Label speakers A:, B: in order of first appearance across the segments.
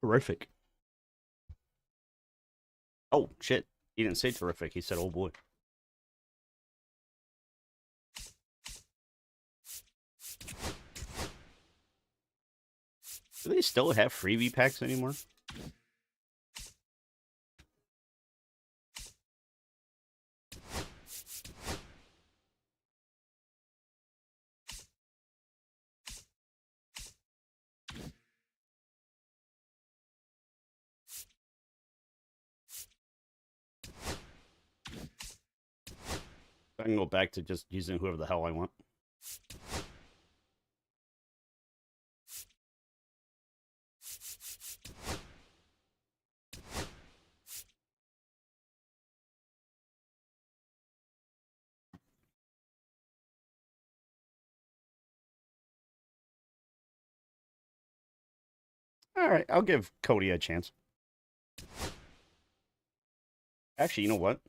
A: Horrific. Oh, shit. He didn't say terrific. He said, oh boy. Do they still have freebie packs anymore? I can go back to just using whoever the hell I want. All right, I'll give Cody a chance. Actually, you know what?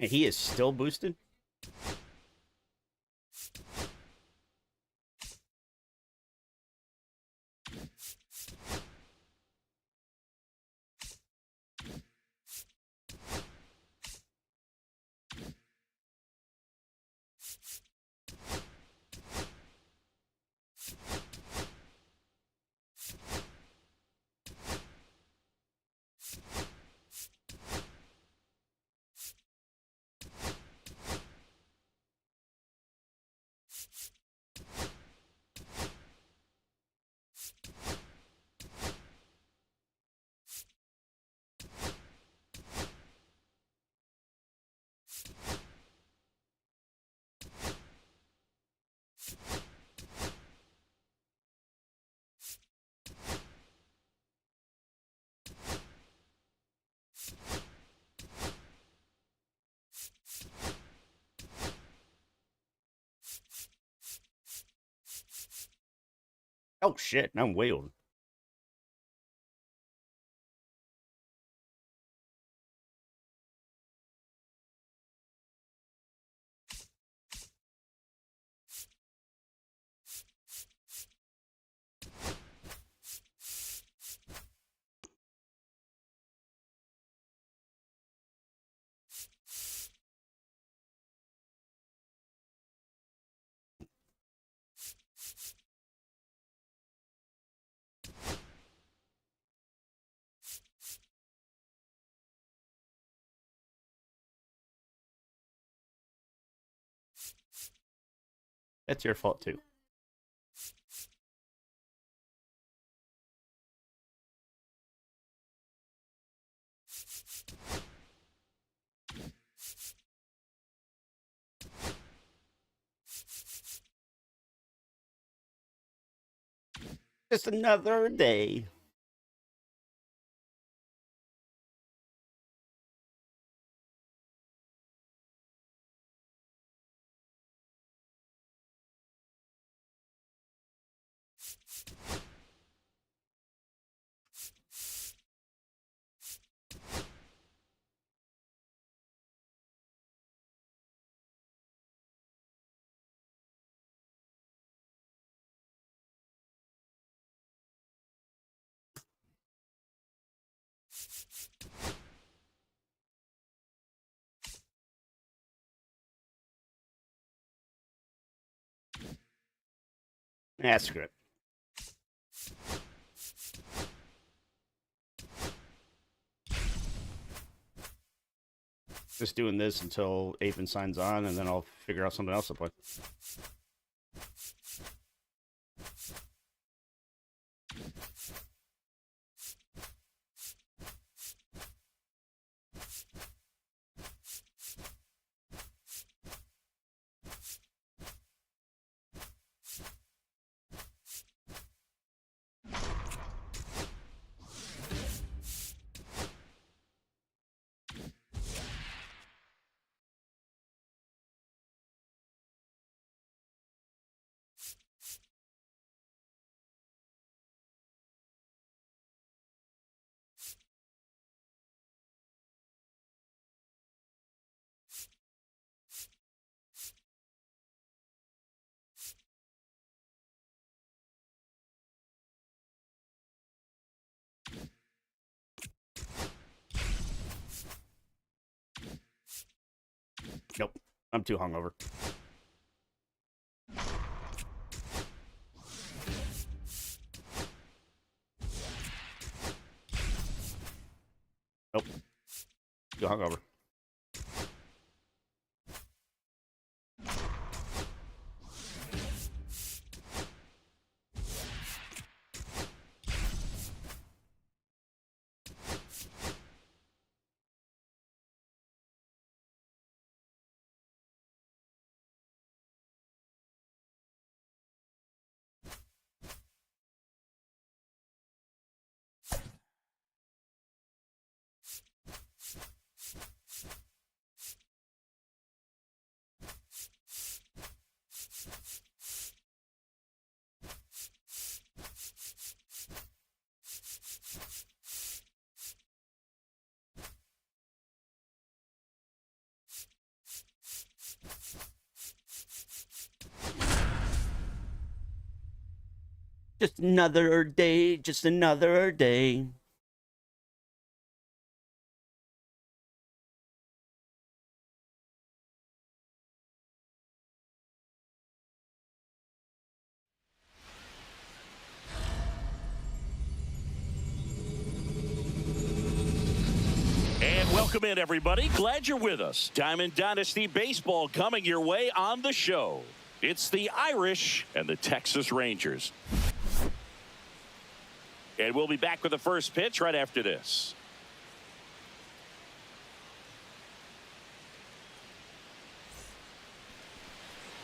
A: He is still boosted? Oh, shit. I'm way over. That's your fault, too. Just another day. Ah, screw it. Just doing this until Apen signs on, and then I'll figure out something else to play. Nope. I'm too hungover. Nope. Too hungover. Just another day, just another day.
B: And welcome in, everybody. Glad you're with us. Diamond Dynasty Baseball coming your way on the show. It's the Irish and the Texas Rangers. And we'll be back with the first pitch right after this.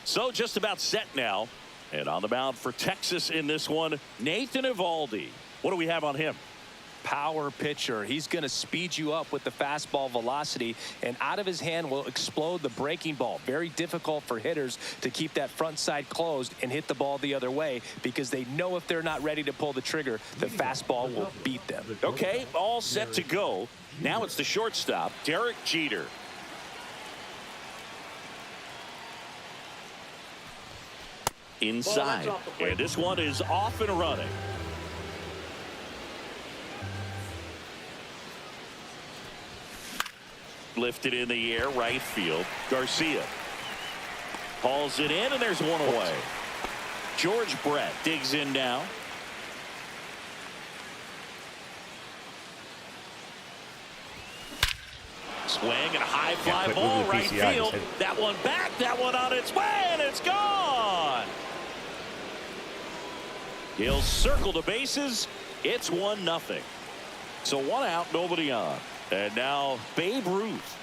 B: So just about set now. And on the mound for Texas in this one, Nathan Eovaldi. What do we have on him?
C: Power pitcher. He's going to speed you up with the fastball velocity, and out of his hand will explode the breaking ball. Very difficult for hitters to keep that front side closed and hit the ball the other way, because they know if they're not ready to pull the trigger, the fastball will beat them.
B: Okay, all set to go. Now it's the shortstop, Derek Jeter. Inside, and this one is off and running. Lifted in the air, right field. Garcia hauls it in, and there's one away. George Brett digs in now. Swing and a high fly ball, right field. That one back, that one on its way, and it's gone. He'll circle the bases. It's 1-0. So one out, nobody on. And now Babe Ruth.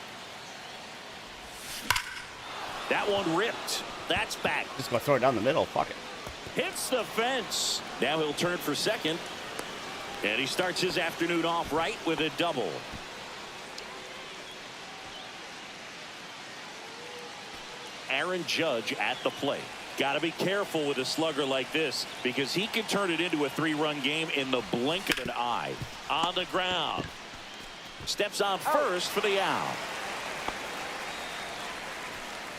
B: That one ripped. That's back.
A: Just gonna throw it down the middle. Fuck it.
B: Hits the fence. Now he'll turn for second. And he starts his afternoon off right with a double. Aaron Judge at the plate. Got to be careful with a slugger like this, because he can turn it into a 3-run game in the blink of an eye. On the ground. Steps on first for the out.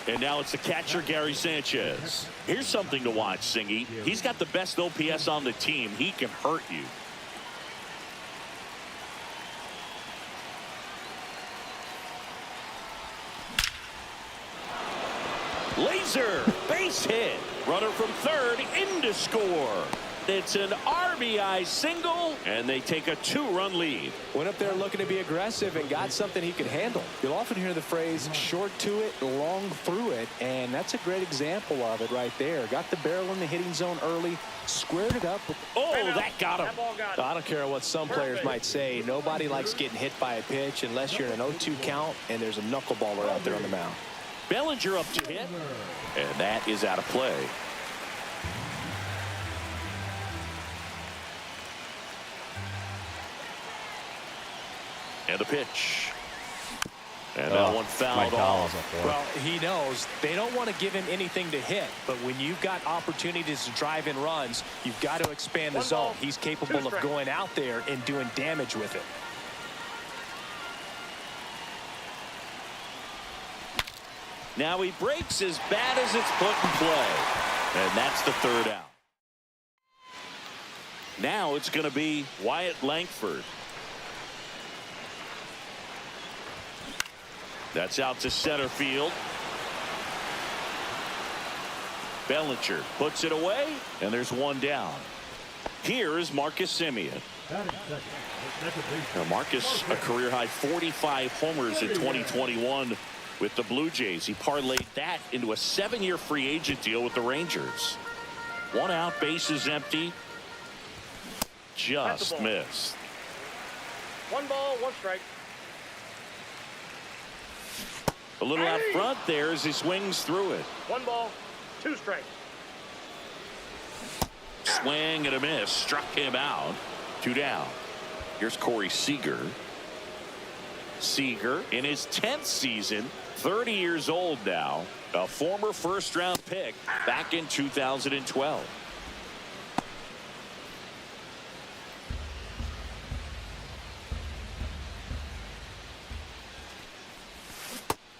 B: And now it's the catcher, Gary Sanchez. Here's something to watch, Singy. He's got the best OPS on the team. He can hurt you. Laser, base hit. Runner from third in to score. It's an RBI single, and they take a 2-run lead.
C: Went up there looking to be aggressive and got something he could handle. You'll often hear the phrase short to it, long through it, and that's a great example of it right there. Got the barrel in the hitting zone early, squared it up.
B: Oh, that got him.
C: I don't care what some players might say. Nobody likes getting hit by a pitch unless you're in an 0-2 count and there's a knuckleballer out there on the mound.
B: Bellinger up to hit, and that is out of play. And the pitch. And that one fouled off.
C: Well, he knows they don't want to give him anything to hit, but when you've got opportunities to drive in runs, you've got to expand the zone. He's capable of going out there and doing damage with it.
B: Now he breaks as bad as it's put in play. And that's the third out. Now it's going to be Wyatt Langford. That's out to center field. Bellinger puts it away, and there's one down. Here is Marcus Semien. Now Marcus, a career-high 45 homers in 2021 with the Blue Jays. He parlayed that into a 7-year free agent deal with the Rangers. 1 out, bases empty. Just missed.
D: 1 ball, 1 strike.
B: A little out front there as he swings through it.
D: 1 ball, 2 strikes.
B: Swing and a miss. Struck him out. 2 down. Here's Corey Seager. Seager in his 10th season, 30 years old now, a former first-round pick back in 2012.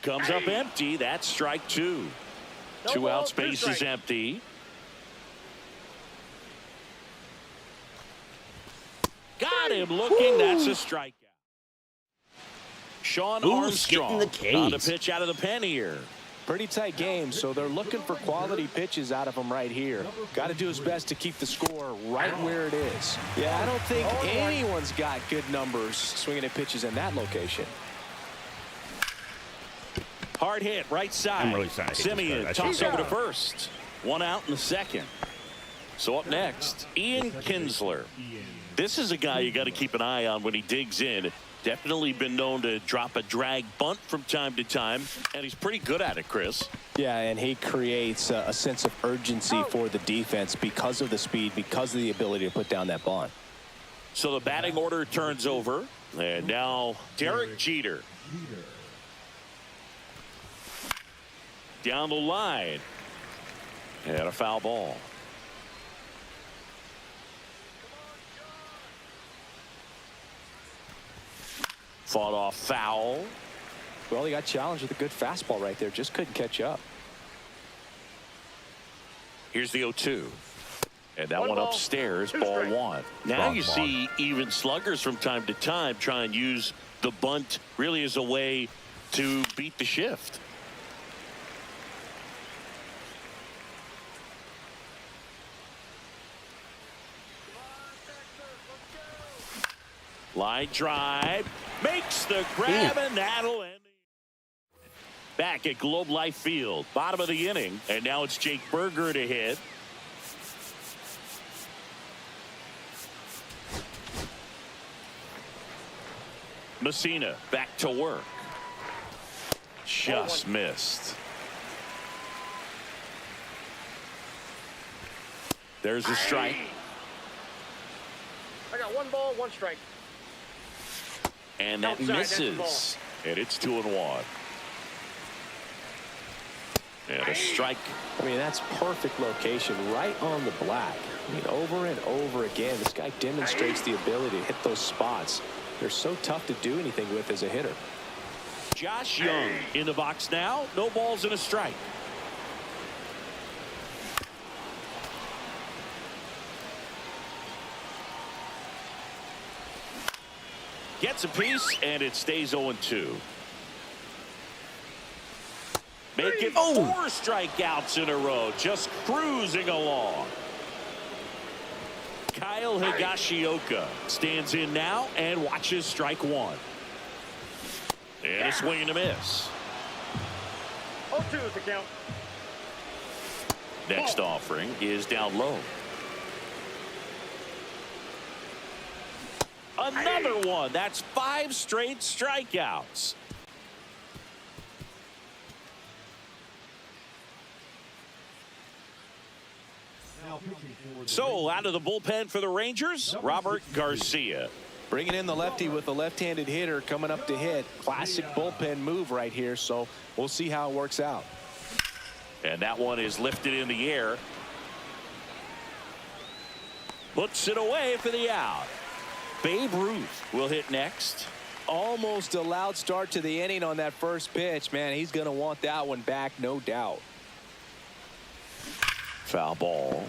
B: Comes up empty. That's strike 2.
D: No
B: 2
D: ball,
B: outs,
D: 2
B: base is
D: strikes.
B: empty. Got him looking. That's a strikeout. Sean
A: Ooh,
B: Armstrong
A: getting the
B: on the
A: Ks.
B: pitch out of the pen here.
C: Pretty tight game, so they're looking for quality pitches out of him right here. Got to do his best to keep the score right where it is. Yeah, I don't think anyone's got good numbers swinging at pitches in that location.
B: Hard hit, right side.
A: I'm really sorry.
B: Semien toss over to first. 1 out in the 2nd. So up next, Ian Kinsler. This is a guy you got to keep an eye on when he digs in. Definitely been known to drop a drag bunt from time to time, and he's pretty good at it, Chris.
C: Yeah, and he creates a sense of urgency for the defense because of the speed, because of the ability to put down that bunt.
B: So the batting order turns over, and now Derek Jeter. Down the line, and a foul ball. Fought off foul.
C: Well, he got challenged with a good fastball right there. Just couldn't catch up.
B: Here's the 0-2. And that
D: 1
B: one
D: ball,
B: upstairs,
D: 2
B: ball
D: strikes.
B: 1. Now you see even sluggers from time to time try and use the bunt really as a way to beat the shift. Line drive, makes the grab, and that'll end. Back at Globe Life Field, bottom of the inning, and now it's Jake Burger to hit. Messina back to work. Just missed. There's a strike.
D: I got 1 ball, 1 strike.
B: And that
D: Outside, that's the
B: misses. And it's 2-1. And a strike.
C: I mean, that's perfect location right on the black. I mean, over and over again, this guy demonstrates the ability to hit those spots. They're so tough to do anything with as a hitter.
B: Josh Young in the box now. No balls and a strike. Gets a piece, and it stays 0-2. Making 4 strikeouts in a row, just cruising along. Kyle Higashioka stands in now and watches strike 1. And a swing and a miss.
D: 0-2 is the count.
B: Next offering is down low. Another one. That's 5 straight strikeouts. So out of the bullpen for the Rangers, Robert Garcia.
C: Bringing in the lefty with a left-handed hitter coming up to hit. Classic bullpen move right here, so we'll see how it works out.
B: And that one is lifted in the air. Puts it away for the out. Babe Ruth will hit next.
C: Almost a loud start to the inning on that first pitch. Man, he's going to want that one back, no doubt.
B: Foul ball.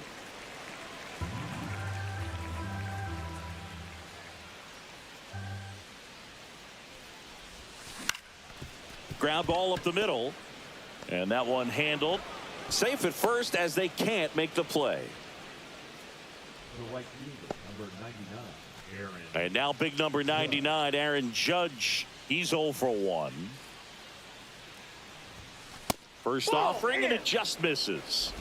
B: Ground ball up the middle. And that one handled. Safe at first as they can't make the play. And now big number 99, Aaron Judge. He's 0 for 1. First offering, and it just misses.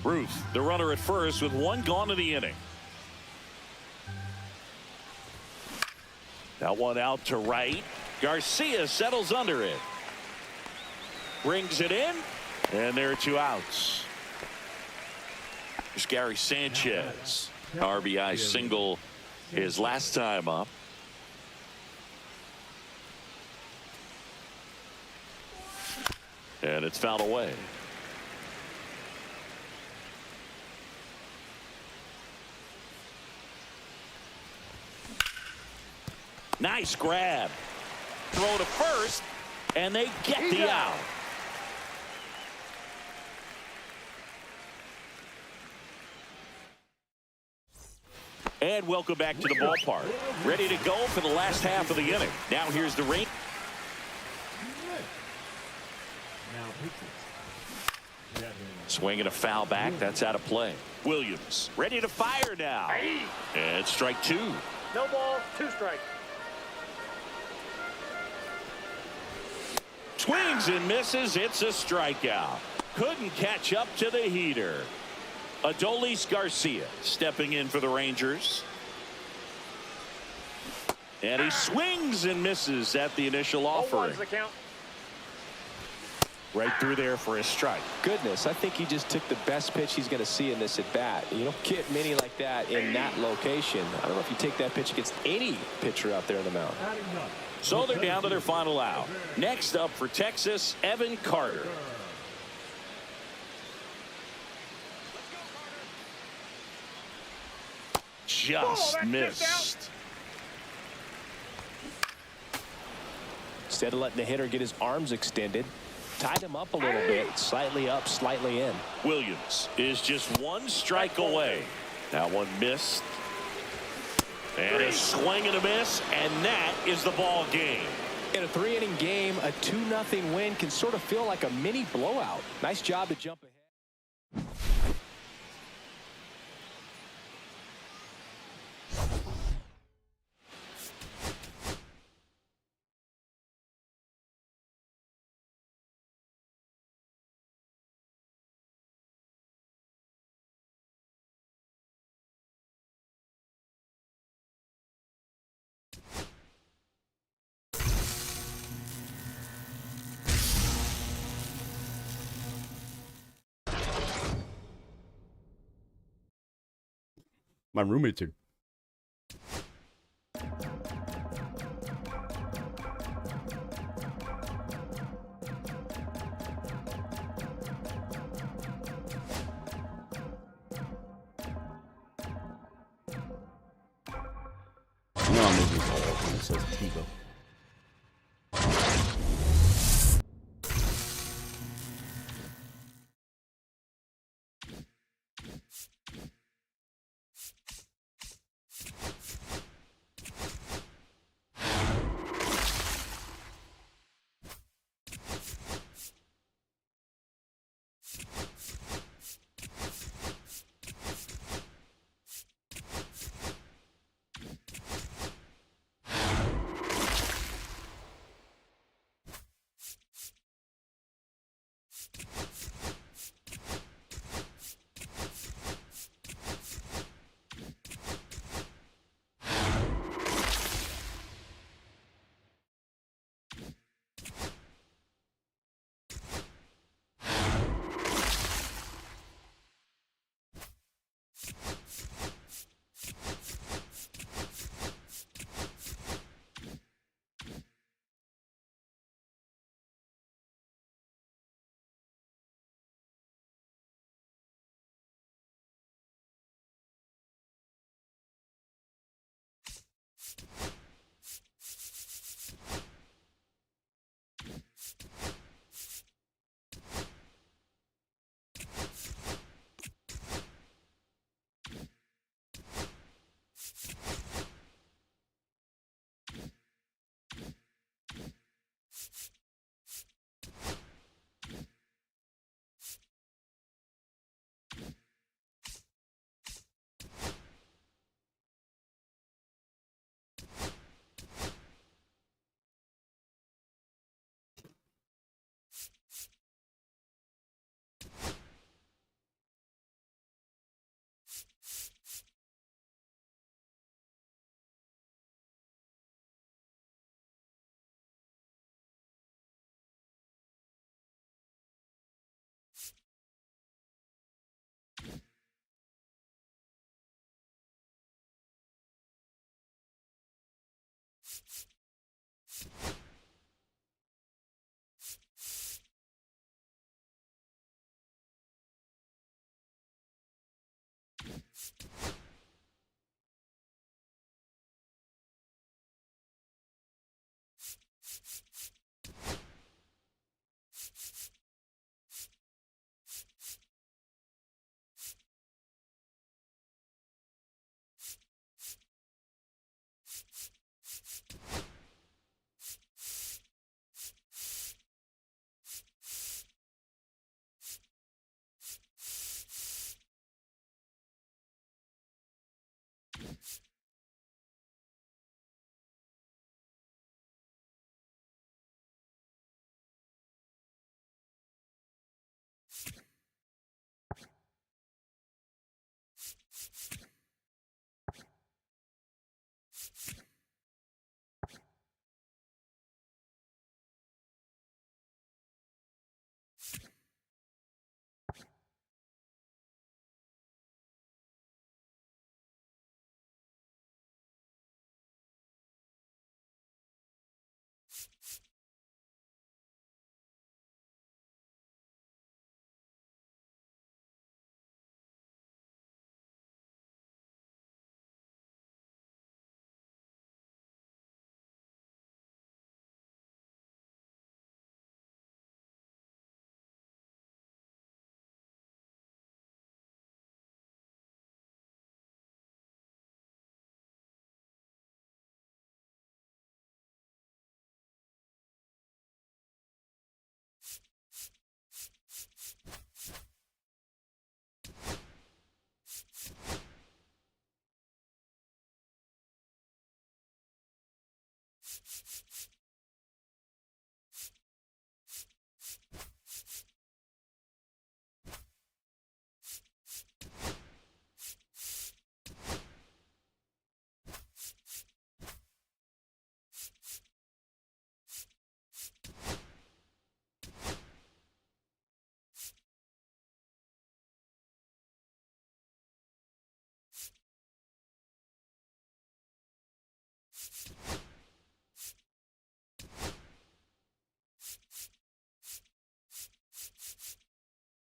B: Ruth, the runner at first with 1 gone in the inning. That one out to right. Garcia settles under it. Brings it in, and there are 2 outs. Here's Gary Sanchez. RBI single his last time up. And it's fouled away. Nice grab. Throw to first, and they get the out. And welcome back to the ballpark. Ready to go for the last half of the inning. Now here's the ring. Swing and a foul back. That's out of play. Williams ready to fire now. And strike 2.
D: No ball, 2 strikes.
B: Swings and misses. It's a strikeout. Couldn't catch up to the heater. Adolis Garcia stepping in for the Rangers. And he swings and misses at the initial offering.
D: The count.
B: Right through there for a strike.
C: Goodness, I think he just took the best pitch he's going to see in this at bat. You don't get many like that in that location. I don't know if you take that pitch against any pitcher out there in the mound.
B: So they're down to their final out. Next up for Texas, Evan Carter. Just missed.
C: Instead of letting the hitter get his arms extended, tied him up a little bit, slightly up, slightly in.
B: Williams is just 1 strike away. That one missed. And a swing and a miss, and that is the ball game.
C: In a 3-inning game, a 2-0 win can sort of feel like a mini blowout. Nice job to jump ahead.
A: My roommates are. No, I'm looking for it. It says Tigo.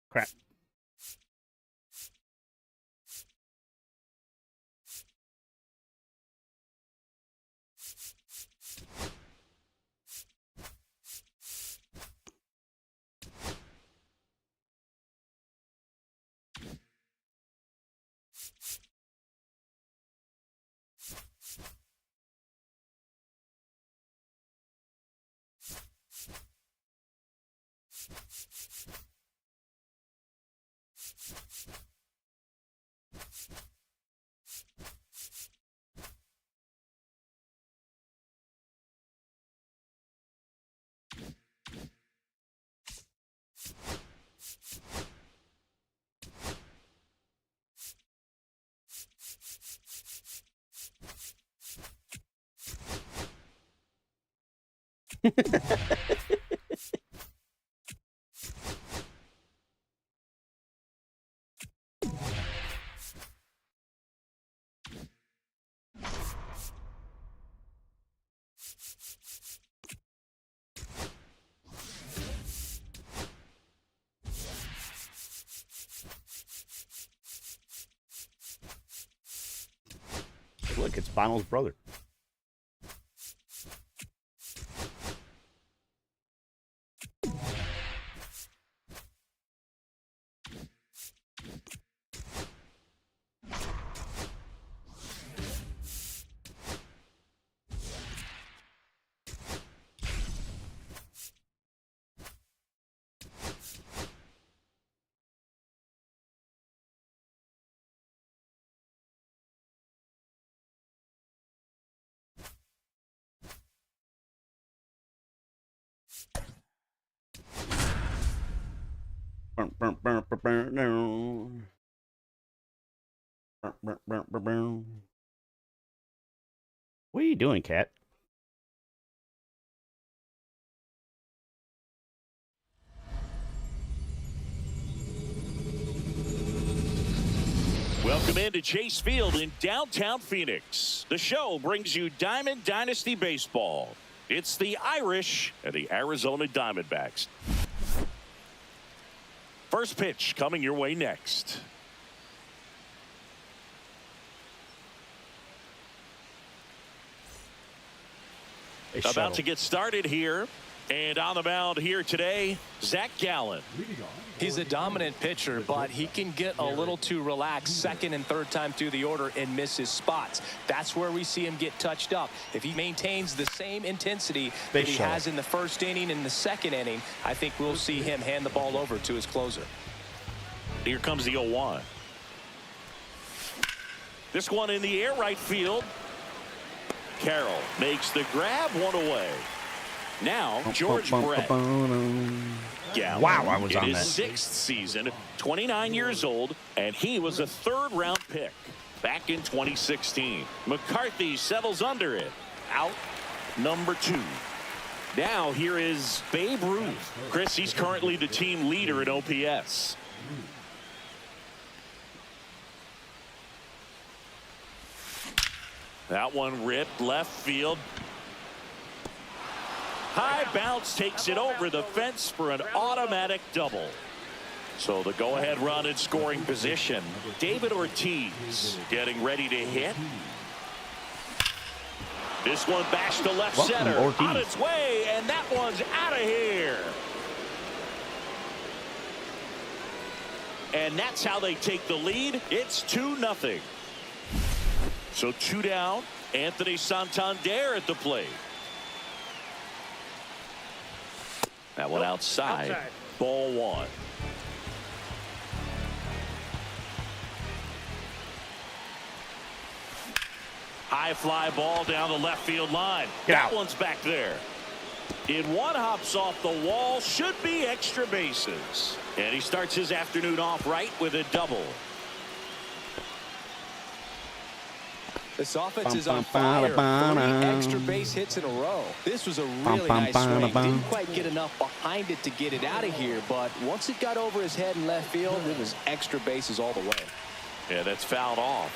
A: Crap. Look, it's Bono's brother. What are you doing, cat?
B: Welcome Welcome into Chase Field in downtown Phoenix. The show brings you Diamond Dynasty Baseball. It's the Irish and the Arizona Diamondbacks. First pitch coming your way next. About to get started here. And on the mound here today, Zach Gallen.
C: He's a dominant pitcher, but he can get a little too relaxed second and third time through the order and miss his spots. That's where we see him get touched up. If he maintains the same intensity that he has in the first inning and the second inning, I think we'll see him hand the ball over to his closer.
B: Here comes the 0-1. This one in the air right field. Carroll makes the grab, one away. Now George Brett. Gallen
A: Wow, I was
B: in
A: on
B: his
A: that.
B: sixth season, 29 years old, and he was a third-round pick back in 2016. McCarthy settles under it. Out number 2. Now here is Babe Ruth. Chris, he's currently the team leader in OPS. That one ripped left field. High bounce takes it over the fence for an automatic double. So the go-ahead run in scoring position. David Ortiz getting ready to hit. This one bashed to left center. On its way, and that one's out of here. And that's how they take the lead. It's 2-0. So 2 down. Anthony Santander at the plate. That one outside. Ball 1. High fly ball down the left field line. That one's back there. In one, hops off the wall. Should be extra bases. And he starts his afternoon off right with a double.
C: This offense is on fire. 3 extra base hits in a row. This was a really nice swing. Didn't quite get enough behind it to get it out of here, but once it got over his head in left field, it was extra bases all the way.
B: Yeah, that's fouled off.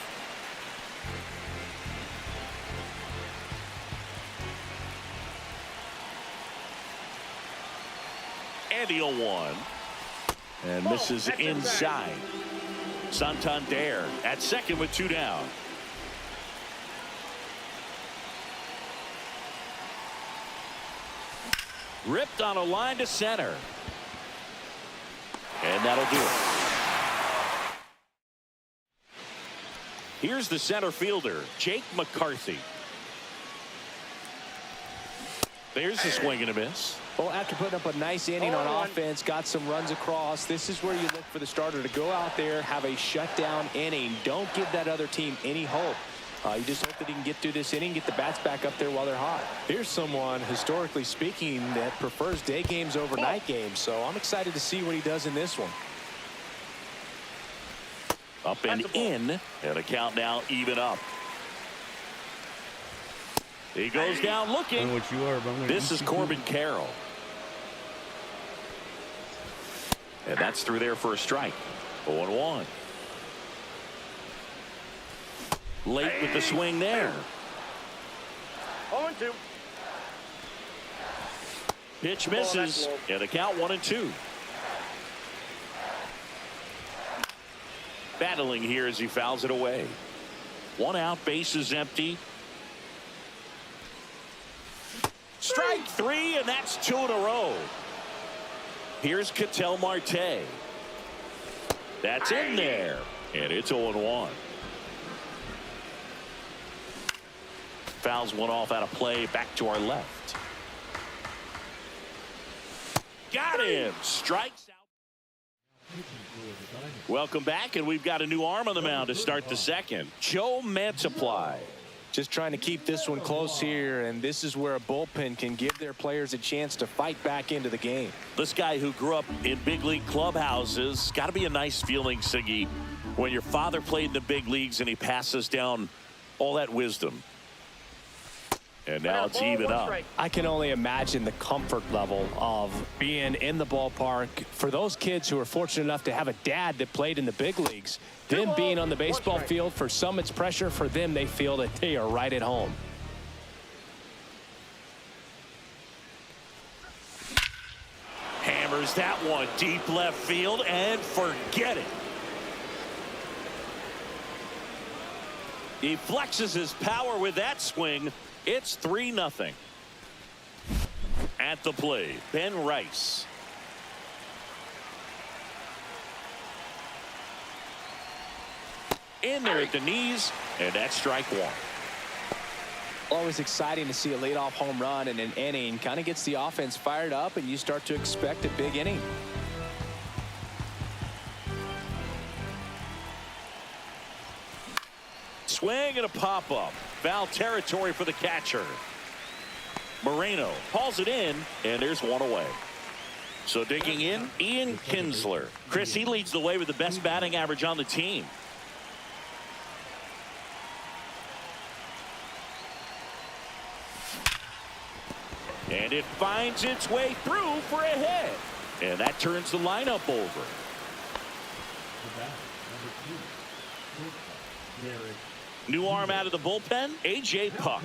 B: And the 0-1. And misses inside. Santander at second with 2 down. Ripped on a line to center. And that'll do it. Here's the center fielder, Jake McCarthy. There's the swing and a miss.
C: Well, after putting up a nice inning on offense, got some runs across, this is where you look for the starter to go out there, have a shutdown inning. Don't give that other team any hope. You just hope that he can get through this inning, get the bats back up there while they're hot. Here's someone, historically speaking, that prefers day games over night games, so I'm excited to see what he does in this one.
B: Up and in, and a count now even up. He goes down looking.
A: What you are, bro.
B: This is Corbin Carroll. And that's through there for a strike. 0-1. Late with the swing there.
D: 0-2.
B: Pitch misses, and the count 1-2. Battling here as he fouls it away. 1 out, bases empty. Strike 3, and that's 2 in a row. Here's Ketel Marte. That's in there, and it's 0-1. Fouls one off out of play, back to our left. Got him. Strikes out. Welcome back, and we've got a new arm on the mound to start the second. Joe Mantiply.
C: Just trying to keep this one close here, and this is where a bullpen can give their players a chance to fight back into the game.
B: This guy who grew up in big league clubhouses, got to be a nice feeling, Siggy, when your father played in the big leagues and he passes down all that wisdom. And now it's
D: Ball,
B: even
D: one
B: up.
D: strike.
C: I can only imagine the comfort level of being in the ballpark for those kids who are fortunate enough to have a dad that played in the big leagues. Them
D: balls,
C: being on the
D: one
C: baseball
D: strike.
C: field, for some it's pressure. For them, they feel that they are right at home.
B: Hammers that one deep left field and forget it. He flexes his power with that swing. It's 3-0. At the plate, Ben Rice. In there at the knees, and that's strike one.
C: Always exciting to see a leadoff home run in an inning. Kind of gets the offense fired up, and you start to expect a big inning.
B: Swing and a pop-up. Foul territory for the catcher. Moreno hauls it in, and there's one away. So digging in, Ian Kinsler. Chris, he leads the way with the best batting average on the team. And it finds its way through for a hit. And that turns the lineup over. New arm out of the bullpen, A.J. Puck.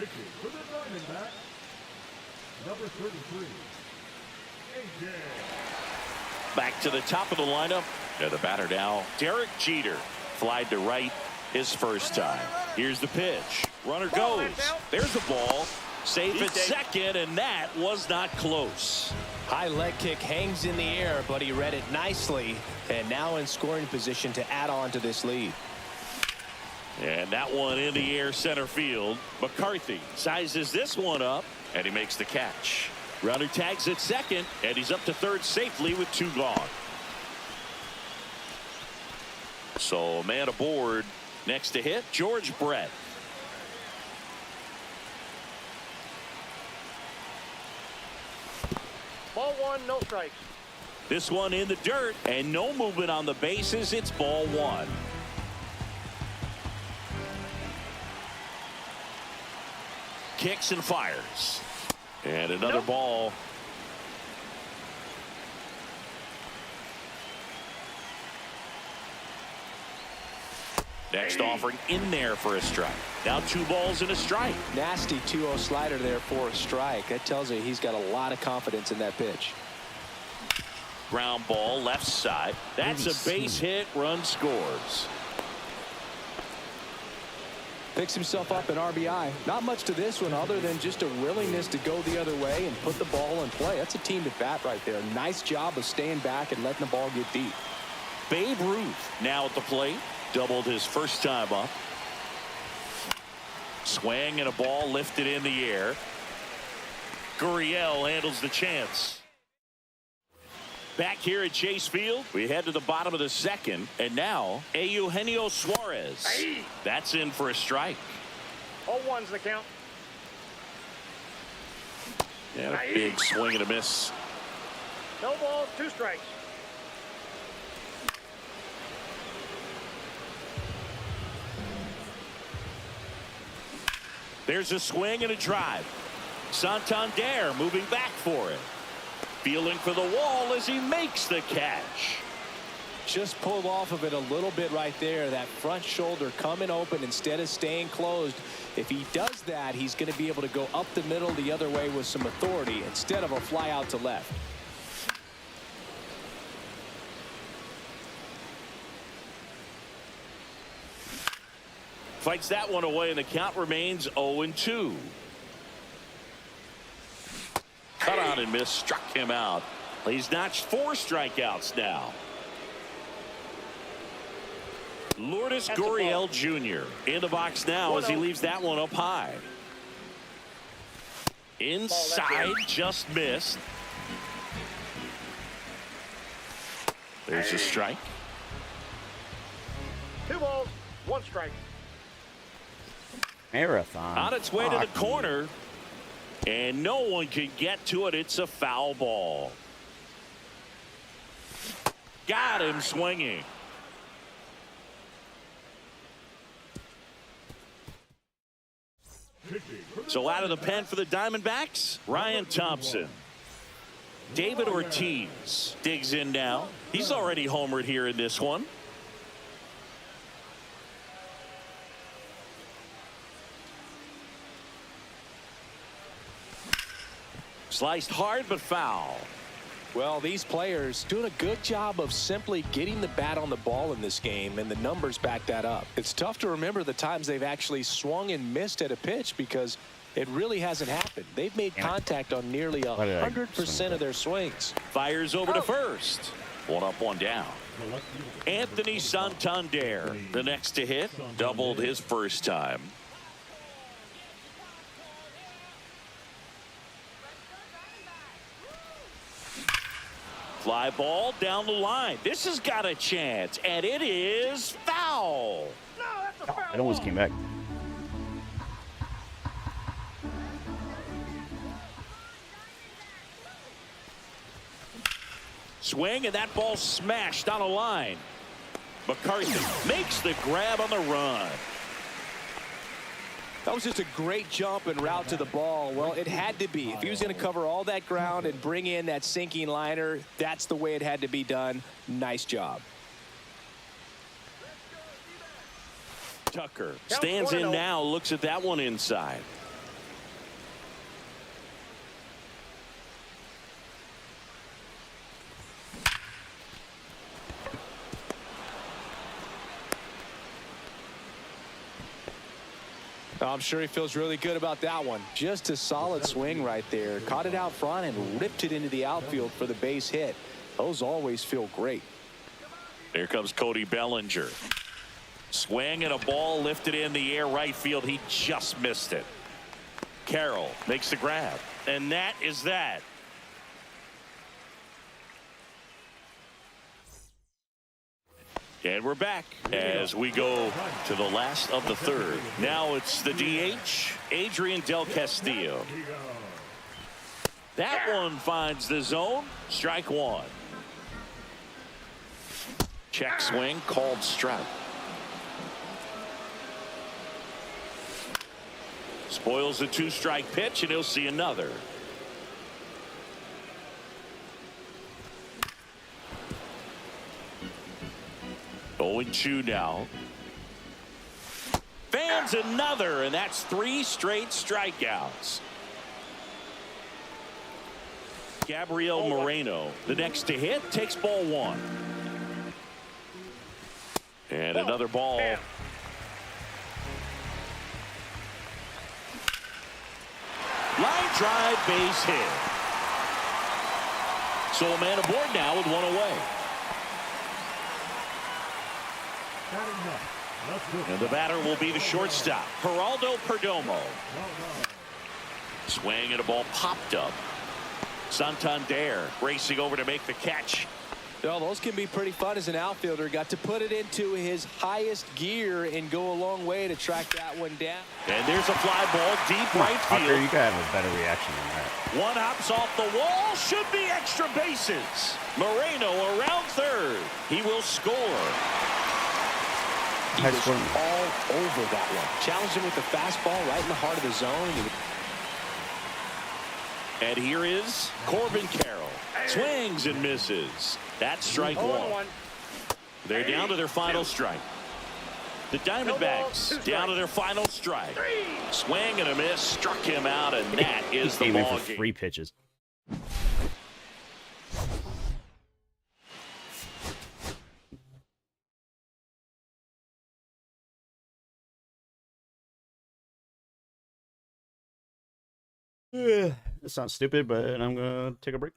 B: Back to the top of the lineup. And the batter now, Derek Jeter. Flied to right his first time. Here's the pitch. Runner goes. There's the ball. Safe at second, and that was not close.
C: High leg kick hangs in the air, but he read it nicely, and now in scoring position to add on to this lead.
B: And that one in the air center field. McCarthy sizes this one up, and he makes the catch. Runner tags at second, and he's up to third safely with 2 gone. So man aboard. Next to hit, George Brett.
D: Ball one, no strikes.
B: This one in the dirt, and no movement on the bases. It's ball one. Kicks and fires. And another ball. Next offering in there for a strike. Now 2 balls and a strike.
C: Nasty 2-0 slider there for a strike. That tells you he's got a lot of confidence in that pitch.
B: Ground ball left side. That's a base hit. Run scores.
C: Picks himself up an RBI. Not much to this one other than just a willingness to go the other way and put the ball in play. That's a team at bat right there. Nice job of staying back and letting the ball get deep.
B: Babe Ruth now at the plate. Doubled his first time up. Swing and a ball lifted in the air. Gurriel handles the chance. Back here at Chase Field, we head to the bottom of the second, and now Eugenio Suarez. That's in for a strike.
D: All one's the count.
B: And a big swing and a miss.
D: No balls, 2 strikes.
B: There's a swing and a drive. Santander moving back for it. Feeling for the wall as he makes the catch.
C: Just pulled off of it a little bit right there. That front shoulder coming open instead of staying closed. If he does that, he's going to be able to go up the middle the other way with some authority instead of a fly out to left.
B: Fights that one away, and the count remains 0-2. Cut on and miss, struck him out. He's notched 4 strikeouts now. Lourdes Gurriel Jr. in the box now as he leaves that one up high. Inside, just missed. There's a strike.
D: 2 balls, 1 strike.
A: Marathon.
B: On its way to the corner, and no one can get to it. It's a foul ball. Got him swinging. So out of the pen for the Diamondbacks, Ryan Thompson. David Ortiz digs in now. He's already homered here in this one. Sliced hard but foul.
C: Well, these players doing a good job of simply getting the bat on the ball in this game, and the numbers back that up. It's tough to remember the times they've actually swung and missed at a pitch because it really hasn't happened. They've made contact on nearly 100% of their swings.
B: Fires over to first. One up, one down. Anthony Santander, the next to hit, doubled his first time. Fly ball down the line. This has got a chance, and it is foul.
D: No, that's a foul.
A: It almost came back.
B: Swing, and that ball smashed on a line. McCarthy makes the grab on the run.
C: That was just a great jump and route to the ball. Well, it had to be. If he was going to cover all that ground and bring in that sinking liner, that's the way it had to be done. Nice job.
B: Tucker stands in now, looks at that one inside.
C: I'm sure he feels really good about that one. Just a solid swing right there. Caught it out front and ripped it into the outfield for the base hit. Those always feel great.
B: Here comes Cody Bellinger. Swing and a ball lifted in the air right field. He just missed it. Carroll makes the grab. And that is that. And we're back as we go to the last of the third. Now it's the DH, Adrian Del Castillo. That one finds the zone. Strike one. Check swing, called strike. Spoils the two-strike pitch, and he'll see another. Going 2 now. Fans another, and that's 3 straight strikeouts. Gabriel Moreno, the next to hit, takes ball 1. And another ball. Line drive, base hit. So a man aboard now with 1 away. And the batter will be the shortstop, Geraldo Perdomo. Swing and a ball popped up. Santander racing over to make the catch.
C: Well, those can be pretty fun as an outfielder. Got to put it into his highest gear and go a long way to track that one down.
B: And there's a fly ball deep right field.
A: Tucker, you gotta have a better reaction than that.
B: One hops off the wall. Should be extra bases. Moreno around third. He will score.
C: He was all over that one. Challenged him with the fastball right in the heart of the zone.
B: And here is Corbin Carroll. Swings and misses. That's strike 1. They're down to their final strike. The Diamondbacks down to their final strike. Swing and a miss. Struck him out, and that is the ball game.
A: 3 pitches. That sounds stupid, but I'm gonna take a break.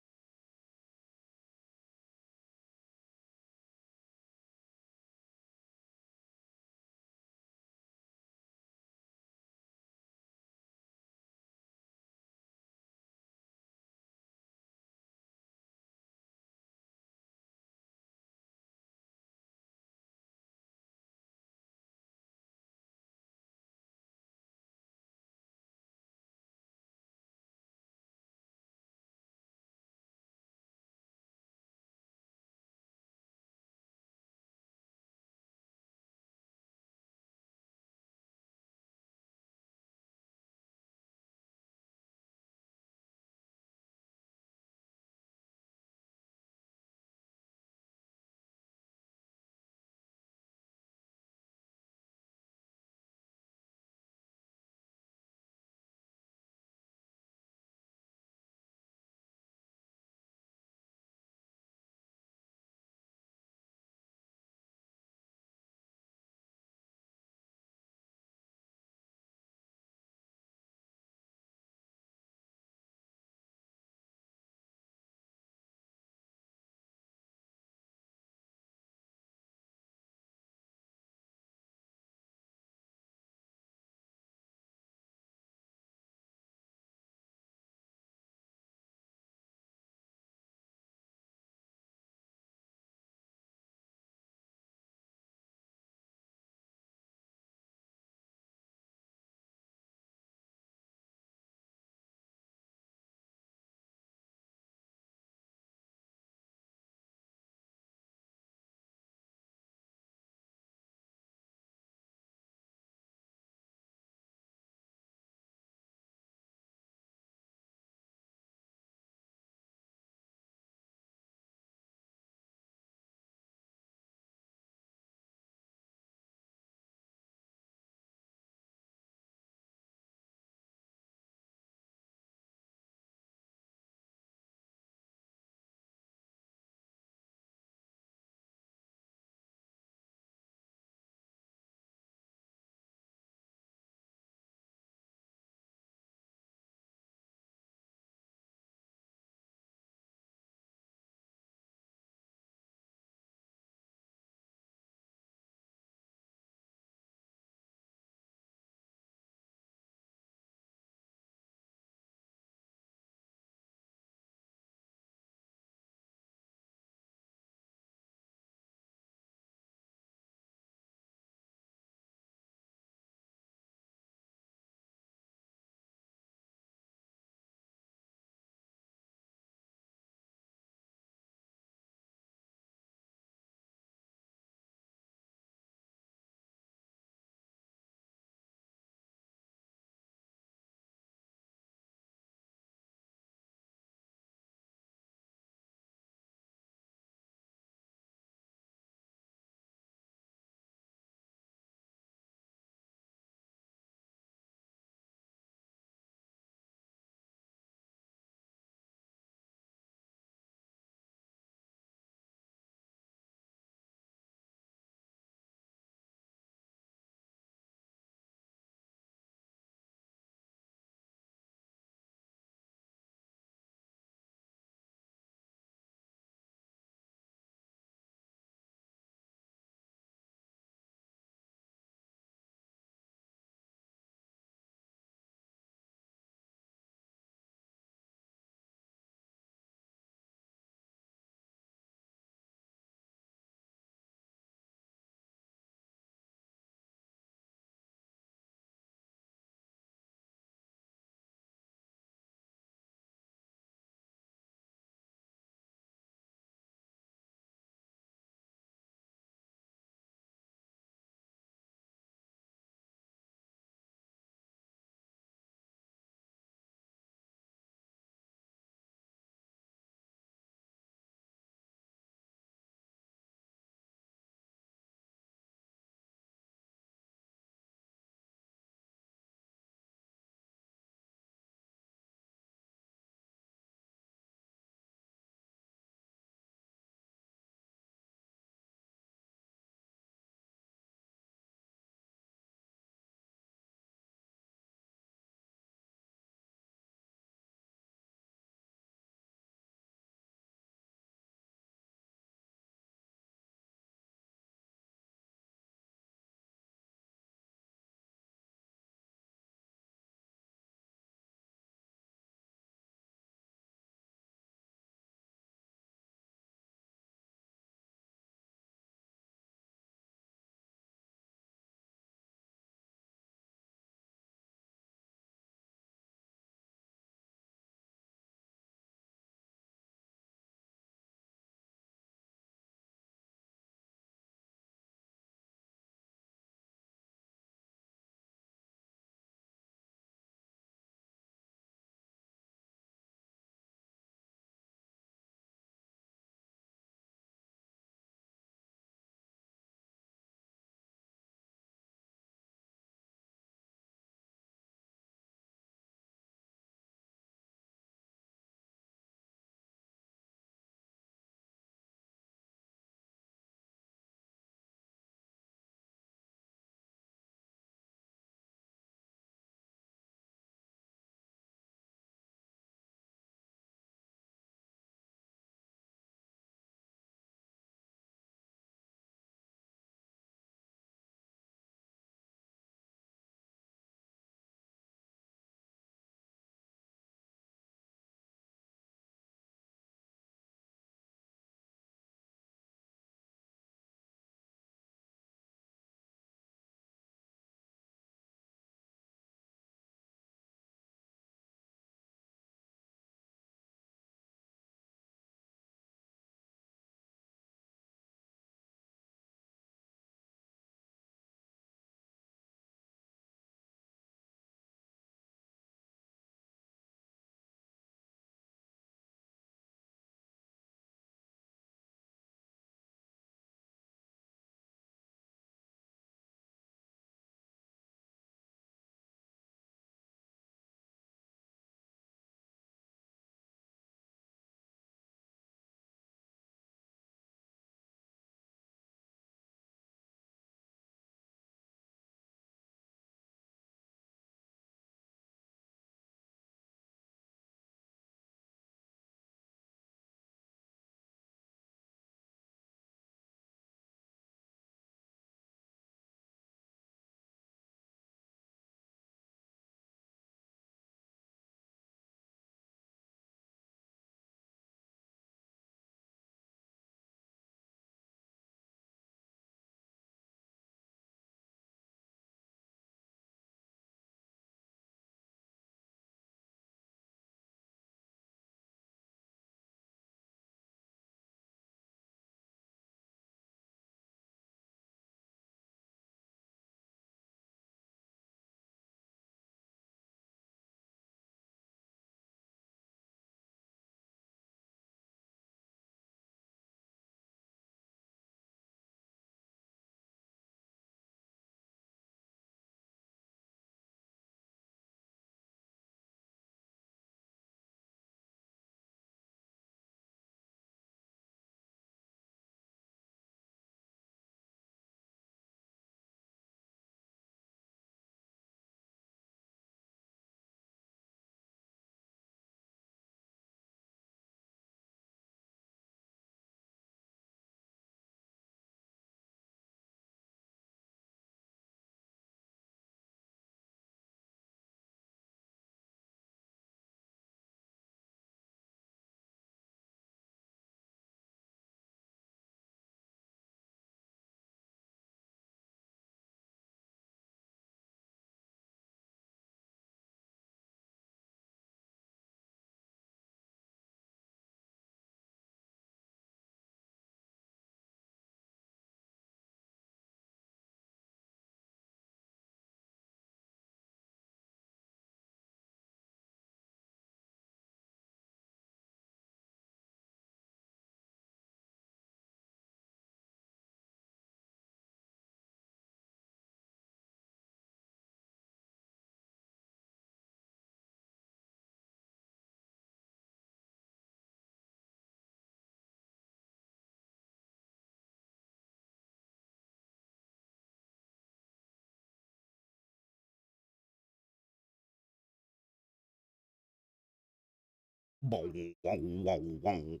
A: Boom, wong, wong, wong.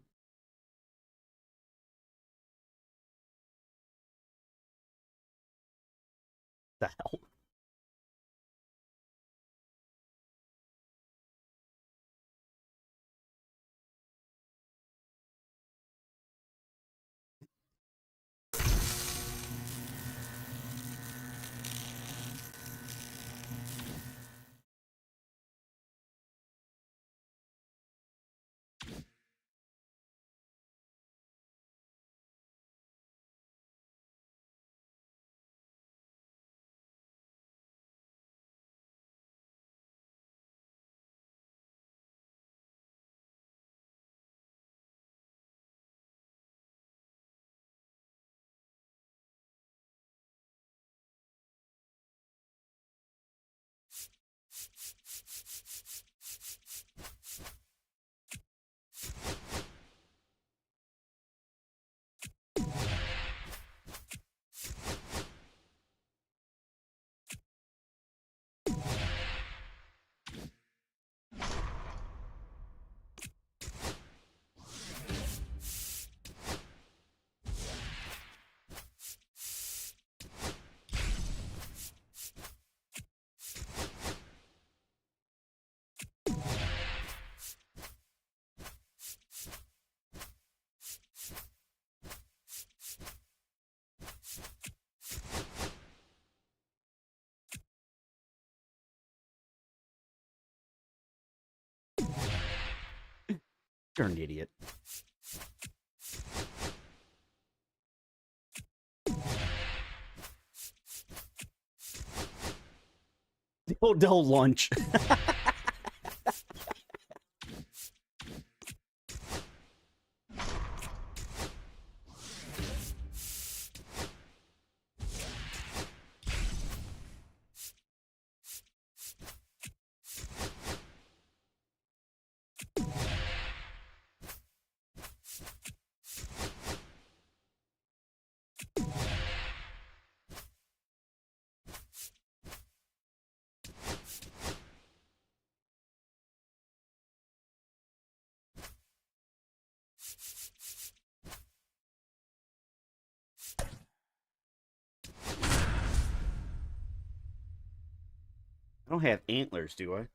A: The hell? You're an idiot. The whole lunch. I don't have antlers, do I?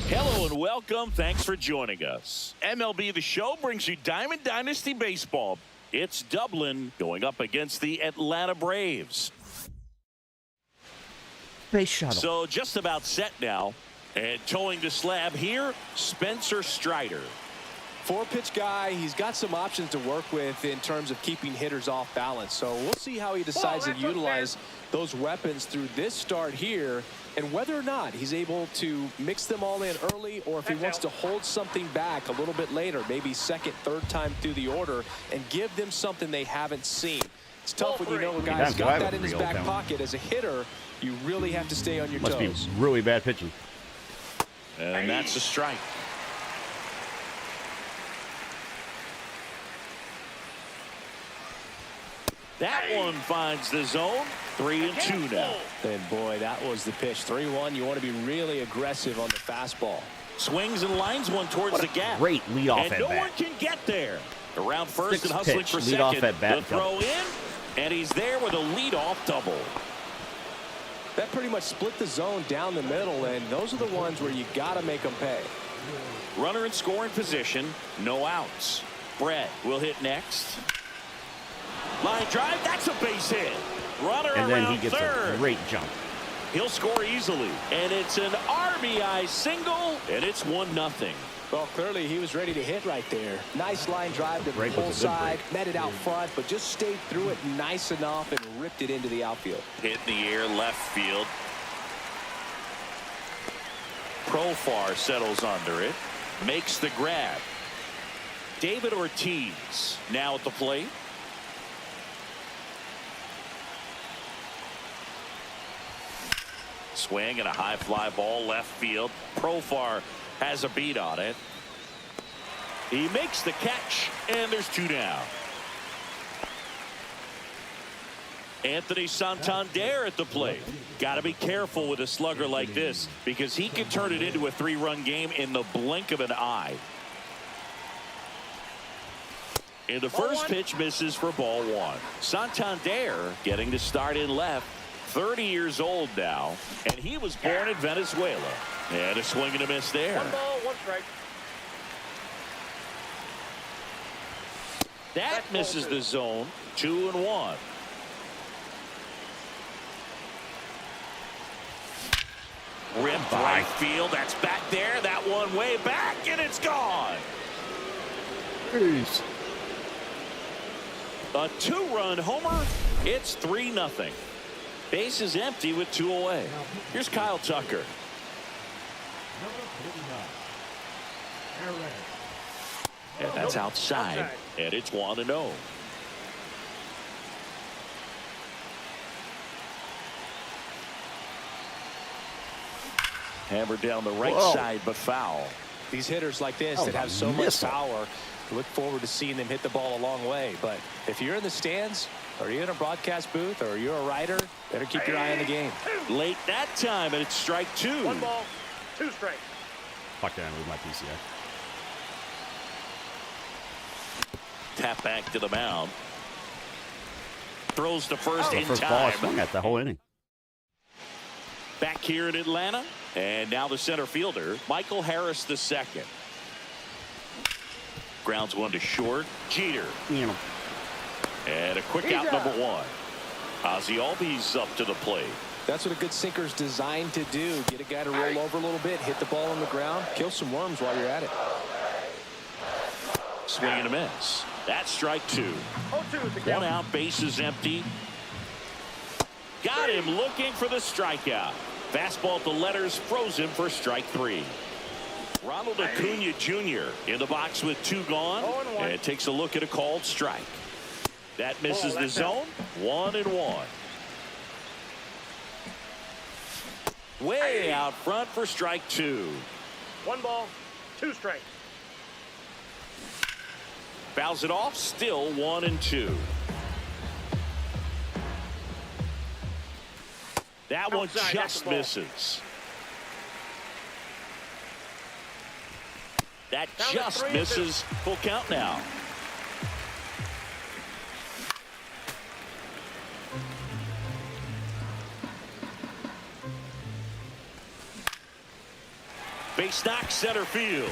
B: Hello and welcome. Thanks for joining us. MLB The Show brings you Diamond Dynasty Baseball. It's Dublin going up against the Atlanta Braves.
A: Space shuttle.
B: So just about set now. And towing the slab here, Spencer Strider.
C: 4-pitch guy. He's got some options to work with in terms of keeping hitters off balance. So we'll see how he decides to utilize those weapons through this start here, and whether or not he's able to mix them all in early, or if he wants to hold something back a little bit later, maybe second, third time through the order, and give them something they haven't seen. It's tough when you know a guy's got that in his back pocket. As a hitter, you really have to stay on your toes.
A: Must be really bad pitching.
B: And that's a strike. That one finds the zone. 3-2 now.
C: And boy, that was the pitch. 3-1. You want to be really aggressive on the fastball.
B: Swings and lines one towards the gap.
A: Great leadoff
B: and
A: at
B: no
A: bat.
B: one can get there. Around first and hustling for
A: lead off
B: second.
A: at bat.
B: The throw in, and he's there with a leadoff double.
C: That pretty much split the zone down the middle, and those are the ones where you got to make them pay.
B: Runner in scoring position, no outs. Brett will hit next. Line drive, that's a base hit. Runner
A: And then
B: around
A: he gets
B: third.
A: a great jump.
B: He'll score easily, and it's an RBI single, and it's 1-0.
C: Well, clearly he was ready to hit right there. Nice line drive to the pull side, met it out front, but just stayed through it nice enough and ripped it into the outfield.
B: Hit in the air, left field. Profar settles under it, makes the grab. David Ortiz now at the plate. Swing and a high fly ball left field. Profar has a beat on it. He makes the catch, and there's 2 down. Anthony Santander at the plate. Got to be careful with a slugger like this because he can turn it into a 3-run game in the blink of an eye. And the first pitch misses for ball 1. Santander getting to start in left. 30 years old now, and he was born in Venezuela. And a swing and a miss there.
D: 1 ball, 1 strike.
B: That misses the zone. 2-1. Ripped right field. That's back there. That one way back, and it's gone.
A: Peace.
B: A 2-run homer. It's 3-0. Base is empty with 2 away. Here's Kyle Tucker. And that's outside. And it's 1-0. Hammered down the right side, but foul.
C: These hitters like this that have so much power, look forward to seeing them hit the ball a long way. But if you're in the stands, or you're in a broadcast booth, or you're a writer, better keep your eye on the game.
B: Late that time, and it's strike 2.
D: 1 ball, 2 strikes.
E: Fuck that, I moved my PCI.
B: Tap back to the mound. Throws to first in
A: First ball I
B: time.
A: swung at the whole inning.
B: Back here in Atlanta. And now the center fielder, Michael Harris II. Grounds 1 to short. Jeter. And a quick out, number 1. Ozzie Albies up to the plate.
C: That's what a good sinker's designed to do. Get a guy to roll over a little bit, hit the ball on the ground, kill some worms while you're at it.
B: Swing and a miss. That's strike 2.
D: 0-2 is the
B: 1
D: count.
B: out, base is empty. Got him looking for the strikeout. Fastball at the letters, froze him for strike 3. Ronald Acuna Jr. in the box with 2 gone.
D: 0-1.
B: And takes a look at a called strike. That misses the zone. 1-1. Way out front for strike 2.
D: 1 ball, 2 strikes.
B: Fouls it off, still 1-2. That one
D: Outside, that's
B: just
D: the ball.
B: misses. That
D: Down to
B: just
D: 3-2.
B: misses. Full count now. Base knock, center field.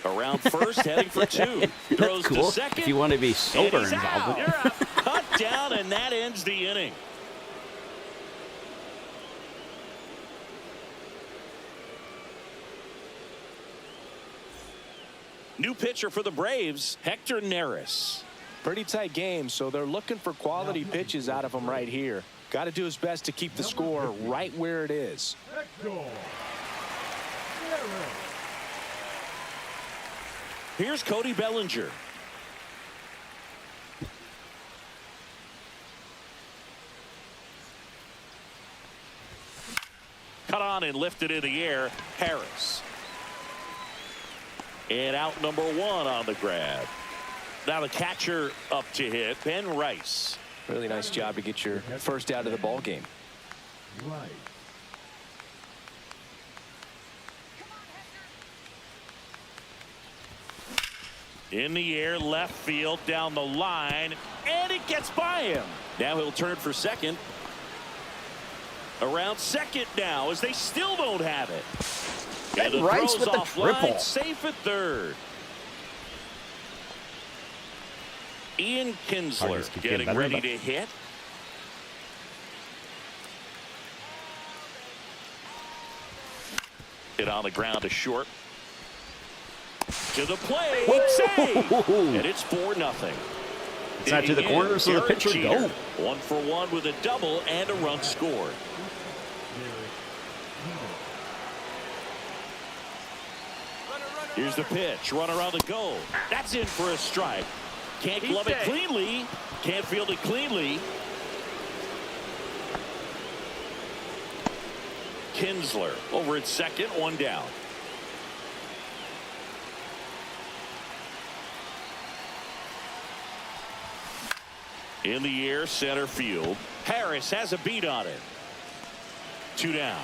B: Around first, heading for 2. Throws
A: Cool.
B: to second.
A: If you want to be
B: And
A: sober
B: he's
A: involved
B: out.
A: with
B: You're out. Cut down, and that ends the inning. New pitcher for the Braves, Hector Neris.
C: Pretty tight game, so they're looking for quality pitches out of him right here. Got to do his best to keep the score right where it is.
B: Here's Cody Bellinger. Cut on and lifted in the air, Harris. And out number 1 on the grab. Now the catcher up to hit, Ben Rice.
C: Really nice job to get your first out of the ball game.
B: In the air, left field, down the line, and it gets by him. Now he'll turn for second. Around second now as they still don't have it. And the
A: Rice
B: throw's
A: with the
B: offline,
A: triple.
B: safe at third. Ian Kinsler
A: Cardinals keep getting
B: getting
A: better,
B: ready
A: but-
B: to hit. Hit on the ground to short. To the plate, save, and it's 4-0.
A: Is that to the corner so the
B: Derek
A: pitcher
B: Jeter,
A: go?
B: 1 for 1 with a double and a run scored. Here's the pitch. Runner on the go. That's in for a strike. Can't glove it cleanly. Can't field it cleanly. Kinsler over at second. 1 down. In the air, center field. Harris has a beat on it. 2 down.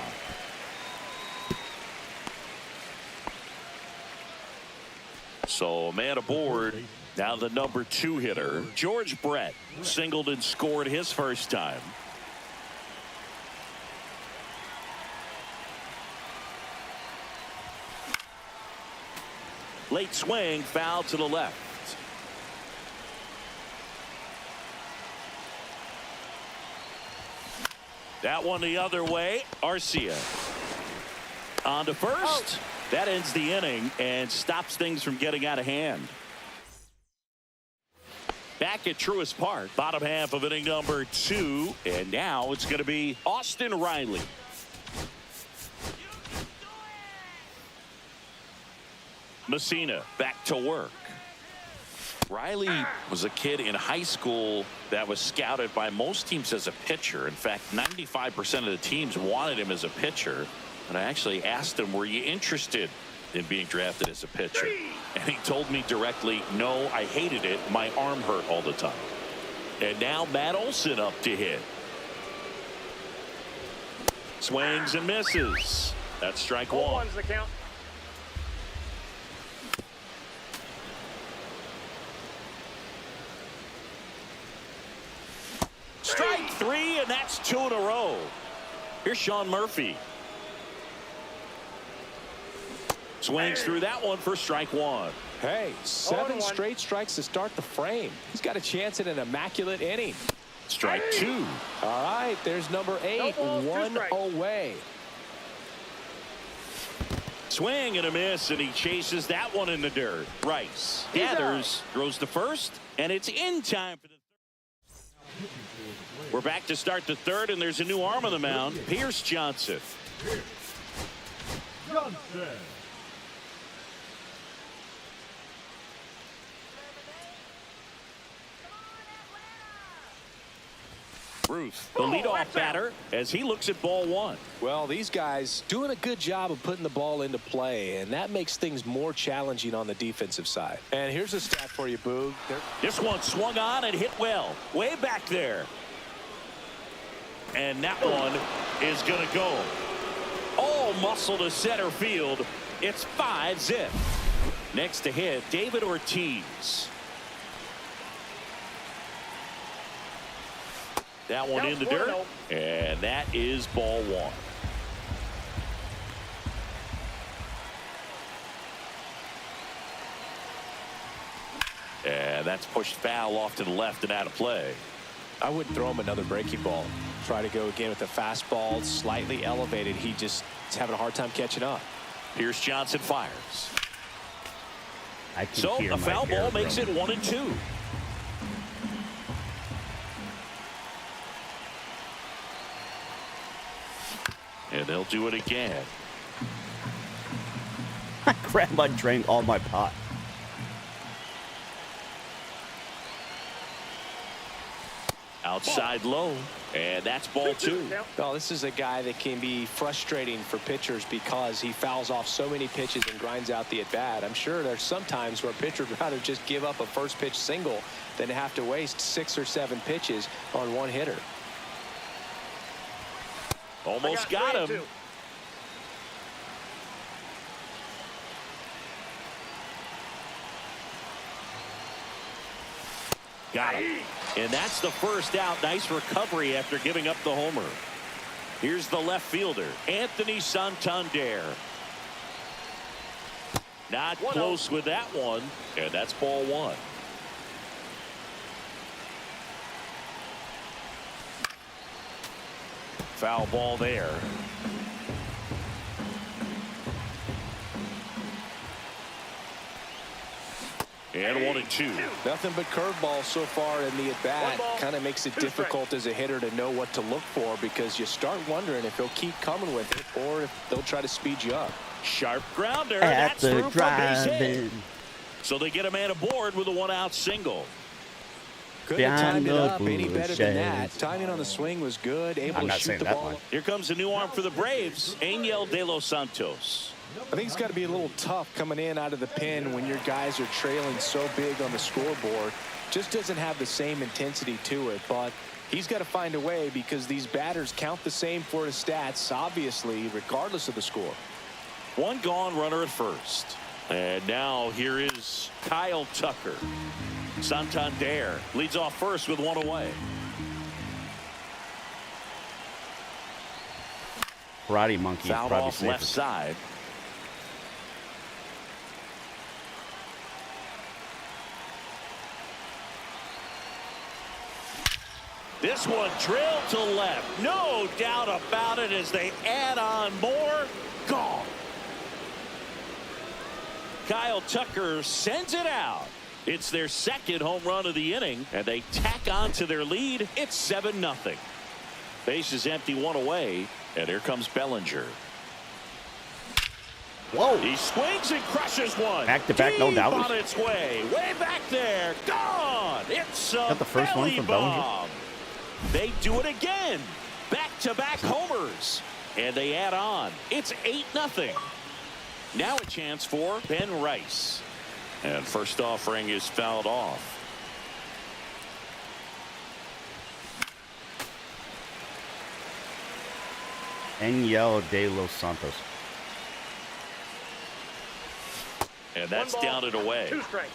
B: So a man aboard. Now the number 2 hitter, George Brett, singled and scored his first time. Late swing, foul to the left. That one the other way. Arcia on to first. That ends the inning and stops things from getting out of hand. Back at Truist Park, bottom half of inning number 2, and now it's going to be Austin Riley. Messina back to work. Riley was a kid in high school that was scouted by most teams as a pitcher. In fact, 95% of the teams wanted him as a pitcher. And I actually asked him, were you interested in being drafted as a pitcher? And he told me directly, no, I hated it. My arm hurt all the time. And now Matt Olson up to hit. Swings and misses. That's strike 1.
D: 0-1's the count.
B: Strike 3, and that's 2 in a row. Here's Sean Murphy. Swings through that one for strike 1.
C: Hey, 7
D: 0-1.
C: straight strikes to start the frame. He's got a chance at an immaculate inning.
B: Strike 2.
C: All right, there's number 8,
D: No balls, 2
C: 1
D: strikes.
C: away.
B: Swing and a miss, and he chases that one in the dirt. Rice gathers, throws to first, and it's in time for the third. We're back to start the third, and there's a new arm on the mound, Pierce Johnson. Ruth, the leadoff batter, as he looks at ball 1.
C: Well, these guys doing a good job of putting the ball into play, and that makes things more challenging on the defensive side. And here's a stat for you, Boog.
B: This one swung on and hit well, way back there. And that one is going to go. All muscle to center field. It's 5-zip. Next to hit, David Ortiz. That one in the dirt, and that is ball 1. And that's pushed foul off to the left and out of play.
C: I wouldn't throw him another breaking ball. Try to go again with the fastball, slightly elevated. He just is having a hard time catching up.
B: Pierce Johnson fires.
E: I can
B: So
E: hear
B: a
E: my
B: foul
E: hair
B: ball makes it
E: growing.
B: 1-2. And they'll do it again.
A: Grandma drank all my pot.
B: Outside low, and that's ball 2.
C: Well, this is a guy that can be frustrating for pitchers because he fouls off so many pitches and grinds out the at-bat. I'm sure there's some times where a pitcher would rather just give up a first pitch single than have to waste 6 or 7 pitches on one hitter.
B: Almost got him.
D: 2.
B: Got him. And that's the first out. Nice recovery after giving up the homer. Here's the left fielder, Anthony Santander. Not close with that one, and that's ball 1. Foul ball there. And 1-2.
C: Nothing but curveball so far in the at-bat. Kind of makes it difficult as a hitter to know what to look for because you start wondering if he'll keep coming with it or if they'll try to speed you up.
B: Sharp grounder.
A: At
B: That's
A: the
B: through for a base hit.
A: drive-in.
B: So they get a man aboard with a 1-out single.
C: Couldn't have
A: Behind
C: timed it
A: the
C: up any better than that.
A: bushes.
C: Timing on the swing was good. Able
E: I'm
C: to
E: not
C: shoot
E: saying
C: the
E: that
C: ball.
E: one.
B: Here comes a new arm for the Braves, Angel De Los Santos.
C: I think it's got to be a little tough coming in out of the pen when your guys are trailing so big on the scoreboard. just doesn't have the same intensity to it, but he's got to find a way because these batters count the same for his stats, obviously, regardless of the score.
B: One gone, runner at first. And now here is Kyle Tucker. Santander leads off first with one away.
E: Karate Monkey is
B: Fouled
E: probably
B: off left
E: safest.
B: side. This one drilled to left. No doubt about it as they add on more. Gone. Kyle Tucker sends it out. It's their second home run of the inning, and they tack on to their lead. It's 7-0. Base is empty, one away, and here comes Bellinger.
E: Whoa.
B: He swings and crushes one.
E: Back to back, no
B: Deep
E: doubt.
B: on its way back there. Gone. It's a
E: that the first one
B: belly
E: from Bellinger?
B: bomb. They do it again. Back-to-back homers, and they add on. It's 8-0. Now a chance for Ben Rice. And first offering is fouled off.
E: Enyel de los Santos.
B: And that's
D: One ball,
B: down and away.
D: 2 strikes.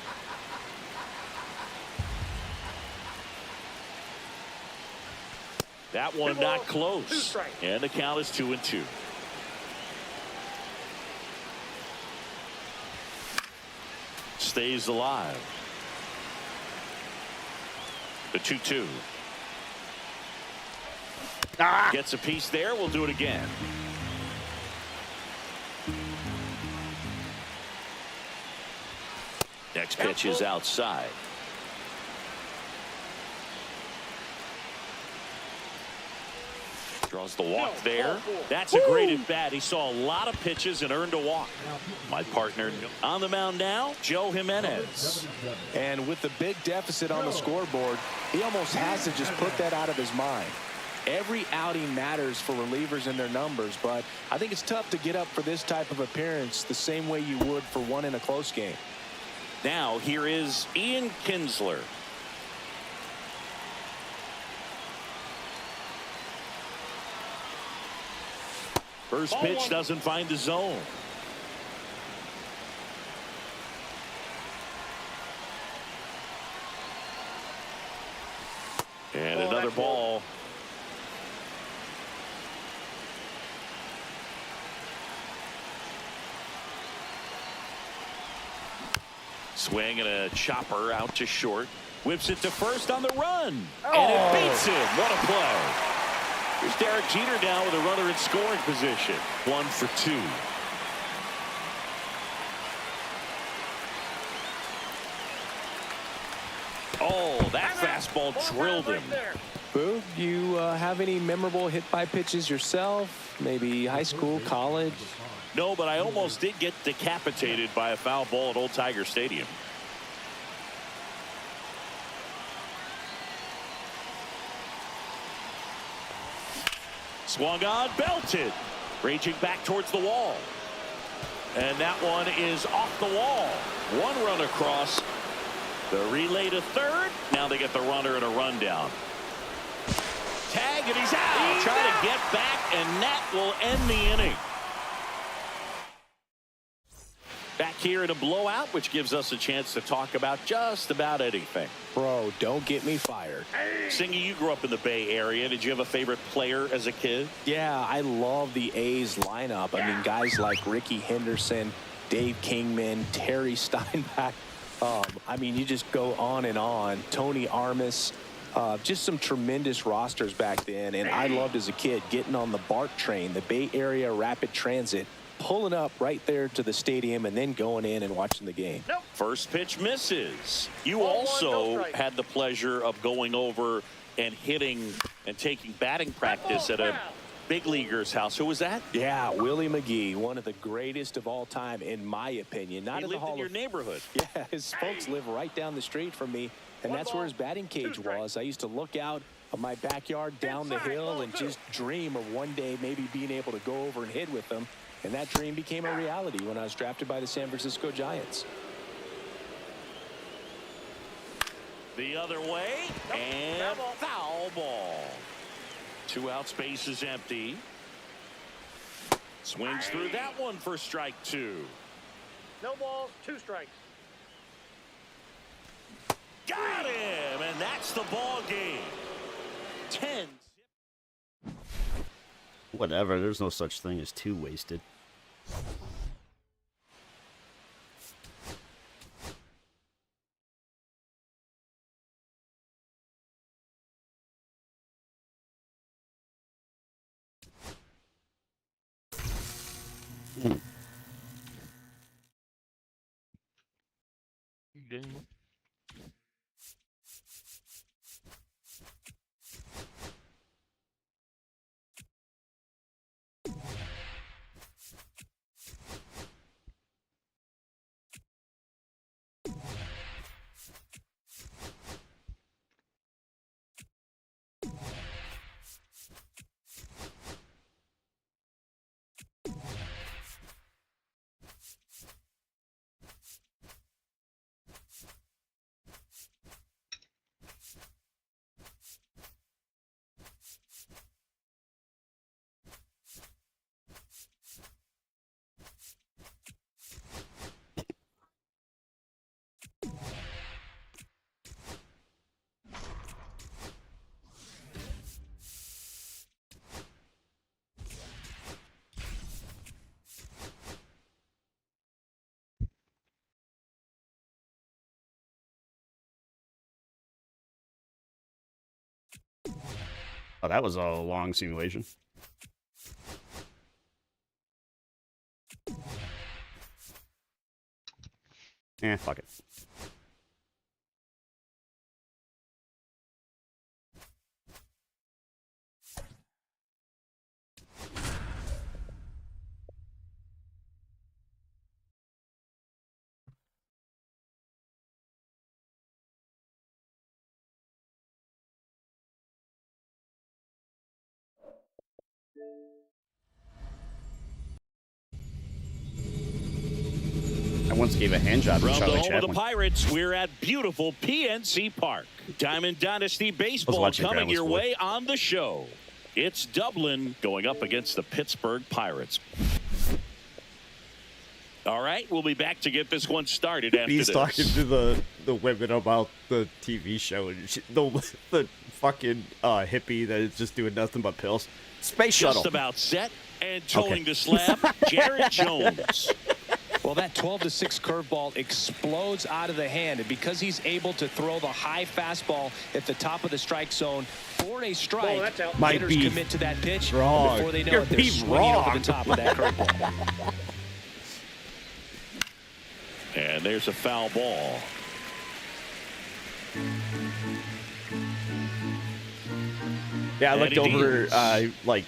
B: That one
D: Two
B: not
D: balls,
B: close.
D: 2 strikes.
B: And the count is 2-2. Stays alive. The 2-2. Gets a piece there. We'll do it again. Next pitch is outside. Draws the walk there. That's a great at bat. He saw a lot of pitches and earned a walk. My partner on the mound now, Joe Jimenez.
C: And with the big deficit on the scoreboard, he almost has to just put that out of his mind. Every outing matters for relievers and their numbers, but I think it's tough to get up for this type of appearance the same way you would for one in a close game.
B: Now here is Ian Kinsler. First pitch doesn't find the zone. And another ball. Swing and a chopper out to short. Whips it to first on the run. And it beats him. What a play. Here's Derek Jeter down with a runner in scoring position. 1 for 2. Oh, that fastball drilled him.
C: Boog, you have any memorable hit by pitches yourself? Maybe high school, college?
B: No, but I almost did get decapitated by a foul ball at Old Tiger Stadium. Swung on, belted. Raging back towards the wall. And that one is off the wall. One run across. The relay to third. Now they get the runner and a rundown. Tag, and he's out. Trying to get back, and that will end the inning. Back here in a blowout, which gives us a chance to talk about just about anything.
C: Bro, don't get me fired.
B: Singy, you grew up in the Bay Area. Did you have a favorite player as a kid?
C: Yeah, I love the A's lineup. I mean, guys like Ricky Henderson, Dave Kingman, Terry Steinbach. I mean, you just go on and on. Tony Armas. Just some tremendous rosters back then. And I loved as a kid getting on the BART train, the Bay Area Rapid Transit, pulling up right there to the stadium and then going in and watching the game.
B: First pitch misses. You
D: Ball one,
B: also
D: no strike.
B: had the pleasure of going over and hitting and taking batting practice at a big leaguer's house. Who was that?
C: Yeah, Willie McGee, one of the greatest of all time, in my opinion. Not
B: He
C: in the
B: lived
C: Hall
B: in your
C: of
B: neighborhood.
C: Yeah, his folks live right down the street from me, and that's where his batting cage was. I used to look out of my backyard down the hill and just dream of one day maybe being able to go over and hit with them. And that dream became a reality when I was drafted by the San Francisco Giants.
B: The other way,
D: Nope.
B: and
D: Foul ball.
B: foul ball. 2 outs, base is empty. Swings through that one for strike 2.
D: No balls, 2 strikes.
B: Got him, and that's the ball game. 10.
E: Whatever. There's no such thing as 2 wasted. Oh, that was a long simulation. Fuck it. I once gave a hand job to
B: From the
E: Charlie
B: home of the
E: Chaplin.
B: Pirates, we're at beautiful PNC Park. Diamond Dynasty Baseball
E: watching
B: coming
E: Grandma's
B: your
E: Boy.
B: way on the show. It's Dublin going up against the Pittsburgh Pirates. All right, we'll be back to get this one started after
E: He's
B: this.
E: talking to the women about the TV show and the fucking hippie that is just doing nothing but pills. Space
B: Just
E: shuttle.
B: about set and towing
E: Okay.
B: the slab, Jared Jones.
C: Well, that 12-6 curveball explodes out of the hand, and because he's able to throw the high fastball at the top of the strike zone for a strike,
D: Oh, that's out.
E: Might
C: hitters
E: be
C: commit to that pitch
E: wrong.
C: before they know
E: You're
C: it. They're
E: being
C: swinging over
E: wrong.
C: the top of that curveball.
B: And there's a foul ball.
E: Yeah, I looked
B: Eddie
E: over,
B: Diaz.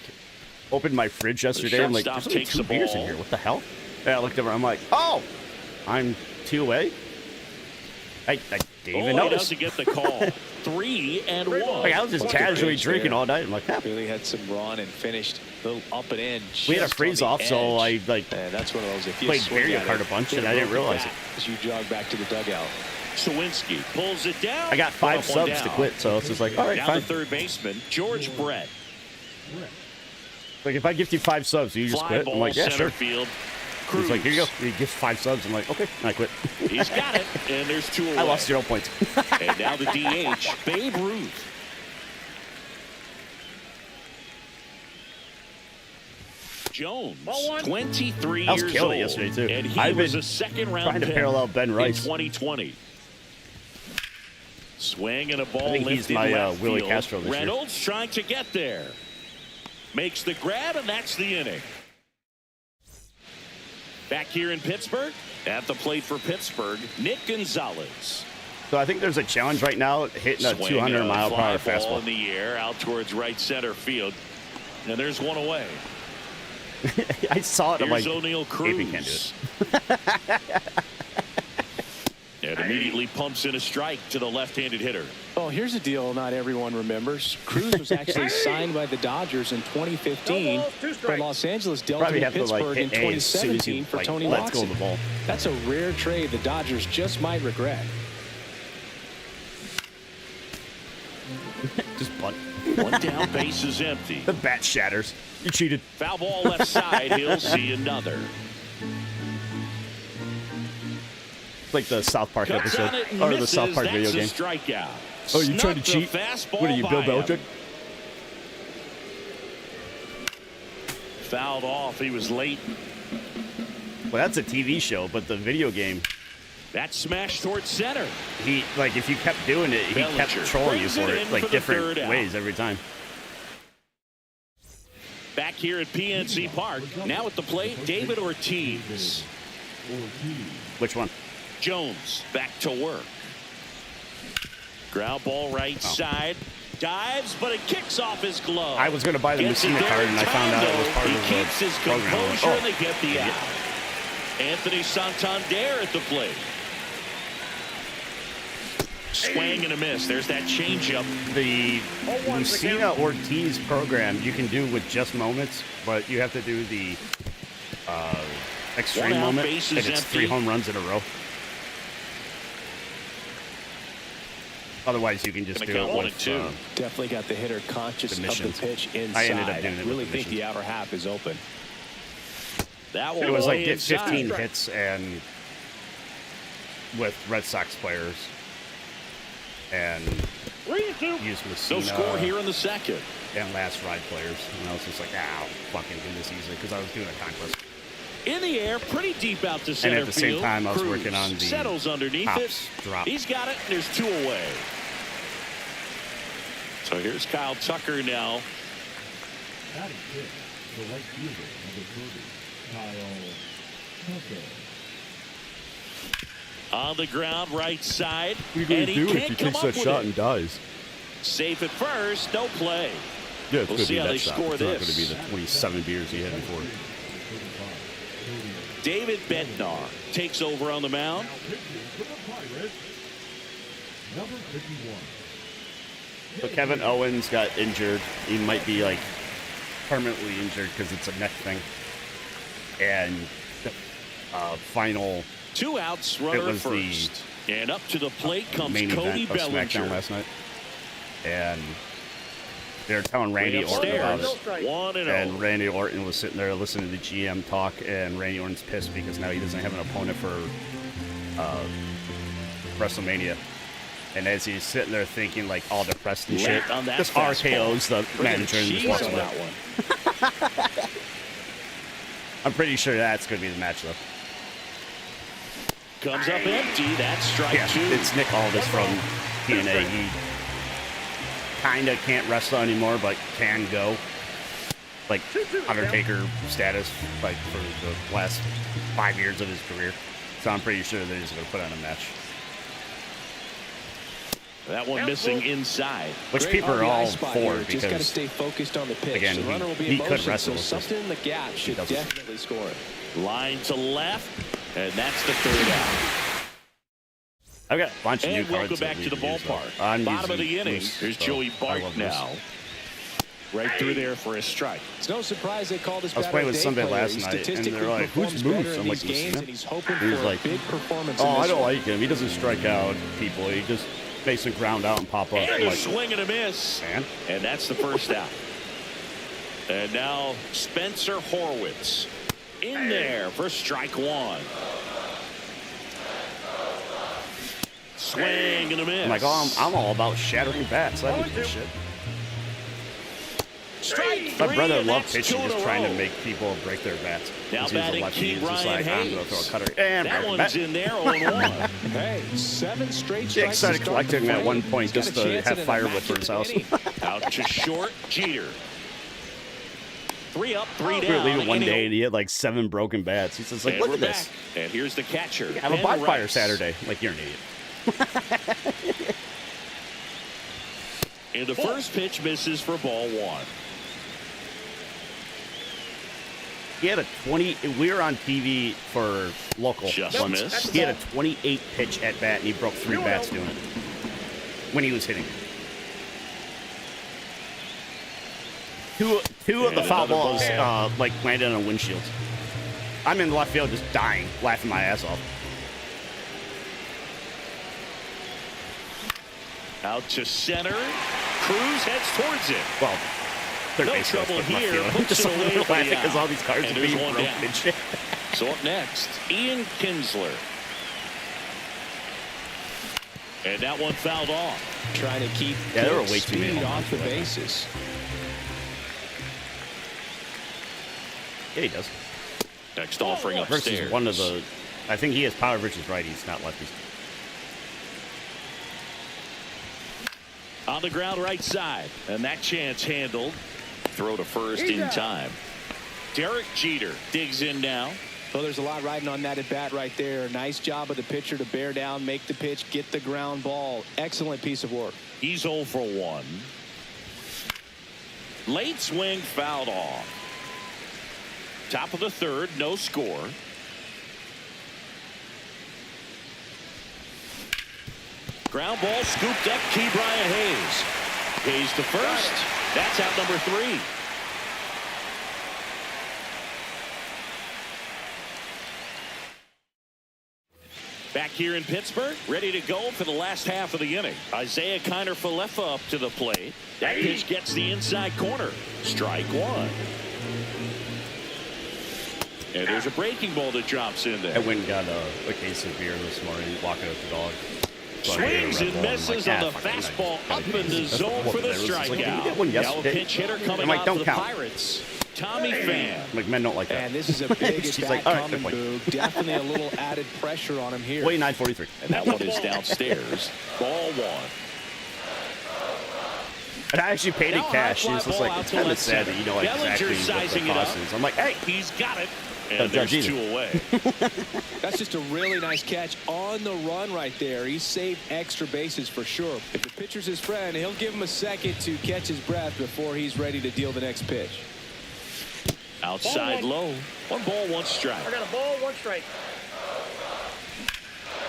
E: opened my fridge yesterday. I'm like,
B: shortstop
E: there's only
B: takes
E: 2
B: the
E: beers in
B: ball.
E: here. What the hell? Yeah, I looked over. I'm like, oh, I'm 2 away. I didn't even
B: He
E: notice.
B: doesn't get the call. 3-1.
E: Like, I was just casually
C: pitch
E: drinking
C: there.
E: all night. I'm like, yeah.
C: Really had some run and finished a little up and in.
E: We had a
C: just
E: freeze
C: on the
E: off, so I
C: edge. And that's one of those. If you
E: played
C: swing
E: Mario
C: at
E: Kart
C: it,
E: a bunch,
C: hit
E: and I didn't
C: broken
E: realize
C: bat
E: it.
C: as you jog back to the dugout.
B: Sawinski pulls it down.
E: I got 5
B: Put up one
E: subs to
B: down.
E: quit, so it's just like, all right,
B: Down
E: fine.
B: to third baseman, George Brett.
E: Like, if I gift you 5 subs, you just
B: Fly
E: quit.
B: ball
E: I'm like, yeah,
B: center
E: sure.
B: field.
E: He's like, here you go.
B: Cruz.
E: He gives 5 subs. I'm like, okay, and I quit.
B: He's got it, and there's 2 away.
E: I lost 0 points.
B: And now the DH, Babe Ruth. Jones,
D: Ball 1.
B: 23
E: I was
B: years
E: killing
B: old.
E: it yesterday, too.
B: And he
E: I've
B: was
E: been
B: a second-round
E: trying to
B: pick
E: parallel Ben
B: in
E: Rice.
B: 2020. Swing and a ball
E: I think he's
B: lifted
E: my,
B: left
E: Willie
B: field.
E: Castro this year.
B: Reynolds trying to get there. Makes the grab, and that's the inning. Back here in Pittsburgh, at the plate for Pittsburgh, Nick Gonzalez.
E: So I think there's a challenge right now hitting a
B: Swing
E: 200
B: and a
E: mile per hour
B: fly ball
E: fastball.
B: in the air out towards right center field. And there's one away.
E: I saw it. I'm
B: Here's
E: like,
B: O'Neal
E: Avery
B: Cruz.
E: can't do it.
B: And immediately pumps in a strike to the left-handed hitter.
C: Well, here's a deal not everyone remembers. Cruz was actually signed by the Dodgers in 2015,
D: No balls, 2
C: but
D: strikes.
C: Los Angeles dealt to
E: Probably have to
C: Pittsburgh in
E: hit A as soon as
C: 2017
E: you
C: for Tony
E: let's go
C: Watson.
E: of the ball.
C: That's a rare trade the Dodgers just might regret.
E: Just butt.
B: One down, base is empty.
E: The bat shatters. You cheated.
B: Foul ball left side. He'll see another.
E: It's like the South Park
B: Cuts
E: episode.
B: on it and
E: Or the
B: misses.
E: South Park video
B: That's
E: game.
B: a strikeout.
E: Oh, you trying to
B: Snuck the
E: cheat?
B: fastball
E: What are you, Bill
B: by him.
E: Belichick?
B: Fouled off. He was late.
E: Well, that's a TV show, but the video game,
B: That smash towards center.
E: if you kept doing it, he kept
B: Bellinger
E: trolling you
B: brings
E: for
B: it
E: it,
B: in
E: like
B: for the
E: different
B: third out.
E: ways every time.
B: Back here at PNC Park. Now at the plate, David Ortiz.
E: Which one?
B: Jones back to work. Ground ball right side. Dives, but it kicks off his glove.
E: I was going to buy the
B: Gets it
E: Messina
B: there
E: card,
B: in
E: and I
B: time,
E: found out it was
B: though.
E: part
B: He
E: of the
B: keeps his
E: program.
B: composure,
E: Oh,
B: and they get the
E: idiot.
B: out. Anthony Santander at the plate. Swing and a miss. There's that changeup.
E: The Messina Ortiz program you can do with just moments, but you have to do the extreme
B: One out,
E: moment,
B: base
E: and
B: is
E: it's
B: empty.
E: 3 home runs in a row. Otherwise, you can just
B: Gonna
E: do
B: count
E: it
B: 1
E: with
B: and 2.
C: Definitely got the hitter conscious of the
E: missions.
C: pitch inside.
E: I ended up doing it with
C: really
E: the
C: think the
E: missions.
C: outer half is open.
B: That one
E: It was like
B: way
E: get
B: inside.
E: 15 hits and with Red Sox players and
D: 3-2.
E: use
B: No
E: Messina
B: score here in the second.
E: and Last Ride players. And I was just like, I'll fucking do this easily because I was doing a conquest.
B: In the air, pretty deep out to center
E: at the same
B: field.
E: time, I was
B: Cruz
E: working on the
B: settles underneath
E: hops
B: it.
E: drop.
B: He's got it. And there's 2 away. So here's Kyle Tucker now.
F: Batting fifth, the right fielder, number 30, Kyle Tucker.
B: On the ground, right side.
E: What are you going
B: and
E: to
B: he
E: do if
B: can't
E: he
B: come
E: takes
B: up
E: that
B: with
E: shot
B: it.
E: and dies?
B: Safe at first, no play.
E: Yeah, it's
B: We'll
E: going to
B: see
E: be
B: how
E: that
B: they
E: shot.
B: score
E: It's not going to
B: this.
E: be the 27 beers he had before.
B: David Bednar takes over on the mound.
F: Pitching for the Pirates, number 51.
E: So Kevin Owens got injured. He might be like permanently injured because it's a neck thing. And the final
B: 2 outs, runner at
E: was the
B: first. And up to the plate comes
E: main
B: Cody
E: event of SmackDown
B: Bellinger.
E: last night. And they were telling Randy
B: Way
E: Orton about
B: upstairs,
E: it.
B: 1-0.
E: And Randy Orton was sitting there listening to the GM talk, and Randy Orton's pissed because now he doesn't have an opponent for WrestleMania. And as he's sitting there thinking, like, all depressed and shit,
B: Late on that
E: just
B: fastball.
E: RKO's the
B: Bring the
E: manager and just
B: cheese
E: walks
B: on
E: away.
B: that one.
E: I'm pretty sure that's going to be the match, though.
B: Comes up empty. That's strike
E: Yeah,
B: 2.
E: it's Nick Aldis from TNA. He kind of can't wrestle anymore, but can go. Like Undertaker status, like for the last 5 years of his career. So I'm pretty sure that he's going to put on a match.
B: That one missing inside.
E: Which
C: Great
E: people are
C: RBI
E: all
C: spot
E: for
C: here. Just got to
E: because
C: stay focused on the pitch.
E: again,
C: the runner will be
E: he
C: in
E: could
C: motion,
E: wrestle,
C: so
E: it's just-
C: something in the gap should
E: doesn't.
C: definitely score it.
B: Line to left. And that's the third out.
E: I've got a bunch of new
B: And
E: cards.
B: welcome back
E: that
B: to the
E: we can use, though.
B: ballpark.
E: I'm
B: Bottom of
E: using
B: the inning.
E: Moose,
B: Here's
E: so
B: Joey
E: I
B: Bart
E: love Moose.
B: now. Right through there for a strike.
C: It's no surprise they called this
E: I was
C: batter
E: playing
C: a
E: with
C: day
E: somebody
C: player.
E: last
C: He
E: night, and
C: statistically
E: they're like, "Who's
C: performs
E: Moose?"
C: better in
E: I'm like,
C: these games,
E: "Moose."
C: and he's hoping
E: He was
C: for
E: like,
C: a big performance
E: Oh,
C: in
E: I
C: this
E: don't
C: one.
E: like him. He doesn't strike out people. He just makes them ground out and pop up.
B: And
E: I'm
B: a
E: like,
B: swing and a miss.
E: man.
B: And that's the first out. And now Spencer Horwitz in there for strike 1. Swing and a miss.
E: I'm like, oh, I'm all about shattering bats. I don't give a shit.
B: Strike
E: My
B: 3,
E: brother
B: and
E: loved
B: that's
E: pitching,
B: 2 in
E: just
B: a
E: trying to
B: row.
E: make people break their bats.
B: Now
E: Because he was a
B: batting
E: lefty,
B: key,
E: he was just
B: Brian
E: like, I'm going to throw a
B: Hayes.
E: cutter. And
B: That
E: break the
B: one's
E: bat.
B: in there, 0-1.
C: Hey, 7 straight
E: Yeah,
C: strikes.
E: he started
C: to start the
E: collecting at
C: frame.
E: one point
C: He's got
E: just
C: a
E: to
C: chance
E: have
C: at an
E: firewood for his house.
C: immaculate inning.
B: Out to short, Jeter. 3 up, 3
E: We were
B: down.
E: leaving one
B: inning
E: day and he had like 7 broken bats. He's just like,
B: And
E: look
B: we're
E: at this.
B: back. And here's the catcher.
E: Have a
B: Ben
E: bonfire
B: Rice.
E: Saturday. Like, you're an idiot.
B: And the first pitch misses for ball 1.
E: He had a 20. We were on TV for local
B: Just
E: once.
B: missed.
E: He had a 28 pitch at bat and he broke 3 bats doing it when he was hitting. Two of the
B: And
E: foul
B: another
E: balls
B: ball.
E: like landed on windshields. I'm in left field just dying, laughing my ass off.
B: Out to center. Cruz heads towards it.
E: Well, third
B: No
E: base goes
B: trouble
E: with my
B: here.
E: feeling. I'm
B: Puts
E: just
B: it away for the
E: laughing because
B: out.
E: all these cars
B: And
E: are
B: there's
E: being
B: one
E: broken
B: down.
E: and shit.
B: So up next, Ian Kinsler. And that one fouled off.
C: Trying to keep
E: Yeah, there were
C: good
E: way too many
C: speed
E: home
C: off
E: runs
C: the
E: like that.
C: bases.
E: Yeah, he does.
B: Next offering upstairs.
E: Versus one of the, I think he has power versus righties, not lefties.
B: On the ground right side. And that chance handled. Throw to first in time. Derek Jeter digs in now.
C: Well, there's a lot riding on that at bat right there. Nice job of the pitcher to bear down, make the pitch, get the ground ball. Excellent piece of work.
B: He's 0 for 1. Late swing fouled off. Top of the third, no score. Ground ball scooped up, Key Brian Hayes. Hayes to first. That's out number 3. Back here in Pittsburgh, ready to go for the last half of the inning. Isaiah Kiner-Falefa up to the plate. That pitch gets the inside corner. Strike one. And there's a breaking ball that drops in
E: I
B: there.
E: went and got a case of beer this morning, walking with the dog. So I
B: Swings
E: ate a Red
B: and
E: Bull, and I'm
B: misses
E: like,
B: on the
E: fuck it,
B: fastball
E: I
B: up
E: gotta
B: in
E: do
B: the
E: this.
B: zone for the
E: That's what it was. Like, you did
B: strikeout.
E: one
B: Now a
E: yesterday.
B: pinch hitter coming
E: I'm like,
B: off
E: don't
B: for the
E: count.
B: Pirates. Tommy Pham.
E: Like, men don't like that.
C: And this is a big
E: She's
C: at
E: like,
C: bat
E: all right,
C: coming,
E: good
C: Boog. Definitely a little added pressure on him here.
E: 29-43.
B: And that one is downstairs. Ball one.
E: And I actually paid in
B: Now a
E: cash.
B: high
E: It's
B: fly
E: just
B: ball
E: like,
B: out
E: it's
B: to
E: kind of
B: left
E: sad
B: center.
E: that you know
B: Bellinger
E: exactly what
B: sizing
E: the
B: it up.
E: cost is. I'm like, hey,
B: He's got it.
E: Oh,
B: And there's
E: Judge
B: 2 away.
C: That's just a really nice catch on the run right there. He saved extra bases for sure. If the pitcher's his friend, he'll give him a second to catch his breath before he's ready to deal the next pitch.
B: Outside low. 1 ball, 1 strike.
D: I got a ball, 1 strike.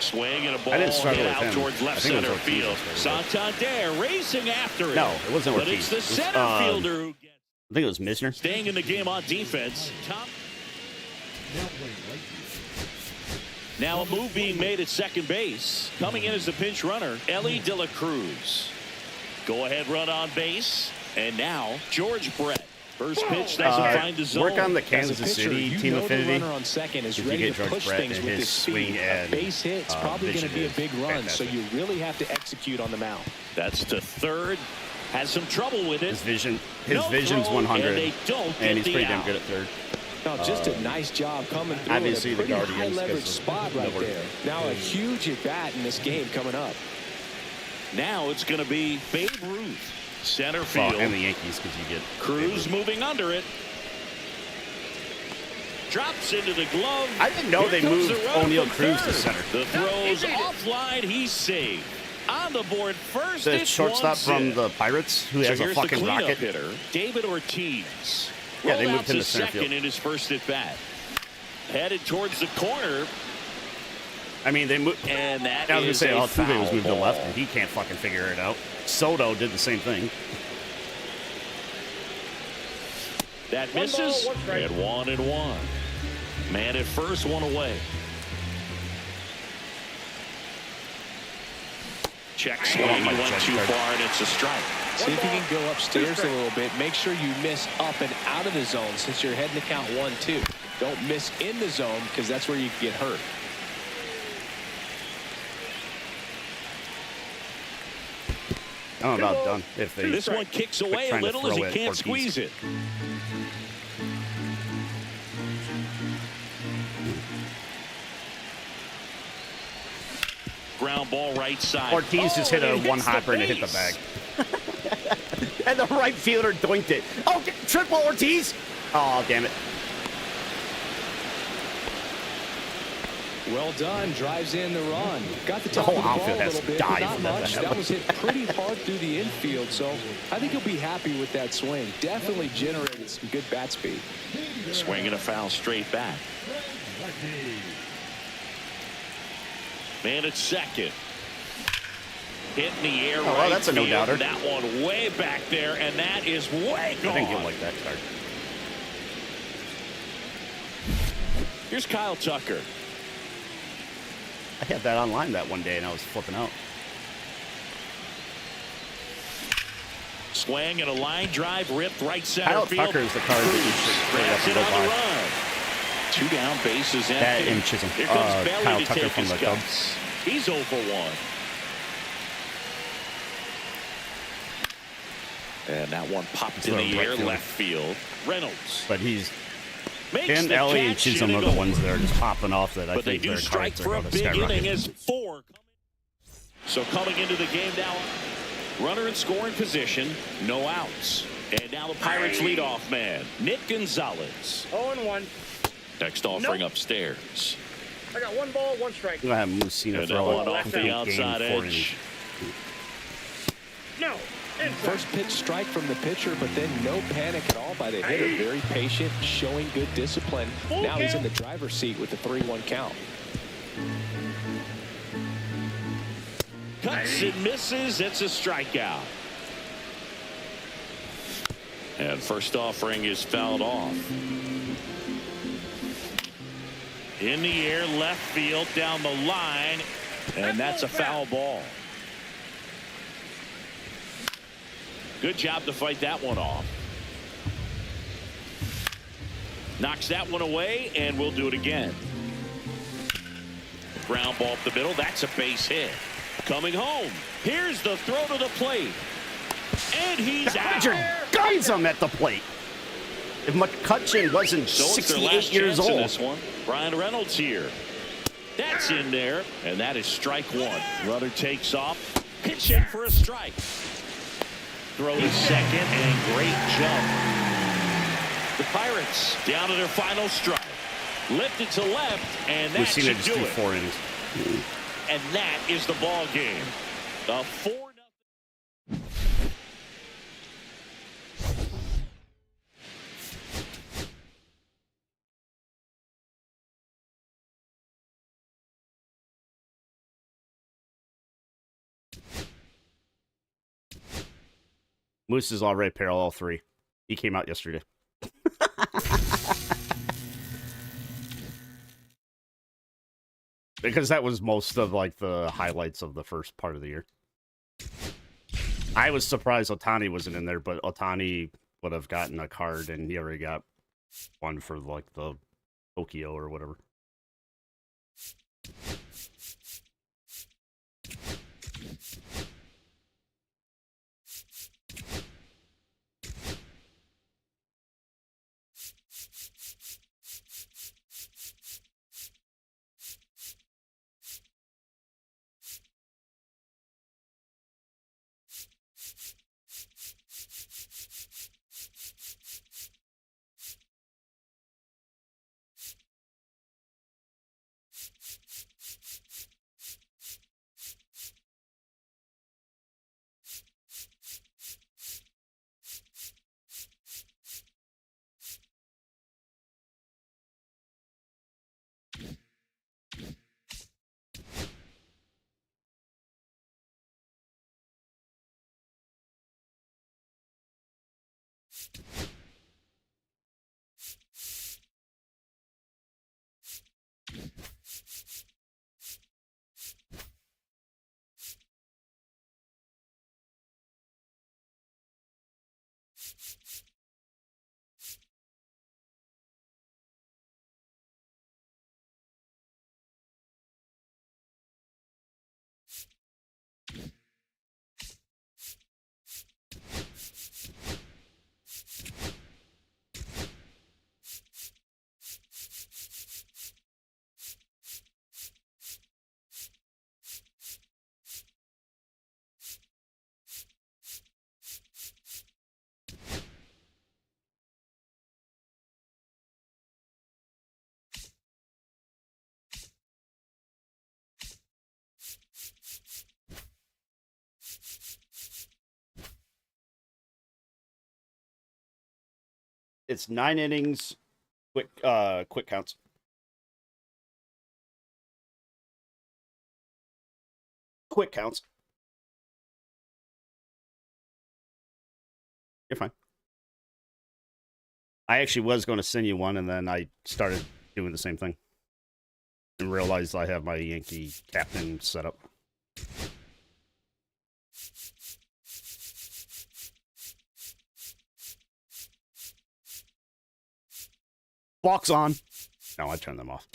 B: Swing and a ball
E: I didn't struggle
B: hit
E: with
B: out
E: him.
B: towards left
E: I think it was
B: center
E: Ortiz
B: field.
E: that started
B: Santander racing after it.
E: No, it wasn't
B: But
E: Ortiz.
B: it's the
E: It was,
B: center fielder who gets
E: I think it was Misner.
B: staying in the game on defense.
F: Now playing right field.
B: Now a move being made at second base. Coming in as the pinch runner, Ellie De La Cruz. Go ahead run on base. And now George Brett. First pitch doesn't find the zone.
E: Work on the
C: As a
E: Kansas
C: pitcher,
E: City
C: you
E: team
C: know the
E: affinity.
C: runner on second is
E: If you
C: ready
E: get
C: to
E: George
C: push
E: Brett
C: things
E: and
C: with
E: his
C: his
E: swing
C: speed.
E: and,
C: A base hit's probably going to be a
E: vision
C: big
E: is
C: run, so
E: fantastic.
C: you really have to execute on the mound.
B: That's to third. Has some trouble with it.
E: His vision's
B: No
E: 100,
B: and they don't
E: and
B: get
E: he's
B: the
E: pretty damn
B: out.
E: good at third.
C: No, just a nice job coming through
E: Obviously,
C: at
E: the
C: a pretty
E: Guardians,
C: high leverage
E: because of
C: spot right
E: nowhere.
C: there. Now a huge at bat in this game coming up.
B: Now it's going to be Babe Ruth. Center
E: Well,
B: field.
E: and the Yankees, because you get
B: Cruz moving under it. Drops into the glove.
E: I didn't know
B: Here
E: they
B: comes
E: moved
B: the runner
E: O'Neal
B: from
E: Cruz to
B: third.
E: center.
B: The throw's offline. He's saved. On the board first.
E: The
B: it's
E: shortstop
B: 1-0.
E: from the Pirates, who
B: So
E: has a
B: here's the
E: fucking
B: cleanup
E: rocket.
B: hitter, David Ortiz.
E: Yeah, they
B: Rolled
E: moved
B: out
E: him
B: to
E: to center
B: second
E: field.
B: in his first at bat. Headed towards the corner,
E: I mean, they moved.
B: and that
E: I was gonna
B: is
E: say
B: a
E: Altuve was
B: foul
E: moved to
B: ball.
E: left, and he can't fucking figure it out. Soto did the same thing.
B: That
D: 1 ball,
B: misses.
D: 1 strike.
B: And 1-1. Man at first, 1 away. Check swing.
E: Oh, my
B: He went
E: check
B: too
E: card.
B: far, and it's a strike.
C: See if you can go upstairs a little bit. Make sure you miss up and out of the zone since you're heading to count 1-2. Don't miss in the zone because that's where you can get hurt.
E: I'm about done. If they
B: This one kicks away a
E: trying to
B: little as he
E: throw it
B: can't
E: Ortiz.
B: squeeze it. Ground ball right side.
E: Ortiz just hit a
B: and it
E: one
B: hits the
E: hopper and it hit the
B: base.
E: bag. And the right fielder doinked it. Oh, triple Ortiz! Oh, damn it.
C: Well done. Drives in the run. Got the top
E: whole
C: of the ball
E: outfield
C: a
E: has
C: little
E: to
C: bit,
E: die
C: but not
E: for that to
C: much. That
E: happen.
C: was hit pretty hard through the infield, so I think he'll be happy with that swing. Definitely generated some good bat speed.
B: Swinging a foul straight back. Man at second. Hit in the air
E: well,
B: right
E: that's a
B: field.
E: no-doubter.
B: That one way back there, and that is way
E: I
B: gone.
E: think you'll like that card.
B: Here's Kyle Tucker.
E: I had that online that one day and I was flipping out.
B: swing and a line drive ripped right center
E: Kyle
B: field.
E: Tucker is the card that you should bring up
B: Grabs
E: and
B: it
E: go
B: on the
E: by.
B: run. 2 down, bases
E: That
B: empty.
E: and Chisholm.
B: Here comes Belly
E: Kyle
B: to
E: Tucker
B: take
E: from
B: his
E: the Cubs.
B: guts. He's 0 for 1. And that one popped
E: It's
B: in
E: a
B: the
E: right
B: air
E: fielder.
B: left field. Reynolds
E: But he's
B: makes
E: and
B: the
E: Ellie and
B: catch,
E: Chisholm are
B: inning
E: the ones
B: over.
E: that are just popping off that I
B: But they
E: think
B: do
E: their
B: strike
E: cards are
B: for a
E: going to
B: big inning
E: skyrocket.
B: as 4. So coming into the game now, runner in scoring position, no outs. And now the Pirates leadoff man, Nick Gonzalez.
D: 0-1.
B: Next offering upstairs.
D: I got 1 ball, 1 strike.
E: I'm going to have Musina
B: And that
E: throw
B: one
E: a
B: off
E: complete
B: the
E: game
B: outside
E: 4 innings.
B: edge.
D: No. Inside.
C: First pitch strike from the pitcher, but then no panic at all by the hitter. Very patient, showing good discipline.
D: Full
C: Now he's in
D: count.
C: the driver's seat with the 3-1 count.
B: Cuts and misses. It's a strikeout. And first offering is fouled off. In the air, left field, down the line. And that's a foul ball. Good job to fight that one off. Knocks that one away, and we'll do it again. Ground ball up the middle. That's a base hit. Coming home. Here's the throw to the plate. And he's out.
E: Roger guns him at the plate. If McCutcheon wasn't
B: So it's their
E: 68
B: last
E: years
B: chance in
E: old.
B: this one. Brian Reynolds here. That's in there, and that is strike 1. Runner takes off. Pitch in for a strike. Throw to second, and great jump. The Pirates down to their final strike. Lifted to left, and that
E: We've seen
B: should
E: it
B: do
E: just do
B: it.
E: 4 innings.
B: And that is the ball game. The 4-0.
E: Moose is already parallel 3. He came out yesterday. Because that was most of like the highlights of the first part of the year. I was surprised Otani wasn't in there, but Otani would have gotten a card and he already got one for like the Tokyo or whatever. It's 9 innings, quick counts. Quick counts. You're fine. I actually was going to send you one, and then I started doing the same thing. And realized I have my Yankee captain set up. Balk's on. No, I turned them off.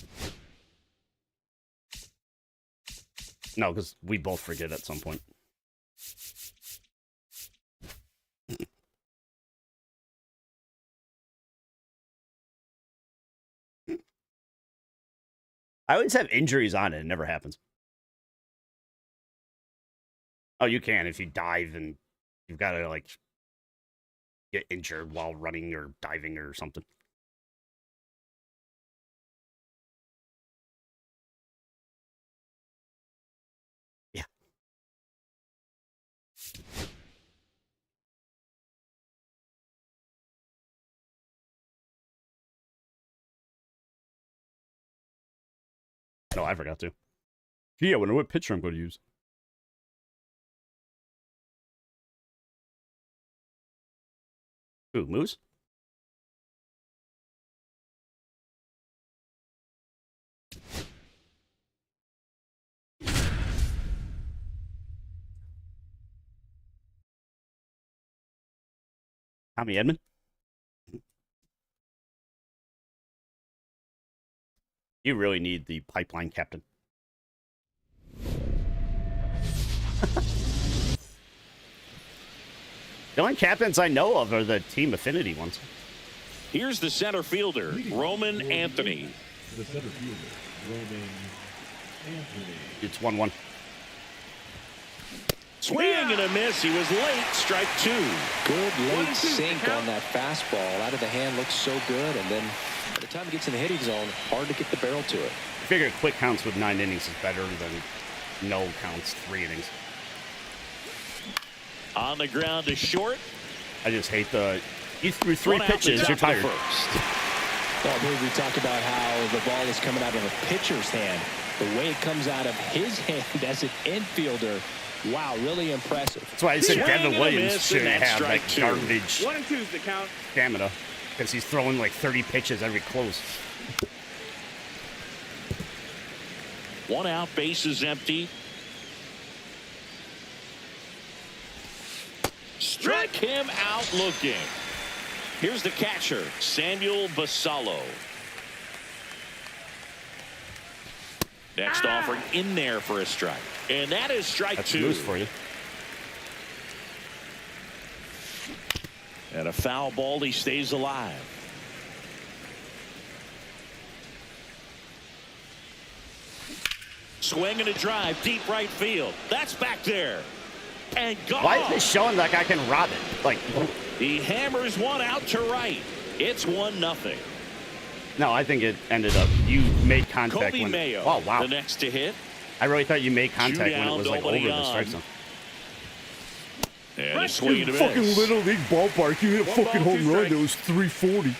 E: No, because we both forget at some point. I always have injuries on it. It never happens. Oh, you can if you dive and you've got to, like, get injured while running or diving or something. Yeah. No, I forgot to. Yeah, I wonder what picture I'm going to use. Ooh, Moose? Tommy Edmond? You really need the pipeline captain. The only captains I know of are the Team Affinity ones.
B: Here's the center fielder, Roman Anthony.
F: The center fielder, Roman Anthony.
E: It's 1-1.
B: Swing and a miss. He was late. Strike two.
C: Good late sink on that fastball. Out of the hand looks so good, and then by the time it gets in the hitting zone, hard to get the barrel to it.
E: I figure quick counts with 9 innings is better than no counts 3 innings.
B: On the ground to short.
E: I just hate the... You threw 3
B: One out the
E: pitches,
B: top
E: you're
B: of the
E: tired.
C: First. Well, I believe we talked about how the ball is coming out of a pitcher's hand. The way it comes out of his hand as an infielder, wow, really impressive.
E: That's why I said
B: Swing
E: Devin
B: and a
E: Williams
B: miss,
E: shouldn't
B: and that's
E: have that
B: strike two.
E: garbage
D: 1 and 2's the count.
E: stamina. Because he's throwing like 30 pitches every close.
B: One out, base is empty. Struck him out looking. Here's the catcher, Samuel Basallo. Next offering in there for a strike. And that is strike
E: That's
B: two.
E: Moose for you.
B: And a foul ball, he stays alive. Swing and a drive, deep right field. That's back there. And gone.
E: Why is this showing like I can rob it? Like,
B: He hammers one out to right. It's 1-0.
E: no, I think it ended up. You made contact
B: Kobe
E: when.
B: Mayo,
E: Oh, wow.
B: the next to hit.
E: I really thought you made contact when it was like over
B: nobody
E: the strike
B: on.
E: zone.
B: And a swing and a
G: Fucking
B: miss.
G: Little League ballpark. You hit a
D: One
G: fucking
D: ball,
G: home
D: two
G: run
D: strikes.
G: that was 340.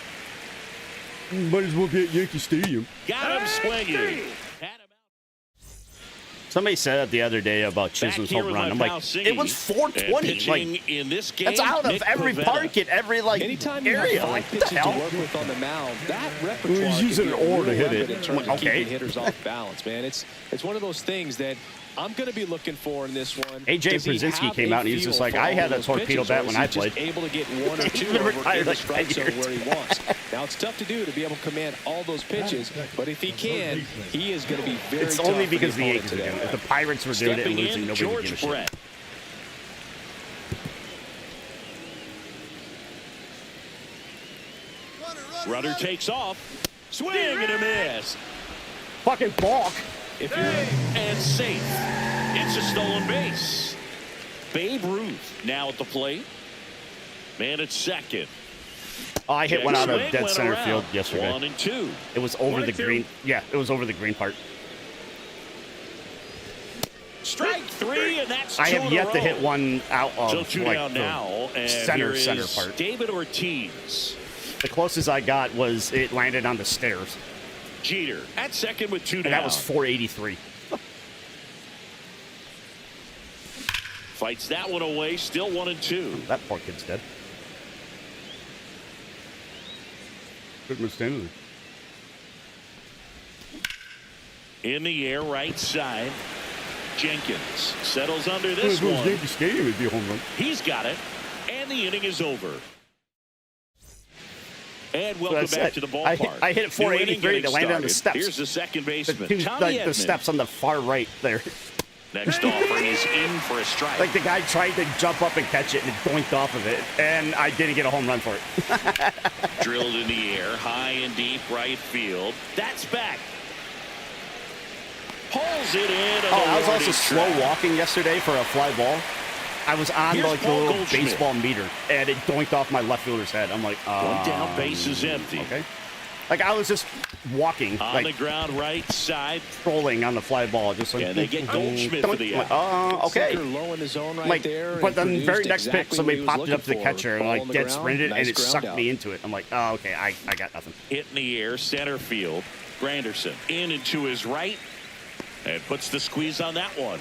G: Might as well be at Yankee Stadium.
B: Got him swinging. Had him out.
E: Somebody said it the other day about Chisholm's
B: Back here
E: home
B: with
E: run.
B: my
E: I'm like,
B: pal Singy.
E: it was
B: And
E: 420.
B: pitching
E: Like,
B: in this game,
E: that's out of
B: Nick
E: every
B: Pivetta.
E: park at every like
C: Anytime you
E: area.
C: have 5
E: Like, what
C: pitches
E: the
C: to
E: hell?
C: work with on the mound, that repertoire
G: Well, he's
C: can
G: using
C: be a
G: an oar to
C: real
G: hit
C: weapon
G: it.
C: in terms of
E: Okay.
C: keeping hitters off balance, man. It's one of those things that I'm going to be looking for in this one.
E: AJ
C: Does he
E: Brzezinski
C: have
E: came
C: a
E: out and he's just
C: feel
E: like,
C: for
E: I
C: all
E: had a
C: those
E: torpedo
C: pitches,
E: bat
C: or
E: when
C: is he
E: I
C: just
E: played.
C: able to get 1 or
E: He's
C: 2
E: been
C: over
E: retired
C: in the
E: like
C: strike
E: 10
C: zone
E: years.
C: where he wants. Now, it's tough to do to be able to command all those pitches, but if he can, he is going to be very
E: It's
C: tough
E: only
C: for
E: because the
C: opponent
E: Yankees are doing
C: today.
E: it. If the Pirates were doing it and
B: Stepping
E: losing,
B: in,
E: nobody would give a
B: George
E: shit.
B: Brett. Runner takes off. Swing and a miss.
E: Fucking balk.
C: If you're
B: And safe. It's a stolen base. Babe Ruth now at the plate. Man at second.
E: Oh, I hit one out of
B: Swing
E: dead
B: went
E: center
B: around.
E: field yesterday.
B: 1 and 2.
E: It was over
D: 1
E: the
D: and 2.
E: green. Yeah, it was over the green part.
B: Strike 3, and that's
E: I
B: 2
E: have
B: in a
E: yet to
B: row.
E: hit one out of
B: So 2
E: like
B: down
E: the
B: now, and
E: center
B: here is
E: part.
B: David Ortiz.
E: The closest I got was it landed on the stairs,
B: Jeter at second with 2
E: and
B: down.
E: that was 483.
B: Fights that one away, still 1 and 2.
E: That poor kid's dead.
G: Couldn't stand it.
B: In the air, right side. Jenkins settles under
G: Well,
B: this
G: if it was
B: one.
G: Yankee Stadium, it'd be a home run.
B: He's got it, and the inning is over. And
E: So
B: welcome
E: that's
B: back
E: it.
B: to the ballpark.
E: I hit it 483 to land on the steps.
B: Here's the second baseman,
E: The
B: Tommy
E: the
B: Edman.
E: steps on the far right there.
B: Next offering is in for a strike.
E: Like the guy tried to jump up and catch it and it doinked off of it, and I didn't get a home run for it.
B: Drilled in the air, high and deep right field. That's back. Pulls it in.
E: Oh, I was also slow walking yesterday for a fly ball. I was on
B: Here's
E: like the
B: Paul
E: little
B: Goldschmidt.
E: baseball meter, and it doinked off my left fielder's head. I'm like,
B: One down, base is empty.
E: Okay. Like I was just walking,
B: On
E: like
B: the ground, right side.
E: trolling on the fly ball, just like.
B: And they get Goldschmidt for the out.
E: Okay.
C: Sinker low in the zone right
E: Like,
C: there.
E: but
C: and
E: then very
C: produced
E: next
C: exactly
E: pick, somebody
C: what he was
E: popped it up to the
C: looking for.
E: catcher, and
C: Ball
E: like
C: on the
E: dead
C: ground,
E: sprinted,
C: nice
E: and it
C: ground
E: sucked
C: out.
E: me into it. I'm like, oh, okay, I got nothing.
B: Hit in the air, center field. Granderson in and to his right. And puts the squeeze on that one.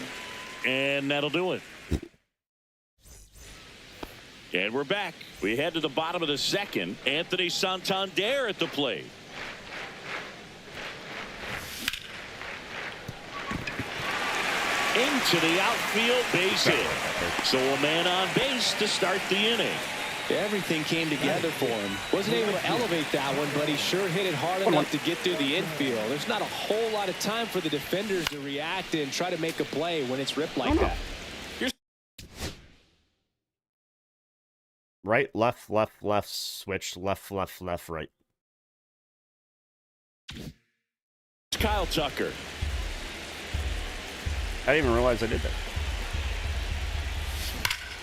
B: And that'll do it. And we're back. We head to the bottom of the second. Anthony Santander at the plate. Into the outfield, base hit. So a man on base to start the inning.
C: Everything came together for him. Wasn't able to elevate that one, but he sure hit it hard enough to get through the infield. There's not a whole lot of time for the defenders to react and try to make a play when it's ripped like that.
E: Right, left, left, left, switch, left, left, left, right.
B: Kyle Tucker.
E: I didn't even realize I did that.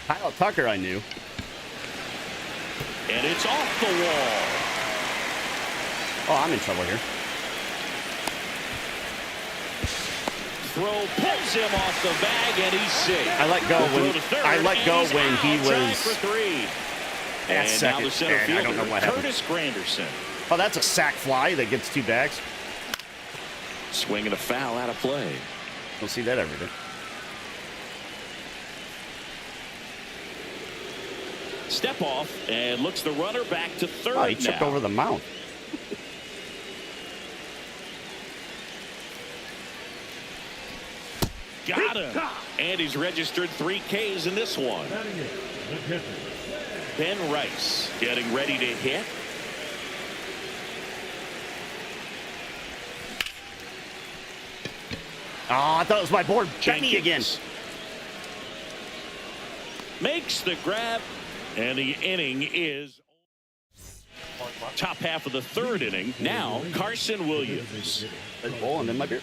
E: Kyle Tucker, I knew.
B: And it's off the wall.
E: Oh, I'm in trouble here.
B: Throw pulls him off the bag, and he's safe.
E: I let go
B: The throw
E: when
B: to third,
E: I let go
B: and he's
E: when he
B: out, trying
E: was
B: for three.
E: at
B: And
E: second,
B: now the center
E: and I
B: fielder,
E: don't know what happened.
B: Curtis Granderson.
E: Oh, that's a sack fly that gets 2 bags.
B: Swinging a foul out of play.
E: Don't see that every day.
B: Step off and looks the runner back to third
E: Oh, he tripped
B: now.
E: over the mound.
B: Got him. And he's registered 3 Ks in this one. Ben Rice getting ready to hit.
E: Oh, I thought it was my board. Bet me again.
B: Jenkins makes the grab, and the inning is top half of the third inning. Now Carson Williams.
E: There's bowling in my beer.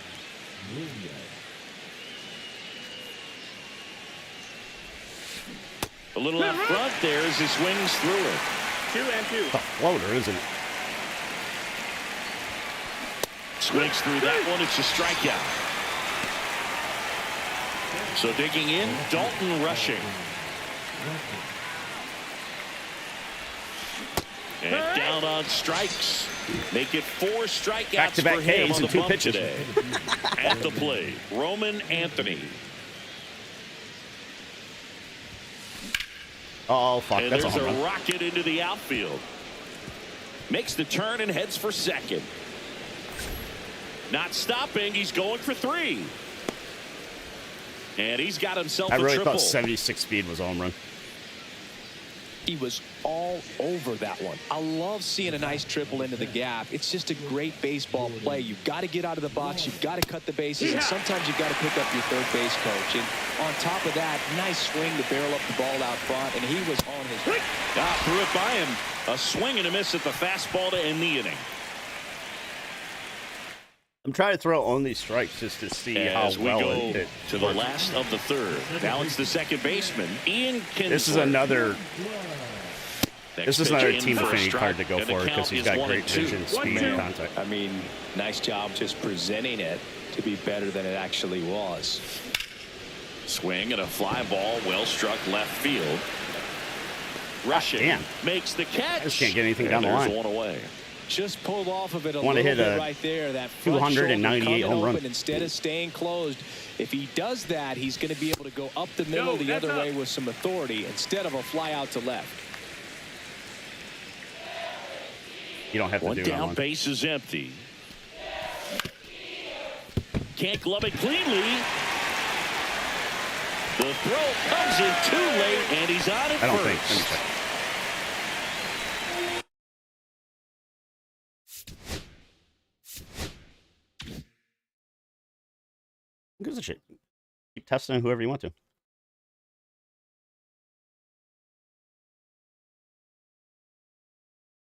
B: A little up front there as he swings through it.
D: 2-2.
E: It's a floater, isn't it?
B: Swings through that one. It's a strikeout. So digging in, Dalton Rushing. And down on strikes. Make it 4 strikeouts
E: Back-to-back
B: for him
E: Ks
B: on
E: in
B: the
E: 2
B: bump
E: pitches.
B: today. At the plate, Roman Anthony.
E: Oh, fuck.
B: And
E: That's a
B: there's
E: home
B: a
E: run.
B: rocket into the outfield. Makes the turn and heads for second. Not stopping. He's going for 3. And he's got himself
E: I
B: a
E: really
B: triple.
E: thought 76 speed was a home run.
C: He was all over that one. I love seeing a nice triple into the gap. It's just a great baseball play. You've got to get out of the box. You've got to cut the bases. And sometimes you've got to pick up your third base coach. And on top of that, nice swing to barrel up the ball out front. And he was on his way.
B: Threw it by him. A swing and a miss at the fastball to end the inning.
E: I'm trying to throw only strikes just to see
B: As
E: how
B: we
E: well
B: go
E: it hit.
B: to the last of the third. Now it's the second baseman, Ian Kinsler.
E: This is another.
B: Next
E: This is
B: pitch
E: another
B: in
E: team
B: for a
E: affinity
B: strike,
E: card to go
B: and the
E: for
B: count
E: because he's
B: is
E: got
B: 1
E: great
B: and 2.
E: vision, speed, and contact.
C: I mean, nice job just presenting it to be better than it actually was.
B: Swing and a fly ball, well struck left field. Rushing
E: damn.
B: makes the catch.
E: I just can't get anything
B: And
E: down the
B: there's
E: line.
B: one away.
C: Just pulled off of it a
E: Wanna
C: little
E: hit
C: bit
E: a
C: right there. That front
E: 298
C: shoulder coming
E: home run.
C: open instead of staying closed. If he does that, he's going to be able to go up the middle the other way with some authority instead of a fly out to left.
E: You don't have to
B: One
E: do it on
B: down,
E: one.
B: base is empty. Can't glove it cleanly. The throw comes in too late, and he's on it
E: I don't
B: first.
E: think. Let me check. Who gives a shit? Keep testing whoever you want to.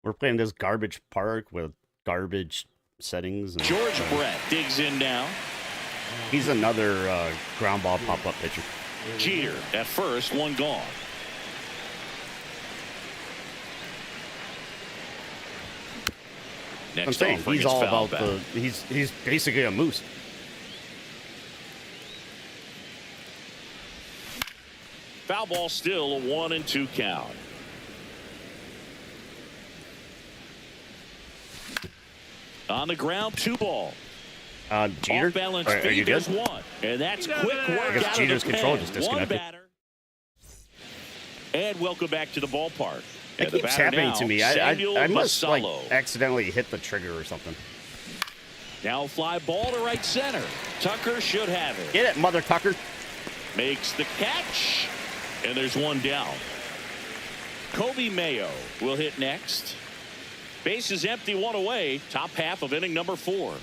E: We're playing this garbage park with garbage settings. And,
B: George Brett digs in now.
E: He's another ground ball pop-up pitcher.
B: Jeter at first, one gone.
E: I'm
B: Next
E: saying
B: offering
E: he's
B: is
E: all
B: foul
E: about
B: back.
E: he's basically a moose.
B: Foul ball still a 1-2 count. On the ground, 2 ball.
E: Jeter,
B: Off balance
E: are you
B: feed,
E: good?
B: there's 1. And that's quick work
E: I guess
B: out
E: Jeter's
B: of the
E: control
B: pen.
E: just
B: One
E: disconnected.
B: batter. And welcome back to the ballpark.
E: It
B: And the
E: keeps
B: batter
E: happening
B: now,
E: to me.
B: Samuel
E: I must like
B: Basallo.
E: accidentally hit the trigger or something.
B: Now fly ball to right center. Tucker should have it.
E: Get it, Mother Tucker.
B: Makes the catch. And there's 1 down. Kobe Mayo will hit next. Base is empty, 1 away. Top half of inning number 4.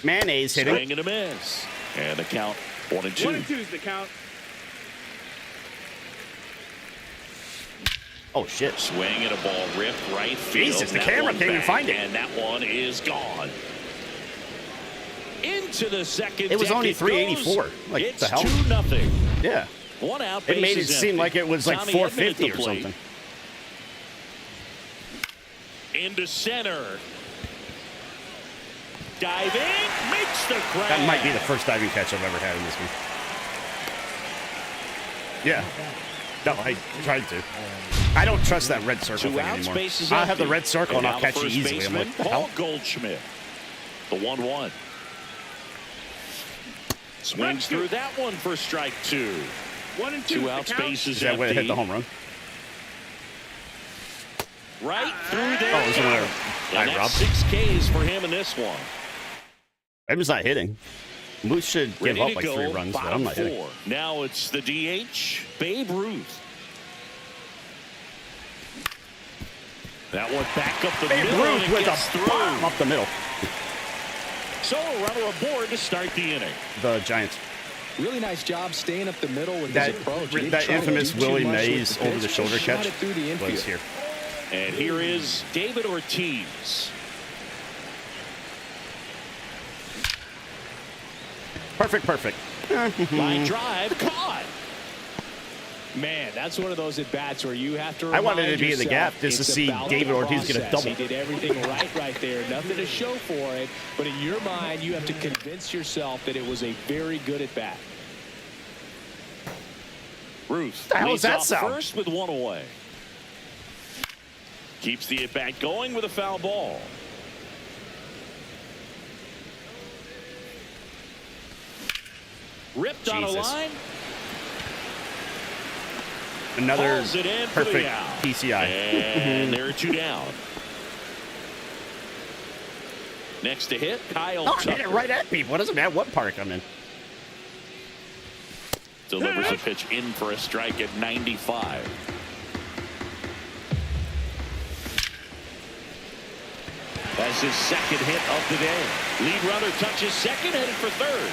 E: Mayonnaise hitting.
B: Swing and a miss. And the count 1-2.
D: 1-2 is the count.
E: Oh shit!
B: Swing and a ball ripped right field.
E: Jesus, the
B: That
E: camera
B: one
E: can't even
B: back,
E: find it.
B: And that one is gone. Into the second.
E: It was
B: deck
E: only
B: it
E: 384.
B: goes.
E: Like,
B: It's
E: the hell?
B: 2-0.
E: Yeah,
B: 1 out.
E: it made it
B: bases
E: seem
B: empty.
E: like it was like
B: Tommy
E: 450
B: Edman at
E: or
B: the plate.
E: something.
B: Into center. Diving, makes the grab.
E: That might be the first diving catch I've ever had in this game. Yeah. No, I tried to. I don't trust that red circle
B: 2
E: thing
B: outs,
E: anymore.
B: bases
E: I'll have the
B: empty.
E: red circle and
B: now
E: I'll
B: the
E: catch you
B: first
E: easily. I'm
B: baseman,
E: like, the
B: Paul
E: hell?
B: Goldschmidt. The 1-1. Swings through that one for strike 2.
D: 1-2 is
B: 2
D: the
B: outs,
D: count.
B: bases
E: Is that when it hit
B: empty.
E: the home run?
B: Right through there.
E: Oh, it was another
B: And
E: high rob.
B: that's 6 Ks for him in this one.
E: I'm just not hitting. Moose should give
B: Ready
E: up
B: to
E: like
B: go,
E: 3 runs, but I'm not
B: bottom
E: hitting.
B: 4. Now it's the DH, Babe Ruth. That one back up the
E: Babe
B: middle. and
E: Ruth
B: it
E: with
B: gets
E: a
B: through.
E: bomb up the middle.
B: So a runner aboard to start the inning.
E: The Giants.
C: Really nice job staying up the middle with
E: That,
C: his approach. He didn't
E: that
C: try to
E: infamous
C: do too
E: Willie
C: much with
E: Mays
C: the pitch,
E: over-the-shoulder
C: just shot
E: catch
C: it through the infield.
E: was here.
B: And here is David Ortiz.
E: Perfect.
B: Line drive, caught.
C: Man, that's one of those at bats where you have to.
E: I wanted to
C: remind
E: be in the
C: yourself
E: gap just to
C: it's
E: see
C: about
E: David
C: the
E: Ortiz get a
C: process.
E: double.
C: He did everything right there. Nothing to show for it, but in your mind, you have to convince yourself that it was a very good at bat.
B: Ruth
E: The hell
B: leads
E: does that
B: off
E: sound?
B: first with 1 away. Keeps the at bat going with a foul ball. Ripped on a
E: Jesus.
B: line.
E: Another
B: Hauls it in for the
E: perfect
B: out.
E: PCI.
B: And there are 2 down. Next to hit, Kyle
E: Oh, I hit it
B: Tucker.
E: right at people. It doesn't matter what park I'm in.
B: Delivers a pitch in for a strike at 95. That's his second hit of the day. Lead runner touches second, headed for third.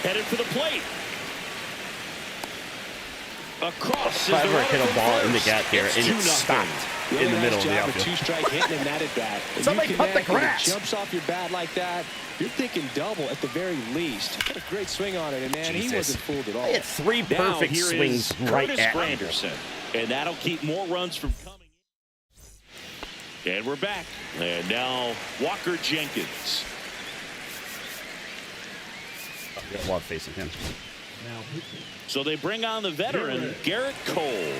B: Headed for the plate. Across
E: If I
B: is the
E: ever
B: runner
E: hit a
B: from
E: ball in the
B: first.
E: gap here
B: It's
E: and it
B: 2-0.
E: stopped
C: Really
E: in the
C: nice
E: middle of the
C: job with
E: outfield.
C: 2-strike hitting in that at bat. If
E: Somebody
C: you
E: cut the
C: connect and it
E: grass.
C: jumps off your bat like that, you're thinking double at the very least. Got a great swing on it, and man, he
E: Jesus.
C: wasn't fooled at all.
E: I hit 3
B: Now
E: perfect
B: here
E: swings
B: is
E: right
B: Curtis
E: at me.
B: Granderson. And that'll keep more runs from coming in. And we're back. And now Walker Jenkins.
E: I love facing him.
F: Now pitching.
B: So they bring on the veteran Garrett Cole.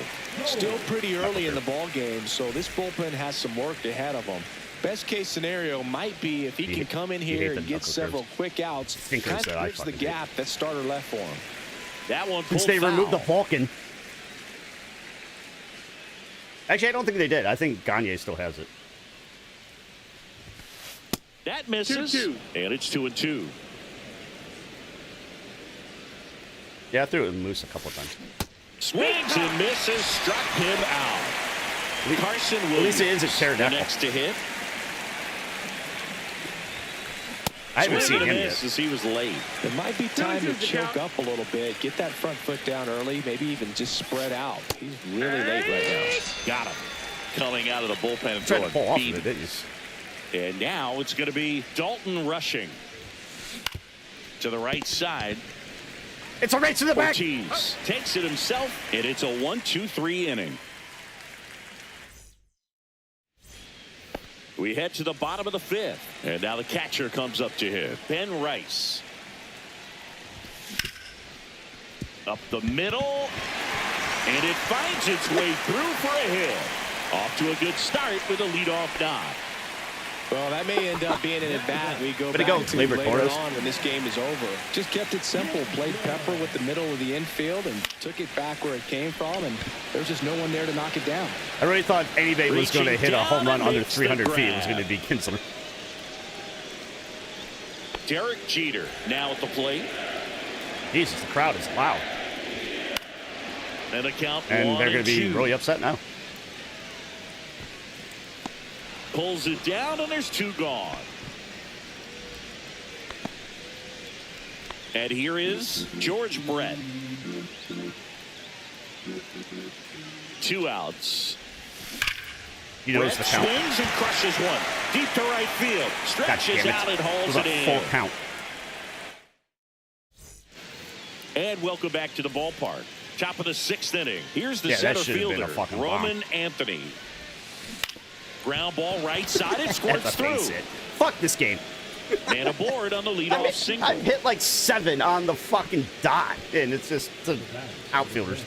C: Still pretty early in the ball game, so this bullpen has some work ahead of them. Best case scenario might be if he
E: You
C: can
E: hate-
C: come in
E: you hate
C: here
E: the
C: and get
E: knuckle
C: several
E: curves.
C: quick outs,
E: Stinkers
C: kind
E: that
C: of
E: I
C: bridge the
E: fucking
C: gap that starter left for him.
B: That one
E: Since
B: pulled
E: they removed the
B: foul.
E: Falcon. Actually, I don't think they did. I think Gagne still has it.
B: That misses.
D: 2-2.
B: And it's 2-2.
E: Yeah, I threw it with Moose a couple of times.
B: Swings and misses. Struck him out. Carson Williams.
E: At least it isn't
B: the
E: pterodactyl.
B: next to hit.
E: I haven't
B: Swing
E: seen
B: and a
E: him
B: miss
E: yet.
B: as he was late.
C: It might be time to choke up a little bit, get that front foot down early, maybe even just spread out. He's really late right now.
B: Got him. Coming out of the bullpen and
E: Tried to pull
B: throwing
E: off
B: beat.
E: of it, didn't you?
B: And now it's going to be Dalton rushing to the right side.
E: It's a race to the back.
B: Ortiz takes it himself, and it's a 1-2-3 inning. We head to the bottom of the fifth, and now the catcher comes up to him. Ben Rice. Up the middle, and it finds its way through for a hit. Off to a good start with a leadoff nod.
C: Well, that may end up being an at-bat we go
E: Way to
C: back
E: go,
C: to
E: Gleyber
C: later
E: Torres.
C: on when this game is over. Just kept it simple, played Pepper with the middle of the infield and took it back where it came from, and there's just no one there to knock it down.
E: I really thought anybody was going to
B: Reaching
E: hit a home run
B: down and
E: under
B: makes the
E: 300 feet. It was
B: grab.
E: going to be Kinsler.
B: Derek Jeter now at the plate.
E: Jesus, the crowd is loud.
B: And a count
E: And they're going to be
B: 1-2.
E: really upset now.
B: Pulls it down, and there's two gone. And here is George Brett. 2 outs.
E: You notice
B: Brett
E: the count.
B: swings and crushes one. Deep to right field.
E: God
B: Stretches
E: damn it.
B: out and
E: It
B: hauls
E: was
B: it
E: a full
B: in.
E: count.
B: And welcome back to the ballpark. Top of the 6th inning. Here's the
E: Yeah, that
B: center
E: should have been a
B: fielder,
E: fucking
B: Roman Anthony. Ground ball right side. It
E: That's
B: squirts
E: a
B: through.
E: base hit. Fuck this game.
B: And aboard on the leadoff single.
E: I've hit like 7 on the fucking dot, and it's just the outfielders.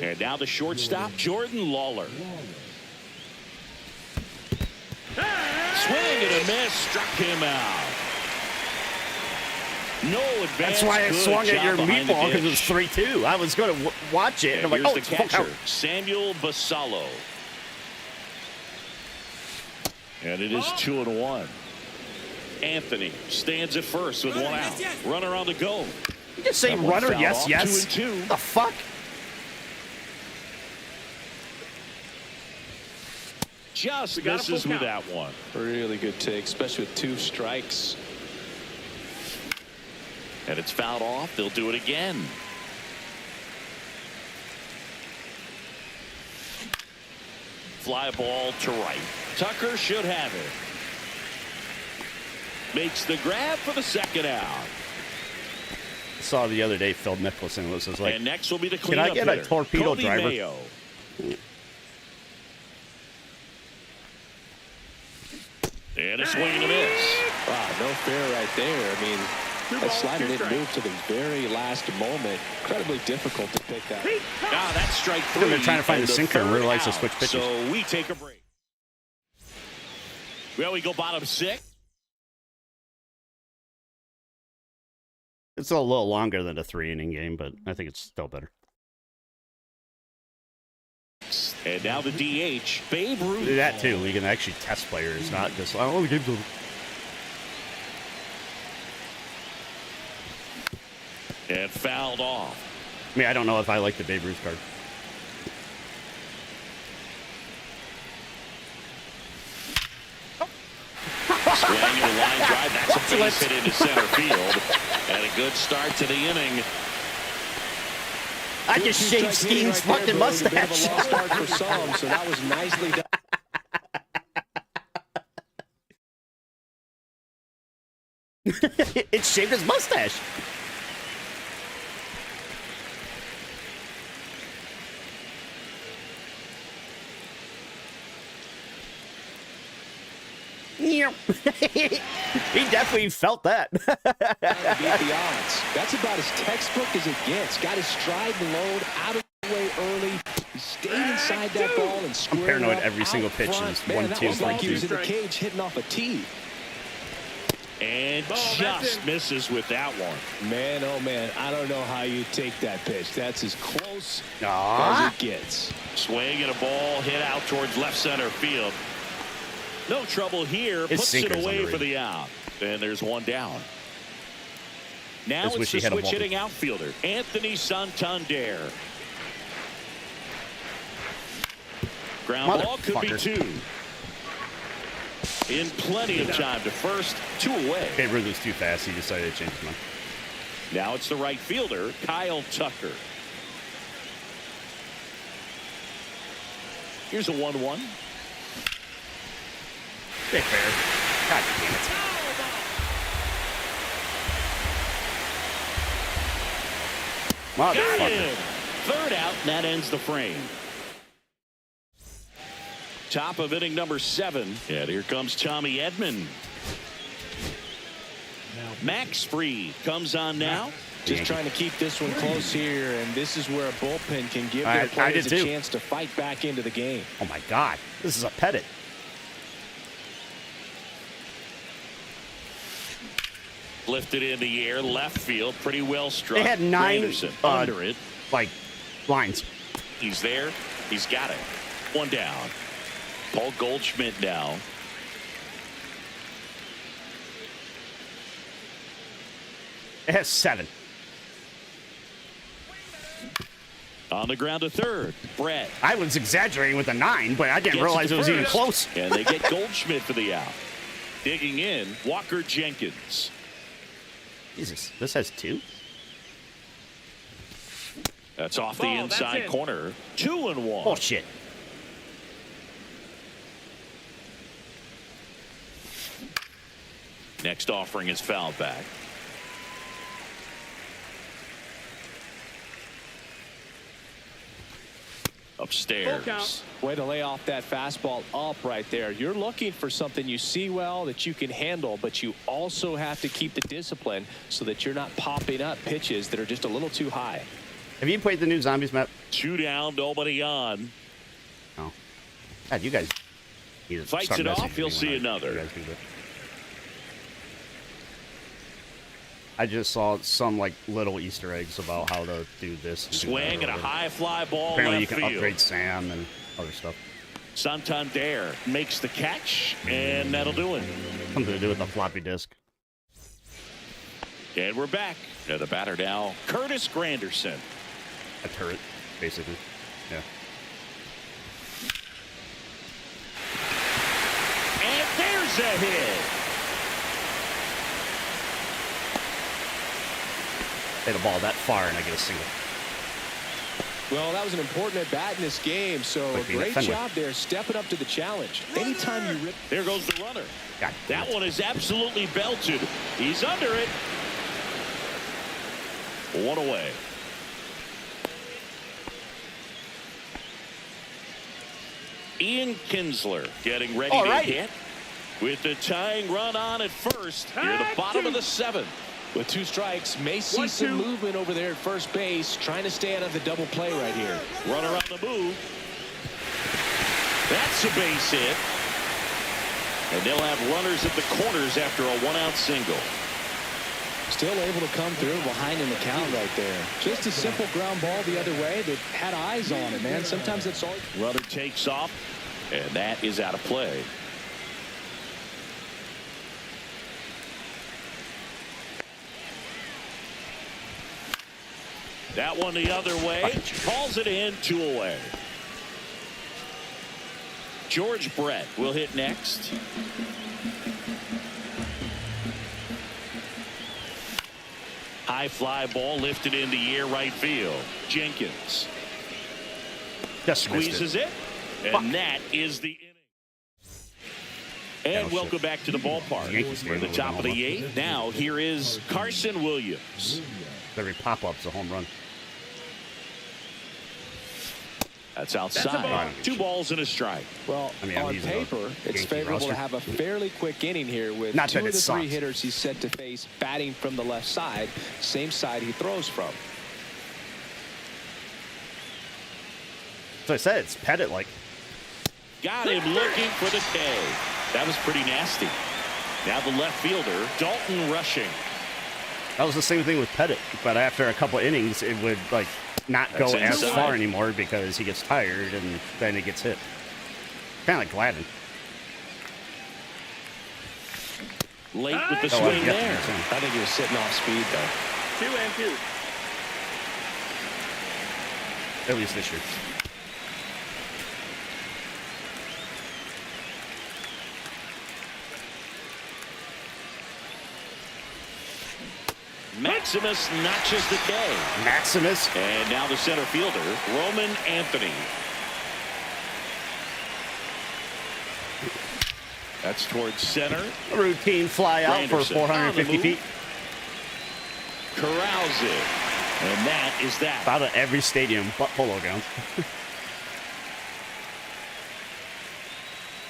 B: And now the shortstop, Jordan Lawler. Swing and a miss, struck him out. No advance.
E: That's why I
B: Good
E: swung at
B: job
E: your
B: behind the
E: meatball, because it was
B: dish.
E: 3-2. I was going to watch it, and I'm like,
B: Here's
E: oh,
B: the
E: it's a full
B: catcher,
E: count.
B: Samuel Basallo. And it is 2-1. Anthony stands at first with 1 out. Runner on the go.
E: You just say
B: That one
E: runner,
B: fouled
E: yes,
B: off,
E: yes.
B: 2-2.
E: The fuck?
B: Just
D: got a
B: misses
D: full
B: with
D: count.
B: that one.
C: Really good take, especially with 2 strikes.
B: And it's fouled off. They'll do it again. Fly ball to right. Tucker should have it. Makes the grab for the 2nd out.
E: Saw the other day Phil Mickelson was just like,
B: And next will be the
E: can
B: cleanup
E: I get a
B: hitter,
E: torpedo
B: Cody
E: driver?
B: Mayo. And a swing and a miss.
C: Wow, no fair right there. I mean, that slider didn't move to the very last moment. Incredibly difficult to pick that.
B: That's strike
E: Look at them,
B: 3.
E: they're trying to find
B: and
E: the sinker and
B: 3rd
E: realize to
B: out.
E: switch pitches.
B: So we take a break. Well, we go bottom 6.
E: It's a little longer than a 3-inning game, but I think it's still better.
B: And now the DH, Babe Ruth.
E: Do that too. We can actually test players, not just, oh, the game's over.
B: And fouled off.
E: I mean, I don't know if I like the Babe Ruth card.
B: Swing and a line drive. That's a base hit into center field. And a good start to the inning.
E: I just shaved Steen's fucking mustache.
C: A bit of a lost start for some, so that was nicely done.
E: It shaved his mustache. He definitely felt that.
C: Beat the odds. That's about as textbook as it gets. Got his stride and load out of the way early. He stayed inside that ball and squared
E: paranoid
C: it up
E: every
C: out
E: single pitch
C: front.
E: is
C: Man,
E: 1,
C: that
E: 2,
C: was like he
E: 3,
C: was in the cage hitting off a tee.
B: And
D: Ball,
B: just misses with that one.
C: Man, oh man, I don't know how you take that pitch. That's as close
E: Aw.
C: as it gets.
B: Swing and a ball hit out towards left center field. No trouble here.
E: His
B: Puts it
E: sinker's
B: away for
E: underrated.
B: the out. And there's one down. Now
E: Just
B: it's
E: wish
B: the
E: he had a
B: switch
E: multi.
B: hitting outfielder, Anthony Santander. Ground ball could be
E: Motherfucker.
B: 2. in plenty of time to first, 2 away.
E: Babe Ruth was too fast. He decided to change his mind.
B: Now it's the right fielder, Kyle Tucker. Here's a 1-1.
E: Big fair. God damn it.
B: Got
E: Motherfucker.
B: him. Third out, and that ends the frame. Top of inning number 7. And here comes Tommy Edman. Max Fried comes on now.
C: Just trying to keep this one close here, and this is where a bullpen can give
E: I
C: their players
E: did
C: a
E: too.
C: chance to fight back into the game.
E: Oh my God. This is a Pettit.
B: Lifted in the air, left field, pretty well struck.
E: They had 9
B: Granderson under it.
E: like lines.
B: He's there. He's got it. 1 down. Paul Goldschmidt now.
E: It has 7.
B: On the ground to third. Brett.
E: I was exaggerating with the 9, but I didn't
B: Gets
E: realize
B: to
E: it was even
B: first.
E: close.
B: And they get Goldschmidt for the out. Digging in, Walker Jenkins.
E: Jesus, this has 2?
B: That's off the
D: Ball, that's
B: inside
D: in.
B: corner. 2-1.
E: Oh, shit.
B: Next offering is fouled back. Upstairs.
C: Way to lay off that fastball up right there. You're looking for something you see well that you can handle, but you also have to keep the discipline so that you're not popping up pitches that are just a little too high.
E: Have you played the new Zombies map?
B: 2 down, nobody on.
E: Oh. God, you guys need to
B: Fights
E: start
B: it off,
E: messaging
B: you'll
E: me
B: see
E: when
B: another.
E: you guys do that. I just saw some like little Easter eggs about how to do this. And do that
B: Swing
E: or
B: and a
E: whatever.
B: high fly ball
E: Apparently you
B: left
E: can
B: field.
E: upgrade Sam and other stuff.
B: Santander makes the catch, and that'll do it.
E: Something to do with the floppy disk.
B: And we're back. And the batter now, Curtis Granderson.
E: A turret, basically. Yeah.
B: And there's a hit.
E: Hit a ball that far and I get a single.
C: Well, that was an important at bat in this game, so
E: Like being a
C: great
E: Fenway.
C: job there stepping up to the challenge. Anytime you rip.
B: There goes the runner.
E: God.
B: That one is absolutely belted. He's under it. 1 away. Ian Kinsler getting ready
E: All
B: to
E: right.
B: hit with the tying run on at first near the bottom of the 7th.
C: With 2 strikes, may see some movement over there at first base, trying to stay out of the double play right here.
B: Runner on the move. That's a base hit. And they'll have runners at the corners after a 1-out single.
C: Still able to come through behind in the count right there. Just a simple ground ball the other way that had eyes on it, man. Sometimes it's all.
B: Runner takes off, and that is out of play. That one the other way. Calls it in, 2 away. George Brett will hit next. High fly ball lifted in the air right field. Jenkins
E: Just missed
B: squeezes it, and
E: Fuck.
B: that is the inning. And
E: Oh,
B: welcome
E: shit.
B: back to the ballpark.
E: Yankees
B: We're at the
E: game
B: top of
E: over.
B: the 8th. Now here is Carson Williams.
E: Every pop-up's a home run.
B: That's outside.
E: ball.
B: 2 balls and a strike.
C: Well,
E: I mean, I'm
C: on
E: using a
C: paper, it's
E: Yankee
C: favorable
E: roster.
C: to have a fairly quick inning here with
E: Not
C: 2
E: that
C: of
E: it
C: the 3
E: sucks.
C: hitters he's set to face batting from the left side, same side he throws from.
E: So I said it's Pettit like.
B: Got him looking for the K. That was pretty nasty. Now the left fielder, Dalton rushing.
E: That was the same thing with Pettit, but after a couple innings, it would like not go
B: That's
E: as
B: inside.
E: far anymore because he gets tired and then it gets hit. Kind of like Gladden.
B: Late with the
E: Oh,
B: swing
E: yeah,
B: there.
E: that's him.
C: I think he was sitting off speed, though.
D: 2 and 2.
E: At least this year.
B: Maximus notches the K.
E: Maximus.
B: And now the center fielder, Roman Anthony. That's towards center.
E: A routine fly out for
B: Granderson
E: 450 feet.
B: Corrals it. And that is that.
E: About at every stadium, but Polo Grounds.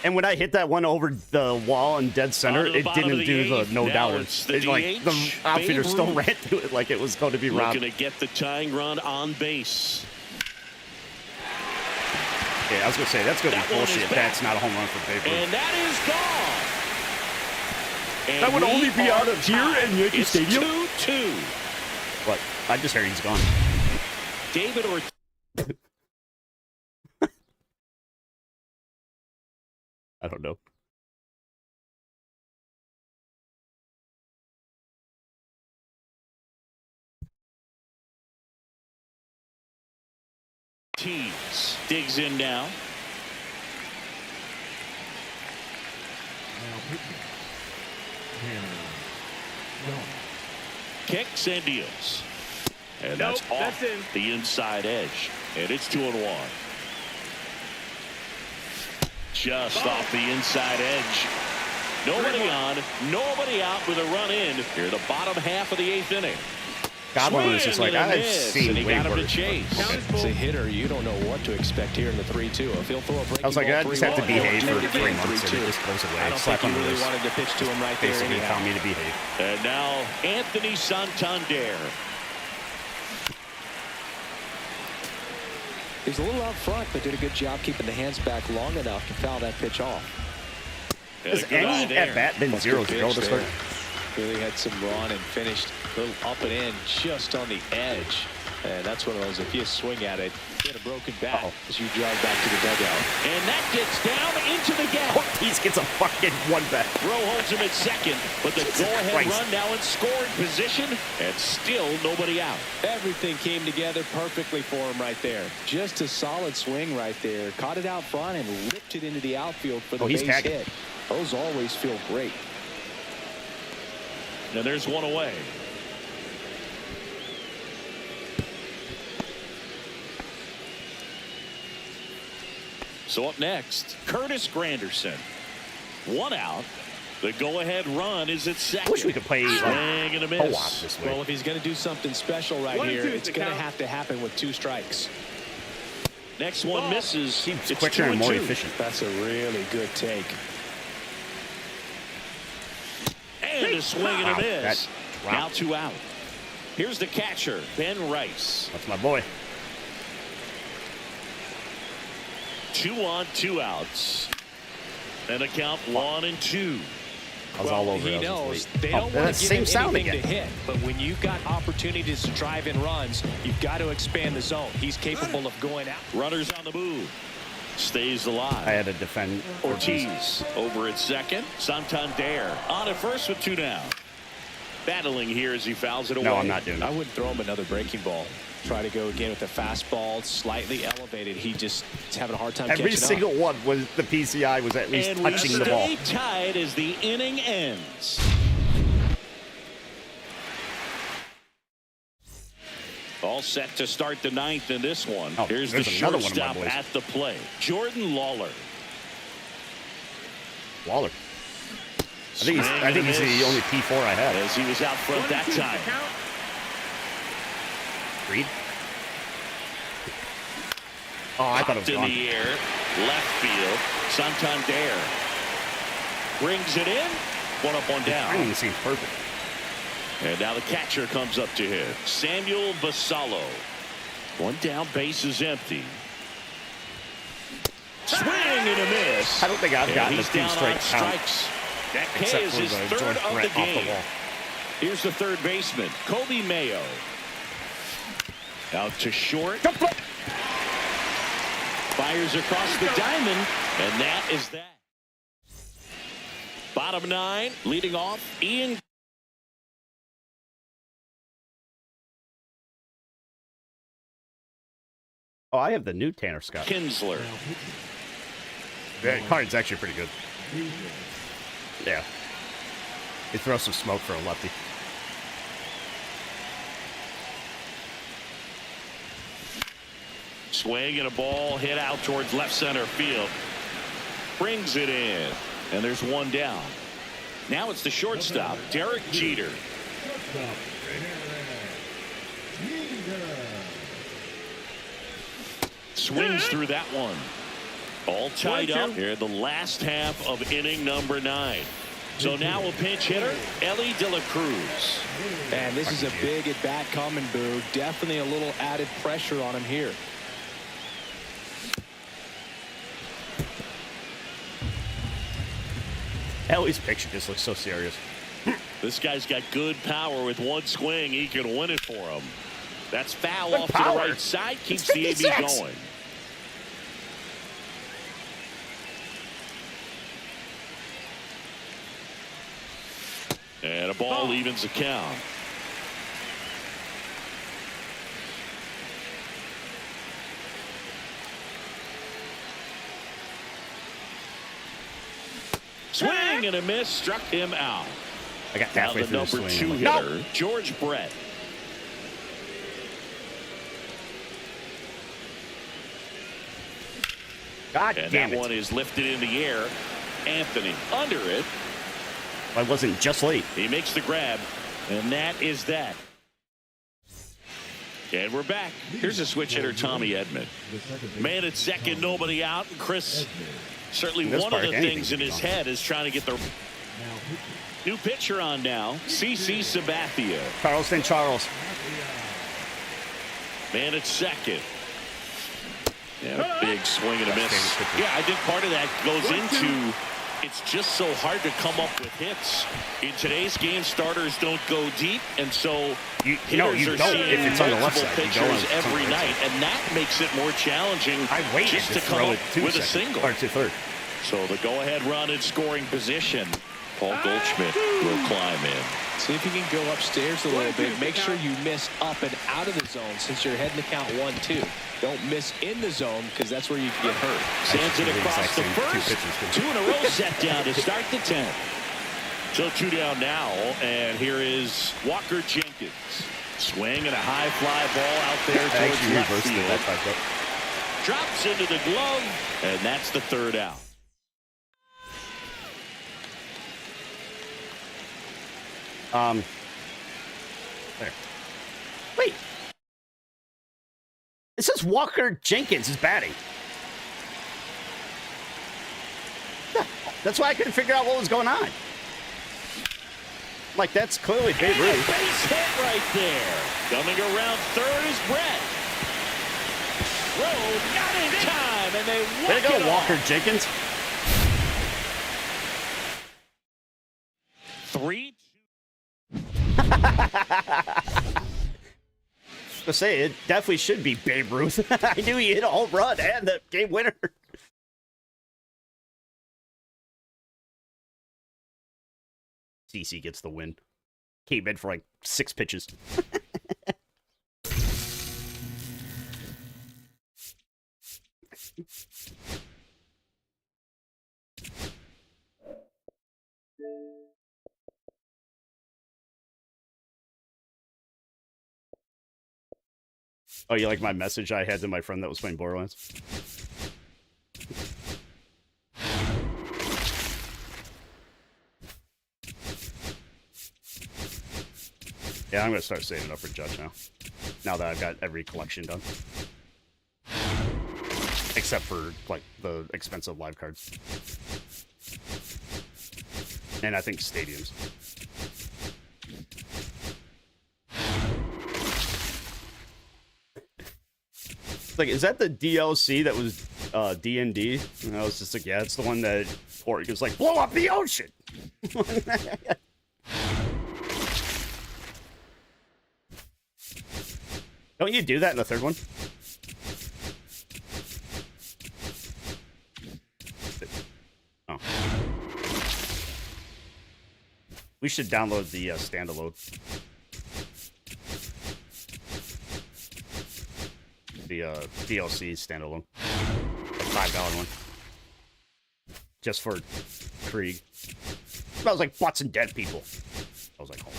E: And when I hit that one over the wall in dead center, it didn't do the no doubter. It's like the outfielder still ran to it like it was going to be robbed.
B: Looking to get the tying run on base.
E: Yeah, I was going to say, that's going to be bullshit. That's not a home run for Babe Ruth.
B: And that is gone. And
G: That would
B: we
G: only be
B: are
G: out of here
B: tied.
G: in Yankee
B: It's
G: Stadium?
B: 2-2.
E: What? I just heard he's gone.
B: David Ortiz.
E: I don't know.
B: Ortiz digs in now.
F: Now pitching. Tanner Jean.
B: Kicks and deals. And
D: Nope,
B: that's off
D: that's in.
B: the inside edge. And it's 2-1. Just off the inside edge. Nobody on, nobody out with a run in here, the bottom half of the 8th inning.
E: Godwin was just like,
B: Swing and a
E: I've
B: miss,
E: seen
B: and he
E: way
B: got him to
E: worse.
B: chase.
C: As a hitter, you don't know what to expect here in the 3-2. If he'll throw a breaking
E: I was like,
C: ball
E: I just have to
C: 3-1,
E: behave
C: he'll
E: for
C: take
E: 3
C: it
E: months and
C: 3-2.
E: it just goes away.
C: I don't
E: Slap
C: think
E: on
C: he
E: the
C: really
E: wrist.
C: wanted to pitch to him right there
E: Basically
C: anyhow.
E: tell me to behave.
B: And now Anthony Santander.
C: He's a little out front, but did a good job keeping the hands back long enough to foul that pitch off.
B: And
E: Has
B: a good eye
E: any
B: there.
E: at bat been
C: That's
E: 0-0
C: good pitch
E: this
C: there.
E: far?
C: Really had some run and finished a little up and in just on the edge. And that's one of those, if you swing at it, get a broken bat as you drive back to the dugout.
B: And that gets down into the gap.
E: Ortiz gets a fucking one back.
B: Rowe holds him at second, but the go-ahead
E: Christ.
B: run now in scoring position, and still nobody out.
C: Everything came together perfectly for him right there. Just a solid swing right there. Caught it out front and ripped it into the outfield for the
E: Oh, he's
C: base
E: tagging.
C: hit. Those always feel great.
B: And there's one away. So up next, Curtis Granderson. One out. The go-ahead run is at second.
E: I wish we could play
B: Swing
E: like
B: and a
E: co-op
B: miss.
E: this way.
C: Well, if he's going to do something special right
D: 1 and
C: here,
D: 2 is
C: it's
D: the
C: going to
D: count.
C: have to happen with 2 strikes.
B: Next one misses.
E: Seems
B: It's
E: quicker and more
B: 2-2.
E: efficient.
C: That's a really good take.
B: And a swing and
E: Wow,
B: a miss.
E: that
B: Now
E: dropped.
B: 2 out. Here's the catcher, Ben Rice.
E: That's my boy.
B: 2 on, 2 outs. And a count 1-2.
E: I was all over
C: He
E: it. I was
C: knows
E: just
C: they
E: waiting.
C: don't
E: Oh,
C: want
E: that's
C: to
E: the
C: give
E: same
C: him
E: sound
C: anything
E: again.
C: to hit, but when you've got opportunities to drive in runs, you've got to expand the zone. He's capable of going out.
B: Runners on the move. Stays alive.
E: I had to defend
B: Ortiz over at second. Santander on at first with 2 down. Battling here as he fouls it away.
E: No, I'm not doing
C: I
E: that.
C: wouldn't throw him another breaking ball. Try to go again with the fastball, slightly elevated. He just is having a hard time
E: Every
C: catching
E: single
C: up.
E: one was the PCI was at least
B: And we
E: touching the ball.
B: stay tied as the inning ends. All set to start the 9th in this one.
E: Oh,
B: Here's the
E: there's another one of my
B: shortstop
E: boys.
B: at the plate, Jordan Lawler.
E: Waller. I think he's the only P4 I have.
B: As he was out front
D: 1
B: that
D: and 2 is the
B: time.
D: count.
E: Reed? Oh, I thought it was
B: in
E: gone.
B: the air, left field. Santander brings it in. 1 up, 1 down.
E: Timing seems perfect.
B: And now the catcher comes up to him, Samuel Basallo. 1 down, base is empty. Swing and a miss.
E: I don't think I've
B: And
E: gotten a
B: he's down on
E: 2-strike count.
B: strikes. That K
E: Except
B: is
E: for
B: his
E: the
B: third
E: George
B: of the
E: Brett off the
B: game.
E: wall.
B: Here's the third baseman, Kobe Mayo. Out to short. Fires across the diamond, and that is that. Bottom 9, leading off, Ian.
E: Oh, I have the new Tanner Scott.
B: Kinsler.
F: Now pitching.
E: That card's actually pretty good. Yeah. It throws some smoke for a lefty.
B: swing and a ball hit out towards left center field. Brings it in, and there's one down. Now it's the shortstop, Derek Jeter. Swings through that one. All tied up here in the last half of inning number 9. So now a pinch hitter, Elly De La Cruz.
C: And this is a big at bat coming, Boo. Definitely a little added pressure on him here.
E: Elly's picture just looks so serious.
B: This guy's got good power. With one swing, he can win it for him. That's foul
E: Good
B: off
E: power.
B: to the right side. Keeps
E: It's
B: the AB
E: 56.
B: going. And a ball evens the count. Swing and a miss, struck him out.
E: I got
B: Now
E: halfway
B: the
E: through the
B: number
E: swing.
B: 2
E: I'm like,
B: hitter,
E: "No!"
B: George Brett.
E: God
B: And
E: damn
B: that
E: it.
B: one is lifted in the air. Anthony under it.
E: I wasn't just late.
B: He makes the grab, and that is that. And we're back. Here's a switch hitter, Tommy Edman. Man at second, nobody out. And Chris, certainly
E: This
B: one of
E: park,
B: the
E: anything
B: things in
E: can be
B: his
E: done.
B: head is trying to get the new pitcher on now, CC Sabathia.
E: Carlson Charles.
B: Man at second. And a big swing and a miss. Yeah, I think part of that goes into it's just so hard to come up with hits. In today's game, starters don't go deep, and so
E: You
B: hitters are
E: don't
B: seeing
E: if it's on the left
B: multiple
E: side. You go on
B: pitchers
E: the
B: every
E: right
B: night,
E: side.
B: and that makes it more challenging
E: I waited
B: just
E: to
B: to
E: throw
B: come
E: it
B: up
E: to
B: with a
E: second,
B: single.
E: or to third.
B: So the go-ahead run in scoring position. Paul Goldschmidt will climb in.
C: See if you can go upstairs a little bit. Make sure you miss up and out of the zone since you're heading to count 1-2. Don't miss in the zone because that's where you can get hurt.
B: Sends it
E: Actually,
B: across
E: exact
B: the
E: same two
B: first.
E: pitches, too.
B: 2 in a row set down to start the 10th. So 2 down now, and here is Walker Jenkins. Swing and a high fly ball out there
E: I
B: towards
E: actually
B: left
E: reversed it.
B: field.
E: That's fucked up.
B: Drops into the glove, and that's the 3rd out.
E: There. Wait. It says Walker Jenkins is batting. Yeah, that's why I couldn't figure out what was going on. Like, that's clearly Babe
B: And a
E: Ruth.
B: base hit right there. Coming around 3rd is Brett. Road not in time, and they walk
E: Way to
B: it
E: go,
B: off.
E: Walker Jenkins.
B: 3-2.
E: To say, it definitely should be Babe Ruth. I knew he hit a home run and the game winner. CC gets the win. Came in for like 6 pitches. Oh, you like my message I had to my friend that was playing Borderlands? Yeah, I'm gonna start saving up for Judge now. Now that I've got every collection done. Except for, like, the expensive live cards. And I think stadiums. Like, is that the DLC that was D&D? And I was just like, yeah, it's the one that Pork was like, blow up the ocean! Don't you do that in the 3rd one? Oh. We should download the standalone. The DLC standalone. The $5 one. Just for Krieg. Smells like butts and dead people. I was like, oh.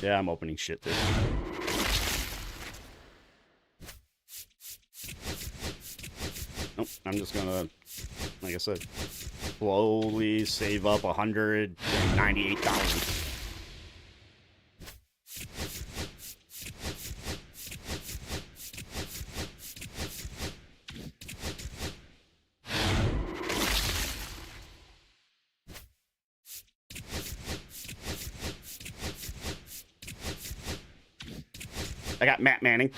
E: Yeah, I'm opening shit too. Nope, I'm just gonna, like I said, slowly save up $198,000. I got Matt Manning.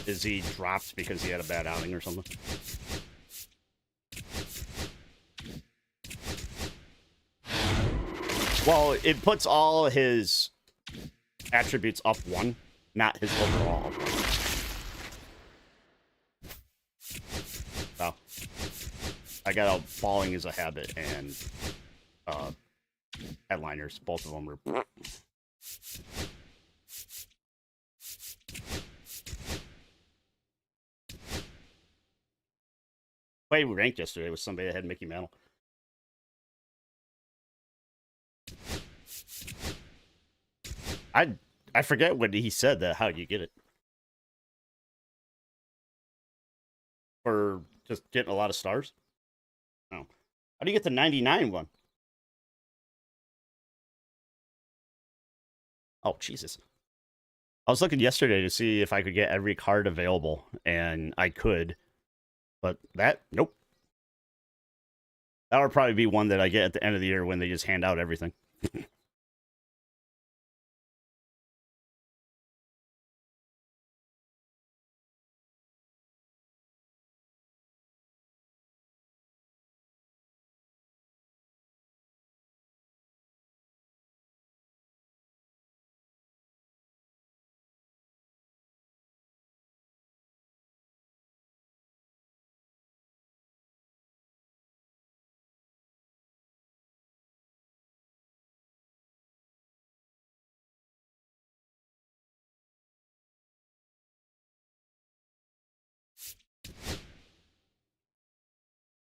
E: Is he dropped because he had a bad outing or something? Well, it puts all his attributes up one, not his overall up one. So, I got a balling is a habit and headliners. Both of them are. Played ranked yesterday with somebody that had Mickey Mantle. I forget what he said that how you get it. For just getting a lot of stars? No. How do you get the 99 one? Oh, Jesus. I was looking yesterday to see if I could get every card available, and I could. But that, nope. That would probably be one that I get at the end of the year when they just hand out everything.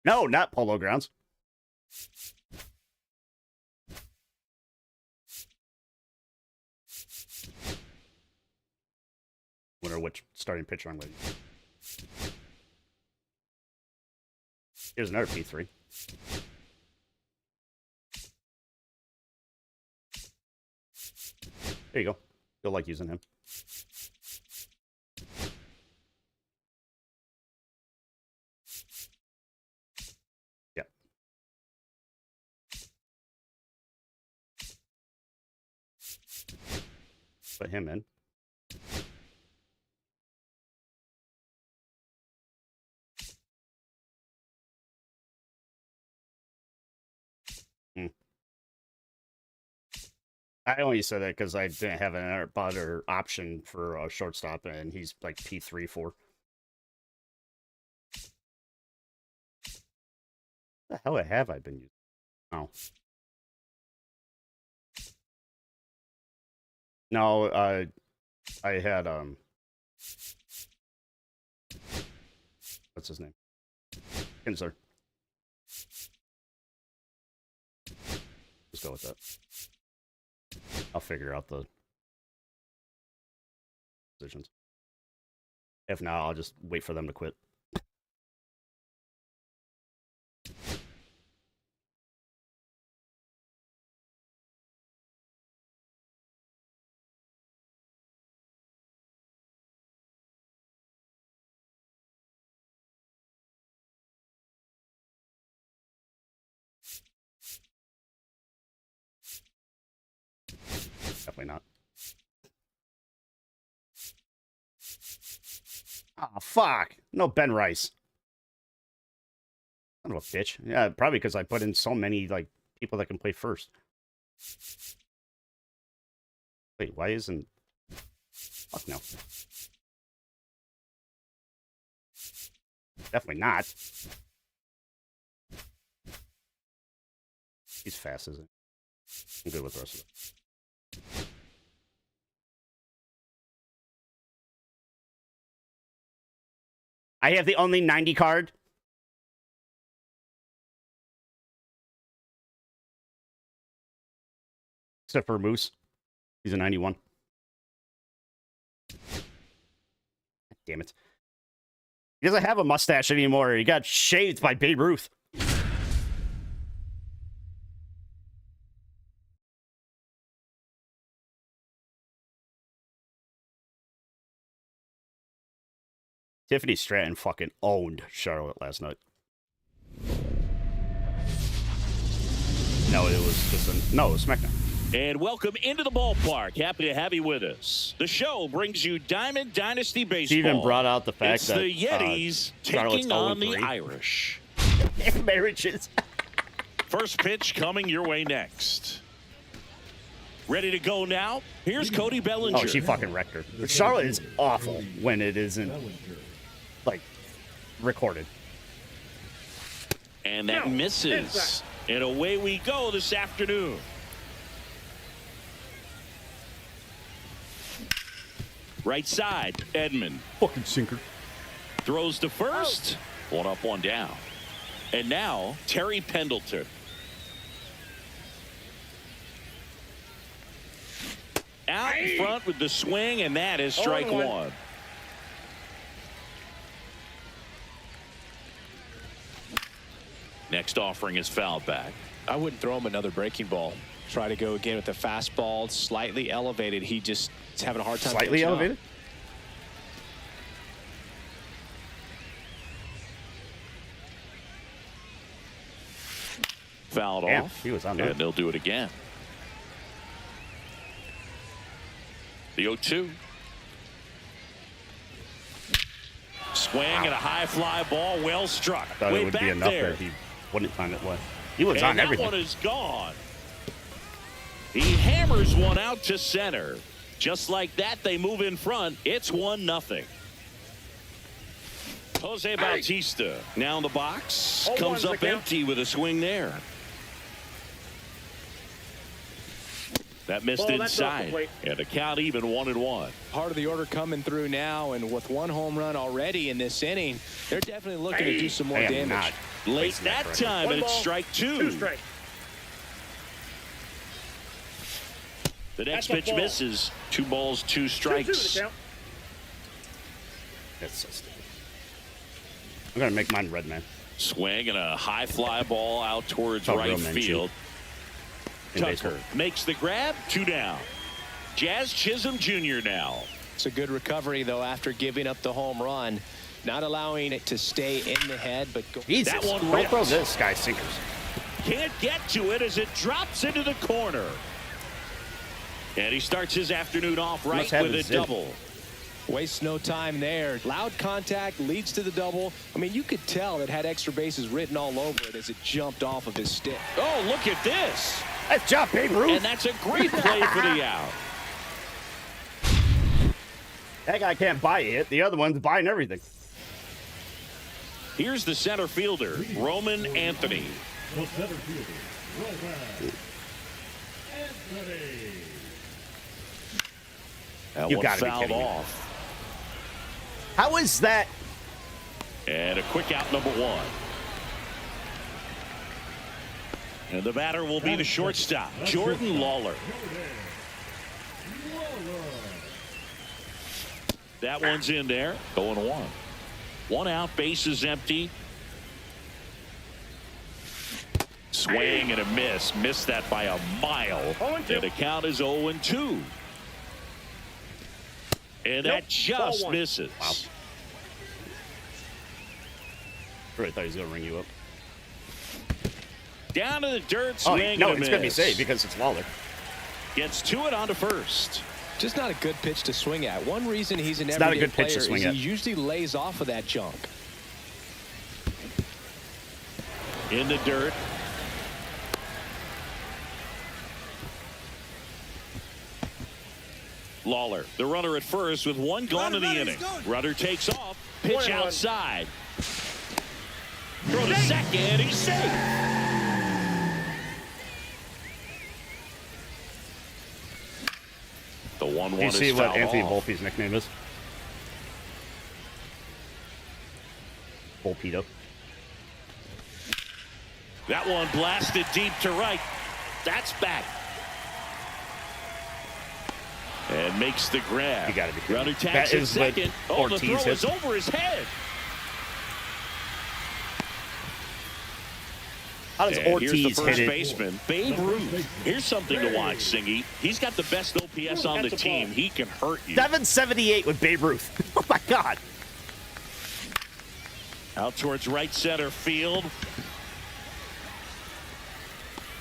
E: No, not Polo Grounds. Wonder which starting pitcher I'm going to use. Here's another P3. There you go. You'll like using him. Yep. Put him in. I only said that because I didn't have an other option for a shortstop, and he's like P3-4. The hell have I been using? Oh. No, I had, what's his name? Kinsler. Let's go with that. I'll figure out the positions. If not, I'll just wait for them to quit. Definitely not. Oh, fuck. No Ben Rice. Son of a bitch. Yeah, probably because I put in so many, like, people that can play first. Wait, why isn't... Fuck no. Definitely not. He's fast, isn't he? I'm good with the rest of it. I have the only 90 card. Except for Moose. He's a 91. Damn it. He doesn't have a mustache anymore. He got shaved by Babe Ruth. Tiffany Stratton fucking owned Charlotte last night. No, it was just it was SmackDown.
B: And welcome into the ballpark. Happy to have you with us. The show brings you Diamond Dynasty Baseball.
E: She even brought out the fact
B: it's
E: that
B: the Yetis taking on the Irish.
E: Marriages.
B: First pitch coming your way next. Ready to go now? Here's Cody Bellinger.
E: Oh, she fucking wrecked her. Charlotte is awful when it isn't, like, recorded.
B: And that misses. And away we go this afternoon. Right side, Edman.
E: Fucking sinker.
B: Throws to first. One up, one down. And now, Terry Pendleton. Out in front with the swing, and that is strike one. Next offering is fouled back.
C: I wouldn't throw him another breaking ball. Try to go again with the fastball, slightly elevated. He just is having a hard time.
E: Slightly elevated?
B: Fouled
E: Damn,
B: off.
E: he was on that.
B: And they'll do it again. The 0-2. Swing and a high fly ball, well struck.
E: Thought
B: Way
E: it would
B: back
E: be enough
B: there.
E: that he wouldn't find it what. He was
B: And
E: on
B: that
E: everything.
B: one is gone. He hammers one out to center. Just like that, they move in front. It's 1-0. Jose Bautista now in the box. Comes up empty with a swing there. That missed inside. And the count even 1-1.
C: Part of the order coming through now, and with one home run already in this inning, they're definitely looking to do some more damage.
B: Late that time, and it's strike two. The next pitch misses. 2 balls, 2 strikes.
E: That's so stupid. I'm going to make mine red, man.
B: Swing and a high fly ball out towards
E: Felt
B: right
E: real mentioned
B: field.
E: in baseball.
B: Tucker makes the grab. 2 down. Jazz Chisholm Jr. now.
C: It's a good recovery, though, after giving up the home run. Not allowing it to stay in the head, but go.
E: Jesus,
B: That one
E: don't
B: ripped.
E: throw this guy sinkers.
B: Can't get to it as it drops into the corner. And he starts his afternoon off right
E: Must have
B: with a
E: his zip.
B: double.
C: Wastes no time there. Loud contact leads to the double. I mean, you could tell it had extra bases written all over it as it jumped off of his stick.
B: Oh, look at this.
E: Nice job, Babe Ruth.
B: And that's a great play for the out.
E: That guy can't buy it. The other one's buying everything.
B: Here's the center fielder, Roman Anthony.
F: The center fielder, Roman Anthony.
B: That
E: You
B: one
E: gotta be
B: fouled
E: kidding me.
B: off.
E: How is that?
B: And a quick out, number 1. And the batter will be the shortstop, Jordan Lawler. That one's in there, going 1. 1 out, bases empty. Swing and a miss. Missed that by a mile. And the count is 0-2. And that just misses.
E: Wow. I really thought he was going to ring you up.
B: Down to the dirt,
E: Oh,
B: swing
E: no,
B: and a
E: it's going to be
B: miss.
E: safe because it's Lawler.
B: Gets to it onto first.
C: Just not a good pitch to swing at. One reason he's an
E: It's not a
C: everyday
E: good pitch to
C: player
E: swing
C: is
E: at.
C: he usually lays off of that junk.
B: In the dirt. Lawler, the runner at first with 1 gone in the inning. Runner takes off. Pitch outside. Throw to second. He's safe. The 1-1
E: Do you
B: is
E: see what
B: fouled
E: Anthony
B: off.
E: Volpe's nickname is? Volpedo.
B: That one blasted deep to right. That's back. And makes the grab.
E: You gotta be kidding
B: Runner
E: me.
B: tags
E: That
B: at
E: is what
B: second. Oh, the
E: Ortiz
B: throw is
E: hit.
B: over his head.
E: How does
B: And here's
E: Ortiz
B: the
E: hit
B: first
E: it?
B: baseman, Babe Ruth. Here's something to watch, Singy. He's got the best OPS on the team. He can hurt you.
E: 778 with Babe Ruth. Oh my God.
B: Out towards right center field.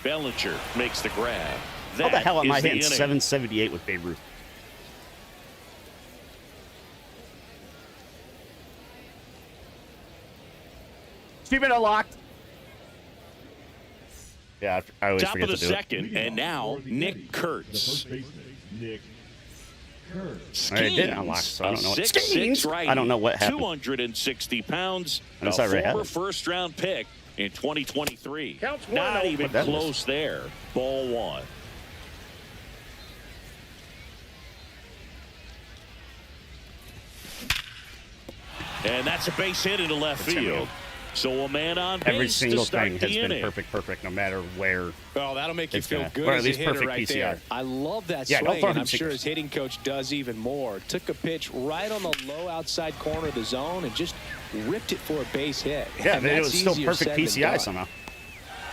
B: Bellinger makes the grab.
E: How the
B: That
E: hell am I
B: is the
E: hitting
B: inning.
E: 778 with Babe Ruth? Stephen unlocked. Yeah, I always
B: Top
E: forget
B: of
E: to
B: the
E: do
B: second, and now Nick Kurtz.
F: First baseman, Nick Kurtz.
E: I did unlock, so I don't know what- Skeens!
B: Righty,
E: I don't know what happened.
B: 260 pounds.
E: And
B: A
E: it's already
B: former
E: happened.
B: first-round pick in 2023.
D: Counts one,
B: Not
D: though.
B: even
E: What that is.
B: close there. Ball one. And that's a base hit into left
E: It's him,
B: field.
E: man.
B: So a man on base
E: Every single
B: to start
E: thing
B: the
E: has been
B: inning.
E: perfect, no matter where.
C: Well, that'll make you
E: It's
C: feel
E: gonna-
C: good
E: or at
C: as a
E: least
C: hitter
E: perfect
C: right
E: PCI.
C: there. I love that
E: Yeah, don't
C: swing,
E: throw
C: and
E: him
C: I'm sure
E: secret.
C: his hitting coach does even more. Took a pitch right on the low outside corner of the zone and just ripped it for a base hit.
E: Yeah,
C: And
E: but it
C: that's
E: was still
C: easier
E: perfect
C: said than
E: PCI
C: done.
E: somehow.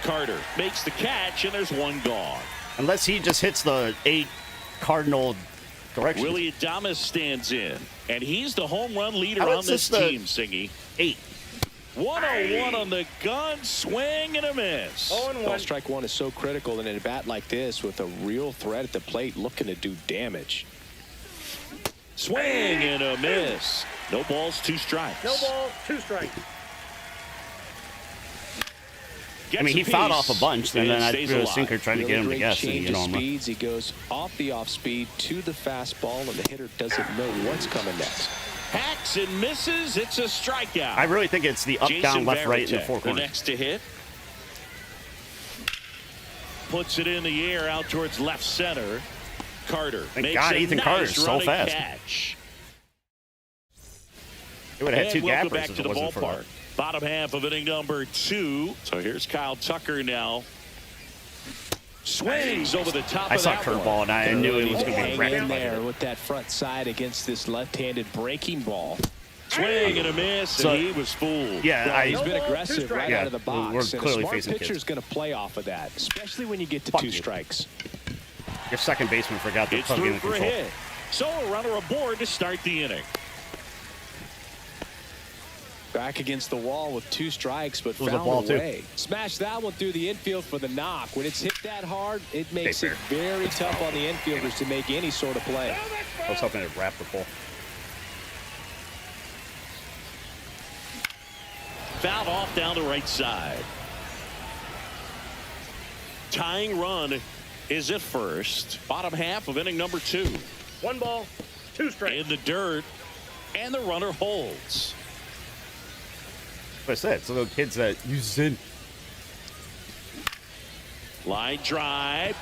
B: Carter makes the catch, and there's one gone.
E: Unless he just hits the 8 cardinal directions.
B: Willie Adames stands in, and he's the home run leader
E: How
B: on
E: is
B: this
E: this the-
B: team, Singy.
E: 8.
B: 101 on the gun, swing and a miss.
D: 0-1.
C: Well, strike one is so critical in a bat like this with a real threat at the plate looking to do damage.
B: Swing and a miss. No balls, 2 strikes.
D: No ball, 2 strikes.
B: Gets
E: I mean, he
B: a
E: fouled
B: piece
E: off a bunch, and then I
B: stays
E: threw a
B: alive.
E: sinker trying to get him to
C: Really
E: guess.
C: great
E: And,
C: change
E: you know,
C: of
E: I'm like,
C: speeds. He goes off the off speed to the fastball, and the hitter doesn't know what's coming next.
B: Hacks and misses. It's a strikeout.
E: I really think it's the up,
B: Jason
E: down, left, right, and the
B: Varitek,
E: 4
B: the
E: corners.
B: next to hit. Puts it in the air out towards left center. Carter
E: Thank
B: makes
E: God
B: a
E: Ethan
B: nice
E: Carter's so
B: running
E: fast.
B: catch.
E: He would have had
B: And
E: 2
B: welcome
E: gappers
B: back
E: if
B: to
E: it
B: the
E: wasn't for
B: ballpark.
E: that.
B: Bottom half of inning number 2. So here's Kyle Tucker now. Swings over the top
E: I
B: of
E: saw
B: that
E: curveball,
B: one.
E: and I knew it was going to be
C: Hang in
E: wrecked.
C: there with that front side against this left-handed breaking ball.
B: Swing and a miss,
E: So-
B: and he was fooled.
E: Yeah,
C: Well,
E: I,
C: he's been
D: No ball,
C: aggressive
D: 2
C: right
D: strikes.
C: out of the
E: Yeah,
C: box.
E: we're
C: and
E: clearly
C: a smart
E: facing
C: pitcher
E: kids.
C: is going to play off of that, especially when you get to
E: Fuck
C: 2
E: you.
C: strikes.
E: your second baseman forgot to
B: It's
E: plug in
B: through
E: the
B: for a
E: control.
B: hit. So a runner aboard to start the inning.
C: Back against the wall with 2 strikes, but
E: was a
C: found
E: ball,
C: a
E: too.
C: way. Smash that one through the infield for the knock. When it's hit that hard, it makes it very tough on the infielders to make any sort of play.
E: I was hoping it wrapped the pole.
B: Fouled off down the right side. Tying run is at first. Bottom half of inning number 2.
D: 1 ball, 2 strikes.
B: In the dirt, and the runner holds.
E: What I said, it's the little kids that use in.
B: Line drive.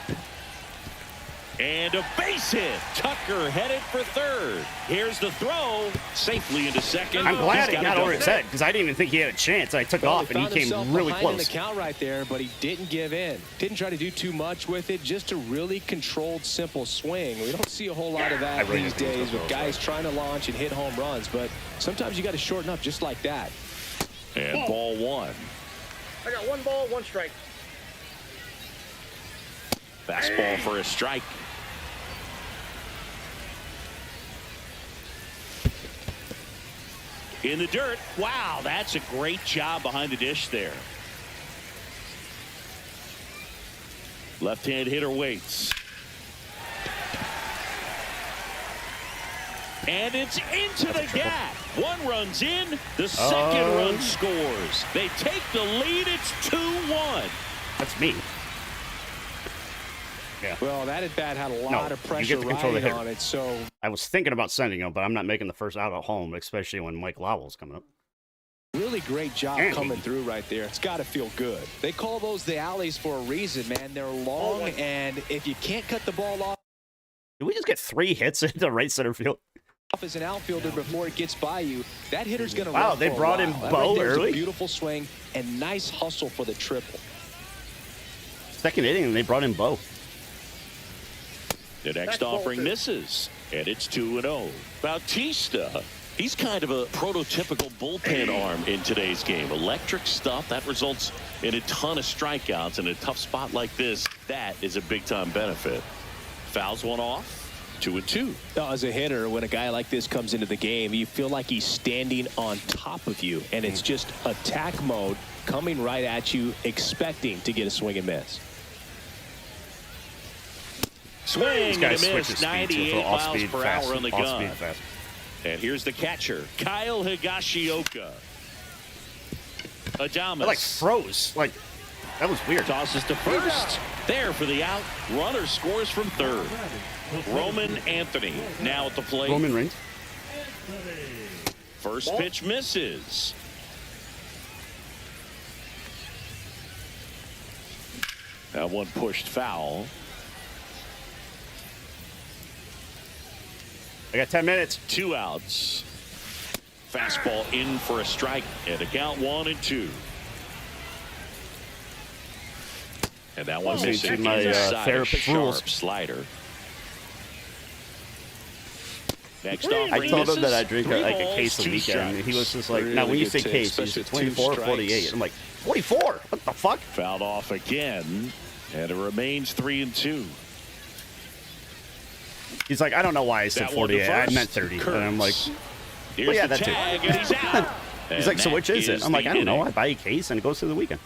B: And a base hit. Tucker headed for third. Here's the throw. Safely into second.
E: I'm glad
B: He's
E: he
B: gotta
E: got
B: go.
E: over his head because I didn't even think he had a chance. I took
C: Well,
E: off and he
C: found
E: came
C: himself
E: really
C: behind in
E: close.
C: the count right there, but he didn't give in. Didn't try to do too much with it. Just a really controlled, simple swing. We don't see a whole lot of
E: I
C: that
E: really
C: these
E: didn't think
C: days
E: so,
C: with
E: though.
C: guys trying to launch and hit home runs. But sometimes you got to shorten up just like that.
B: And ball 1.
D: I got 1 ball, 1 strike.
B: Fastball for a strike. In the dirt. Wow, that's a great job behind the dish there. Left-hand hitter waits. And it's into the gap. 1 runs in. The second run scores. They take the lead. It's 2-1.
E: That's me. Yeah.
C: Well, that at bat had a lot of
E: you
C: pressure
E: get to control the
C: riding
E: hitter.
C: on it. So
E: I was thinking about sending him, but I'm not making the first out at home, especially when Mike Lowell's coming up.
C: really great job
E: And
C: coming through right there. It's got to feel good. They call those the alleys for a reason, man. They're long, and if you can't cut the ball off.
E: Did we just get 3 hits into right center field?
C: as an outfielder before it gets by you. That hitter's going to
E: Wow,
C: run
E: they
C: for a
E: brought in
C: while. That
E: Bo
C: right there is
E: early?
C: a beautiful swing and nice hustle for the triple.
E: Second inning, and they brought in Bo.
B: The next
D: That's ball
B: offering
D: two.
B: misses, and it's 2-0. Bautista, he's kind of a prototypical bullpen arm in today's game. Electric stuff that results in a ton of strikeouts in a tough spot like this. That is a big-time benefit. Fouls one off. 2-2.
C: Now, as a hitter, when a guy like this comes into the game, you feel like he's standing on top of you, and it's just attack mode coming right at you, expecting to get a swing and miss.
B: Swing
E: These
B: and a
E: guys switch
B: miss.
E: his speed
B: 98
E: to
B: miles
E: off-speed
B: per
E: fast.
B: hour on the
E: Off-speed
B: gun.
E: fast.
B: And here's the catcher, Kyle Higashioka.
E: It
B: Adames
E: like froze. Like, that was weird.
B: tosses to first. There for the out. Runner scores from third. Roman Anthony now at the plate.
E: Roman Reigns.
B: First pitch misses. That one pushed foul.
E: I got 10 minutes.
B: 2 outs. Fastball in for a strike, and a count 1-2. And that one
E: Listening
B: missing
E: to my,
B: inside a
E: therapist
B: sharp
E: rules.
B: slider. Next
E: I
B: offering
E: told him that
B: misses.
E: I drink
B: 3
E: like a
B: balls,
E: case a
B: 2
E: weekend. And
B: strikes.
E: he was just like,
C: Really
E: now when you
C: good
E: say
C: take,
E: case, he's
C: especially
E: 24 or
C: 2
E: 48.
C: strikes.
E: I'm like, 44? What the fuck?
B: Fouled off again, and it remains 3-2.
E: He's like, I don't know why I said
B: That one to
E: 48. I
B: first.
E: meant 30. And I'm like,
B: Here's
E: yeah,
B: the
E: that too.
B: tag, and he's out.
E: he's
B: And
E: like, so
B: that
E: which is it? I'm like,
B: the
E: I don't know.
B: inning.
E: I buy a case and it goes to the weekend.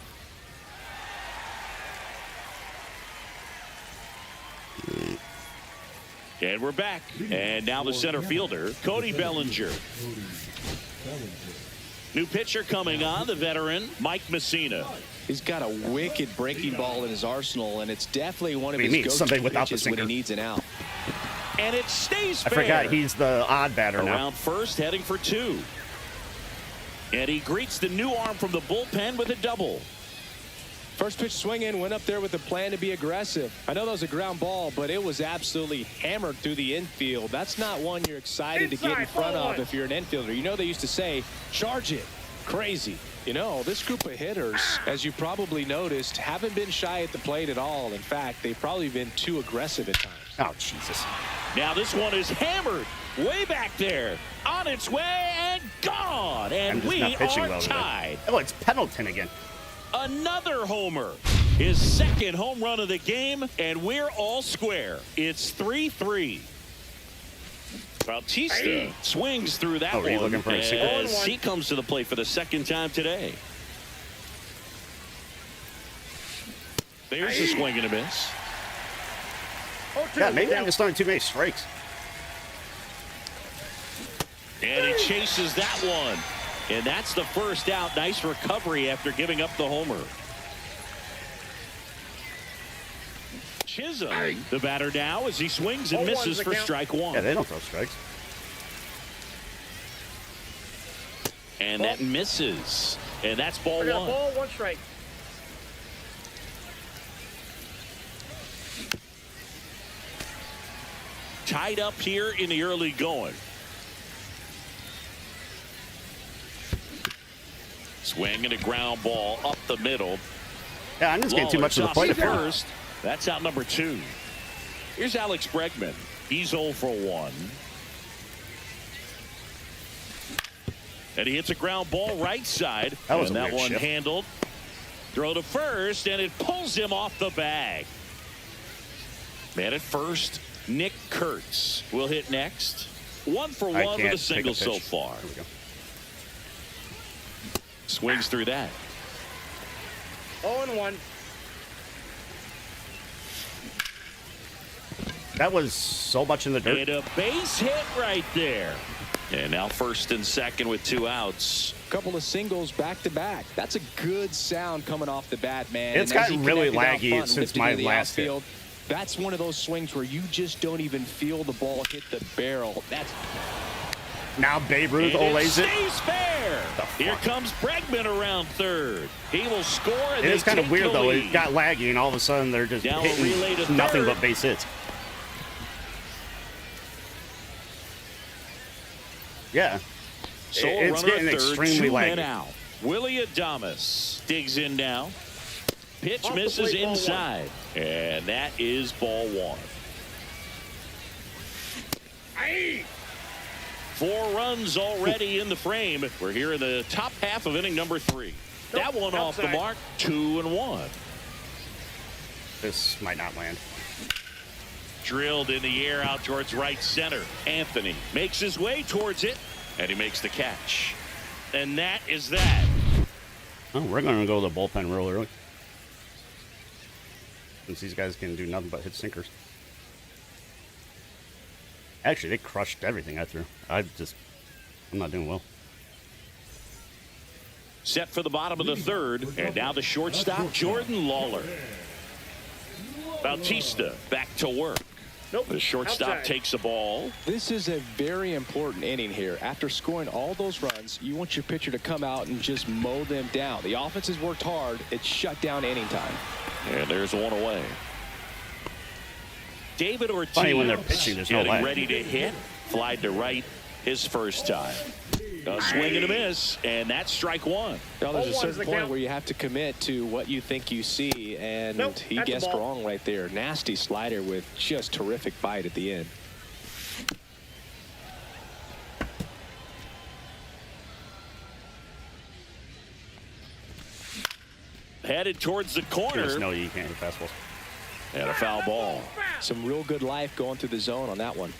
B: And we're back. And now the center fielder, Cody Bellinger. New pitcher coming on, the veteran, Mike Messina.
C: He's got a wicked breaking ball in his arsenal, and it's definitely one of
E: What do you
C: his
E: mean?
C: go-to
E: Something without the
C: pitches when he
E: sinker.
C: needs an out.
B: And it stays
E: I
B: fair.
E: forgot he's the odd batter now.
B: Around first, heading for 2. And he greets the new arm from the bullpen with a double.
C: First pitch swinging, went up there with a plan to be aggressive. I know that was a ground ball, but it was absolutely hammered through the infield. That's not one you're excited to get in
D: Inside,
C: front
D: ball
C: of
D: one.
C: if you're an infielder. You know they used to say, charge it. Crazy. You know, this group of hitters, as you probably noticed, haven't been shy at the plate at all. In fact, they've probably been too aggressive at times.
E: Oh, Jesus.
B: Now this one is hammered way back there. On its way and gone.
E: I'm
B: And
E: just
B: we
E: not pitching
B: are
E: well today.
B: tied.
E: Oh, it's Pendleton again.
B: Another homer. His second home run of the game, and we're all square. It's 3-3. Bautista swings through that
E: Oh, were you
B: one
E: looking for a single?
B: as he comes to the plate for the second time today. There's a swing and a miss.
D: 0-2.
E: Yeah, maybe I'm
D: Down.
E: just throwing too many strikes.
B: And he chases that one. And that's the first out. Nice recovery after giving up the homer. Chisholm, the batter now, as he swings and
D: 0-1's
B: misses
D: the
B: for
D: count.
B: strike one.
E: Yeah, they don't throw strikes.
B: And that misses. And that's ball
D: I got a
B: one.
D: ball, 1 strike.
B: Tied up here in the early going. Swing and a ground ball up the middle.
E: Yeah, I'm just getting too
B: Lawler
E: much of the
B: tosses
E: plate.
B: to first. That's out number 2. Here's Alex Bregman. He's 0 for 1. And he hits a ground ball right side.
E: That was
B: and
E: a
B: that
E: weird
B: one
E: shift.
B: handled. Throw to first, and it pulls him off the bag. Man at first, Nick Kurtz will hit next. 1 for 1
E: I
B: with
E: can't
B: a single
E: take a
B: so
E: pitch.
B: far.
E: There we go.
B: Swings through that.
D: 0-1.
E: That was so much in the dirt.
B: And a base hit right there. And now first and second with 2 outs.
C: Couple of singles back to back. That's a good sound coming off the bat, man.
E: It's
C: And as
E: gotten
C: he
E: really
C: connected out
E: laggy
C: front and
E: since
C: lifted
E: my
C: into the
E: last hit.
C: outfield, that's one of those swings where you just don't even feel the ball hit the barrel. That's
E: Now Babe Ruth
B: And it
E: olays it.
B: stays fair.
E: The
B: Here
E: fuck?
B: comes Bregman around third. He will score. And
E: It is kind of weird, though. It
B: It
E: got laggy, and all of a sudden they're just
B: Now a relay to
E: hitting nothing
B: third.
E: but base hits. Yeah.
B: So
E: It's
B: runner
E: getting
B: at third,
E: extremely
B: 2 men
E: laggy.
B: out. Willie Adames digs in now. Pitch
D: Off the
B: misses
D: plate, ball
B: inside. And that is ball 1. 4 runs already in the frame. We're here in the top half of inning number 3. That one off the
D: outside.
B: mark. 2-1.
E: This might not land.
B: Drilled in the air out towards right center. Anthony makes his way towards it, and he makes the catch. And that is that.
E: Oh, we're going to go to the bullpen real early. Since these guys can do nothing but hit sinkers. Actually, they crushed everything I threw. I'm not doing well.
B: Set for the bottom of the third, and now the shortstop, Jordan Lawler. Bautista back to work.
D: Nope.
B: The shortstop
D: Outside.
B: takes the ball.
C: This is a very important inning here. After scoring all those runs, you want your pitcher to come out and just mow them down. The offense has worked hard. It's shut down inning time.
B: And there's one away. David Ortiz
E: Funny when they're pitching, there's no
B: getting
E: lag.
B: ready to hit. Flied to right his first time. A swing and a miss, and that's strike 1.
C: Now, there's a
D: 0-1 is
C: certain
D: the
C: point
D: count.
C: where you have to commit to what you think you see, and
D: Nope,
C: he
D: that's a
C: guessed
D: ball.
C: wrong right there. Nasty slider with just terrific bite at the end.
B: Headed towards the
E: Just
B: corner,
E: know you can't hit fastballs.
B: and a foul ball.
C: Some real good life going through the zone on that one.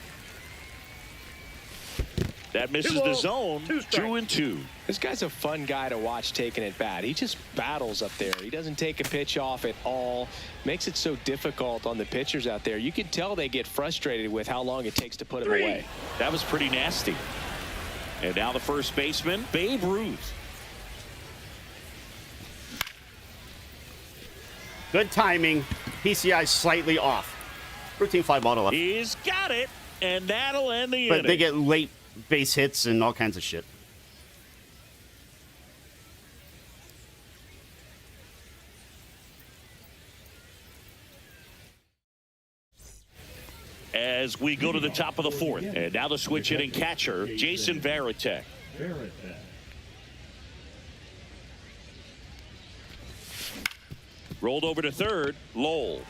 B: That misses
D: Two
B: the
D: balls,
B: zone.
D: 2 strikes.
B: 2-2.
C: This guy's a fun guy to watch taking it bat. He just battles up there. He doesn't take a pitch off at all. Makes it so difficult on the pitchers out there. You can tell they get frustrated with how long it takes to put him away.
B: That was pretty nasty. And now the first baseman, Babe Ruth.
E: Good timing. PCI slightly off. Routine fly ball to left.
B: He's got it, and that'll end the
E: But
B: inning.
E: they get late base hits and all kinds of shit.
B: As we go to the top of the 4th, and now the switch hitting catcher, Jason Varitek.
F: Veritek.
B: Rolled over to third, Lowell.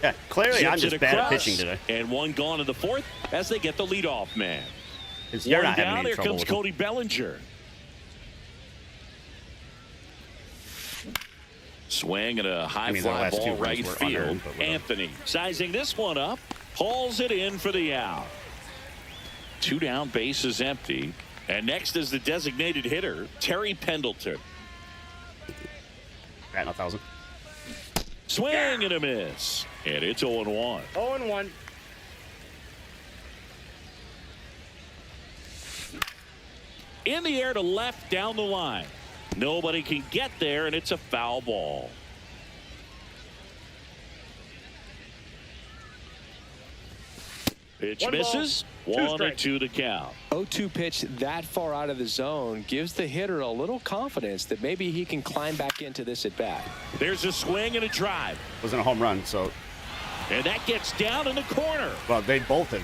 E: Yeah, clearly I'm
B: Zips
E: just
B: it
E: bad at
B: across,
E: pitching today.
B: And one gone in the 4th as they get the leadoff man.
E: You're
B: One
E: not having
B: down,
E: any
B: here
E: trouble
B: comes
E: with them.
B: Cody Bellinger. Swing and a high
E: mean, their
B: fly
E: last
B: ball
E: two runs
B: right
E: were
B: field.
E: unearned, but whatever.
B: Anthony sizing this one up, hauls it in for the out. 2 down, base is empty. And next is the designated hitter, Terry Pendleton.
E: Batting 1,000.
B: Swing and a miss. And it's 0-1.
D: 0-1.
B: In the air to left down the line. Nobody can get there, and it's a foul ball. Pitch
D: One ball,
B: misses.
D: 2 strikes.
B: 1-2 the count.
C: 0-2 pitch that far out of the zone gives the hitter a little confidence that maybe he can climb back into this at bat.
B: There's a swing and a drive.
E: Wasn't a home run, so
B: And that gets down in the corner.
E: well they both have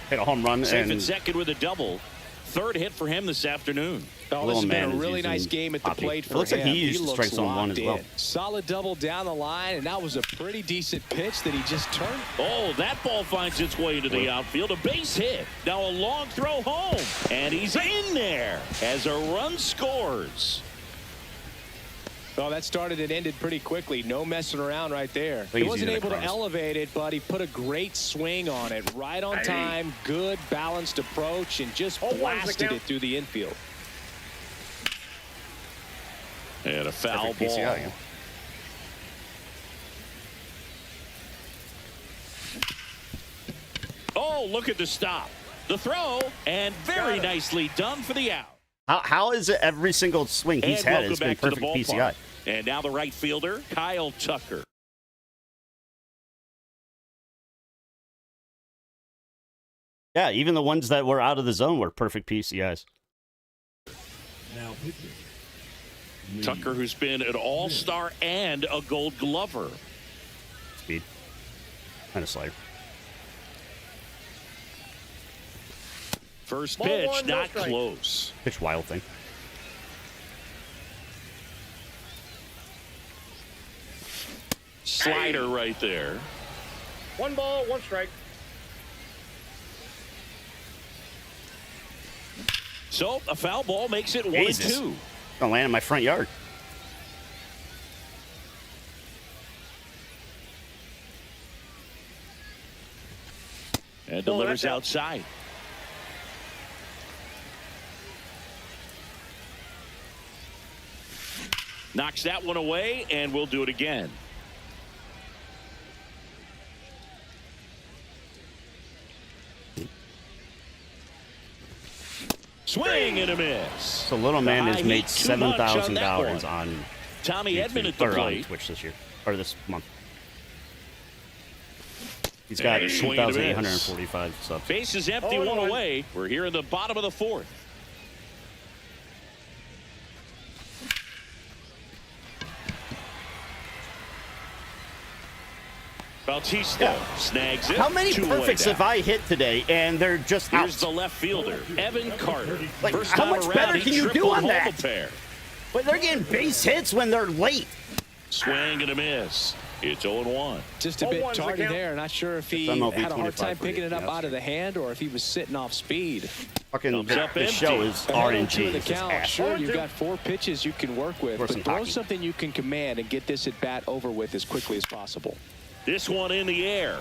E: hit a home run
B: Safe
E: and
B: at second with a double. 3rd hit for him this afternoon.
C: Oh, this
E: Little
C: has been
E: man
C: a
E: is
C: really
E: using
C: nice game at the
E: Poppy.
C: plate
E: It
C: for
E: looks
C: him.
E: like he used
C: looks
E: strike zone 1
C: locked
E: as well.
C: in. Solid double down the line, and that was a pretty decent pitch that he just turned.
B: Oh, that ball finds its way into the outfield. A base hit. Now a long throw home. And he's in there as a run scores.
C: Oh, that started and ended pretty quickly. No messing around right there. He
E: He's
C: wasn't
E: using it
C: able to
E: across.
C: elevate it, but he put a great swing on it. Right on time, good balanced approach, and just
D: 0-1's the
C: blasted
D: count.
C: it through the infield.
B: And a foul
E: Perfect
B: ball.
E: PCI, yeah.
B: Oh, look at the stop. The throw, and very nicely done for the out.
E: How is it every single swing he's
B: And
E: had
B: welcome
E: has been
B: back to the
E: perfect
B: ballpark.
E: PCI?
B: And now the right fielder, Kyle Tucker.
E: Yeah, even the ones that were out of the zone were perfect PCIs.
F: Now pitching.
B: Tucker, who's been an all-star and a gold glover.
E: Speed. And a slider.
B: First
D: Ball
B: pitch,
D: one, no
B: not
D: strike.
B: close.
E: Pitch wild thing.
B: Slider right there.
D: 1 ball, 1 strike.
B: So a foul ball makes it
E: Jesus.
B: 1-2.
E: Gonna land in my front yard.
B: And
D: Ball,
B: delivers
D: that's out.
B: outside. Knocks that one away, and we'll do it again. Swing and a miss.
E: So little man has
B: high
E: made
B: heat, too much on that
E: $7,000
B: one.
E: on
B: Tommy Edman
E: YouTube,
B: at the
E: or on
B: plate.
E: Twitch this year, or this month. He's got
B: And a swing and a miss.
E: 2,845 subs.
B: Base is empty,
D: 0-1.
B: one away. We're here in the bottom of the fourth. Bautista snags it.
E: How many
B: 2 away
E: perfects
B: down.
E: have I hit today, and they're just
B: Here's
E: out?
B: the left fielder, Evan Carter.
E: Like,
B: First
E: how
B: time
E: much
B: around,
E: better
B: he
E: can you do
B: tripled
E: on
B: home
E: that?
B: a pair.
E: But they're getting base hits when they're late.
B: Swing and a miss. It's 0-1.
C: Just a bit
D: 0-1's the
C: tardy
D: count.
C: there. Not sure if he
E: It's MLB
C: had a hard
E: 25
C: time
E: for
C: picking
E: you.
C: it up
E: Yeah.
C: out of the hand or if he was sitting off speed.
E: Fucking
B: Thumbs
E: the,
B: up
E: the
B: empty.
E: show is
C: Ahead on
E: RNG.
C: two of the
E: It's just
C: count.
E: ass.
C: Sure, you've
D: 0-2.
C: got 4 pitches you can work with,
E: Or
C: but
E: some
C: throw
E: hockey.
C: something you can command and get this at bat over with as quickly as possible.
B: This one in the air.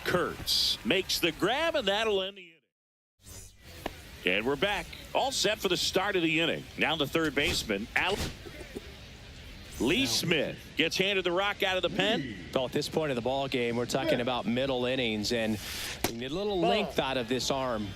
B: Kurtz makes the grab, and that'll end the inning. And we're back. All set for the start of the inning. Now the third baseman, Lee Smith, gets handed the rock out of the pen.
C: Well, at this point of the ball game, we're talking about middle innings, and we need a little length out of this arm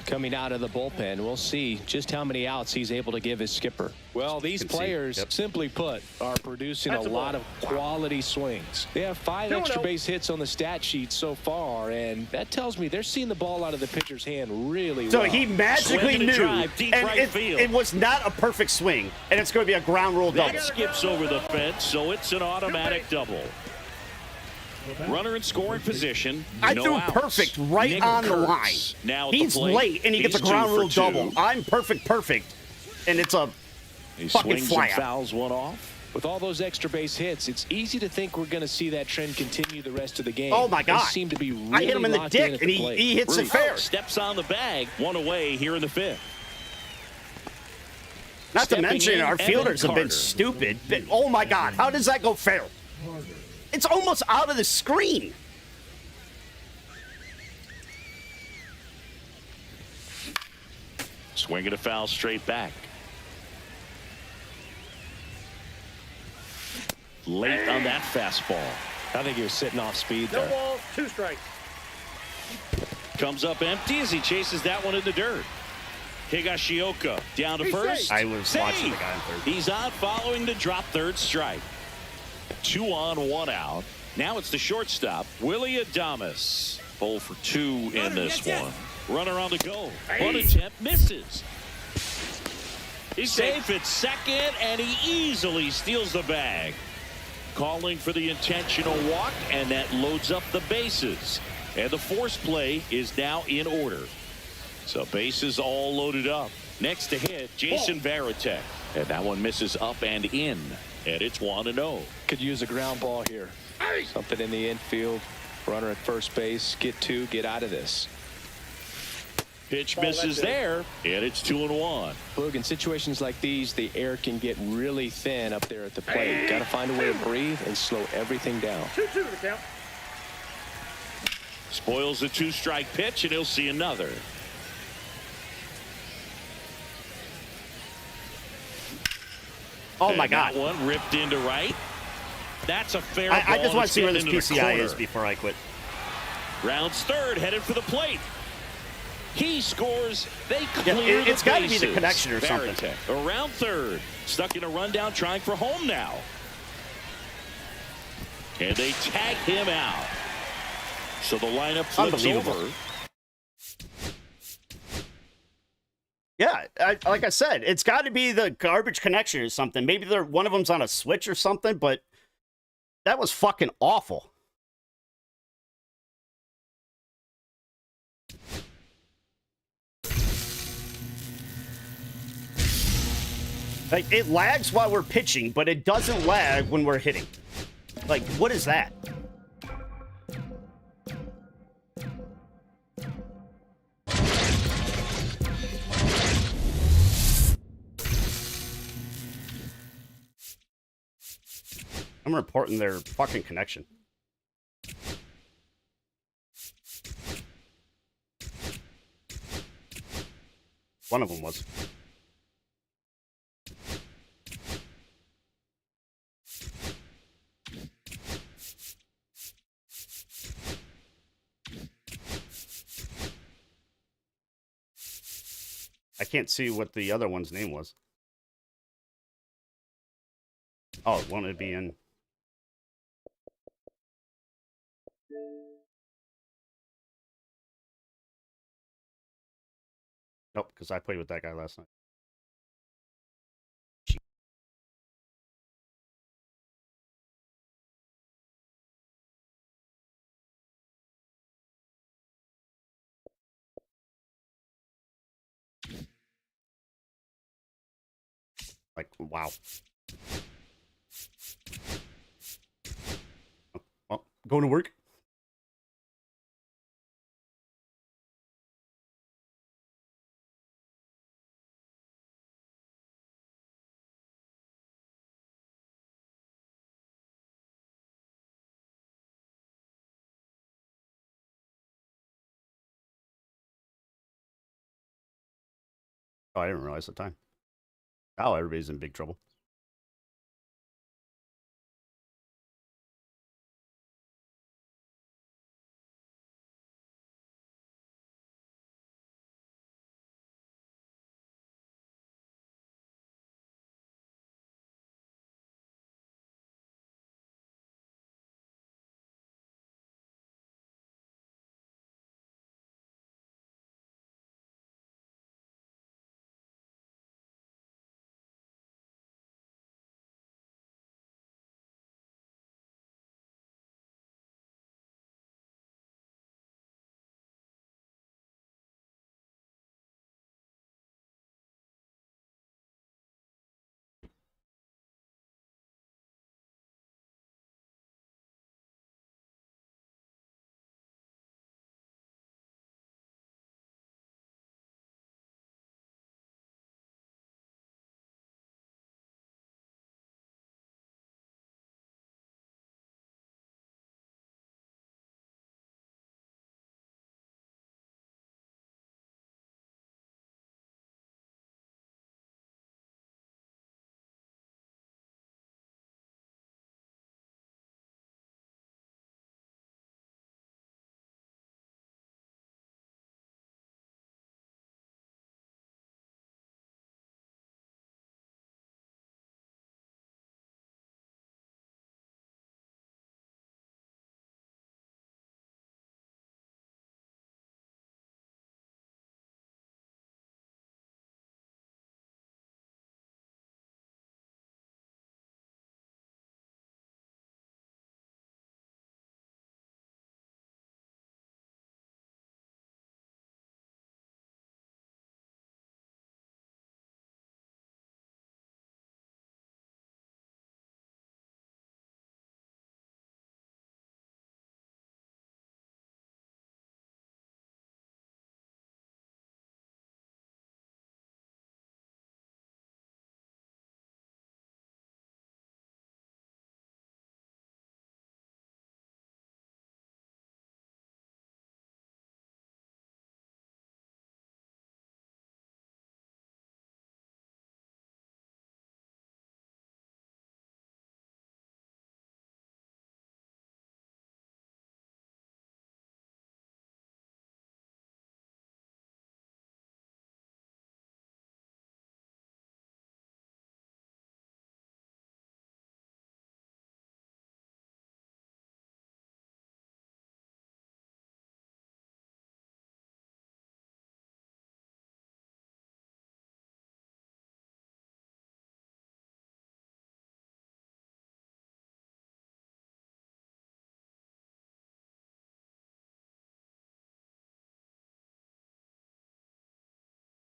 C: coming out of the bullpen. We'll see just how many outs he's able to give his skipper. Well, these
E: Can see.
C: players,
E: Yep.
C: simply put, are producing
D: That's
C: a
D: a
C: lot
D: ball.
C: of quality swings. They have 5
D: No,
C: extra
D: no.
C: base hits on the stat sheet so far, and that tells me they're seeing the ball out of the pitcher's hand really
E: So
C: well.
E: he magically
B: Swing and a
E: knew,
B: drive, deep
E: and
B: right field.
E: it was not a perfect swing, and it's going to be a ground rule double.
B: That skips over the fence, so it's an automatic double. Runner in scoring position.
E: I
B: no
E: threw
B: outs.
E: perfect right
B: Nick
E: on the
B: Kurtz
E: line.
B: Now at
E: He's
B: the plate.
E: late, and he gets a
B: He's
E: ground
B: 2 for
E: rule
B: 2.
E: double. I'm perfect, and it's a
B: He
E: fucking
B: swings
E: fly
B: and
E: out.
B: fouls one off.
C: With all those extra base hits, it's easy to think we're going to see that trend continue the rest of the game.
E: Oh, my God.
C: They seem to be really
E: I hit him in the
C: locked
E: dick,
C: at
E: and
C: the plate.
E: he hits it
B: Ruth
E: fair.
B: steps on the bag. One away here in the fifth.
E: Not to
B: Stepping
E: mention,
B: in,
E: our
B: Evan
E: fielders have been
B: Carter.
E: stupid. But, oh, my God. How does that go fair? It's almost out of the screen.
B: Swinging a foul straight back. Late on that fastball.
C: I think he was sitting off speed
D: No
C: there.
D: balls, 2 strikes.
B: Comes up empty as he chases that one in the dirt. Higashioka down to
D: He's
B: first.
D: safe.
E: I was watching the guy in third.
B: He's on following the drop third strike. 2 on, 1 out. Now it's the shortstop, Willie Adames. 0 for 2 in this one. Runner on the go. One attempt misses. He's safe at second, and he easily steals the bag. Calling for the intentional walk, and that loads up the bases. And the force play is now in order. So bases all loaded up. Next to hit, Jason Varitek. And that one misses up and in. And it's 1-0.
C: Could use a ground ball here. Something in the infield. Runner at first base. Get 2. Get out of this.
B: Pitch
D: Ball
B: misses
D: left in.
B: there. And it's 2-1.
C: Boog, in situations like these, the air can get really thin up there at the plate. Got to find a way to breathe and slow everything down.
D: 2-2 to the count.
B: Spoils the 2-strike pitch, and he'll see another.
E: Oh,
B: And
E: my God.
B: That one ripped into right. That's a fair ball.
E: I just want
B: It's
E: to see where
B: getting
E: this
B: into the
E: PCI is
B: corner.
E: before I quit.
B: Rounds third, headed for the plate. He scores. They
E: Yeah,
B: clear
E: it's
B: the
E: got to be the
B: bases.
E: connection or something.
B: Varitek around third. Stuck in a rundown, trying for home now. And they tag him out. So the lineup flips
E: Unbelievable.
B: over.
E: Yeah, like I said, it's got to be the garbage connection or something. Maybe one of them's on a switch or something, but that was fucking awful. Like, it lags while we're pitching, but it doesn't lag when we're hitting. Like, what is that? I'm reporting their fucking connection. One of them was. I can't see what the other one's name was. Oh, it wanted to be in. Nope, because I played with that guy last night. Like, wow. Well, going to work? Oh, I didn't realize the time. Oh, everybody's in big trouble.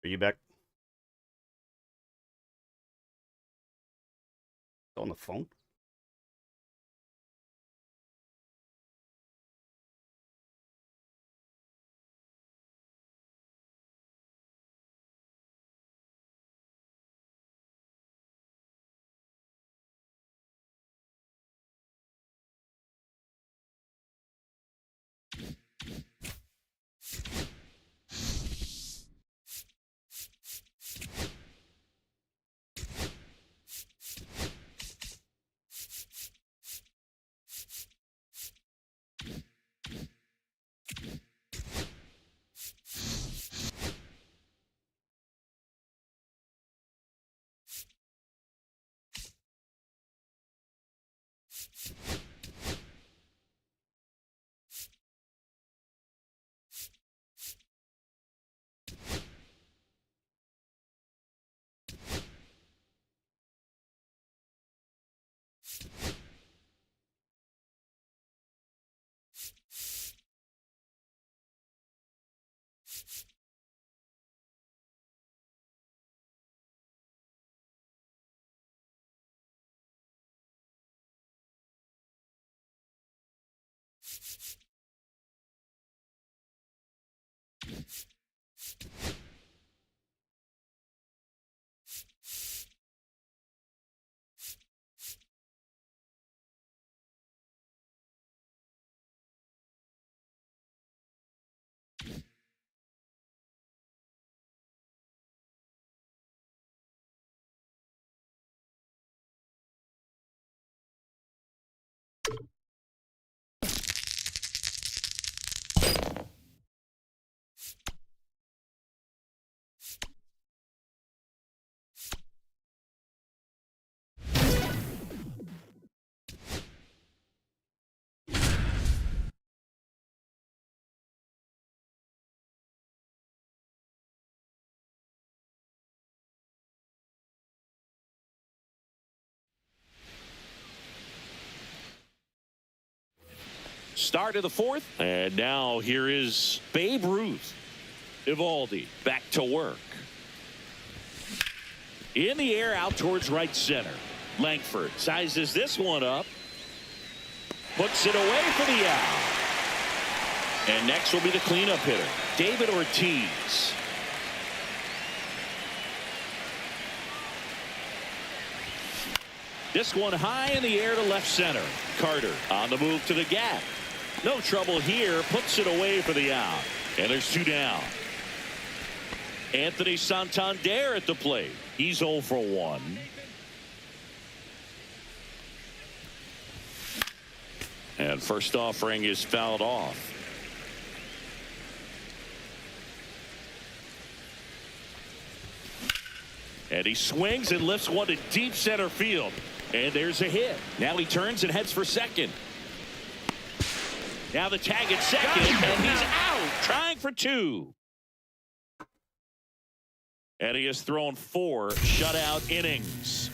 E: Are you back? On the phone?
B: Start of the fourth, and now here is Babe Ruth. Eovaldi back to work. In the air out towards right center. Langford sizes this one up. Puts it away for the out. And next will be the cleanup hitter, David Ortiz. This one high in the air to left center. Carter on the move to the gap. No trouble here. Puts it away for the out. And there's 2 down. Anthony Santander at the plate. He's 0 for 1. And first offering is fouled off. And he swings and lifts one to deep center field. And there's a hit. Now he turns and heads for second. Now the tag at second, and he's out, trying for 2. And he has thrown 4 shutout innings.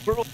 E: Squirrel.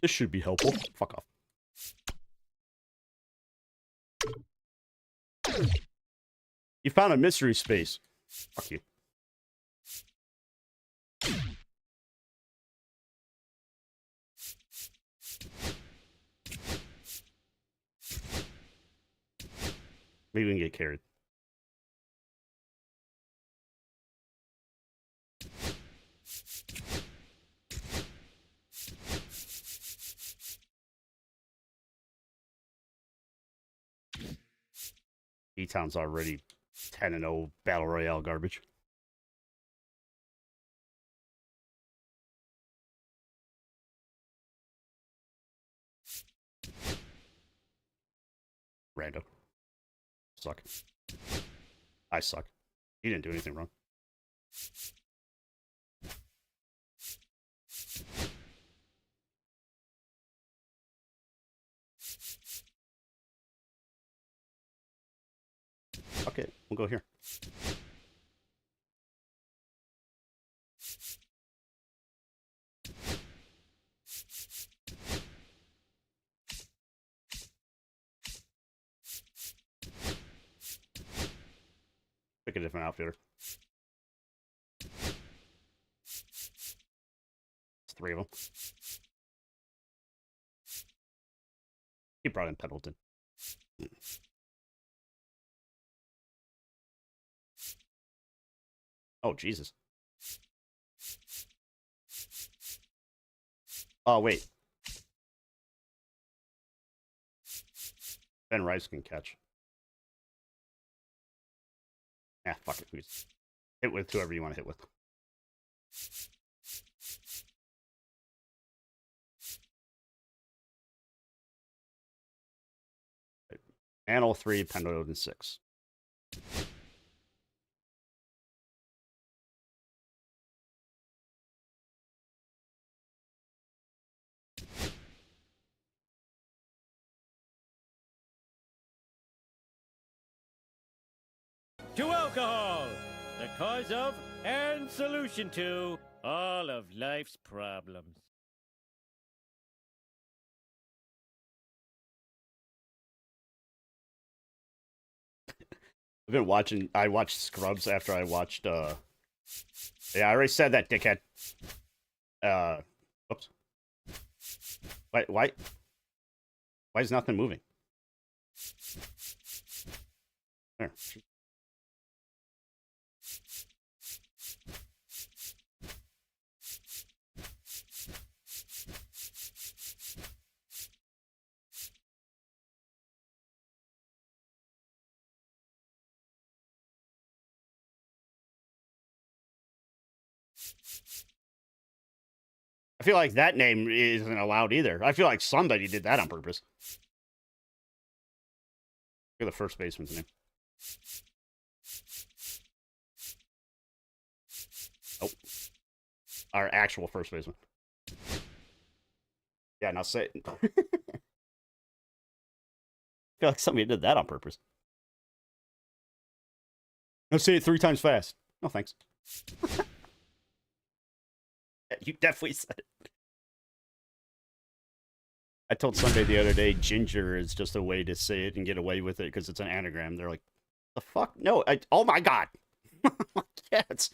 E: This should be helpful. Fuck off. You found a mystery space. Fuck you. Maybe we can get carried. E-Town's already 10-0 Battle Royale garbage. Rando. Suck. I suck. He didn't do anything wrong. Okay, we'll go here. Pick a different outfitter. It's 3 of them. He brought in Pendleton. Oh, Jesus. Oh, wait. Ben Rice can catch. Ah, fuck it. Hit with whoever you want to hit with. Anil 3, Pendleton 6.
F: To alcohol, the cause of and solution to all of life's problems.
E: I've been watching. I watched Scrubs after I watched. Yeah, I already said that, dickhead. Whoops. Why is nothing moving? There. I feel like that name isn't allowed either. I feel like somebody did that on purpose. Look at the first baseman's name. Oh. Our actual first baseman. Yeah, now say it. I feel like somebody did that on purpose. Now say it 3 times fast. No, thanks. Yeah, you definitely said it. I told somebody the other day, ginger is just a way to say it and get away with it because it's an anagram. They're like, the fuck? No, oh my god. Yeah, it's...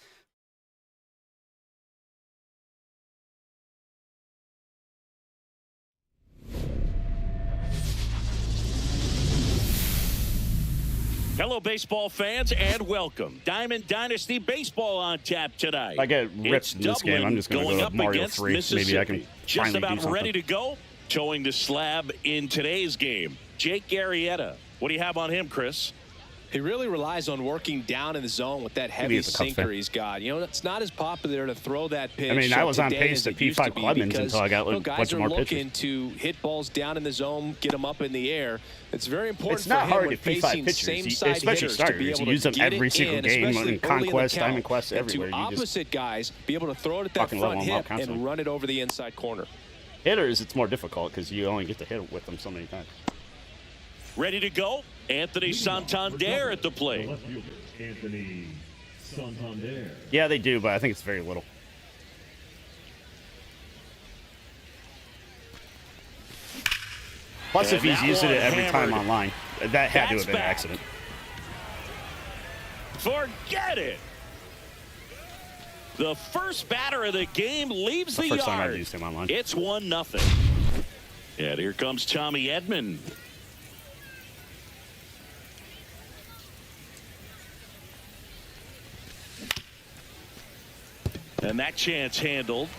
B: Hello, baseball fans, and welcome. Diamond Dynasty Baseball on tap tonight.
E: I get ripped
B: It's
E: in this game. I'm just going to go
B: up
E: with Mario
B: against
E: 3. Maybe I can
B: Just
E: finally
B: about
E: do something.
B: ready to go. Towing the slab in today's game, Jake Arrieta. What do you have on him, Chris?
C: He really relies on working down in the zone with that heavy
E: he's a Cubs
C: sinker
E: fan.
C: he's got. You know, it's not as popular to throw that pitch.
E: I mean, I was on
C: today
E: pace
C: as
E: to
C: it used
E: P5
C: be
E: Clemens
C: because,
E: until I got a
C: guys
E: bunch of
C: are
E: more
C: looking
E: pitches.
C: to hit balls down in the zone, get them up in the air. It's very important
E: It's not
C: for him
E: hard
C: when
E: to P5
C: facing
E: pitchers,
C: same-side
E: especially
C: hitters to be
E: starters.
C: able
E: You
C: to
E: use them
C: get
E: every
C: it
E: single
C: in,
E: game
C: especially
E: in
C: early
E: Conquest,
C: the count.
E: Diamond Quest,
C: And
E: everywhere.
C: to
E: You just
C: opposite guys be able to throw it at that
E: fucking level
C: front
E: them out
C: hip
E: constantly.
C: and run it over the inside corner.
E: hitters, it's more difficult because you only get to hit with them so many times.
B: Ready to go? Anthony Santander at the plate.
G: Anthony Santander.
E: Yeah, they do, but I think it's very little. Plus,
B: And
E: if he's
B: that
E: using
B: one
E: it every time
B: hammered.
E: online, that had to
B: That's
E: have been an
B: back.
E: accident.
B: Forget it. The first batter of the game leaves
E: The
B: the
E: first time I've
B: yard.
E: used him online.
B: It's 1-0. And here comes Tommy Edman. And that chance handled.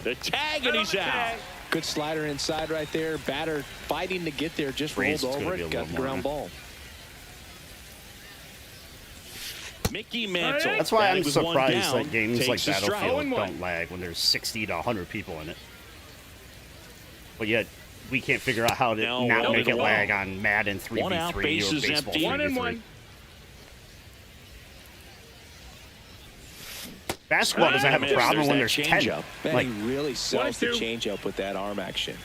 B: The tag, and he's out.
C: Good slider inside right there. Batter fighting to get there, just
E: Breeze
C: rolled
E: is gonna
C: over
E: be a
C: it, got
E: little
C: the
E: more,
C: ground ball.
B: Mickey Mantle.
E: That's why I'm
B: batting with one
E: surprised
B: down,
E: that games like
B: takes a strike.
E: Battlefield don't lag when there's 60 to 100 people in it. But yet, we can't figure out how to
B: Now,
E: not
B: one
E: make
B: and
E: it
B: one.
E: lag on Madden 3v3
B: One out,
E: or
B: bases
E: Baseball
B: empty.
E: 3v3. Basketball doesn't have a
B: There's
E: problem when
B: that
E: there's 10.
B: changeup.
C: Man,
E: Like,
C: he really sells the
D: 1-2.
C: changeup with that arm action.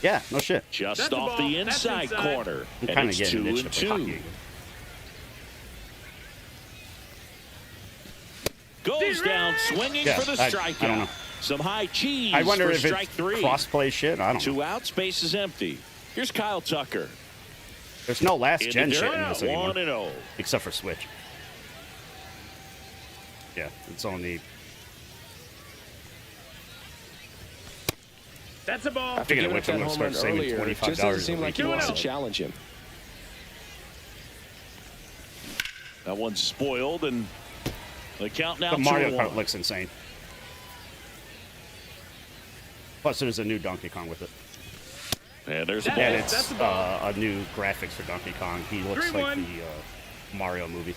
E: yeah, no shit.
B: Just
D: That's the
B: off
D: ball.
B: the
D: That's
B: inside
D: inside.
B: corner.
E: I'm
B: And
E: kind of
B: it's
E: getting an
B: 2
E: itch
B: and
E: to play hockey
B: 2.
E: again.
B: Goes down swinging
E: Yeah,
B: for the
E: I don't
B: strikeout.
E: know.
B: Some high cheese
E: I wonder
B: for
E: if
B: strike
E: it's
B: 3.
E: cross-play shit. I don't know.
B: 2 outs, base is empty. Here's Kyle Tucker.
E: There's no last-gen
B: In the
E: shit in
B: dirt,
E: this anymore,
B: 1-0.
E: except for Switch. Yeah, it's only...
D: That's a ball.
E: Speaking of
C: Giving
E: which,
C: up
E: I'm
C: that
E: going to
C: home
E: start
C: run
E: saving
C: earlier,
E: $25
C: just doesn't seem
E: a
C: like
E: week.
C: he
D: Two and
C: wants to
D: oh.
C: challenge him.
B: That one's spoiled, and the count now
E: The Mario
B: 2-1.
E: Kart looks insane. Plus, there's a new Donkey Kong with it.
B: And there's a
D: That
B: ball.
E: And
D: is-
E: it's
D: that's the ball.
E: a new graphics for Donkey Kong. He looks like
D: 3-1.
E: the Mario movie.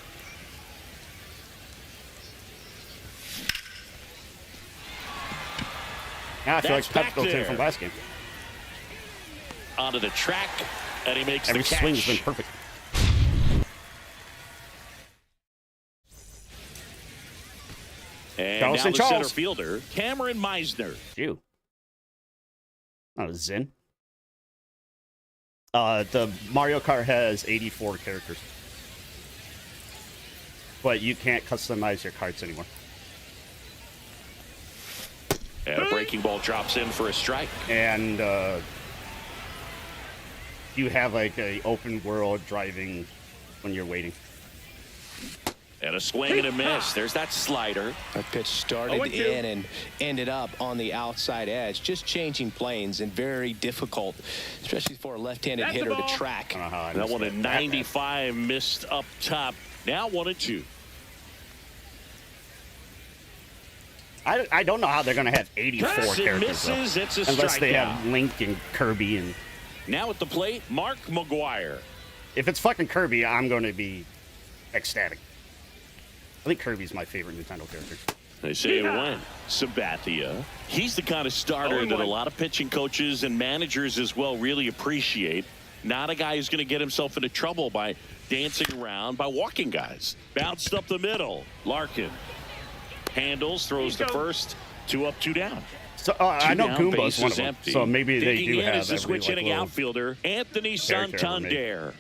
E: Yeah, I feel
B: That's
E: like
B: back
E: Pep built in
B: there.
E: from last game.
B: Onto the track, and he makes
E: Every
B: the catch.
E: swing's been perfect.
B: And
E: Charleston
B: now the center
E: Charles.
B: fielder, Cameron Meisner.
E: Ew. Not a Zen. The Mario Kart has 84 characters. But you can't customize your carts anymore.
B: And a breaking ball drops in for a strike.
E: And you have like a open world driving when you're waiting.
B: And a swing and a miss. There's that slider.
C: That pitch started
D: 0-2.
C: in and ended up on the outside edge, just changing planes and very difficult, especially for a left-handed
D: That's the
C: hitter to
D: ball.
C: track.
E: I don't know how I
B: That
E: missed
B: one at
E: that.
B: 95 missed up top. Now 1-2.
E: I don't know how they're going to have 84
B: Pass and
E: characters though,
B: misses. It's a
E: unless they
B: strikeout.
E: have Link and Kirby. And
B: Now at the plate, Mark McGuire.
E: if it's fucking Kirby, I'm going to be ecstatic. I think Kirby's my favorite Nintendo character.
B: They say it went. Sabathia. He's the kind of starter that a
D: 0-1.
B: lot of pitching coaches and managers as well really appreciate. Not a guy who's going to get himself into trouble by dancing around, by walking guys. Bounced up the middle. Larkin handles, throws to
D: There you go.
B: first, 2 up, 2 down.
E: So I know
B: Down,
E: Goomba's one of
B: bases
E: them.
B: empty.
E: So maybe they
B: Digging
E: do
B: in
E: have
B: is the
E: every
B: switch
E: like,
B: hitting
E: little
B: outfielder Anthony
E: character ever made.
B: Santander.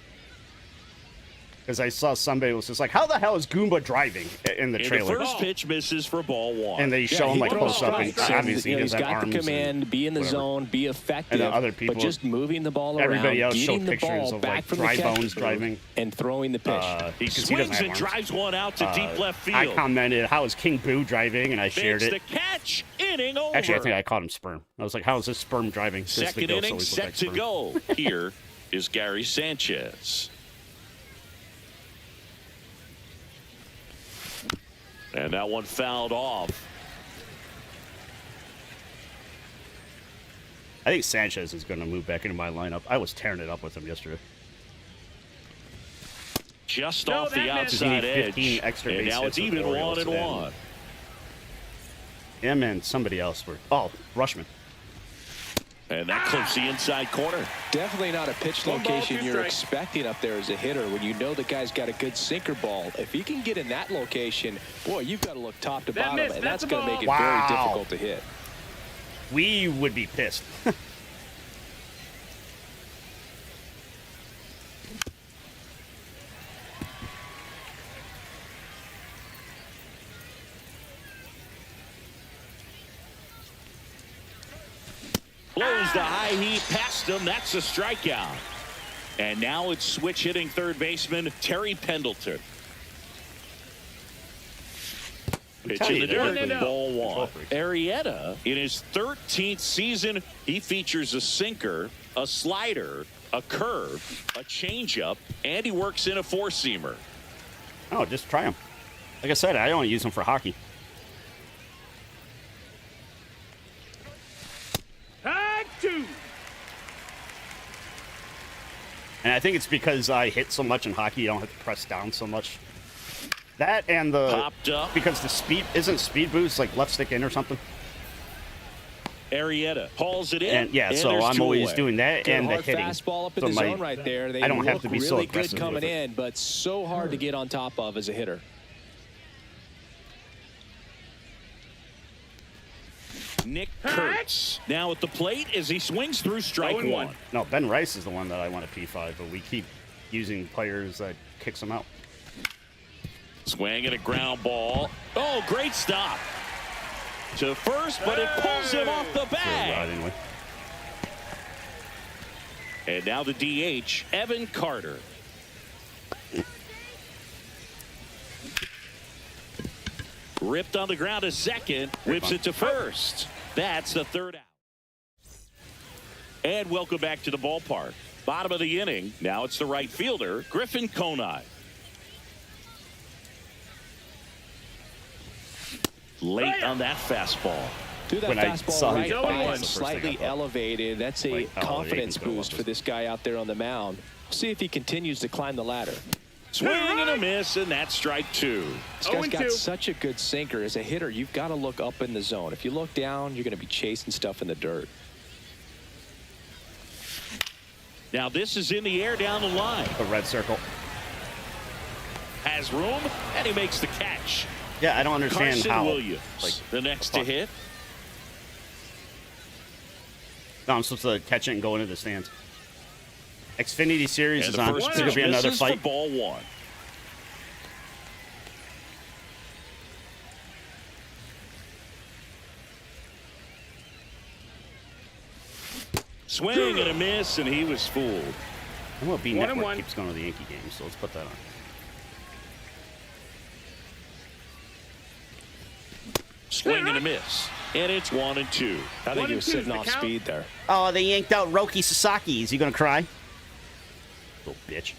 E: Because I saw somebody was just like, how the hell is Goomba driving in the
B: And the
E: trailer?
B: first pitch misses for ball 1.
E: And they show him
C: he
E: like
C: throws
E: close up, and
C: strikes,
E: obviously he
C: he's
E: doesn't have
C: got
E: arms.
C: the
E: and
C: command, be in the
E: whatever.
C: zone, be effective.
E: And then other people-
C: but just moving the ball
E: Everybody
C: around,
E: else showed
C: getting the
E: pictures
C: ball
E: of
C: back
E: like
C: from
E: dry
C: the catcher's
E: bones
C: booth
E: driving.
C: and throwing the pitch.
B: He
E: 'cause
B: swings
E: doesn't have
B: and
E: arms.
B: drives one out to deep left field.
E: I commented, how is King Boo driving? And I shared
B: Makes
E: it.
B: the catch, inning over.
E: Actually, I think I called him Sperm. I was like, how is this Sperm driving? 'Cause the
B: Second
E: ghosts
B: inning
E: always look
B: set
E: like
B: to
E: sperm.
B: go. Here is Gary Sanchez. And that one fouled off.
E: I think Sanchez is going to move back into my lineup. I was tearing it up with him yesterday.
B: Just
D: No,
B: off the
D: that missed.
E: You need
B: outside edge.
E: 15 extra
B: And
E: base
B: now
E: hits
B: it's
E: with
B: even
E: Orioles
B: 1-1.
E: Him and somebody else were. Oh, Rushman.
B: And that clips the inside corner.
C: Definitely not a pitch
D: One ball,
C: location
D: 2
C: you're
D: strikes.
C: expecting up there as a hitter when you know the guy's got a good sinker ball. If he can get in that location, boy, you've got to look top to
D: That
C: bottom,
D: missed.
C: and
D: That's
C: that's
D: a
C: going to
D: ball.
C: make it
E: Wow.
C: very difficult to hit.
E: We would be pissed.
B: Blows the high heat past him. That's a strikeout. And now it's switch hitting third baseman Terry Pendleton. Pitch in the
E: telling you,
B: dirt.
D: they're
B: Ball
E: control
B: 1.
E: freaks.
B: Arrieta, in his 13th season, he features a sinker, a slider, a curve, a changeup, and he works in a four-seamer.
E: Oh, just try him. Like I said, I only use him for hockey.
D: Tag 2.
E: And I think it's because I hit so much in hockey, you don't have to press down so much. That and the
B: Popped up.
E: because the speed isn't speed boost like left stick in or something.
B: Arrieta hauls it in.
E: And yeah, so
B: there's
E: I'm
B: two
E: always
B: away.
E: doing that
C: Good
E: and the
C: hard
E: hitting.
C: fastball up in
E: So
C: the
E: my-
C: zone right there. They
E: I don't have
C: look
E: to be
C: really
E: so
C: good
E: aggressive
C: coming
E: with it.
C: in, but so hard to get on top of as a hitter.
B: Nick Kurtz now at the plate as he swings through strike
D: 0-1.
B: one.
E: No, Ben Rice is the one that I want to P5, but we keep using players that kicks them out.
B: Swing and a ground ball. Oh, great stop. To first, but it pulls him off the
E: So,
B: bag.
E: anyway.
B: And now the DH, Evan Carter. Ripped on the ground to second, whips it to first. That's the third out. And welcome back to the ballpark. Bottom of the inning. Now it's the right fielder, Griffin Conine. Late on that fastball.
C: Threw that
E: When I saw
C: fastball
E: him
C: right
E: get
C: by
E: by,
C: him,
E: that's the first thing I
C: slightly
E: thought.
C: elevated. That's a
E: Like, oh,
C: confidence
E: Aiken's gonna
C: boost
E: love
C: for
E: this.
C: this guy out there on the mound. See if he continues to climb the ladder.
B: Swing and a miss, and that's strike two.
C: This guy's got
D: 0-2.
C: such a good sinker. As a hitter, you've got to look up in the zone. If you look down, you're going to be chasing stuff in the dirt.
B: Now this is in the air down the line.
E: The red circle.
B: Has room, and he makes the catch.
E: Yeah, I don't understand
B: Carson
E: how.
B: Williams,
E: like,
B: the next to
E: fuck.
B: hit.
E: No, I'm supposed to catch it and go into the stands. Xfinity Series
B: And
E: is
B: the
E: on.
B: first
E: It's going to
B: pitch
E: be another
B: misses for
E: fight.
B: ball one. Swing and a miss, and he was fooled.
E: MLB
D: 1-1.
E: Network keeps going to the Yankee games, so let's put that on.
B: Swing and a miss, and it's 1-2.
C: I think
D: 1-2
C: he was sitting
D: is the
C: off
D: count.
C: speed there.
E: Oh, they yanked out Roki Sasaki. Is he going to cry? Little bitch.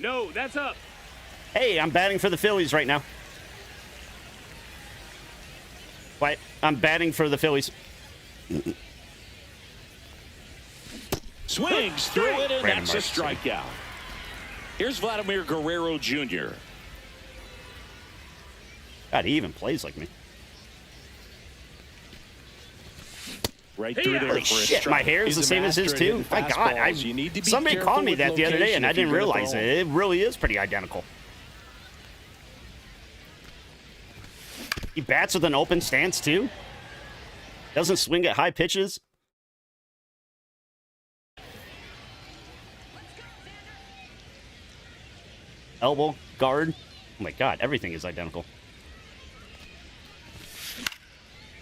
D: No, that's up.
E: Hey, I'm batting for the Phillies right now. Wait, I'm batting for the Phillies.
B: Swings through it, and
E: Brandon
B: that's a
E: Martin.
B: strikeout. Here's Vladimir Guerrero Jr.
E: God, he even plays like me.
B: Right
D: Hey,
B: through there
D: holy
B: for a
E: Shit, my
B: strike.
E: hair is
C: He's
E: the
C: a
E: same as his
C: master at
E: too.
C: hitting
E: My God,
C: fastballs. You need to be
E: somebody
C: careful
E: called me
C: with
E: that the other day,
C: location
E: and I
C: if you're
E: didn't
C: gonna
E: realize
C: throw
E: it. It really is pretty identical. He bats with an open stance, too. Doesn't swing at high pitches. Elbow, guard. Oh my God, everything is identical.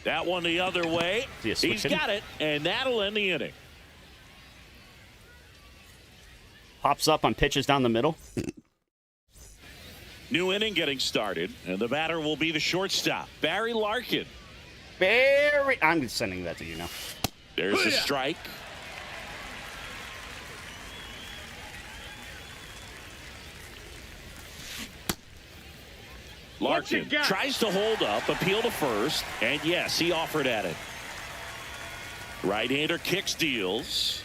B: That one the other way.
E: See a switch
B: He's
E: hitting?
B: got it, and that'll end the inning.
E: Pops up on pitches down the middle.
B: New inning getting started, and the batter will be the shortstop, Barry Larkin.
E: I'm sending that to you now.
B: There's a strike. Larkin tries to hold up, appeal to first, and yes, he offered at it. Right-hander kicks, deals.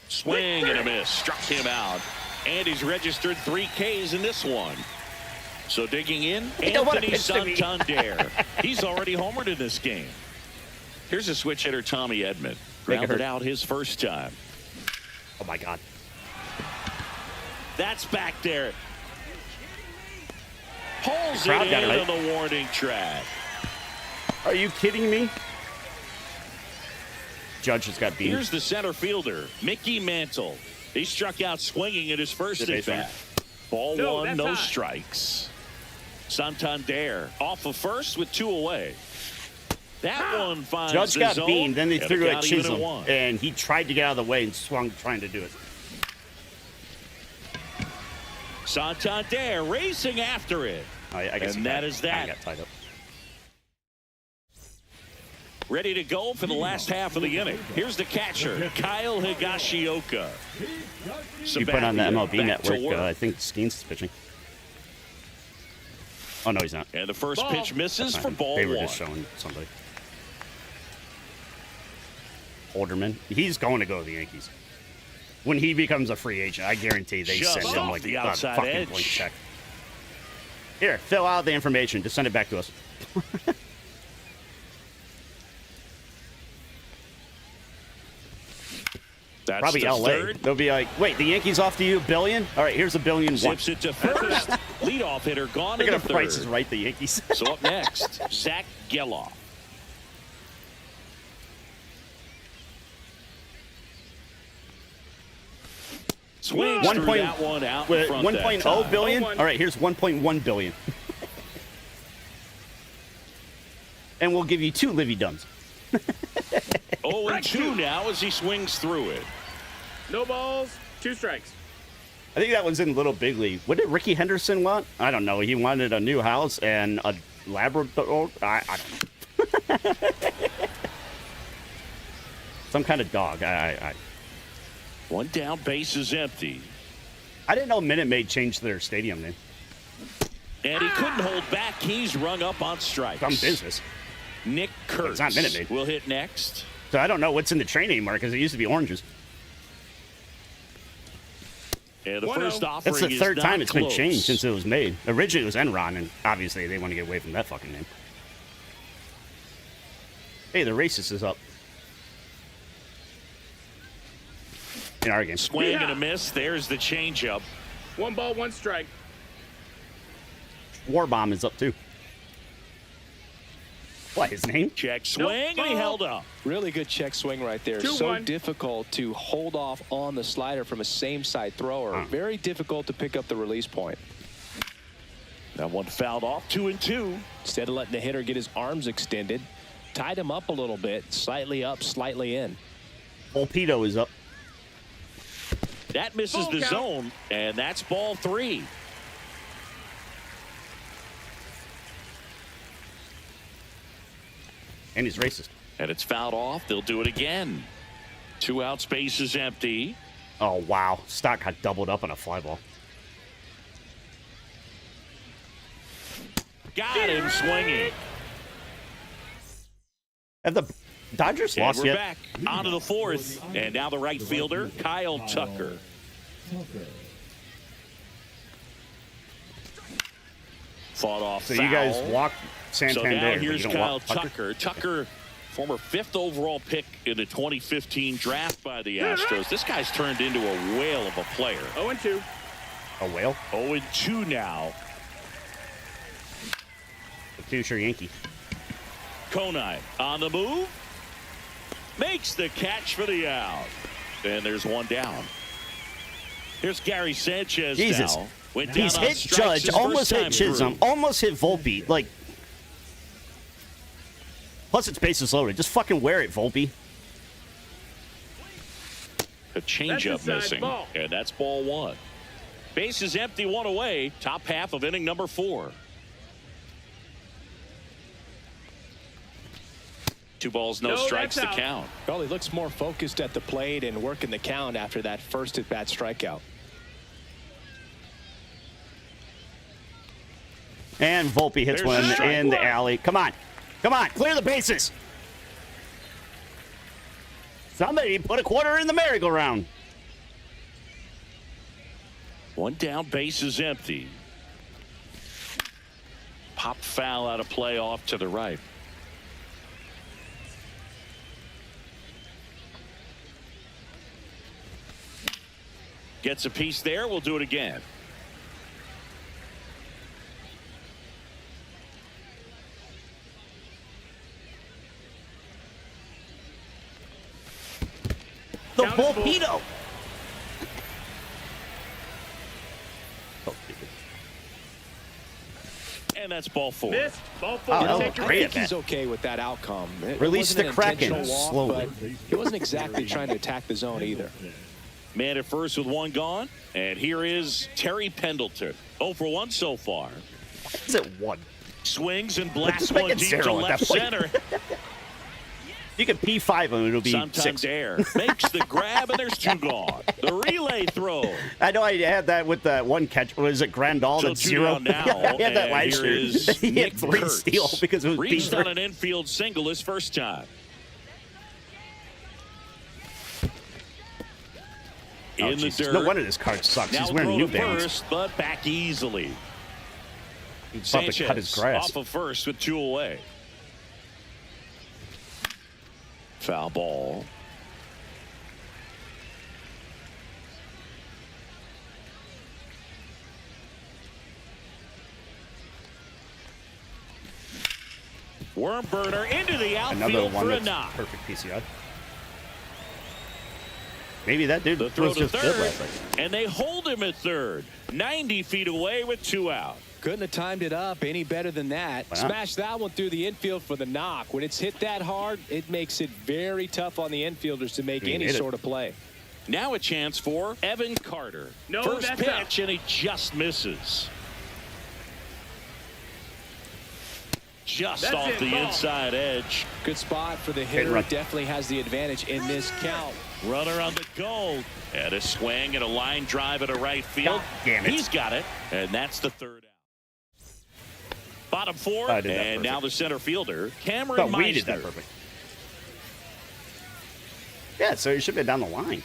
B: Swing and a miss, struck him out. And he's registered 3 Ks in this one. So digging in, Anthony Santander. He's already homered in this game. Here's a switch hitter, Tommy Edman. Grounded out his first time.
E: Oh my God.
B: That's back there. Pulls
E: Crowd
B: it
E: got it right.
B: into the warning track.
E: Are you kidding me? Judge has got beat.
B: Here's the center fielder, Mickey Mantle. He struck out swinging at his first at bat. Ball one, no strikes. Santander off of first with 2 away. That one finds
E: Judge
B: the
E: got
B: zone,
E: beamed, then they
B: and
E: threw
B: the
E: it at
B: count even
E: Chisholm,
B: 1.
E: and he tried to get out of the way and swung trying to do it.
B: Santander racing after it.
E: I guess
B: And that is that.
E: Got tied up.
B: Ready to go for the last half of the inning. Here's the catcher, Kyle Higashioka.
E: You put on the MLB
B: back to
E: Network,
B: work.
E: I think Skeens is pitching. Oh, no, he's not.
B: And the first pitch misses for ball
E: They were
B: 1.
E: just showing somebody. Alderman. He's going to go to the Yankees. When he becomes a free agent, I guarantee they
B: Just
E: send him
B: off
E: like
B: the
E: a
B: outside
E: fucking
B: edge.
E: blank check. Here, fill out the information. Just send it back to us.
B: That's
E: Probably
B: the
E: LA.
B: third.
E: They'll be like, wait, the Yankees off to you $1 billion? All right, here's $1 billion.
B: Zips it to first. Leadoff hitter gone
E: They're
B: in the
E: going to price is
B: third.
E: right, the Yankees.
B: So up next, Zach Geloff. Swings
E: One
B: through
E: point-
B: that one out in front that
E: 1.0
B: time.
E: billion?
D: 0-1.
E: All right, here's 1.1 billion. And we'll give you 2 Livy Duns.
B: 0-2 now as he swings through it.
D: No balls, 2 strikes.
E: I think that one's in Little Big League. What did Ricky Henderson want? I don't know. He wanted a new house and a Labrador. I don't know. Some kind of dog.
B: One down, base is empty.
E: I didn't know Minute Maid changed their stadium name.
B: And he couldn't hold back. He's rung up on strikes.
E: Some business.
B: Nick Kurtz
E: It's not Minute Maid.
B: will hit next.
E: So I don't know what's in the train anymore because it used to be oranges.
B: And the
D: 1-0.
B: first offering
E: That's the
B: is
E: third
B: not
E: time it's been
B: close.
E: changed since it was made. Originally it was Enron, and obviously they want to get away from that fucking name. Hey, the racist is up. In our game.
B: Swing
D: Yeah.
B: and a miss. There's the changeup.
D: 1 ball, 1 strike.
E: War Bomb is up too. What, his name?
B: Check swing, and he held up.
C: Really good check swing right there.
D: 2-1.
C: So difficult to hold off on the slider from a same side thrower. Very difficult to pick up the release point.
B: That one fouled off. 2-2.
C: Instead of letting the hitter get his arms extended, tied him up a little bit, slightly up, slightly in.
E: Volpedo is up.
B: That misses
D: Full
B: the
D: count.
B: zone, and that's ball 3.
E: And he's racist.
B: And it's fouled off. They'll do it again. 2 out, space is empty.
E: Oh, wow. Stock got doubled up on a fly ball.
B: Got him swinging.
E: Have the Dodgers
B: And
E: lost
B: we're
E: yet?
B: back onto the 4th. And now the right fielder, Kyle Tucker. Fought off
E: So
B: foul.
E: you guys walk
B: So
E: Santander.
B: now
E: but you
B: here's
E: don't
B: Kyle
E: walk Tucker?
B: Tucker. Tucker, former 5th overall pick in the 2015 draft by the Astros. This guy's turned into a whale of a player.
D: 0-2.
E: A whale?
B: 0-2 now.
E: future Yankee.
B: Conine on the move. Makes the catch for the out. And there's one down. Here's Gary Sanchez
E: Jesus.
B: now. Went
E: He's
B: down on
E: hit
B: strikes
E: Judge,
B: his
E: almost
B: first
E: hit
B: time
E: Chisholm,
B: through.
E: almost hit Volpe. Like, plus it's bases loaded. Just fucking wear it, Volpe.
B: A changeup
D: That's inside
B: missing.
D: ball.
B: And that's ball one. Base is empty, one away. Top half of inning number 4. 2 balls, no strikes
D: that's
B: to
D: out.
B: count.
C: Well, he looks more focused at the plate and working the count after that first at-bat strikeout.
E: And Volpe hits
B: There's
E: one
B: a strike.
E: in the alley. Come on. Come on. Clear the bases. Somebody put a quarter in the merry-go-round.
B: One down, base is empty. Pop foul out of play off to the right. Gets a piece there. We'll do it again.
E: The
D: Count is full.
E: Volpedo.
B: And that's ball 4.
D: Missed. Ball 4.
E: Oh, that
D: Take
E: was
D: your
E: great
C: I
E: at
C: think he's
E: that.
C: okay with that outcome. It
E: Release
C: wasn't
E: the
C: an
E: Kraken
C: intentional walk,
E: slowly.
C: but he wasn't exactly trying to attack the zone either.
B: Man at first with one gone. And here is Terry Pendleton. 0 for 1 so far.
E: Is it one?
B: Swings and blasts
E: Just make
B: one
E: it
B: deep
E: 0
B: to
E: at
B: left
E: that point.
B: center.
E: You can P5 them, it'll be
B: Sometimes
E: 6.
B: air. Makes the grab, and there's 2 gone. The relay throw.
E: I know I had that with that one catch. Was it Grandal?
B: So
E: That's
B: 2
E: 0.
B: down now.
E: I had that
B: and
E: last
B: here
E: year.
B: is
E: He
B: Nick
E: had 3
B: Kurtz.
E: steals because it was
B: Reached
E: Beaver.
B: on an infield single his first time.
E: Oh,
B: In the
E: Jesus.
B: dirt.
E: No wonder this card sucks.
B: Now
E: He's wearing
B: throw
E: New
B: to
E: Balance.
B: first, but back easily.
E: He's about to
B: Sanchez
E: cut his grass.
B: off of first with 2 away. Foul ball. Worm burner into the
E: Another
B: outfield
E: one
B: for a
E: that's
B: knock.
E: perfect PCI. Maybe that dude
B: The
E: was
B: throw to
E: just good
B: third,
E: last night.
B: and they hold him at third. 90 feet away with 2 out.
C: Couldn't have timed it up any better than that.
E: Why not?
C: Smash that one through the infield for the knock. When it's hit that hard, it makes it very tough on the infielders to make
E: He
C: any
E: hit it.
C: sort of play.
B: Now a chance for Evan Carter.
D: No,
B: First
D: that's
B: pitch,
D: out.
B: and he just misses. Just
D: That's
B: off
D: it,
B: the
D: ball.
B: inside edge.
C: Good spot for the
E: and
C: hitter.
E: run.
C: Definitely has the advantage in this count.
B: Runner on the go. And a swing and a line drive at a right field.
E: God damn it.
B: He's got it. And that's the 3rd out. Bottom 4.
E: I did that
B: And now
E: perfect.
B: the center fielder,
E: I
B: Cameron
E: thought we did
B: Meister.
E: that perfect. Yeah, so you should have been down the line.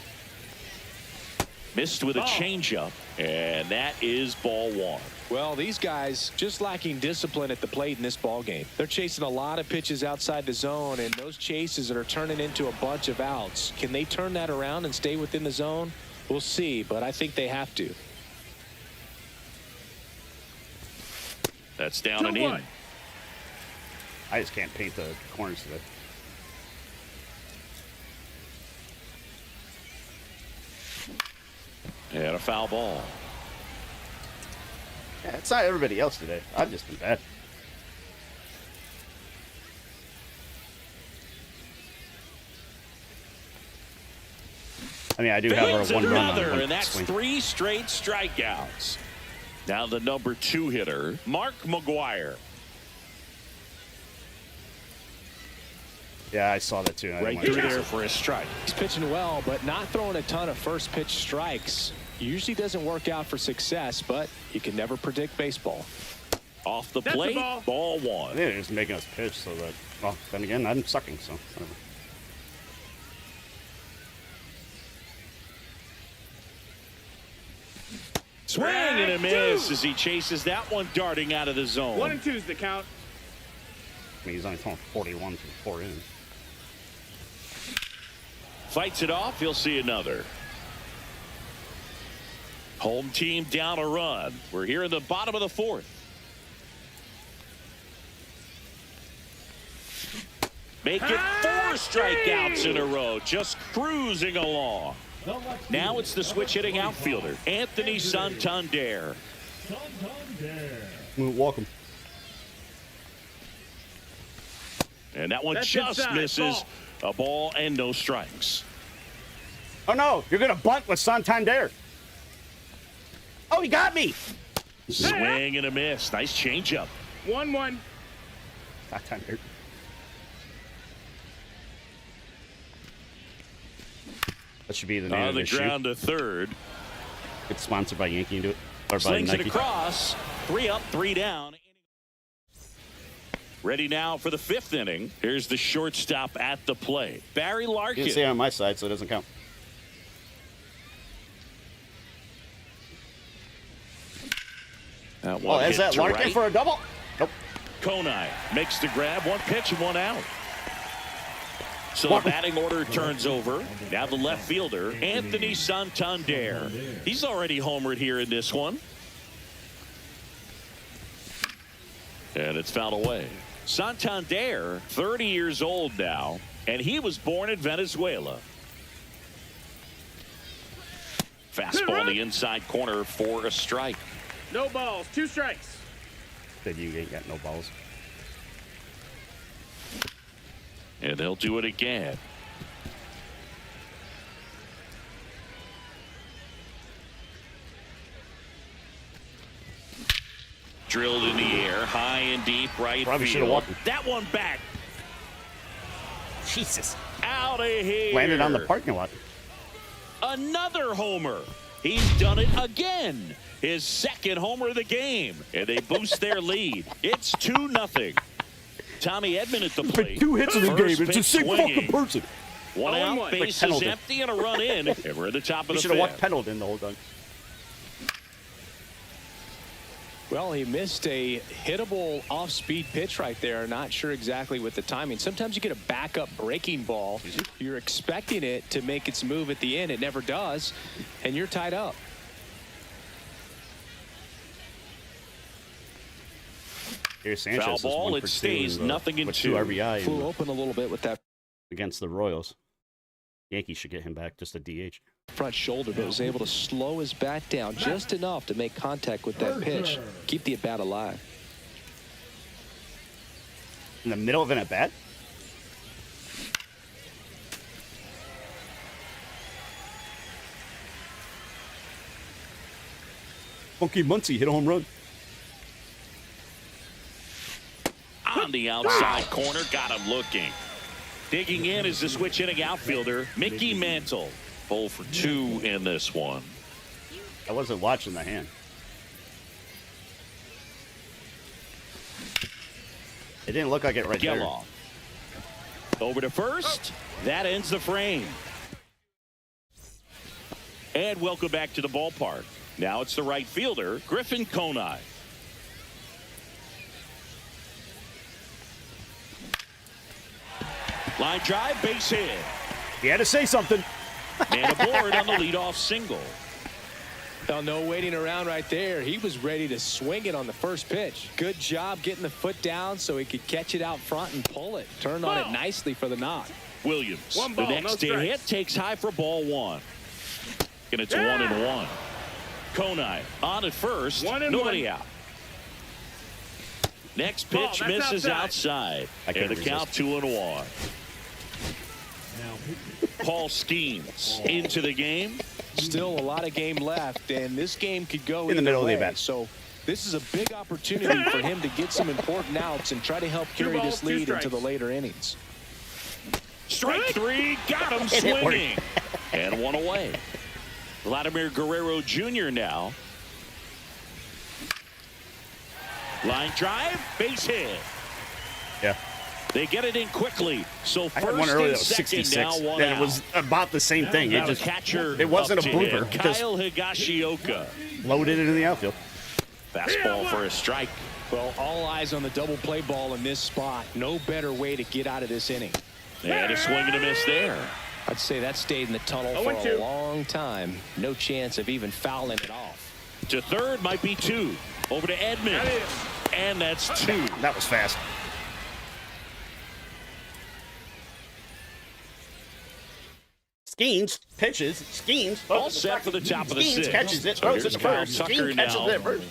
B: Missed with a
D: Ball.
B: changeup. And that is ball 1.
C: Well, these guys just lacking discipline at the plate in this ball game. They're chasing a lot of pitches outside the zone, and those chases are turning into a bunch of outs. Can they turn that around and stay within the zone? We'll see, but I think they have to.
B: That's down and
D: 2-1.
B: in.
E: I just can't paint the corners today.
B: And a foul ball.
E: Yeah, it's not everybody else today. I've just been bad. I mean, I do have
B: Fades
E: our one run on
B: another,
E: one
B: and that's
E: swing.
B: 3 straight strikeouts. Now the number 2 hitter, Mark McGuire.
E: Yeah, I saw that too. I didn't
B: Right
E: want to
B: through
E: chase
B: there
E: it.
B: for a strike.
C: He's pitching well, but not throwing a ton of first pitch strikes. Usually doesn't work out for success, but you can never predict baseball.
B: Off the
D: That's the
B: plate,
D: ball.
B: ball
E: I
B: 1.
E: think they're just making us pitch so that, well, then again, I'm sucking, so whatever.
B: Swing and a
D: Strike
B: miss
D: 2.
B: as he chases that one darting out of the zone.
D: 1 and 2's the count.
E: I mean, he's only throwing 41 through 4 innings.
B: Fights it off. He'll see another. Home team down a run. We're here in the bottom of the 4th. Make it 4 strikeouts in a row, just cruising along. Now it's the switch hitting outfielder, Anthony Santander.
E: Welcome.
B: And that one
D: That's
B: just
D: inside.
B: misses. A ball and no strikes.
E: Oh no, you're gonna bunt with Santander. Oh, he got me.
B: Swing and a miss. Nice changeup.
D: 1-1.
E: Santander. That should be the name
B: On
E: of
B: the
E: the shoe.
B: ground to third.
E: It's sponsored by Yankee into it. Or by
B: Slings it
E: Nike.
B: across. 3 up, 3 down. Ready now for the 5th inning. Here's the shortstop at the plate, Barry
E: You
B: Larkin.
E: didn't say it on my side, so it doesn't count.
B: That
E: Well,
B: one
E: is
B: hit
E: that
B: to
E: Larkin
B: right.
E: for a double? Nope.
B: Konai makes the grab. 1 pitch and 1 out. So
E: What?
B: the batting order turns over. Now the left fielder, Anthony Santander. He's already homered here in this one. And it's fouled away. Santander, 30 years old now, and he was born in Venezuela. Fastball in the inside corner for a strike.
D: No balls. 2 strikes.
E: Said you ain't got no balls.
B: And they'll do it again. Drilled in the air, high and deep, right
E: Probably should've
B: field.
E: walked.
B: That one back
E: Jesus.
B: out of here.
E: Landed on the parking lot.
B: Another homer. He's done it again. His 2nd homer of the game, and they boost their lead. It's 2-0. Tommy Edman at the plate.
G: 2 hits in the
B: First
G: game. It's a
B: pitch
G: sick
B: swinging.
G: fucking person.
B: 1
D: 0-1.
B: out,
D: Like
B: base is
E: Pendleton.
B: empty, and a run in. And we're at the top of
E: We
B: the
E: should have walked
B: 5th.
E: Pendleton the whole time.
C: Well, he missed a hittable off-speed pitch right there. Not sure exactly with the timing. Sometimes you get a backup breaking ball. You're expecting it to make its move at the end. It never does, and you're tied up.
E: Here's Sanchez.
B: Foul
E: is
B: ball,
E: 1
B: it
E: for 2
B: stays
E: in the-
B: nothing in
E: with
B: 2.
E: 2 RBI
C: Flew open a little bit with that
E: against the Royals. Yankees should get him back, just a DH.
C: front shoulder, but was able to slow his bat down just enough to make contact with that pitch. Keep the at-bat alive.
E: In the middle of an at-bat?
G: Funky Muncie hit a home run.
B: On the outside corner, got him looking. Digging in is the switch hitting outfielder, Mickey Mantle. 0 for 2 in this one.
E: I wasn't watching the hand. It didn't look like it right there.
B: Geloff. Over to first. That ends the frame. And welcome back to the ballpark. Now it's the right fielder, Griffin Konai. Line drive, base hit.
E: He had to say something.
B: And aboard on the leadoff single.
C: Well, no waiting around right there. He was ready to swing it on the first pitch. Good job getting the foot down so he could catch it out front and pull it. Turned on it nicely for the knock.
B: Williams,
D: 1
B: the
D: ball, no
B: next
D: strikes.
B: hit, takes high for ball 1. And it's 1-1. Konai on at first,
D: 1-1.
B: nobody out. Next
D: Ball,
B: pitch
D: that's
B: misses
D: outside.
B: outside.
E: I
B: And
E: couldn't
B: the count 2-1. Paul Skeens into the game.
C: Still a lot of game left, and this game could go
E: In the middle of the
C: either way.
E: at-bat.
C: So this is a big opportunity for him to get some important outs and try to help carry
D: balls,
C: this
D: 2
C: lead
D: strikes.
C: into the later innings.
B: Strike 3, got him
E: It worked.
B: swinging. And 1 away. Vladimir Guerrero Jr. now. Line drive, base hit.
E: Yeah.
B: They get it in quickly. So
E: I had
B: first
E: one earlier
B: and
E: that was
B: second
E: 66.
B: now 1
E: And
B: out.
E: it was about the same thing.
B: Now
E: It
B: the
E: just
B: catcher.
E: it wasn't
B: up
E: a
B: to hit.
E: blooper. It just-
B: Kyle Higashioka.
E: loaded it in the outfield.
B: Fastball for a strike.
C: Well, all eyes on the double play ball in this spot. No better way to get out of this inning.
B: And a swing and a miss there.
C: I'd say that stayed in the tunnel for
D: 0-2.
C: a long time. No chance of even fouling it off.
B: To third might be 2. Over to Edman.
D: That is.
B: And that's 2.
E: That was fast. Skeens pitches. Skeens.
B: All set for the top of the
E: Skeens
B: sixth.
E: catches it.
B: So
E: Throws it
B: here's
E: to
B: Kyle
E: first.
B: Tucker
E: Skeens catches
B: now.
E: it first.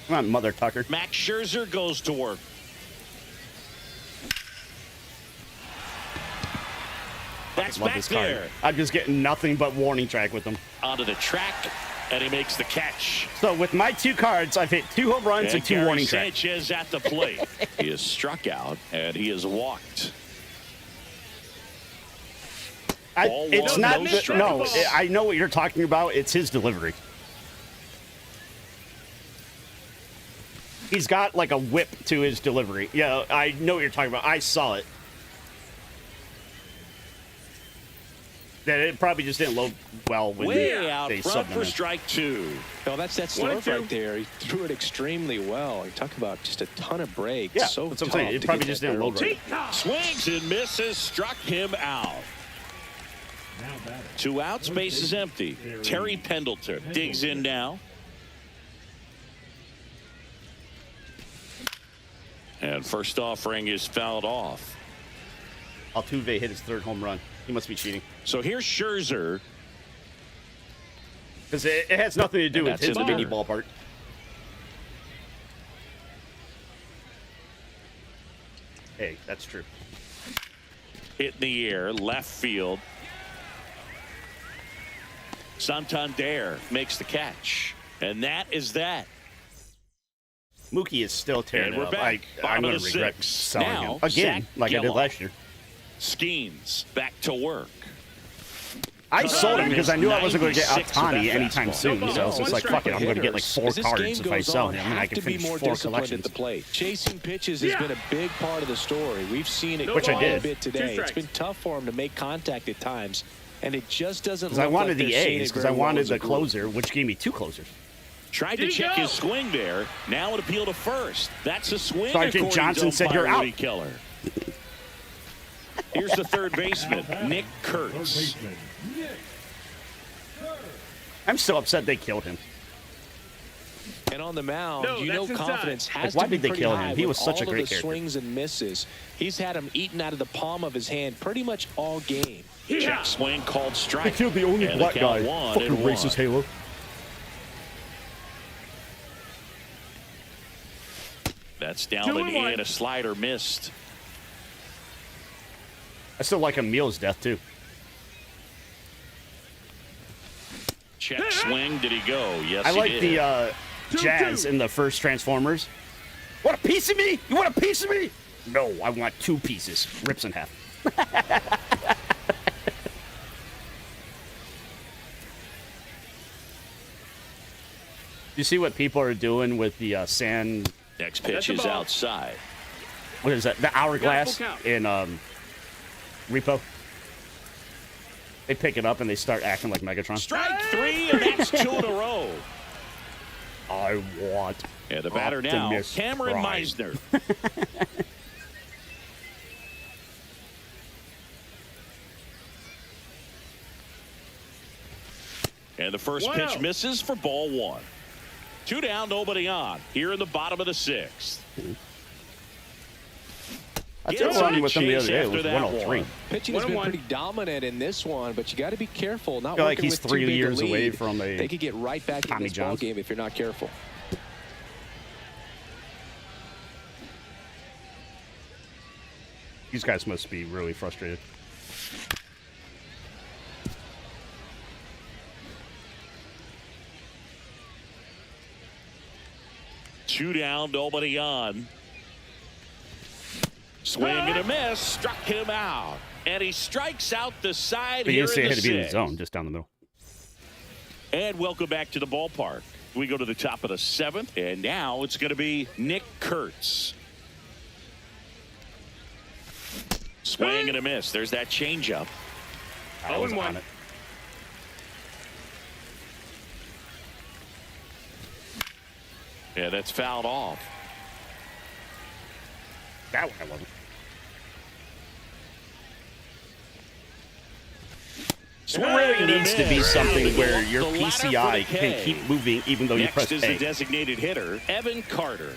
E: Come on, Mother Tucker.
B: Max Scherzer goes to work. That's
E: Love
B: back
E: this card.
B: there
E: I'm just getting nothing but warning track with them.
B: onto the track, and he makes the catch.
E: So with my 2 cards, I've hit 2 home runs and 2
B: Gary
E: warning tracks.
B: Sanchez at the plate. He is struck out, and he is walked. Ball
E: It's
B: one,
E: not.
B: no
E: The, no,
B: strikes.
E: I know what you're talking about. It's his delivery. He's got like a whip to his delivery. Yeah, I know what you're talking about. I saw it. That it probably just didn't load well when
B: Way out
E: they
B: front
E: subbed him
B: for
E: in.
B: strike 2.
C: No, that's that
D: 1 and
C: slurve
D: 2.
C: right there. He threw it extremely well. You talk about just a ton of breaks.
E: Yeah,
C: so
E: that's what I'm saying.
C: tough
E: It
C: to
E: probably
C: get
E: just
C: that
E: didn't
C: barrel
E: load right.
B: Swings and misses, struck him out. 2 outs, base is empty. Terry Pendleton digs in now. And first offering is fouled off.
E: Altuve hit his 3rd home run. He must be cheating.
B: So here's Scherzer.
E: Because it has nothing to do
B: And
E: with
B: that's
E: his
B: in the
E: mini
B: dirt.
E: ballpark. Hey, that's true.
B: Hit in the air, left field. Santander makes the catch. And that is that.
E: Mookie is still tearing
B: And
E: it
B: we're
E: up.
B: back.
E: I'm
B: Bottom
E: going
B: of
E: to
B: the
E: regret
B: sixth.
E: selling
B: Now,
E: him. Again,
B: Zach
E: like I did
B: Gallen.
E: last year.
B: Skeens back to work.
E: I sold him because I knew I wasn't going to get
B: 96 with
E: Ohtani
B: that
E: anytime
B: fastball.
E: soon. So it's just like, fuck it, I'm going to get like 4
C: As this
E: cards
C: game
E: if I
C: goes
E: sell
C: on,
E: him, and I
C: have
E: can
C: to be
E: finish
C: more
E: 4
C: disciplined
E: collections.
C: at the plate. Chasing pitches has been a big part of the story. We've seen it
E: Which I
C: quite a
E: did.
C: bit
D: 2
C: today. It's
D: strikes.
C: been tough for him to make contact at times, and it just doesn't
E: Because
C: look
E: I wanted
C: like
E: the
C: they're seeing
E: A's,
C: it
E: because I
C: very well
E: wanted
C: as a
E: the
C: group.
E: closer, which gave me 2 closers.
B: Tried to
D: Did he
B: check
D: go?
B: his swing there. Now an appeal to first. That's a swing.
E: Sergeant
B: according
E: Johnson
B: to
E: said you're
B: umpire
E: out.
B: Woody Keller. Here's the third baseman, Nick Kurtz.
E: I'm still upset they killed him.
C: And on the mound,
D: No,
C: you know
D: that's inside.
C: confidence has
E: why
C: to be
E: did they
C: pretty
E: kill him?
C: high
E: He
C: with
E: was such a
C: all of
E: great
C: the
E: character.
C: swings and misses. He's had them eaten out of the palm of his hand pretty much all game.
B: Check swing called
G: I
B: strike.
G: killed the only
B: And
G: black
B: count
G: guy.
B: 1
G: Fucking
B: and 1.
G: racist Halo.
B: That's down
D: 2
B: the
D: and
B: knee
D: 1.
B: and a slider missed.
E: I still like Emil's death, too.
B: Check swing. Did he go? Yes,
E: I
B: he
E: like
B: did.
E: the Jazz
D: 2-2.
E: in the first Transformers. Want a piece of me? You want a piece of me? No, I want 2 pieces. Rips in half. You see what people are doing with the sand?
B: Next pitch
D: That's a
B: is
D: ball.
B: outside.
E: What is that? The hourglass
D: full count.
E: in Repo. They pick it up and they start acting like Megatron.
B: Strike 3, and that's 2 in a row.
E: I want.
B: And the batter now,
E: Optimus
B: Cameron
E: Prime.
B: Meisner. And the first
D: 1-0.
B: pitch misses for ball 1. 2 down, nobody on. Here in the bottom of the 6th.
E: I
B: Gets
E: took
B: on
E: one with them the
B: chase
E: other day. It
B: after
E: was
B: that
E: 103.
B: one.
C: Pitching has been
D: 1-1.
C: pretty dominant in this one, but you got to be careful. Not
E: I feel like
C: working
E: he's
C: with
E: 3
C: too big a
E: years away
C: lead.
E: from a
C: They could get right back in
E: Tommy
C: this ball
E: John.
C: game if you're not careful.
E: These guys must be really frustrated.
B: Two down, nobody on. Swing and a miss, struck him out. And he strikes out the side
E: But you
B: here
E: didn't say
B: in
E: it
B: the
E: had to be in the
B: 6th.
E: zone, just down the middle.
B: And welcome back to the ballpark. We go to the top of the 7th, and now it's going to be Nick Kurtz. Swing and a miss. There's that changeup.
E: I was
D: 0-1.
E: on it.
B: Yeah, that's fouled off.
E: That one I wasn't. It really needs to be something where your
B: The ladder for
E: PCI
B: the
E: can
B: K.
E: keep moving even though you
B: Next
E: press
B: is the
E: A.
B: designated hitter, Evan Carter.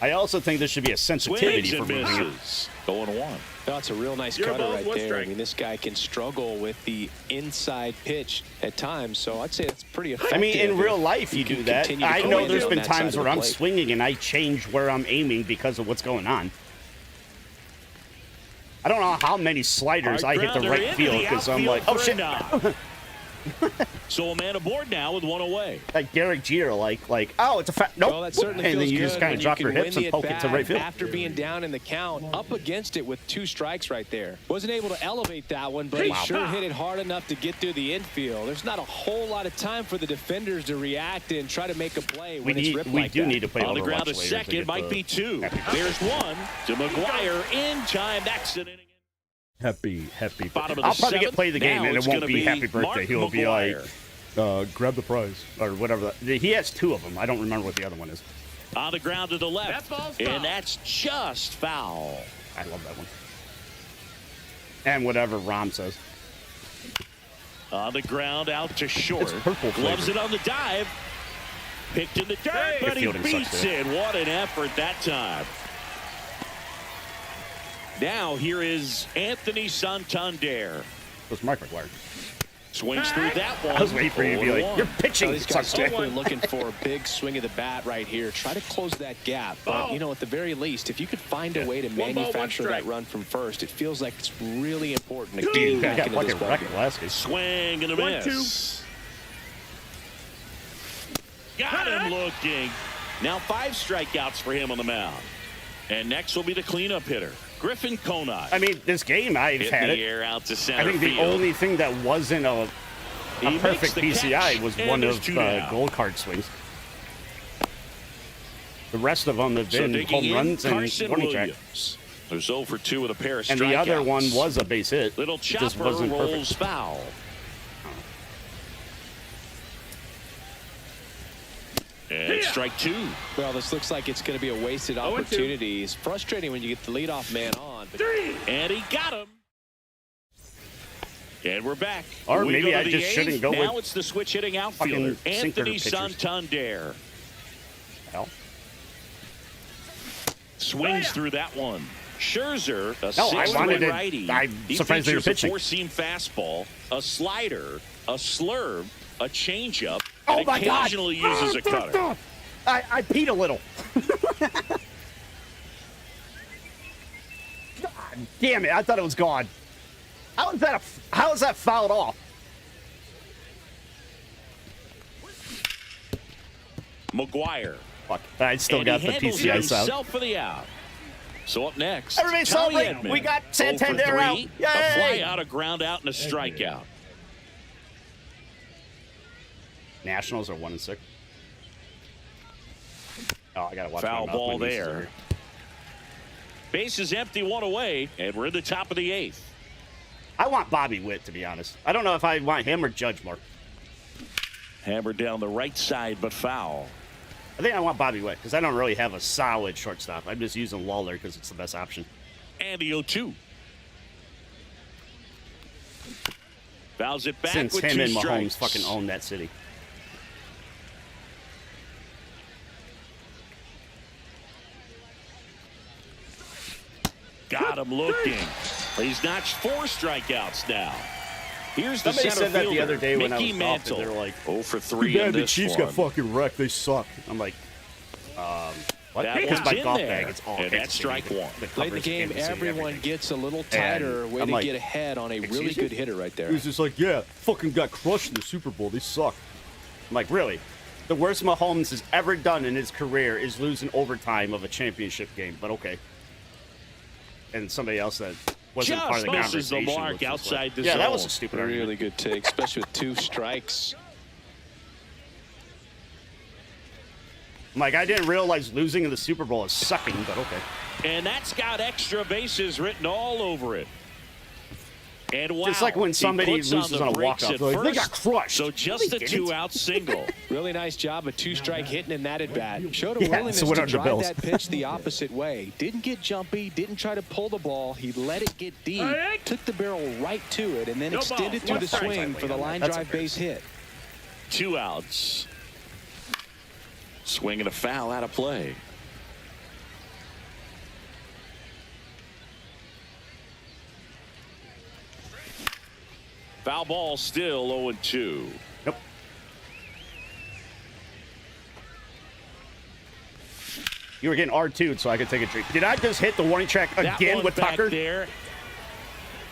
E: I also think there should be a sensitivity
B: Swings
E: for
B: and
E: moving it.
B: misses. 0-1.
C: That's a real nice
D: Zero
C: cutter
D: balls,
C: right
D: one
C: there.
D: strike.
C: I mean, this guy can struggle with the inside pitch at times, so I'd say it's pretty effective.
E: I mean, in real
C: if
E: life, you
C: can
E: do that.
C: continue to
E: I
C: go
E: know
C: in
E: there's
C: on
E: been
C: that side
E: times
C: of
E: where
C: the
E: I'm
C: plate.
E: swinging and I change where I'm aiming because of what's going on. I don't know how many sliders I hit the
B: Hard
E: right
B: grounder
E: field
B: into the
E: because I'm
B: outfield
E: like, oh
B: for a
E: shit.
B: knock. So a man aboard now with one away.
E: Like Derek Jeter, like, oh, it's a fat nope.
C: Well, that certainly
E: and then
C: feels
E: you
C: good
E: just kind
C: when
E: of
C: you
E: drop
C: can
E: your
C: win
E: hips
C: the
E: and poke it to
C: at-bat
E: right field.
C: after being down in the count, up against it with 2 strikes right there. Wasn't able to elevate that one, but he sure hit it hard enough to get through the infield. There's not a whole lot of time for the defenders to react and try to make a play when it's ripped
E: We
C: like
E: do
C: that.
E: need to play
B: On the
E: Overwatch
B: ground to
E: later to
B: second,
E: get
B: might
E: the
B: be 2.
E: happy birthday.
B: There's 1 to McGuire in time. That's an inning.
G: Happy.
B: Bottom of the
E: I'll probably get
B: 7th.
E: play the game
B: Now
E: and
B: it's
E: it won't
B: gonna
E: be happy birthday.
B: Mark
E: He'll be like,
B: McGuire.
G: Grab the prize.
E: or whatever. He has 2 of them. I don't remember what the other one is.
B: On the ground to the left.
D: That ball's foul.
B: And that's just foul.
E: I love that one. And whatever Rom says.
B: On the ground out to short.
E: It's purple
B: Gloves
E: flavor.
B: it on the dive. Picked in the dirt,
D: Hey.
B: but he
E: Fielding sucks
B: beats
E: there.
B: it. What an effort that time. Now here is Anthony Santander.
E: It was Mark McGuire.
B: Swings through that one.
E: I was waiting for you to be like,
B: 0-1.
E: you're pitching.
C: Well, these guys
E: sucks.
C: definitely looking for a big swing of the bat right here. Try to close that gap. But, you know, at the very least, if you could find a way to
D: One ball, one
C: manufacture that
D: strike.
C: run from first, it feels like it's really important to
E: Dude,
C: get
E: got
C: back into this
E: fucking wrecked
C: ballgame.
E: last game.
B: Swing and a
D: 1-2.
B: miss. Got him looking. Now 5 strikeouts for him on the mound. And next will be the cleanup hitter, Griffin Conine.
E: I mean, this game, I've
B: Hit
E: had
B: the
E: it.
B: air out to center
E: I think the
B: field.
E: only thing that wasn't a
B: He makes
E: perfect
B: the
E: PCI
B: catch,
E: was
B: and
E: one
B: there's
E: of
B: 2
E: the
B: down.
E: gold card swings. The rest of them have
B: So
E: been
B: digging
E: home
B: in,
E: runs and
B: Carson
E: warning track.
B: Williams. There's 0 for 2 with a pair of strikeouts.
E: And the other one was a base hit.
B: Little
E: It just
B: chopper
E: wasn't
B: rolls
E: perfect.
B: foul. And strike 2.
C: Well, this looks like it's going to be a wasted
D: 0-2.
C: opportunity. It's frustrating when you get the leadoff man on. But
D: 3.
B: And he got him. And we're back.
E: Or
B: We
E: maybe
B: go to
E: I
B: the
E: just
B: 8th.
E: shouldn't go
B: Now
E: with
B: it's the switch hitting outfielder,
E: fucking sinker
B: Anthony
E: pitchers.
B: Santander.
E: Hell.
B: Swings through that one. Scherzer, a
E: No, I
B: 6'3"
E: wanted it.
B: righty.
E: I'm
B: He
E: surprised they were
B: features a
E: pitching.
B: 4-seam fastball, a slider, a slurve, a changeup,
E: Oh
B: and
E: my God!
B: occasionally uses a cutter.
E: I peed a little. God damn it! I thought it was gone. How is that fouled off?
B: McGuire.
E: Fuck! I still
B: And
E: got
B: he
E: the
B: handles
E: PCI
B: it
E: sound.
B: himself for the out. So up next,
E: Everybody
B: Tommy
E: celebrate.
B: Edman.
E: We got
B: 0 for
E: Santander
B: 3,
E: out.
B: A
E: Yay!
B: fly out, a ground out, and a strikeout.
E: Nationals are 1-6. Oh, I gotta watch
B: Foul
E: my mouth.
B: ball
E: My nieces
B: there.
E: are here.
B: Base is empty, 1 away, and we're in the top of the 8th.
E: I want Bobby Witt, to be honest. I don't know if I want him or Judge more.
B: Hammered down the right side, but foul.
E: I think I want Bobby Witt because I don't really have a solid shortstop. I'm just using Lawler because it's the best option.
B: And the 0-2. Fouls it back
E: Since
B: with
E: him
B: 2
E: and Mahomes
B: strikes.
E: fucking own that city.
B: Got him looking. He's notched 4 strikeouts now. Here's the
E: Somebody
B: center
E: said that the
B: fielder,
E: other day when I
B: Mickey
E: was golfing.
B: Mantle.
E: They were like,
B: 0 for
G: Too
B: 3 in
G: bad the
B: this
G: Chiefs
B: one.
G: got fucking wrecked. They suck.
E: I'm like, what?
B: That
E: It's
B: one's
E: my
B: in
E: golf
B: bag,
E: bag. It's all
B: and
E: Kansas
B: that's
E: City.
B: strike
E: The
B: 1.
C: late in the
E: covers
C: game,
E: Kansas City,
C: everyone
E: everything.
C: gets a little tighter. Way
E: I'm
C: to
E: like,
C: get ahead on a really
E: excuse me?
C: good hitter right
G: It
C: there.
G: was just like, yeah, fucking got crushed in the Super Bowl. They suck.
E: I'm like, really? The worst Mahomes has ever done in his career is losing overtime of a championship game, but okay. And somebody else that wasn't part of the
B: Just misses the
E: conversation.
B: mark
E: was just
B: outside
E: like,
B: the
E: yeah, that
B: zone.
E: was a stupid
C: Really
E: argument.
C: good take, especially with 2 strikes.
E: I'm like, I didn't realize losing in the Super Bowl is sucking, but okay.
B: And that's got extra bases written all over it. And wow,
E: Just like when
B: he
E: somebody
B: puts
E: loses
B: the
E: on a
B: brakes
E: walk-off.
B: at
E: They're like, they
B: first,
E: got crushed.
B: So
E: No,
B: just
E: they
B: a
E: didn't.
B: 2-out single.
C: Really nice job, a 2-strike hitting in that at bat. Showed a
E: Yeah,
C: willingness
E: so what
C: to
E: are the
C: drive
E: Bills?
C: that pitch the opposite way. Didn't get jumpy, didn't try to pull the ball. He let it get deep,
D: Alright.
C: took the barrel right to it, and then
D: No
C: extended
D: balls,
C: through
D: one
C: the
D: strike.
C: swing for the line
E: That's
C: drive base hit.
B: 2 outs. Swing and a foul out of play. Foul ball still 0-2.
E: Nope. You were getting R2'd so I could take a drink. Did I just hit the warning track
B: That
E: again
B: one
E: with
B: back
E: Tucker?
B: there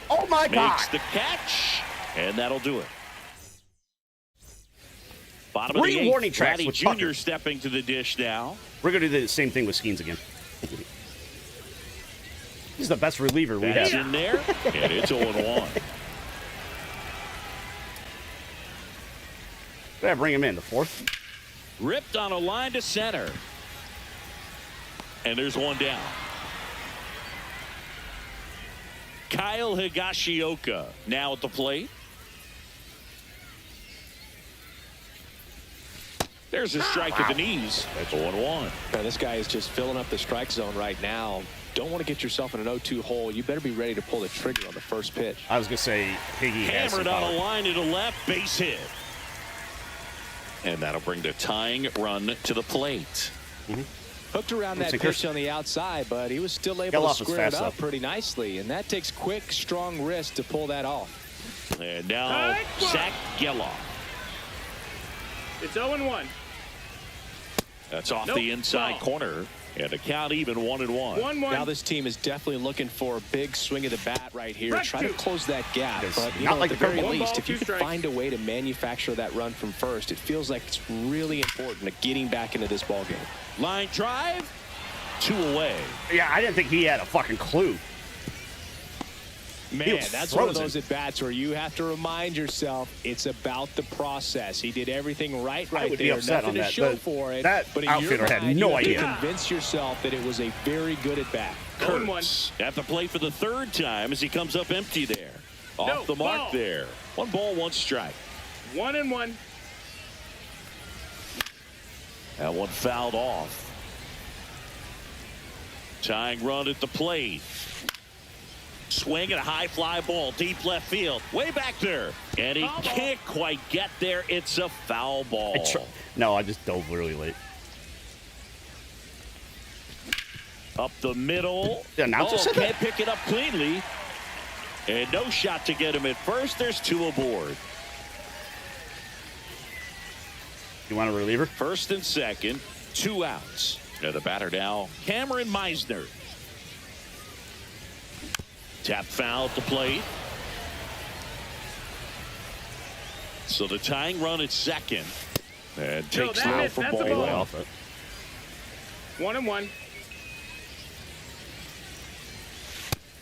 E: Oh my God.
B: makes the catch, and that'll do it. Bottom of the
E: 3
B: eighth,
E: warning tracks
B: Vladdy
E: with
B: Jr.
E: Tucker.
B: stepping to the dish now.
E: We're going to do the same thing with Skeens again. He's the best reliever we
B: That's
E: have.
B: in there, and it's 0-1.
E: Gotta bring him in, the 4th.
B: Ripped on a line to center. And there's one down. Kyle Higashioka now at the plate. There's a strike at the knees. 0-1.
C: Man, this guy is just filling up the strike zone right now. Don't want to get yourself in an 0-2 hole. You better be ready to pull the trigger on the first pitch.
E: I was going to say Higgy has some
B: Hammered on
E: power.
B: a line to the left, base hit. And that'll bring the tying run to the plate.
C: Hooked around that
E: Looks like
C: pitch
E: there's-
C: on the outside, but he was still able
E: Geloff
C: to
E: is
C: square it
E: fast
C: up
E: up.
C: pretty nicely. And that takes quick, strong wrist to pull that off.
B: And now Zach Geloff.
D: It's 0-1.
B: That's off
D: Nope,
B: the inside
D: ball.
B: corner. And the count even 1-1.
D: 1-1.
C: Now this team is definitely looking for a big swing of the bat right here.
D: Strike
C: Try to
D: 2.
C: close that gap.
E: It's
C: But you
E: not
C: know,
E: like
C: at
E: the
C: the very
E: curveball.
C: least,
D: Ball,
C: if you
D: 2
C: can
D: strikes.
C: find a way to manufacture that run from first, it feels like it's really important to getting back into this ball game.
B: Line drive. 2 away.
E: Yeah, I didn't think he had a fucking clue.
C: Man,
E: was
C: that's one of
E: frozen.
C: those at-bats where you have to remind yourself it's about the process. He did everything right
E: I would be
C: there.
E: upset
C: Nothing
E: on
C: to
E: that.
C: show
E: That-
C: for it.
E: that
C: but in your
E: outfitter had
C: mind,
E: no
C: you have to
E: idea.
C: convince yourself that it was a very good at-bat.
D: 0-1.
B: Kurtz at the plate for the 3rd time as he comes up empty there. Off
D: No,
B: the mark
D: ball.
B: there. 1 ball, 1 strike.
D: 1-1.
B: That one fouled off. Tying run at the plate. Swing and a high fly ball deep left field. Way back there. And he
D: Foul ball.
B: can't quite get there. It's a foul ball.
E: No, I just dove really late.
B: Up the middle.
E: The announcer said
B: can't pick it up cleanly. And no shot to get him at first. There's 2 aboard.
E: You want a reliever?
B: First and second, 2 outs. And the batter now, Cameron Meisner. Tap foul at the plate. So the tying run at second. And
D: No,
B: takes
D: that
B: low
D: missed.
B: for
D: That's a
B: ball
D: ball.
B: one.
E: Off it.
D: 1-1.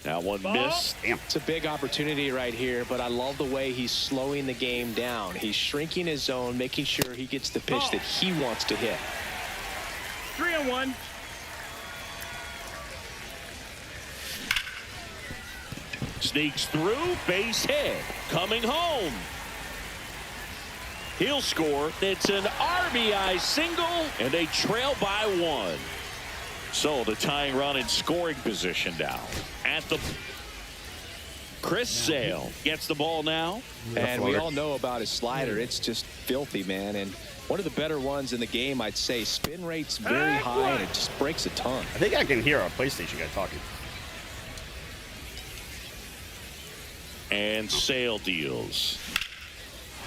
B: Now one
D: Ball.
B: missed.
E: Damn.
C: It's a big opportunity right here, but I love the way he's slowing the game down. He's shrinking his zone, making sure he gets the pitch that he wants to hit.
D: 3-1.
B: Sneaks through, base hit. Coming home. He'll score. It's an RBI single, and they trail by 1. So the tying run in scoring position now. At the Chris Sale gets the ball now.
C: And we all know about his slider. It's just filthy, man. And one of the better ones in the game, I'd say. Spin rate's very high, and it just breaks a ton.
E: I think I can hear our PlayStation guy talking.
B: And Sale deals.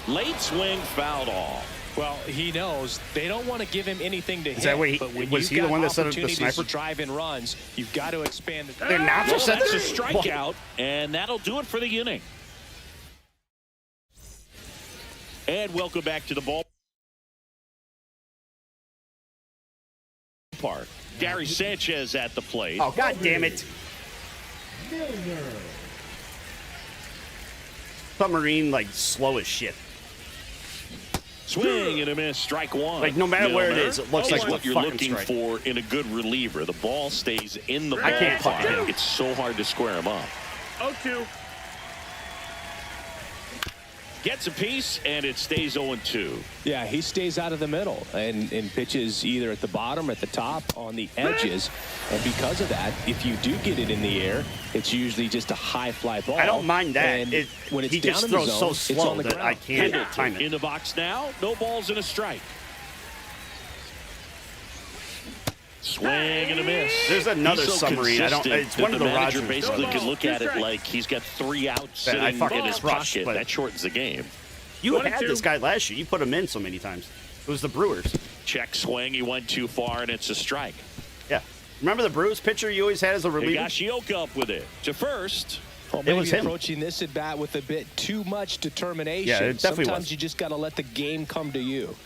B: Late swing fouled off.
C: Well, he knows they don't want to give him anything to hit.
E: that what he-
C: but when
E: was
C: you've
E: he the
C: got
E: one that set up the
C: opportunities
E: sniper?
C: to drive in runs, you've got to expand the.
E: The announcer
B: Well,
E: said
B: that's a
E: that?
B: strikeout, and that'll do it for the inning. And welcome back to the ballpark. Gary Sanchez at the plate.
E: Oh, God damn it. Submarine, like, slow as shit.
B: Swing and a miss, strike 1.
E: Like, no matter where it
B: Milner
E: is, it looks like
B: what
E: a
B: you're
E: fucking
B: looking
E: strike.
B: for in a good reliever. The ball stays in the
E: I can't fucking hit
B: ballpark.
E: him.
B: It's so hard to square him up.
D: 0-2.
B: Gets a piece, and it stays 0-2.
C: Yeah, he stays out of the middle and pitches either at the bottom, at the top, on the edges. And because of that, if you do get it in the air, it's usually just a high fly ball.
E: I don't mind that.
C: And when it's
E: he
C: down
E: just
C: in the
E: throws
C: zone,
E: so
C: it's on
E: slow
C: the
E: that
C: ground.
E: I can't time it.
B: In the box now, no balls and a strike. Swing and a miss.
E: There's another
B: He's so
E: submarine. I don't.
B: consistent
E: It's
B: that
E: one of the
B: manager
E: Rogers.
B: basically
E: brothers.
B: could look at it like he's got 3 outs
E: That I
B: sitting
E: fucking
B: in his
E: crushed,
B: pocket.
E: but-
B: That shortens the game.
E: You
D: 1 and
E: had
D: 2.
E: this guy last year. You put him in so many times. It was the Brewers.
B: Check swing. He went too far, and it's a strike.
E: Yeah. Remember the Brewers pitcher you always had as a reliever?
B: Higashioka up with it to first.
C: Well,
E: It
C: maybe
E: was him.
C: approaching this at bat with a bit too much determination.
E: Yeah, it definitely
C: Sometimes
E: was.
C: you just got to let the game come to you.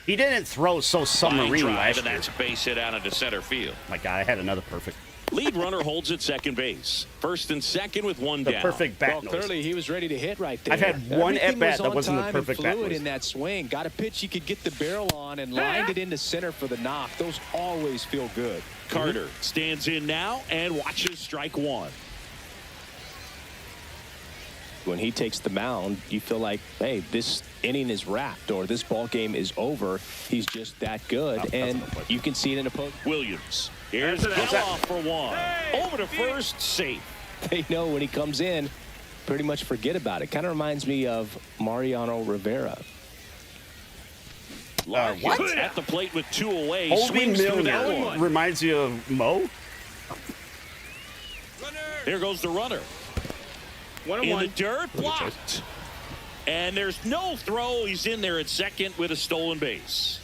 E: He didn't throw so
B: Line
E: submarine
B: drive,
E: last
B: and
E: year.
B: that's a base hit out into center field.
E: My God, I had another perfect.
B: Lead runner holds at second base. First and second with 1
E: The
B: down.
E: perfect bat
C: Well,
E: noise.
C: clearly he was ready to hit right there.
E: I've had one
C: Everything
E: at-bat
C: was
E: that
C: on
E: wasn't the
C: time
E: perfect
C: and
E: bat
C: fluid
E: noise.
C: in that swing. Got a pitch you could get the barrel on and lined it into center for the knock. Those always feel good.
B: Carter stands in now and watches strike 1.
C: When he takes the mound, you feel like, hey, this inning is wrapped or this ball game is over. He's just that good,
E: that's
C: and
E: no play.
C: you can see it in a post.
B: Williams. Here's
D: That's it.
B: Bell off for 1. Over to first, safe.
C: They know when he comes in, pretty much forget about it. Kind of reminds me of Mariano Rivera.
B: Larkin
E: what?
B: at the plate with 2 away.
E: Obi
B: Swings through that
E: Milner
B: one.
E: reminds you of Mo.
B: Here goes the runner.
D: 1 and
B: In the
D: 1.
B: dirt, blocked. And there's no throw. He's in there at second with a stolen base.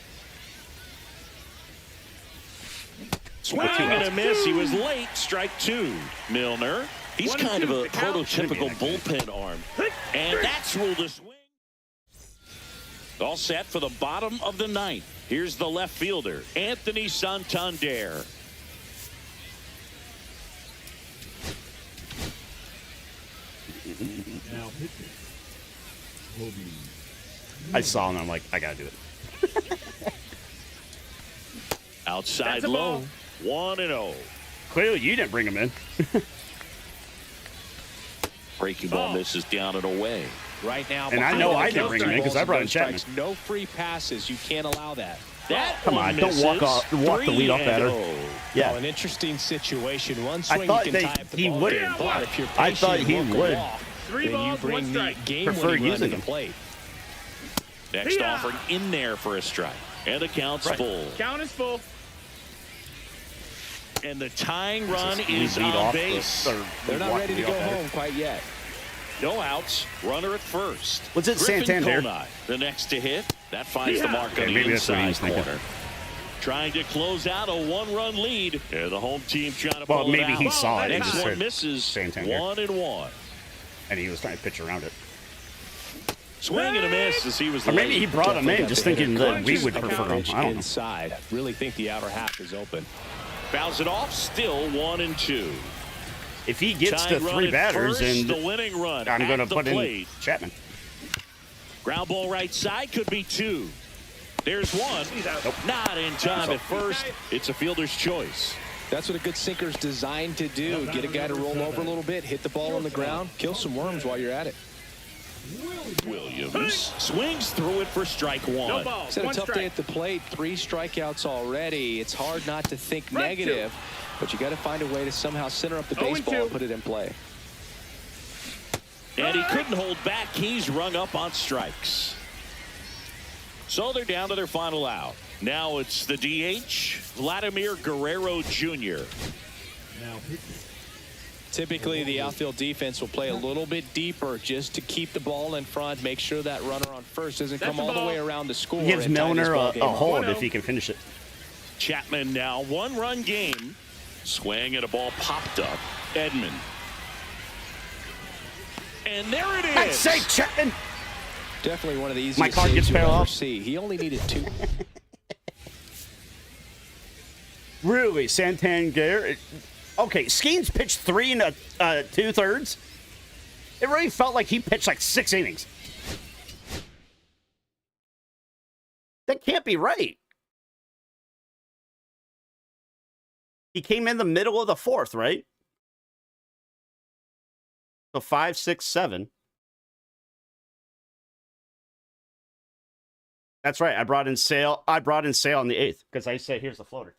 B: Swing and a miss. He was late. Strike 2. Milner. He's
D: 1 and
B: kind of
D: 2,
B: a
D: the count.
B: prototypical bullpen arm. And that's ruled a swing. All set for the bottom of the 9th. Here's the left fielder, Anthony Santander.
E: I saw him and I'm like, I gotta do it.
B: Outside
D: That's a
B: low.
D: ball.
B: 1-0.
E: Clearly, you didn't bring him in.
B: Breaking ball
D: Oh.
B: misses down and away.
C: Right now,
E: And I
C: behind
E: know
C: the
E: I didn't
C: counter
E: bring him in 'cause
C: balls
E: I brought
C: and
E: in Chapman.
C: strikes. No free passes. You can't allow that.
B: That
E: Come
B: one
E: on, don't walk
B: misses.
E: the lead off batter.
B: 3-0.
E: Yeah.
C: Oh, an interesting situation. One
E: I
C: swing
E: thought
C: you can
E: they-
C: tie up the
E: he
C: ball
E: would.
C: game, but if you're
E: I
C: patient
E: thought
C: and
E: he
C: work a
E: would.
C: walk,
D: 3
C: then you
D: balls, 1
C: bring the
D: strike.
C: game
E: Prefer
C: winning run
E: using
C: to the
E: him.
C: plate.
B: Next
D: Yeah.
B: offering in there for a strike. And the count's
E: Right.
B: full.
D: Count is full.
B: And the tying run
E: We
B: is
E: lead
B: on
E: off
B: base.
C: They're not ready to go home quite yet.
B: No outs. Runner at first.
E: Was it
B: Griffin
E: Santander?
B: Conine, the next to hit. That finds the
D: Yeah.
B: mark
E: Yeah,
B: on the
E: maybe that's what he
B: inside
E: was thinking.
B: corner. Trying to close out a 1-run lead. Yeah, the home team trying to
E: Well,
B: pull it
E: maybe
B: out.
E: he saw it and
B: Next
E: just
B: one
E: said
B: misses.
E: Santander.
B: 1-1.
E: And he was trying to pitch around it.
B: Swing and a miss as he was
E: Or maybe
B: late.
E: he brought him in
C: Definitely
E: just
C: got the
E: thinking
C: hitter
E: that we would
C: conscious
E: prefer him.
C: pitch
E: I don't know.
C: inside. Really think the outer half is open.
B: Fouls it off. Still 1-2.
E: If he gets
B: Tied
E: to
B: run
E: 3
B: at
E: batters,
B: first,
E: and
B: the winning run
E: I'm
B: at
E: going to
B: the
E: put in
B: plate.
E: Chapman.
B: Ground ball right side could be 2. There's 1.
E: Nope.
B: Not in time at first. It's a fielder's choice.
C: That's what a good sinker's designed to do. Get a guy to roll over a little bit, hit the ball on the ground, kill some worms while you're at it.
B: Williams swings through it for strike 1.
D: No ball.
C: It's had a
D: 1
C: tough day
D: strike.
C: at the plate. 3 strikeouts already. It's hard not to think negative, but you got to find a way to somehow center up the
D: 0-2.
C: baseball and put it in play.
B: And he couldn't hold back. He's rung up on strikes. So they're down to their final out. Now it's the DH, Vladimir Guerrero Jr.
C: Typically, the outfield defense will play a little bit deeper just to keep the ball in front, make sure that runner on first doesn't
D: That's
C: come
D: the
C: all the
D: ball.
C: way around to score.
E: Gives
C: and tie this
E: Milner
C: ball
E: a
C: game up.
E: hold
D: 1-0.
E: if he can finish it.
B: Chapman now 1-run game. Swing and a ball popped up. Edman. And there it is.
E: I'd say Chapman.
C: Definitely one of the easiest
E: My card
C: saves
E: gets
C: you'll ever
E: parallel.
C: see. He only needed 2.
E: Really, Santander? Okay, Skeens pitched 3 and 2/3. It really felt like he pitched like 6 innings. That can't be right. He came in the middle of the 4th, right? So 5, 6, 7. That's right. I brought in Sale on the 8th because I said, here's the floater.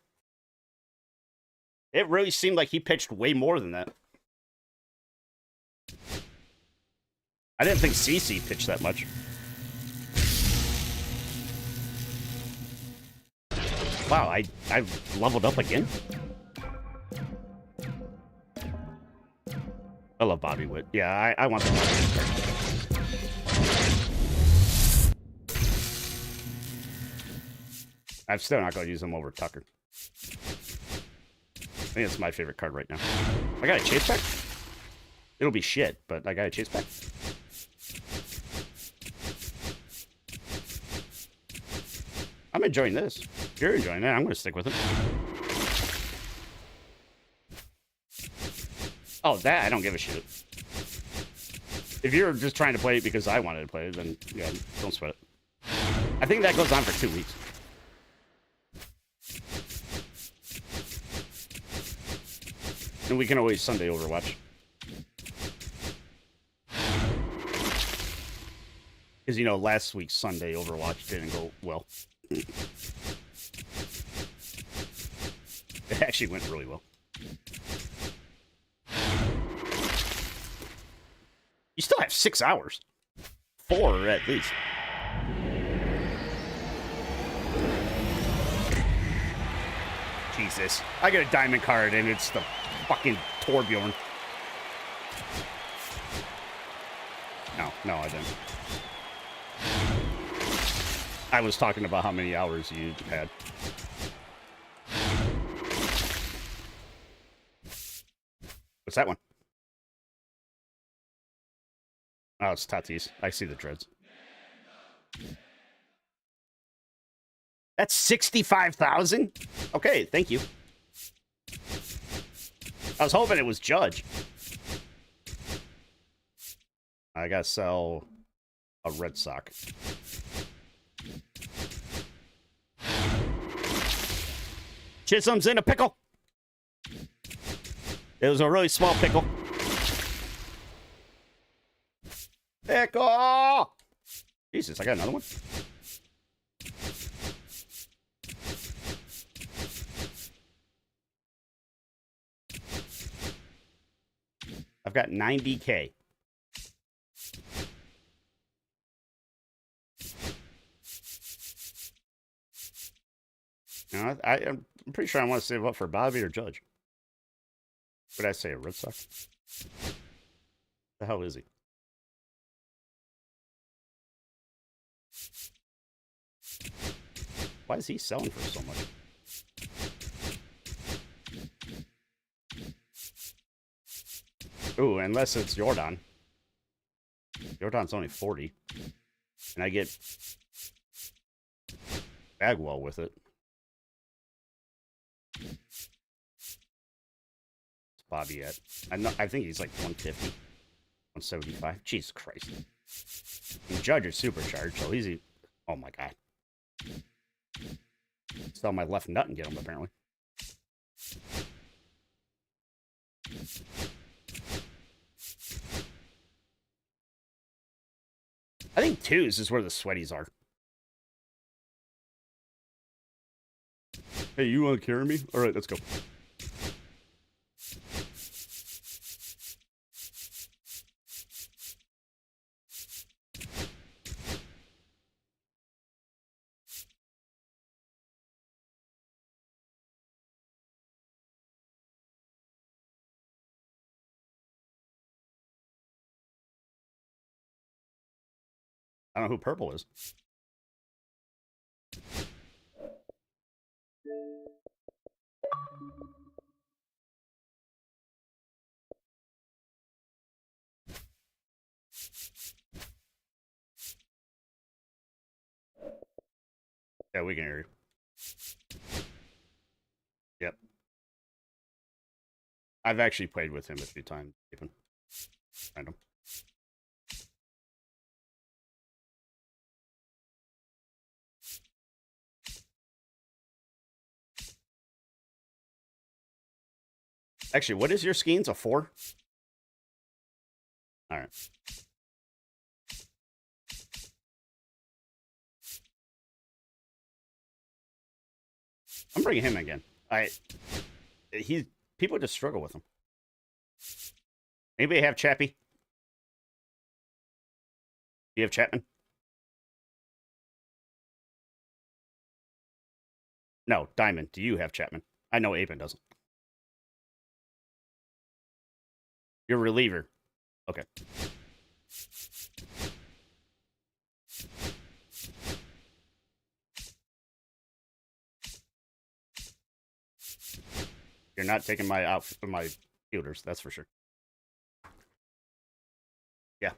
E: It really seemed like he pitched way more than that. I didn't think CeCe pitched that much. Wow, I've leveled up again. I love Bobby Witt. Yeah, I want the Bobby. I'm still not going to use him over Tucker. I think it's my favorite card right now. I got a chase pack? It'll be shit, but I got a chase pack. I'm enjoying this. If you're enjoying it, I'm going to stick with it. Oh, that I don't give a shit. If you're just trying to play it because I wanted to play it, then yeah, don't sweat it. I think that goes on for 2 weeks. And we can always Sunday Overwatch. Because, you know, last week's Sunday Overwatch didn't go well. It actually went really well. You still have 6 hours. 4 at least. Jesus. I got a diamond card and it's the fucking Torbjorn. No, I didn't. I was talking about how many hours you had. What's that one? Oh, it's Tatis. I see the dreads. That's 65,000? Okay, thank you. I was hoping it was Judge. I gotta sell a Red Sox. Chisholm's in a pickle. It was a really small pickle. Pickle! Jesus, I got another one. I've got 90K. You know, I'm pretty sure I want to save up for Bobby or Judge. What did I say, a Red Sox? The hell is he? Why is he selling for so much? Ooh, unless it's Jordan. Jordan's only 40. And I get Bagwell with it. It's Bobby at. I think he's like 150. 175. Jesus Christ. And Judge is supercharged, so he's... Oh my god. Sell my left nut and get him, apparently. I think 2s is where the sweaties are. Hey, you want to carry me? Alright, let's go. I don't know who purple is. Yeah, we can hear you. Yep. I've actually played with him a few times, even. Random. Actually, what is your Skeens? A 4? Alright. I'm bringing him again. People just struggle with him. Anybody have Chappie? Do you have Chapman? No, Diamond. Do you have Chapman? I know Aben doesn't. Your reliever. Okay. You're not taking my fielders, that's for sure. Yeah.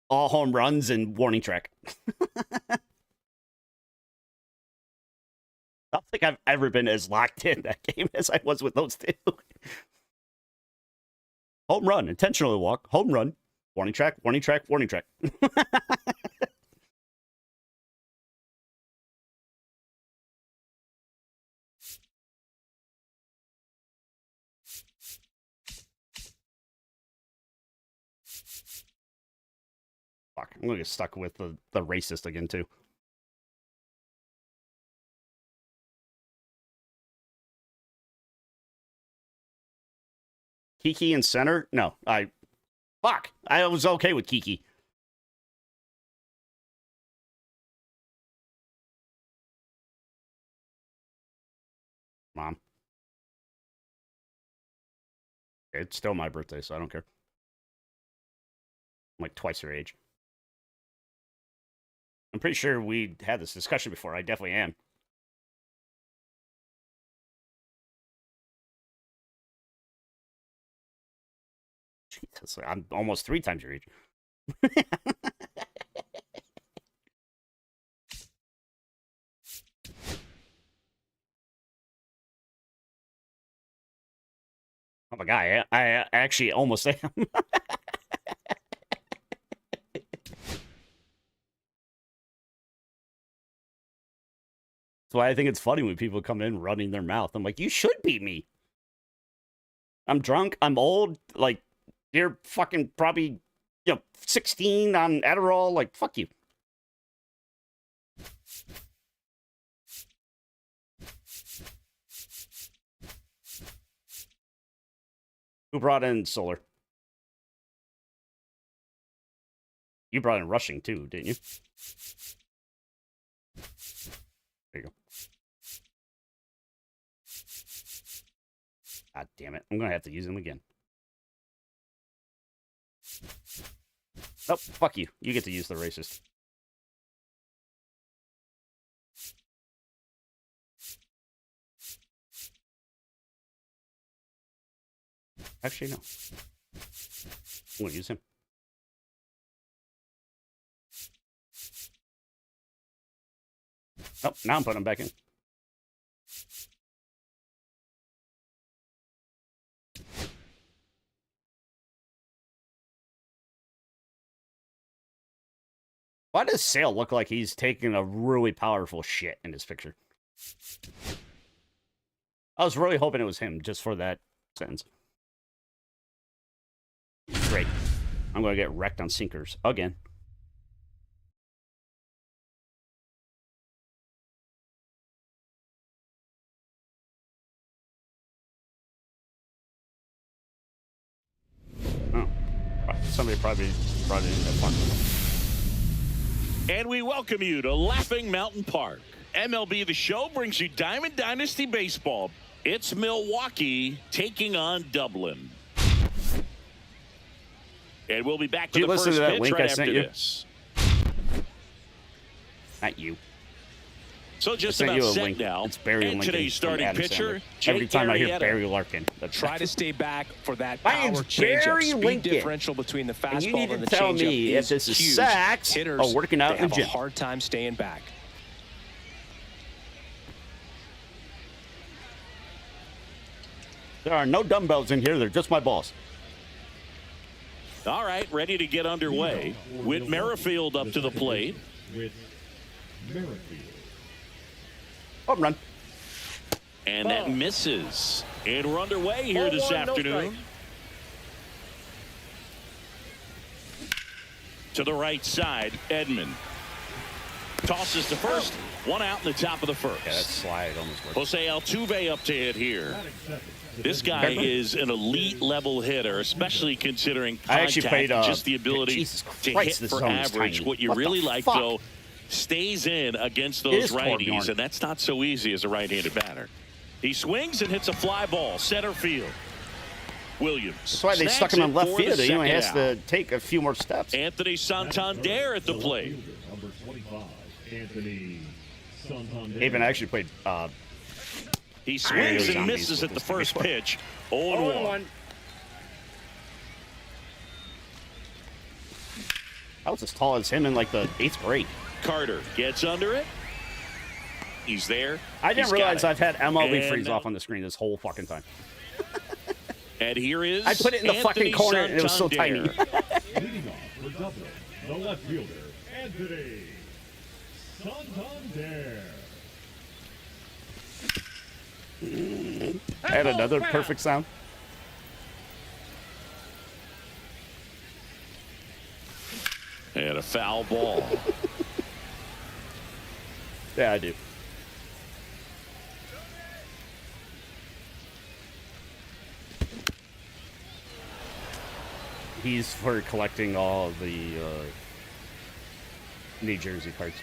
E: All home runs and warning track. I don't think I've ever been as locked in that game as I was with those two. Home run, intentional walk, home run, warning track, warning track, warning track. Fuck, I'm gonna get stuck with the racist again, too. Kiki in center? No, fuck, I was okay with Kiki. Mom. It's still my birthday, so I don't care. I'm like twice her age. I'm pretty sure we had this discussion before. I definitely am. Jesus, I'm almost 3 times your age. Oh my god, I actually almost am. That's why I think it's funny when people come in running their mouth. I'm like, you should beat me. I'm drunk. I'm old. Like, you're fucking probably, 16 on Adderall. Like, fuck you. Who brought in Solar? You brought in Rushing, too, didn't you? There you go. God damn it. I'm going to have to use him again. Nope, fuck you. You get to use the racist. Actually, no. I'm going to use him. Nope, now I'm putting him back in. Why does Sale look like he's taking a really powerful shit in this picture? I was really hoping it was him just for that sentence. Great. I'm going to get wrecked on sinkers again. Oh. Somebody probably brought it in that fun.
B: And we welcome you to Laughing Mountain Park. MLB The Show brings you Diamond Dynasty Baseball. It's Milwaukee taking on Dublin. And we'll be back to the first pitch right after this.
E: Not you.
B: So just about set now.
E: It's Barry
B: and
E: Lincoln
B: today's starting pitcher,
E: every time I hear Barry Larkin.
C: Try to stay back for that
E: My
C: power
E: name's
C: changeup.
E: Barry
C: Speed
E: Lincoln.
C: differential between the
E: And you
C: fastball
E: need
C: and
E: to
C: the
E: tell
C: changeup
E: me
C: is
E: if this is
C: huge.
E: sacks
C: Hitters,
E: or working out
C: they
E: in the
C: have a
E: gym.
C: hard time staying back.
E: There are no dumbbells in here. They're just my balls.
B: All right, ready to get underway. Whit Merrifield up to the plate.
G: With Merrifield.
E: Home run.
B: And that misses. And we're underway here this afternoon. To the right side, Edman. Tosses to first. One out in the top of the first.
E: Yeah, that slide almost worked.
B: Jose Altuve up to hit here. This guy is an elite level hitter, especially considering contact,
E: I actually played,
B: just the ability
E: Jesus
B: to
E: Christ,
B: hit
E: this
B: for
E: zone is
B: average.
E: tiny.
B: What you
E: What
B: really
E: the
B: like,
E: fuck?
B: though, stays in against
E: It
B: those
E: is
B: righties,
E: Torbjorn.
B: and that's not so easy as a right-handed batter. He swings and hits a fly ball, center field. Williams.
E: That's why they
B: snags
E: stuck him in
B: it
E: left
B: for the
E: field. He only
B: second
E: has
B: out.
E: to take a few more steps.
B: Anthony Santander at the plate.
G: Number 25, Anthony Santander.
E: Even actually played.
B: He swings and
E: Zombies
B: misses
E: with
B: at the
E: this
B: first
E: one.
B: pitch.
D: 0-1.
B: 0-1.
E: I was as tall as him in like the 8th grade.
B: Carter gets under it. He's there.
E: I didn't
B: He's got
E: realize
B: it.
E: I've had MLB
B: And-
E: freeze off on the screen this whole fucking time.
B: And here is
E: I put it in the
B: Anthony
E: fucking corner and it was so tiny.
B: Santander.
G: Leading off for Dublin, the left fielder, Anthony Santander.
E: And another perfect sound.
B: And a foul ball.
E: Yeah, I do. He's for collecting all of the New Jersey cards.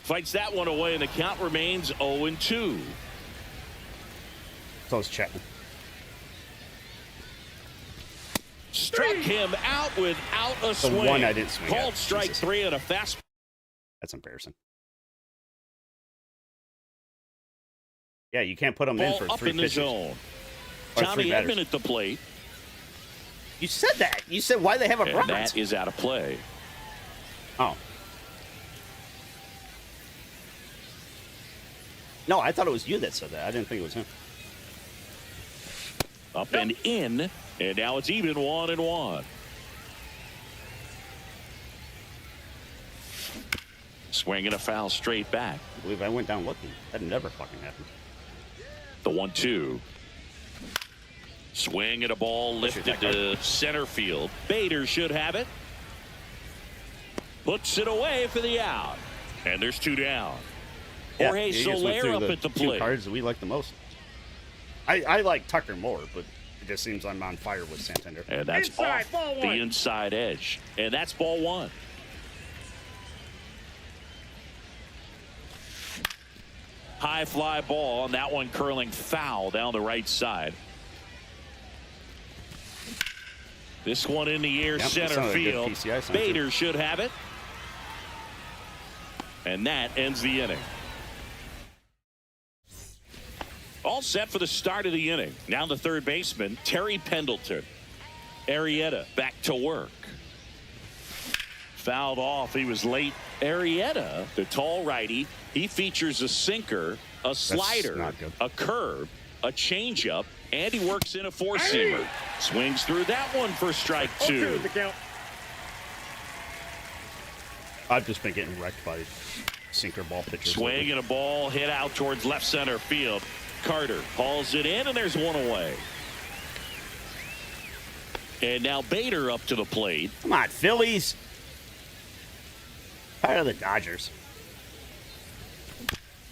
B: Fights that one away, and the count remains 0-2.
E: So is Chapman.
B: Struck him out without a
E: The
B: swing.
E: one I didn't swing
B: Called
E: at.
B: strike
E: Jesus.
B: 3 on a fast.
E: That's embarrassing. Yeah, you can't put him in
B: Ball
E: for
B: up
E: 3
B: in the
E: pitches.
B: zone.
E: Or 3
B: Tommy
E: batters.
B: Edman at the plate,
E: You said that. You said why they have a
B: and
E: bronze.
B: that is out of play.
E: Oh. No, I thought it was you that said that. I didn't think it was him.
B: Up and in, and now it's even 1-1. Swing and a foul straight back.
E: I believe I went down looking. That never fucking happened.
B: The 1-2. Swing and a ball lifted to center field. Bader should have it. Puts it away for the out. And there's 2 down. Jorge
E: you just went
B: Soler
E: through
B: up at the
E: 2
B: plate.
E: cards that we like the most. I like Tucker more, but it just seems I'm on fire with Santander.
B: And that's
D: Inside,
B: off
D: ball
B: the
D: one.
B: inside edge. And that's ball 1. High fly ball, and that one curling foul down the right side. This one in the air,
E: Yep, that
B: center
E: sounded like a good
B: field.
E: PCI sound, too.
B: Bader should have it. And that ends the inning. All set for the start of the inning. Now the third baseman, Terry Pendleton. Arrieta back to work. Fouled off. He was late. Arrieta, the tall righty, he features a sinker, a slider,
E: not good.
B: a curve, a changeup, and he works in a four-seamer. Swings through that one for strike 2.
D: The count.
E: I've just been getting wrecked by sinker ball pitchers.
B: Swing and a ball hit out towards left center field. Carter hauls it in, and there's one away. And now Bader up to the plate.
E: Come on, Phillies. Tired of the Dodgers.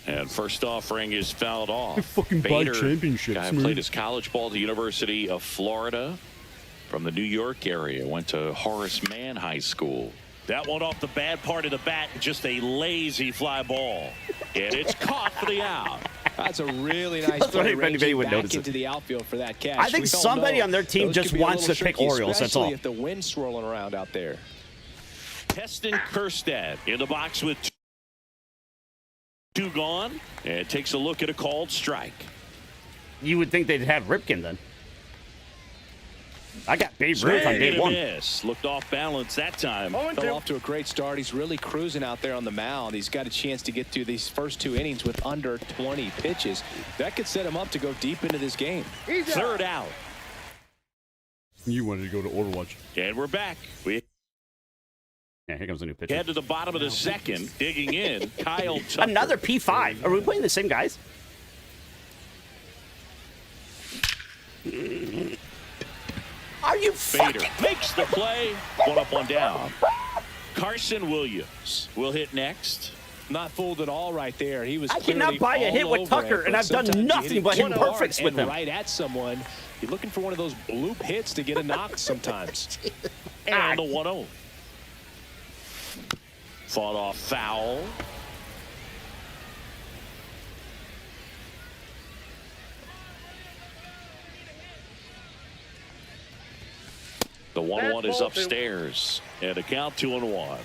B: And first offering is fouled off.
G: They fucking buy
B: Bader,
G: championships,
B: guy
G: man.
B: played his college ball at the University of Florida from the New York area. Went to Horace Mann High School. That one off the bad part of the bat, just a lazy fly ball. And it's caught for the out.
C: That's a really nice
E: That's what
C: play,
E: anybody
C: ranging
E: would
C: back
E: notice it.
C: into the outfield for that catch.
E: I think
C: We all
E: somebody
C: know
E: on their team
C: those
E: just
C: could be a
E: wants
C: little
E: to pick
C: tricky,
E: Orioles, that's all.
C: especially if the wind's swirling around out there.
B: Heston Kjerstad in the box with 2 gone. And takes a look at a called strike.
E: You would think they'd have Ripken then. I got Babe Ruth on
B: Swing
E: day
B: and a
E: 1.
B: miss. Looked off balance that time.
C: Fell off to a great start. He's really cruising out there on the mound. He's got a chance to get through these first 2 innings with under 20 pitches. That could set him up to go deep into this game.
B: Third out.
G: You wanted to go to Overwatch.
B: And we're back. We
E: Yeah, here comes a new pitcher.
B: head to the bottom of the second. Digging in, Kyle Tucker.
E: Another P5. Are we playing the same guys? Are you
B: Bader
E: fucking...
B: makes the play. 1 up, 1 down. Carson Williams will hit next.
C: Not fooled at all right there. He was
E: I
C: clearly
E: cannot buy a
C: all
E: hit with
C: over
E: Tucker,
C: it,
E: and
C: but
E: I've done
C: sometimes you
E: nothing
C: hit it
E: but hit
C: too hard
E: perfects with
C: and
E: him.
C: right at someone. You're looking for one of those bloop hits to get a knock sometimes.
B: And the 1-0. Fought off foul. The 1-1 is upstairs. And a count 2-1.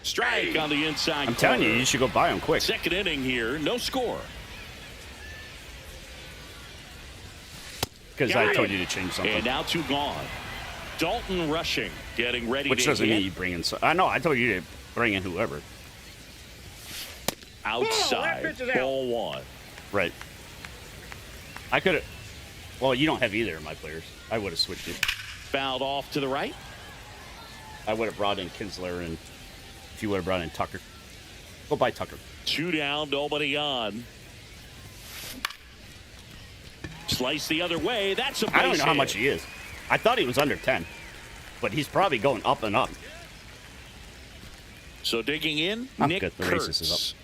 B: Strike on the inside.
E: I'm telling you should go buy him quick.
B: Second inning here, no score.
E: Because I told you to change something.
B: And now 2 gone. Dalton rushing, getting ready
E: Which
B: to
E: doesn't
B: hit.
E: mean you bring in. I know. I told you to bring in whoever.
B: Outside, ball 1.
E: Right. I could have. Well, you don't have either of my players. I would have switched it.
B: Fouled off to the right.
E: I would have brought in Kinsler, and if you would have brought in Tucker. Go buy Tucker.
B: 2 down, nobody on. Slice the other way. That's a base
E: I don't even know how
B: hit.
E: much he is. I thought he was under 10, but he's probably going up and up.
B: So digging in,
E: I'm
B: Nick
E: good. The
B: Kurtz.
E: racist is up.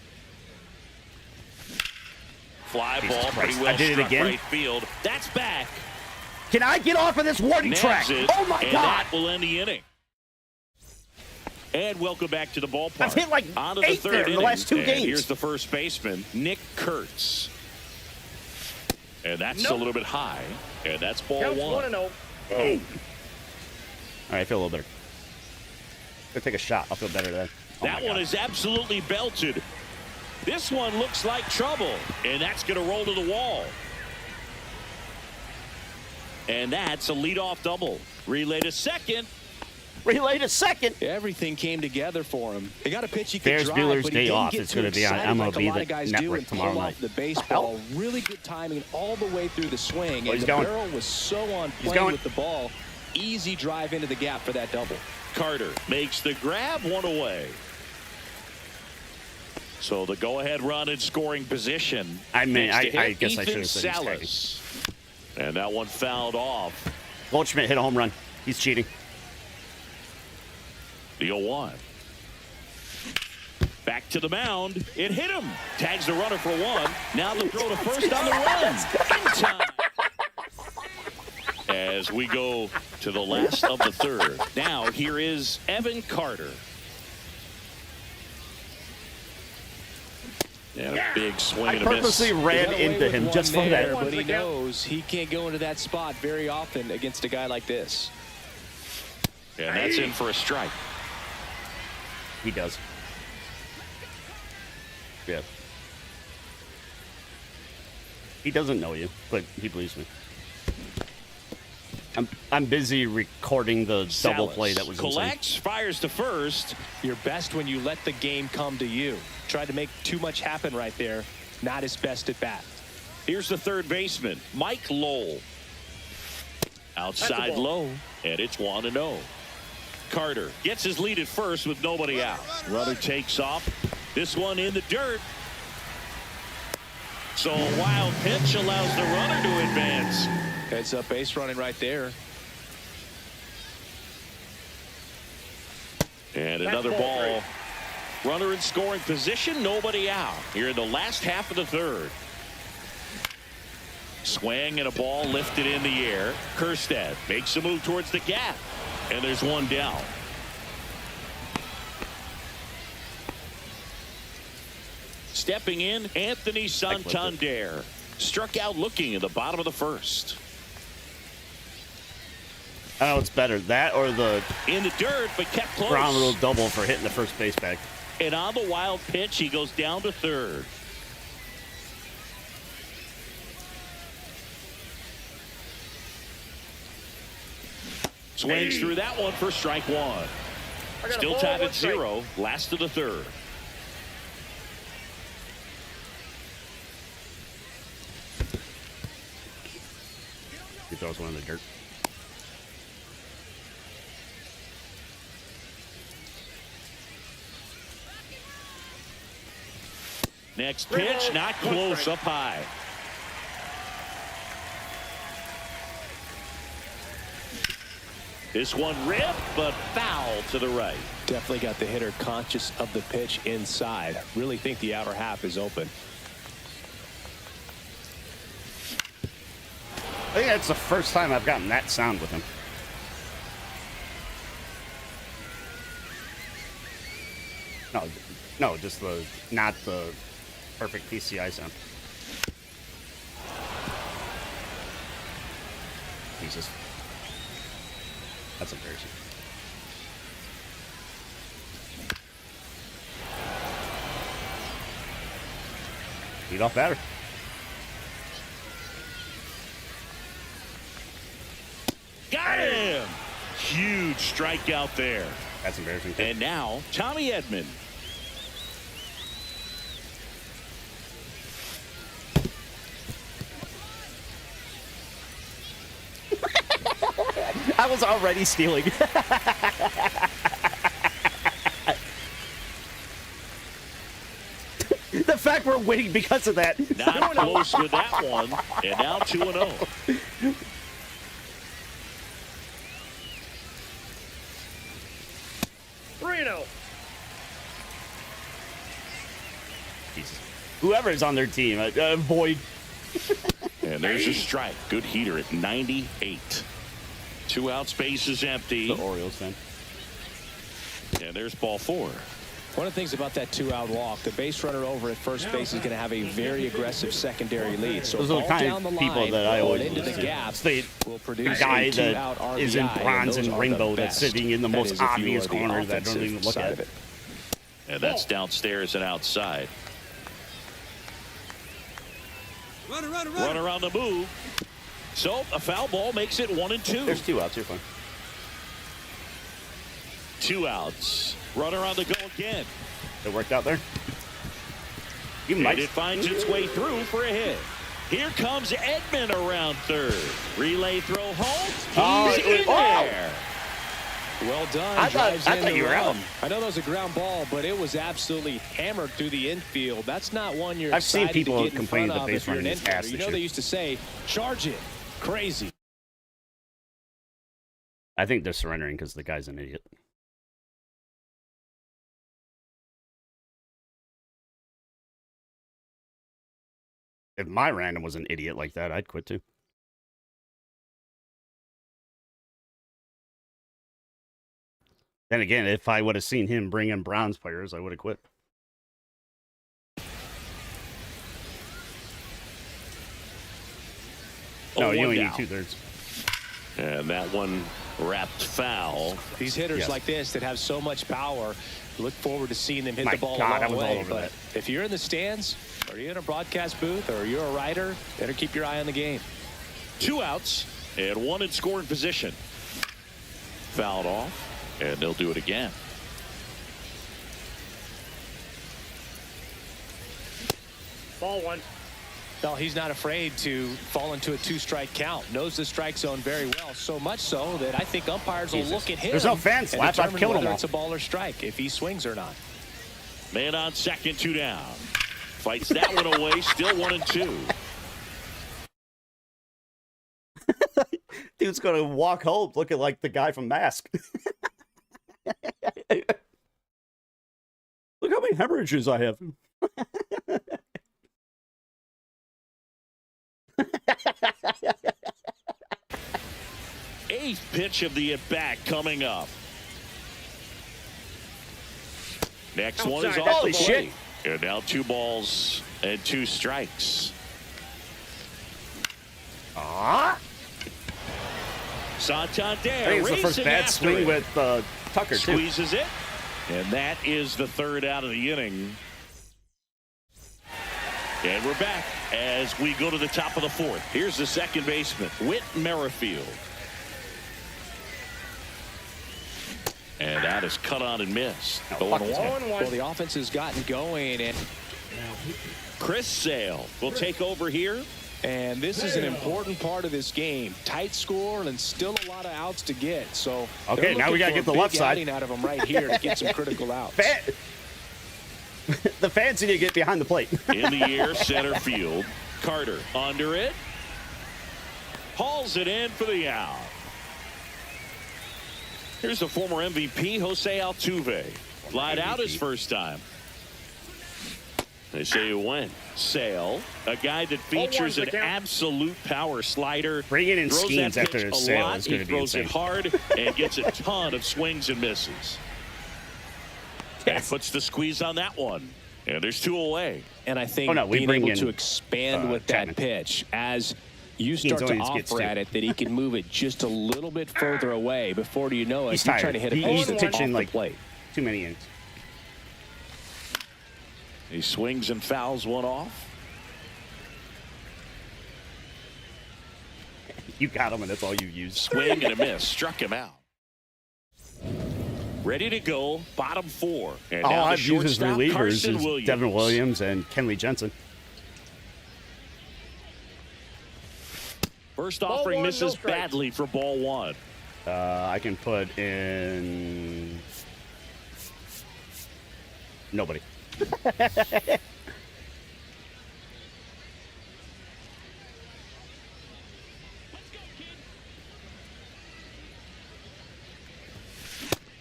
B: Fly
E: Jesus
B: ball pretty
E: Christ.
B: well
E: I did it
B: struck
E: again?
B: right field. That's back.
E: Can I get off of this warning
B: Nabs
E: track?
B: it,
E: Oh my
B: and
E: God!
B: that will end the inning. And welcome back to the ballpark.
E: I've hit like
B: On to the
E: 8
B: third
E: there in the
B: inning,
E: last 2
B: and
E: games.
B: Here's the first baseman, Nick Kurtz. And that's a little bit high. And that's ball
D: Counts
B: 1.
D: 1-0.
E: All right, I feel a little better. Go take a shot. I'll feel better then. Oh
B: That
E: my
B: one
E: God.
B: is absolutely belted. This one looks like trouble, and that's going to roll to the wall. And that's a leadoff double. Relay to second.
E: Relay to second.
C: Everything came together for him. He got a pitch he could
E: Ferris
C: drive,
E: Bueller's
C: but he
E: Day
C: didn't
E: Off
C: get
E: is
C: too
E: gonna be on
C: excited like a
E: MLB
C: lot of guys do
E: Network
C: and
E: tomorrow
C: pull
E: night.
C: off the baseball. Really good timing all the way through the swing.
E: Oh,
C: And
E: he's
C: the
E: going.
C: barrel was so on
E: He's
C: plane
E: going.
C: with the ball. Easy drive into the gap for that double.
B: Carter makes the grab, 1 away. So the go-ahead run in scoring position.
E: I mean,
B: Next to
E: I
B: hit,
E: guess I
B: Ethan
E: should have said he's tagging.
B: Salas. And that one fouled off.
E: Goldschmidt hit a home run. He's cheating.
B: The 0-1. Back to the mound. It hit him. Tags the runner for 1. Now the throw to first on the run. In time. As we go to the last of the third. Now here is Evan Carter. And a big swing
E: I
B: and a miss.
E: purposely
C: He
E: ran
C: got away
E: into
C: with
E: him
C: one
E: just for
C: there,
E: that.
C: But he knows he can't go into that spot very often against a guy like this.
B: And that's in for a strike.
E: He does. Yeah. He doesn't know you, but he believes me. I'm busy recording the double play that was insane.
B: collects, fires to first.
C: You're best when you let the game come to you. Tried to make too much happen right there. Not his best at bat.
B: Here's the third baseman, Mike Lowell. Outside low, and it's 1-0. Carter gets his lead at first with nobody out. Runner takes off. This one in the dirt. So a wild pitch allows the runner to advance.
C: Heads up base running right there.
B: And another ball. Runner in scoring position, nobody out. Here in the last half of the third. Swing and a ball lifted in the air. Kjerstad makes a move towards the gap. And there's one down. Stepping in, Anthony Santander. Struck out looking in the bottom of the first.
E: I don't know what's better, that or the
B: In the dirt, but kept close.
E: ground rule double for hitting the first base bag.
B: And on the wild pitch, he goes down to third. Swings through that one for strike 1. Still tied at 0. Last of the third.
E: He throws one in the dirt.
B: Next pitch, not close, up high. This one ripped, but foul to the right.
C: Definitely got the hitter conscious of the pitch inside. Really think the outer half is open.
E: I think that's the first time I've gotten that sound with him. No, just not the perfect PCI sound. Jesus. That's embarrassing. Lead off batter.
B: Got him! Huge strikeout there.
E: That's embarrassing. Too.
B: And now, Tommy Edman.
A: I was already stealing. The fact we're winning because of that.
B: Not close with that one. And now 2-0.
D: Reno.
E: Jesus.
A: Whoever is on their team, avoid.
B: And there's a strike. Good heater at 98. 2 outs, base is empty.
E: The Orioles fan.
B: And there's ball 4.
C: One of the things about that 2-out walk, the base runner over at first base is going to have a very aggressive secondary lead. So
E: Those are the
C: ball
E: kind
C: down the
E: of people
C: line
E: that I always
C: into the
E: see.
C: gap
E: The
C: will produce
E: guy
C: a 2-out
E: that is in
C: RBI,
E: bronze
C: those
E: and
C: are the
E: rainbow that's
C: best.
E: sitting in the
C: That
E: most
C: is if you
E: obvious
C: are the
E: corner that I don't
C: offensive
E: even look
C: side
E: at.
C: of it.
B: And that's downstairs and outside. Runner on the move. So a foul ball makes it 1-2.
E: There's 2 outs. You're fine.
B: 2 outs. Runner on the go again.
E: It worked out there. You
B: And
E: might.
B: it finds its way through for a hit. Here comes Edman around third. Relay throw home. He's in there.
C: Well done.
E: I
C: Drives
E: thought
C: in the
E: you were out.
C: run. I know that was a ground ball, but it was absolutely hammered through the infield. That's not one you're
E: I've seen
C: excited
E: people
C: to get in
E: complain
C: front
E: that
C: of
E: base
C: if you're an
E: running is ass
C: infielder. You
E: this
C: know
E: year.
C: they used to say, charge it. Crazy.
E: I think they're surrendering because the guy's an idiot. If my random was an idiot like that, I'd quit too. Then again, if I would have seen him bring in Browns players, I would have quit. No, you only need 2/3.
B: And that one wrapped foul.
C: These hitters
E: Yes.
C: like this that have so much power, look forward to seeing them hit
E: My
C: the ball
E: God,
C: a
E: I
C: long
E: was all
C: way.
E: over
C: But
E: that.
C: if you're in the stands, or you're in a broadcast booth, or you're a writer, better keep your eye on the game.
B: 2 outs and 1 in scoring position. Fouled off, and they'll do it again.
D: Ball 1.
C: No, he's not afraid to fall into a 2-strike count. Knows the strike zone very well, so much so that I think umpires will
E: Jesus.
C: look at him.
E: There's no fence
C: and
E: left. I've
C: determine
E: killed them
C: whether
E: all.
C: it's a ball or strike, if he swings or not.
B: Man on second, 2 down. Fights that one away, still 1-2.
A: Dude's gonna walk home looking like the guy from Mask. Look how many hemorrhages I have.
B: Eighth pitch of the at-bat coming up. Next one is
D: Outside.
B: off
A: Holy
B: the
A: shit.
B: plate. And now 2 balls and 2 strikes.
E: Ah!
B: Santander
E: I think it's the first
B: racing
E: bad
B: after
E: swing
B: it.
E: with Tucker, too.
B: Squeezes it. And that is the 3rd out of the inning. And we're back as we go to the top of the 4th. Here's the second baseman, Whit Merrifield. And that is cut on and missed.
E: No,
B: The
E: fuck this guy.
D: 1-1.
C: Well, the offense has gotten going,
B: Chris Sale will take over here.
C: and this is an important part of this game. Tight score and still a lot of outs to get. So
E: Okay, now we got to get the left side.
C: out of them right here to get some critical outs.
A: The fans need to get behind the plate.
B: In the air, center field. Carter under it. Hauls it in for the out. Here's the former MVP, Jose Altuve. Flied out his first time. They say who went. Sale, a guy that features an absolute power slider.
E: Bringing in
B: Throws
E: schemes
B: that
E: after
B: pitch
E: his
B: a
E: Sale
B: lot.
E: is going
B: He
E: to be
B: throws
E: insane.
B: it hard and gets a ton of swings and misses. And puts the squeeze on that one. And there's 2 away.
C: And I think
E: Oh, no, we
C: being
E: bring
C: able
E: in,
C: to expand with
E: Chapman.
C: that pitch as you start to
E: Owens gets
C: offer
E: two.
C: at it, that he can move it just a little bit further away. Before you know it,
E: He's
C: you're
E: tired.
C: trying to hit a
E: He's
C: pitch that's off
E: pitching
C: the
E: like
C: plate.
E: too many innings.
B: He swings and fouls one off.
E: You got him, and that's all you use.
B: Swing and a miss. Struck him out. Ready to go. Bottom 4. And
E: All
B: now the
E: I've used as
B: shortstop,
E: relievers
B: Carson
E: is
B: Williams.
E: Devin Williams and Kenley Jensen.
B: First
D: Ball
B: offering
D: 1, no
B: misses
D: strikes.
B: badly for ball 1.
E: I can put in nobody.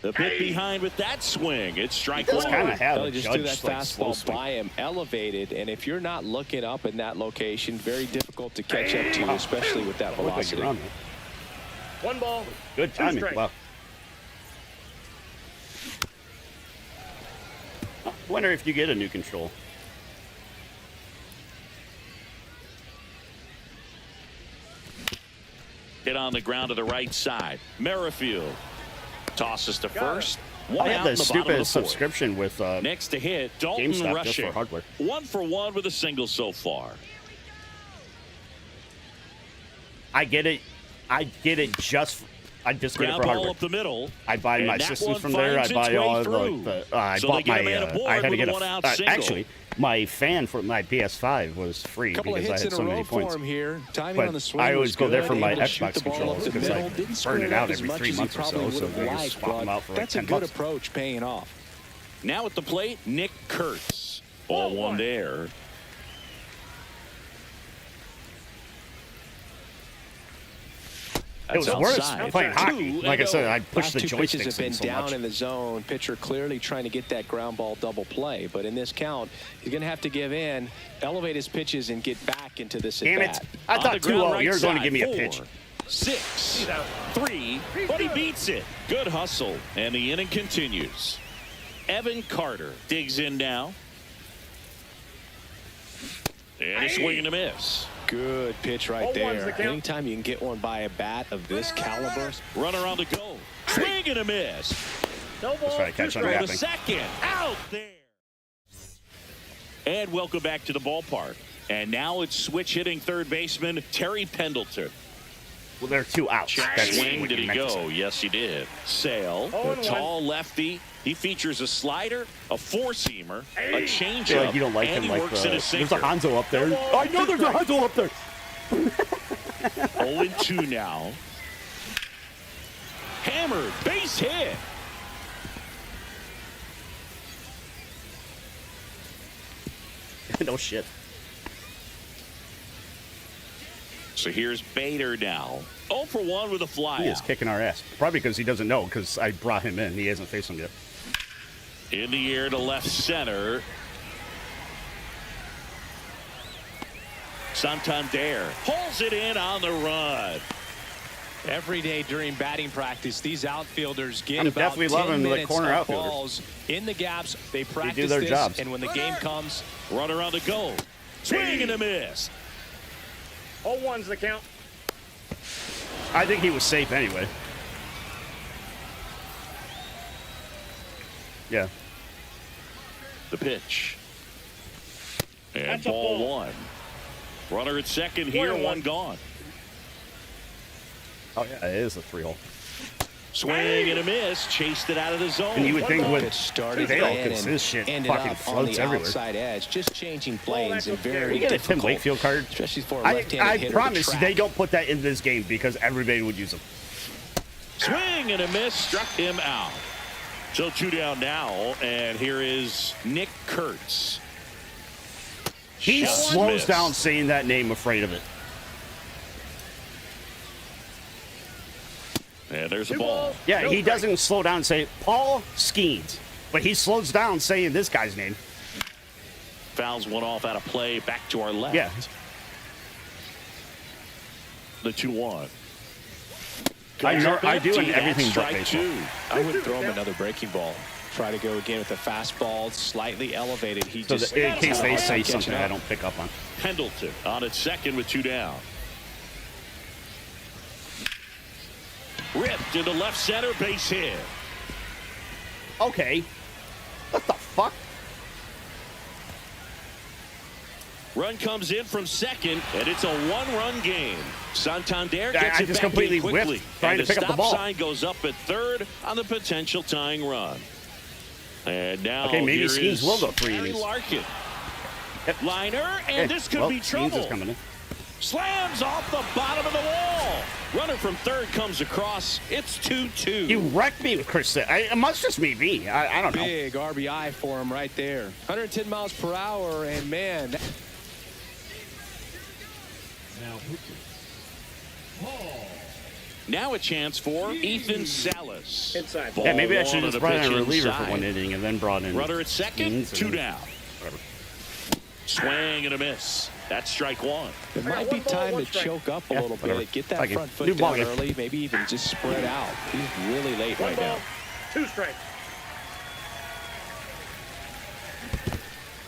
B: The pit behind with that swing. It's strike
E: That's
B: 1.
E: kind of have
C: Well,
E: a
C: just
E: judge
C: threw that
E: like slow
C: fastball
E: swing.
C: by him, elevated, and if you're not looking up in that location, very difficult to catch up to, especially with that
E: Looked like
C: velocity.
E: you're on there.
D: 1 ball.
E: Good
D: 2
E: timing.
D: strikes.
E: Wow. I wonder if you get a new control.
B: Hit on the ground to the right side. Merrifield tosses to
D: Got it.
B: first. One
E: I
B: out
E: have
B: in
E: the
B: the bottom of
E: stupid
B: the 4th.
E: subscription with
B: Next to hit, Dalton
E: GameStop just
B: rushing.
E: for hardware.
B: 1 for 1 with a single so far.
E: I get it. I get it just. I just get it
B: Ground
E: for
B: ball
E: hardware.
B: up the middle.
E: I buy
B: And
E: my
B: that
E: systems
B: one
E: from there. I
B: finds
E: buy
B: its
E: all
B: way
E: of
B: through.
E: the. I
B: So
E: bought
B: they get
E: my.
B: a man aboard
E: I had to
B: with
E: get
B: a
E: a.
B: one-out single.
E: Actually, my fan for my PS5 was free
C: Couple of
E: because I
C: hits
E: had
C: in
E: so
C: a
E: many
C: row
E: points.
C: for him here. Timing
E: But
C: on the swing
E: I always
C: was
E: go there
C: good,
E: for my
C: able to shoot
E: Xbox
C: the ball
E: controllers
C: up the
E: because I
C: middle. Didn't
E: burn
C: square
E: it
C: up
E: out
C: as
E: every
C: much
E: 3
C: as he
E: months or
C: probably
E: so.
C: would
E: So
C: have
E: I just
C: liked,
E: swap them
C: but
E: out for like
C: that's a
E: 10
C: good
E: bucks.
C: approach paying off.
B: Now at the plate, Nick Kurtz. Ball 1 there.
E: It was
B: That's
E: worse
B: outside.
E: playing hockey.
B: 2
E: Like I
B: and
E: said,
B: 0.
E: I pushed the
C: Last 2 pitches
E: joysticks
C: have
E: in
C: been
E: so
C: down
E: much.
C: in the zone. Pitcher clearly trying to get that ground ball double play. But in this count, he's going to have to give in, elevate his pitches, and get back into this
E: Damn it!
C: at-bat.
E: I
B: On
E: thought
B: the ground
E: 2-0.
B: right
E: You're going to
B: side,
E: give me a
B: 4,
E: pitch.
B: 6, 3, but he beats it. Good hustle, and the inning continues. Evan Carter digs in now. And a swing and a miss.
C: Good pitch right
D: 0-1's the
C: there.
D: count.
C: Anytime you can get one by a bat of this caliber.
B: Runner on the go. Swing and a miss.
D: No ball.
E: try to
D: 2
E: catch on
B: For
E: the
D: strikes.
B: the
E: Yapping.
B: second. Out there. And welcome back to the ballpark. And now it's switch hitting third baseman Terry Pendleton.
E: Well, there are 2 outs. That's
B: Swing,
E: what
B: did
E: you
B: he
E: meant to
B: go?
E: say.
B: Yes, he did. Sale,
D: Oh,
B: a
D: and
B: tall lefty. He features a slider, a four-seamer, a
E: I
B: changeup,
E: feel like you don't like
B: and
E: him
B: he
E: like
B: works in a
E: there's a
B: sinker.
E: Hanzo up there. I know there's a Hanzo up there.
B: 0-2 now. Hammered, base hit.
E: No shit.
B: So here's Bader now. 0 for 1 with a fly
E: He is
B: out.
E: kicking our ass. Probably because he doesn't know because I brought him in. He hasn't faced him yet.
B: In the air to left center. Santander pulls it in on the run.
C: Every day during batting practice, these outfielders get
E: I'm
C: about
E: definitely
C: 10
E: loving the
C: minutes
E: corner
C: of
E: outfielders.
C: balls in the gaps. They practice
E: their
C: this,
E: jobs.
C: and when the game comes,
B: Runner on the go. Swing and a miss.
D: 0-1's the count.
E: I think he was safe anyway. Yeah.
B: The pitch. And
D: That's a
B: ball
D: ball.
B: 1. Runner at second here,
D: 1-1.
B: one gone.
E: Oh yeah, it is a 3-hole.
B: Swing and a miss. Chased it out of the zone.
E: And you would think
C: pitch
E: with
C: started
E: Dale,
C: in
E: because
C: and
E: his shit
C: ended
E: fucking
C: up on
E: floats
C: the
E: everywhere.
C: outside edge, just changing planes
D: that's
C: and
D: okay.
C: very
E: You get a Tim
C: difficult,
E: Wakefield card.
C: especially for a
E: I
C: left-handed hitter to
E: promise
C: track.
E: they don't put that in this game because everybody would use them.
B: Swing and a miss. Struck him out. So 2 down now. And here is Nick Kurtz.
E: He
B: Shot
E: slows
B: miss.
E: down saying that name, afraid of it.
B: And there's a
D: 2
B: ball.
D: balls.
E: Yeah,
D: no
E: he
D: strikes.
E: doesn't slow down and say Paul Skeens, but he slows down saying this guy's name.
B: Fouls one off out of play. Back to our left.
E: Yeah.
B: The 2-1.
E: I do in everything but
B: Strike
E: baseball.
B: 2.
C: I would throw him another breaking ball. Try to go again with the fastball, slightly elevated. He
E: So
C: just
E: in case they say
C: catching
E: something
C: up.
E: I don't pick up on.
B: Pendleton on its second with 2 down. Ripped into left center, base hit.
E: Okay. What the fuck?
B: Run comes in from second, and it's a 1-run game. Santander gets
E: I
B: it
E: just
B: back
E: completely
B: in quickly.
E: whiffed trying
B: and
E: to pick up the
B: stop
E: ball.
B: sign goes up at third on the potential tying run. And now
E: Okay, maybe
B: here
E: Skeens
B: is
E: will go 3
B: Aaron
E: innings.
B: Larkin.
E: Yep.
B: Liner, and this could
E: well,
B: be
E: Skeens
B: trouble.
E: is coming in.
B: Slams off the bottom of the wall. Runner from third comes across. It's 2-2.
E: You wrecked me with Chris. It must just be me. I don't know.
C: Big RBI for him right there. 110 miles per hour, and man,
B: Now a chance for Ethan Salas.
D: Inside.
E: Yeah, maybe I should
B: Ball
E: have just
B: one
E: brought
B: on
E: in a
B: the pitch
E: reliever for
B: inside.
E: 1 inning and then brought in
B: Runner at second,
E: Skeens
B: 2
E: and-
B: down.
E: Whatever.
B: Swing and a miss. That's strike 1.
C: it might be time to choke up a
E: Yeah,
C: little
E: whatever.
C: bit. Get that
E: Like a
C: front
E: new
C: foot
E: ball
C: down
E: game.
C: early. Maybe even just spread out. He's really late
D: 1
C: right
D: ball,
C: now.
D: 2 strikes.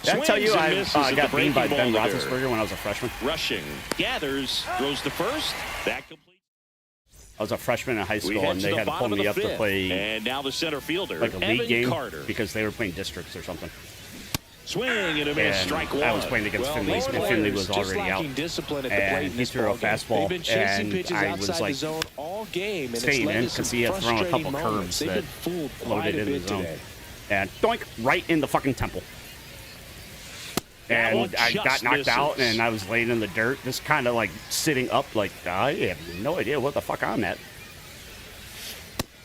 E: Did I tell you
B: Swings and
E: I
B: misses at
E: got
B: the
E: beamed by
B: breaking
E: Ben
B: ball there.
E: Roethlisberger when I was a freshman?
B: Rushing, gathers, throws to first. That completes.
E: I was a freshman in high
B: We
E: school,
B: head
E: and
B: to
E: they
B: the
E: had to pull
B: bottom of
E: me
B: the
E: up to
B: fifth.
E: play
B: And now the center fielder,
E: like a
B: Evan
E: league game
B: Carter.
E: because they were playing districts or something.
B: Swing and a miss.
E: And
B: Strike 1.
E: I was playing against Finley,
C: these
E: and Finley
C: players
E: was
C: just
E: already out.
C: lacking discipline at the plate
E: And
C: in
E: he
C: this
E: threw a
C: ball game.
E: fastball,
C: They've been chasing
E: and
C: pitches
E: I
C: outside
E: was like
C: the zone all game, and it's
E: staying
C: led
E: in
C: to some
E: 'cause he had thrown a couple
C: frustrating
E: curves
C: moments. They've
E: that
C: been fooled quite
E: loaded
C: a
E: in the
C: bit
E: zone.
C: today.
E: And doink, right in the fucking temple.
B: That one
E: And I
B: just
E: got knocked out,
B: misses.
E: and I was laying in the dirt, just kind of like sitting up, like I have no idea what the fuck I'm at.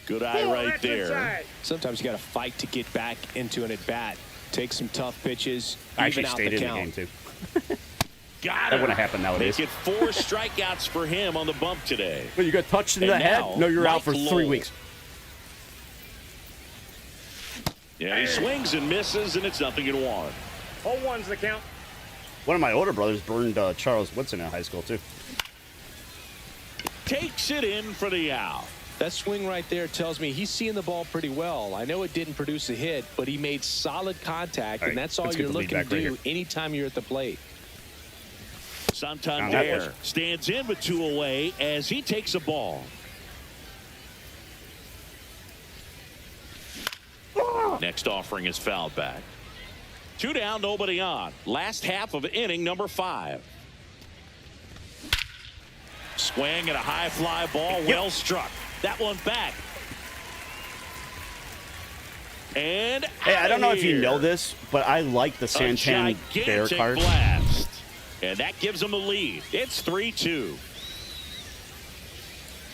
B: Good eye right
D: That's
B: there.
D: inside.
C: Sometimes you got to fight to get back into an at-bat. Take some tough pitches,
E: I
C: even
E: actually
C: out
E: stayed
C: the
E: in the
C: count.
E: game too.
B: Got
E: That
B: him.
E: wouldn't happen nowadays.
B: Make it 4 strikeouts for him on the bump today.
E: Well, you got touched in
B: And
E: the head.
B: now,
E: No, you're out
B: Mike
E: for 3
B: Lowell.
E: weeks.
B: Yeah, he swings and misses, and it's 0-1.
D: 0-1's the count.
E: One of my older brothers burned Charles Woodson in high school too.
B: Takes it in for the out.
C: That swing right there tells me he's seeing the ball pretty well. I know it didn't produce a hit, but he made solid contact,
E: All right,
C: and that's all
E: let's
C: you're
E: get the lead
C: looking to
E: back right
C: do
E: here.
C: anytime you're at the plate.
B: Santander stands in with 2 away as he takes a ball. Next offering is fouled back. 2 down, nobody on. Last half of inning number 5. Swing and a high fly ball, well struck. That one back. And
E: Hey, I don't know if you know
B: this.
E: this, but I like the
B: A
E: Santander
B: gigantic
E: card.
B: blast. And that gives them a lead. It's 3-2.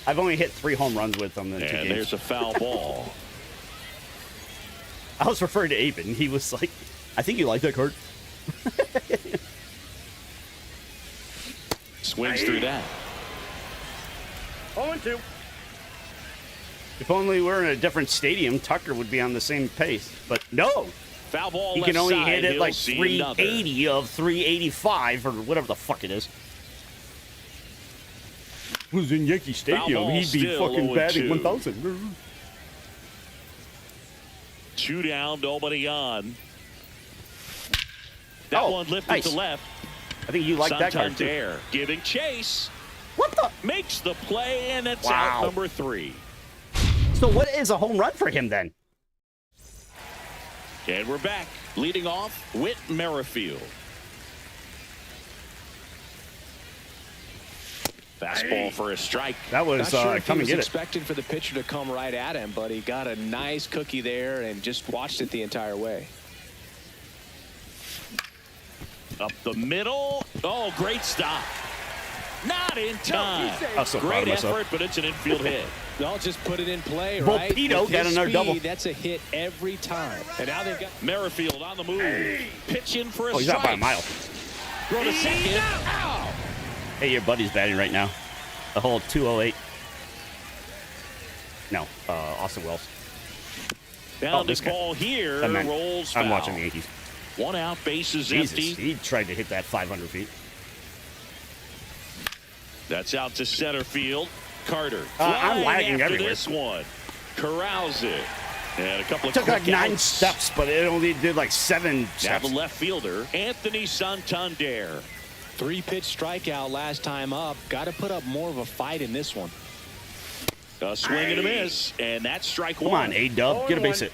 E: I've only hit 3 home runs with them in 2
B: And
E: games.
B: there's a foul ball.
E: I was referring to Aben. He was like, I think you like that card.
B: Swings through that.
D: 0-2.
E: If only we're in a different stadium, Tucker would be on the same pace. But no,
B: Foul ball
E: he
B: left
E: can only
B: side.
E: hit it
B: He'll
E: like
B: see
E: 380
B: another.
E: of 385 or whatever the fuck it is. Was in Yankee Stadium,
B: ball
E: he'd be
B: still
E: fucking batting
B: 0-2.
E: 1,000.
B: 2 down, nobody on. That
E: Oh,
B: one lifted
E: nice.
B: to left.
E: I think you like that card too.
B: Santander giving chase.
E: What the?
B: Makes the play, and it's
E: Wow.
B: out number 3.
E: So what is a home run for him then?
B: And we're back. Leading off, Whit Merrifield. Fastball for a strike.
E: That was
C: Not sure if
E: come
C: he
E: and
C: was
E: get it.
C: expecting for the pitcher to come right at him, but he got a nice cookie there and just watched it the entire way.
B: Up the middle. Oh, great stop. Not in time.
E: I was so proud
B: Great
E: of myself.
B: effort, but it's an infield hit.
C: They'll just put it in play,
E: Volpino
C: right? With
E: got
C: his
E: another
C: speed,
E: double.
C: That's a hit every time. And now they've got
B: Merrifield on the move. Pitching for a
E: Oh, he's
B: strike.
E: out by a mile.
B: Throw to second. Ow!
E: Hey, your buddy's batting right now. The whole 208. No, Austin Wells.
B: Down
E: this
B: the
E: guy.
B: ball here.
E: I meant-
B: Rolls foul.
E: I'm watching the Yankees.
B: 1 out, bases
E: Jesus,
B: empty.
E: he tried to hit that 500 feet.
B: That's out to center field. Carter.
E: I'm
B: flying
E: lagging
B: after
E: everywhere.
B: this one. Corrals it. And a couple of
E: Took like
B: quick
E: 9
B: outs.
E: steps, but it only did like 7
B: Now
E: steps.
B: the left fielder, Anthony Santander.
C: 3-pitch strikeout last time up. Got to put up more of a fight in this one.
B: A swing and a miss, and that's strike
E: Come
B: one.
E: on, A-Dub, get a base hit.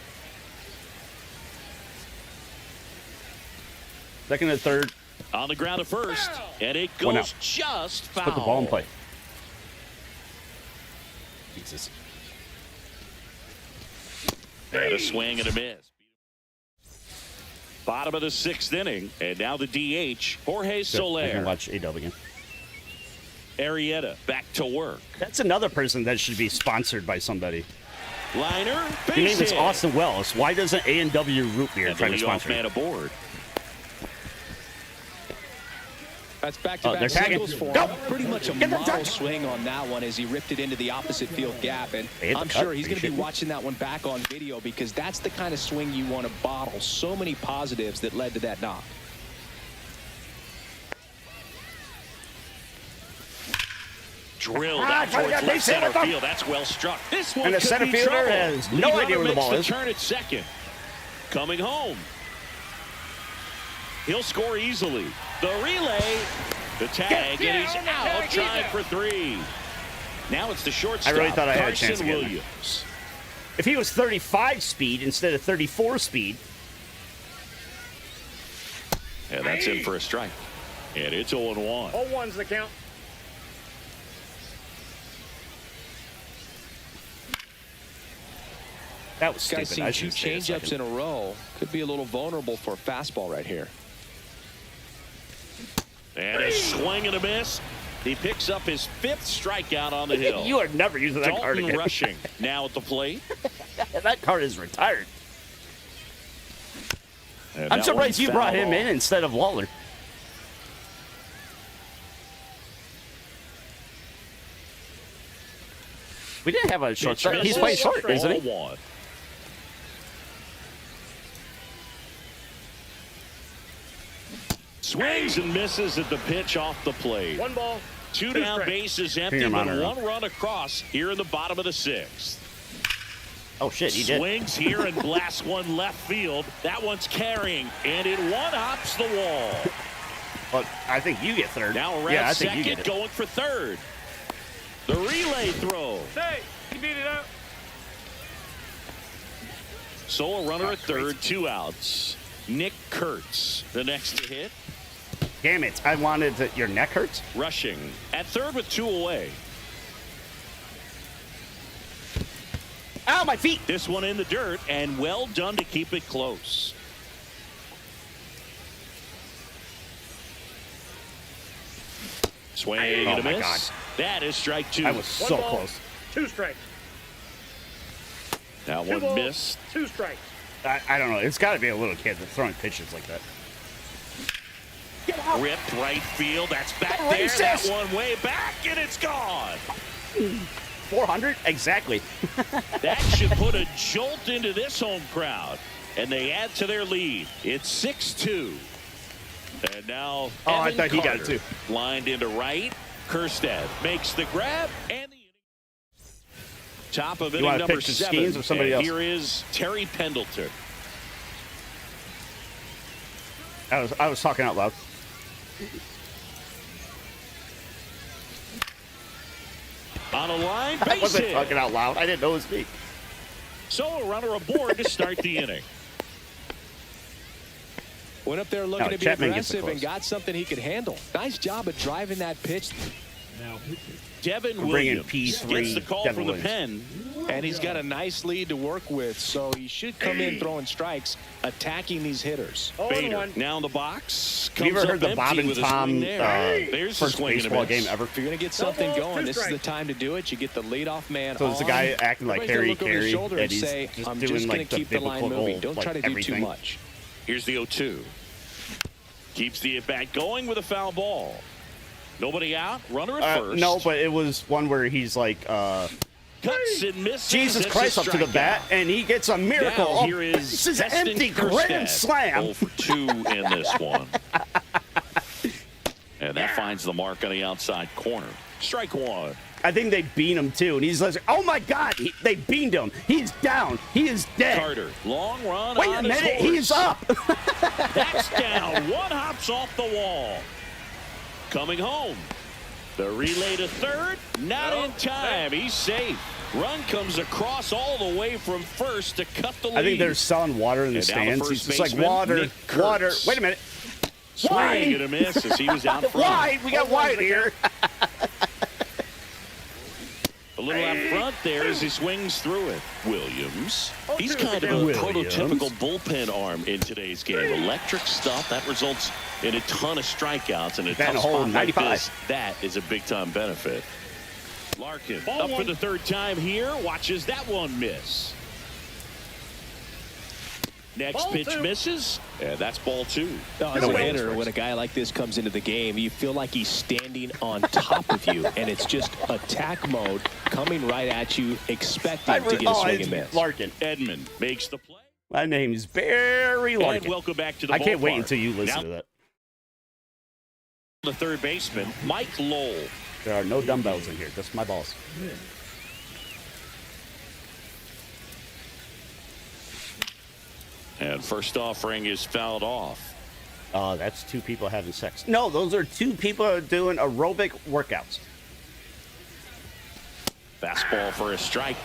E: Second and third.
B: On the ground at first, and it
E: One
B: goes
E: out.
B: just foul.
E: Put the ball in play. Jesus.
B: And a swing and a miss. Bottom of the 6th inning, and now the DH, Jorge
E: Good. I can
B: Soler.
E: watch A-Dub again.
B: Arrieta back to work.
E: That's another person that should be sponsored by somebody.
B: Liner,
E: Your name
B: base
E: is
B: hit.
E: Austin Wells. Why doesn't A&W Root Beer
B: And the
E: try to
B: leadoff
E: sponsor
B: man
E: you?
B: aboard.
C: That's
E: they're
C: back-to-back
E: tagging.
C: singles for
E: Go.
C: him. Pretty much a
E: Get the
C: model
E: touch.
C: swing on that one as he ripped it into the opposite field gap. And
E: They hit the
C: I'm
E: cut.
C: sure he's
E: Are
C: going
E: you
C: to be
E: shitting me?
C: watching that one back on video because that's the kind of swing you want to bottle. So many positives that led to that knock.
B: Drilled
E: Ah,
B: out
E: try to
B: towards
E: get
B: left
E: base hit
B: center
E: with them.
B: field. That's well struck. This one
E: And the
B: could
E: center
B: be
E: fielder
B: trouble.
E: has no
B: Lead
E: idea
B: runner
E: where the ball
B: makes
E: is.
B: the turn at second. Coming home. He'll score easily. The relay, the tag, and he's out trying for 3. Now it's the shortstop.
E: I really thought I had a
B: Carson
E: chance again.
B: Williams.
E: If he was 35 speed instead of 34 speed,
B: And that's in for a strike. And it's 0-1.
D: 0-1's the count.
E: that was
C: Guy's
E: stupid. I
C: seen 2
E: should say a
C: changeups
E: second.
C: in a row. Could be a little vulnerable for a fastball right here.
B: And a swing and a miss. He picks up his 5th strikeout on the hill.
E: You are never using that card
B: Dalton
E: again.
B: Rushing now at the plate.
E: That card is retired.
B: And
E: I'm
B: that
E: surprised
B: one's
E: you brought
B: fouled
E: him
B: off.
E: in instead of Waller. We didn't have a shortstop.
B: Pitch
E: He's
B: misses.
E: playing short, isn't he?
B: 0-1. Swings and misses at the pitch off the plate.
D: 1 ball.
B: 2
D: 2
B: down,
D: strikes.
B: bases empty,
E: Finger
B: but
E: monitor.
B: 1 run across here in the bottom of the 6th.
E: Oh, shit, he did.
B: Swings here and blasts one left field. That one's carrying, and it one-hops the wall.
E: But I think you get third.
B: Now around
E: yeah, I think you
B: second,
E: get it.
B: going for third. The relay throw.
D: Hey, he beat it out.
B: So a runner at third, 2 outs. Nick Kurtz, the next to hit.
E: Damn it. I wanted to. Your neck hurts?
B: Rushing at third with 2 away.
E: Ow, my feet.
B: This one in the dirt, and well done to keep it close. Swing and a
E: my
B: miss.
E: God.
B: That is strike 2.
E: I was
D: 1
E: so
D: ball,
E: close.
D: 2 strikes.
B: Now
D: 2
B: one
D: balls,
B: missed.
D: 2 strikes.
E: I don't know. It's got to be a little kid that's throwing pitches like that.
B: Ripped right field. That's back
E: What
B: there.
E: is
B: That
E: this?
B: one way back, and it's gone.
E: 400? Exactly.
B: That should put a jolt into this home crowd. And they add to their lead. It's 6-2. And now
E: Oh, I
B: Evan
E: thought he got it
B: Carter
E: too.
B: lined into right. Kirstead makes the grab, and the top of inning
E: wanna
B: number
E: pitch to
B: 7.
E: Skeens or somebody
B: And
E: else?
B: here is Terry Pendleton.
E: I was talking out loud.
B: On a line,
E: I
B: base
E: wasn't
B: hit.
E: talking out loud. I didn't know it was me.
B: So a runner aboard to start the inning.
C: Went up there looking
E: No,
C: to be
E: Chapman gets it
C: aggressive and
E: close.
C: got something he could handle. Nice job of driving that pitch.
B: Devin
E: We're bringing
B: Williams
E: P3
B: gets the call
E: Devin
B: from the
E: Williams.
B: pen.
C: And he's got a nice lead to work with, so he should come in throwing strikes, attacking these hitters.
D: 0-1.
B: Now in the box.
E: Have you
B: Comes
E: ever heard
B: up
E: the Bob
B: empty
E: and
B: with a
E: Tom
B: swing there. There's the
E: first
B: swing and a
E: baseball
B: miss.
E: game ever?
C: If you're going to get something
D: balls,
C: going,
D: 2
C: this is the
D: strikes.
C: time to do it. You get the leadoff man
E: So it's the
C: on.
E: guy acting like
C: Everybody's
E: Harry
C: gonna look over his
E: Carey,
C: shoulder
E: and
C: and
E: he's
C: say,
E: just
C: I'm
E: doing
C: just going
E: like
C: to
E: the
C: keep the line
E: biblical,
C: moving. Don't
E: like,
C: try to do
E: everything.
C: too much.
B: Here's the 0-2. Keeps the at-bat going with a foul ball. Nobody out. Runner at first.
E: No, but it was one where he's like,
B: Cuts and misses.
E: Jesus
B: It's
E: Christ,
B: a
E: up to the
B: strikeout.
E: bat, and he gets a miracle.
B: Now
E: Oh,
B: here is
E: this is an
B: Heston
E: empty
B: Kjerstad,
E: grand slam.
B: 0 for 2 in this one. And that finds the mark on the outside corner. Strike 1.
E: I think they beat him too, and he's like, "Oh my God, they beamed him. He's down. He is dead."
B: Carter, long run.
E: Wait a
B: on his
E: minute,
B: horse.
E: he's up.
B: That's down. One hops off the wall. Coming home. The relay to third. Not in time. He's safe. Run comes across all the way from first to cut the lead.
E: I think they're selling water in the
B: And now the
E: stands.
B: first
E: He's just like
B: baseman,
E: water,
B: Nick Kurtz.
E: water. Wait a minute. Why?
B: Swing and a miss as he was out front.
E: Why? We got wide here.
B: A little out front there as he swings through it. Williams. He's kind of a
E: Williams.
B: prototypical bullpen arm in today's game. Electric stuff that results in a ton of strikeouts and a
E: Batting
B: tough
E: a hole
B: spot
E: in
B: like
E: 95.
B: this. That is a big time benefit. Larkin up for the third time here. Watches that one miss. Next pitch misses, and that's ball 2.
C: As a hitter, when a guy like this comes into the game, you feel like he's standing on top of you, and it's just attack mode coming right at you, expecting to get a swing and miss.
E: Larkin.
B: Edmund makes the play.
E: My name is Barry Larkin.
B: And welcome back to the
E: I can't wait
B: ballpark.
E: until you listen
B: Now,
E: to that.
B: the third baseman, Mike Lowell.
E: There are no dumbbells in here, just my balls.
B: And first offering is fouled off.
E: That's 2 people having sex. No, those are 2 people doing aerobic workouts.
B: Fastball for a strike.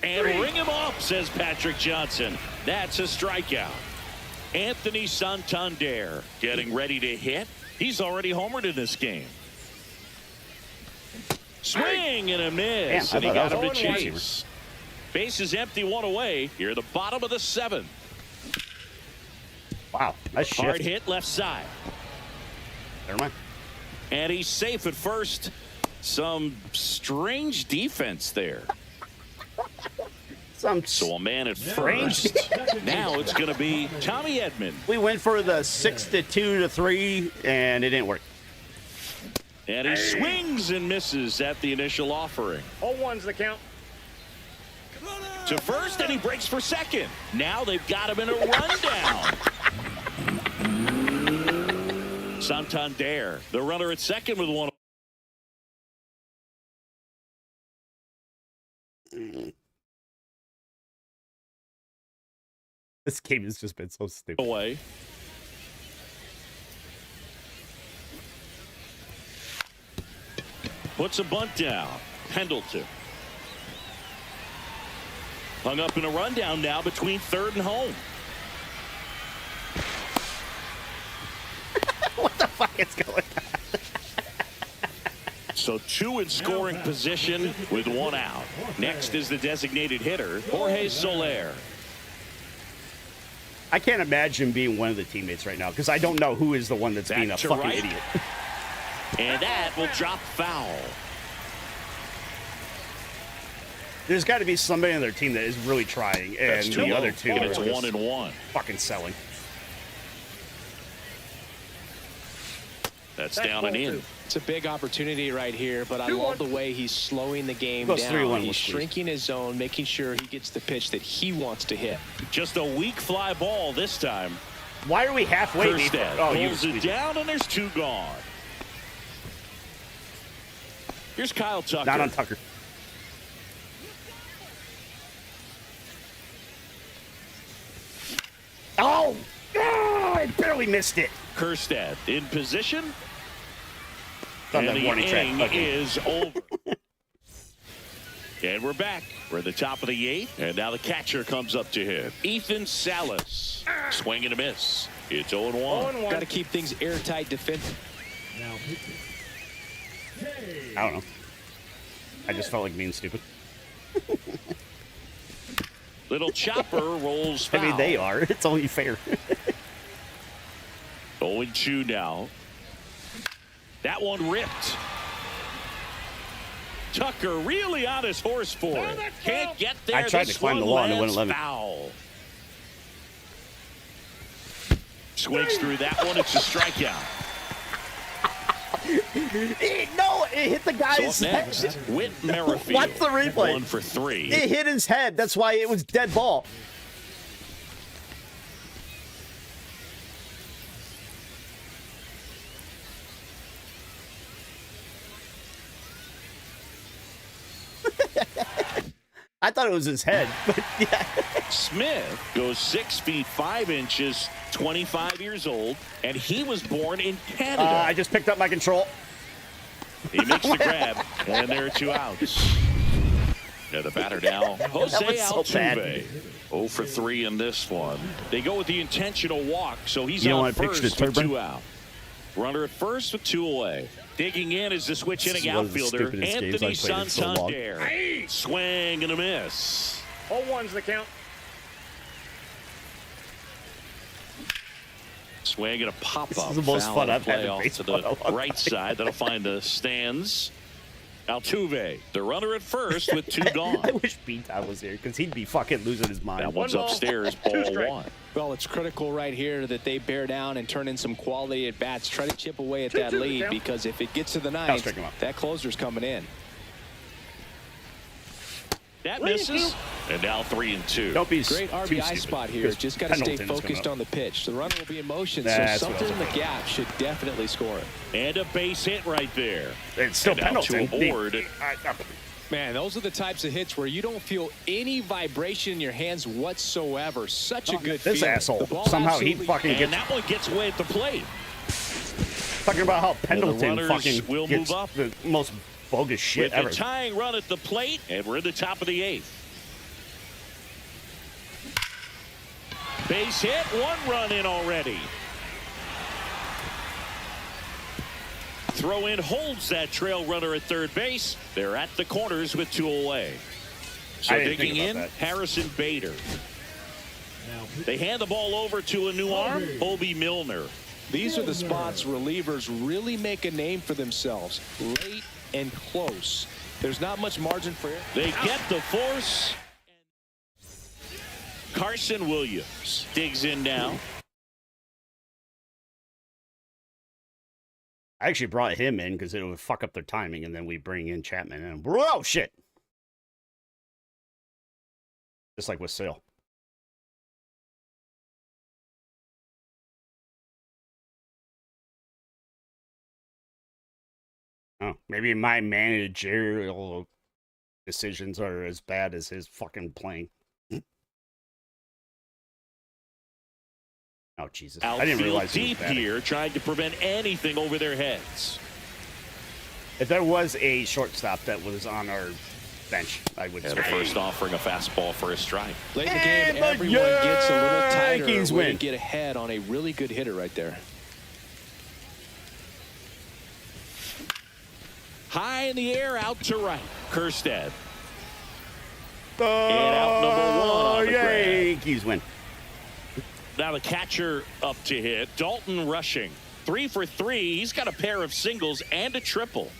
B: And ring him up, says Patrick Johnson. That's a strikeout. Anthony Santander getting ready to hit. He's already homered in this game. Swing and a miss.
E: Damn,
B: And he
E: I
B: got
E: thought
B: him
E: that
B: to
E: was a
B: chase. Base is empty, 1 away. Here at the bottom of the 7th.
E: Wow, nice
B: Hard
E: shift.
B: hit left side.
E: Never mind.
B: And he's safe at first. Some strange defense there. So a man at first. Now it's going to be Tommy Edman.
E: We went for the 6 to 2 to 3, and it didn't work.
B: And he swings and misses at the initial offering.
D: 0-1's the count.
B: To first, and he breaks for second. Now they've got him in a rundown. Santander, the runner at second with 1.
E: This game has just been so stupid.
B: Away. Puts a bunt down. Pendleton. Hung up in a rundown now between third and home.
E: What the fuck is going on?
B: So 2 in scoring position with 1 out. Next is the designated hitter, Jorge Soler.
E: I can't imagine being one of the teammates right now because I don't know who is the one that's being a
B: Back to
E: fucking
B: right.
E: idiot.
B: And that will drop foul.
E: There's got to be somebody on their team that is really trying, and
B: That's
E: the other 2
B: And
E: are
B: it's
E: just
B: 1-1.
E: fucking selling.
B: That's down and in.
C: It's a big opportunity right here, but I love the way he's slowing the game
E: Goes
C: down.
E: 3-1
C: He's
E: with squeeze.
C: shrinking his zone, making sure he gets the pitch that he wants to hit.
B: Just a weak fly ball this time.
E: Why are we halfway?
B: Kerstead
E: Oh, you
B: pulls it down, and there's 2 gone. Here's Kyle Tucker.
E: not on Tucker. Oh, I barely missed it.
B: Kerstead in position.
E: On
B: And
E: that
B: the
E: warning track.
B: inning
E: Okay.
B: is over. And we're back. We're at the top of the 8th, and now the catcher comes up to him. Ethan Salas. Swing and a miss. It's 0-1.
D: 0-1.
C: Got to keep things airtight defensive.
E: I don't know. I just felt like being stupid.
B: Little chopper rolls foul.
E: I mean, they are. It's only fair.
B: 0-2 now. That one ripped. Tucker really on his horse for it. Can't get there.
E: I tried
B: This
E: to climb the
B: one
E: lawn and wouldn't
B: lands
E: let me.
B: foul. Swings through that one. It's a strikeout.
E: No, it hit the
B: So
E: guy's
B: up next,
E: head.
B: Whit Merrifield.
E: Watch the replay.
B: 1 for 3.
E: It hit his head. That's why it was dead ball. I thought it was his head, but yeah.
B: Smith goes 6 feet 5 inches, 25 years old, and he was born in Canada.
E: I just picked up my control.
B: He makes the grab, and there are 2 outs. Now the batter now, Jose
E: was so bad.
B: Altuve. 0 for 3 in this one. They go with the intentional walk, so he's
E: You know
B: on
E: when I pitched
B: first
E: to
B: with
E: Turbin?
B: 2 out. Runner at first with 2 away. Digging in is the switch
E: This
B: inning
E: is one of the
B: outfielder,
E: stupidest games
B: Anthony
E: I've played in so long.
B: Santander. Swing and a miss.
D: 0-1's the count.
B: Swing and a pop-up.
E: This is the most
B: Foul
E: fun
B: and
E: I've had in
B: play off to
E: baseball in a
B: the
E: long
B: right
E: time.
B: side. That'll find the stands. Altuve, the runner at first with 2
E: I
B: gone.
E: wish B-Town was here because he'd be fucking losing his mind.
B: That one's
D: ball,
B: upstairs,
D: 2
B: ball
D: strikes.
B: 1.
C: Well, it's critical right here that they bear down and turn in some quality at bats. Try to chip away at that
D: 2-2
C: lead
D: count.
C: because if it gets to the
E: I'll
C: ninth,
E: strike him out.
C: that closer's coming in.
B: That misses. And now 3-2.
E: Don't be
C: Great
E: too
C: RBI
E: stupid,
C: spot here.
E: because
C: Just got to stay
E: Pendleton's coming
C: focused
E: up.
C: on the pitch. The runner will be in motion,
E: That's
C: so
E: what I
C: something in
E: was
C: the
E: afraid
C: gap should definitely score it.
B: And a base hit right there.
E: It's still
B: And now
E: Pendleton.
B: to aboard.
C: Man, those are the types of hits where you don't feel any vibration in your hands whatsoever. Such a good
E: This
C: feeling.
E: asshole.
C: The ball
E: Somehow he
C: absolutely-
E: fucking
B: And
E: gets
B: that one gets away at the plate.
E: talking about how Pendleton
B: runners
E: fucking
B: will
E: gets
B: move up.
E: the most bogus shit
B: With
E: ever.
B: the tying run at the plate, and we're in the top of the 8th. Base hit, 1 run in already. Throw in holds that trail runner at third base. They're at the corners with 2 away. So
E: I didn't think
B: digging
E: about
B: in,
E: that.
B: Harrison Bader. They hand the ball over to a new arm, Bobby Milner.
C: These are the spots relievers really make a name for themselves. Late and close. There's not much margin for error.
B: They get the force. Carson Williams digs in now.
E: I actually brought him in because it would fuck up their timing, and then we bring in Chapman, and whoa, shit! Just like with Sale. Oh, maybe my managerial decisions are as bad as his fucking playing. Oh, Jesus. I didn't
B: Outfield
E: realize he was
B: deep
E: batting.
B: here, trying to prevent anything over their heads.
E: If there was a shortstop that was on our bench, I would
B: And the first offering a fastball for a strike.
C: Late in the
E: And
C: game,
E: the
C: everyone gets a little tighter
E: Yankees
C: when
E: win.
C: you get ahead on a really good hitter right there.
B: High in the air, out to right. Kerstead.
E: Oh,
B: out number 1 on the grab.
E: Yankees win.
B: Now the catcher up to hit. Dalton rushing. 3 for 3. He's got a pair of singles and a triple.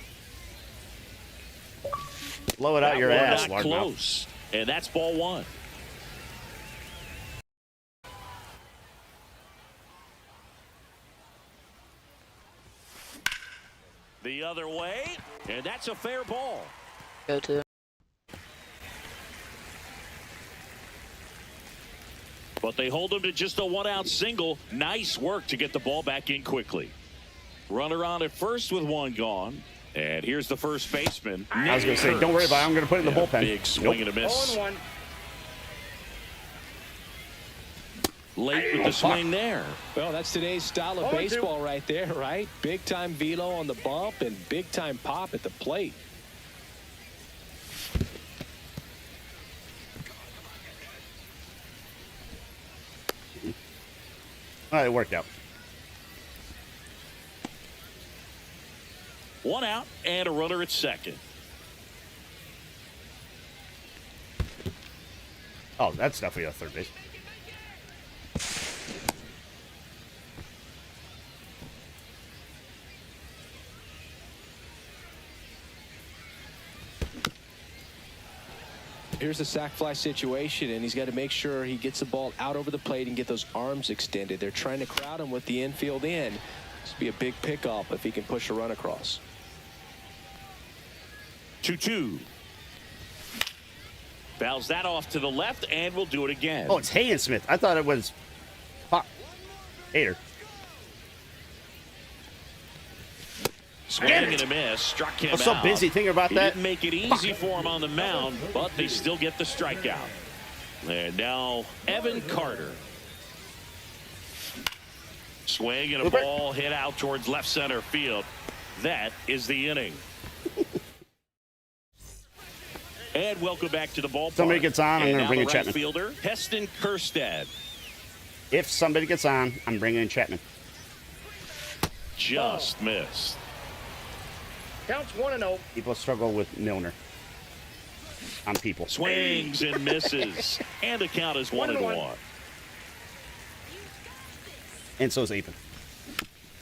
E: Blow it out your
B: That one
E: ass,
B: not
E: largemouth.
B: close. And that's ball 1. The other way, and that's a fair ball.
H: Go to.
B: But they hold him to just a 1-out single. Nice work to get the ball back in quickly. Runner on at first with 1 gone. And here's the first baseman.
E: I was going to say, don't worry about it. I'm going to put it in the bullpen.
B: Big swing and a miss.
D: 0-1.
B: Late with the swing there.
C: Well, that's today's style of
D: 0-2.
C: baseball right there, right? Big time velo on the bump and big time pop at the plate.
E: All right, it worked out.
B: 1 out and a runner at second.
E: Oh, that's definitely a third base.
C: Here's the sac fly situation, and he's got to make sure he gets the ball out over the plate and get those arms extended. They're trying to crowd him with the infield in. This would be a big pickup if he can push a run across.
B: 2-2. Fouls that off to the left, and we'll do it again.
E: Oh, it's Hay and Smith. I thought it was Hater.
B: Swing and a miss. Struck him
E: I'm so
B: out.
E: busy thinking about
B: He
E: that.
B: didn't make it easy for him on the mound, but they still get the strikeout. And now Evan Carter. Swing and a ball hit out towards left center field. That is the inning. And welcome back to the ballpark.
E: Somebody gets on, I'm
B: And
E: going to
B: now
E: bring in
B: the right
E: Chapman.
B: fielder, Heston Kjerstad.
E: If somebody gets on, I'm bringing in Chapman.
B: Just missed.
D: Counts 1-0.
E: People struggle with Milner. On people.
B: Swings and misses. And the count is 1-1.
E: And so is Ethan.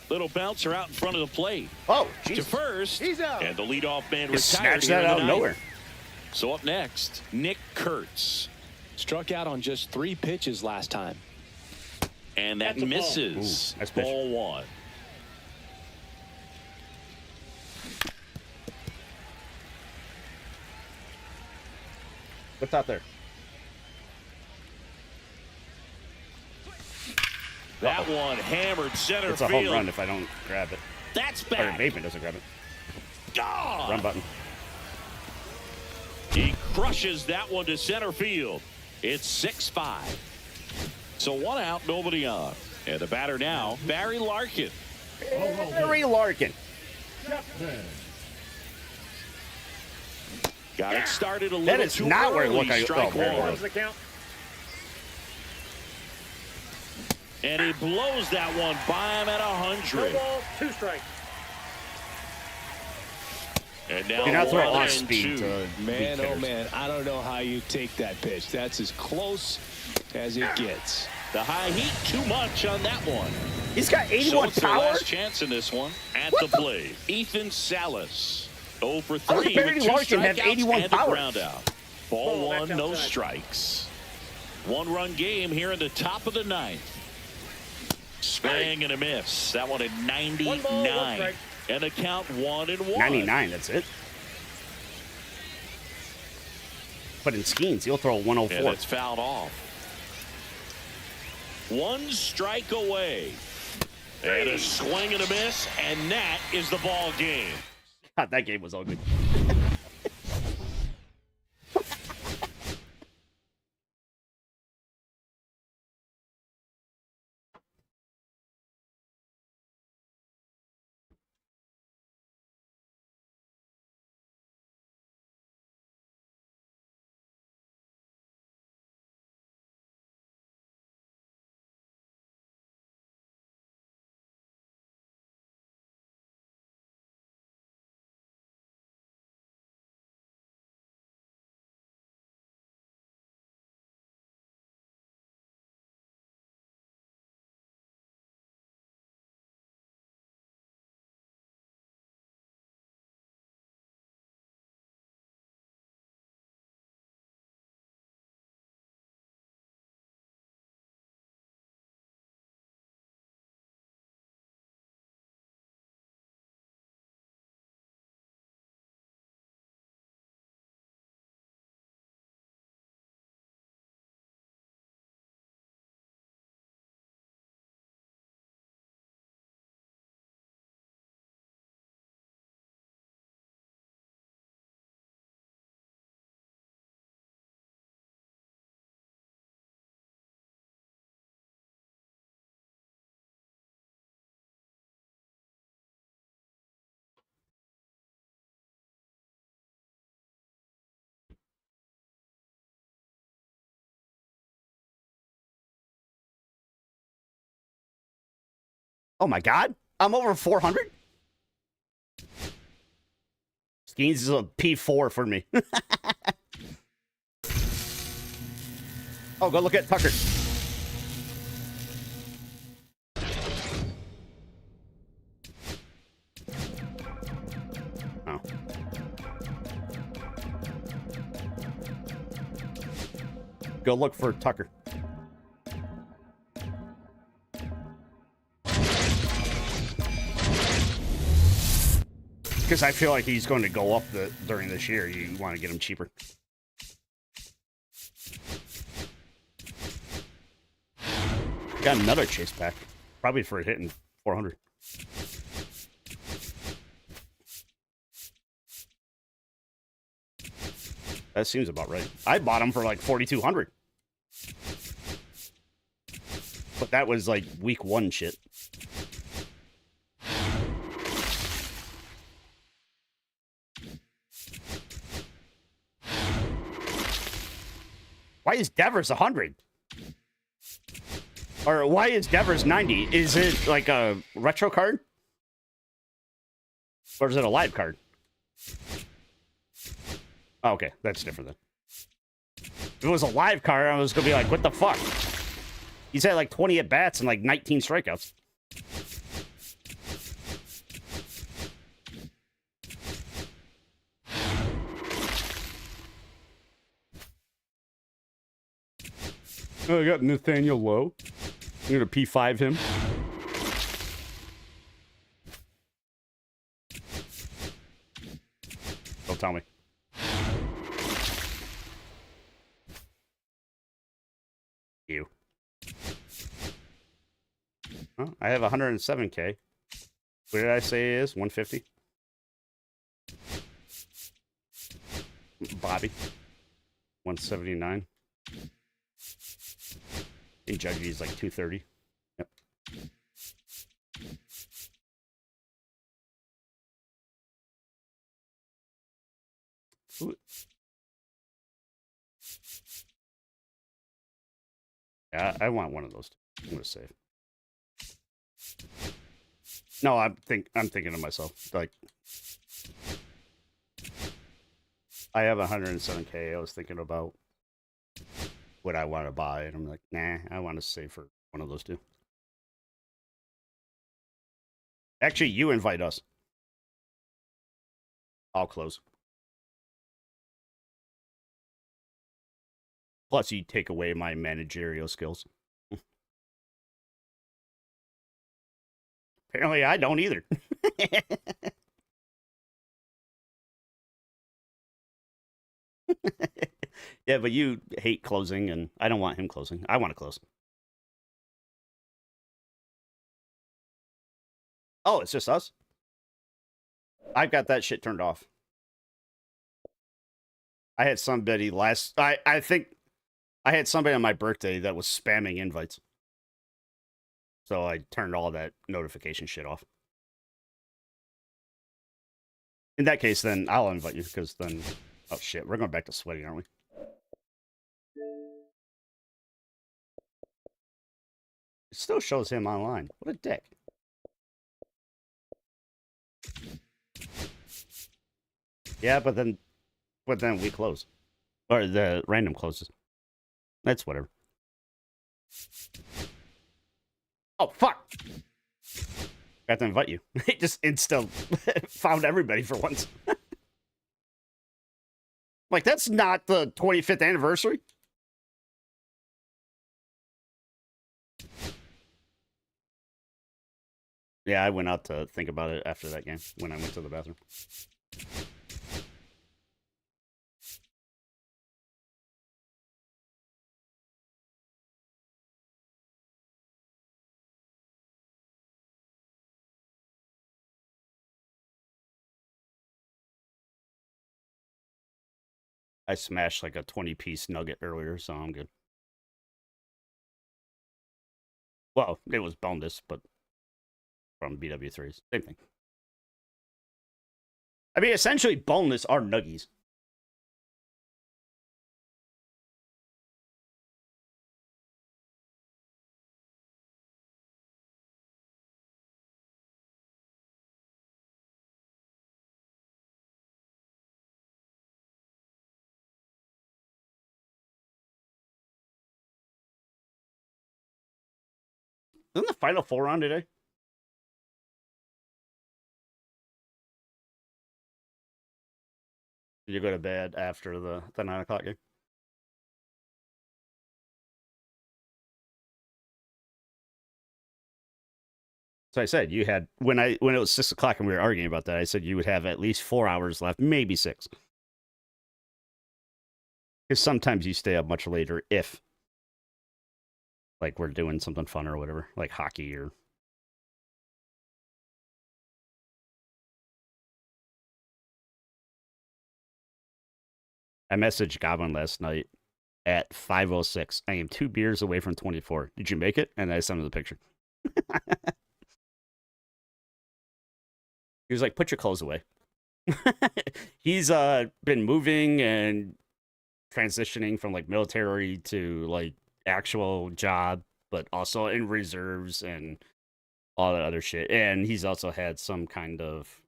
B: Little bouncer out in front of the plate.
E: Oh,
B: To
E: Jesus.
B: first.
D: He's out.
B: And the leadoff man
E: Just
B: retired
E: snatched
B: here
E: that
B: in the
E: out of
B: ninth.
E: nowhere.
B: So up next, Nick Kurtz.
C: Struck out on just 3 pitches last time.
B: And that
D: That's a ball.
B: misses.
E: Ooh, nice pitch.
B: Ball 1.
E: What's out there?
B: That one hammered center
E: It's a
B: field.
E: home run if I don't grab it.
B: That's
E: Or
B: back.
E: Bateman doesn't grab it.
B: Gone.
E: Run button.
B: He crushes that one to center field. It's 6-5. So 1 out, nobody on. And the batter now, Barry Larkin.
E: Barry Larkin.
B: Got it started a little
E: That is
B: too
E: not where it
B: early.
E: looked like.
B: Strike
E: Oh, there it
B: one.
E: was.
D: What's the count?
B: And he blows that one by him at
D: No
B: 100.
D: ball, 2 strikes.
B: And now
E: You're not throwing
B: 1
E: off
B: and
E: speed
B: 2.
E: to
C: Man,
E: beat
C: oh
E: hitters.
C: man, I don't know how you take that pitch. That's as close as it gets.
B: The high heat, too much on that one.
E: He's got
B: So
E: 81
B: it's their
E: power.
B: last chance in this one at the plate. Ethan Salas. 0 for
E: How does
B: 3
E: Barry
B: with 2
E: Larkin have
B: strikeouts
E: 81
B: and a
E: power?
B: ground out. Ball
D: Ball back
B: 1, no
D: outside.
B: strikes. 1-run game here in the top of the 9th. Swing and a miss. That one at 99.
D: 1 ball, 1 strike.
B: And the count 1-1.
E: 99, that's it. But in Skeens, he'll throw
B: And
E: 104.
B: it's fouled off. 1 strike away. And a swing and a miss, and that is the ball game.
E: God, that game was ugly. Oh my God, I'm over 400. Skeens is a P4 for me. Oh, go look at Tucker. Oh. Go look for Tucker. Because I feel like he's going to go up during this year. You want to get him cheaper. Got another chase pack. Probably for hitting 400. That seems about right. I bought them for like 4,200. But that was like week 1 shit. Why is Devers 100? Or why is Devers 90? Is it like a retro card? Or is it a live card? Oh, okay, that's different then. If it was a live card, I was gonna be like, what the fuck? He's had like 20 at-bats and like 19 strikeouts.
G: Oh, I got Nathaniel Lowe. I'm gonna P5 him.
E: Don't tell me. You. Oh, I have 107K. What did I say it is? 150? Bobby. 179. And Judgy is like 230. Yep. Ooh. Yeah, I want one of those. I'm gonna save. No, I'm thinking to myself, like, I have 107K. I was thinking about what I want to buy, and I'm like, nah, I want to save for one of those two. Actually, you invite us. I'll close. Plus, you take away my managerial skills. Apparently, I don't either. Yeah, but you hate closing, and I don't want him closing. I want to close. Oh, it's just us? I've got that shit turned off. I had somebody I think I had somebody on my birthday that was spamming invites. So I turned all that notification shit off. In that case, then I'll invite you, because then... Oh, shit. We're going back to sweating, aren't we? It still shows him online. What a dick. Yeah, but then we close. Or the random closes. That's whatever. Oh, fuck! Got to invite you. They just insta found everybody for once. Like, that's not the 25th anniversary. Yeah, I went out to think about it after that game when I went to the bathroom. I smashed like a 20-piece nugget earlier, so I'm good. Well, it was boneless, but from BW3s. Same thing. I mean, essentially, boneless are nuggies. Isn't the Final Four on today? Did you go to bed after the 9 o'clock game? So I said you had when it was 6 o'clock and we were arguing about that. I said you would have at least 4 hours left, maybe 6. Because sometimes you stay up much later if, like, we're doing something fun or whatever, like hockey or. I messaged Goblin last night at 5:06. I am 2 beers away from 24. Did you make it? And I sent him the picture. He was like, put your clothes away. He's been moving and transitioning from like military to like actual job, but also in reserves and all that other shit. And he's also had some kind of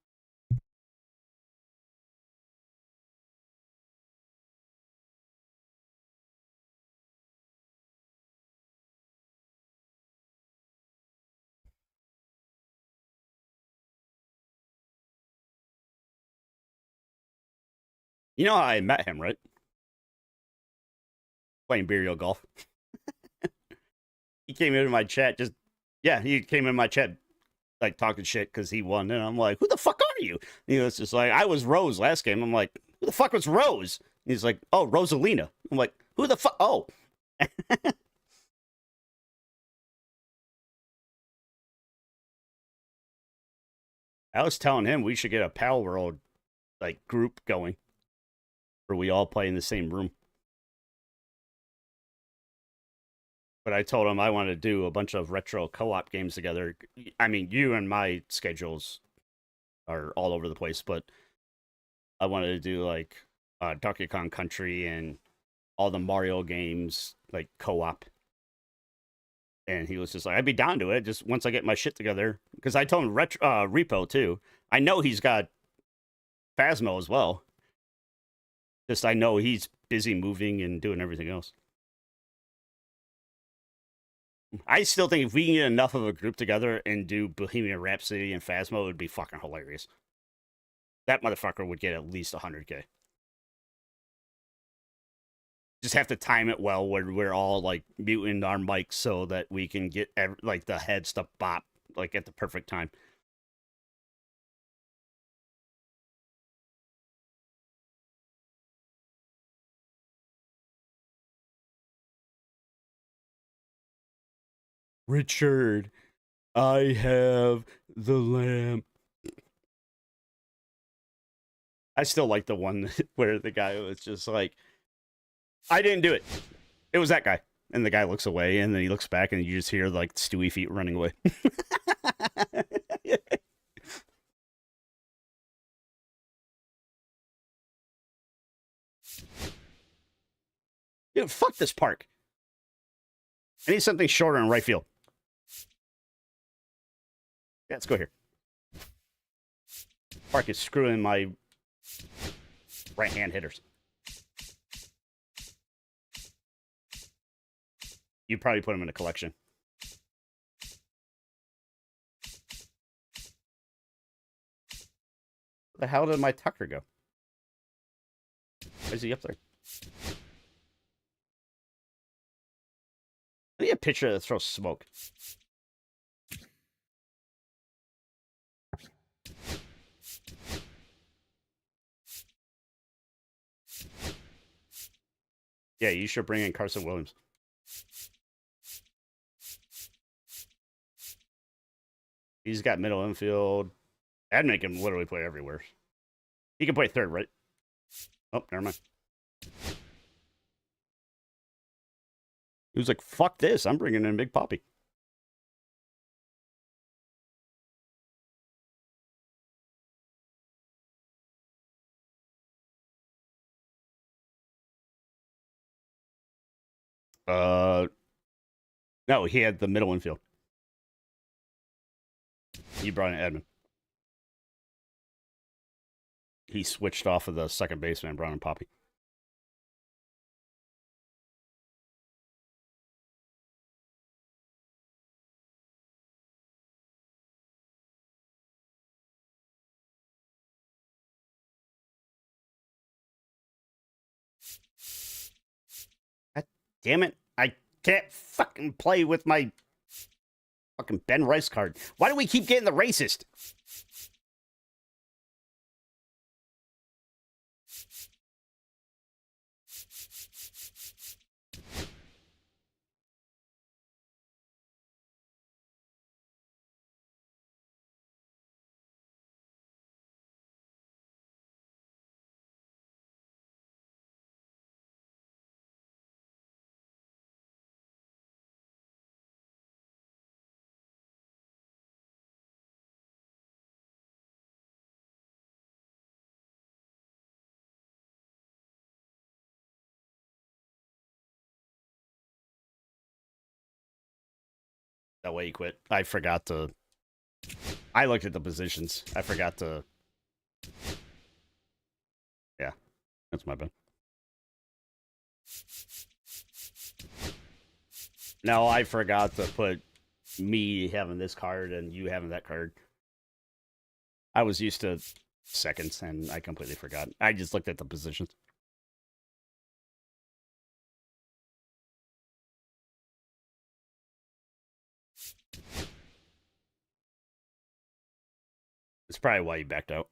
E: you know how I met him, right? Playing Burial Golf. He came into my chat he came in my chat like talking shit because he won. And I'm like, who the fuck are you? And he was just like, I was Rose last game. I'm like, who the fuck was Rose? And he's like, oh, Rosalina. I'm like, who the fuck? Oh. I was telling him we should get a Pal World like group going where we all play in the same room. But I told him I want to do a bunch of retro co-op games together. I mean, you and my schedules are all over the place, but I wanted to do like Donkey Kong Country and all the Mario games, like co-op. And he was just like, I'd be down to it just once I get my shit together. Because I told him Repo too. I know he's got Phasmo as well. Just I know he's busy moving and doing everything else. I still think if we can get enough of a group together and do Bohemian Rhapsody and Phasmo, it would be fucking hilarious. That motherfucker would get at least 100K. Just have to time it well where we're all like muting our mics so that we can get like the heads to bop like at the perfect time. Richard, I have the lamp. I still like the one where the guy was just like, I didn't do it. It was that guy. And the guy looks away, and then he looks back, and you just hear, like, Stewie feet running away. Dude, fuck this park. I need something shorter in right field. Yeah, let's go here. Park is screwing my right-hand hitters. You probably put them in a collection. Where the hell did my Tucker go? Why is he up there? I need a pitcher that throws smoke. Yeah, you should bring in Carson Williams. He's got middle infield. Admin can literally play everywhere. He can play third, right? Oh, never mind. He was like, fuck this. I'm bringing in Big Poppy. No, he had the middle infield. He brought in Edmund. He switched off of the second baseman, brought in Poppy. God damn it. I can't fucking play with my fucking Ben Rice card. Why do we keep getting the racist? That way he quit. I forgot to. I looked at the positions. I forgot to. Yeah, that's my bad. No, I forgot to put me having this card and you having that card. I was used to seconds and I completely forgot. I just looked at the positions. It's probably why you backed out.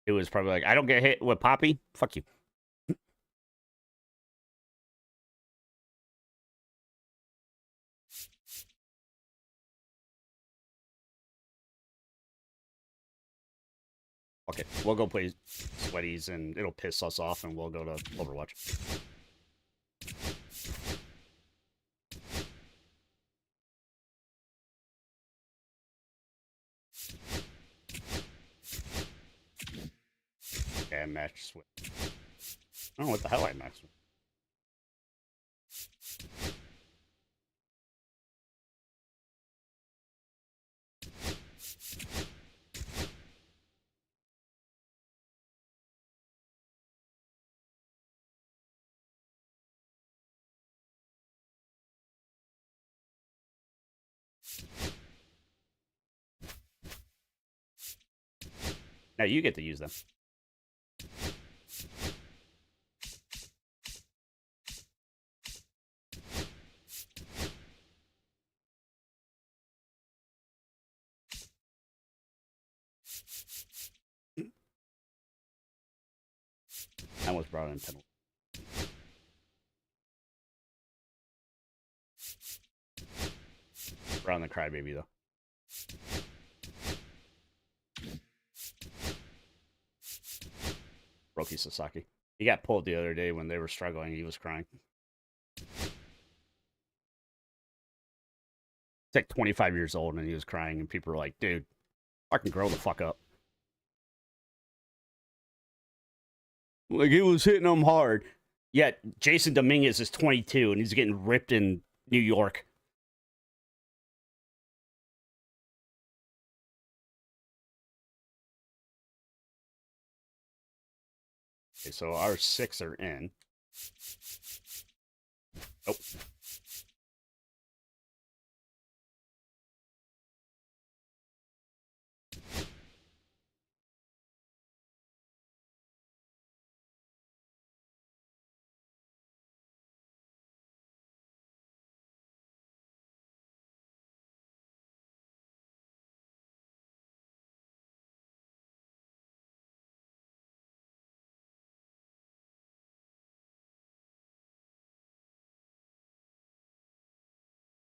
E: It was probably like, I don't get hit with Poppy. Fuck you. Okay, we'll go play Sweaties and it'll piss us off and we'll go to Overwatch. Yeah, match Sweat. I don't know what the hell I matched with. Now you get to use them. I almost brought in penalty. Brought in the crybaby though. Roki Sasaki. He got pulled the other day when they were struggling. He was crying. He's like 25 years old and he was crying and people were like, dude, fucking grow the fuck up. Like, it was hitting him hard. Yet, Jason Dominguez is 22, and he's getting ripped in New York. Okay, so our 6 are in. Oh.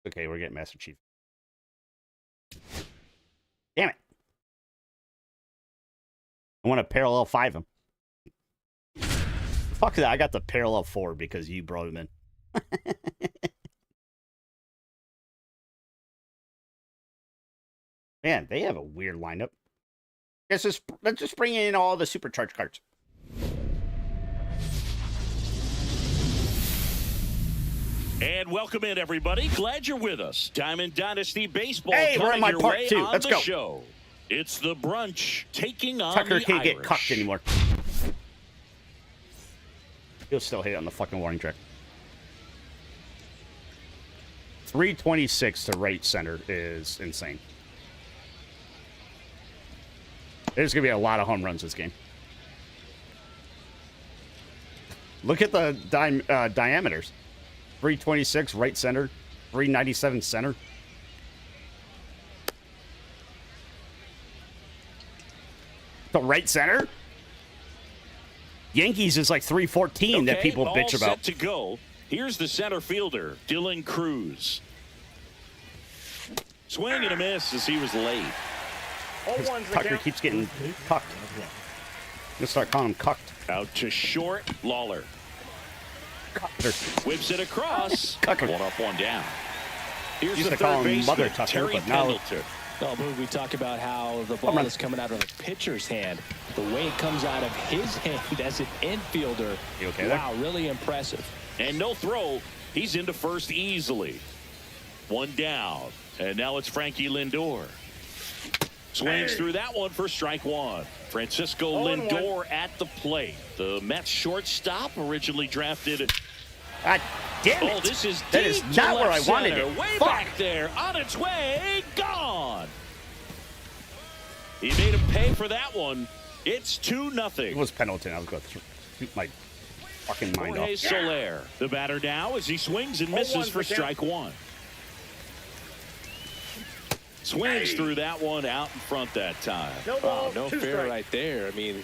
E: Okay, we're getting Master Chief. Damn it. I want to parallel 5 him. Fuck that, I got the parallel 4 because you brought him in. Man, they have a weird lineup. Let's just bring in all the supercharged cards.
B: And welcome in, everybody. Glad you're with us. Diamond Dynasty Baseball
E: Hey, we're in
B: coming
E: my
B: your
E: part
B: way
E: 2.
B: on
E: Let's
B: the
E: go.
B: show. It's the brunch taking on
E: Tucker
B: the
E: can't get
B: Irish.
E: cucked anymore. He'll still hit on the fucking warning track. 326 to right center is insane. There's going to be a lot of home runs this game. Look at the diameters. 326 right center, 397 center. The right center? Yankees is like 314 that people
B: all
E: bitch about.
B: Set to go. Here's the center fielder, Dylan Cruz. Swing and a miss as he was late.
E: Tucker keeps getting cucked. I'm gonna start calling him cucked.
B: Out to short, Lawler.
E: Cucker.
B: Whips it across.
E: Tucker.
B: One up, one down. Here's
E: Used
B: the
E: to call
B: third
E: him
B: baseman,
E: Mother Tucker,
B: Terry
E: but now
B: Pendleton.
C: Well, Boog, we talk about how the ball is coming out of the pitcher's hand. The way it comes out of his hand as an infielder.
E: You okay there?
C: Wow, really impressive.
B: And no throw. He's into first easily. One down. And now it's Frankie Lindor. Swings through that one for strike one. Francisco Lindor at the plate. The Mets shortstop originally drafted.
E: God damn it.
B: Oh, this is
E: That
B: deep
E: is
B: to
E: not where I
B: left
E: wanted
B: center.
E: it.
B: Way
E: Fuck.
B: back there. On its way. Gone. He made him pay for that one. It's 2-0.
E: It was Pendleton. I was going to shoot my fucking mind
B: Jorge
E: off.
B: Soler, the batter now as he swings and misses for strike one. Swings through that one out in front that time.
D: No ball,
C: No
D: two
C: fair
D: strike.
C: right there. I mean,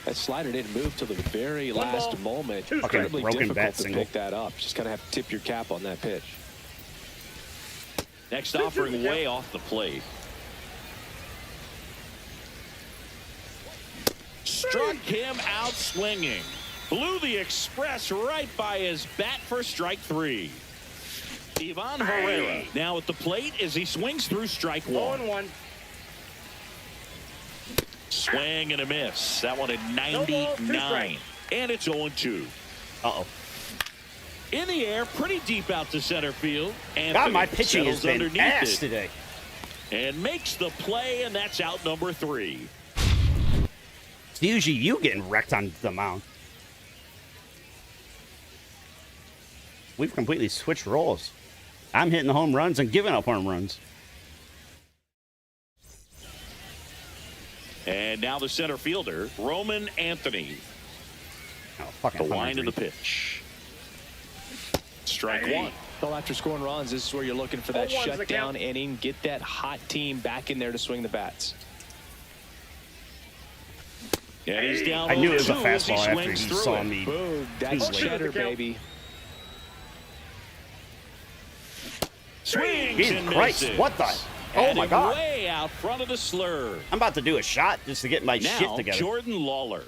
C: that slider didn't move till the very
D: One
C: last
D: ball,
C: moment.
D: two strikes.
C: Incredibly
E: Broken
C: difficult
E: bat
C: to
E: single.
C: pick that up. Just kind of have to tip your cap on that pitch.
B: Next offering way off the plate. Struck him out swinging. Blew the express right by his bat for strike three. Ivan Herrera now at the plate as he swings through strike one.
D: 0-1.
B: Swing and a miss. That one at
D: No ball, two
B: 99.
D: strikes.
B: And it's 0-2.
E: Uh-oh.
B: In the air, pretty deep out to center field.
E: God,
B: Anthony
E: my pitching has
B: settles
E: been
B: underneath
E: ass
B: it
E: today.
B: and makes the play, and that's out number 3.
E: It's usually you getting wrecked on the mound. We've completely switched roles. I'm hitting the home runs and giving up home runs.
B: And now the center fielder, Roman Anthony.
E: Oh, fucking
B: The wind of the
E: 103.
B: pitch. Strike one.
C: Well, after scoring runs, this is where you're looking for that
D: 0-1's the
C: shutdown
D: count.
C: inning. Get that hot team back in there to swing the bats.
B: And he's down
E: I knew it was a
B: 0-2 as he
E: fastball after
B: swings
E: he
B: through
E: saw
B: it.
E: me.
C: Boog, that's
E: Too late.
C: cheddar, baby.
B: Swings
E: Jesus
B: and
E: Christ,
B: misses.
E: what the? Oh,
B: Had
E: my
B: him
E: God.
B: way out front of the slur.
E: I'm about to do a shot just to get my shit
B: Now,
E: together.
B: Jordan Lawler.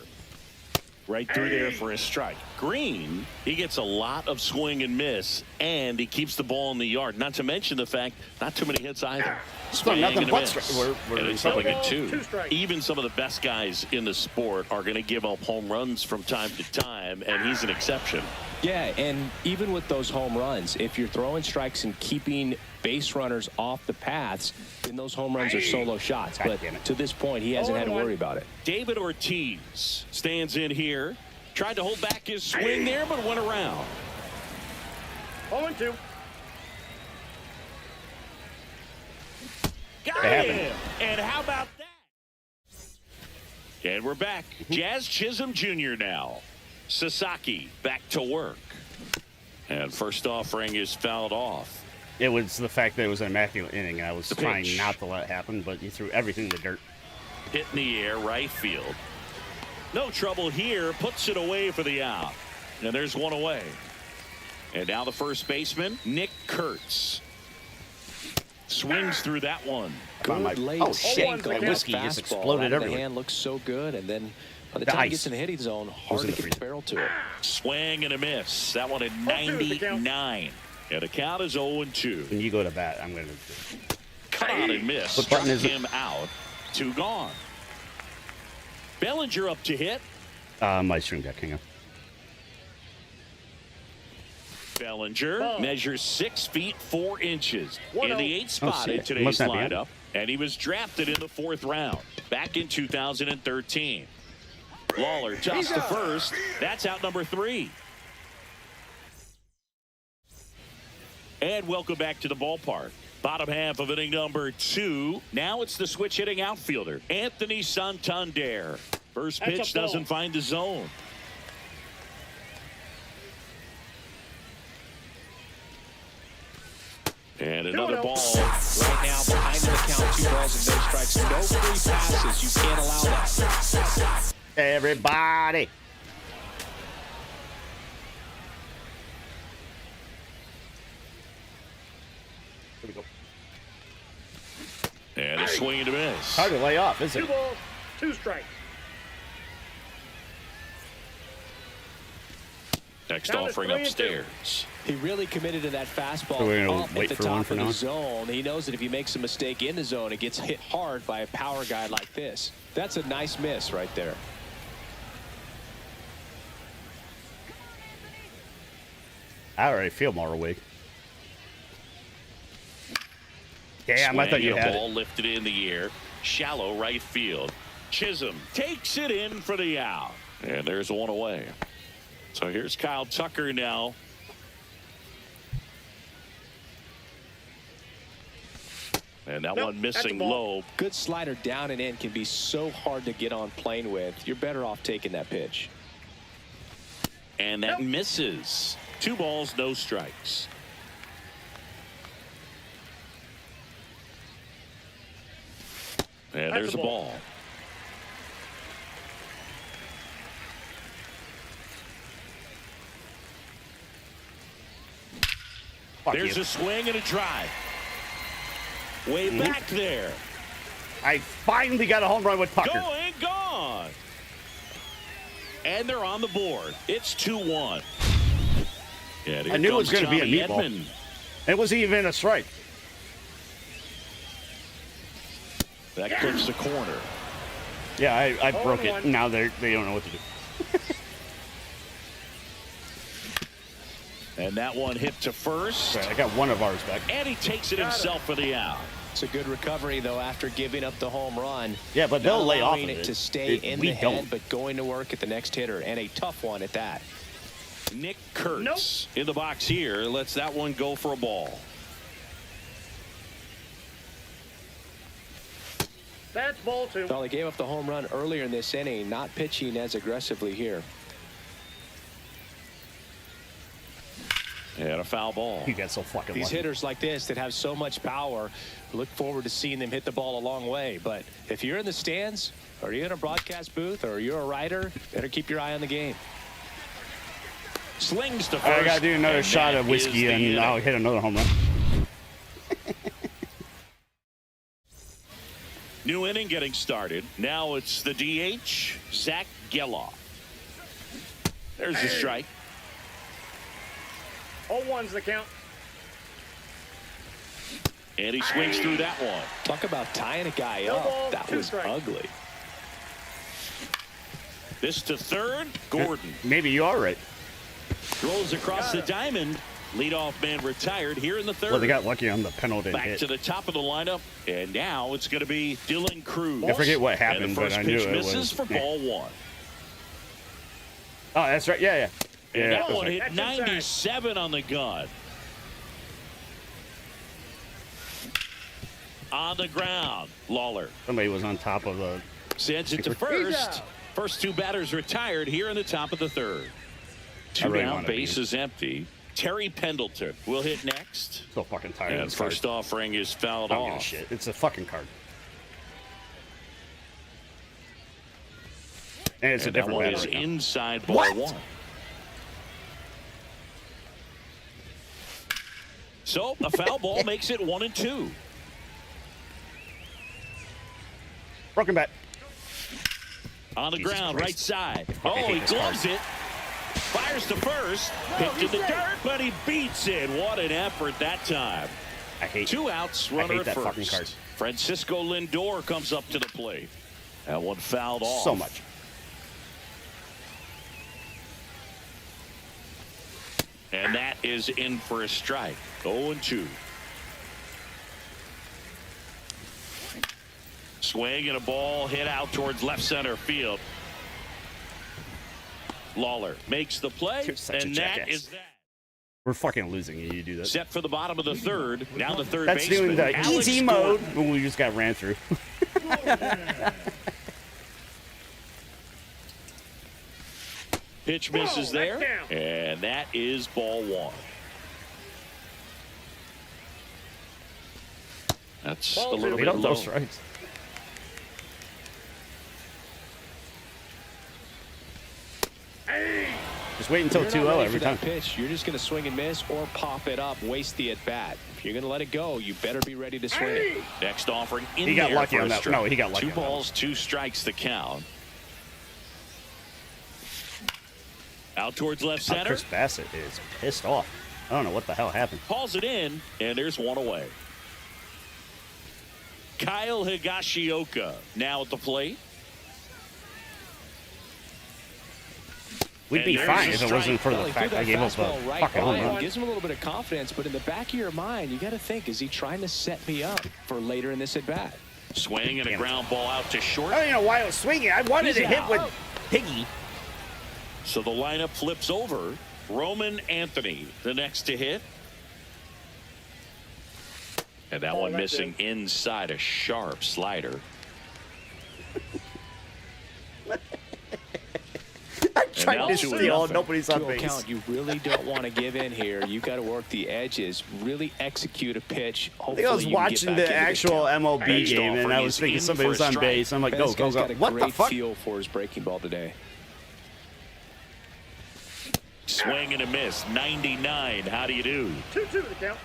B: Right through there for a strike. Green, he gets a lot of swing and miss, and he keeps the ball in the yard. Not to mention the fact, not too many hits either. Swing
E: nothing
B: and a
E: but
B: miss.
E: stri- we're
B: And it's
E: in
B: something
D: trouble.
B: too.
D: Two strikes.
B: Even some of the best guys in the sport are going to give up home runs from time to time, and he's an exception.
C: Yeah, and even with those home runs, if you're throwing strikes and keeping base runners off the paths, then those home runs are solo shots.
E: God
C: But
E: damn it.
C: to this point, he hasn't had to
D: 0-1.
C: worry about it.
B: David Ortiz stands in here. Tried to hold back his swing there, but went around.
D: 0-2.
B: Got
E: happened.
B: him. And how about that? And we're back. Jazz Chisholm Jr. now. Sasaki back to work. And first offering is fouled off.
E: It was the fact that it was an immaculate inning. I was
B: The
E: trying
B: pitch.
E: not to let it happen, but he threw everything in the dirt.
B: Hit in the air, right field. No trouble here. Puts it away for the out. And there's one away. And now the first baseman, Nick Kurtz. Swings through that one.
E: On my-
C: Good late
E: oh, shit.
C: single.
D: My
C: That
E: whiskey just
C: fastball
E: exploded
C: out of the
E: everywhere.
C: hand looks so good, and then by the
E: The
C: time it
E: ice
C: gets in the hitting zone,
E: was
C: hard
E: in
C: to
E: the
C: get the
E: freezer.
C: barrel to it.
B: Swing and a miss. That one at
D: 0-2 is the count.
B: 99. And the count is 0-2.
E: When you go to bat, I'm going to...
B: Cut on and miss.
E: What
B: Struck
E: button is it?
B: him out. 2 gone. Bellinger up to hit.
E: My stream got king up.
B: Bellinger
D: Ball.
B: measures 6 feet 4 inches in
D: 1-0.
B: the 8th spot
E: shit.
B: in
E: It
B: today's
E: must not be on.
B: lineup. And he was drafted in the 4th round back in 2013. Lawler tossed to first. That's out number 3. And welcome back to the ballpark. Bottom half of inning number 2. Now it's the switch hitting outfielder, Anthony Santander. First
D: That's a
B: pitch
D: ball.
B: doesn't find the zone. And another
D: 2-0.
B: ball.
C: Right now, behind the count, 2 balls and no strikes. No free passes. You can't allow that.
E: Everybody! Here we go.
B: And a swing and a miss.
E: Hard to lay off, isn't
D: 2
E: it?
D: balls, 2 strikes.
B: Next
D: Count is
B: offering
D: 3-2.
B: upstairs.
C: He really committed to that fastball
E: So we're gonna
C: up
E: wait
C: at the
E: for one
C: top
E: for
C: of the
E: now?
C: zone. He knows that if he makes a mistake in the zone, it gets hit hard by a power guy like this. That's a nice miss right there.
E: I already feel more awake. Damn, I thought you
B: Swing,
E: had
B: a ball
E: it.
B: lifted in the air. Shallow right field. Chisholm takes it in for the out. And there's one away. So here's Kyle Tucker now. And that
D: Nope,
B: one
D: that's a
B: missing
D: ball.
B: low.
C: Good slider down and in can be so hard to get on plane with. You're better off taking that pitch.
B: And that misses. 2 balls, no strikes. And
D: That's
B: there's
D: a
B: a
D: ball.
B: ball.
E: Fuck
B: There's
E: you.
B: a swing and a drive. Way back there.
E: I finally got a home run with Tucker.
B: Going, gone. And they're on the board. It's 2-1. Yeah,
E: I knew it was going to be a meatball.
B: Edman.
E: It wasn't even a strike.
B: That clips the corner.
E: Yeah, I broke
D: 0-1.
E: it. Now they don't know what to do.
B: And that one hit to first.
E: Sorry, I got one of ours back.
B: And he takes it himself for the out.
C: It's a good recovery, though, after giving up the home run.
E: Yeah, but they'll
C: Not
E: lay off
C: allowing
E: of it.
C: to stay in
E: We
C: the head,
E: don't.
C: but going to work at the next hitter, and a tough one at that.
B: Nick Kurtz in the box here lets that one go for a ball.
D: That's ball 2.
C: Well, he gave up the home run earlier in this inning, not pitching as aggressively here.
B: And a foul ball.
E: You get so fucking
C: These
E: lucky.
C: hitters like this that have so much power, look forward to seeing them hit the ball a long way. But if you're in the stands, or you're in a broadcast booth, or you're a writer, better keep your eye on the game.
B: Slings to first.
E: I gotta do another
B: and
E: shot
B: that
E: of whiskey
B: is the
E: and
B: inning.
E: I'll hit another home run.
B: New inning getting started. Now it's the DH, Zach Geloff. There's the strike.
D: 0-1's the count.
B: And he swings through that one.
C: Talk about tying a guy
D: No
C: up.
D: ball,
C: That
D: 2
C: was
D: strikes.
C: ugly.
B: This to third, Gordon.
E: Maybe you are right.
B: Throws across the diamond. Leadoff man retired here in the third.
E: Well, they got lucky on the penalty
B: Back
E: hit.
B: to the top of the lineup, and now it's going to be Dylan Cruz.
E: I forget what
B: And
E: happened,
B: the
E: but
B: first
E: I knew
B: pitch
E: it
B: misses
E: was.
B: for
E: Yeah.
B: ball 1.
E: Oh, that's right. Yeah.
B: And
E: Yeah.
B: that
E: that's
B: one
E: right.
B: hit
D: That's inside.
B: 97 on the gun. On the ground, Lawler
E: Somebody was on top of the.
B: sends it to
D: He's
B: first.
D: out.
B: First 2 batters retired here in the top of the third. 2
E: really
B: down,
E: wanna
B: base
E: be-
B: is empty. Terry Pendleton will hit next.
E: So fucking tired of
B: And
E: this card.
B: first offering is fouled
E: I don't give a
B: off.
E: shit. It's a fucking card. And it's
B: And
E: a
B: that
E: different
B: one
E: batter
B: is
E: right now.
B: inside ball
E: What?
B: 1. So a foul ball makes it 1-2.
E: Broken bat.
B: On the
E: Jesus
B: ground,
E: Christ.
B: right side.
E: I
B: Oh,
E: hate
B: he
E: this
B: gloves it. Fires to first. Picked in the dirt, but he beats it. What an effort that time.
E: I hate
B: 2 outs,
E: I
B: runner
E: hate
B: at
E: that
B: first.
E: fucking card.
B: Francisco Lindor comes up to the plate. That one fouled off.
E: so much.
B: And that is in for a strike. 0-2. Swing and a ball hit out towards left center field. Lawler makes the play,
E: You're such a
B: and that
E: jackass.
B: is that.
E: We're fucking losing you. You do that.
B: Set for the bottom of the third. Now the third
E: That's
B: baseman,
E: doing the
B: Alex
E: easy
B: Gordon.
E: mode when we just got ran through.
B: Pitch misses
D: Whoa,
B: there,
D: that's down.
B: and that is ball 1. That's
D: Ball
B: a little
D: two.
E: We
B: bit
E: don't
B: low.
E: throw strikes. Just wait until
C: You're not
E: 2-0
C: ready
E: every
C: for
E: time.
C: that pitch. You're just going to swing and miss or pop it up, waste the at bat. If you're going to let it go, you better be ready to swing it.
B: Next offering in
E: He got
B: there
E: lucky
B: for
E: on
B: a
E: that.
B: strike.
E: No, he got lucky
B: 2
E: on that one.
B: balls, 2 strikes the count. Out towards left
E: Oh,
B: center.
E: Chris Bassett is pissed off. I don't know what the hell happened.
B: Calls it in, and there's one away. Kyle Higashioka now at the plate.
E: We'd be
B: And
E: fine
B: there's
E: if
B: a
E: it wasn't for
C: Well,
E: the
C: he threw
E: fact I
C: that
E: gave up
C: fastball
E: a
C: right
E: fucking home
C: by him.
E: run.
C: Gives him a little bit of confidence, but in the back of your mind, you got to think, is he trying to set me up for later in this at bat?
B: Swing and a
E: Damn it.
B: ground ball out to short.
E: I don't even know why I was swinging. I wanted
C: He's
E: to hit
C: out.
E: with Piggy.
B: So the lineup flips over. Roman Anthony, the next to hit. And that one missing inside a sharp slider.
E: I tried
B: now
E: to
B: 2-0.
E: steal. Nobody's on
C: To a
E: base.
C: count, you really don't want to give in here. You got to work the edges, really execute a pitch.
E: I
C: Hopefully
E: think I was
C: you can get
E: watching
C: back
E: the
C: into
E: actual
C: count.
E: MLB
B: Based
E: game, and
B: offer
E: I
B: is
E: was thinking
B: in
E: somebody
B: for a
E: was on
B: strike.
E: base. I'm like,
C: This
E: go,
C: guy's
E: go,
C: got
E: go.
C: a
E: What the
C: great
E: fuck?
C: feel for his breaking ball today.
B: Swing and a miss. 99. How do you do?
D: 2-2 the count.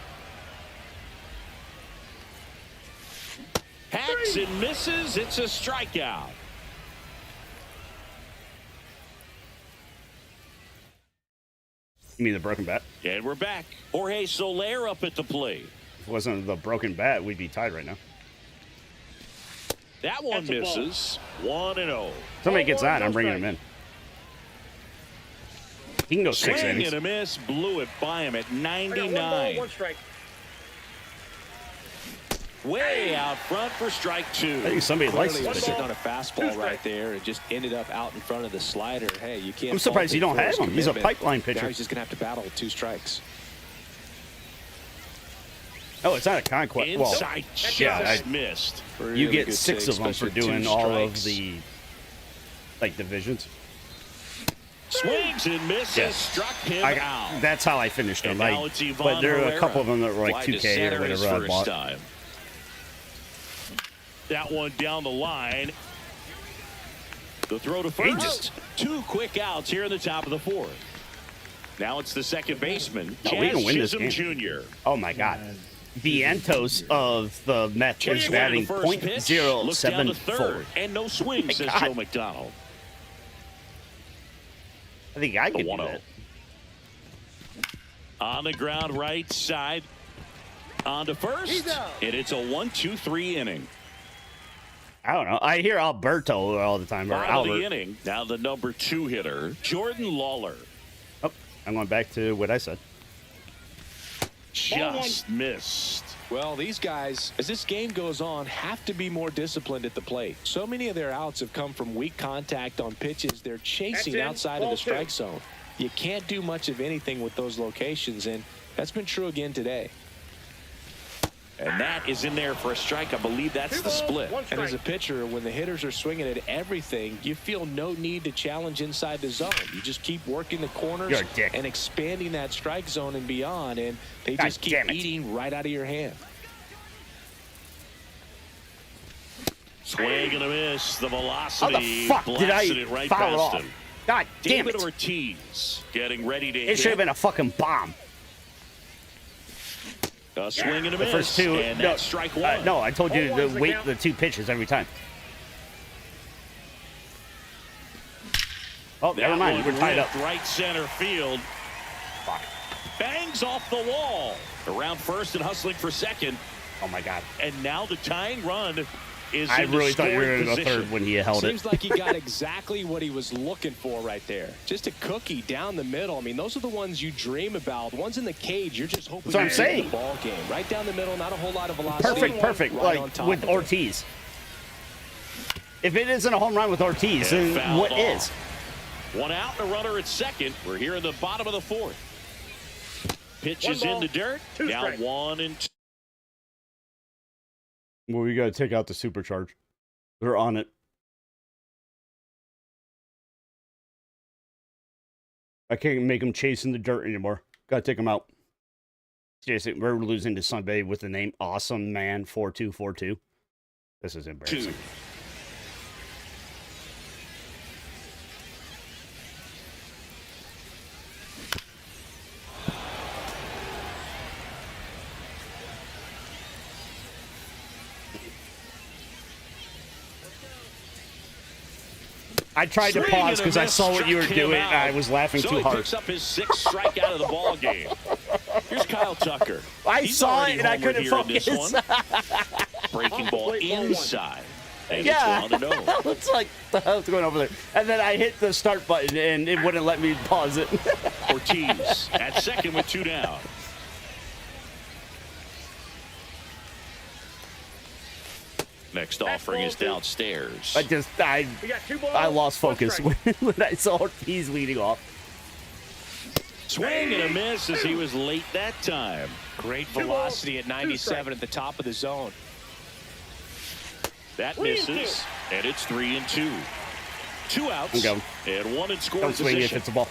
B: Hacks and misses. It's a strikeout.
E: You mean the broken bat?
B: And we're back. Jorge Soler up at the plate.
E: If it wasn't the broken bat, we'd be tied right now.
B: That one
D: That's a ball.
B: misses. 1-0.
E: Somebody gets
D: Ball
E: on,
D: one,
E: I'm
D: no
E: bringing him
D: strike.
E: in. He can go 6
B: Swing
E: innings.
B: and a miss. Blew it by him at
D: I got 1 ball,
B: 99.
D: 1 strike.
B: Way out front for strike
E: I
B: 2.
E: think somebody likes
C: Clearly
E: this
C: was
E: pitcher.
C: sitting on a fastball right there and just ended up out in front of the slider. Hey, you can't.
E: I'm surprised
C: fault
E: you don't
C: him for
E: have
C: his
E: him. He's a
C: commitment.
E: pipeline pitcher.
C: Now he's just gonna have to battle with 2 strikes.
E: Oh, it's not a conquest. Well,
B: Inside
E: yeah,
B: just missed.
E: you
C: Really
E: get
C: good
E: 6
C: save,
E: of them for
C: especially 2
E: doing all of
C: strikes.
E: the divisions.
B: Swings and misses.
E: Yes.
B: Struck him out.
E: That's how I finished them.
B: And now it's
E: But
B: Ivan
E: there are a
B: Herrera.
E: couple of them that were like
B: Fly to
E: 2K or
B: center his
E: whatever I
B: first
E: bought.
B: time. That one down the line. The throw to first.
E: Jesus.
B: 2 quick outs here in the top of the 4th. Now it's the second baseman,
E: No, we
B: Chaz
E: can win this
B: Chisholm
E: game.
B: Jr.
E: Oh my God. Vientos of the Mets is
B: Chase
E: batting
B: to the first pitch, looks down to third,
E: .074.
B: and no swing,
E: My
B: says
E: God.
B: Joe McDonald.
E: I think I
B: The
E: could do
B: 1-0.
E: that.
B: On the ground right side. On to first.
D: He's out.
B: And it's a 1-2-3 inning.
E: I don't know. I hear Alberto all the time, or
B: Bottom of the
E: Albert.
B: inning. Now the number 2 hitter, Jordan Lawler.
E: Oh, I'm going back to what I said.
B: Just missed.
C: Well, these guys, as this game goes on, have to be more disciplined at the plate. So many of their outs have come from weak contact on pitches they're chasing
D: That's in.
C: outside of
D: Ball
C: the
D: 2.
C: strike zone. You can't do much of anything with those locations, and that's been true again today.
B: And that is in there for a strike. I believe that's
D: 2
B: the
D: balls,
B: split.
D: 1
C: And as a
D: strike.
C: pitcher, when the hitters are swinging at everything, you feel no need to challenge inside the zone. You just keep working the corners
E: You're a dick.
C: and expanding that strike zone and beyond, and they
E: God
C: just keep
E: damn it.
C: eating right out of your hand.
B: Swing and a miss. The
E: How
B: velocity
E: the fuck did
B: blasted
E: I
B: it right
E: foul it
B: past
E: off?
B: him.
E: God damn
B: David
E: it.
B: Ortiz getting ready to
E: It should have been a fucking bomb.
B: a swing and a
E: The
B: miss.
E: first 2.
B: And
E: No,
B: that's strike 1.
E: no, I told you
D: Ball
E: to
D: one's the
E: wait
D: count.
E: the 2 pitches every time. Oh,
B: That
E: never mind.
B: one
E: We're tied up.
B: ripped right center field.
E: Fuck.
B: Bangs off the wall. Around first and hustling for second.
E: Oh my God.
B: And now the tying run is
E: I
B: in the
E: really thought you were
B: scoring
E: going to go
B: position.
E: third when he held
C: Seems
E: it.
C: like he got exactly what he was looking for right there. Just a cookie down the middle. I mean, those are the ones you dream about. The ones in the cage, you're just hoping
E: That's what I'm
C: you get
E: saying.
C: the ball game. Right down the middle, not a whole lot of velocity.
E: Perfect.
C: Right on
E: Like
C: top
E: with
C: of it.
E: Ortiz. If it isn't a home run with Ortiz,
B: And
E: then
B: fouled
E: what
B: off.
E: is?
B: 1 out and a runner at second. We're here in the bottom of the 4th. Pitch
D: 1
B: is in
D: ball,
B: the dirt.
D: 2
B: Now
D: strikes.
B: 1-2.
G: Well, we got to take out the supercharge. They're on it. I can't make them chase in the dirt anymore. Got to take them out.
E: Seriously, we're losing to Sunday with the name Awesome Man 4242. This is embarrassing. I tried to
B: Swing
E: pause
B: and a
E: because I
B: miss,
E: saw what you were
B: struck him
E: doing.
B: out.
E: I was laughing
B: So
E: too
B: he
E: hard.
B: picks up his 6th strikeout of the ball game. Here's Kyle Tucker.
E: I
B: He's
E: saw
B: already
E: it and I
B: homered
E: couldn't
B: here in this
E: focus.
B: one. Breaking ball inside. And
E: Yeah,
B: it's 1-0.
E: it's like the hell's going over there. And then I hit the start button and it wouldn't let me pause it.
B: Ortiz at second with 2 down. Next offering is downstairs.
E: I
D: We got 2 balls.
E: I lost
D: 1
E: focus
D: strike.
E: when I saw Ortiz leading off.
B: Swing and a miss as he was late that time.
C: Great velocity at 97 at the top of the zone.
B: That misses, and it's 3-2. 2 outs,
E: Go.
B: and 1 in scoring
E: Don't swing if
B: position.
E: it's a ball.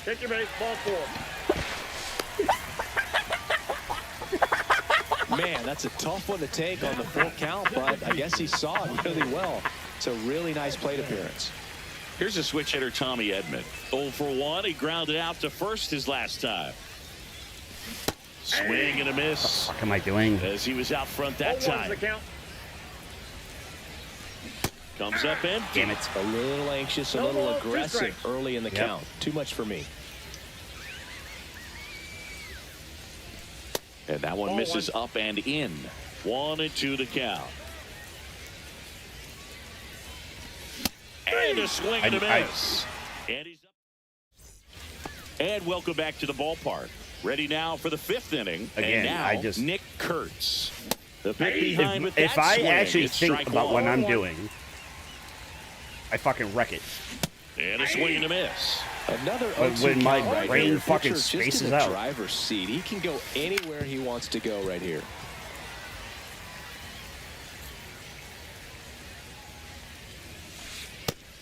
D: Take your base. Ball 4.
C: Man, that's a tough one to take on the full count, but I guess he saw it really well. It's a really nice plate appearance.
B: Here's a switch hitter, Tommy Edman. 0 for 1. He grounded out to first his last time. Swing and a miss
E: What am I doing?
B: as he was out front that
D: 0-1's the
B: time.
D: count.
B: Comes up empty.
E: Damn it.
C: A little anxious, a
D: No
C: little
D: ball, 2
C: aggressive
D: strikes.
C: early in the
E: Yep.
C: count. Too much for me.
B: And that one
D: Ball
B: misses
D: 1.
B: up and in. 1-2 the count. And a swing and a miss. And he's up. And welcome back to the ballpark. Ready now for the 5th inning.
E: Again,
B: and now
E: I just-
B: Nick Kurtz. The pick behind with
E: If
B: that
E: I
B: swing,
E: actually
B: it's
E: think
B: strike
E: about what
B: 1.
E: I'm doing, I fucking wreck it.
B: And a swing and a miss.
C: Another
E: But
C: 0-2
E: when my
C: count right
E: brain
C: here.
E: fucking
C: Pitcher just
E: spaces
C: in the
E: out.
C: driver's seat. He can go anywhere he wants to go right here.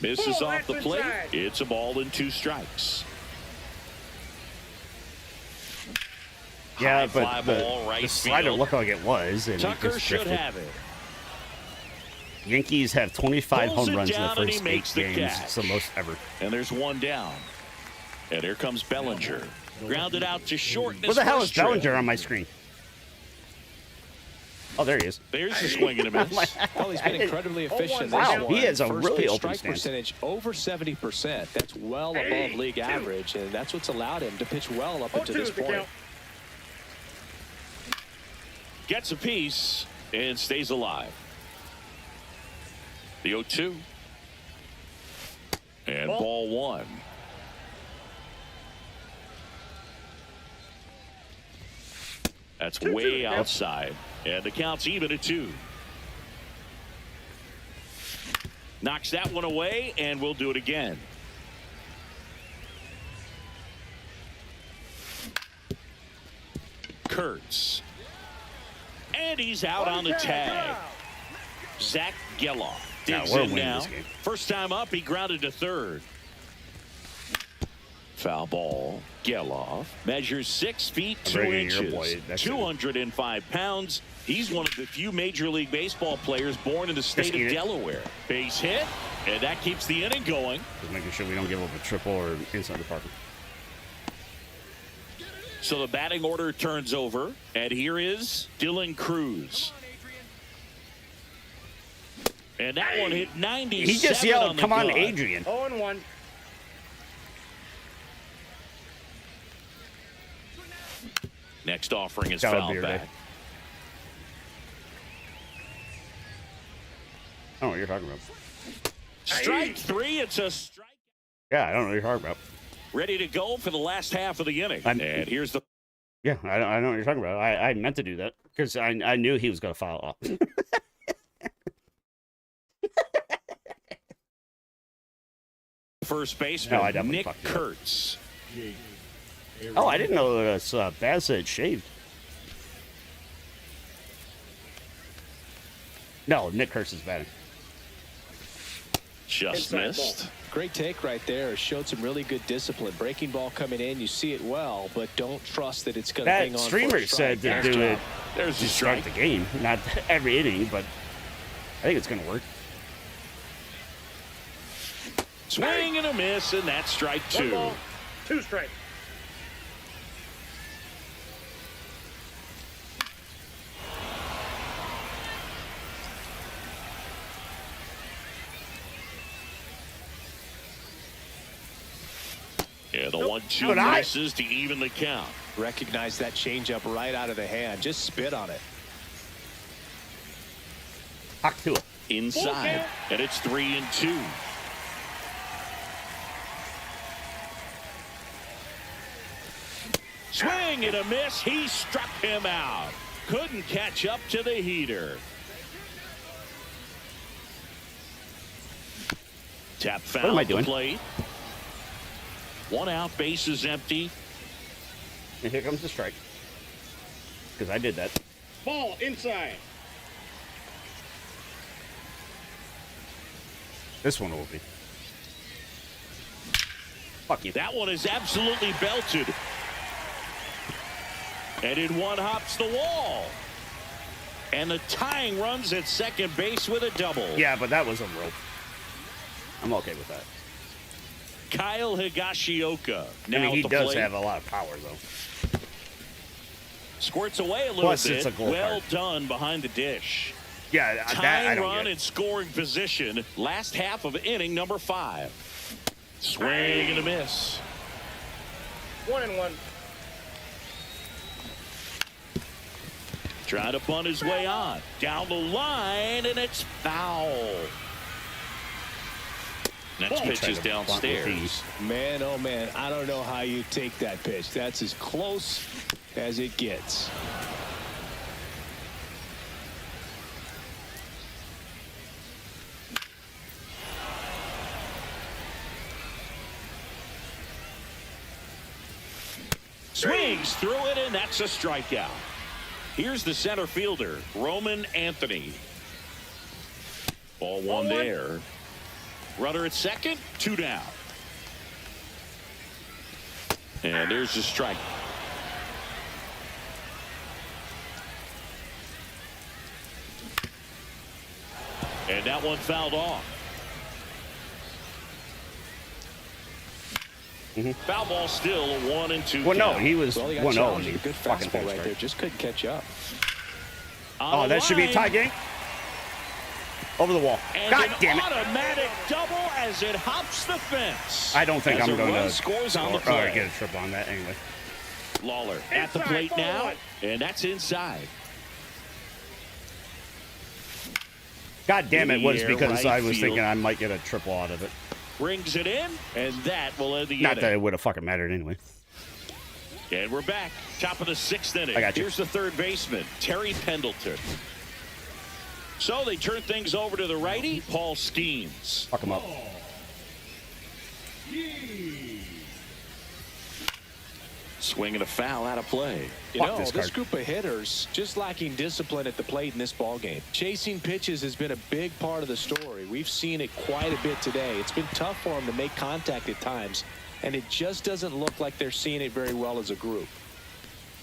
B: Misses
D: Ball,
B: off the
D: that's
B: plate.
D: inside.
B: It's a ball and 2 strikes.
E: Yeah,
B: High
E: but
B: fly ball, right
E: the slider
B: field.
E: looked like it was, and it
B: Tucker
E: just
B: should
E: drifted.
B: have it.
E: Yankees have 25
B: Pulls
E: home
B: it
E: runs in the
B: down and he
E: first 8
B: makes the
E: games.
B: catch.
E: It's the most ever.
B: And there's 1 down. And here comes Bellinger. Grounded out to short. in
E: What
B: his
E: the hell
B: first
E: is Bellinger
B: trip.
E: on my screen? Oh, there he is.
B: There's the swing and a miss.
C: Well, he's been incredibly efficient in this
E: Wow,
C: one.
E: he has a
C: First
E: really
C: pitch
E: open
C: strike
E: stance.
C: percentage over 70%. That's well above league average, and that's what's allowed him to pitch well up until
D: 0-2
C: this
D: is the
C: point.
D: count.
B: Gets a piece and stays alive. The 0-2. And ball 1. That's
D: 2-2,
B: way
D: yep.
B: outside. And the count's even at 2. Knocks that one away, and we'll do it again. Kurtz. And he's out on the tag. Zach Geloff digs
E: we're
B: in
E: winning
B: now.
E: this game.
B: First time up, he grounded to third. Foul ball. Geloff measures 6 feet
E: I'm
B: 2
E: bringing your
B: inches,
E: boy. That's it.
B: 205 pounds. He's one of the few Major League Baseball players born in the state
E: Just
B: of
E: eat it.
B: Delaware. Base hit, and that keeps the inning going.
E: Just making sure we don't give up a triple or inside the park.
B: So the batting order turns over, and here is Dylan Cruz. And that one hit 97
E: He just yelled,
B: on the
E: "Come on,
B: gun.
E: Adrian!"
D: 0-1.
B: Next offering is
E: Got a
B: foul
E: beer
B: back.
E: day. I don't know what you're talking about.
B: Strike 3. It's a strike.
E: Yeah, I don't know what you're talking about.
B: Ready to go for the last half of the inning.
E: I'm-
B: And here's the
E: Yeah, I don't know what you're talking about. I meant to do that because I knew he was going to foul off.
B: first baseman,
E: No, I definitely
B: Nick
E: fucked it up.
B: Kurtz.
E: Oh, I didn't know that Baz said shaved. No, Nick Kurtz is batting.
B: Just
D: Inside
B: missed.
C: Great take right there. Showed some really good discipline. Breaking ball coming in, you see it well, but don't trust that it's going to hang
E: That
C: on.
E: streamer
C: for a strike.
E: said to do it
B: There's
E: to
B: the
E: start
B: strike.
E: the game, not every inning, but I think it's going to work.
B: Swing and a miss, and that's strike
D: 1
B: 2.
D: ball, 2 strikes.
B: And the 1-2
E: But I-
B: misses to even the count.
C: Recognize that changeup right out of the hand. Just spit on it.
E: Talk to it.
B: Inside. And it's 3-2. Swing and a miss. He struck him out. Couldn't catch up to the heater. Tap foul
E: am I
B: at the
E: doing?
B: plate. 1 out, base is empty.
E: And here comes the strike. Because I did that.
D: Ball inside.
E: This one will be. Fuck you.
B: That one is absolutely belted. And in one hops the wall. And the tying runs at second base with a double.
E: Yeah, but that was a rope. I'm okay with that.
B: Kyle Higashioka. Now
E: I mean, he
B: at the
E: does
B: plate.
E: have a lot of power, though.
B: Squirts away a little
E: Plus,
B: bit.
E: it's a goal
B: Well
E: card.
B: done behind the dish.
E: Yeah, that I
B: Tying
E: don't
B: run
E: get.
B: in scoring position. Last half of inning number 5. Swing and a miss.
D: 1-1.
B: Trying to bunt his way on. Down the line, and it's foul. Next pitch is downstairs.
C: Man, oh man, I don't know how you take that pitch. That's as close as it gets.
B: Swings through it, and that's a strikeout. Here's the center fielder, Roman Anthony. Ball one there. Runner at second, 2 down. And there's the strike. And that one fouled off. Foul ball still a 1-2
E: Well, no,
B: count.
E: he was
C: Well, he got
E: 1-0.
C: challenged
E: and
C: with a good
E: fucking
C: fastball right
E: strike.
C: there. Just couldn't catch up.
B: On
E: Oh,
B: the
E: that should be a
B: line,
E: tie game. Over the wall.
B: And
E: God
B: an
E: damn it.
B: automatic double as it hops the fence.
E: I don't think
B: As
E: I'm
B: a
E: going
B: run
E: to
B: scores on the
E: score- or
B: play.
E: get a triple on that anyway.
B: Lawler at the
D: Inside,
B: plate
D: ball
B: now,
D: one.
B: and that's inside.
E: God damn it,
B: In the
E: was
B: air,
E: because
B: right
E: I was
B: field.
E: thinking I might get a triple out of it.
B: Brings it in, and that will end the
E: Not
B: inning.
E: that it would have fucking mattered anyway.
B: And we're back. Top of the 6th inning.
E: I got you.
B: Here's the third baseman, Terry Pendleton. So they turn things over to the righty, Paul Skeens.
E: Fuck him up.
B: Swinging a foul out of play.
C: You
E: Fuck
C: know,
E: this
C: this
E: card.
C: group of hitters just lacking discipline at the plate in this ball game. Chasing pitches has been a big part of the story. We've seen it quite a bit today. It's been tough for them to make contact at times, and it just doesn't look like they're seeing it very well as a group.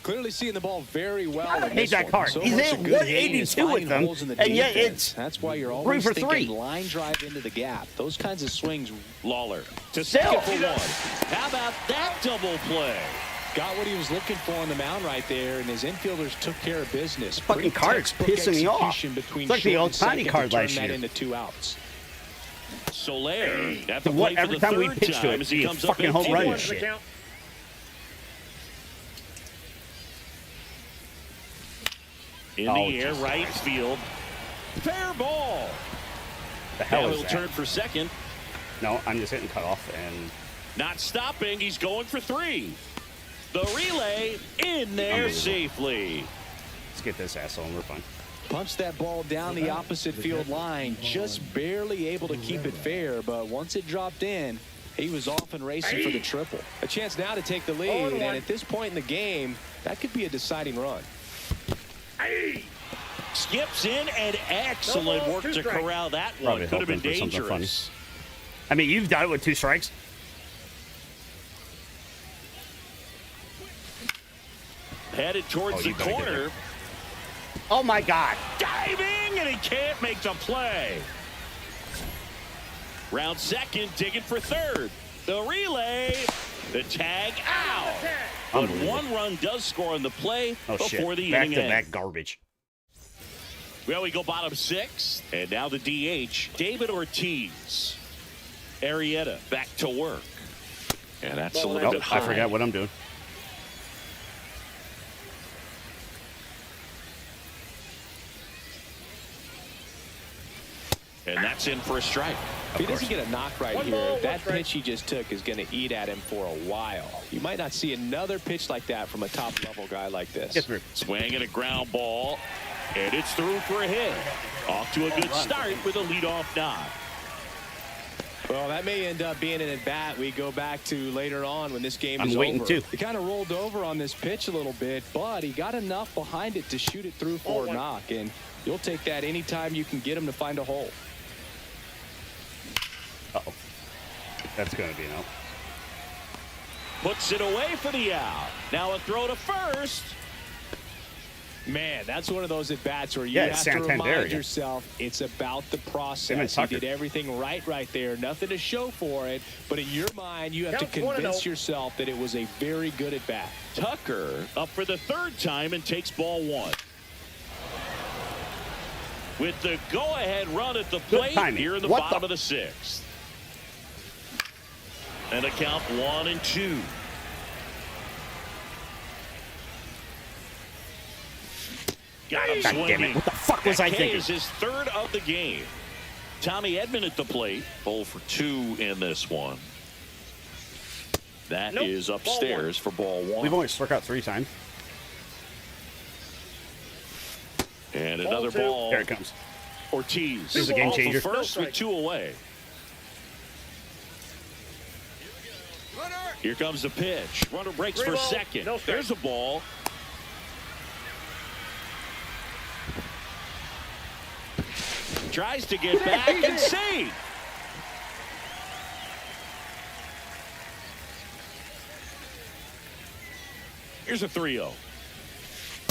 C: Clearly seeing the ball very well.
E: I
C: in
E: hate
C: this
E: that
C: one.
E: card.
C: So
E: He's
C: much
E: at
C: of good hitting
E: 182
C: is
E: with
C: finding
E: them,
C: holes in the
E: and yet
C: defense.
E: it's
C: That's why you're
E: 3
C: always
E: for
C: thinking
E: 3.
C: line drive into the gap. Those kinds of swings.
B: Lawler to
E: Still.
B: second for 1. How about that double play?
C: Got what he was looking for on the mound right there, and his infielders took care of business.
E: Fucking
C: Pretty
E: card's
C: textbook
E: pissing me off.
C: execution between
E: It's like the
C: short and
E: Ohtani
C: second to
E: card
C: turn
E: last
C: that
E: year.
C: into 2 outs.
B: Soler at the
E: What,
B: plate for
E: every
B: the
E: time we
B: third
E: pitch to
B: time
E: it,
B: as he
E: he
B: comes up
E: fucking home
B: empty.
E: run
D: 1-1
E: and
D: for the
E: shit.
D: count.
B: In
E: Oh,
B: the air,
E: Jesus
B: right
E: Christ.
B: field. Fair ball.
E: The hell
B: Now
E: is
B: he'll
E: that?
B: turn for second.
E: No, I'm just hitting cutoff and
B: Not stopping. He's going for 3. The relay in there
E: Unbelievable.
B: safely.
E: let's get this asshole and we're fine.
C: Punched that ball down the opposite field line, just barely able to keep it fair, but once it dropped in, he was off and racing for the triple. A chance now to take the lead, and at this point in the game, that could be a deciding run.
B: Skips in and excellent
D: No ball,
B: work
D: 2
B: to
D: strikes.
B: corral that one.
E: Probably
B: Could have been
E: hoping for something funny.
B: dangerous.
E: I mean, you've done it with 2 strikes.
B: Headed towards
E: Oh,
B: the
E: you better get
B: corner.
E: it. Oh my God.
B: Diving, and he can't make the play. Round second, digging for third. The relay, the tag out. But
E: Unbelievable.
B: 1 run does score on the play
E: Oh
B: before
E: shit.
B: the
E: Back
B: inning
E: to
B: ends.
E: back garbage.
B: Well, we go bottom 6, and now the DH, David Ortiz. Arrieta back to work. And that's a
D: Ball
B: little
E: Oh,
B: bit high.
E: I forgot what I'm doing.
B: And that's in for a strike.
C: If he doesn't get a knock right
D: One
C: here,
D: ball, one
C: that
D: strike.
C: pitch he just took is going to eat at him for a while. You might not see another pitch like that from a top-level guy like this.
E: Get through.
B: Swing and a ground ball. And it's through for a hit. Off to a good start with a leadoff knock.
C: Well, that may end up being an at-bat we go back to later on when this game
E: I'm
C: is
E: waiting
C: over.
E: too.
C: He kind of rolled over on this pitch a little bit, but he got enough behind it to shoot it through for a knock, and you'll take that anytime you can get him to find a hole.
E: Uh-oh. That's going to be an out.
B: Puts it away for the out. Now a throw to first.
C: Man, that's one of those at-bats where you
E: Yeah,
C: have
E: it's
C: to
E: Santander
C: remind
E: again.
C: yourself it's about the
E: Him and
C: process. He
E: Tucker.
C: did everything right there. Nothing to show for it. But in your mind, you have to
D: Count 1-0.
C: convince yourself that it was a very good at-bat.
B: Tucker up for the third time and takes ball one. With the go-ahead run at the plate
E: timing.
B: here in the
E: What
B: bottom
E: the-
B: of the sixth. And a count 1-2. Got him
E: God damn it.
B: swinging.
E: What the fuck was I
B: That
E: thinking?
B: is his third of the game. Tommy Edman at the plate. 0 for 2 in this one. That
D: Nope.
B: is
D: Ball
B: upstairs for ball one.
E: We've only struck out 3 times.
B: And
D: Ball
B: another
D: two.
B: ball.
E: Here it comes.
B: Ortiz.
E: This is a game
B: off the
E: changer.
B: First
D: No
B: with
D: strike.
B: 2 away. Here comes the pitch. Runner breaks
D: Three
B: for
D: ball,
B: second.
D: no strike.
B: There's a ball. Tries to get back and save. Here's a 3-0.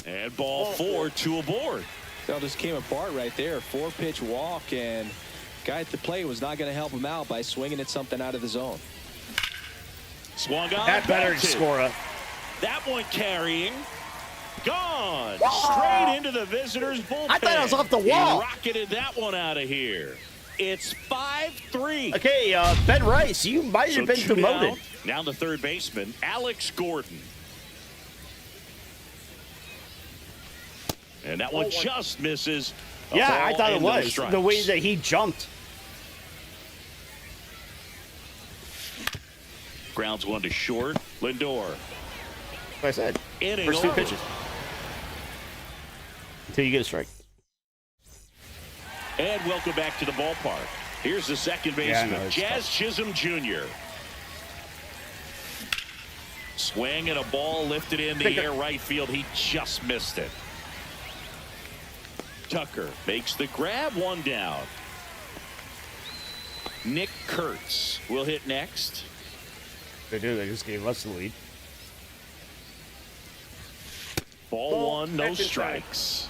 B: And ball 4, 2 aboard.
C: Well, just came apart right there. 4-pitch walk, and guy at the plate was not going to help him out by swinging at something out of the zone.
B: Swung on.
E: That better
B: belted.
E: score up.
B: That one carrying. Gone. Straight into the visitors' bullpen.
E: I thought it was off the
B: He
E: wall.
B: rocketed that one out of here. It's 5-3.
E: Okay, Ben Rice, you might have been
B: 2
E: demoted.
B: down. Now the third baseman, Alex Gordon. And that one
D: Ball one.
B: just misses. A
E: Yeah, I
B: ball
E: thought it
B: and no
E: was.
B: strikes.
E: The way that he jumped.
B: Grounds one to short. Lindor.
E: Like I said,
B: Inning
E: first 2
B: over.
E: pitches. Until you get a strike.
B: And welcome back to the ballpark. Here's the second
E: Yeah, I
B: baseman,
E: know, it's
B: Jazz
E: tough.
B: Chisholm Jr. Swing and a ball lifted in the air right field. He just missed it. Tucker makes the grab, 1 down. Nick Kurtz will hit next.
E: They do. They just gave us the lead.
B: Ball 1, no
D: back inside.
B: strikes.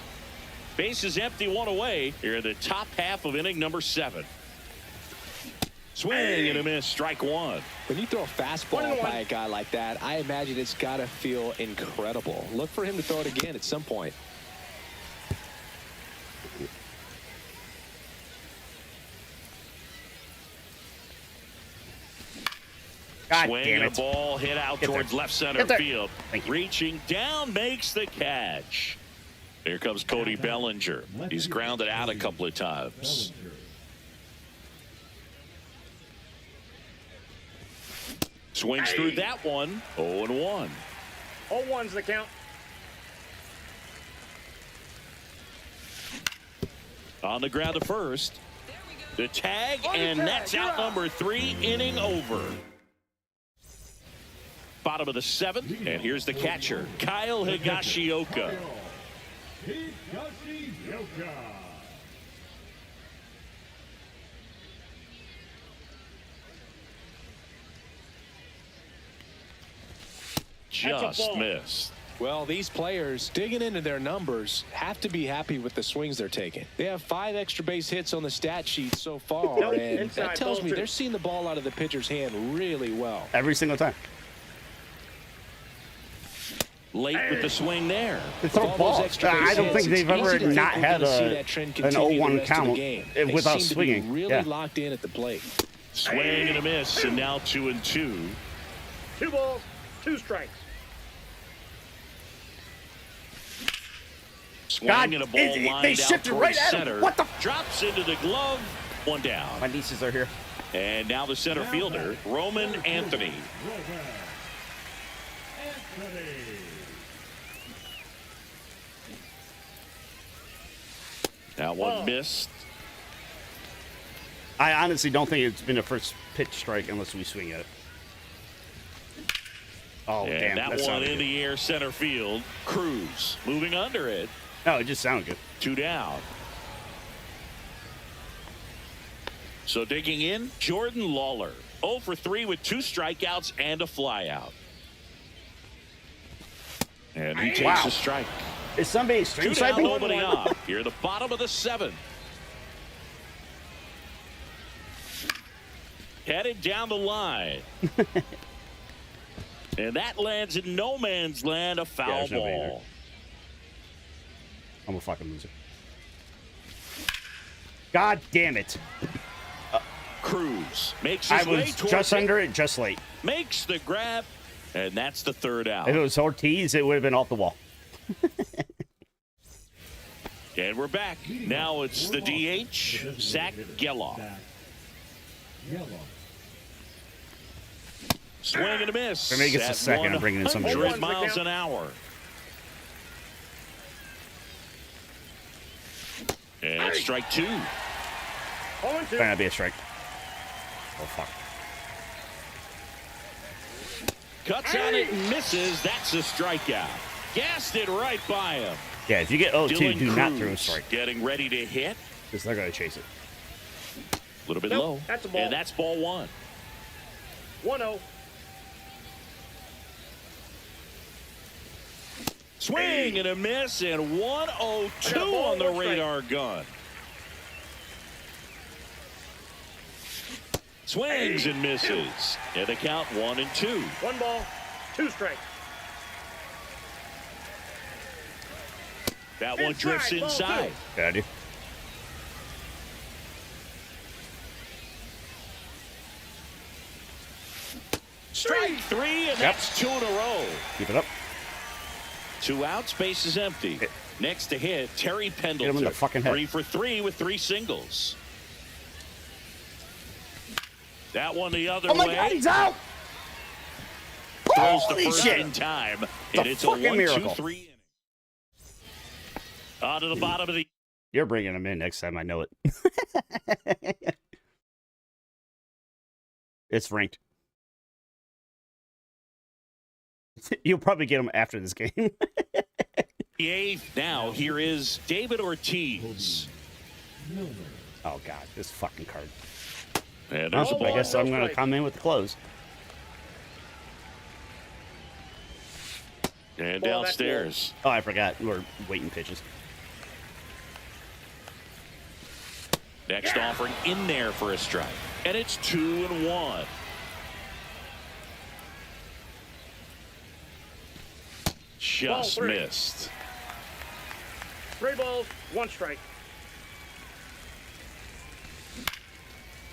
B: Base is empty, 1 away. Here in the top half of inning number 7. Swing and a miss, strike 1.
C: When you throw a fastball
D: 1-1.
C: by a guy like that, I imagine it's got to feel incredible. Look for him to throw it again at some point.
E: God
B: Swing
E: damn
B: and
E: it.
B: a ball hit out
E: Get there.
B: towards left center
E: Get there.
B: field.
E: Thank you.
B: Reaching down, makes the catch. Here comes Cody Bellinger. He's grounded out a couple of times. Swings through that one. 0-1.
D: 0-1's the count.
B: On the ground to first. The tag, and that's out number 3, inning over. Bottom of the 7th, and here's the catcher, Kyle Higashioka. Just
D: ball.
B: missed.
C: Well, these players digging into their numbers have to be happy with the swings they're taking. They have 5 extra base hits on the stat sheet so far,
D: Nope,
C: and
D: inside,
C: that tells
D: ball
C: me
D: 2.
C: they're seeing the ball out of the pitcher's hand really well.
E: Every single time.
B: Late with the swing there.
E: They throw
C: All those
E: balls.
C: extra
E: I
C: base
E: don't
C: hits,
E: think they've
C: it's easy
E: ever
C: to think
E: not
C: we're
E: had
C: gonna see that trend
E: an
C: continue the
E: 0-1
C: rest of the
E: count
C: game.
E: without
C: They seem to be
E: swinging.
C: really
E: Yeah.
C: locked in at the plate.
B: Swing and a miss, and now 2-2.
D: 2 balls, 2 strikes.
B: Swing
E: God,
B: and a ball
E: they
B: lined out
E: shifted
B: towards
E: right at him.
B: center.
E: What the-
B: Drops into the glove. 1 down.
E: My nieces are here.
B: And now the center fielder, Roman Anthony. That one missed.
E: I honestly don't think it's been a first pitch strike unless we swing at it. Oh,
B: And
E: damn.
B: that one
E: sounded
B: in
E: good.
B: the air center field. Cruz moving under it.
E: No, it just sounded good.
B: 2 down. So digging in, Jordan Lawler. 0 for 3 with 2 strikeouts and a flyout. And he takes
E: Wow.
B: a strike.
E: Is somebody
B: 2
E: stream
B: down,
E: sniping?
B: nobody off. Here, the bottom of the 7th. Headed down the line. And that lands in no man's land, a foul
E: there's nobody there.
B: ball.
E: I'm a fucking loser. God damn it.
B: Cruz makes
E: I
B: his way
E: was
B: towards
E: just
B: it,
E: under it, just late.
B: makes the grab, and that's the 3rd out.
E: If it was Ortiz, it would have been off the wall.
B: And we're back. Now it's the DH, Zach Geloff. Swing and a miss.
E: For me, it gets a
B: at
E: second. I'm bringing in some
B: 100
D: drugs.
B: miles an hour. And strike 2.
D: 0-2.
E: Better not be a strike. Oh, fuck.
B: Cuts on it and misses. That's a strikeout. Gassed it right by him.
E: Yeah, if you get 0-2,
B: Dylan
E: do
B: Cruz
E: not throw a strike.
B: getting ready to hit.
E: Because they're going to chase it.
B: A little bit
D: Nope,
B: low.
D: that's a ball.
B: And that's ball 1.
D: 1-0.
B: Swing and a miss, and 102
D: I got a ball,
B: on the
D: 1 strike.
B: radar gun. Swings and misses. And the count 1-2.
D: 1 ball, 2 strikes.
B: That one drifts
D: Inside, ball
B: inside.
E: Good idea.
B: Strike 3, and that's 2 in a row.
E: Keep it up.
B: 2 outs, base is empty. Next to hit, Terry Pendleton.
E: him in the fucking head.
B: 3 for 3 with 3 singles. That one the other
E: Oh my
B: way.
E: God, he's out!
B: Throws the
E: Holy
B: first
E: shit!
B: in time,
E: It's
B: and
E: a
B: it's a
E: fucking
B: 1-2-3
E: miracle.
B: inning. On to the bottom of the.
E: You're bringing him in next time, I know it. It's ranked. You'll probably get him after this game.
B: The 8th. Now here is David Ortiz.
E: Oh, God, this fucking card.
B: And there's a
E: I
B: ball.
E: guess I'm going to come in with the close.
B: And
D: Ball, that's
B: downstairs.
E: Oh, I forgot. We're waiting pitches.
B: Next offering in there for a strike. And it's 2-1. Just
D: Ball 3.
B: missed.
D: 3 balls, 1 strike.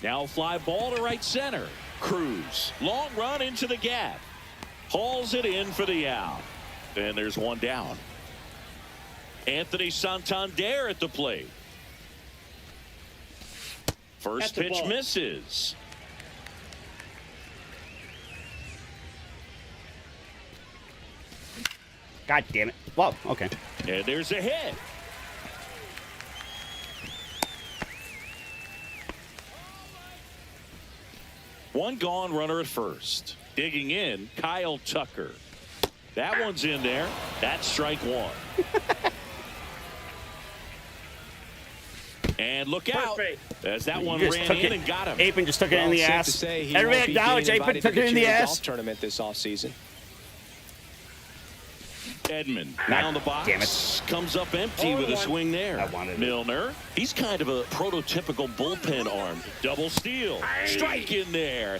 B: Now a fly ball to right center. Cruz. Long run into the gap. Hauls it in for the out. And there's 1 down. Anthony Santander at the plate. First
D: That's a
B: pitch
D: ball.
B: misses.
E: God damn it. Well, okay.
B: And there's a hit. One gone, runner at first. Digging in, Kyle Tucker. That one's in there. That's strike 1. And look out,
D: base.
B: as that one
E: Just
B: ran
E: took
B: in
E: it.
B: and got him.
E: Apin just took it in the
C: Safe
E: ass.
C: to say he
E: Everybody
C: won't be
E: acknowledge
C: getting
E: Apin
C: invited
E: took
C: to
E: it
C: the
E: in the
C: Junior
E: ass.
C: Golf tournament this offseason.
B: Edmund
E: God
B: down the box.
E: damn it.
B: Comes up empty with a
D: 0-1.
B: swing there.
E: I wanted it.
B: Milner. He's kind of a prototypical bullpen arm. Double steal. Strike in there.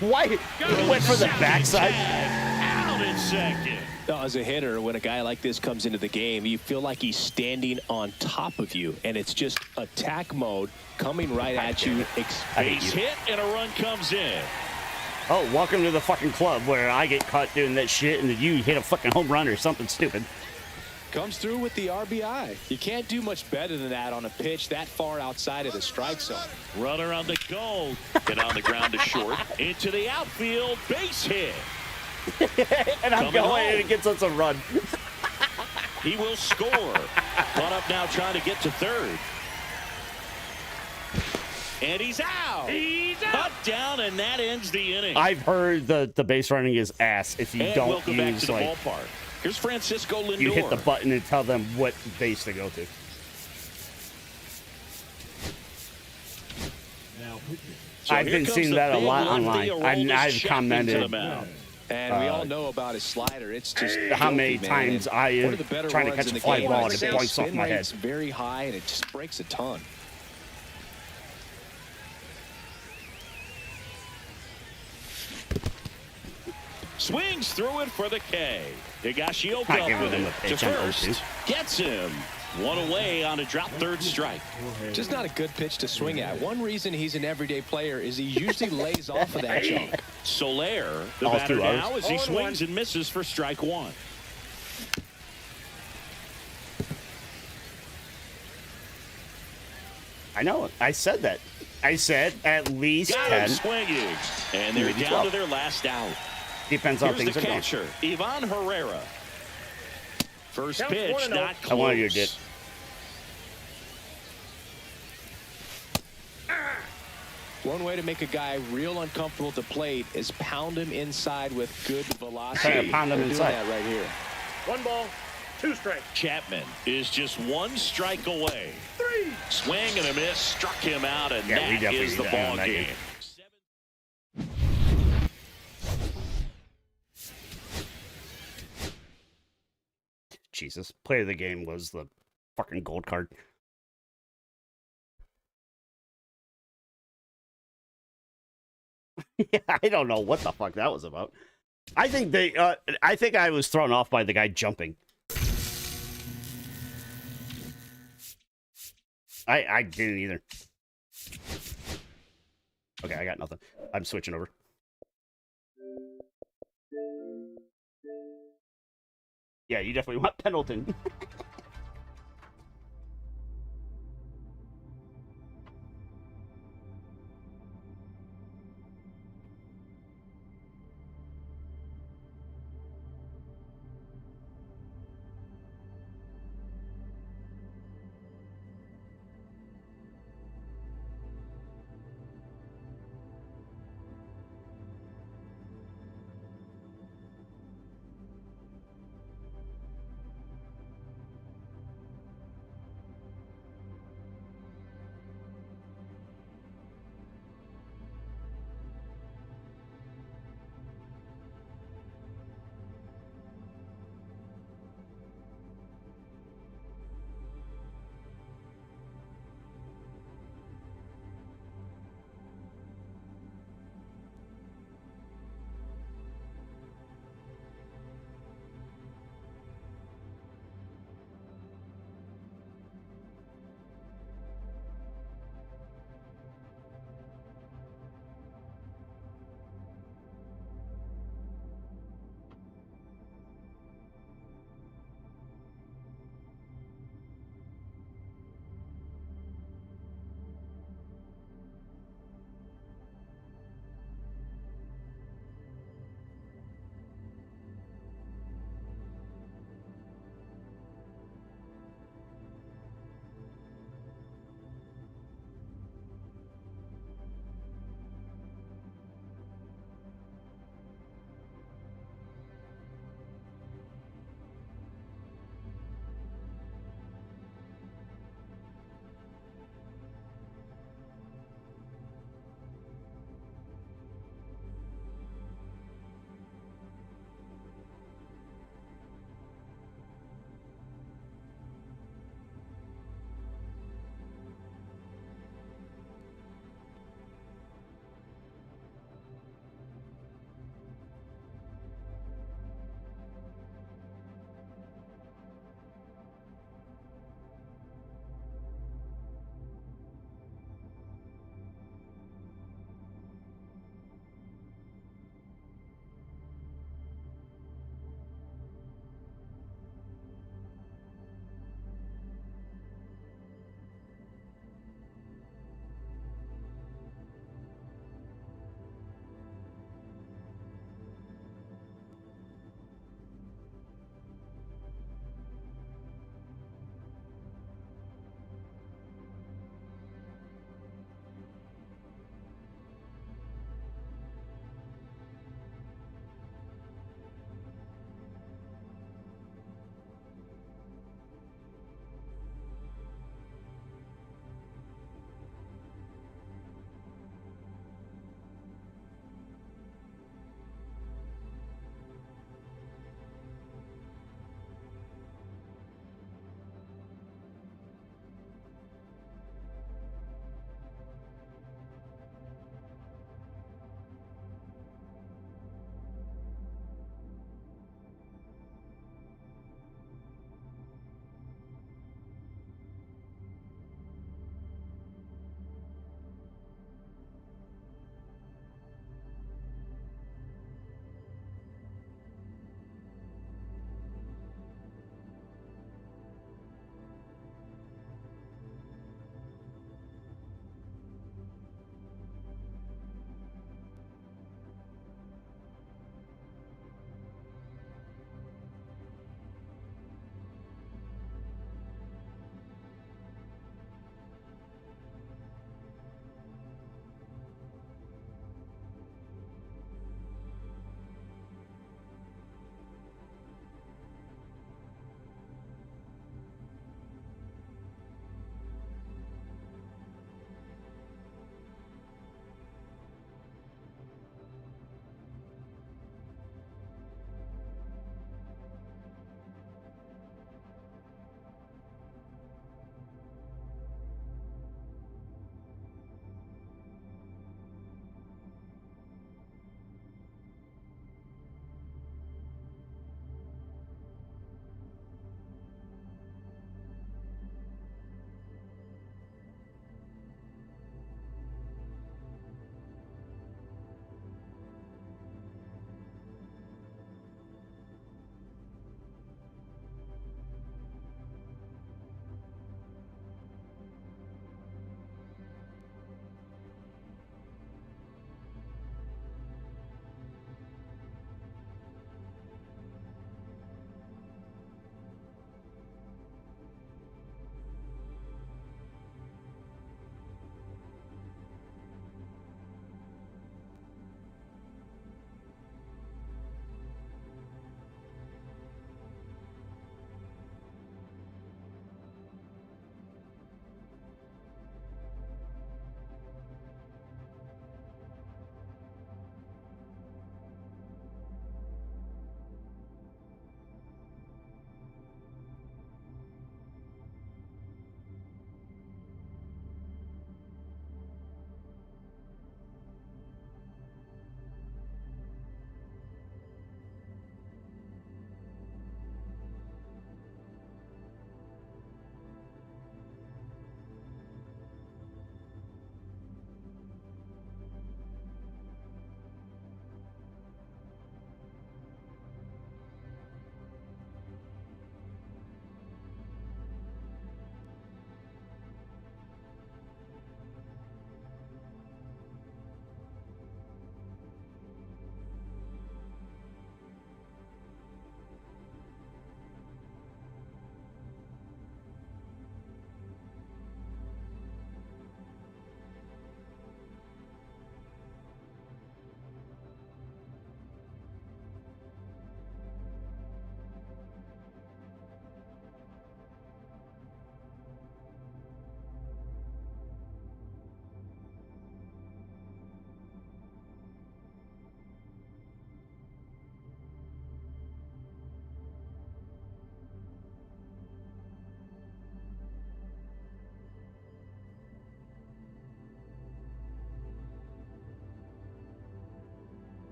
E: Why? He went for the backside.
B: Out in second.
C: As a hitter, when a guy like this comes into the game, you feel like he's standing on top of you, and it's just attack mode coming right at you.
E: I hate
B: Base
E: you.
B: hit and a run comes in.
E: Oh, welcome to the fucking club where I get caught doing that shit and you hit a fucking home run or something stupid.
C: Comes through with the RBI. You can't do much better than that on a pitch that far outside of the strike zone.
B: Runner on the goal. And on the ground to short. Into the outfield. Base hit.
E: And I'm
B: Coming
E: going
B: home.
E: and it gets us a run.
B: He will score. Caught up now trying to get to third. And he's out. Cut down, and that ends the inning.
E: I've heard the base running is ass if you
B: And
E: don't
B: welcome back to
E: use
B: the
E: like
B: ballpark. Here's Francisco Lindor.
E: you hit the button and tell them what base to go to.
B: So
E: I've
B: here
E: been
B: comes
E: seeing
B: the
E: that a
B: big
E: lot
B: lefty,
E: online.
B: Aroldis
E: I've
B: Chapman
E: commented
B: to the mound.
C: And we all know about his slider. It's just
E: how many
C: filthy, man.
E: times
C: And
E: I am
C: one of the better
E: trying to
C: runs
E: catch
C: in
E: a
C: the
E: fly
C: game.
E: ball and
C: His
E: it boinks off
C: spin
E: my head.
C: rate's very high, and it just breaks a ton.
B: Swings through it for the K. Higashioka
E: Not
B: up
E: giving
B: with
E: him
B: it
E: a
B: to
E: pitch on
B: first.
E: 0-2.
B: Gets him. One away on a drop third strike.
C: Just not a good pitch to swing at. One reason he's an everyday player is he usually lays off of that junk.
B: Soler, the
E: All
B: batter
E: 2
B: now,
E: hours.
B: as he
D: 0-1.
B: swings and misses for strike one.
E: I know. I said that. I said at least
B: Got
E: 10.
B: him swinging. And they're
E: Maybe
B: down
E: 12.
B: to their last out.
E: Depends how
B: Here's
E: things
B: the
E: are going.
B: catcher, Ivan Herrera. First
D: Counts
B: pitch,
D: 1-0.
B: not close.
E: I wanted you to get.
C: One way to make a guy real uncomfortable at the plate is pound him inside with good velocity.
E: Trying to pound him
C: They're
E: inside.
C: doing that right here.
D: 1 ball, 2 strikes.
B: Chapman is just one strike away.
D: 3.
B: Swing and a miss, struck him out, and
E: Yeah, we
B: that
E: definitely
B: is the
E: need to end
B: ball
E: that
B: game.
E: game. Jesus. Player of the game was the fucking gold card. Yeah, I don't know what the fuck that was about. I think I think I was thrown off by the guy jumping. I didn't either. Okay, I got nothing. I'm switching over. Yeah, you definitely want Pendleton.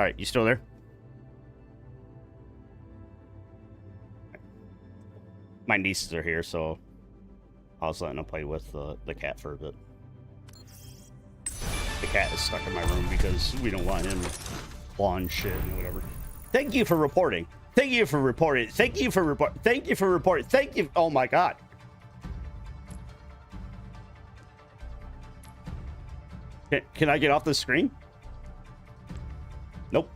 E: All right, you still there? My nieces are here, so I was letting them play with the cat for a bit. The cat is stuck in my room because we don't want him clawing shit and whatever. Thank you for reporting. Thank you for reporting. Thank you for report. Thank you for reporting. Thank you. Oh my god. Can I get off the screen? Nope.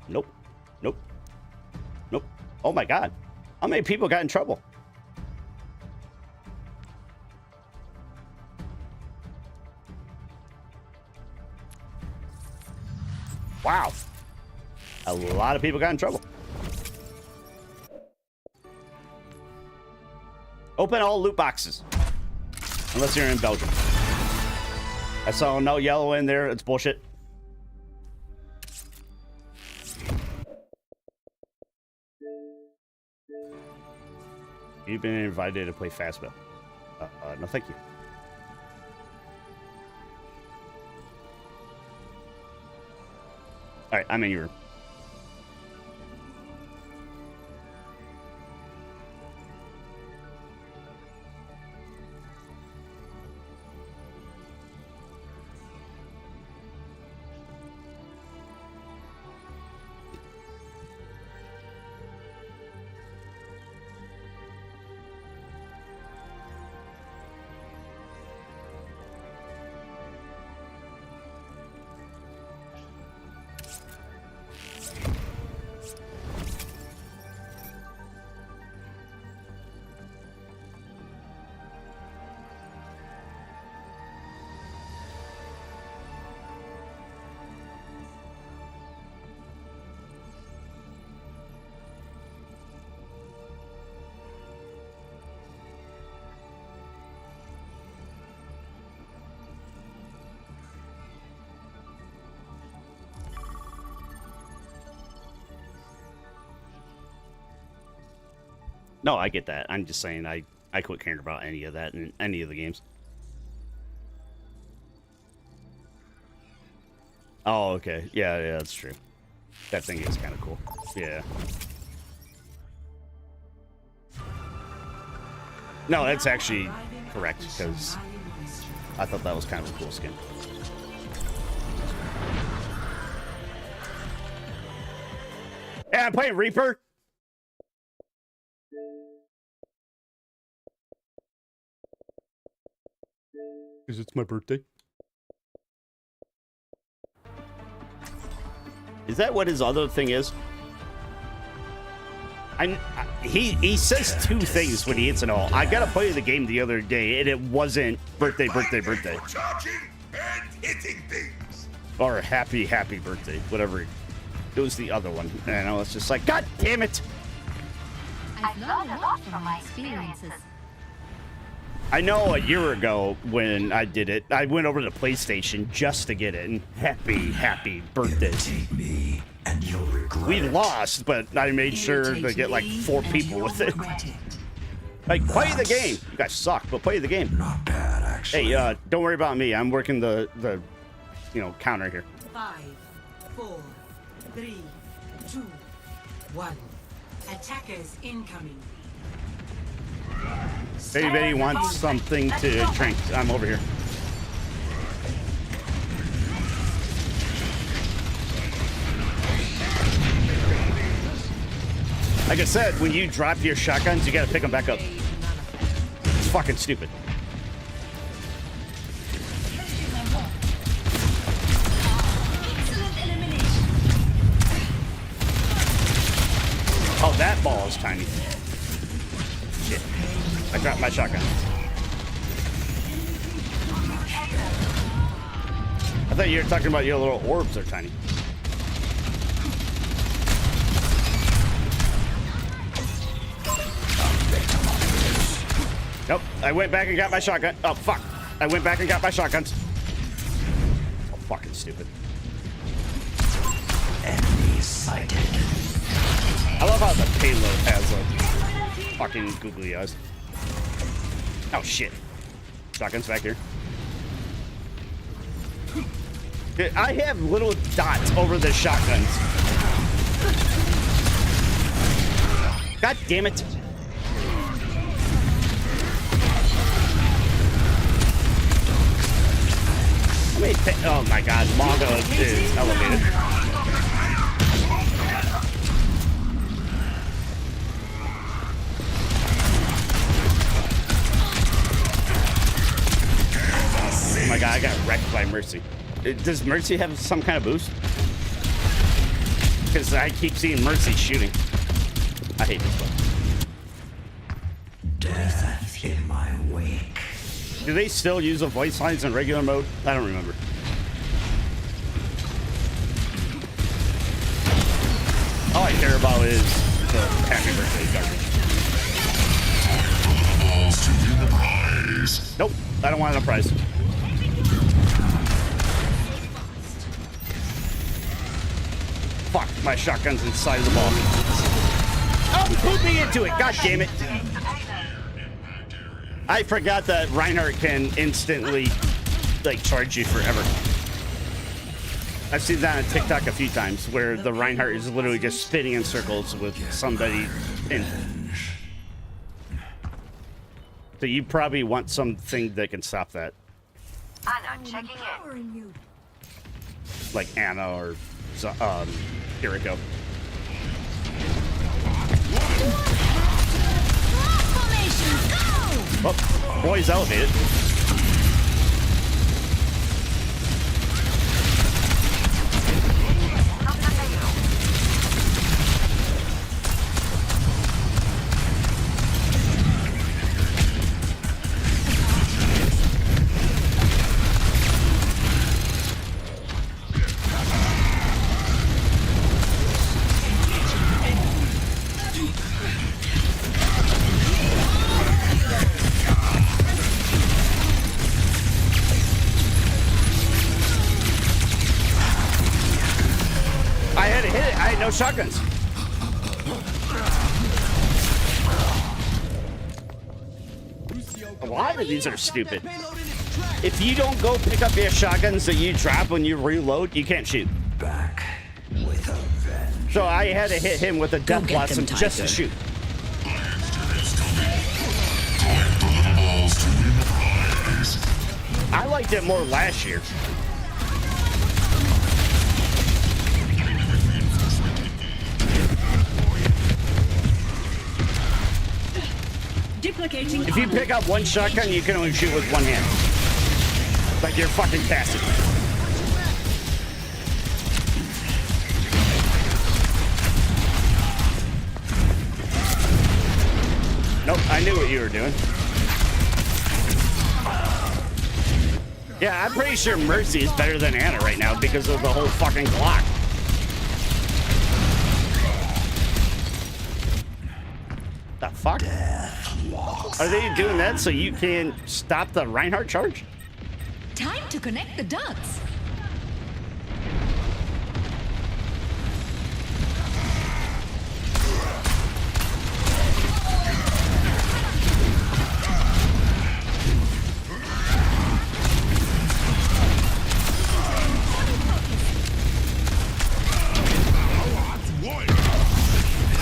E: Nope. Nope. Nope. Oh my god. How many people got in trouble? Wow. A lot of people got in trouble. Open all loot boxes. Unless you're in Belgium. I saw no yellow in there. It's bullshit. You've been invited to play Fastball. No, thank you. All right, I'm in your room. No, I get that. I'm just saying I quit caring about any of that in any of the games. Oh, okay. Yeah, that's true. That thing is kind of cool. Yeah. No, that's actually correct, because I thought that was kind of a cool skin. Yeah, I'm playing Reaper.
G: Because it's my birthday.
E: Is that what his other thing is? He says two things when he hits an all. I gotta play the game the other day, and it wasn't birthday.
H: Charging and hitting things.
E: Or happy birthday, whatever. It was the other one. And I was just like, God damn it!
I: I've learned a lot from my experiences.
E: I know a year ago when I did it, I went over to PlayStation just to get it, and happy birthday.
H: Take me and you'll regret
E: We
H: it.
E: lost, but I made sure to get like 4 people with it. Like, play the game. You guys suck, but play the game.
H: Not bad, actually.
E: Hey, don't worry about me. I'm working the counter here.
J: 5, 4, 3, 2, 1. Attackers incoming.
E: Anybody wants something to drink? I'm over here. Like I said, when you drop your shotguns, you gotta pick them back up. It's fucking stupid. Oh, that ball is tiny. Shit. I dropped my shotgun. I thought you were talking about your little orbs are tiny. Nope. I went back and got my shotgun. Oh, fuck. I went back and got my shotguns. So fucking stupid.
H: Enemy sighted.
E: I love how the payload has fucking googly eyes. Oh shit. Shotgun's back here. I have little dots over the shotguns. God damn it. Oh my god, Mongo is elevated. Oh my god, I got wrecked by Mercy. Does Mercy have some kind of boost? Because I keep seeing Mercy shooting. I hate this one.
H: Death in my wake.
E: Do they still use the voice lines in regular mode? I don't remember. All I care about is the happy birthday garbage. Nope, I don't want a prize. Fuck, my shotgun's inside of the ball. Oh, put me into it, god damn it. I forgot that Reinhardt can instantly, like, charge you forever. I've seen that on TikTok a few times, where the Reinhardt is literally just spinning in circles with somebody in. So you probably want something that can stop that.
J: Anna, checking in.
E: Like Anna or Kiriko. Oh, boy's elevated. I had to hit it. I had no shotguns. A lot of these are stupid. If you don't go pick up your shotguns that you drop when you reload, you can't shoot.
H: Back with a vengeance.
E: So I had to hit him with a death blossom just to shoot. I liked it more last year. If you pick up one shotgun, you can only shoot with one hand. Like you're fucking Cassie. Nope, I knew what you were doing. Yeah, I'm pretty sure Mercy is better than Anna right now because of the whole fucking Glock. The fuck? Are they doing that so you can stop the Reinhardt charge?
I: Time to connect the dots.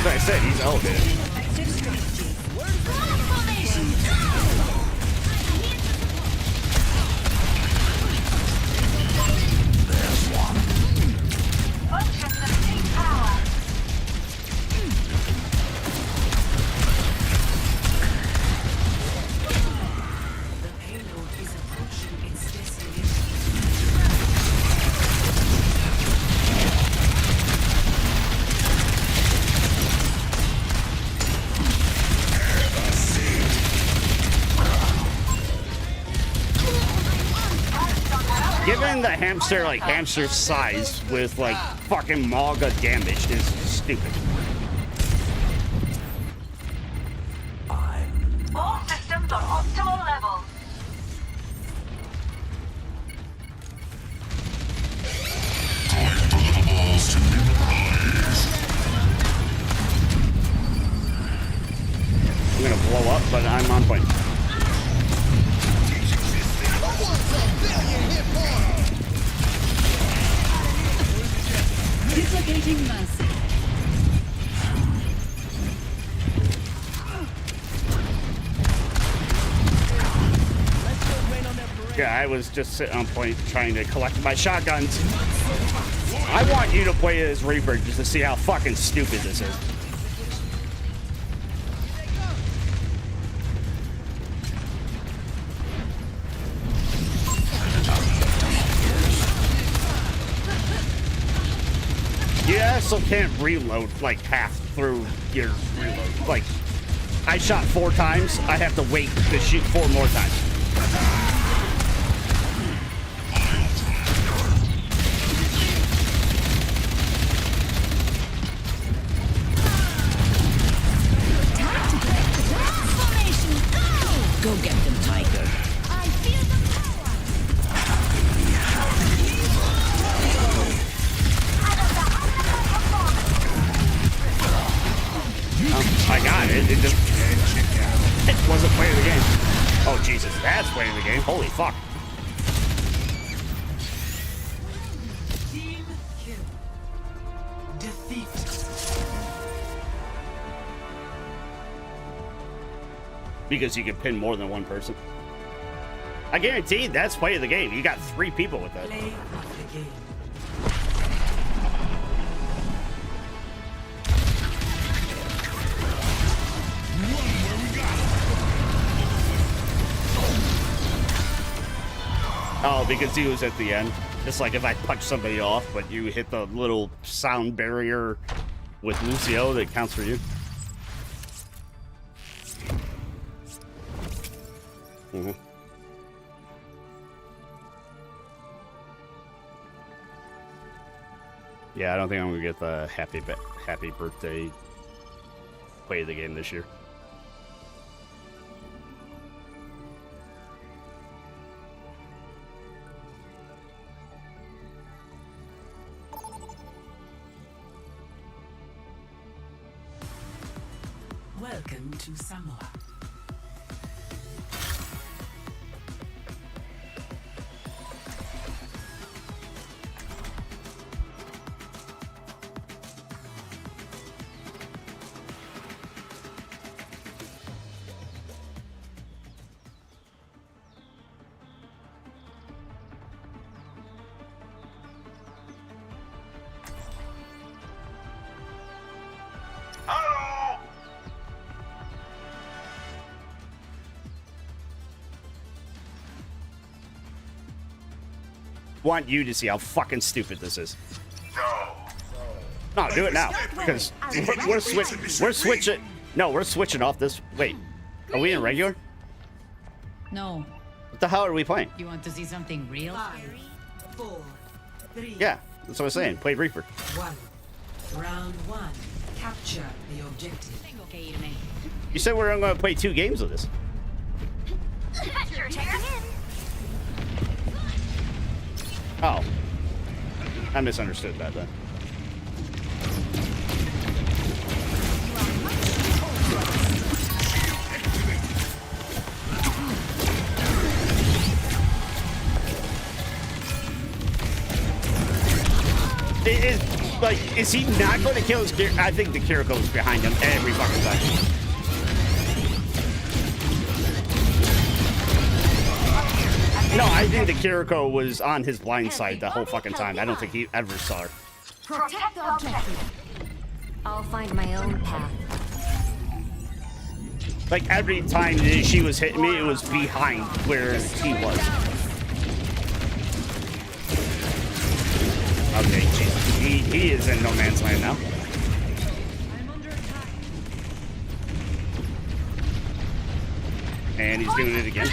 E: Like I said, he's elevated. Given the hamster, like, hamster size with, like, fucking Maga damage is stupid.
J: All systems are optimal levels.
E: I'm gonna blow up, but I'm on point.
I: Duplicating mercy.
E: Yeah, I was just sitting on point trying to collect my shotguns. I want you to play as Reaper just to see how fucking stupid this is. You also can't reload like half through your reload. Like, I shot 4 times, I have to wait to shoot 4 more times.
I: Go get them, Tiger. I feel the
E: I got it. It just it wasn't playing the game. Oh Jesus, that's playing the game. Holy fuck.
H: Team kill. Defeat.
E: Because you can pin more than one person. I guarantee that's play of the game. You got 3 people with that.
H: Play of the game.
E: Oh, because he was at the end. It's like if I punch somebody off, but you hit the little sound barrier with Lucio that counts for you. Mm-hmm. Yeah, I don't think I'm gonna get the happy birthday play of the game this year.
H: Welcome to Samoa.
E: Want you to see how fucking stupid this is. No, do it now, because we're switching. No, we're switching off this. Wait, are we in regular?
I: No.
E: What the hell are we playing?
I: You want to see something real?
H: 5, 4, 3.
E: Yeah, that's what I was saying. Play Reaper.
H: 1. Round 1. Capture the objective.
E: You said we're going to play 2 games of this. Oh, I misunderstood that then. Like, is he not going to kill his Kiriko? I think the Kiriko is behind him every fucking time. No, I think the Kiriko was on his blind side the whole fucking time. I don't think he ever saw her.
J: Protect the objective. I'll find my own path.
E: Like, every time she was hitting me, it was behind where he was. Okay, Jesus. He is in no man's land now. And he's doing it again.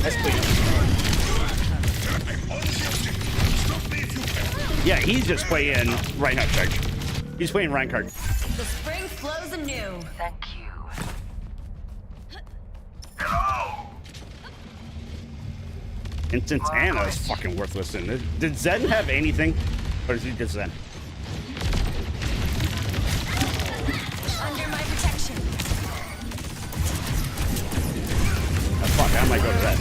E: That's clean. Yeah, he's just playing Reinhardt charge. He's playing Reinhardt.
J: The spring flows anew. Thank you.
E: Instance Anna is fucking worthless in this. Did Zen have anything? Or is he just Zen?
J: Under my protection.
E: I might go to that.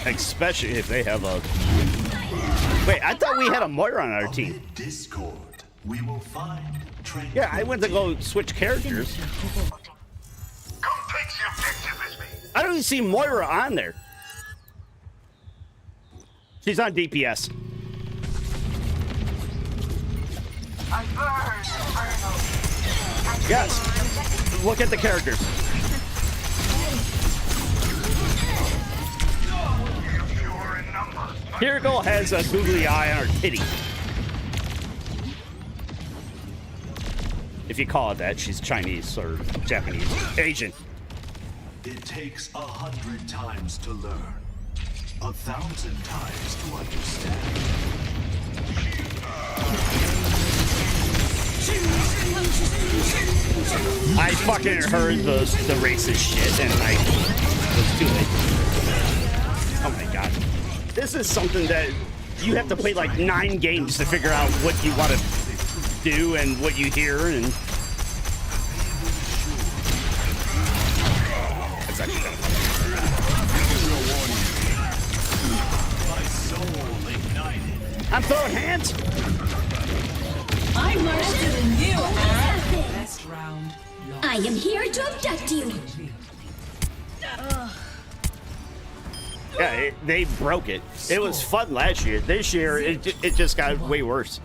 E: Especially if they have a... Wait, I thought we had a Moira on our team.
K: Discord, we will find
E: Yeah, I went to go switch characters. I don't even see Moira on there. She's on DPS. Yes. Look at the characters. Kiriko has a googly eye on her titty. If you call it that, she's Chinese or Japanese. Asian.
K: It takes 100 times to learn, 1,000 times to understand.
E: I fucking heard the racist shit and I was too late. Oh my god. This is something that you have to play like 9 games to figure out what you want to do and what you hear and... That's actually kind of fun. I'm throwing hands!
H: I'm larger than you, huh? Best round.
J: I am here to abduct you.
E: Yeah, they broke it. It was fun last year. This year, it just got way worse.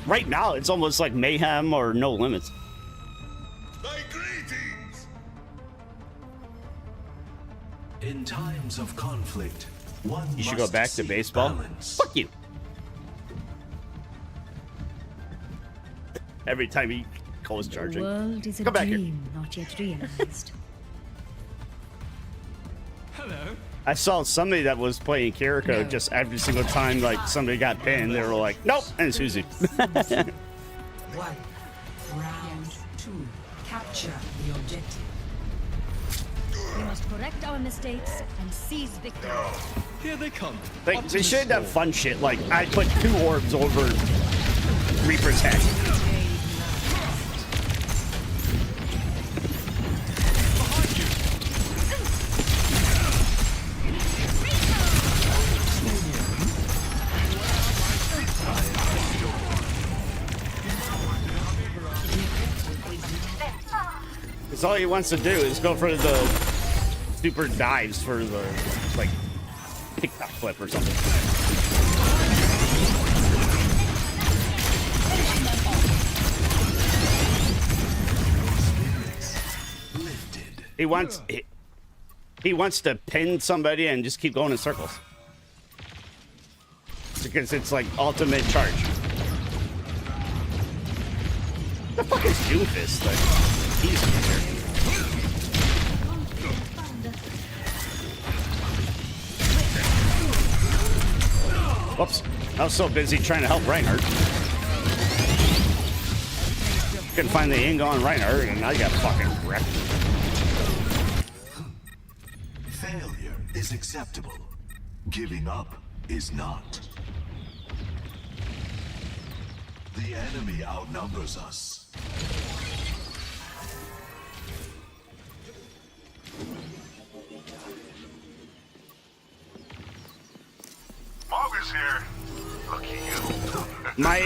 E: Right now, it's almost like mayhem or no limits.
K: In times of conflict, one
E: You should go back to baseball.
K: Balance.
E: Fuck you. Every time he goes charging.
J: The world is a
E: Come back here.
J: dream not yet realized.
E: I saw somebody that was playing Kiriko just every single time like somebody got pinned, they were like, nope, and Susie.
H: 1. Round 2. Capture the objective.
I: We must correct our mistakes and seize victory.
C: Here they come.
E: Like, they should have done fun shit, like I put 2 orbs over Reaper's head. Because all he wants to do is go for the super dives for the, like, TikTok flip or something. He wants to pin somebody and just keep going in circles. Because it's like ultimate charge. The fuck is Doomfist? Like, he's in here. Whoops. I was so busy trying to help Reinhardt. Couldn't find the angle on Reinhardt and I got fucking wrecked.
K: Failure is acceptable. Giving up is not. The enemy outnumbers us.
L: August here. Lucky you.
E: My,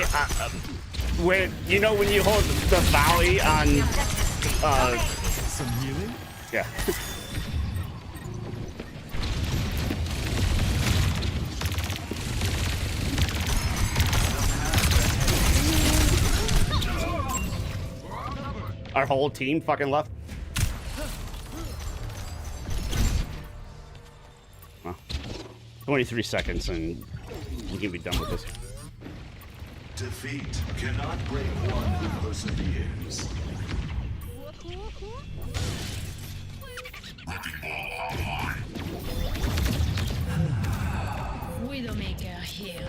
E: when you hold the volley on,
K: Some healing?
E: yeah. Our whole team fucking left. Well, 23 seconds and we can be done with this.
K: Defeat cannot break one who perseveres.
I: Widowmaker here.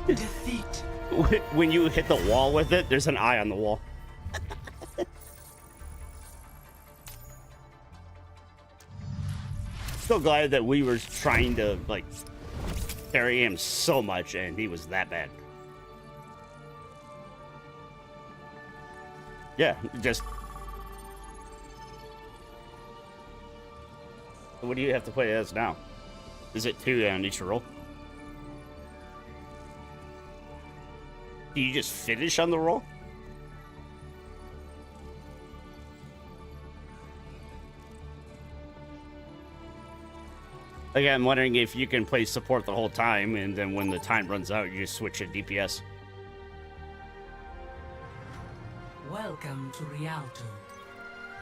H: Defeat.
E: when you hit the wall with it, there's an eye on the wall. So glad that we were trying to like carry him so much and he was that bad. Yeah, just what do you have to play as now? Is it 2 on each roll? Do you just finish on the roll? Again, I'm wondering if you can play support the whole time, and then when the time runs out, you just switch to DPS.
H: Welcome to Rialto.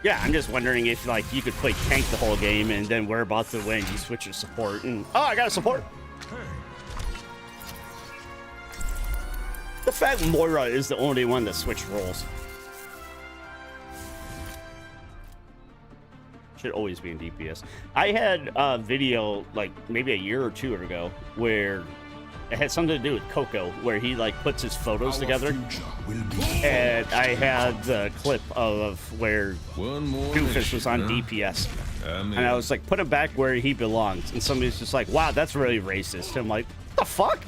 E: Yeah, I'm just wondering if like you could play tank the whole game, and then we're about to win, you switch to support, and oh, I got a support. The fact Moira is the only one that switched roles. Should always be in DPS. I had a video like maybe a year or 2 ago where it had something to do with Coco, where he like puts his photos together, and I had the clip of where Doofus was on DPS, and I was like, put him back where he belongs, and somebody's just like, wow, that's really racist. And I'm like, what the fuck?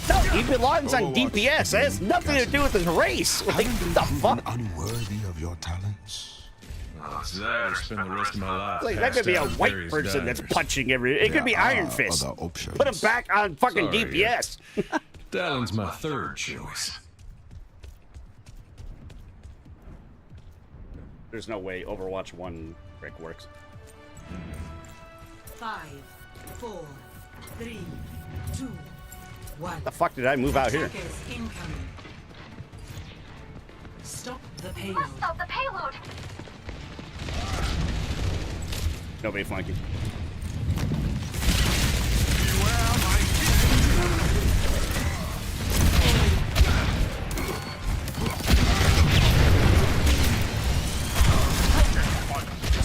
E: No, he belongs on DPS. That has nothing to do with his race. Like, the fuck?
K: Unworthy of your talents.
L: I spend the rest of my life.
E: Like, that could be a white person that's punching every. It could be Iron Fist. Put him back on fucking DPS.
L: Talon's my third choice.
E: There's no way Overwatch 1 trick works.
H: 5, 4, 3, 2, 1.
E: The fuck did I move out here?
H: Attackers incoming. Stop the payload.
J: Stop the payload.
E: Nobody flanking.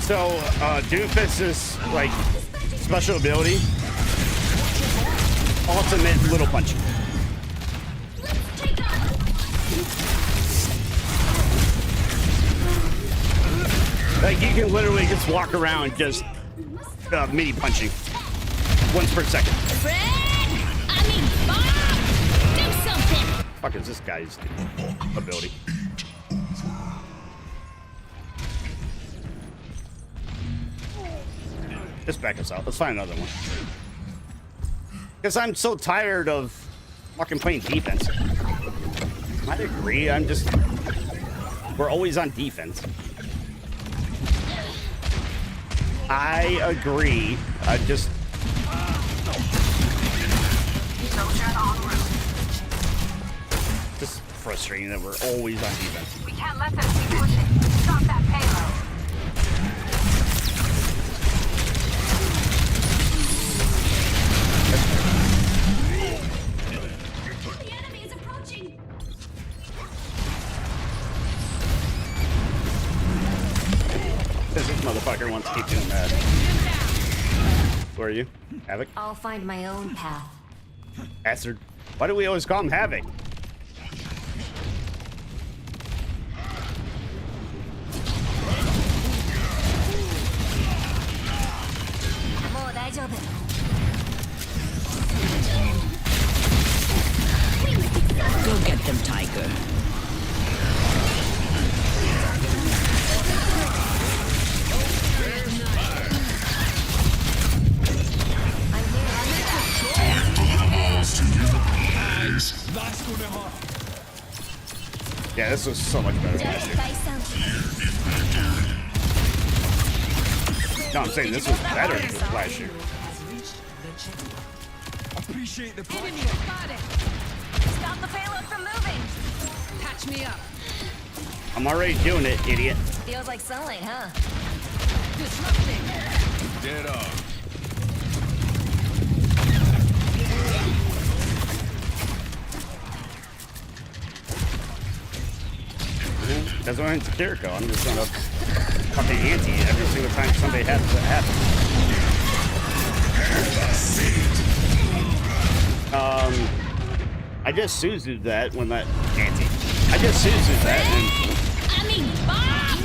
E: So, Doofus's like special ability, ultimate little punch. Like, you can literally just walk around just mini punching once per second.
I: Fred! I mean, Bob! Do something!
E: Fuck is this guy's ability? Just back us out. Let's find another one. Because I'm so tired of fucking playing defense. I agree. We're always on defense. I agree. Just frustrating that we're always on defense.
J: We can't let them keep pushing. Stop that payload.
I: The enemy is approaching!
E: Because this motherfucker wants to keep doing that. Where are you? Havoc?
J: I'll find my own path.
E: Bastard. Why do we always call him Havoc?
H: Go get them, Tiger.
E: Yeah, this was so much better than last year. No, I'm saying this was better than last year.
H: Appreciate the push.
I: Enemy spotted!
J: Stop the payload from moving.
I: Patch me up.
E: I'm already doing it, idiot.
J: Feels like sunlight, huh?
I: Disrupting.
L: Dead on.
E: That's why I'm Jericho. I'm just gonna fucking ante every single time somebody has that happen. I just Suzu'd that when that anti. I just Suzu'd that and
I: I mean, Bob!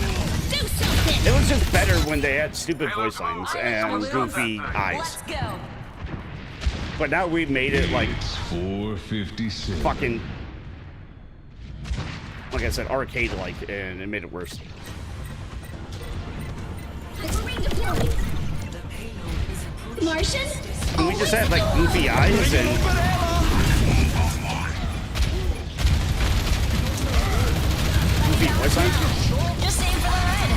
I: Do something!
E: it was just better when they had stupid voice lines and goofy eyes.
I: Let's go!
E: But now we've made it like
L: 4:56.
E: fucking, like I said, arcade-like, and it made it worse.
I: Martian?
E: And we just had like goofy eyes and goofy voice lines.
I: Just aim for the head.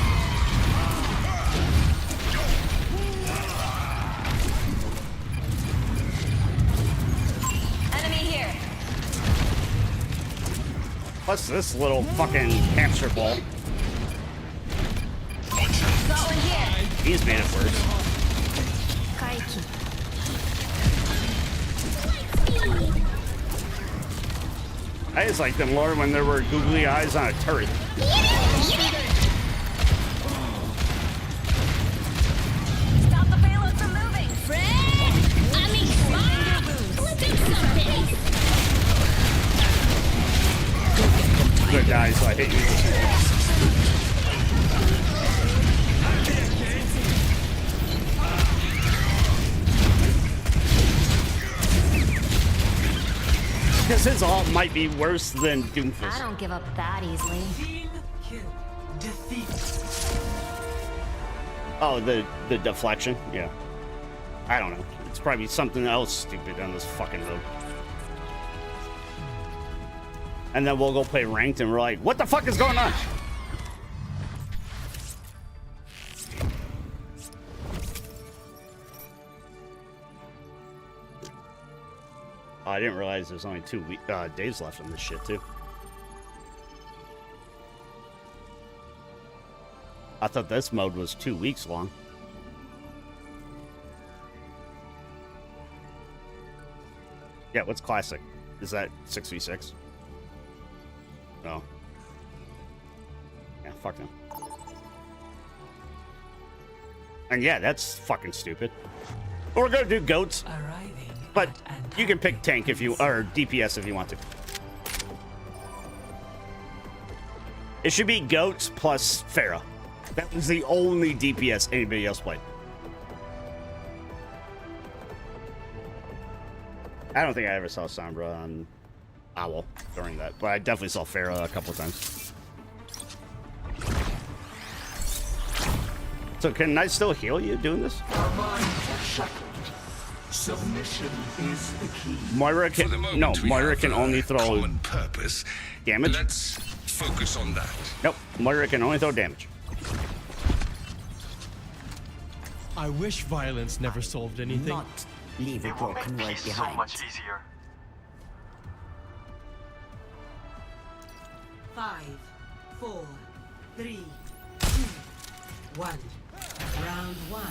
I: Enemy here.
E: Plus this little fucking hamster ball.
I: Got one here.
E: He's made it worse.
J: Kaiki.
E: I just like them more when there were googly eyes on a turret.
I: Stop the payload from moving. Fred! I mean, let's do something.
E: Good guys, so I hate you. Because his ult might be worse than
J: I
E: Doomfist.
J: don't give up that easily.
H: Team kill. Defeat.
E: Oh, the deflection? Yeah. I don't know. It's probably something else stupid on this fucking mode. And then we'll go play ranked and we're like, what the fuck is going on? Oh, I didn't realize there's only 2 days left on this shit too. I thought this mode was 2 weeks long. Yeah, what's classic? Is that 6v6? No. Yeah, fuck them. And yeah, that's fucking stupid. We're gonna do goats. But you can pick tank if you, or DPS if you want to. It should be goats plus Pharah. That was the only DPS anybody else played. I don't think I ever saw Sombra on Owl during that, but I definitely saw Pharah a couple times. So can I still heal you doing this?
K: Submission is the key.
E: Moira can no. Moira can only throw
K: purpose.
E: Damage.
K: Let's focus on that.
E: Nope. Moira can only throw damage.
M: I wish violence never solved anything.
N: Not leave a broken world behind.
O: So much easier.
H: 5, 4, 3, 2, 1. Round 1.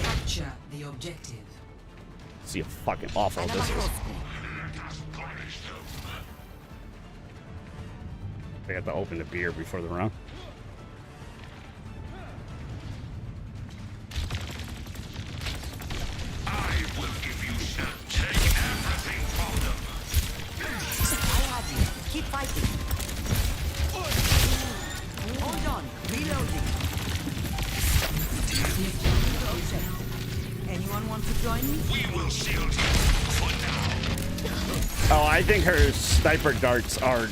H: Capture the objective.
E: See how fucking awful this is. I got to open the beer before the round.
K: I will give you shall take everything from them.
N: I have you. Keep fighting. Hold on. Reloading. Anyone want to join me?
K: We will shield you for now.
E: Oh, I think her sniper darts are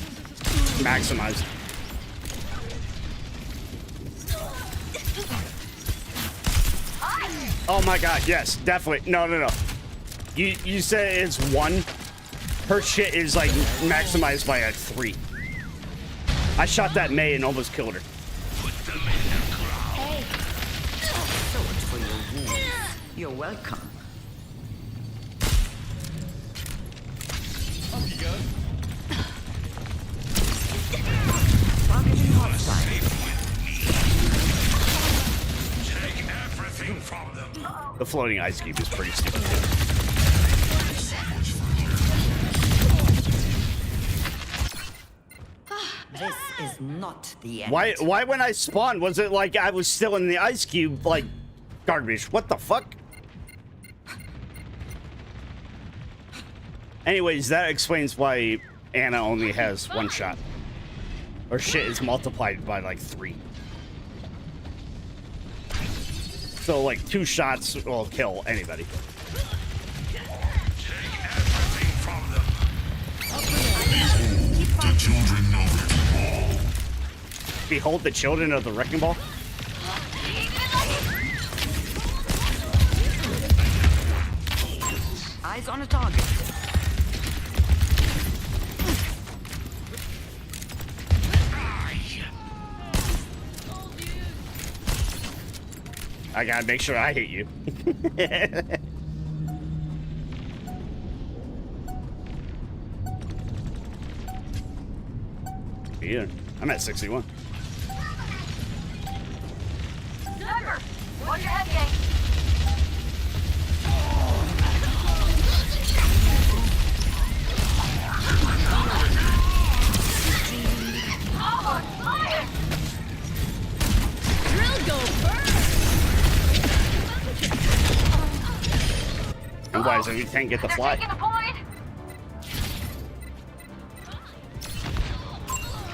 E: maximized. Oh my god, yes, definitely. No, no, no. You say it's 1. Her shit is like maximized by a 3. I shot that Mei and almost killed her.
N: Hey. So much for your wounds. You're welcome.
L: Up you go.
N: Targeting hostile.
K: Take everything from them.
E: The floating ice cube is pretty stupid.
N: This is not the end.
E: Why when I spawned was it like I was still in the ice cube like garbage? What the fuck? Anyways, that explains why Anna only has one shot. Or shit is multiplied by like 3. So like 2 shots will kill anybody.
K: The children of Wrecking Ball.
E: Behold the children of the Wrecking Ball.
N: Eyes on a target.
E: I gotta make sure I hit you. Yeah, I'm at 61.
I: Sniper! Watch your head, gang! Oh, fire! Drill go burn!
E: And why is it you can't get the fly?
I: Taking the point!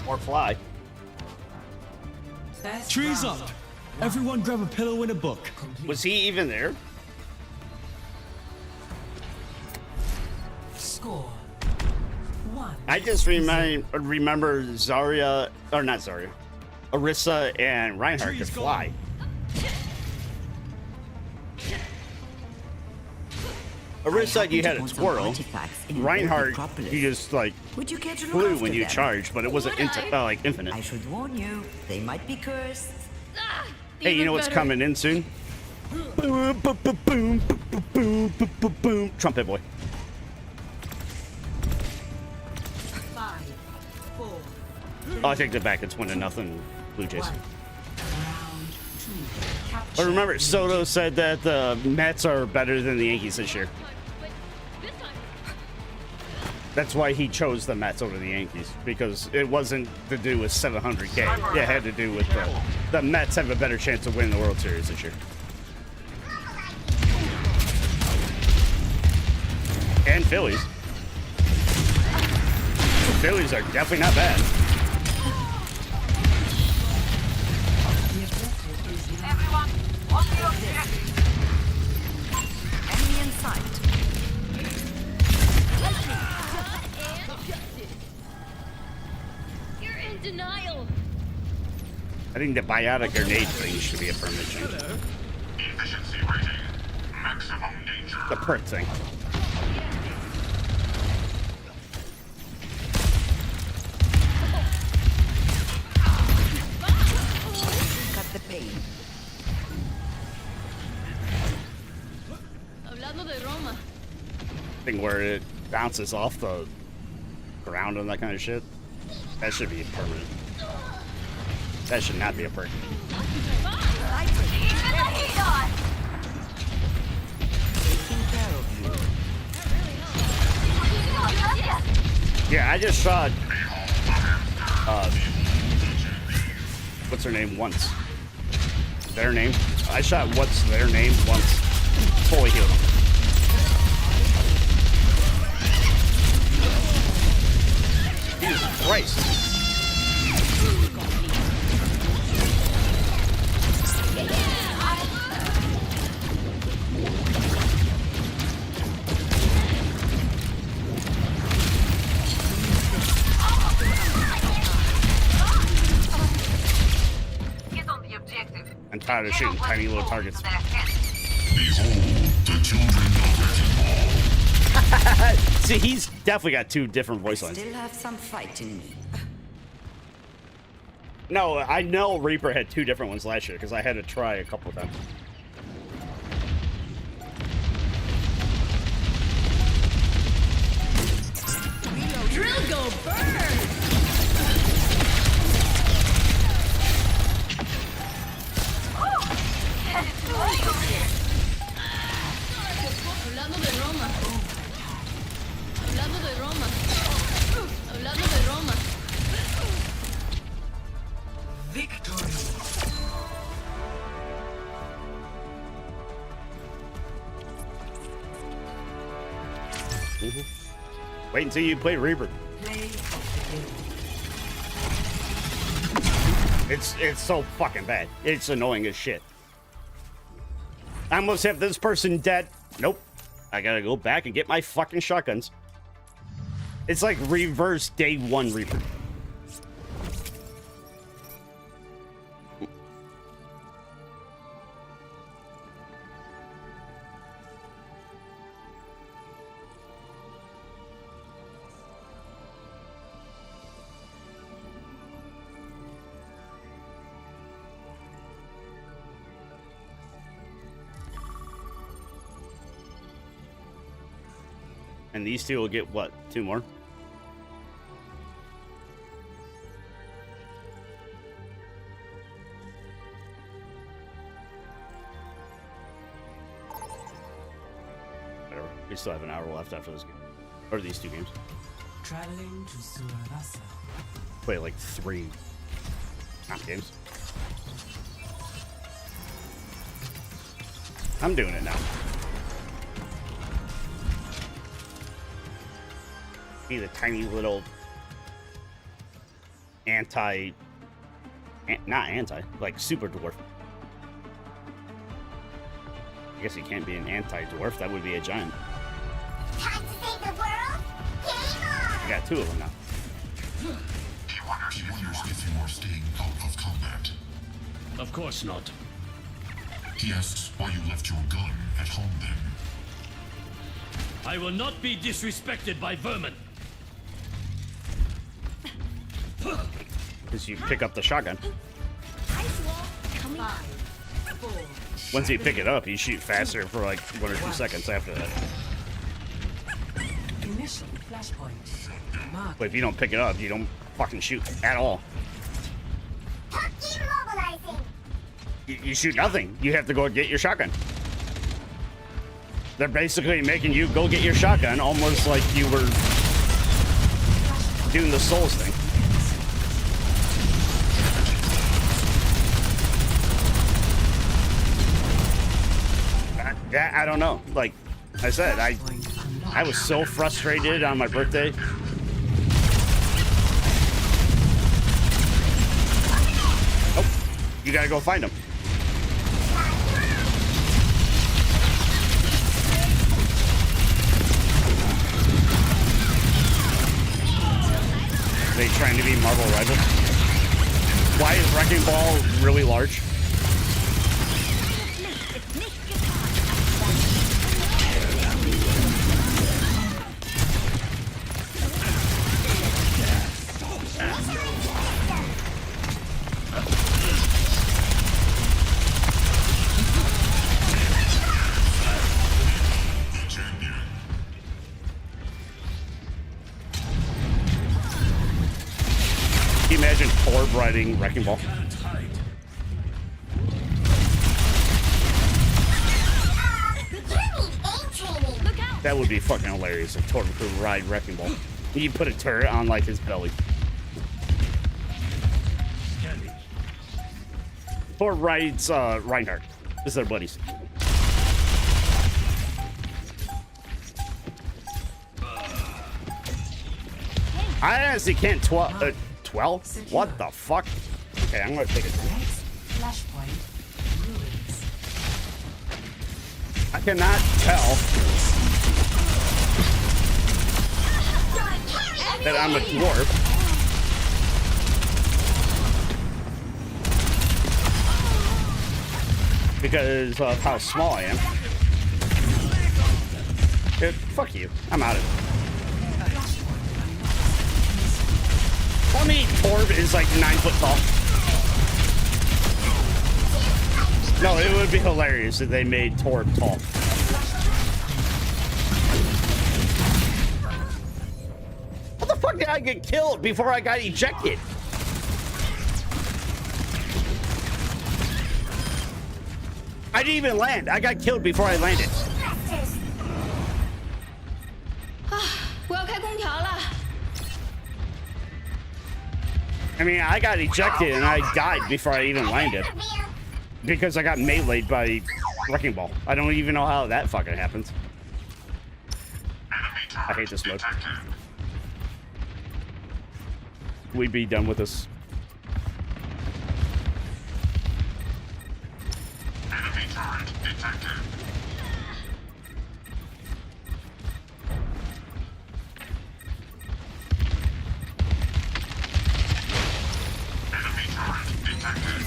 E: Or fly.
M: Trees up! Everyone grab a pillow and a book.
E: Was he even there?
H: Score 1.
E: I just remember Zarya, or not Zarya, Orisa and Reinhardt could fly. Orisa, you had a twirl. Reinhardt, you just like flew when you charged, but it wasn't like infinite.
N: I should warn you, they might be cursed.
E: Hey, you know what's coming in soon? Boom, boom, boom, boom, boom, boom, boom, boom, boom. Trumpet boy.
H: 5, 4.
E: Oh, I take that back. It's 1-0 Blue Jays.
H: Round 2. Capture.
E: But remember, Soto said that the Mets are better than the Yankees this year. That's why he chose the Mets over the Yankees, because it wasn't to do with 700K. It had to do with the Mets have a better chance of winning the World Series this year. And Phillies. The Phillies are definitely not bad.
I: Everyone, on the objective!
N: Enemy in sight.
I: You're in denial!
E: I think the biotic grenade thing should be a permanent change.
K: Efficiency rating. Maximum danger.
E: The perk thing.
N: Cut the pain.
I: Hablando de Roma.
E: Thing where it bounces off the ground and that kind of shit. That should be permanent. That should not be a perk.
N: Taking care of you.
E: Yeah, I just shot what's her name once. Their name? I shot what's their name once. Totally healed him. Jesus Christ.
I: Get on the objective.
E: I'm tired of shooting tiny little targets.
K: Behold, the children of Wrecking Ball.
E: See, he's definitely got 2 different voice lines.
N: Still have some fight in me.
E: No, I know Reaper had 2 different ones last year because I had to try a couple of times.
I: Drill go burn! Hablando de Roma. Hablando de Roma. Hablando de Roma.
H: Victory.
E: Wait until you play Reaper. It's so fucking bad. It's annoying as shit. I almost have this person dead. Nope. I gotta go back and get my fucking shotguns. It's like reverse day one Reaper. And these two will get, what, 2 more? Whatever. We still have an hour left after this game. Or these 2 games.
H: Traveling to Surarasa.
E: Play like 3 games. I'm doing it now. Be the tiny little like super dwarf. I guess he can't be an anti-dwarf. That would be a giant.
I: Time to save the world? Game on!
E: I got 2 of them now.
K: He wonders if you are staying out of combat.
L: Of course not.
K: He asks why you left your gun at home then.
L: I will not be disrespected by vermin.
E: Because you pick up the shotgun. Once you pick it up, you shoot faster for like 1 or 2 seconds after that.
H: Initial flashpoint.
E: But if you don't pick it up, you don't fucking shoot at all. You shoot nothing. You have to go get your shotgun. They're basically making you go get your shotgun, almost like you were doing the Souls thing. I don't know. Like I said, I was so frustrated on my birthday. Oh, you gotta go find him. Are they trying to be Marvel Rivals? Why is Wrecking Ball really large? Imagine Torb riding Wrecking Ball. That would be fucking hilarious if Torb could ride Wrecking Ball. You put a turret on like his belly. Torb rides Reinhardt. This is their buddies. I honestly can't 12? What the fuck? Okay, I'm gonna take it.
H: Flashpoint. Ruins.
E: I cannot tell that I'm a dwarf. Because of how small I am. Dude, fuck you. I'm out of it. Tell me Torb is like 9 foot tall. No, it would be hilarious if they made Torb tall. How the fuck did I get killed before I got ejected? I didn't even land. I got killed before I landed. I mean, I got ejected and I died before I even landed. Because I got meleeed by Wrecking Ball. I don't even know how that fucking happens. I hate this mode. we'd be done with this.
K: Enemy turret detected. Enemy turret detected.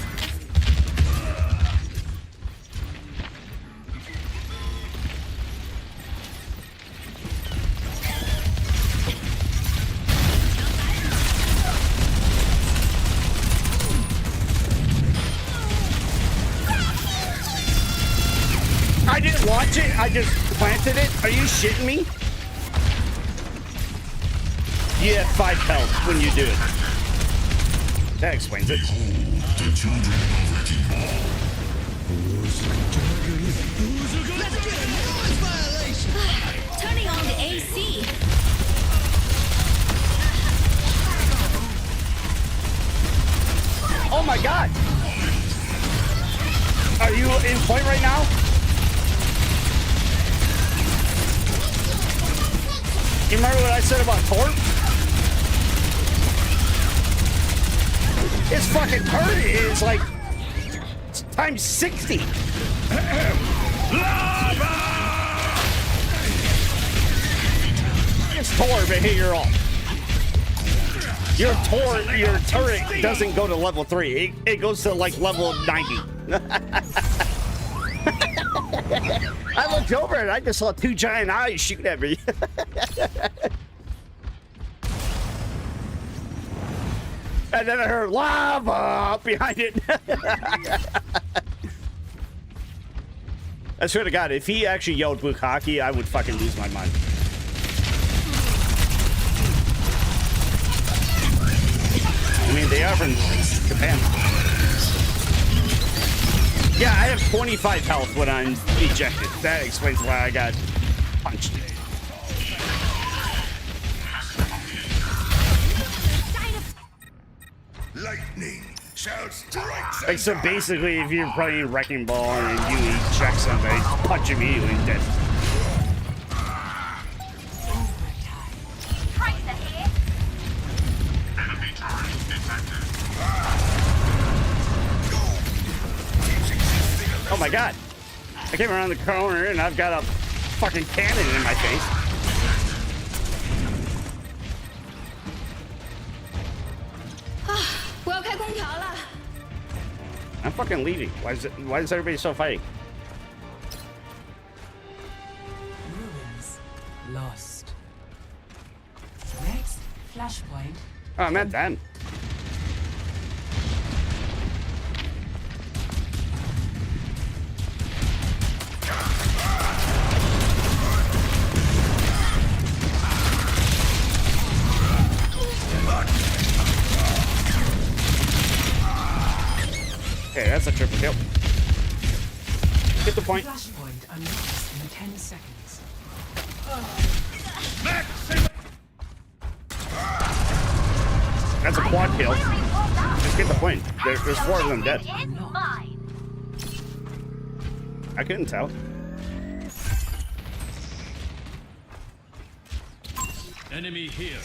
E: I didn't watch it. I just planted it. Are you shitting me? You have 5 health when you do it. That explains it.
K: The children of Wrecking Ball.
I: Turning on the AC.
E: Oh my god! Are you in point right now? You remember what I said about Torp? His fucking turret is like times 60. It's Torp, but hey, you're all. Your turret doesn't go to level 3. It goes to like level 90. I looked over and I just saw 2 giant eyes shoot at me. And then I heard lava behind it. I swear to God, if he actually yelled Bukkake, I would fucking lose my mind. I mean, they are from Japan. Yeah, I have 25 health when I'm ejected. That explains why I got punched.
K: Lightning shall strike.
E: Like, so basically, if you're playing Wrecking Ball and you eject somebody, punch immediately dead. Oh my god. I came around the corner and I've got a fucking cannon in my face. I'm fucking leaving. Why is everybody still fighting?
H: Ruins lost. Next flashpoint.
E: Oh, I'm at them. Okay, that's a triple kill. Get the point.
H: Flashpoint unlocked in 10 seconds.
E: That's a quad kill. Just get the point. There's 4 of them dead. I couldn't tell.
L: Enemy here.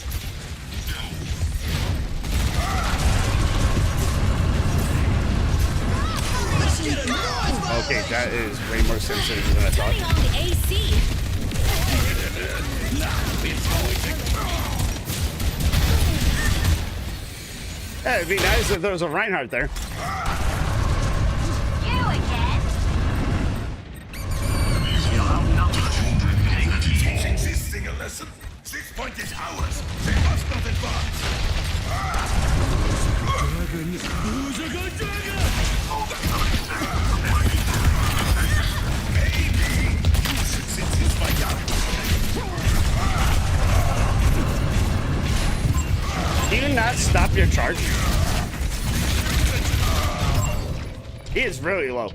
E: Okay, that is way more sensitive than I thought.
I: Turning on the AC.
E: Yeah, it'd be nice if there was a Reinhardt there.
I: You again.
K: Teaching this thing a lesson. This point is ours. They must not advance.
E: Can you not stop your charge? He is really low.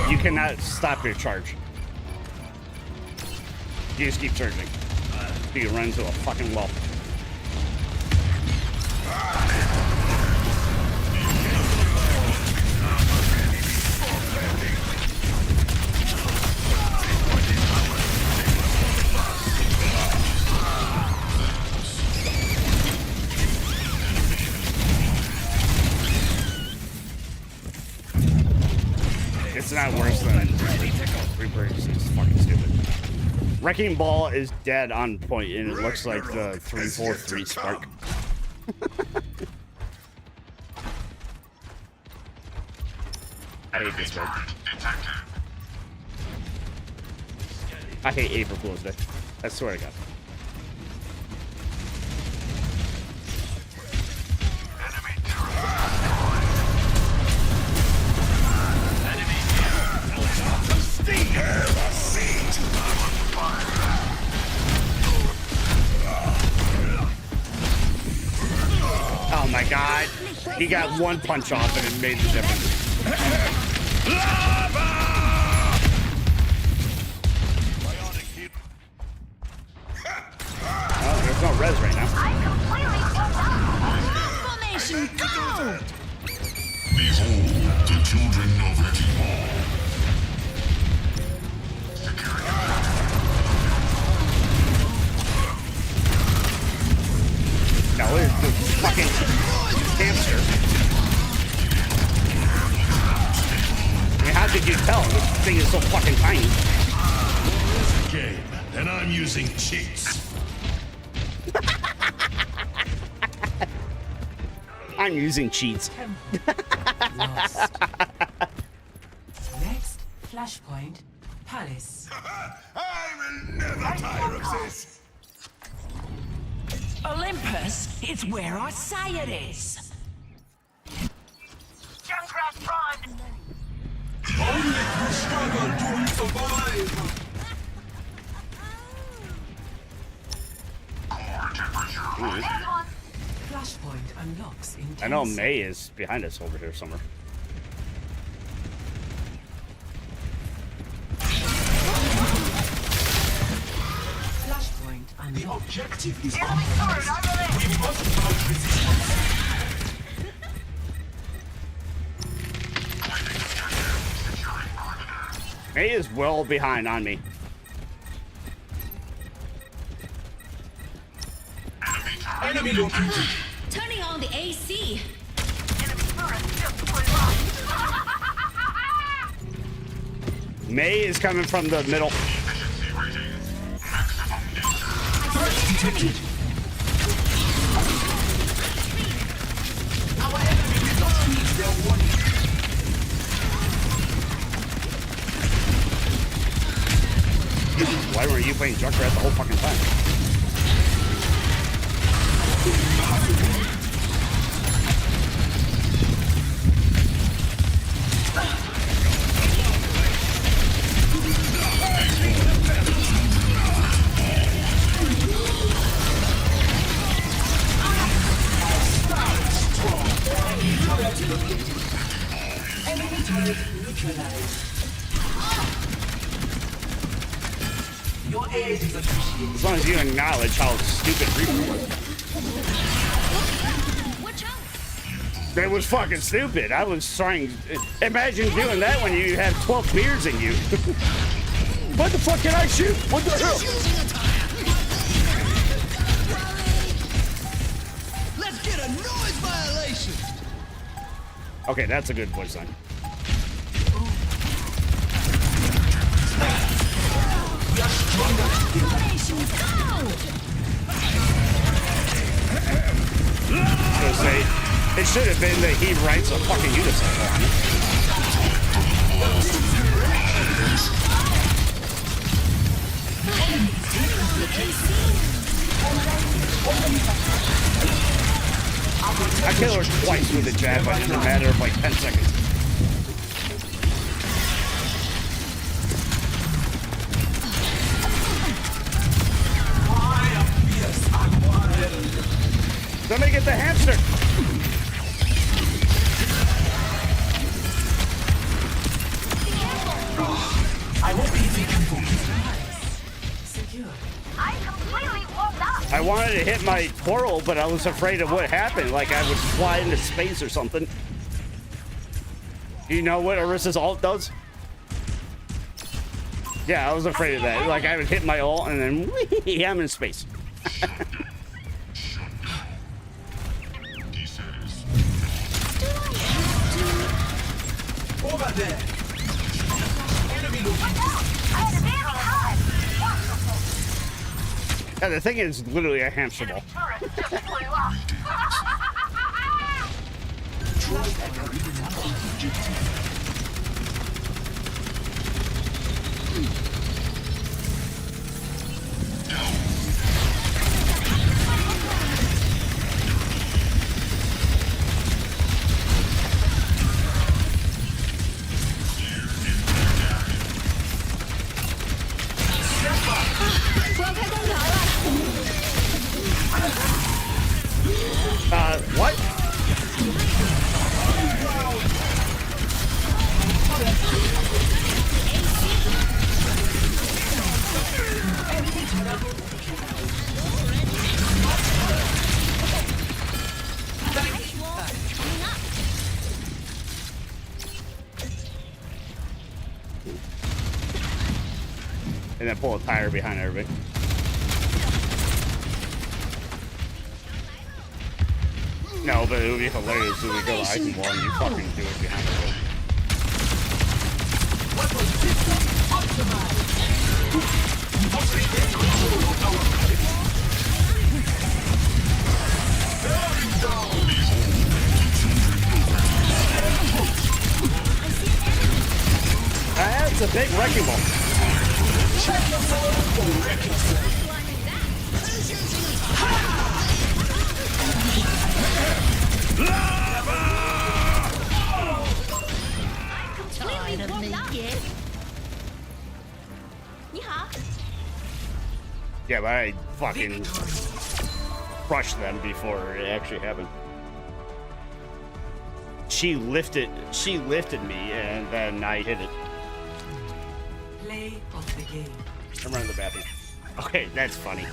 E: You cannot stop your charge. You just keep charging. You run into a fucking wall. Wrecking Ball is dead on point, and it looks like the 343 Spark. I hate this one. I hate April Fool's Day. I swear to God. Oh my God. He got one punch off and it made the difference. Oh, there's no res right now.
I: Formation, go!
K: Behold the children of Wrecking Ball.
E: No, it's the fucking hamster. I mean, how did you tell? This thing is so fucking tiny.
K: It's a game, and I'm using cheats.
E: I'm using cheats.
H: Lost. Next, Flashpoint, Palace.
K: I will never tire of this.
H: Olympus is where I say it is.
I: Junkrat Prime!
K: Only through struggle do we survive.
H: Flashpoint unlocks in 10
E: I know
H: seconds.
E: May is behind us over here somewhere.
H: Flashpoint unlocked.
K: The objective is
I: Enemy turret over there!
K: we must fight resistance.
E: May is well behind on me.
K: Enemy located.
I: Turning on the AC! Enemy turret just
E: May is coming from the middle.
K: Detected.
E: Why weren't you playing Junkrat the whole fucking time? As long as you acknowledge how stupid Reaper was.
I: Watch out!
E: It was fucking stupid. I was trying. Imagine doing that when you have 12 beers in you. What the fuck can I shoot? What the hell?
N: Let's get a noise violation.
E: Okay, that's a good voice line.
I: Formation, go!
E: I was gonna say, it should have been that he writes a fucking unicycle on it. I killed her twice with a jab, but in a matter of like 10 seconds. Somebody get the hamster!
K: I won't be taken for
H: Secure.
I: I completely warmed up!
E: I wanted to hit my portal, but I was afraid of what happened, like I would fly into space or something. Do you know what Orissa's ult does? Yeah, I was afraid of that. Like I would hit my ult and then whee, I'm in space.
K: Over there. Enemy located.
I: I had a very hard!
E: Yeah, the thing is literally a hamster ball. What? And then pull a tire behind everybody. No, but it would be hilarious if we go I can warn you fucking do it behind the wheel. That's a big wrecking ball.
I: Tired of me yet?
E: Yeah, but I fucking crushed them before it actually happened. She lifted me, and then I hit it.
H: Play of the game.
E: I'm running the bathroom. Okay, that's funny.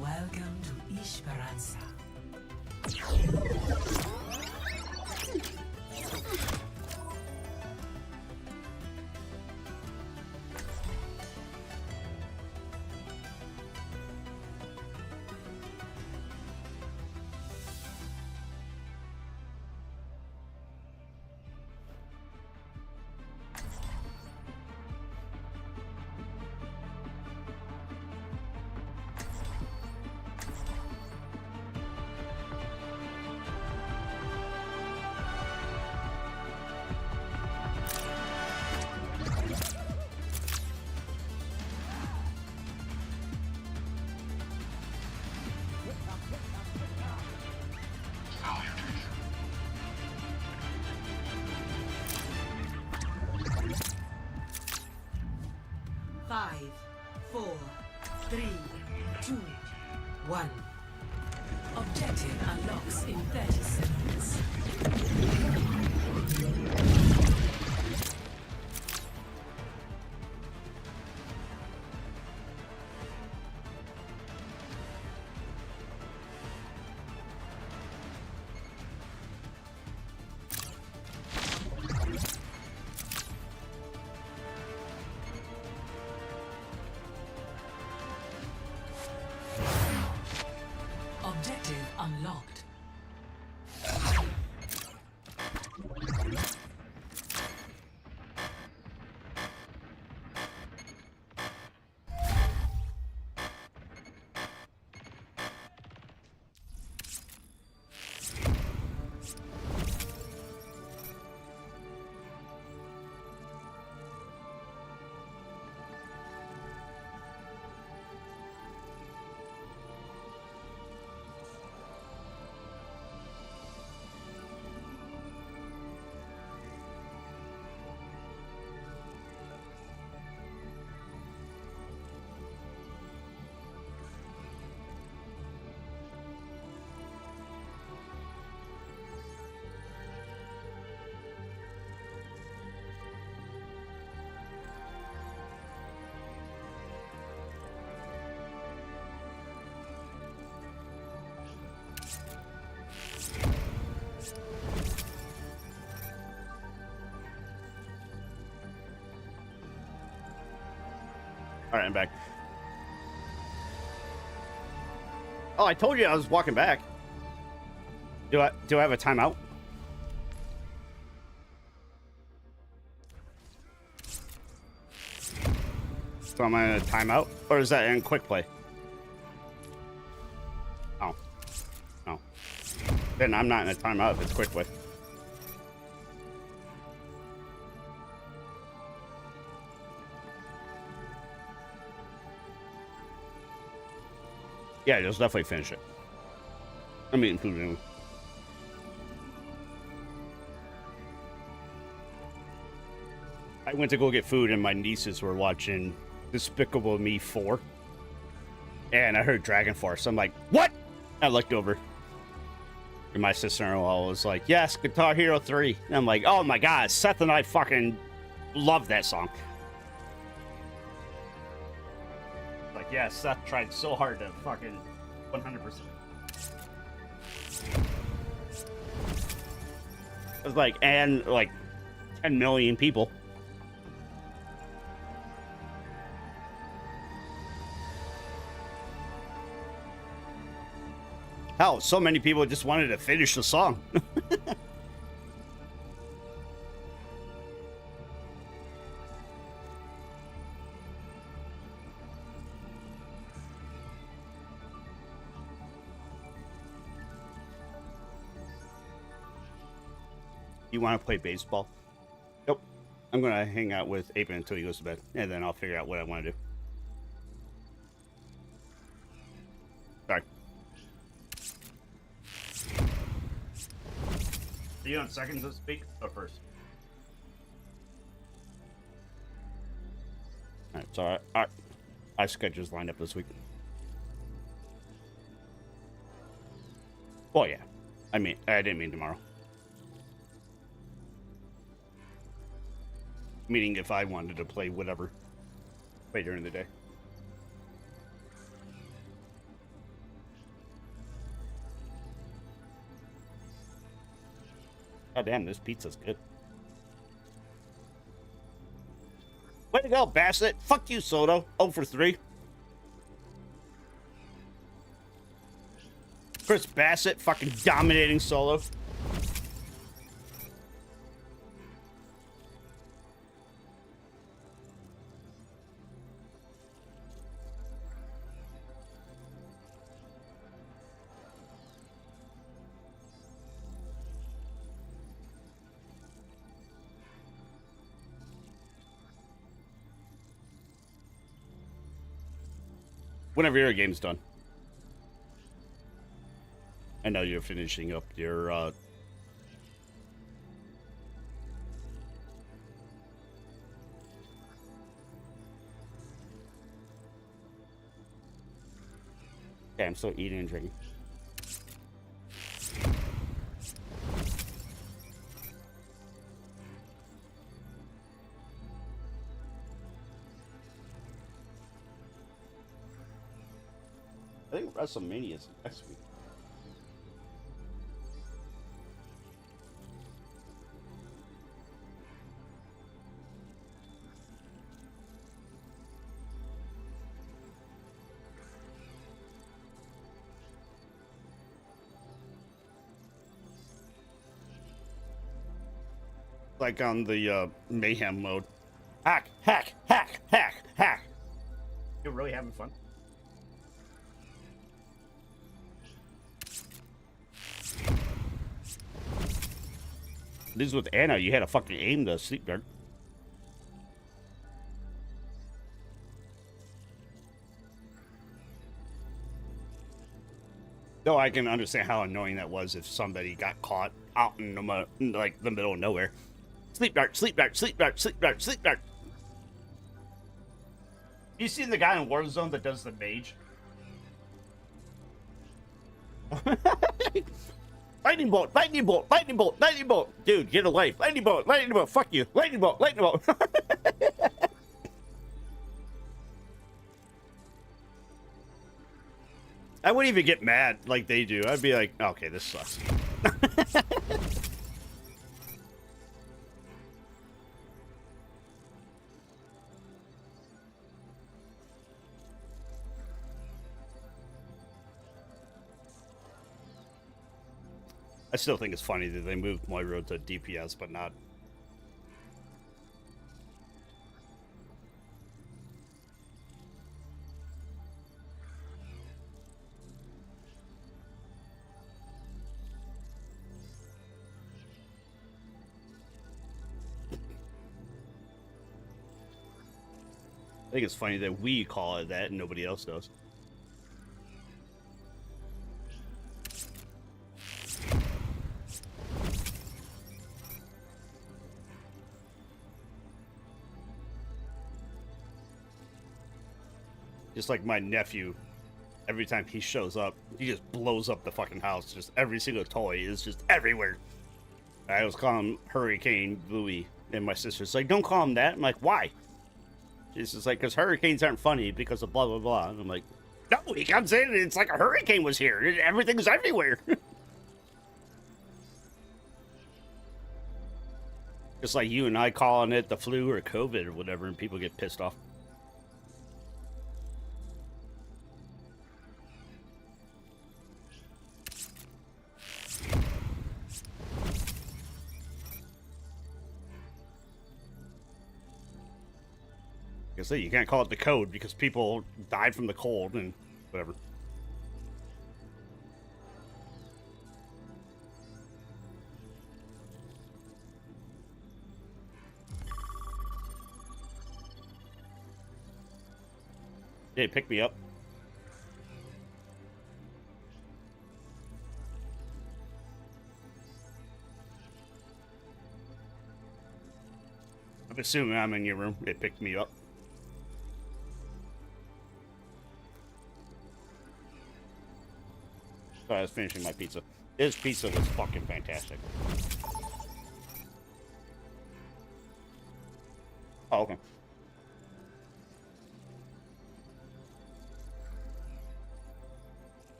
H: Welcome to Esperanza. Five, 4, 3, 2, 1. Objective unlocks in 30 seconds. Objective unlocked.
E: riding back. Oh, I told you I was walking back. Do I have a timeout? So am I in a timeout? Or is that in quick play? Oh. Oh. Then I'm not in a timeout if it's quick play. Yeah, just definitely finish it. I'm eating food anyway. I went to go get food and my nieces were watching Despicable Me 4. And I heard Dragon Force. I'm like, what? I looked over. And my sister-in-law was like, yes, Guitar Hero 3. And I'm like, oh my god, Seth and I fucking love that song. Like, yeah, Seth tried so hard to fucking 100%. It was like, and like 10 million people. Hell, so many people just wanted to finish the song. You want to play baseball? Nope. I'm going to hang out with Apen until he goes to bed, and then I'll figure out what I want to do. Sorry. Are you on seconds to speak or first? Alright, so our schedule's lined up this week. Well, yeah. I didn't mean tomorrow. Meaning if I wanted to play whatever. Play during the day. God damn, this pizza's good. Way to go, Bassett. Fuck you, Soto. 0 for 3. Chris Bassett fucking dominating solo. Whenever your game's done. I know you're finishing up your, Yeah, I'm still eating and drinking. I think WrestleMania's next week. Like on the mayhem mode. Hack, hack, hack, hack, hack. You're really having fun? This is with Anna. You had to fucking aim the sleep guard. Though I can understand how annoying that was if somebody got caught out in like the middle of nowhere. Sleep dart, sleep dart, sleep dart, sleep dart, sleep dart. You seen the guy in Warzone that does the mage? Lightning bolt, lightning bolt, lightning bolt, lightning bolt. Dude, get a life. Lightning bolt, fuck you. Lightning bolt, lightning bolt. I wouldn't even get mad like they do. I'd be like, okay, this sucks. I still think it's funny that they moved Moira to DPS, but not. I think it's funny that we call it that and nobody else does. Just like my nephew, every time he shows up, he just blows up the fucking house. Just every single toy is just everywhere. I was calling him Hurricane Louie, and my sister's like, don't call him that. I'm like, why? She's just like, because hurricanes aren't funny because of blah, blah, blah. And I'm like, no, he comes in and it's like a hurricane was here. Everything's everywhere. Just like you and I calling it the flu or COVID or whatever, and people get pissed off. Like I say, you can't call it the code because people died from the cold and whatever. Hey, pick me up. I'm assuming I'm in your room. It picked me up. So I was finishing my pizza. His pizza was fucking fantastic. Oh, okay.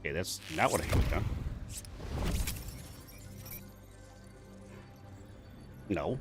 E: Okay, that's not what I clicked on. No.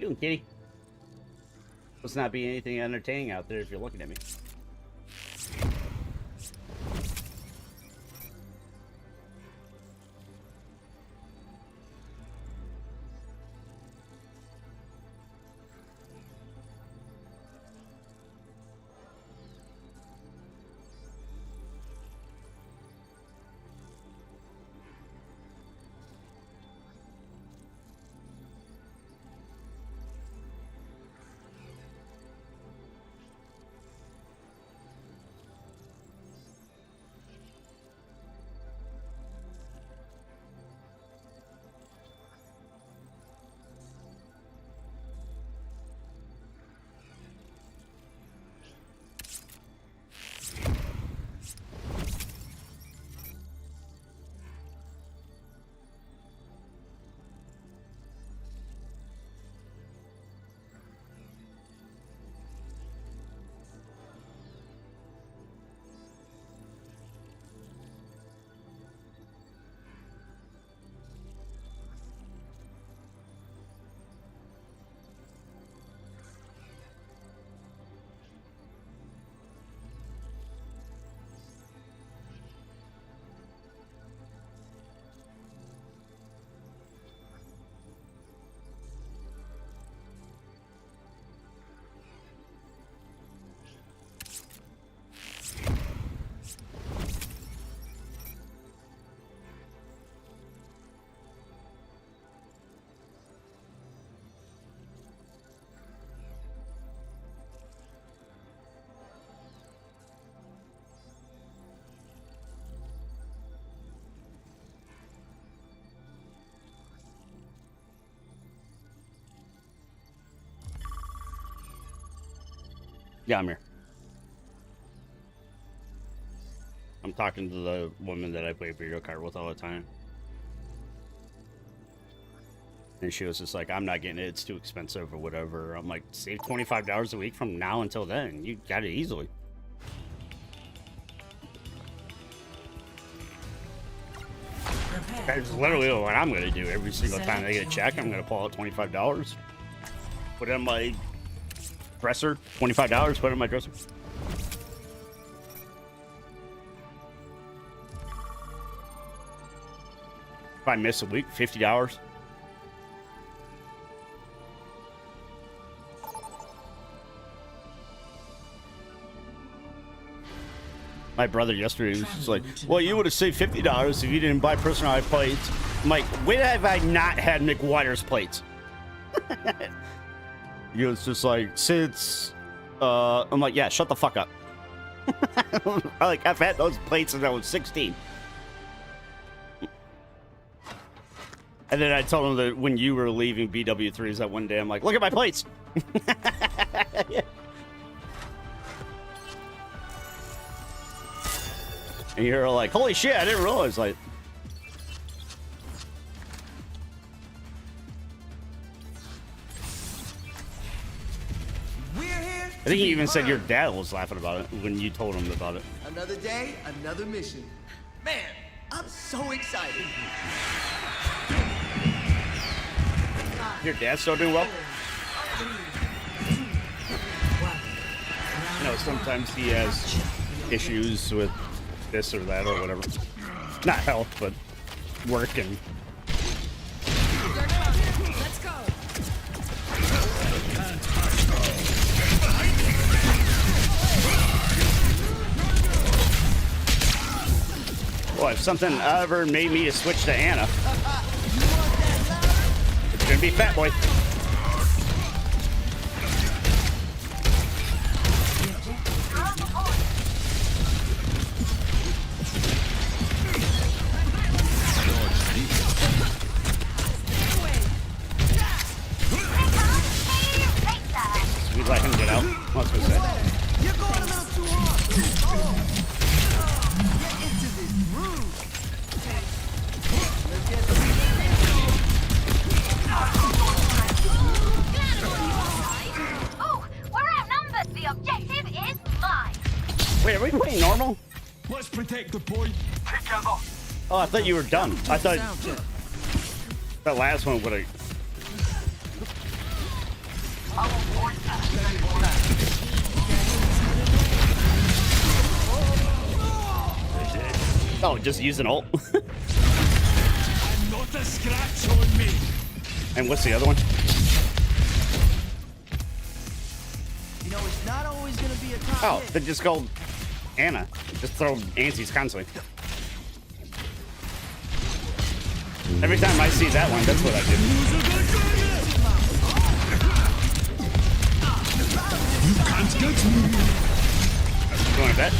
E: doing, kitty? Must not be anything entertaining out there if you're looking at me. Yeah, I'm here. I'm talking to the woman that I play video card with all the time. And she was just like, I'm not getting it. It's too expensive or whatever. I'm like, save $25 a week from now until then. You got it easily. That's literally what I'm going to do. Every single time I get a check, I'm going to pull out $25. Put it in my dresser. $25, put it in my dresser. If I miss a week, $50. My brother yesterday was just like, well, you would have saved $50 if you didn't buy personalized plates. I'm like, when have I not had McGuire's plates? He was just like, since, I'm like, yeah, shut the fuck up. Like, I've had those plates since I was 16. And then I told him that when you were leaving BW3s that one day, I'm like, look at my plates. Yeah. And you're like, holy shit, I didn't realize, like... I think he even said your dad was laughing about it when you told him about it.
O: Another day, another mission. Man, I'm so excited.
E: Your dad's still doing well? You know, sometimes he has issues with this or that or whatever. Not health, but work and...
I: Let's go.
E: Well, if something ever made me switch to Anna, it's gonna be Fat Boy. We let him get out. What was I gonna say?
O: You're going a little too hard. Get into this groove. Let's get
I: Oh, we're outnumbered. The objective is mine.
E: Wait, are we playing normal?
M: Let's protect the point.
E: Oh, I thought you were done. I thought that last one would have... Oh, just use an ult.
L: Not a scratch on me.
E: And what's the other one?
O: You know, it's not always gonna be a top
E: Oh,
O: hit.
E: then just go Anna. Just throw antis constantly. Every time I see that one, that's what I do.
L: You can't get me.
E: You want to bet?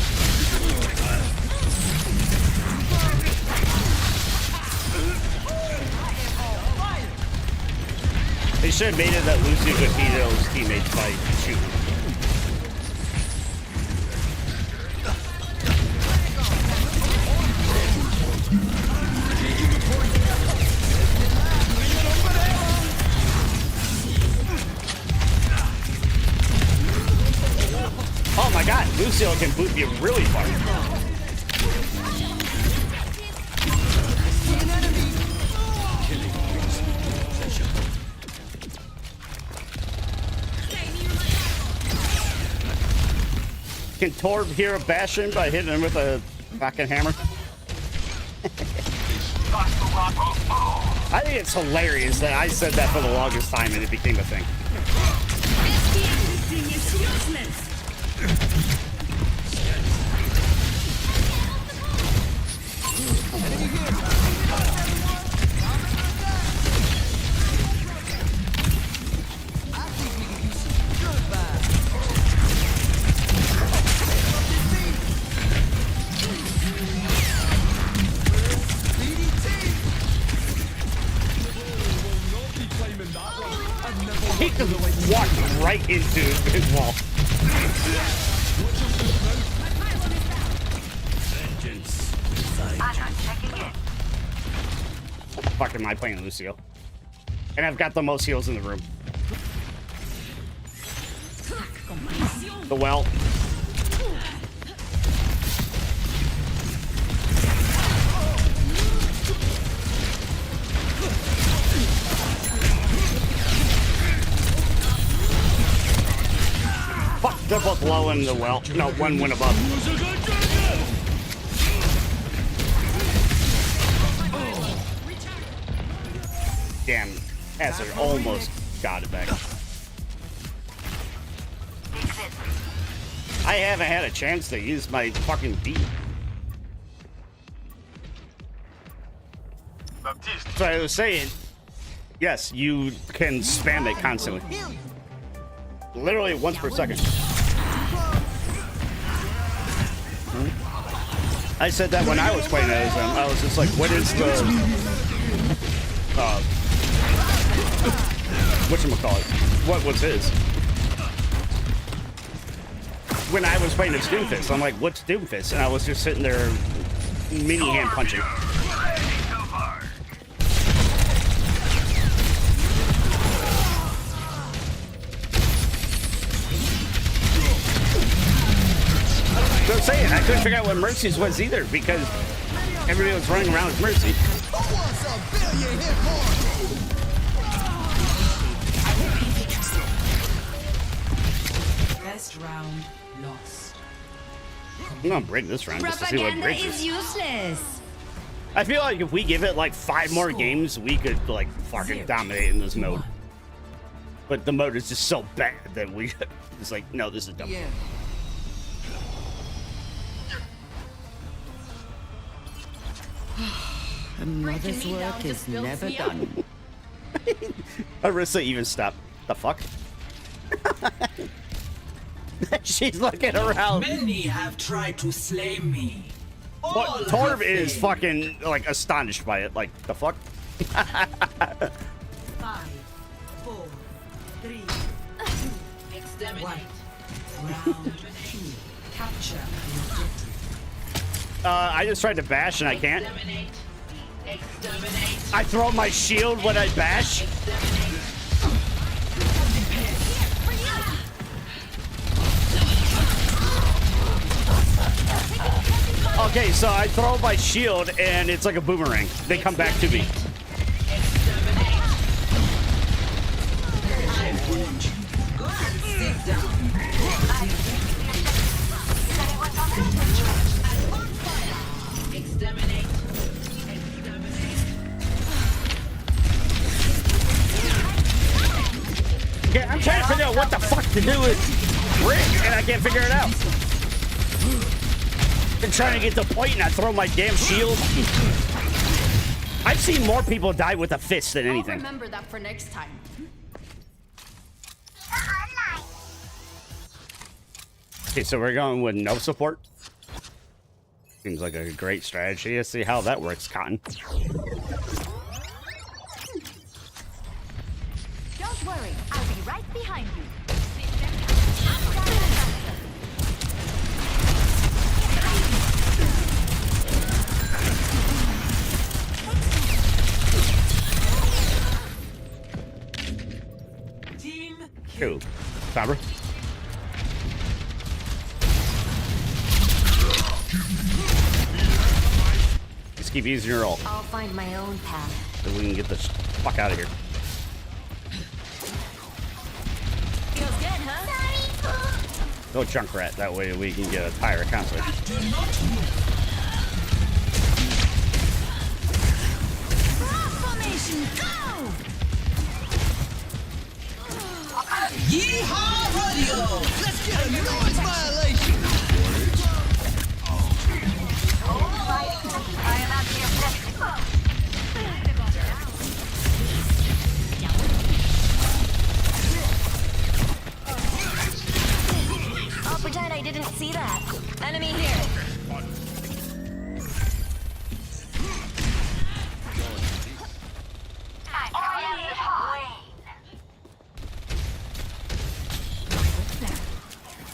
E: They should have made it that Lucio could beat those teammates by shooting. Oh my god, Lucio can boot you really far. Can Torb hear a Bastion by hitting him with a fucking hammer? I think it's hilarious that I said that for the longest time and it became a thing.
I: It's useless.
E: He just walked right into his wall. What the fuck am I playing Lucio? And I've got the most heals in the room. The well. Fuck, they're both low in the well. No, one went above. Damn, Hazard almost got it back. I haven't had a chance to use my fucking beat. So I was saying, yes, you can spam it constantly. Literally once per second. I said that when I was playing as him. I was just like, what is the whatchamacallit? What was his? When I was playing as Doomfist, I'm like, what's Doomfist? And I was just sitting there mini hand punching. So I'm saying, I couldn't figure out what Mercy's was either because everybody was running around with Mercy.
H: Best round lost.
E: I'm gonna break this round just to see what
J: Propaganda
E: breaks
J: is
E: it.
J: useless.
E: I feel like if we give it like 5 more games, we could like fucking dominate in this mode. But the mode is just so bad that we it's like, no, this is dumb.
O: Yeah.
N: A mother's work is never done.
E: Arissa even stopped. The fuck? She's looking around.
H: Many have tried to slay me.
E: What, Torb is fucking like astonished by it. Like, the fuck?
H: 5, 4, 3, 2, exterminate. Round 2. Capture the objective.
E: I just tried to bash and I can't.
H: Exterminate. Exterminate.
E: I throw my shield when I bash. Okay, so I throw my shield and it's like a boomerang. They come back to me. to do it. Rick, and I can't figure it out. Been trying to get the point and I throw my damn shield. I've seen more people die with a fist than anything.
I: I'll remember that for next time.
E: Okay, so we're going with no support. Seems like a great strategy. Let's see how that works, Cotton.
I: Don't worry, I'll be right behind you.
E: Cool. Sabra. Just keep using your ult.
J: I'll find my own path.
E: So we can get this fuck out of here.
I: Feels good, huh?
E: Go Junkrat. That way we can get a tire constantly.
I: Formation, go!
O: Yeehaw Radio! Let's get a noise violation!
I: I am at the objective.
J: I'll pretend I didn't see that. Enemy here.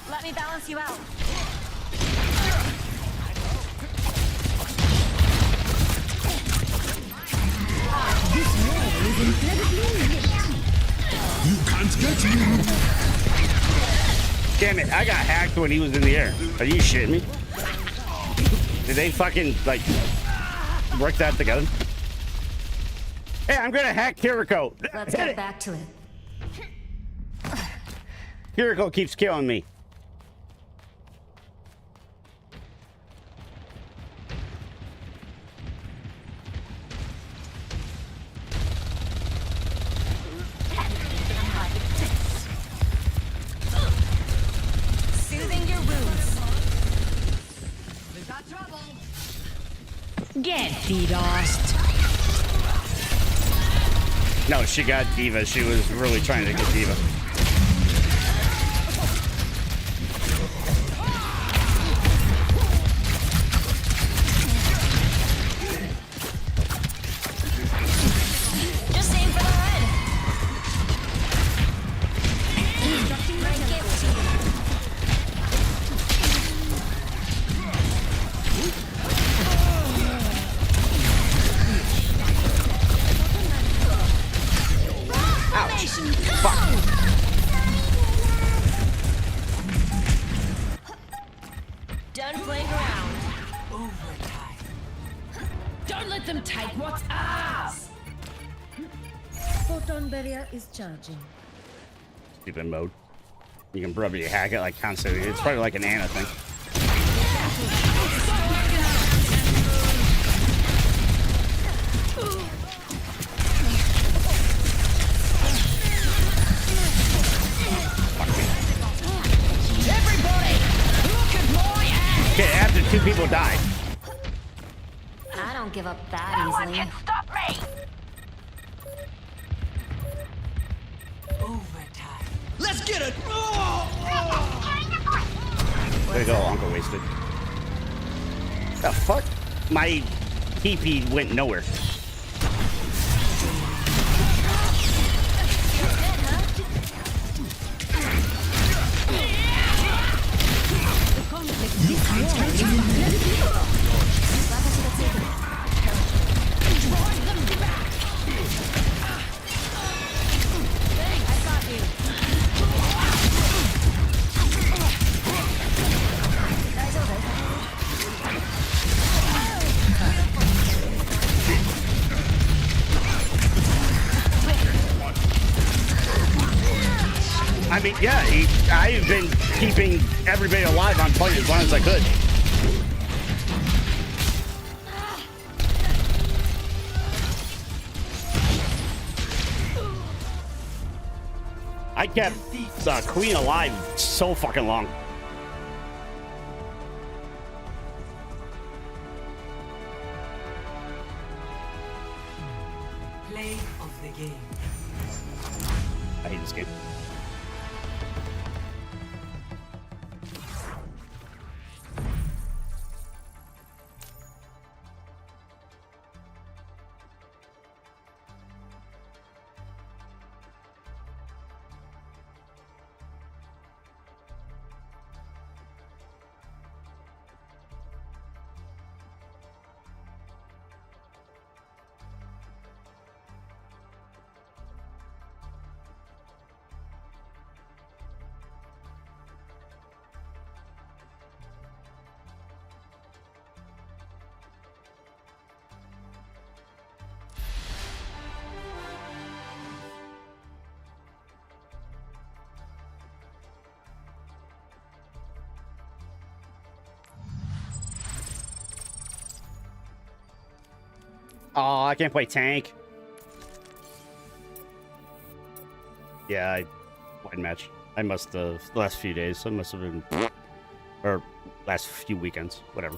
I: Let me balance you out.
K: You can't get me.
E: Damn it, I got hacked when he was in the air. Are you shitting me? Did they fucking, like, work that together? Hey, I'm gonna hack Kiriko.
J: Let's get back to it.
E: Kiriko keeps killing me.
I: Soothing your wounds. We've got trouble.
J: Get DDoSed.
E: No, she got Diva. She was really trying to get Diva.
I: Just aim for the head. My gift to you.
E: Ouch. Fuck.
I: Done playing around. Don't let them take what's ours.
H: Photon barrier is charging.
E: Stupid mode. You can probably hack it like constantly. It's probably like an Ana thing.
I: Everybody, look at my ass.
E: Okay, after 2 people die.
J: I don't give up that easily.
I: Stop me.
O: Let's get it!
E: There you go, Uncle Wasted. The fuck? My TP went nowhere. I mean, yeah, I've been keeping everybody alive on point as long as I could. I kept Queen alive so fucking long.
H: Play of the game.
E: I hate this game. Oh, I can't play tank. Yeah, I wide match. I must have the last few days. I must have been, or last few weekends, whatever.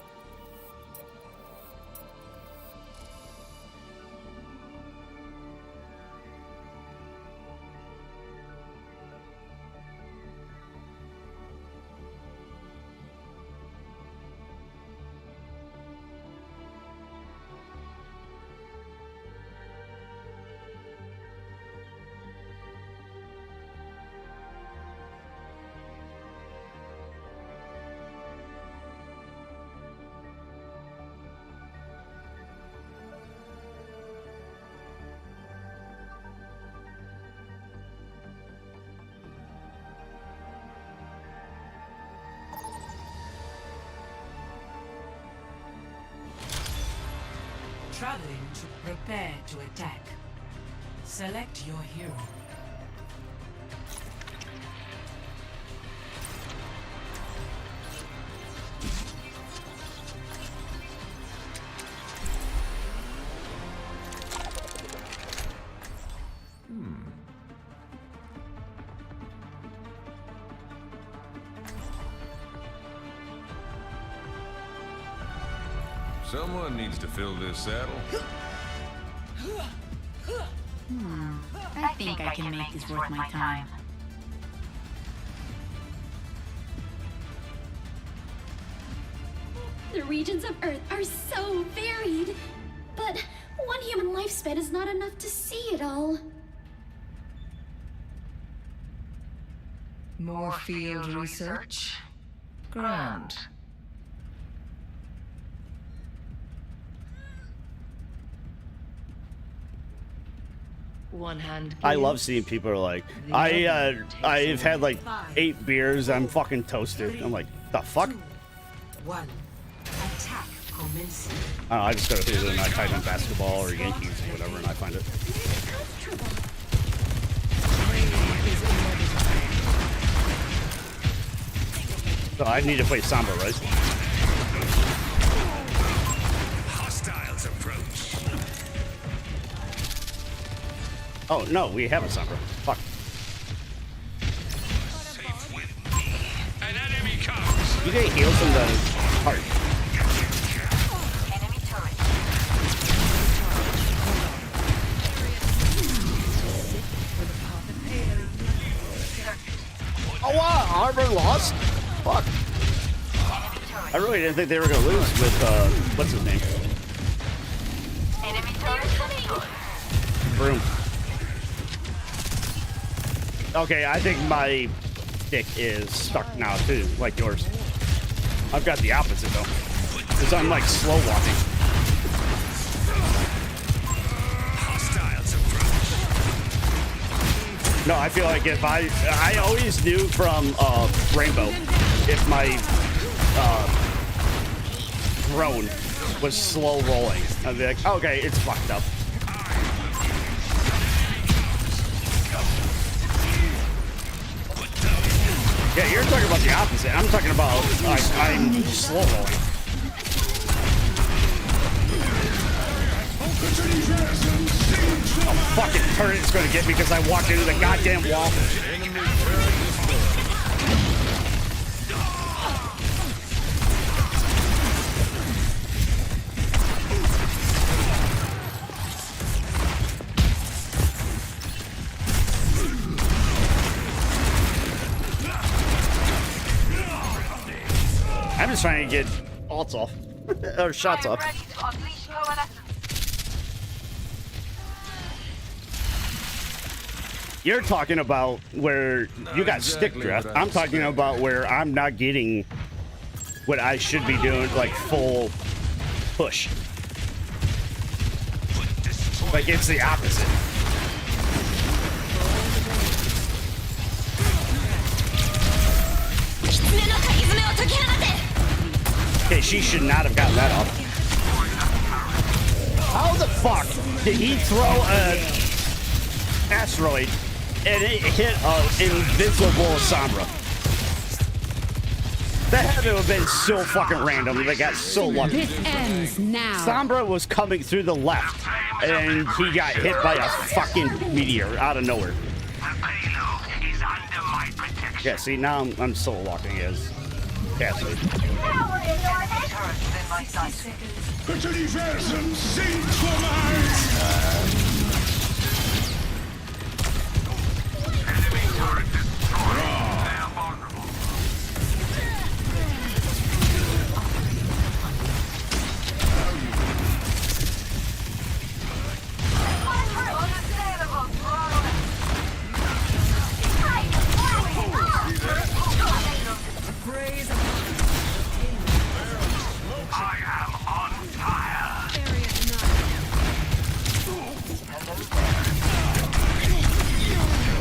H: Traveling to prepare to attack. Select your hero.
K: Someone needs to fill this saddle.
P: I think I can make this worth my time.
I: The regions of Earth are so varied, but one human lifespan is not enough to see it all.
H: More field research? Grand. One hand.
E: I love seeing people are like, I've had like 8 beers. I'm fucking toasted. I'm like, the fuck?
H: One. Attack commencing.
E: I don't know, I just go through and I type in basketball or Yankees or whatever, and I find it. So I need to play Sombra, right?
K: Hostiles approach.
E: Oh no, we have a Sombra. Fuck.
K: Safe with me. An enemy comes.
E: You get healed from the heart.
J: Enemy turret.
E: Oh wow, Arbor lost? Fuck. I really didn't think they were gonna lose with what's his name?
J: Enemy turret.
E: Broom. Okay, I think my stick is stuck now too, like yours. I've got the opposite though, because I'm like slow walking.
K: Hostiles approach.
E: No, I feel like if I always knew from Rainbow, if my drone was slow rolling, I'd be like, okay, it's fucked up. Yeah, you're talking about the opposite. I'm talking about I'm slow rolling. Oh, fucking turret is gonna get me because I walked into the goddamn wall.
K: Enemy
E: I'm just trying to get ults off. Or shots off. You're talking about where you got stick drift. I'm talking about where I'm not getting what I should be doing, like full push. Like it's the opposite. Okay, she should not have gotten that off. How the fuck did he throw a asteroid and it hit an invisible Sombra? That had to have been so fucking random. They got so lucky.
H: This ends now.
E: Sombra was coming through the left, and he got hit by a fucking meteor out of nowhere. Yeah, see, now I'm solo walking as Cassidy.
K: Das Universum sinkt vor mir. Enemy turret destroyed. They are vulnerable. I am on fire.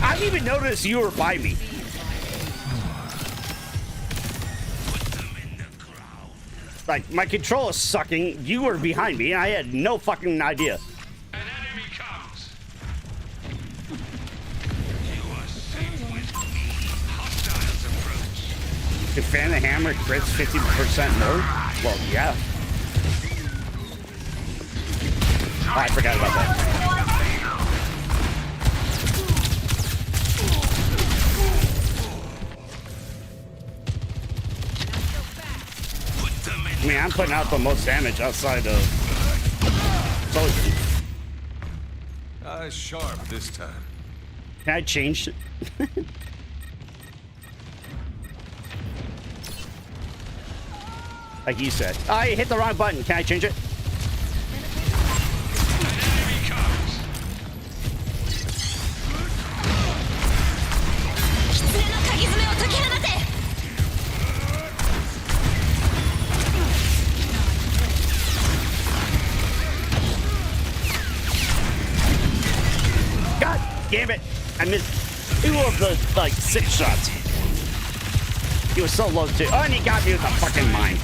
E: I didn't even notice you were by me. Like, my control is sucking. You were behind me, and I had no fucking idea.
K: An enemy comes. You are safe with me. Hostiles approach.
E: If Fan the Hammer crits 50% more? Well, yeah. Oh, I forgot about that. I mean, I'm putting out the most damage outside of Soldier.
K: Sharp this time.
E: Can I change it? Like you said. I hit the wrong button. Can I change it?
K: An enemy comes.
E: God damn it. I missed 2 of the, like, 6 shots. He was so low, too. Oh, and he got me with a fucking mine.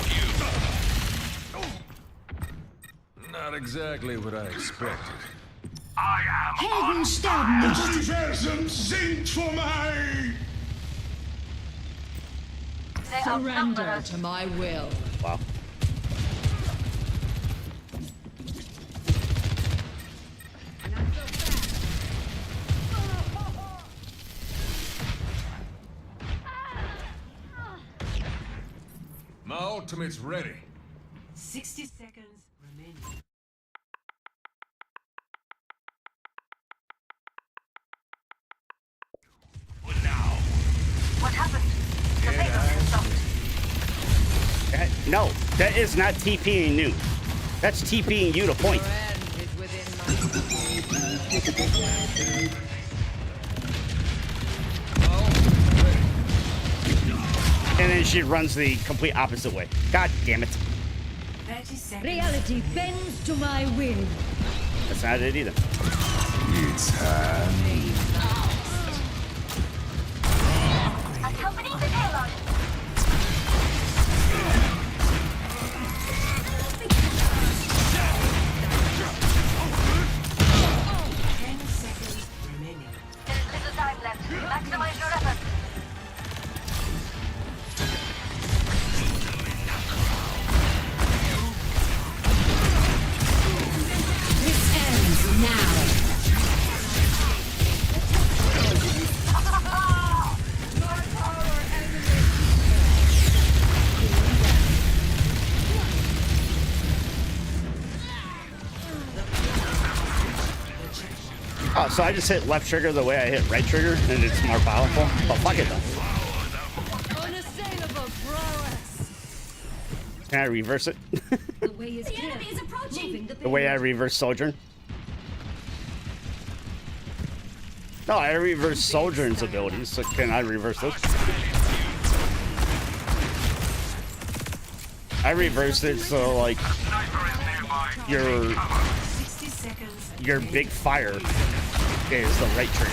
K: Not exactly what I expected.
H: Helden sterben
K: Das
H: nicht.
K: Universum sinkt vor mir.
H: Surrender to my will.
E: Wow.
K: My ultimate's ready.
H: 60 seconds remaining.
K: What now?
I: What happened? The payload stopped.
E: No, that is not TPing you. That's TPing you to point. And then she runs the complete opposite way. God damn it.
H: 30 seconds.
I: Reality bends to my will.
E: That's not it either.
K: It's time.
I: Accompanying the payload. There is little time left. Maximize your effort.
H: This ends now.
E: Oh, so I just hit left trigger the way I hit right trigger, and it's more powerful? Well, fuck it, though.
I: Unassailable prowess.
E: Can I reverse it?
I: The way is clear. The enemy is approaching.
E: The way I reverse Sojourn? No, I reverse Sojourn's abilities, so can I reverse this? I reversed it so, like, your big fire is the right trigger.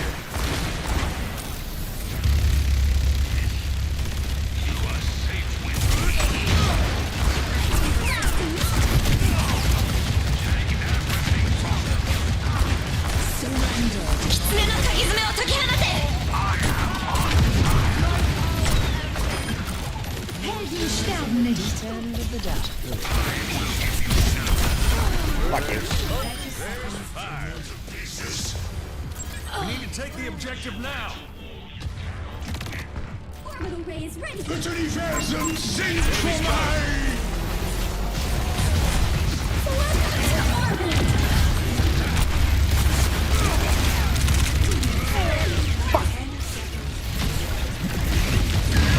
E: Fuck you.
K: We need to take the objective now.
I: Orbital ray is ready.
K: Das Universum singt für mich.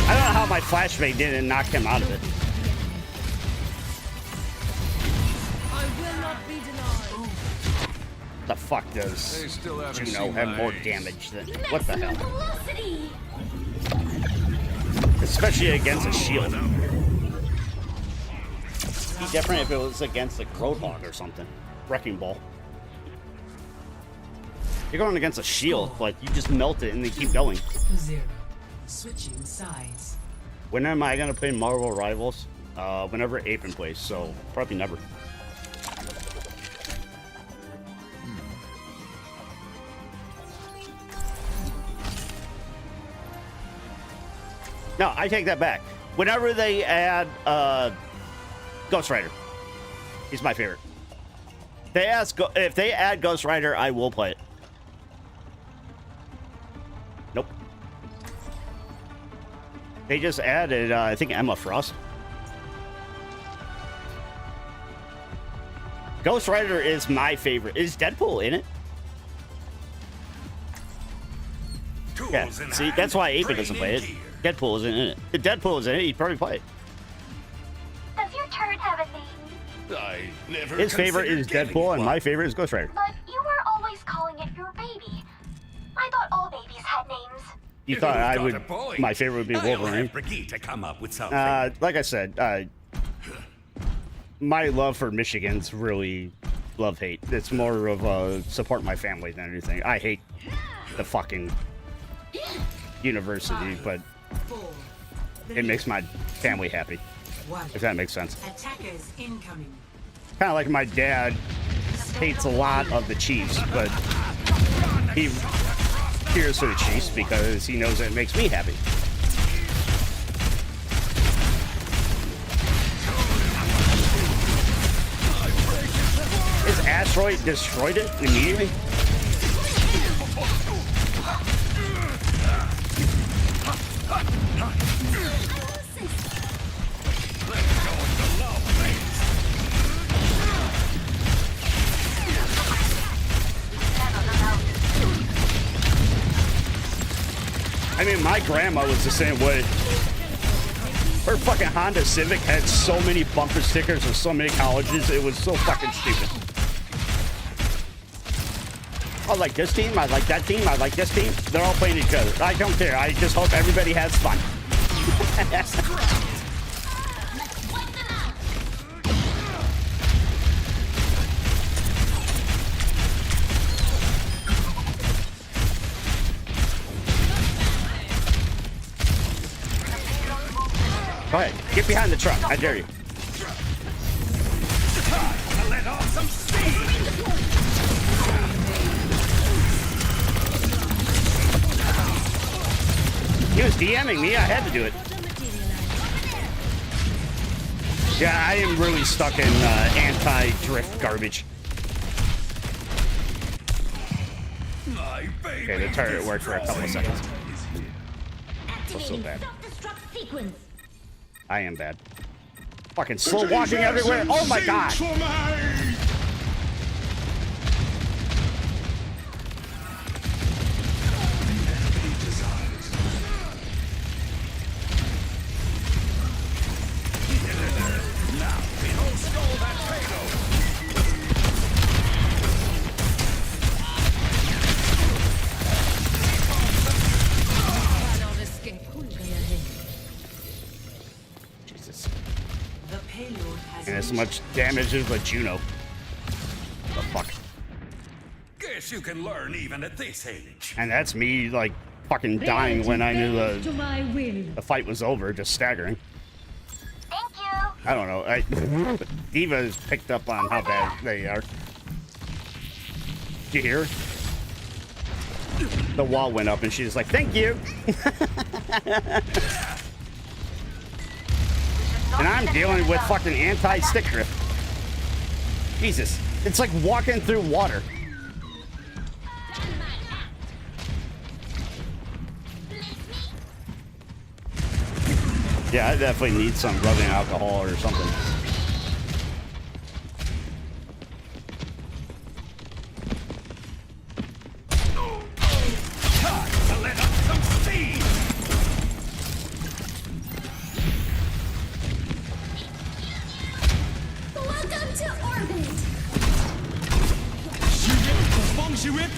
E: I don't know how my flashbang didn't knock him out of it.
I: I will not be denied.
E: The fuck does Juno have more damage than... What the hell?
I: Velocity.
E: Especially against a shield. Be different if it was against a Roadhog or something. Wrecking Ball. You're going against a shield, like you just melt it and they keep going.
H: 0. Switching sides.
E: When am I gonna play Marvel Rivals? Whenever Apen plays, so probably never. No, I take that back. Whenever they add Ghost Rider, he's my favorite. If they add Ghost Rider, I will play it. Nope. They just added, I think, Emma Frost. Ghost Rider is my favorite. Is Deadpool in it? Yeah, see, that's why Apen doesn't play it. Deadpool isn't in it. If Deadpool is in it, he'd probably play it.
I: Does your turret have a name?
K: I never
E: His favorite is Deadpool, and my favorite is Ghost Rider.
I: But you were always calling it your baby. I thought all babies had names.
E: You thought I would... My favorite would be Wolverine.
K: To come up with something.
E: Like I said, my love for Michigan's really love-hate. It's more of support my family than anything. I hate the fucking university, but it makes my family happy. If that makes sense.
H: Attackers incoming.
E: Kind of like my dad hates a lot of the Chiefs, but he cheers for the Chiefs because he knows it makes me happy. His asteroid destroyed it immediately? I mean, my grandma was the same way. Her fucking Honda Civic had so many bumper stickers of so many colleges, it was so fucking stupid. I like this team, I like that team, I like this team. They're all playing each other. I don't care. I just hope everybody has fun. Go ahead, get behind the truck. I dare you.
K: Let off some steam.
E: He was DMing me. I had to do it. Yeah, I am really stuck in anti-drift garbage. Okay, the turret worked for a couple of seconds. What's so bad? I am bad. Fucking slow walking everywhere. Oh my god.
H: payload has
E: And as
H: been
E: much damage as a Juno. The fuck?
K: Guess you can learn even at this age.
E: And that's me, like, fucking dying when I knew
I: To my will.
E: the fight was over, just staggering.
I: Thank you.
E: I don't know. Diva has picked up on how bad they are. Did you hear? The wall went up and she's like, thank you. And I'm dealing with fucking anti-stick drift. Jesus. It's like walking through water. Yeah, I definitely need some rubbing alcohol or something.
K: To let up some steam.
I: Welcome to orbit.
M: She whip.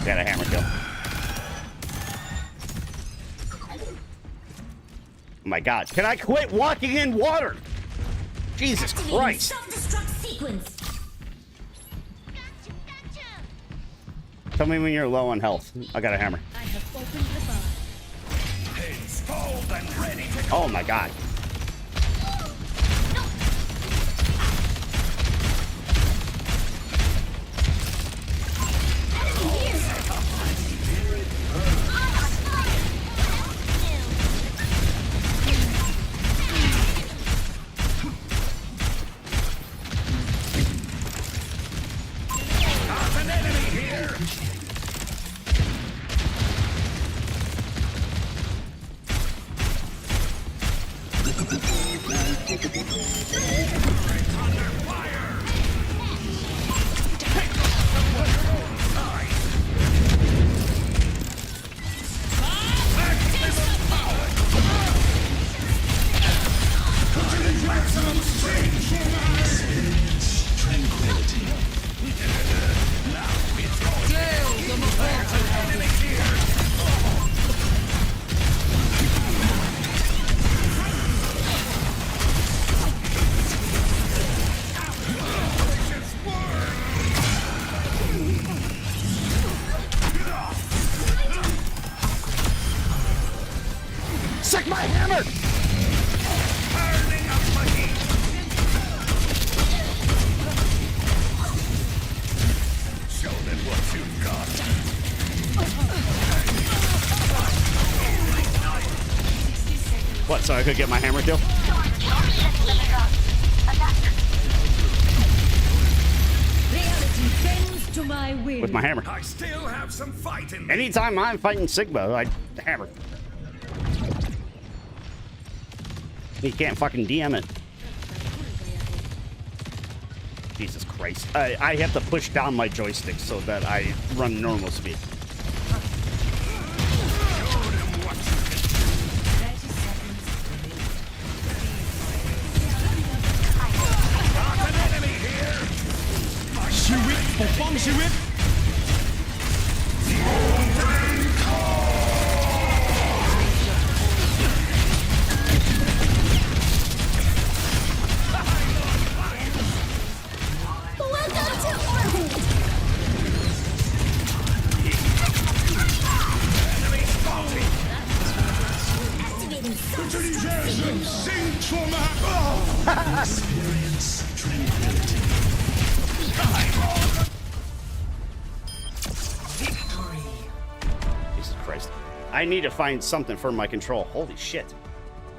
E: Got a hammer kill. Oh my god, can I quit walking in water? Jesus Christ.
I: Self-destruct sequence.
E: Tell me when you're low on health. I got a hammer.
I: I have opened the bar.
K: Installed and ready to go.
E: Oh my god.
K: Got an enemy here.
E: Suck my hammer!
K: Turning up my heat. Show them what you've got.
E: What, so I could get my hammer kill?
I: Reality bends to my will.
E: With my hammer.
K: I still have some fight in me.
E: Anytime I'm fighting Sigma, I hammer. You can't fucking DM it. Jesus Christ. I have to push down my joystick so that I run normal speed.
K: Got an enemy here.
M: She whip. Bong, she whip.
I: Welcome to orbit.
K: Enemy spotted.
I: Activating self-destruct
E: Jesus Christ. I need to find something for my control. Holy shit.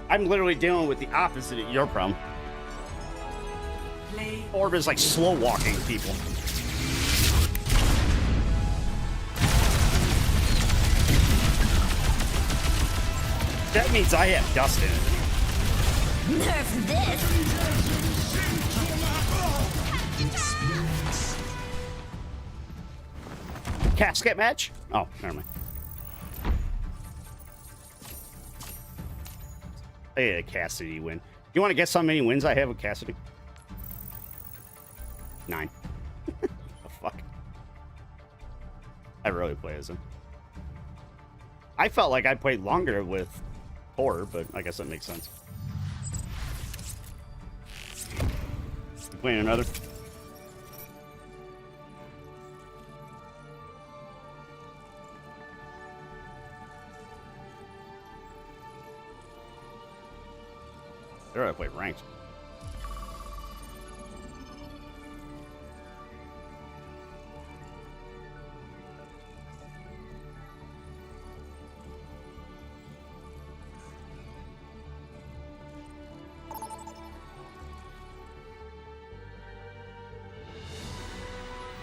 E: I'm literally dealing with the opposite of your problem. Orb is like slow walking people. That means I have dust in it.
I: Nerf this.
E: Casket match? Oh, never mind. Hey, a Cassidy win. You want to guess how many wins I have with Cassidy? 9. Oh, fuck. I really play as him. I felt like I played longer with Thor, but I guess that makes sense. You playing another? There, I play ranked.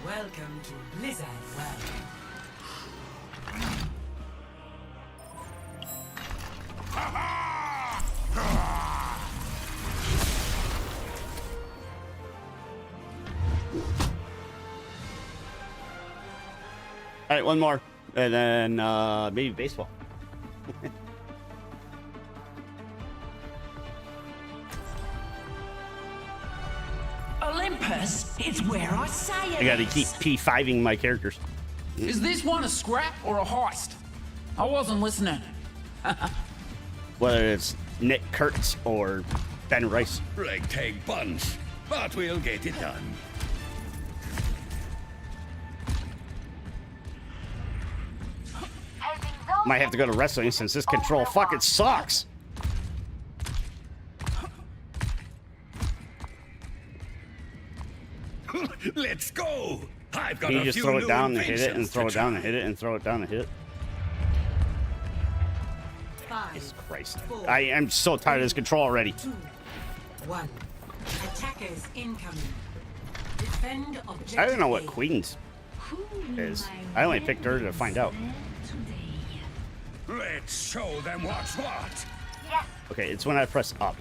H: Welcome to Blizzard World.
E: All right, one more, and then maybe baseball.
Q: Olympus is where I say it.
E: I gotta keep P5ing my characters.
Q: Is this one a scrap or a heist? I wasn't listening.
E: Whether it's Nick Kurtz or Ben Rice.
K: Ragtag bunch, but we'll get it done.
E: Might have to go to wrestling since this control fucking sucks.
K: Let's go. I've got
E: Can you
K: a
E: just
K: few
E: throw it
K: new
E: down and hit it and
K: inventions
E: throw
K: to
E: it down and
K: try.
E: hit it and throw it down and hit it?
H: 5,
E: Jesus Christ.
H: 4,
E: I am so tired of this control already.
H: 2, 1. Attackers incoming. Defend objective.
E: I don't know what
H: A.
E: Queen's is. I only picked her to find out.
K: Let's show them what's what.
E: Okay, it's when I press up.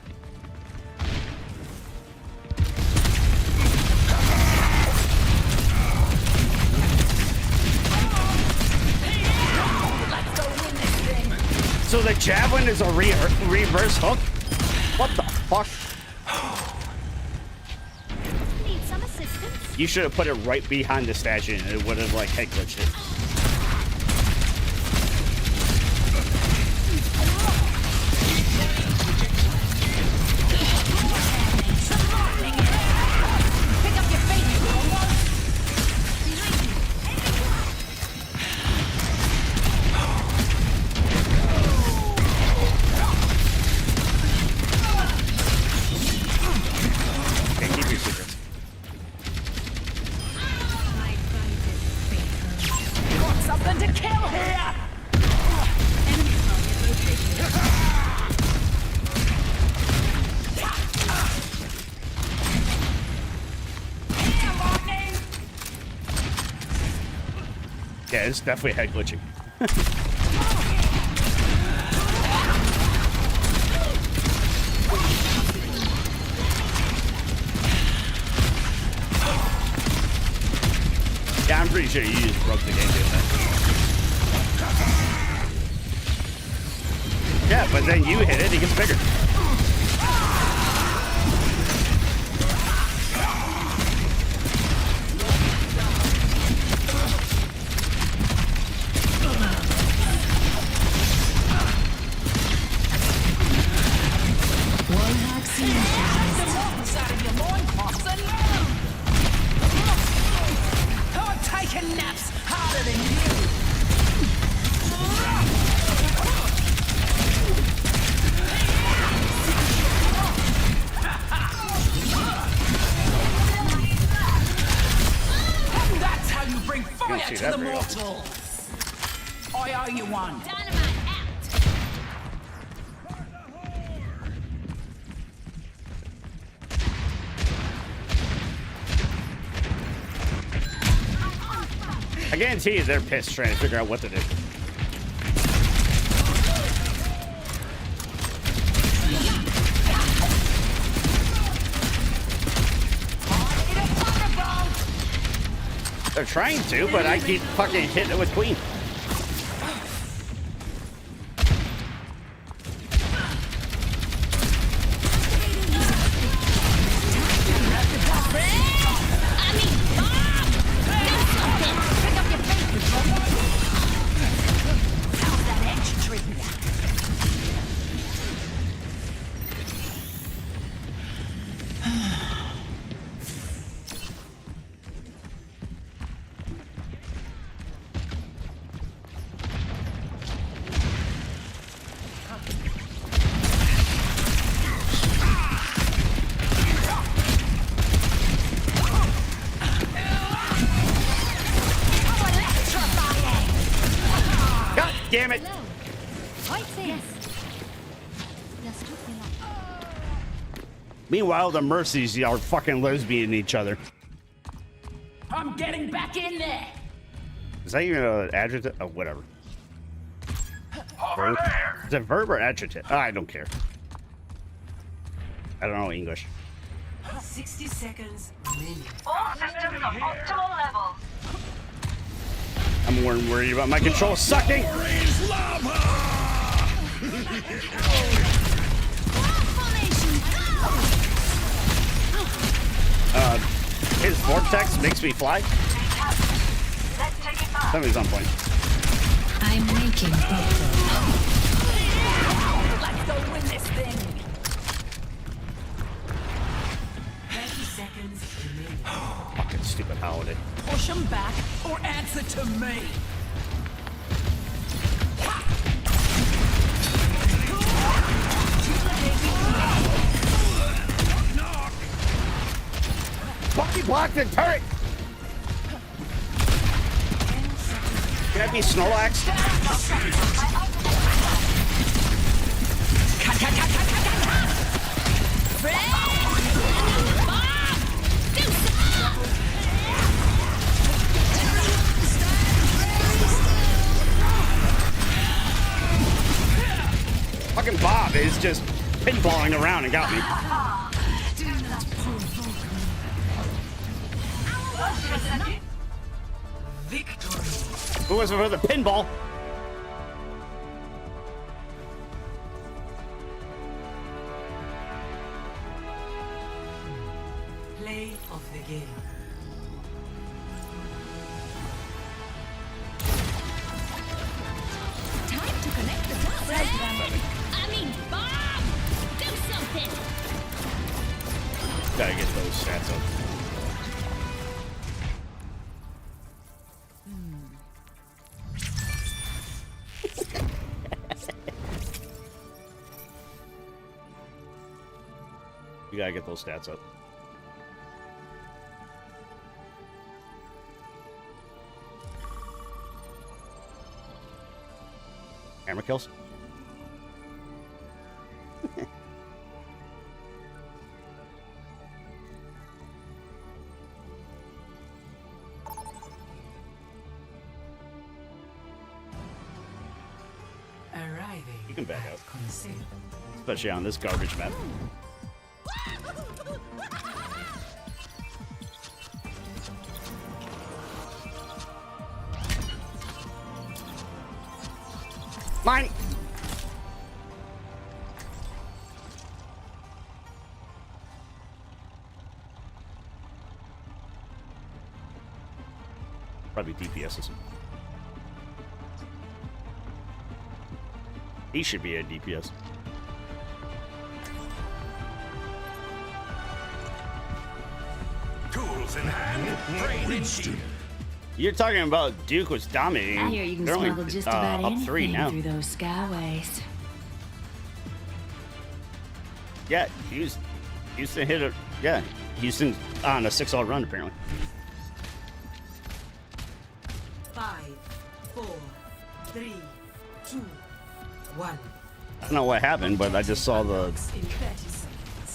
E: So the javelin is a reverse hook? What the fuck?
I: Need some assistance?
E: You should have put it right behind the statue and it would have like head glitched it. Okay, keep your secrets.
Q: Got something to kill here!
E: Yeah, it's definitely head glitching. Yeah, I'm pretty sure you just broke the game, didn't you? Yeah, but then you hit it, it gets bigger.
Q: I'm taking naps harder than you. That's how you bring fire
E: see
Q: to
E: that
Q: the
E: very often.
Q: mortals. I owe you one.
E: I guarantee you they're pissed trying to figure out what to do. They're trying to, but I keep fucking hitting it with Queen.
J: Yes. Yes, took me long.
E: Meanwhile, the Mercies are fucking lesbian each other.
Q: I'm getting back in there.
E: Is that even an adjective? Oh, whatever. Verb? Is it verb or adjective? Oh, I don't care. I don't know English.
H: 60 seconds remaining.
I: All systems on optimal level.
E: I'm more worried about my control sucking. His vortex makes me fly. Somebody's on point.
I: I'm making
H: Let's go win this thing. 30 seconds remaining.
E: Fucking stupid holiday.
Q: Push him back or answer to me.
E: Fucking block the turret! Can I be Snorlax? Fucking Bob is just pinballing around and got me.
H: Victory.
E: Who was for the pinball?
H: Play of the game.
I: time to connect the dots. I mean, Bob, do something.
E: Gotta get those stats up. You gotta get those stats up. Hammer kills.
H: Arriving.
E: You can back out.
H: Conceal.
E: Especially on this garbage map. Mine. Probably DPSs. He should be a DPS.
K: Tools in hand, brain in.
E: You're talking about Duke was dominating.
J: I hear you can
E: They're only,
J: smuggle just about
E: up 3
J: anything
E: now.
J: through those skyways.
E: Yeah, Houston hit a. Yeah, Houston on a 6-0 run apparently.
H: 5, 4, 3, 2, 1.
E: I don't know what happened, but I just saw the
H: In 30 seconds.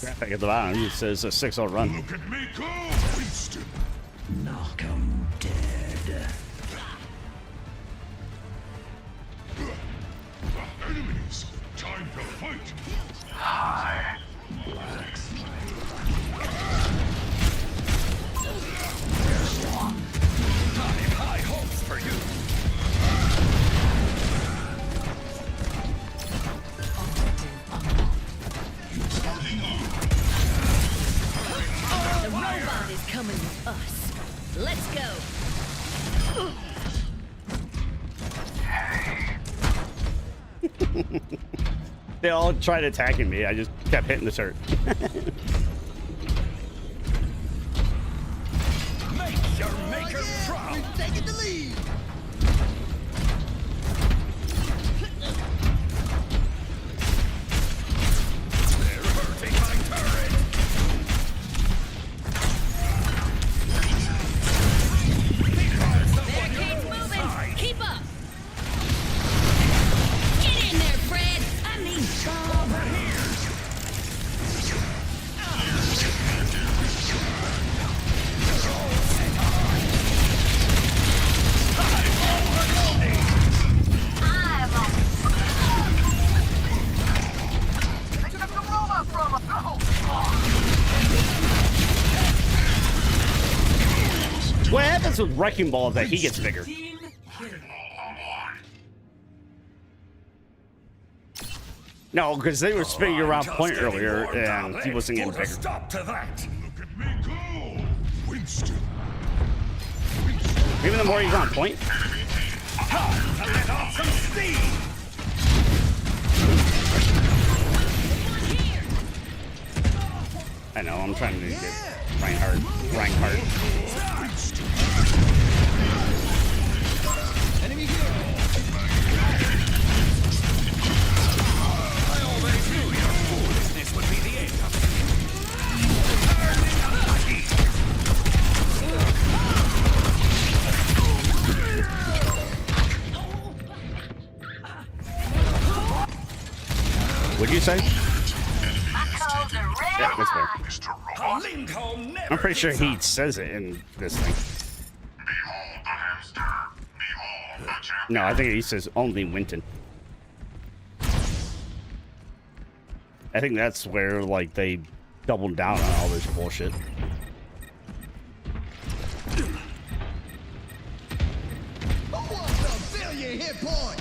E: graphic at the bottom. It says a 6-0 run.
K: Look at me go, Winston.
N: Knock 'em dead.
K: Enemies, time to fight.
N: Hi.
K: High hopes for you.
I: The robot is coming with us. Let's go.
E: They all tried attacking me. I just kept hitting the turret.
K: Make your maker proud.
O: Taking the lead.
K: They're hurting my turret.
I: Barricade's moving. Keep up. Get in there, Fred.
E: happens with Wrecking Ball is that he gets bigger. No, because they were spinning around point earlier, and he wasn't getting bigger.
K: Stop to that. Look at me go. Winston.
E: Even the more he's on point.
K: Let off some steam.
E: I know, I'm trying to get Reinhardt.
O: Enemy here.
K: I always knew your foolishness would be the end of
E: What'd you say? Yeah, this way. I'm pretty sure he says it in this thing. No, I think he says only Winton. I think that's where, like, they doubled down on all this bullshit.
O: Hit point.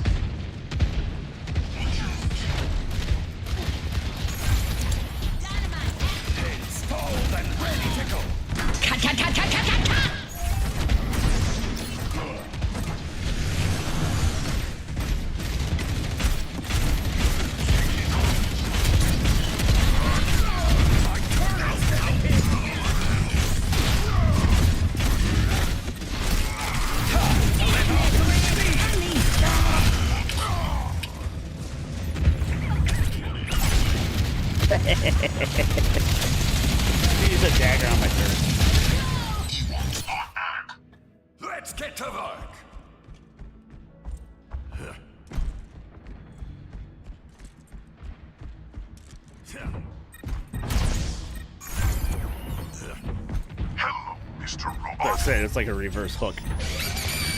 K: installed and ready to go.
I: Cut.
E: Use a dagger on my turret.
K: Let's get to work. Hello, Mr. Robot.
E: That's it. It's like a reverse hook.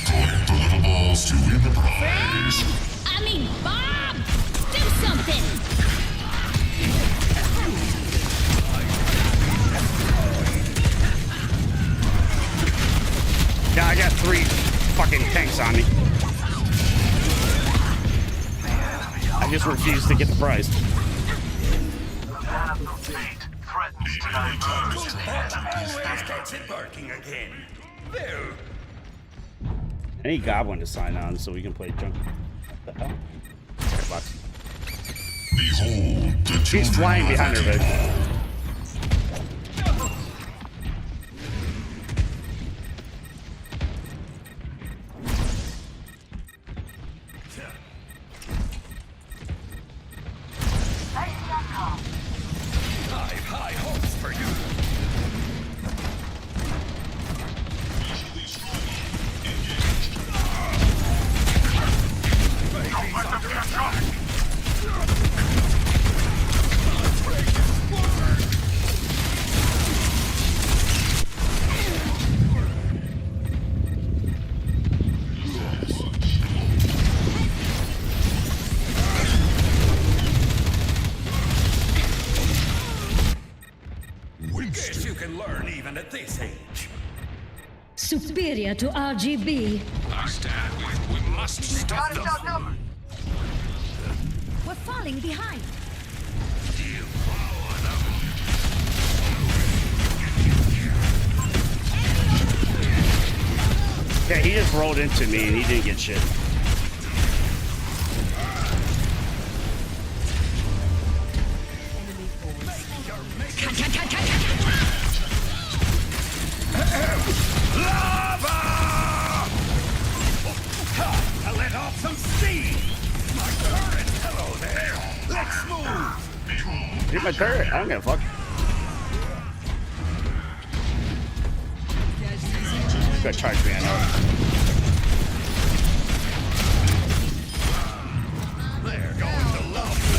K: Deliver balls to Enterprise.
I: I mean, Bob! Do something!
E: Yeah, I got 3 fucking tanks on me. I just refuse to get the prize.
K: Always gets it working again. Well,
E: I need Goblin to sign on so we can play junk. What the hell? Box.
K: behold the
E: She's flying behind her, bitch.
K: I've high hopes for you. Baby's under attack. Guess you can learn even at this age.
I: Superior to RGB.
K: We must stop them.
I: We're falling behind.
E: Yeah, he just rolled into me and he didn't get shit.
K: Lava! I let off some steam. My turret. Hello there. Let's move.
E: Get my turret. I don't give a fuck. He's gonna charge me, I know.
K: They're going to love me.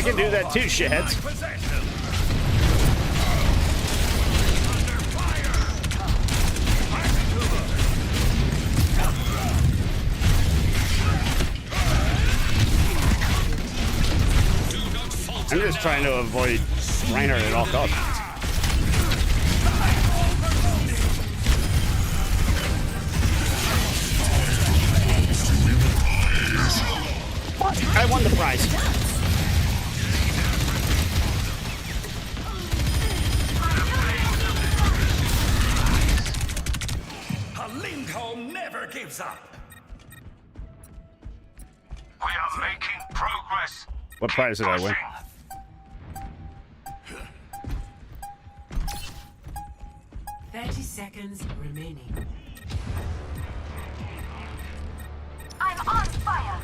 E: can do that too, shitheads. I'm just trying to avoid Reinhardt at all costs. I won the prize.
K: Lindholm never gives up. We are making progress.
E: What prize did I win?
H: Seconds remaining.
I: I'm on fire.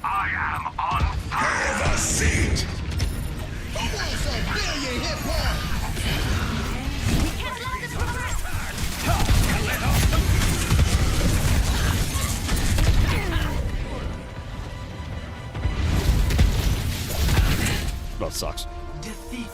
K: I am on fire. Have a seat.
E: That sucks.
H: Defeat.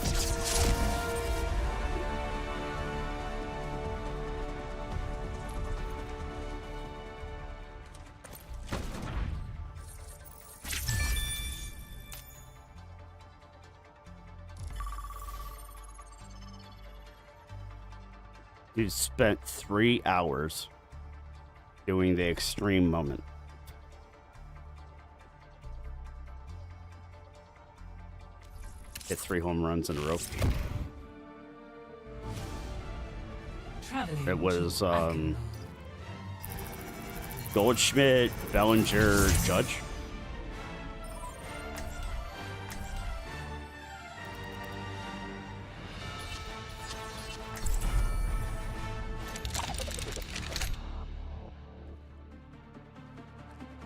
E: You spent 3 hours doing the extreme moment. Hit 3 home runs in a row. It was Goldschmidt, Bellinger, Judge.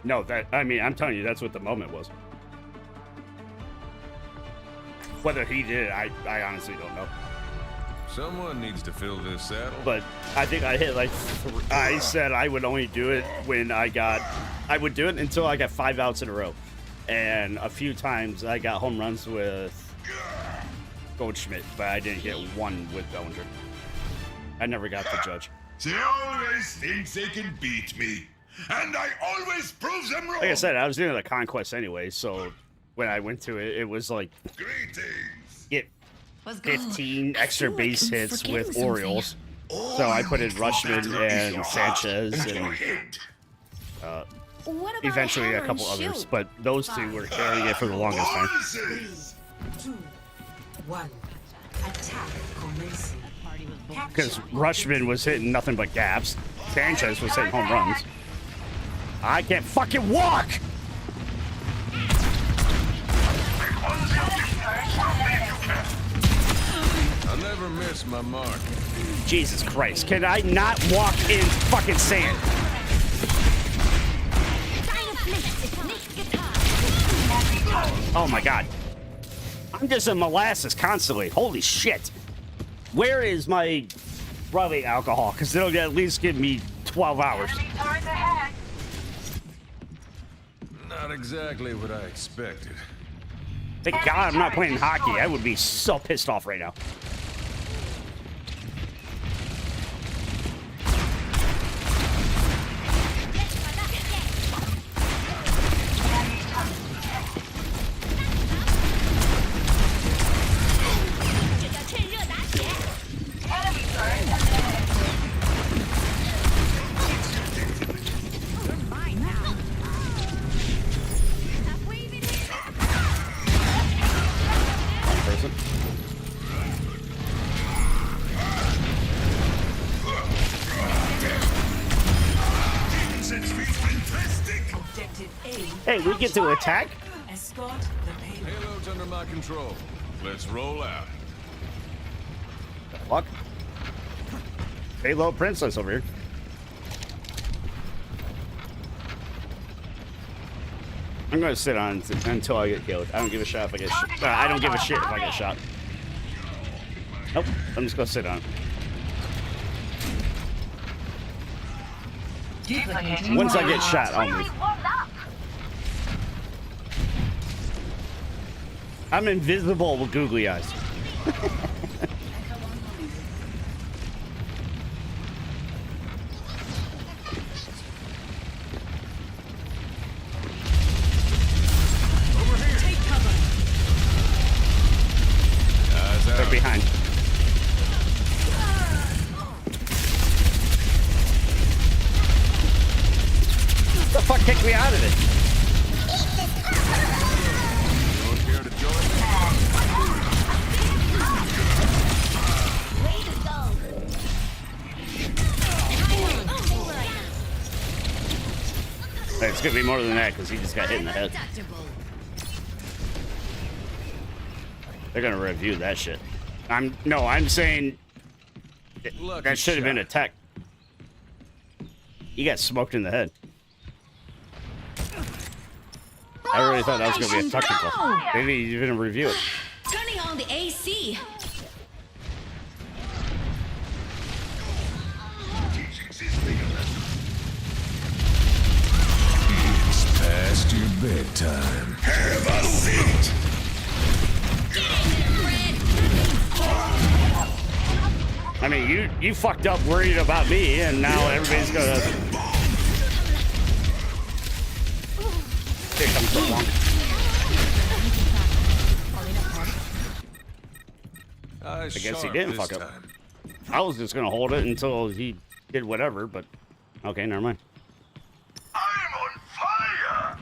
E: No, I'm telling you, that's what the moment was. Whether he did it, I honestly don't know.
R: Someone needs to fill this saddle.
E: But I think I hit like, I said I would only do it when I would do it until I got 5 outs in a row. And a few times I got home runs with Goldschmidt, but I didn't get one with Bellinger. I never got the Judge.
K: They always think they can beat me, and I always prove them wrong.
E: Like I said, I was doing the conquest anyway, so when I went to it, it was like get 15 extra base hits with Orioles. So I put in Rushman and Sanchez and eventually a couple others, but those two were carrying it for the longest time.
H: 3, 2, 1. Attack commencing.
E: Because Rushman was hitting nothing but gaps. Sanchez was hitting home runs. I can't fucking walk!
R: I'll never miss my mark.
E: Jesus Christ, can I not walk in fucking sand? Oh my god. I'm just in molasses constantly. Holy shit. Where is my rubbing alcohol? Because it'll at least give me 12 hours.
R: Not exactly what I expected.
E: Thank God I'm not playing hockey. I would be so pissed off right now. Hey, we get to attack?
H: Escort the payload.
R: Payload's under my control. Let's roll out.
E: Fuck. Payload princess over here. I'm gonna sit on until I get killed. I don't give a shit if I get shot. I don't give a shit if I get shot. Nope. I'm just gonna sit on. Once I get shot, I'll move. I'm invisible with googly eyes. They're behind. What the fuck kicked me out of it? It's gonna be more than that because he just got hit in the head. They're gonna review that shit. I'm saying that should have been a tech. He got smoked in the head. I really thought that was gonna be a technical. Maybe you're gonna review it.
I: Turning on the AC.
R: It's past your bedtime. Have a seat.
E: I mean, you fucked up worried about me, and now everybody's gonna. Here comes the one. I guess he didn't fuck up. I was just gonna hold it until he did whatever, but okay, never mind.
K: I'm on fire!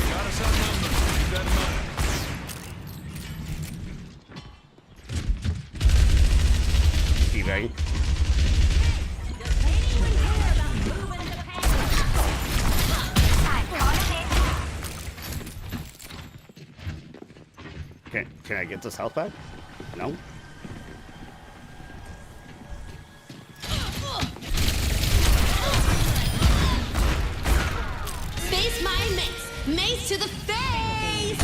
R: Got us outnumbered. Keep that in mind.
E: Teabag. Can I get this health back? No.
I: Face my mace. Mace to the face.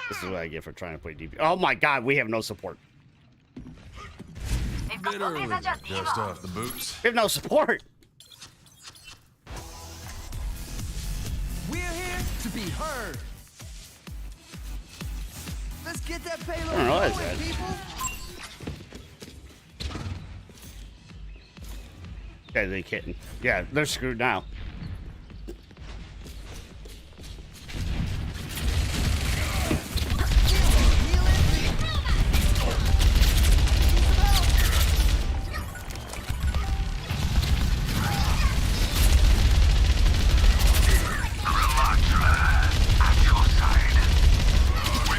E: This is what I get for trying to play DP. Oh my god, we have no support.
R: Bit early. Dust off the boots.
E: We have no support.
O: We're here to be heard. Let's get that payload
E: I don't know what
O: going,
E: I said.
O: people.
E: Yeah, they kidding. Yeah, they're screwed now.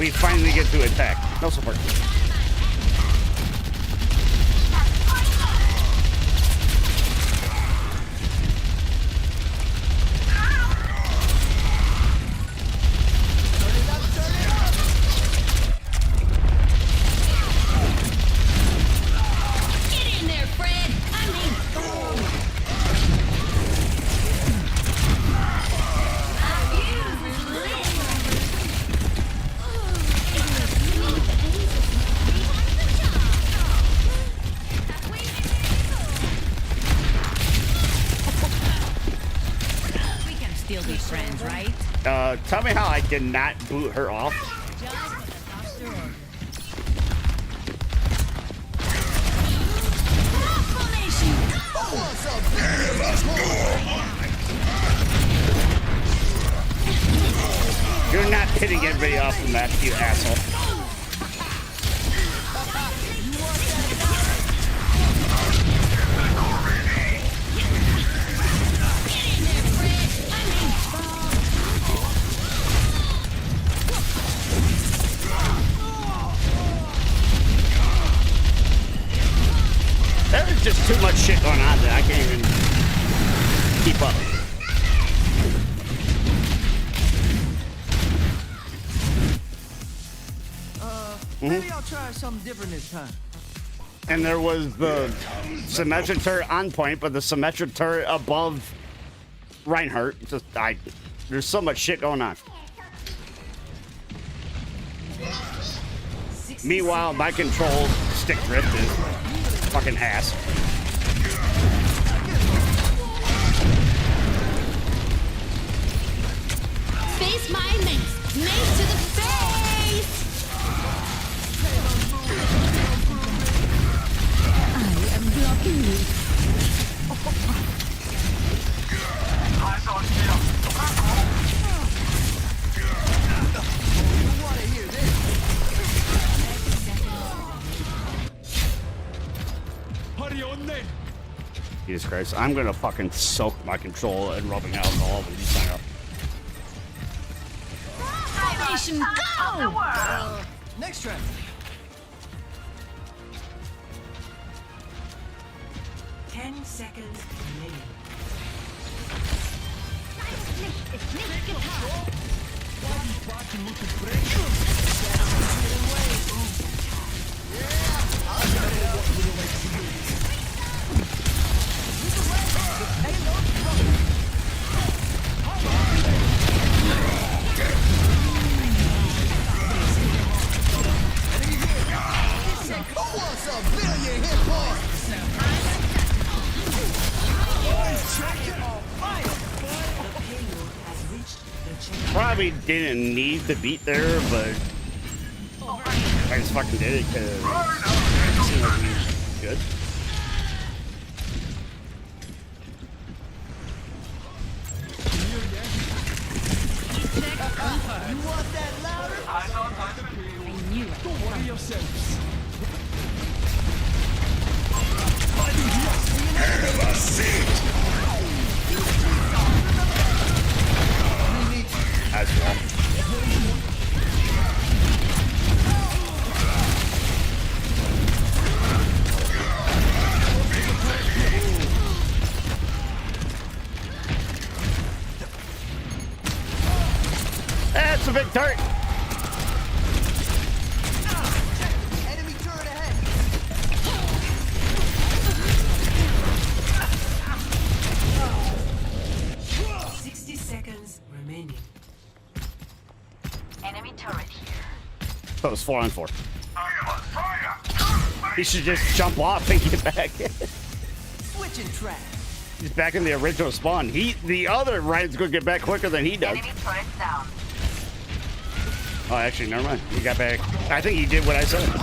E: We finally get to attack. No support.
I: Get in there, Fred. I mean,
P: We can still be friends, right?
E: Tell me how I did not boot her off. You're not hitting everybody off the map, you asshole. There's just too much shit going on that I can't even keep up.
O: Maybe I'll try something different this time.
E: And there was the symmetric turret on point, but the symmetric turret above Reinhardt. Just there's so much shit going on. Meanwhile, my control stick drift is fucking ass.
I: Face my mace! Mace to the face! I am blocking you.
E: Jesus Christ, I'm gonna fucking soak my control in rubbing alcohol when you sign up.
I: Nation, go!
O: Next round.
H: Ten seconds remaining.
E: Probably didn't need to beat there, but I just fucking did it because it seemed like we were good.
O: You want that louder?
Q: I knew it. Don't worry yourselves.
K: Have a seat!
E: As well. That's a big turret.
O: Enemy turret ahead.
H: 60 seconds remaining.
I: Enemy turret here.
E: That was 4 on 4. He should just jump off and get back.
O: Switching track.
E: He's back in the original spawn. The other Ryan's gonna get back quicker than he does.
I: Enemy turret down.
E: Oh, actually, never mind. He got back. I think he did what I said.
O: Out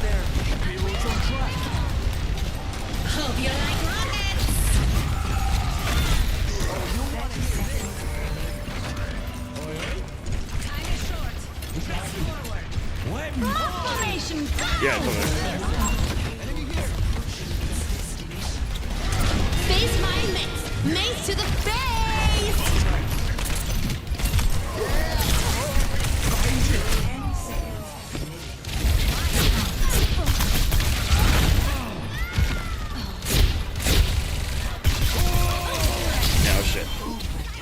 O: there.
I: Hope you like rockets! Time is short. Press forward. Rock formation, go!
E: Yeah, totally.
I: Face my mace. Mace to the face!
E: No shit.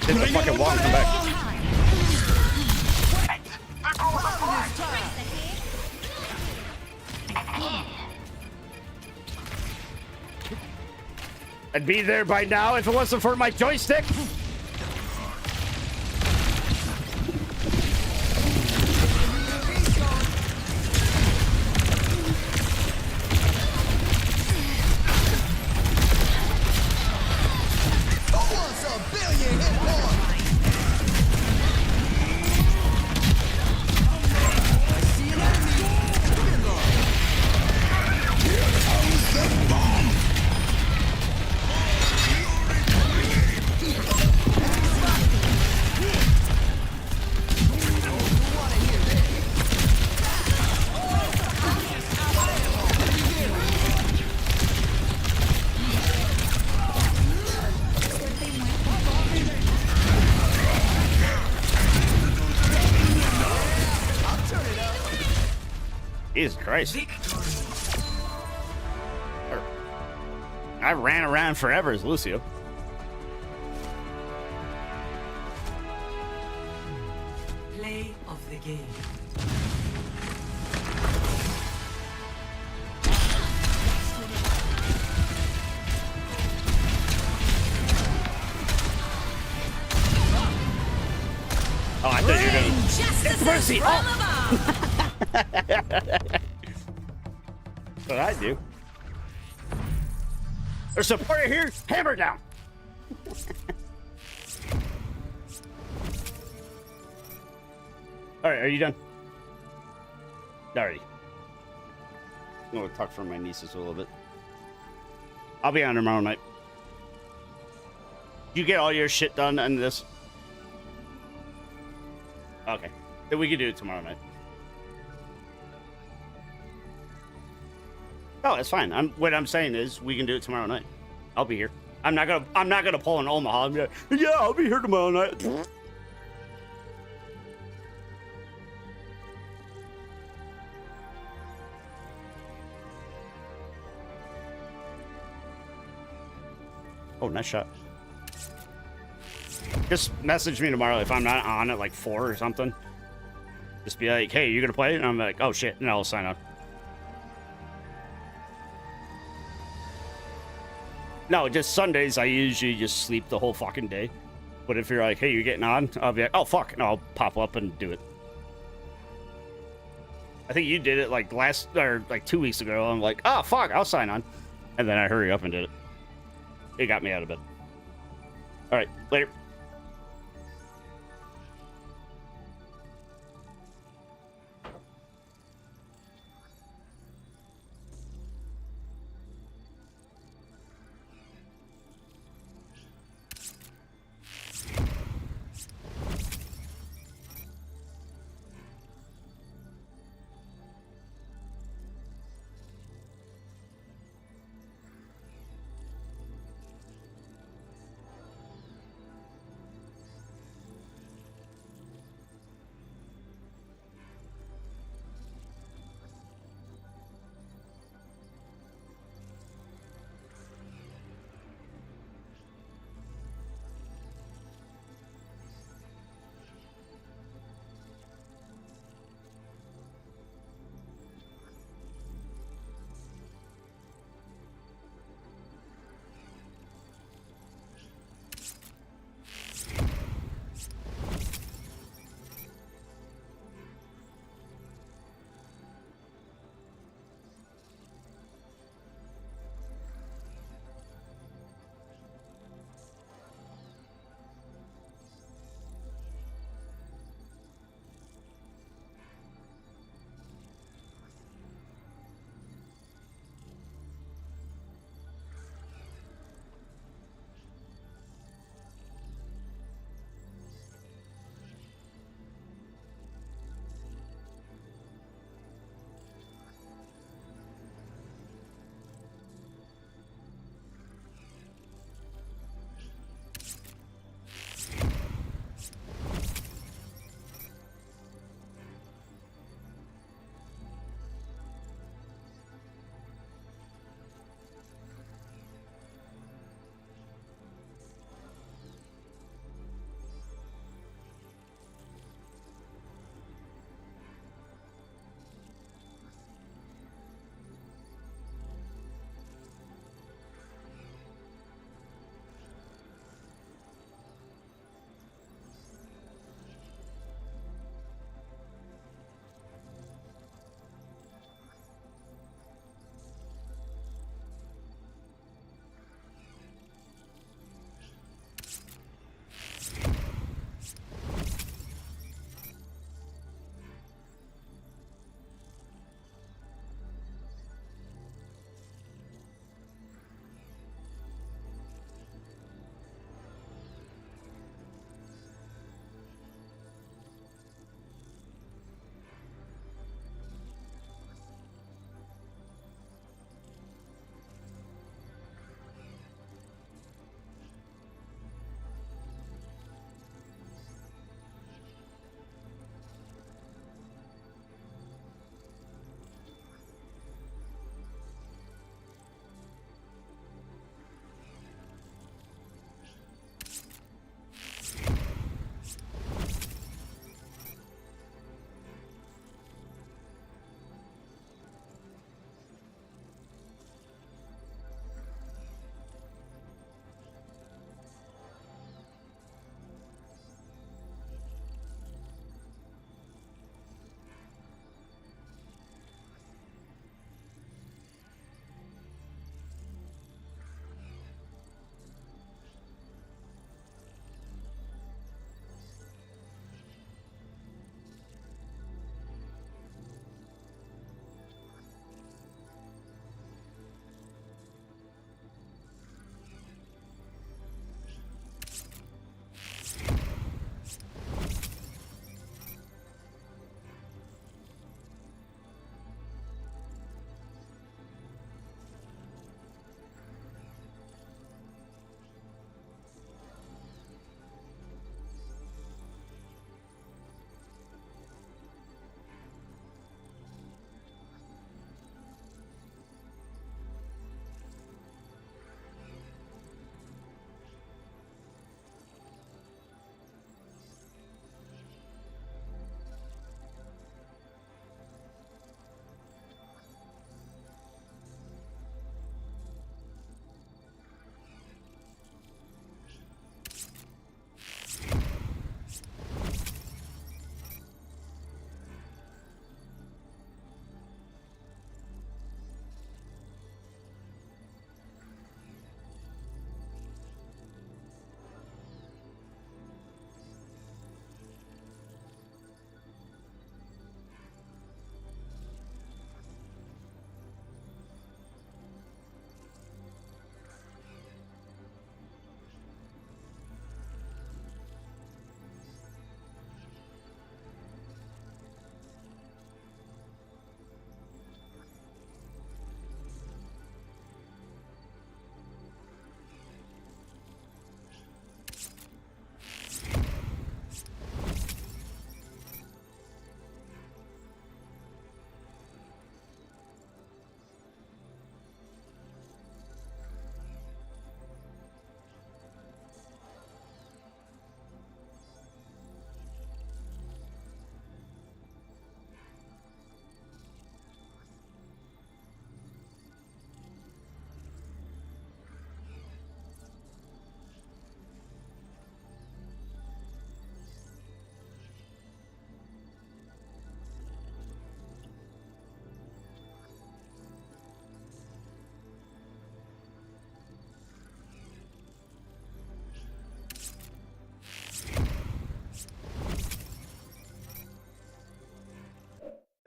E: Hit the fucking wall and come back. I'd be there by now if it wasn't for my joystick. Jesus Christ. I ran around forever as Lucio.
H: Play of the game.
E: Oh, I thought you were gonna.
I: Justice
E: Mercy!
I: from above.
E: That's what I do. There's a supporter here. Hammer down. All right, are you done? Alrighty. I'm gonna talk for my nieces a little bit. I'll be on tomorrow night. You get all your shit done on this? Okay. Then we can do it tomorrow night. Oh, it's fine. What I'm saying is we can do it tomorrow night. I'll be here. I'm not gonna pull an Omaha and be like, yeah, I'll be here tomorrow night. Oh, nice shot. Just message me tomorrow if I'm not on at like 4 or something. Just be like, hey, you gonna play? And I'm like, oh shit, and I'll sign on. No, just Sundays, I usually just sleep the whole fucking day. But if you're like, hey, you're getting on, I'll be like, oh fuck, and I'll pop up and do it. I think you did it like like 2 weeks ago. I'm like, oh fuck, I'll sign on. And then I hurry up and did it. It got me out of bed. All right, later.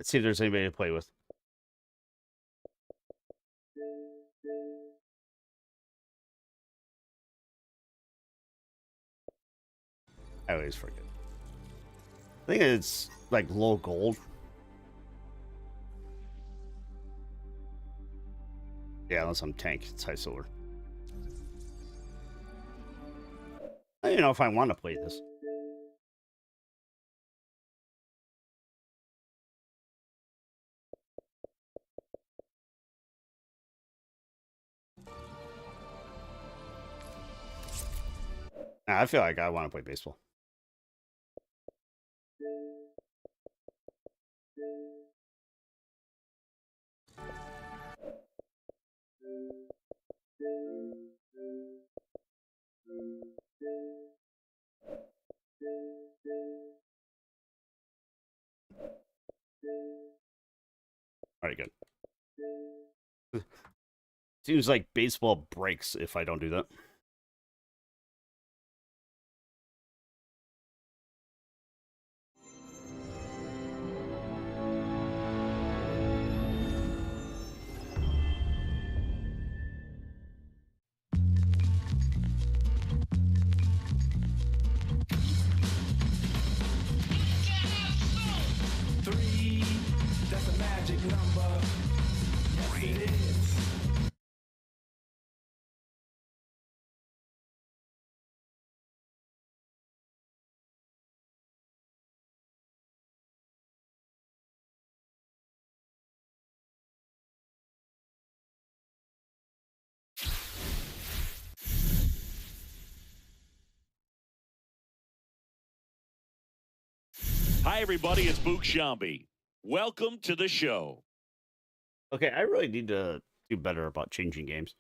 E: Let's see if there's anybody to play with. I always forget. I think it's like low gold. Yeah, unless I'm tank, it's high silver. I don't know if I want to play this. Nah, I feel like I want to play baseball. All right, good. Seems like baseball breaks if I don't do that.
K: That's a magic number. Yes, it is.
B: Hi, everybody. It's Boog Sciambi. Welcome to the show.
E: Okay, I really need to do better about changing games.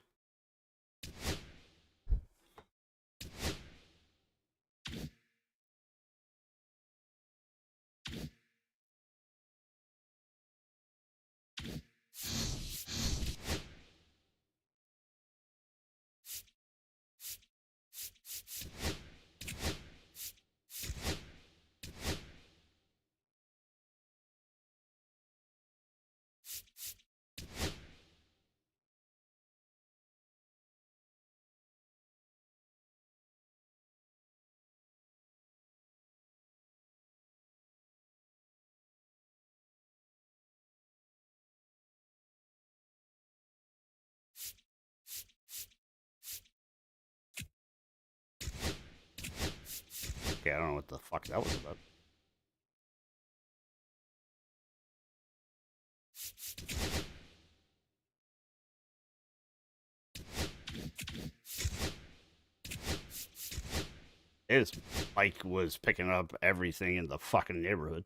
E: Okay, I don't know what the fuck that was about. His bike was picking up everything in the fucking neighborhood.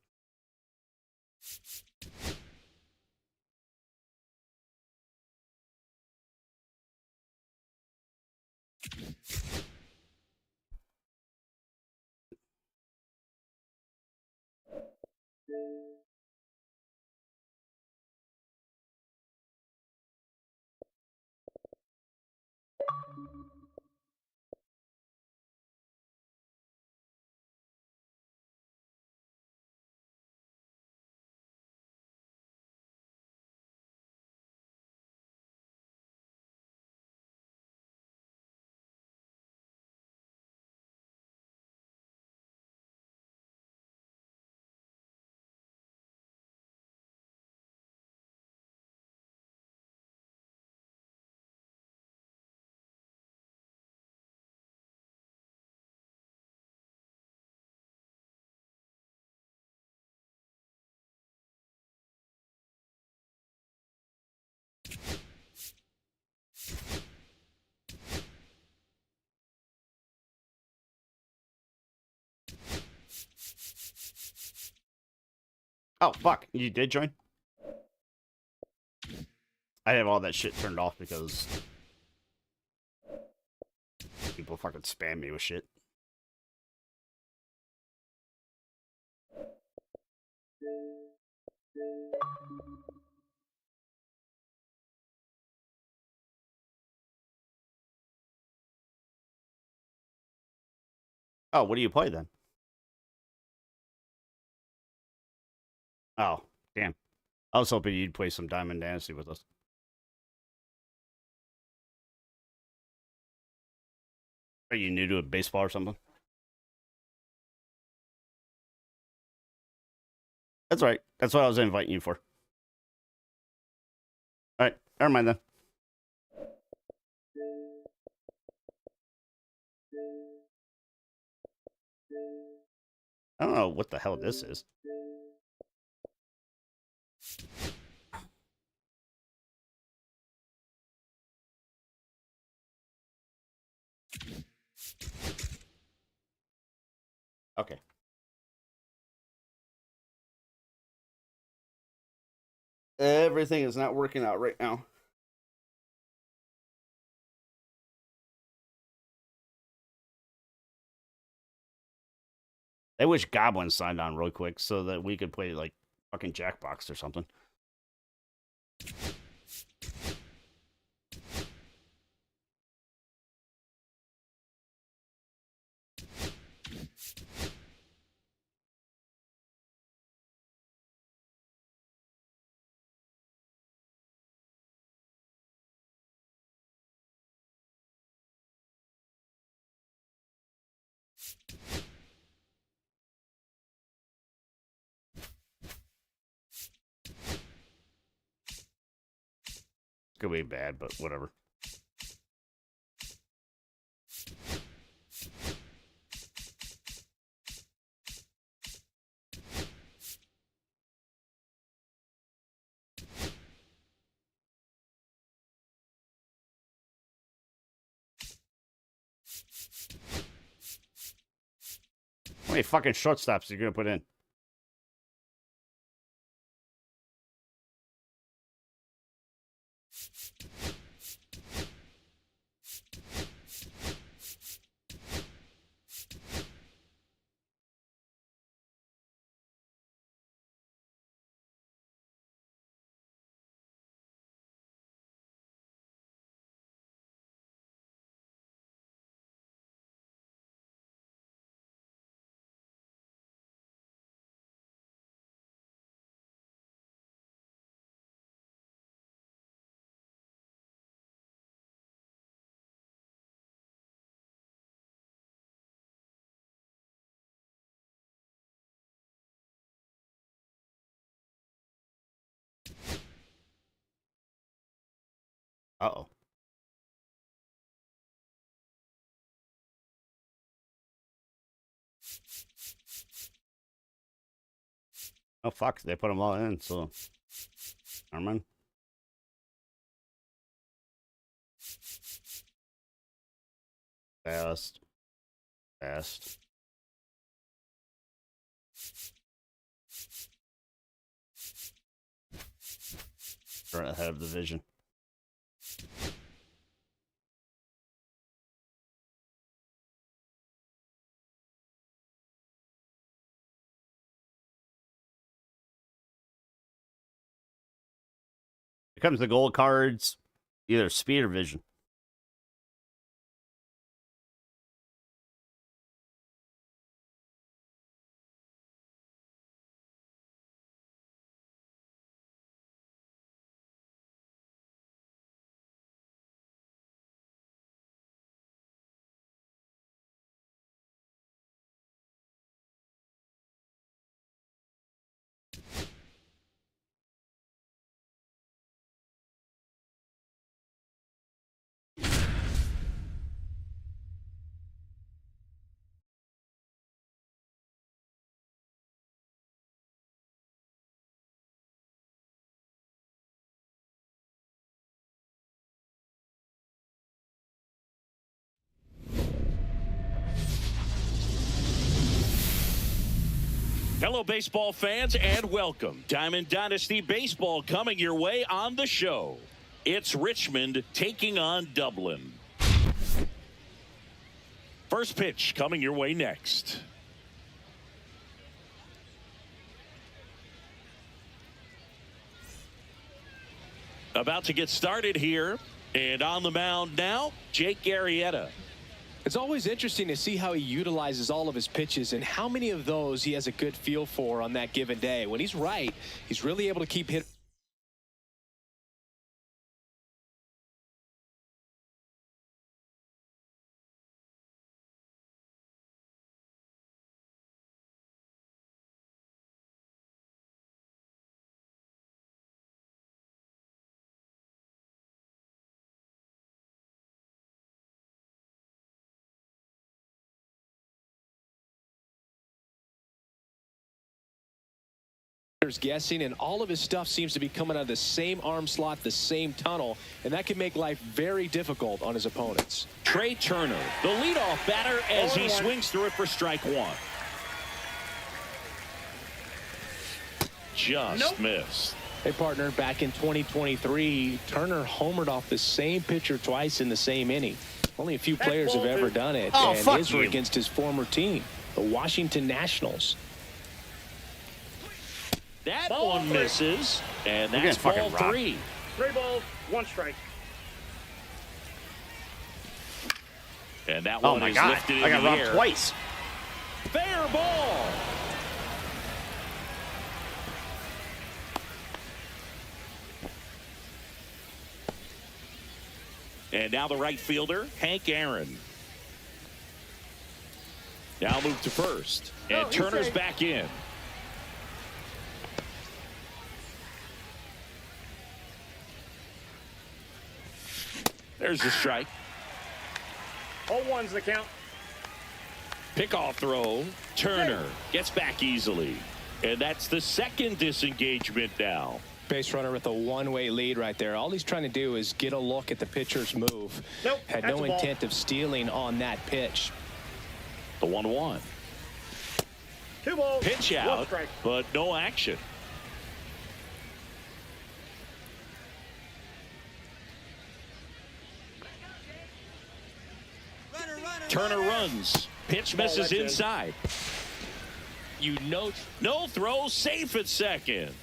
E: Oh, fuck. You did join? I have all that shit turned off because people fucking spam me with shit. Oh, what do you play then? Oh, damn. I was hoping you'd play some Diamond Dynasty with us. Are you new to baseball or something? That's right. That's what I was inviting you for. All right. Never mind then. I don't know what the hell this is. Okay. Everything is not working out right now. I wish Goblin signed on real quick so that we could play like fucking Jackbox or something. Could be bad, but whatever. How many fucking shortstops are you gonna put in? Uh-oh. Oh, fuck. They put them all in, so... Never mind. Fast. Fast. Right ahead of the vision. Here comes the gold cards, either speed or vision.
B: Hello, baseball fans, and welcome. Diamond Dynasty Baseball coming your way on the show. It's Richmond taking on Dublin. First pitch coming your way next. About to get started here, and on the mound now, Jake Arrieta.
C: It's always interesting to see how he utilizes all of his pitches and how many of those he has a good feel for on that given day. When he's right, he's really able to keep hitting. guessing, and all of his stuff seems to be coming out of the same arm slot, the same tunnel, and that can make life very difficult on his opponents.
B: Trey Turner, the leadoff batter, as he swings through it for strike one. Just missed.
C: Hey, partner, back in 2023, Turner homered off the same pitcher twice in the same inning. Only a few players have ever done it, and his were against his former team, the Washington Nationals.
B: That one misses, and that's ball 3.
D: 3 balls, 1 strike.
B: And that one is lifted in the air.
E: I got robbed twice.
B: Fair ball. And now the right fielder, Hank Aaron. Now move to first. And Turner's back in. There's the strike.
D: All ones the count.
B: Pickoff throw. Turner gets back easily. And that's the second disengagement now.
C: Base runner with a one-way lead right there. All he's trying to do is get a look at the pitcher's move. Had no intent of stealing on that pitch.
B: The 1-1.
D: 2 balls.
B: Pitch out, but no action. Turner runs. Pitch misses inside. No throw, safe at second.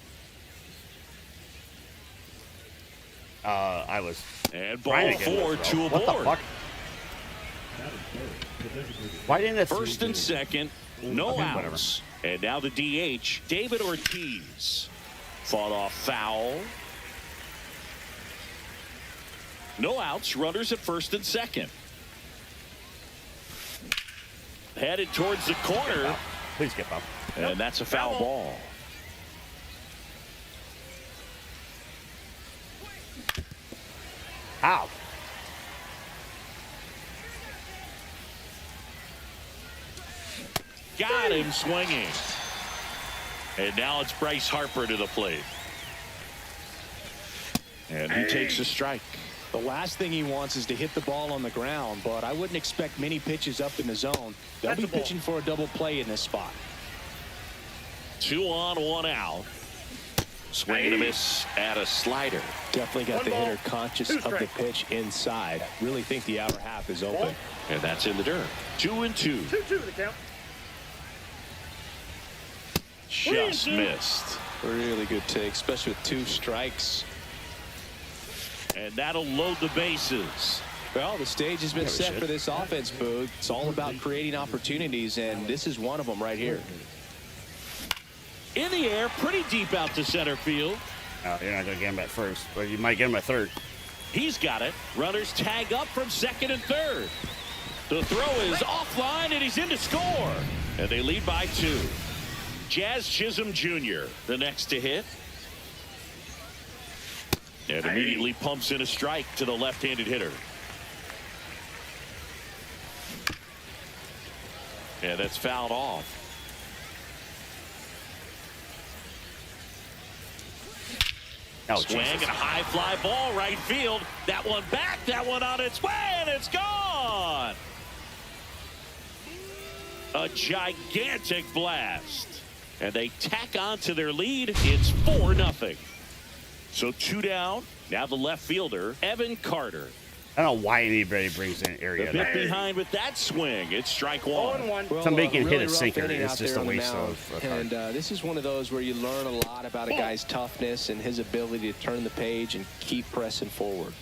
E: I was.
B: And ball 4, 2 aboard.
E: What the fuck? Why didn't it?
B: First and second, no outs. And now the DH, David Ortiz. Fought off foul. No outs, runners at first and second. Headed towards the corner.
E: Please get up.
B: And that's a foul ball.
E: Ow.
B: Got him swinging. And now it's Bryce Harper to the plate. And he takes a strike.
C: The last thing he wants is to hit the ball on the ground, but I wouldn't expect many pitches up in the zone. They'll be pitching for a double play in this spot.
B: 2 on, 1 out. Swing and a miss at a slider.
C: Definitely got the hitter conscious of the pitch inside. Really think the outer half is open.
B: And that's in the dirt. 2-2.
D: 2-2 the count.
B: Just missed.
C: Really good take, especially with 2 strikes.
B: And that'll load the bases.
C: Well, the stage has been set for this offense, Boog. It's all about creating opportunities, and this is one of them right here.
B: In the air, pretty deep out to center field.
E: Oh, you're not going to get him at first, but you might get him at third.
B: He's got it. Runners tag up from second and third. The throw is offline, and he's in to score. And they lead by 2. Jazz Chisholm Jr., the next to hit. And immediately pumps in a strike to the left-handed hitter. And that's fouled off. Swing and a high fly ball right field. That one back, that one on its way, and it's gone. A gigantic blast. And they tack on to their lead. It's 4-0. So 2 down. Now the left fielder, Evan Carter.
E: I don't know why anybody brings in area.
B: A bit behind with that swing. It's strike 1.
C: Well,
E: somebody can
C: really
E: hit a sinker. It's just a waste
C: of
E: a
C: And this is one of those where you learn a lot about a guy's toughness and his ability to turn the page and keep pressing forward.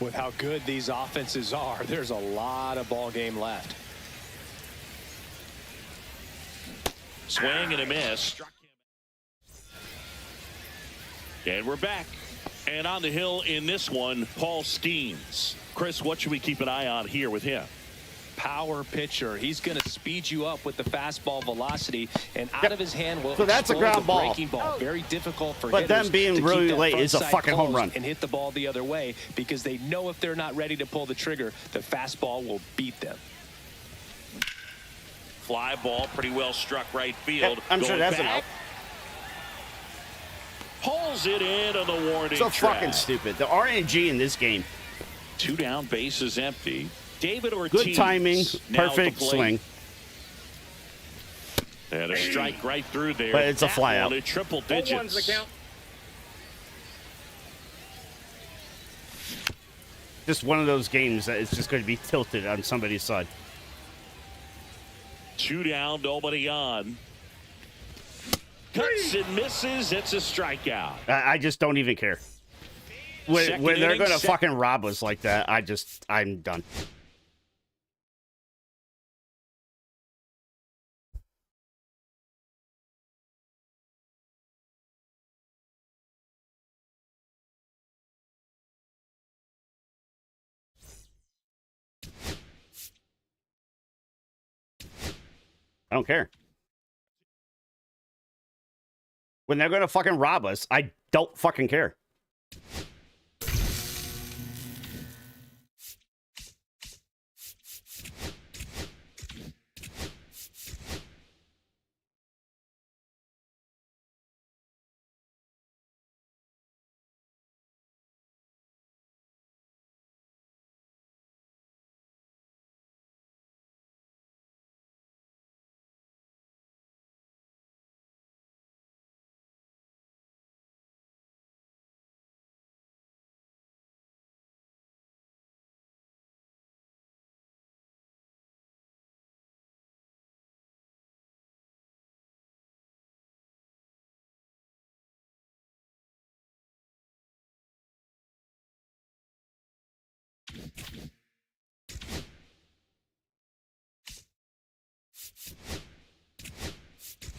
C: With how good these offenses are, there's a lot of ball game left.
B: Swing and a miss. And we're back. And on the hill in this one, Paul Skeens. Chris, what should we keep an eye on here with him?
C: Power pitcher. He's going to speed you up with the fastball velocity, and out of his hand will
E: so that's a ground ball.
C: Breaking ball. Very difficult for
E: but
C: hitters
E: them being
C: to
E: really
C: keep
E: late is a fucking home run
C: and hit the ball the other way, because they know if they're not ready to pull the trigger, the fastball will beat them.
B: Fly ball, pretty well struck right field.
E: I'm sure
B: Going
E: that's an
B: back,
E: out.
B: pulls it in on the warning
E: So
B: track.
E: fucking stupid. The RNG in this game.
B: 2 down, bases empty. David Ortiz.
E: Good timing,
B: now at the
E: perfect
B: plate.
E: swing.
B: And a strike right through there.
E: But it's a
B: That
E: fly
B: one
E: out.
B: at triple
D: All one's the
B: digits.
D: count.
E: Just one of those games that it's just going to be tilted on somebody's side.
B: 2 down, nobody on. Cuts and misses. It's a strikeout.
E: I just don't even care. When
B: Second
E: they're
B: inning,
E: going to
B: set.
E: fucking rob us like that, I'm done. I don't care. When they're going to fucking rob us, I don't fucking care.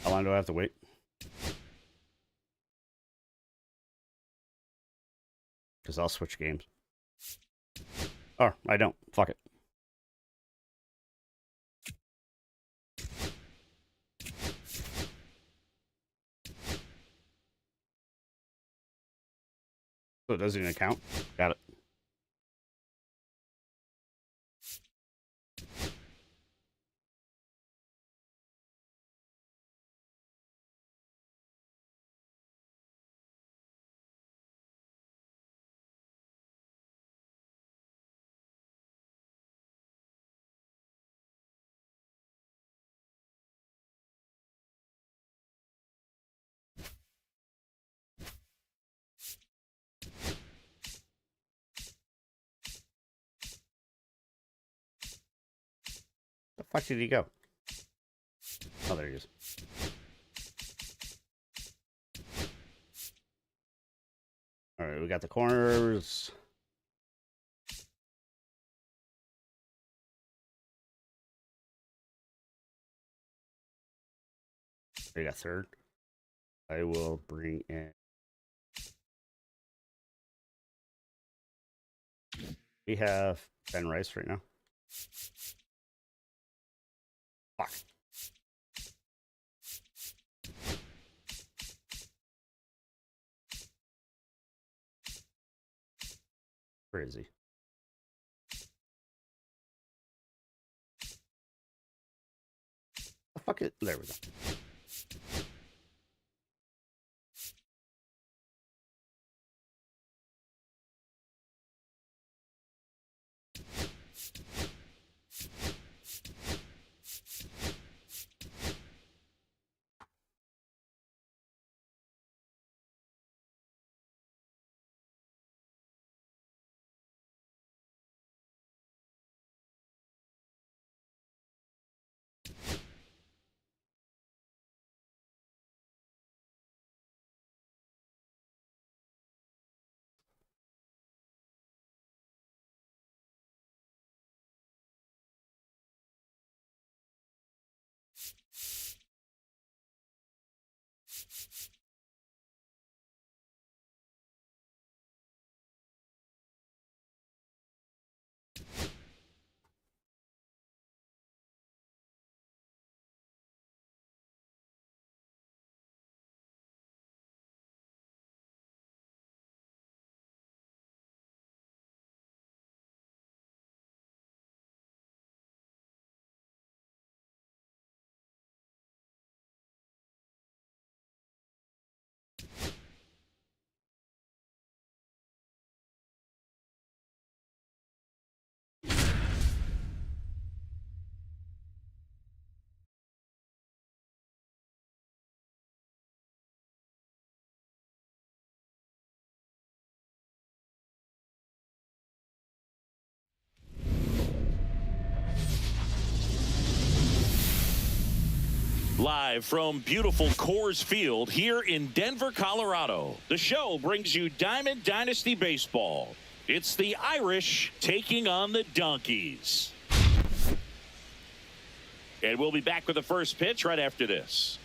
E: How long do I have to wait? Because I'll switch games. Or I don't. Fuck it. So it doesn't even count? Got it. The fuck did he go? Oh, there he is. All right, we got the corners. We got third. I will bring in. We have Ben Rice right now. Fuck. Crazy. The fuck it. There we go.
B: Live from beautiful Coors Field here in Denver, Colorado, the show brings you Diamond Dynasty Baseball. It's the Irish taking on the Donkeys. And we'll be back with the first pitch right after this.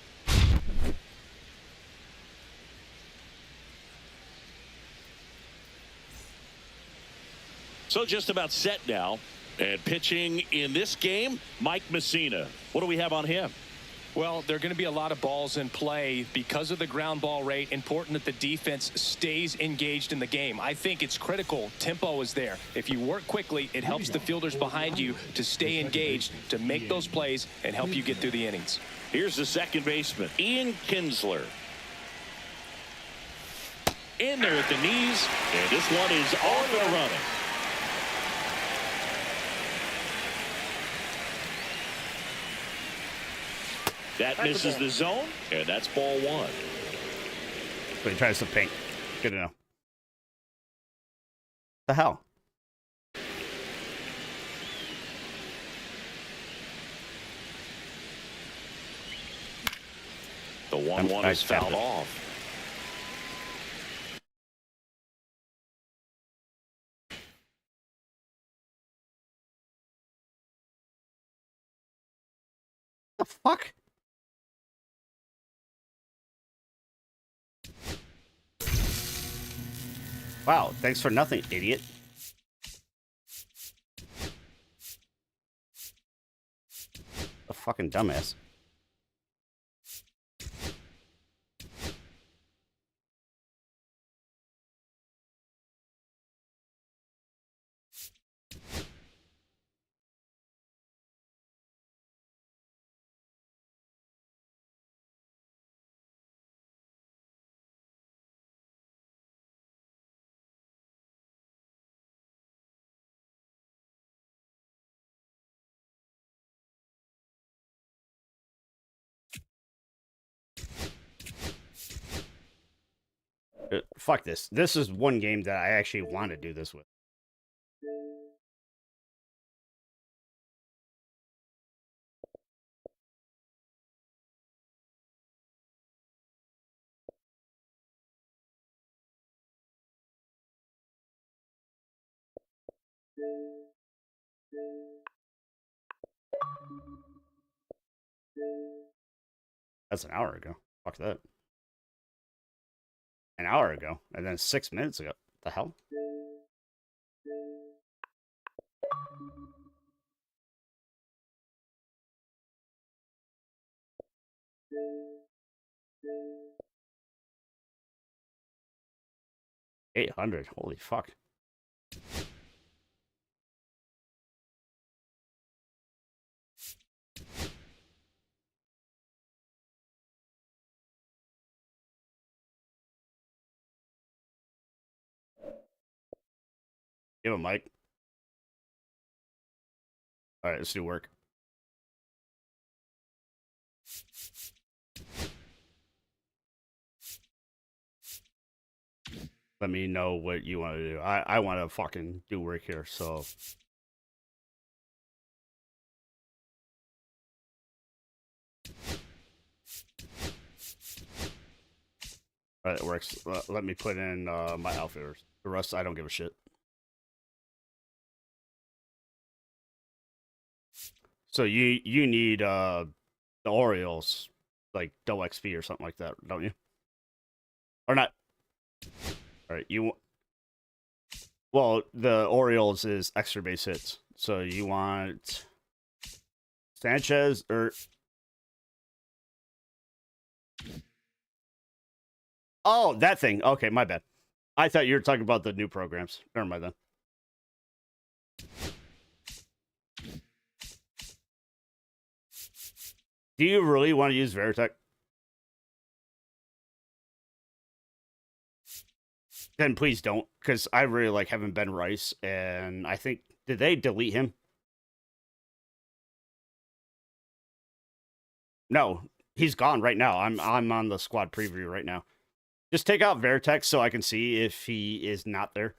B: So just about set now. And pitching in this game, Mike Messina. What do we have on him?
C: Well, there are going to be a lot of balls in play because of the ground ball rate. Important that the defense stays engaged in the game. I think it's critical. Tempo is there. If you work quickly, it helps the fielders behind you to stay engaged, to make those plays, and help you get through the innings.
B: Here's the second baseman, Ian Kinsler. In there at the knees, and this one is off and running. That misses the zone, and that's ball one.
E: But he tries to pink. Good to know. The hell?
B: The 1-1 is fouled off.
E: The fuck? Wow, thanks for nothing, idiot. A fucking dumbass. Fuck this. This is one game that I actually want to do this with. That's an hour ago. Fuck that. An hour ago, and then 6 minutes ago. The hell? $800. Holy fuck. Give him, Mike. All right, let's do work. Let me know what you want to do. I want to fucking do work here, so. All right, it works. Let me put in my outfitters. The rest, I don't give a shit. So you need the Orioles, like double XP or something like that, don't you? Or not? All right, well, the Orioles is extra base hits, so you want Sanchez or oh, that thing. Okay, my bad. I thought you were talking about the new programs. Never mind then. Do you really want to use Veritech? Then please don't, because I really like having Ben Rice, and I think, did they delete him? No, he's gone right now. I'm on the squad preview right now. Just take out Veritech so I can see if he is not there.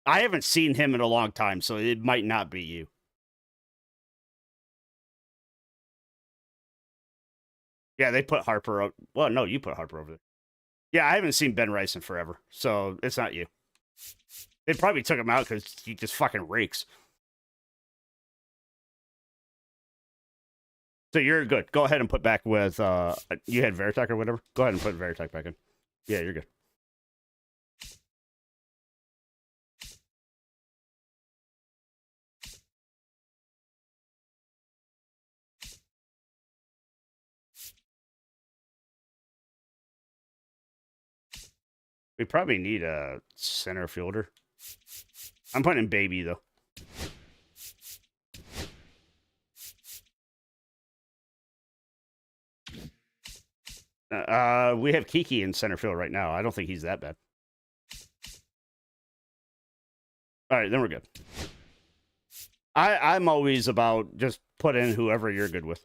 E: I haven't seen him in a long time, so it might not be you. Yeah, they put Harper up. Well, no, you put Harper over there. Yeah, I haven't seen Ben Rice in forever, so it's not you. They probably took him out because he just fucking rakes. So you're good. Go ahead and put back with, you had Veritek or whatever? Go ahead and put Veritek back in. Yeah, you're good. We probably need a center fielder. I'm putting in Baby, though. We have Kiki in center field right now. I don't think he's that bad. All right, then we're good. I'm always about just put in whoever you're good with.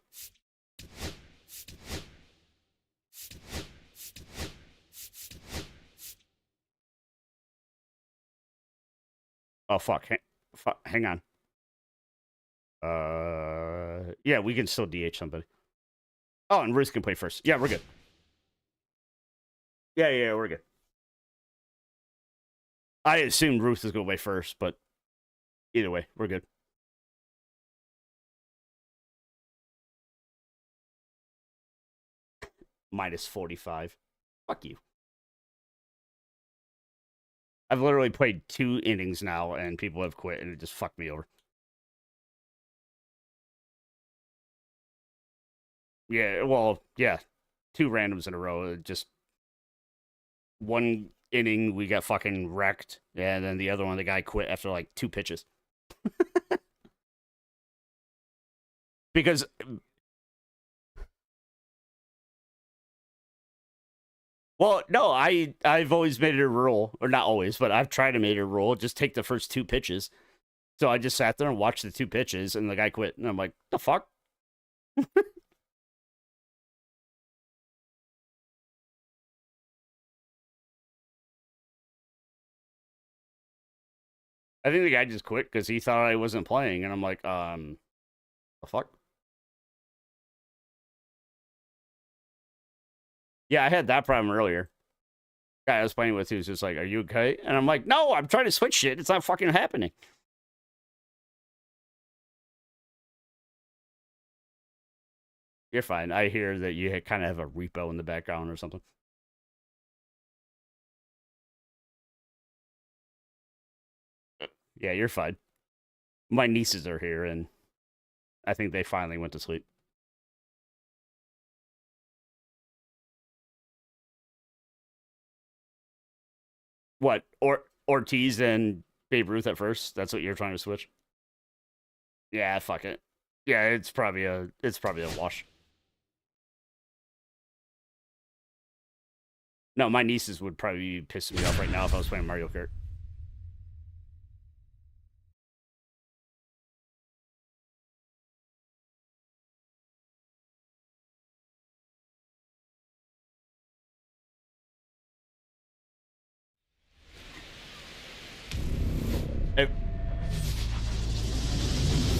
E: Oh, fuck. Hang on. Yeah, we can still DH somebody. Oh, and Ruth can play first. Yeah, we're good. Yeah, we're good. I assumed Ruth is going to play first, but either way, we're good. Minus 45. Fuck you. I've literally played 2 innings now, and people have quit, and it just fucked me over. Yeah, well, yeah. 2 randoms in a row. Just one inning, we got fucking wrecked, and then the other one, the guy quit after like 2 pitches. Because... Well, no, I've always made it a rule, or not always, but I've tried to make it a rule, just take the first 2 pitches. So I just sat there and watched the 2 pitches, and the guy quit, and I'm like, the fuck? I think the guy just quit because he thought I wasn't playing, and I'm like, the fuck? Yeah, I had that problem earlier. Guy I was playing with, he was just like, are you okay? And I'm like, no, I'm trying to switch shit. It's not fucking happening. You're fine. I hear that you kind of have a repo in the background or something. Yeah, you're fine. My nieces are here, and I think they finally went to sleep. What? Ortiz and Babe Ruth at first? That's what you're trying to switch? Yeah, fuck it. Yeah, it's probably a wash. No, my nieces would probably be pissing me off right now if I was playing Mario Kart.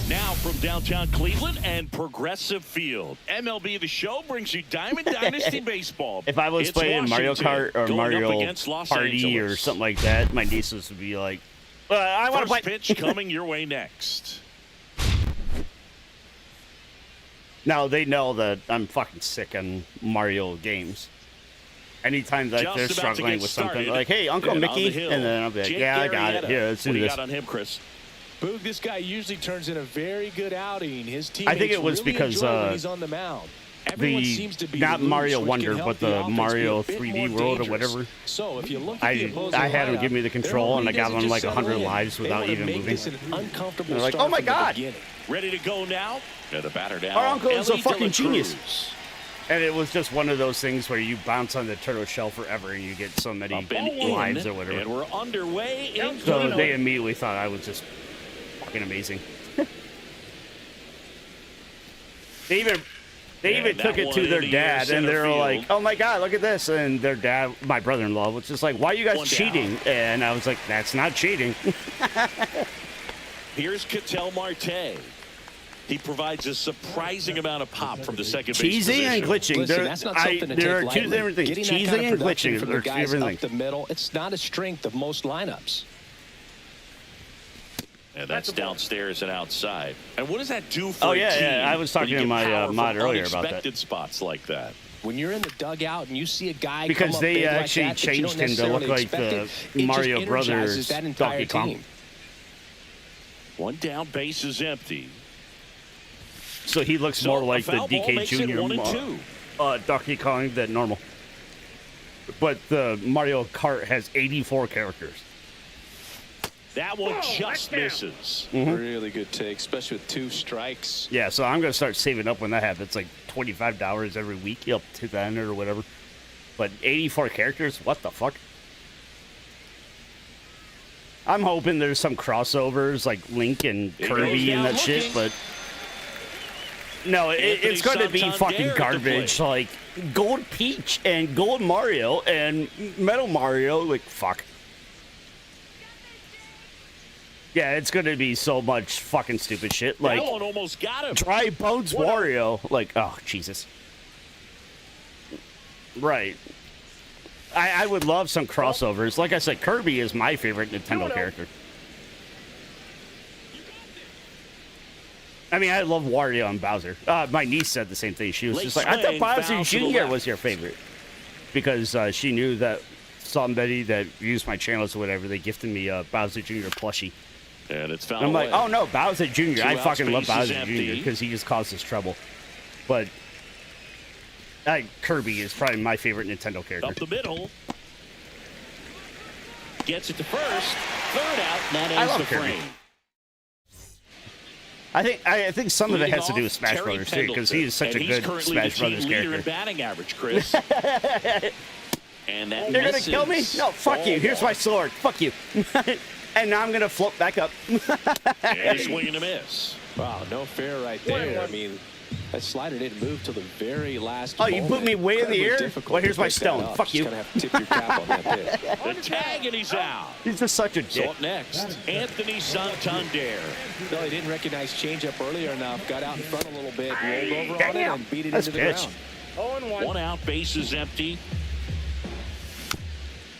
B: Now from downtown Cleveland and Progressive Field. MLB The Show brings you Diamond Dynasty Baseball.
E: If I was playing Mario Kart or Mario Party or something like that, my nieces would be like, I want to play.
B: First pitch coming your way next.
E: Now, they know that I'm fucking sick on Mario games. Anytime that they're struggling with something, like, hey, Uncle Mickey, and then I'll be like, yeah, I got it. Here, let's do this.
B: What do you got on him, Chris?
C: Boog, this guy usually turns in a very good outing. His team.
E: I think it was
C: really
E: because
C: he's on the mound. Everyone seems to be
E: not
C: loose,
E: Mario
C: which
E: Wonder,
C: can help
E: but
C: the
E: the
C: offense
E: Mario
C: be a bit
E: 3D
C: more
E: World or
C: dangerous.
E: whatever.
C: So if you look at the opposing
E: I had him
C: lineup,
E: give me the control, and I got him like 100 lives without even moving. They're like, oh my god!
B: Ready to go now? Yeah, the batter down.
E: Our uncle is a fucking genius.
B: Cruz.
E: And it was just one of those things where you bounce on the turtle shell forever and you get so many lives or whatever.
B: And we're underway in
E: So they immediately thought I was just fucking amazing. They even took it to their dad, and they were like, oh my god, look at this. And their dad, my brother-in-law, was just like, why are you guys cheating? And I was like, that's not cheating.
B: Here's Ketel Marte. He provides a surprising amount of pop from the second base
E: Cheesy and
B: position.
E: glitching.
C: Listen, that's not something to
E: there
C: take
E: are two
C: lightly.
E: different things.
C: Getting that
E: Cheesy
C: kind of
E: and
C: production
E: glitching
C: from
E: are
C: the
E: two
C: guys
E: different
C: up
E: things.
C: the middle, it's not a strength of most lineups.
B: And that's downstairs and outside. And what does that do for a
E: yeah,
B: team?
E: yeah. I was talking
B: when you
E: to
B: get
E: my
B: power
E: mod
B: from
E: earlier about that.
B: unexpected spots like that.
C: When you're in the dugout and you see a guy
E: Because
C: come up
E: they
C: big like
E: actually
C: that, but you
E: changed
C: don't
E: him to look
C: necessarily
E: like
C: expect
E: the
C: it, it just
E: Mario
C: energizes
E: Brothers
C: that entire
E: Donkey Kong.
C: team.
B: One down, base is empty.
E: So he looks
B: So
E: more
B: a
E: like the
B: foul ball
E: DK
B: makes it
E: Jr.
B: 1-2.
E: Donkey Kong than normal. But the Mario Kart has 84 characters.
B: That one just misses.
C: Really good take, especially with 2 strikes.
E: Yeah, so I'm going to start saving up when that happens. Like $25 every week, up to that or whatever. But 84 characters? What the fuck? I'm hoping there's some crossovers like Link and Kirby and that shit, but no, it's going to be fucking garbage. Like Gold Peach and Gold Mario and Metal Mario, like fuck. Yeah, it's going to be so much fucking stupid shit. Like
B: That one almost got him.
E: Dry Bones Wario, like oh Jesus. Right. I would love some crossovers. Like I said, Kirby is my favorite Nintendo character. I mean, I love Wario and Bowser. My niece said the same thing. She was just like, I thought Bowser Jr. was your favorite. Because she knew that somebody that used my channels or whatever, they gifted me a Bowser Jr. plushie.
B: And it's foul
E: I'm like,
B: away.
E: oh no, Bowser Jr. I
B: Two
E: fucking love
B: outs, base is
E: Bowser
B: empty.
E: Jr. because he just causes trouble. But Kirby is probably my favorite Nintendo character.
B: Up the middle. Gets it to first. Third out. That
E: I
B: ends
E: love
B: the
E: Kirby.
B: frame.
E: I think some of it
B: Leading
E: has to do
B: off,
E: with Smash
B: Terry
E: Brothers too, because
B: Pendleton.
E: he is such
B: And
E: a
B: he's
E: good
B: currently
E: Smash
B: the team
E: Brothers
B: leader
E: character.
B: in batting average, Chris. And that
E: You're gonna
B: misses.
E: kill me? No, fuck you. Here's my sword. Fuck you. And now I'm gonna float back up.
B: And a swing and a miss.
C: Wow, no fair right there. I mean, that slider didn't move till the very last
E: Oh, you put me way in the
C: Incredibly
E: air?
C: difficult
E: Well,
C: to
E: here's my
C: pick that
E: stone.
C: up.
E: Fuck
C: Just
E: you.
C: gonna have to tip your cap on that pitch.
B: The tag, and he's out.
E: He's just such a
B: So
E: dick.
B: up next, Anthony Santander.
C: No, he didn't recognize changeup earlier enough. Got out in front a little bit, rolled over on it,
E: Damn.
C: and beat it
E: That's
C: into the
E: pitch.
C: ground.
D: 0-1.
B: One out, base is empty.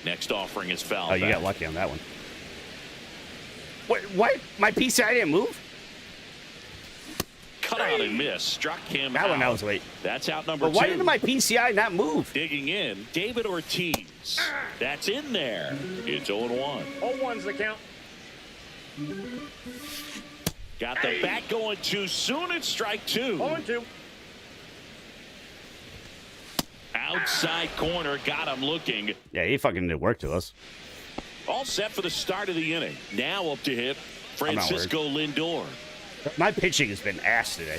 B: Next offering is foul.
E: Oh, you got lucky on that one. What? My PCI didn't move?
B: Cut out and miss. Struck him
E: That
B: out.
E: one I was late.
B: That's out number
E: But why
B: 2.
E: did my PCI not move?
B: Digging in, David Ortiz. That's in there. It's 0-1.
D: 0-1's the count.
B: Got the bat going too soon. It's strike 2.
D: 0-2.
B: Outside corner, got him looking.
E: Yeah, he fucking did work to us.
B: All set for the start of the inning. Now up to hit
E: I'm not
B: Francisco Lindor.
E: My pitching has been ass today.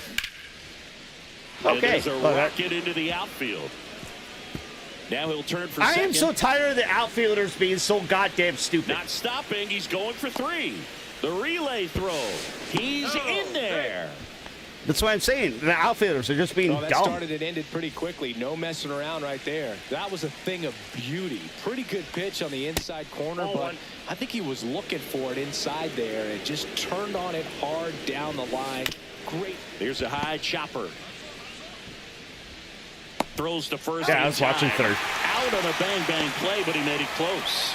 B: And
E: Okay.
B: there's a rocket into the outfield. Now he'll turn for
E: I
B: second.
E: am so tired of the outfielders being so goddamn stupid.
B: Not stopping. He's going for 3. The relay throw. He's in there.
E: That's what I'm saying. The outfielders are just being
C: No, that
E: dumb.
C: started and ended pretty quickly. No messing around right there. That was a thing of beauty. Pretty good pitch on the inside corner, but I think he was looking for it inside there and just turned on it hard down the line. Great.
B: Here's a high chopper. Throws to first.
E: Yeah, I was watching third.
B: Out on a bang-bang play, but he made it close.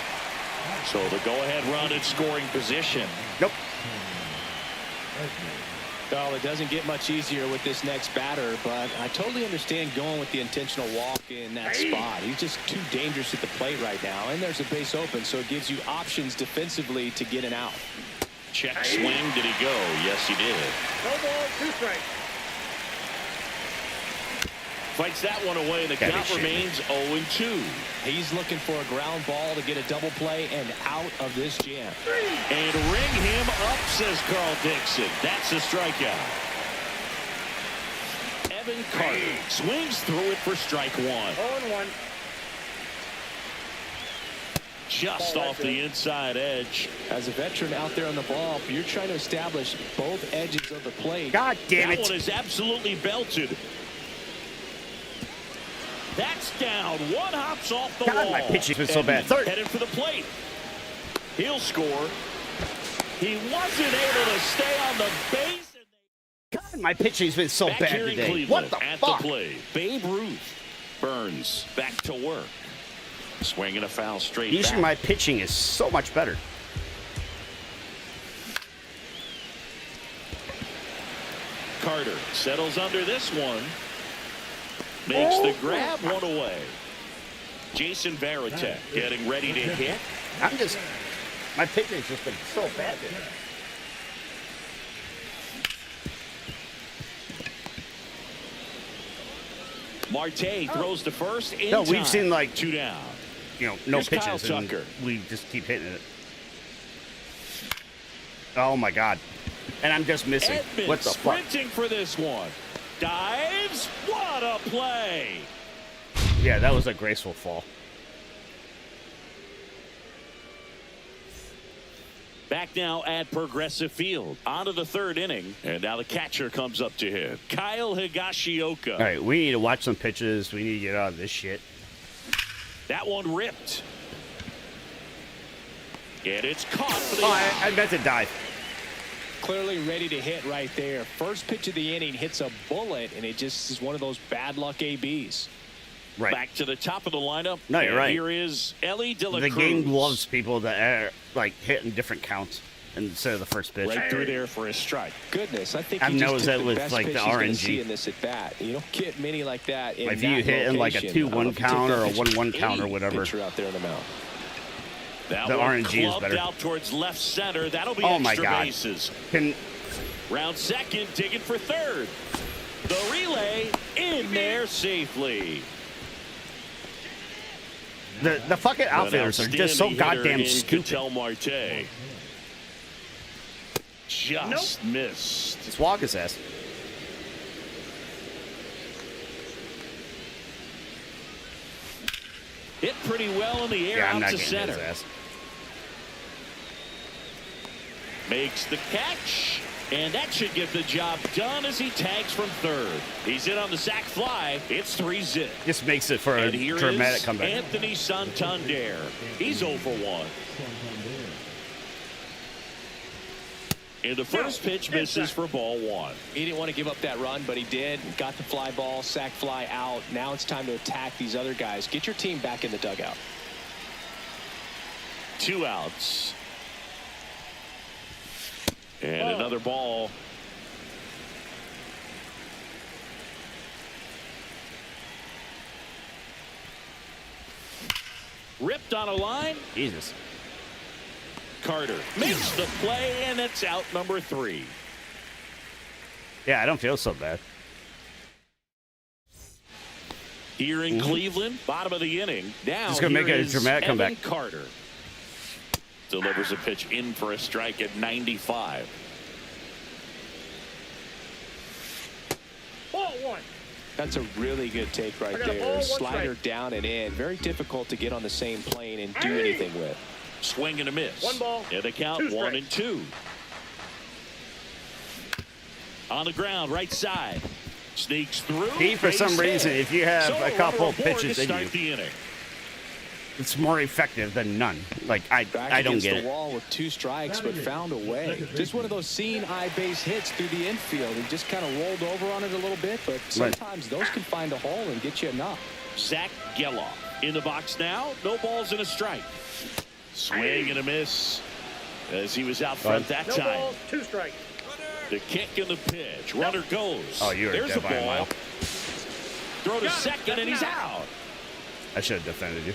B: So the go-ahead run in scoring position.
E: Nope.
C: Well, it doesn't get much easier with this next batter, but I totally understand going with the intentional walk in that spot. He's just too dangerous at the plate right now, and there's a base open, so it gives you options defensively to get an out.
B: Check swing. Did he go? Yes, he did.
D: No ball, 2 strikes.
B: Fights that one away, and the
E: Gotta be
B: count
E: shitting me.
B: remains 0-2.
C: He's looking for a ground ball to get a double play and out of this jam.
B: And ring him up, says Carl Dixon. That's a strikeout. Evan Carter swings through it for strike 1.
D: 0-1.
B: Just off the inside edge.
C: As a veteran out there on the ball, you're trying to establish both edges of the plate.
E: God damn
B: That
E: it.
B: one is absolutely belted. That's down. One hops off the
E: God,
B: wall.
E: my pitching was so bad.
B: Edman
E: Third.
B: headed for the plate. He'll score. He wasn't able to stay on the base.
E: God, My pitching's been so
B: Back
E: bad
B: here in
E: today.
B: Cleveland,
E: What the
B: at
E: fuck?
B: the plate, Babe Ruth. Burns back to work. Swinging a foul straight
E: Usually
B: back.
E: my pitching is so much better.
B: Carter settles under this one. Makes the grab, one away. Jason Varitek getting ready to hit.
E: My pitching's just been so bad today.
B: Marte throws to first in
E: No, we've
B: time.
E: seen like
B: 2 down.
E: No
B: Here's Kyle
E: pitches, and
B: Tucker.
E: we just keep hitting it. Oh my god! And I'm just missing.
B: Edman
E: What the fuck?
B: sprinting for this one. Dives. What a play!
E: Yeah, that was a graceful fall.
B: Back now at Progressive Field. On to the third inning. And now the catcher comes up to hit. Kyle Higashioka.
E: All right, we need to watch some pitches. We need to get out of this shit.
B: That one ripped. And it's caught for the
E: I meant to dive.
C: Clearly ready to hit right there. First pitch of the inning hits a bullet, and it just is one of those bad luck ABs.
E: Right.
B: Back to the top of the lineup.
E: No, you're
B: And
E: right.
B: Here is Ellie De La
E: The
B: Cruz.
E: game loves people that are like hitting different counts instead of the first pitch.
B: Right through there for a strike.
C: Goodness, I think
E: I've
C: he just
E: noticed
C: took
E: that
C: the
E: with,
C: best
E: like,
C: pitch
E: the
C: he's gonna
E: RNG.
C: see in this at bat. You don't get many like that in
E: If
C: that
E: you hit in like a
C: location.
E: 2-1 count or a 1-1 count or
C: Any
E: whatever.
C: pitcher out there in the mound.
B: That
E: The
B: one
E: RNG is
B: clubbed
E: better.
B: out towards left center. That'll be
E: Oh my
B: extra
E: God.
B: bases.
E: Can
B: Round second, digging for third. The relay in there safely.
E: the fucking outfielders are just so goddamn stupid.
B: Ketel Marte. Just missed.
E: Just walk his ass.
B: Hit pretty well in the air
E: Yeah, I'm
B: out
E: not
B: to
E: getting
B: center.
E: his ass.
B: Makes the catch. And that should get the job done as he tags from third. He's in on the sac fly. It's 3-zip.
E: Just makes it for a
B: And here
E: dramatic
B: is
E: comeback.
B: Anthony Santander. He's 0 for 1. And the first pitch misses for ball 1.
C: He didn't want to give up that run, but he did. Got the fly ball, sac fly out. Now it's time to attack these other guys. Get your team back in the dugout.
B: 2 outs. And another ball. Ripped on a line.
E: Jesus.
B: Carter makes the play, and it's out number 3.
E: Yeah, I don't feel so bad.
B: Here in Cleveland, bottom of the inning. Now
E: Just gonna make
B: here
E: a
B: is
E: dramatic
B: Evan
E: comeback.
B: Carter delivers a pitch in for a strike at 95.
D: Ball 1.
C: That's a really good take right
D: I got a ball,
C: there.
D: one
C: Slider
D: strike.
C: down and in. Very difficult to get on the same plane and do anything with.
B: Swing and a miss.
D: 1 ball,
B: And the count
D: 2
B: 1 and
D: strikes.
B: 2. On the ground, right side. Sneaks through.
E: He, for some
B: base
E: reason,
B: hit.
E: if you have
B: So
E: a
B: runner
E: couple
B: aboard
E: pitches
B: to
E: in
B: start
E: you,
B: the inning.
E: it's more effective than none. Like, I don't
C: against
E: get
C: the
E: it.
C: wall with 2 strikes, but found a way. Just one of those seeing eye base hits through the infield. He just kind of rolled over on it a little bit, but sometimes those can find a hole and get you enough.
B: Zach Geloff in the box now. No balls and a strike. Swing and a miss as he was out front that
D: No
B: time.
D: balls, 2 strikes.
B: The kick and the pitch. Runner goes.
E: Oh, you were
B: There's
E: dead
B: a
E: by a
B: ball.
E: mile.
B: Throw to
D: Got it.
B: second, and he's
D: That's
B: out.
E: I should have defended you.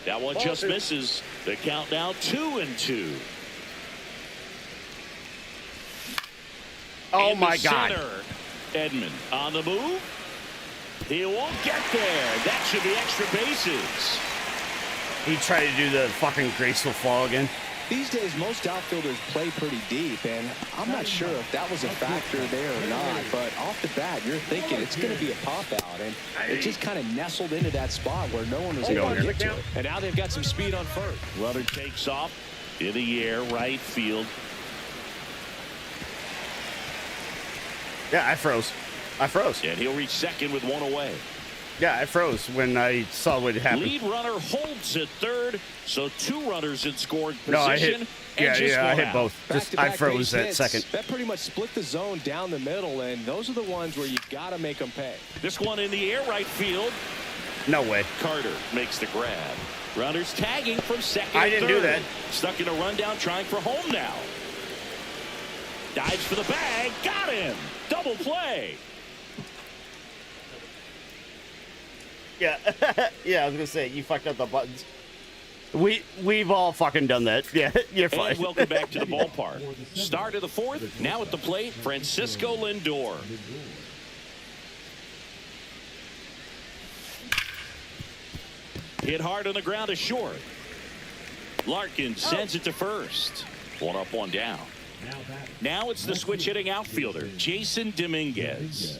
B: That one
D: Ball
B: just
D: 2.
B: misses. The count now 2 and 2.
E: Oh
B: In
E: my
B: the
E: God.
B: center. Edman on the move. He won't get there. That should be extra bases.
E: He tried to do the fucking graceful fall again.
C: These days, most outfielders play pretty deep, and I'm not sure if that was a factor there or not, but off the bat, you're thinking it's going to be a pop-out, and it just kind of nestled into that spot where no one was able to get to it. And now they've got some speed on first.
B: Runner takes off in the air, right field.
E: Yeah, I froze.
B: And he'll reach second with 1 away.
E: Yeah, I froze when I saw what happened.
B: Lead runner holds at third, so 2 runners in scoring
E: No, I hit
B: position. and just
E: I
B: one
E: hit
B: out.
E: both. Just I froze that second.
C: That pretty much split the zone down the middle, and those are the ones where you got to make them pay.
B: This one in the air right field.
E: No way.
B: Carter makes the grab. Runners tagging from second.
E: I didn't do that.
B: Stuck in a rundown, trying for home now. Dives for the bag. Got him. Double play.
E: Yeah, yeah. I was gonna say you fucked up the buttons. We've all fucking done that. Yeah, you're fine.
B: And welcome back to the ballpark. Start of the fourth. Now at the plate, Francisco Lindor. Hit hard on the ground to short. Larkin sends it to first. One up, one down. Now it's the switch hitting outfielder, Jason Dominguez.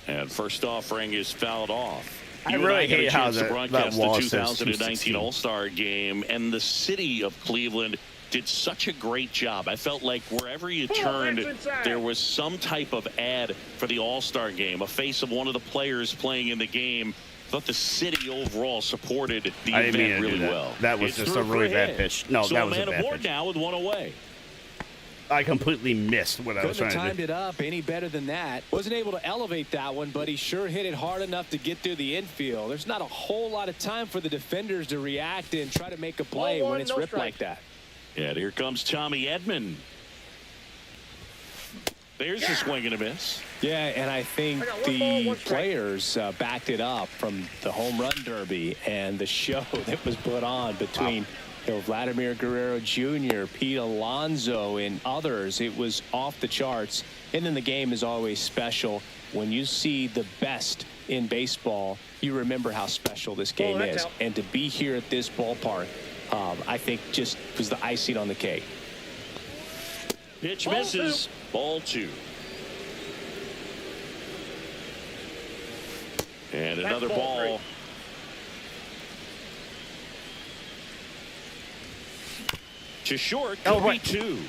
B: And first offering is fouled off.
E: I really hate how
B: the
E: that wall
B: the
E: says
B: 2019 All-Star game, and the city of Cleveland did such a great job. I felt like wherever you turned, there was some type of ad for the All-Star game, a face of one of the players playing in the game. I thought the city overall supported the event really well.
E: That was just a really bad pitch. No, that was a bad pitch.
B: So a man aboard now with one away.
E: I completely missed what I was trying to do.
C: Couldn't have timed it up any better than that. Wasn't able to elevate that one, but he sure hit it hard enough to get through the infield. There's not a whole lot of time for the defenders to react and try to make a play when it's ripped like that.
B: And here comes Tommy Edman. There's a swing and a miss.
C: Yeah, and I think the players backed it up from the home run derby and the show that was put on between Vladimir Guerrero Jr., Pete Alonso, and others. It was off the charts. And then the game is always special. When you see the best in baseball, you remember how special this game is. And to be here at this ballpark, I think just was the icing on the cake.
B: Pitch misses. Ball two. And another ball. To short, could be two.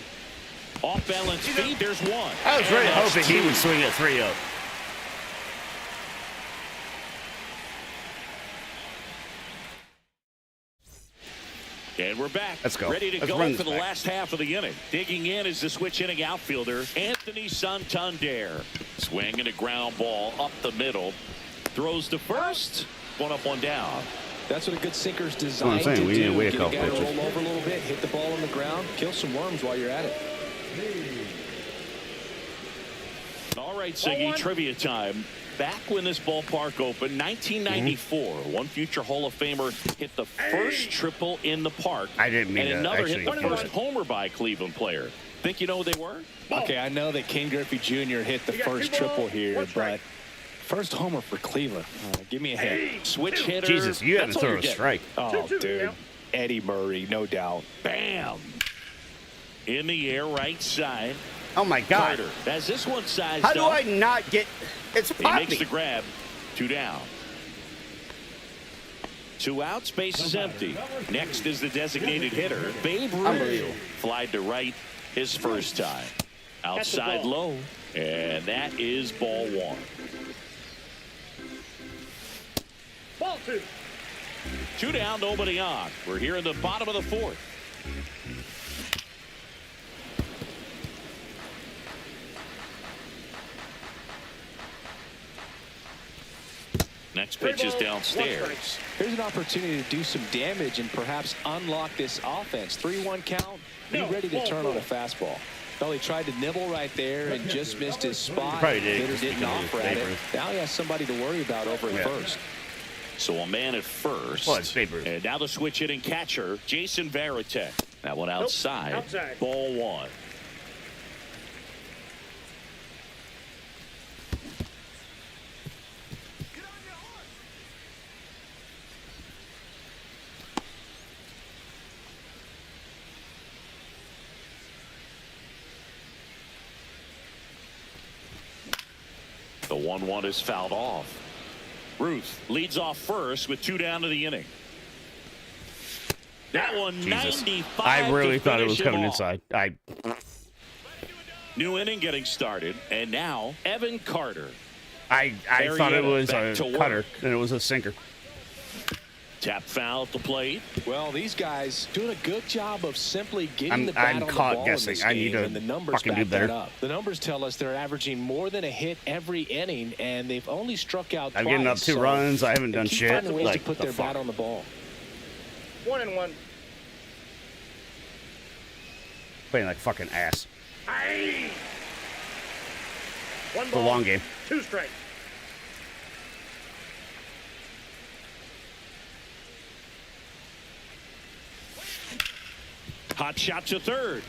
B: Off balance feed, there's one.
E: I was really hoping he would swing at 3-0.
B: And we're back.
E: Let's go.
B: Ready to
E: Let's
B: go for the last half of the inning. Digging in is the switch hitting outfielder, Anthony Santander. Swing and a ground ball up the middle. Throws to first. One up, one down.
C: That's what a good sinker's designed
E: to do.
C: We need to
E: wait a
C: couple
E: pitches.
C: Roll over a little bit, hit the ball on the ground, kill some worms while you're at it.
B: All right, Siggy, trivia time. Back when this ballpark opened, 1994, one future Hall of Famer hit the first triple in the park.
E: I didn't mean
B: and another hit the
E: actually
B: first homer by a Cleveland player. Think you know who they were?
C: Okay, I know that Ken Griffey Jr. hit the first triple here, but first homer for Cleveland. Give me a hit.
B: Switch hitter.
E: Jesus, you had to throw a strike.
C: Oh, dude. Eddie Murray, no doubt.
B: Bam. In the air, right side.
E: Oh, my God.
B: Carter has this one sized
E: How do I not get... It's
B: He
E: popping.
B: makes the grab. Two down. Two outs, base is empty. Next is the designated hitter, Babe Ruth. Flied to right his first time. Outside low, and that is ball one.
D: Ball two.
B: Two down, nobody on. We're here in the bottom of the fourth. Next pitch is downstairs.
C: Here's an opportunity to do some damage and perhaps unlock this offense. 3-1 count. Be ready to turn on a fastball. Well, he tried to nibble right there and just missed his spot.
E: Probably did.
C: Hitter didn't offer at it. Now he has somebody to worry about over at first.
B: So a man at first.
E: Well, it's paper.
B: And now the switch hitting catcher, Jason Varitek. That one outside.
D: Outside.
B: Ball one. The 1-1 is fouled off. Ruth leads off first with two down to the inning. That one,
E: Jesus.
B: 95.
E: I really
B: to
E: thought it
B: finish
E: was
B: him
E: coming
B: off.
E: inside.
B: New inning getting started, and now Evan Carter.
E: I thought it was a
B: back to
E: cutter,
B: work.
E: and it was a sinker.
B: Tap foul at the plate.
C: Well, these guys doing a good job of simply getting the bat
E: I'm
C: on the
E: caught
C: ball
E: guessing.
C: in this
E: I need
C: game,
E: to
C: and the numbers
E: fucking do
C: back that
E: better.
C: up. The numbers tell us they're averaging more than a hit every inning, and they've only struck out
E: I'm
C: twice.
E: getting up 2 runs. I haven't done
C: keep
E: shit.
C: finding ways
E: Like,
C: to put
E: the
C: their
E: fuck?
C: bat on the ball.
D: 1-1.
E: Playing like fucking ass.
D: Aye. One
E: It's a
D: ball,
E: long game.
D: 2 strikes.
B: Hot shot to third.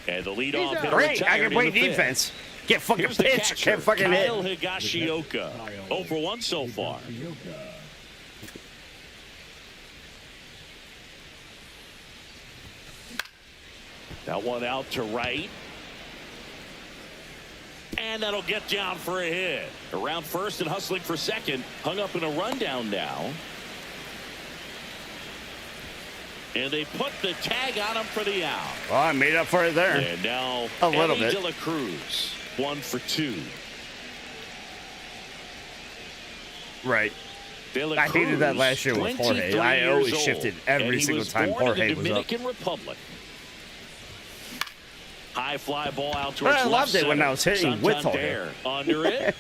B: And the leadoff hitter
E: Great, I
B: retired
E: can play
B: in the fifth.
E: defense. Get fucking
B: Here's the
E: pitch.
B: catcher,
E: Can't fucking hit.
B: Kyle Higashioka. 0 for 1 so far. That one out to right. And that'll get down for a hit. Around first and hustling for second. Hung up in a rundown now. And they put the tag on him for the out.
E: Well, I made up for it there.
B: And now
E: A little
B: Eddie
E: bit.
B: De La Cruz, 1 for 2.
E: Right.
B: De La
E: I hated that
B: Cruz,
E: last year with Jorge.
B: 23
E: I always
B: years
E: shifted
B: old,
E: every
B: and he
E: single
B: was
E: time
B: born in
E: Jorge
B: the
E: was up.
B: Dominican Republic. High fly ball out
E: But
B: towards
E: I loved
B: left
E: it when
B: center.
E: I was hitting with
B: Santander under it.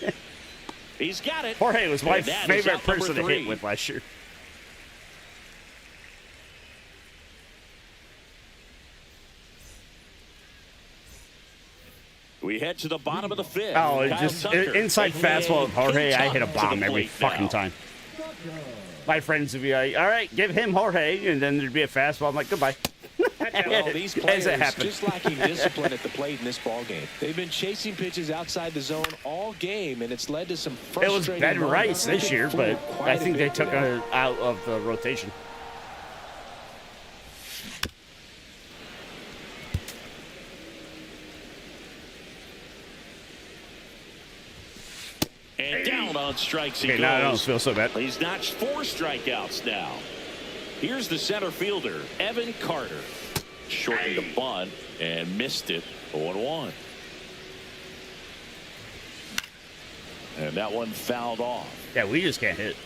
B: He's got it.
E: Jorge was my
B: And that is
E: favorite
B: out number
E: person to
B: 3.
E: hit with last year.
B: We head to the bottom of the fifth.
E: Oh, it
B: Kyle
E: just
B: Tucker
E: inside
B: taking
E: fastball
B: a
E: with Jorge, I hit a
B: to the
E: bomb every
B: plate
E: fucking
B: now.
E: time. My friends would be like, all right, give him Jorge, and then there'd be a fastball. I'm like, goodbye.
C: Well, these
E: As
C: players
E: it happened.
C: just lacking discipline at the plate in this ball game. They've been chasing pitches outside the zone all game, and it's led to some
E: It
C: frustrating
E: was Ben
C: runs.
E: Rice this year, but
C: Quite
E: I
C: a
E: think
C: bit
E: they took
C: today.
E: her out of the rotation.
B: And down on strikes he
E: Okay,
B: goes.
E: now I don't feel so bad.
B: He's notched 4 strikeouts now. Here's the center fielder, Evan Carter. Shortened the bunt and missed it 0-1. And that one fouled off.
E: Yeah, we just can't hit.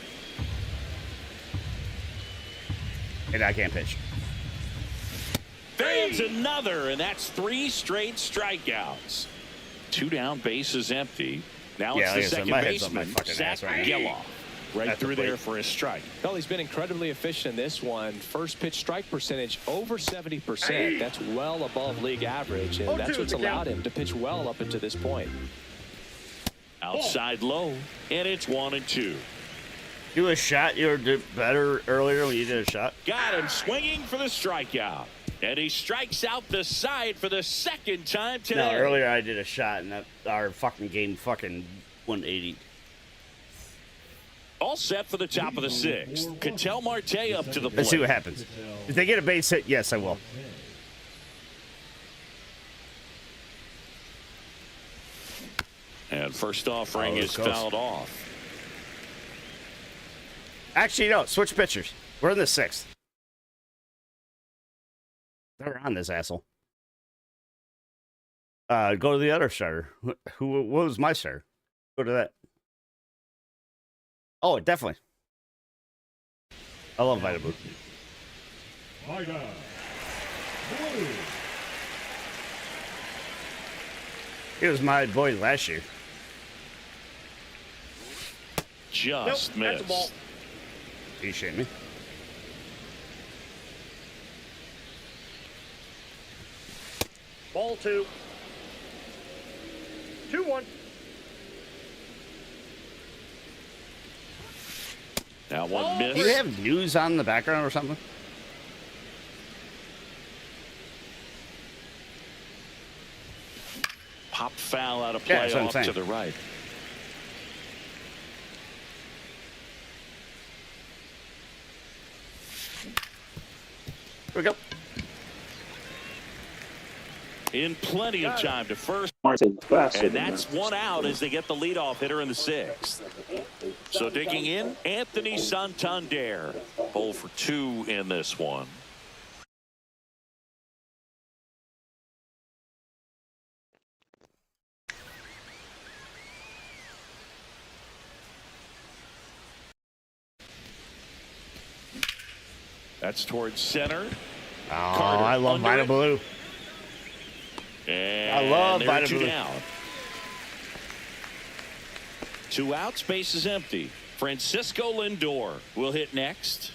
E: And I can't pitch.
B: Fans another, and that's 3 straight strikeouts. 2 down, bases empty. Now
E: Yeah, like I
B: it's the
E: said,
B: second
E: my head's on my
B: baseman,
E: fucking
B: Zach
E: ass right now.
B: Geloff. Right
E: At the
B: through
E: plate.
B: there for a strike.
C: Well, he's been incredibly efficient in this one. First pitch strike percentage over 70%. That's well above league average, and that's what's allowed him to pitch well up until this point.
B: Outside low, and it's 1-2.
E: Do a shot. You were better earlier when you did a shot.
B: Got him swinging for the strikeout. And he strikes out the side for the second time today.
E: No, earlier I did a shot, and that, our fucking game fucking 180.
B: All set for the top of the 6th. Ketel Marte up to the plate.
E: Let's see what happens. If they get a base hit, yes, I will.
B: And first offering is
E: close.
B: fouled off.
E: Actually, no. Switch pitchers. We're in the 6th. They're on this asshole. Go to the other starter. What was my starter? Go to that. Oh, definitely. I love Vitaboot. He was my boy last year.
B: Just
D: Nope, that's a ball.
B: missed.
E: You shitting me?
D: Ball 2. 2-1.
B: That one missed.
E: Do you have news on the background or something?
B: Pop foul out of
E: Yeah,
B: play
E: that's what I'm
B: off
E: saying.
B: to the right.
E: Here we go.
B: In plenty of time to first.
S: Martin faster
B: And
S: than
B: that's
S: that.
B: one out as they get the leadoff hitter in the 6th. So digging in, Anthony Santander. 0 for 2 in this one. That's towards center.
E: Oh, I love Vita Blue.
B: And
E: I love Vita
B: two
E: Blue.
B: down. 2 outs, base is empty. Francisco Lindor will hit next.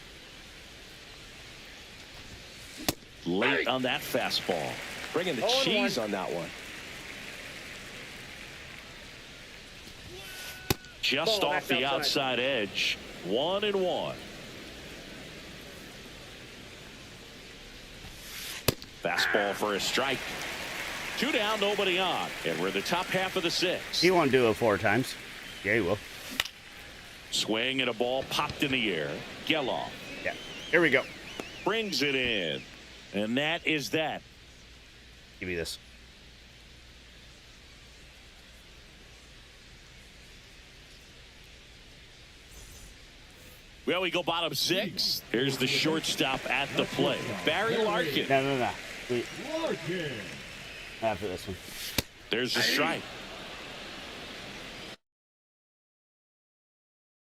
B: Late on that fastball.
C: Bringing the cheese on that one.
B: Just
D: Ball
B: off the outside edge. 1-1. Fastball for a strike. 2 down, nobody on. And we're in the top half of the 6th.
E: He won't do it 4 times. Yeah, he will.
B: Swing and a ball popped in the air. Geloff.
E: Yeah. Here we go.
B: Brings it in. And that is that.
E: Give me this.
B: Well, we go bottom 6. Here's the shortstop at the plate. Barry Larkin.
E: No. After this one.
B: There's the strike.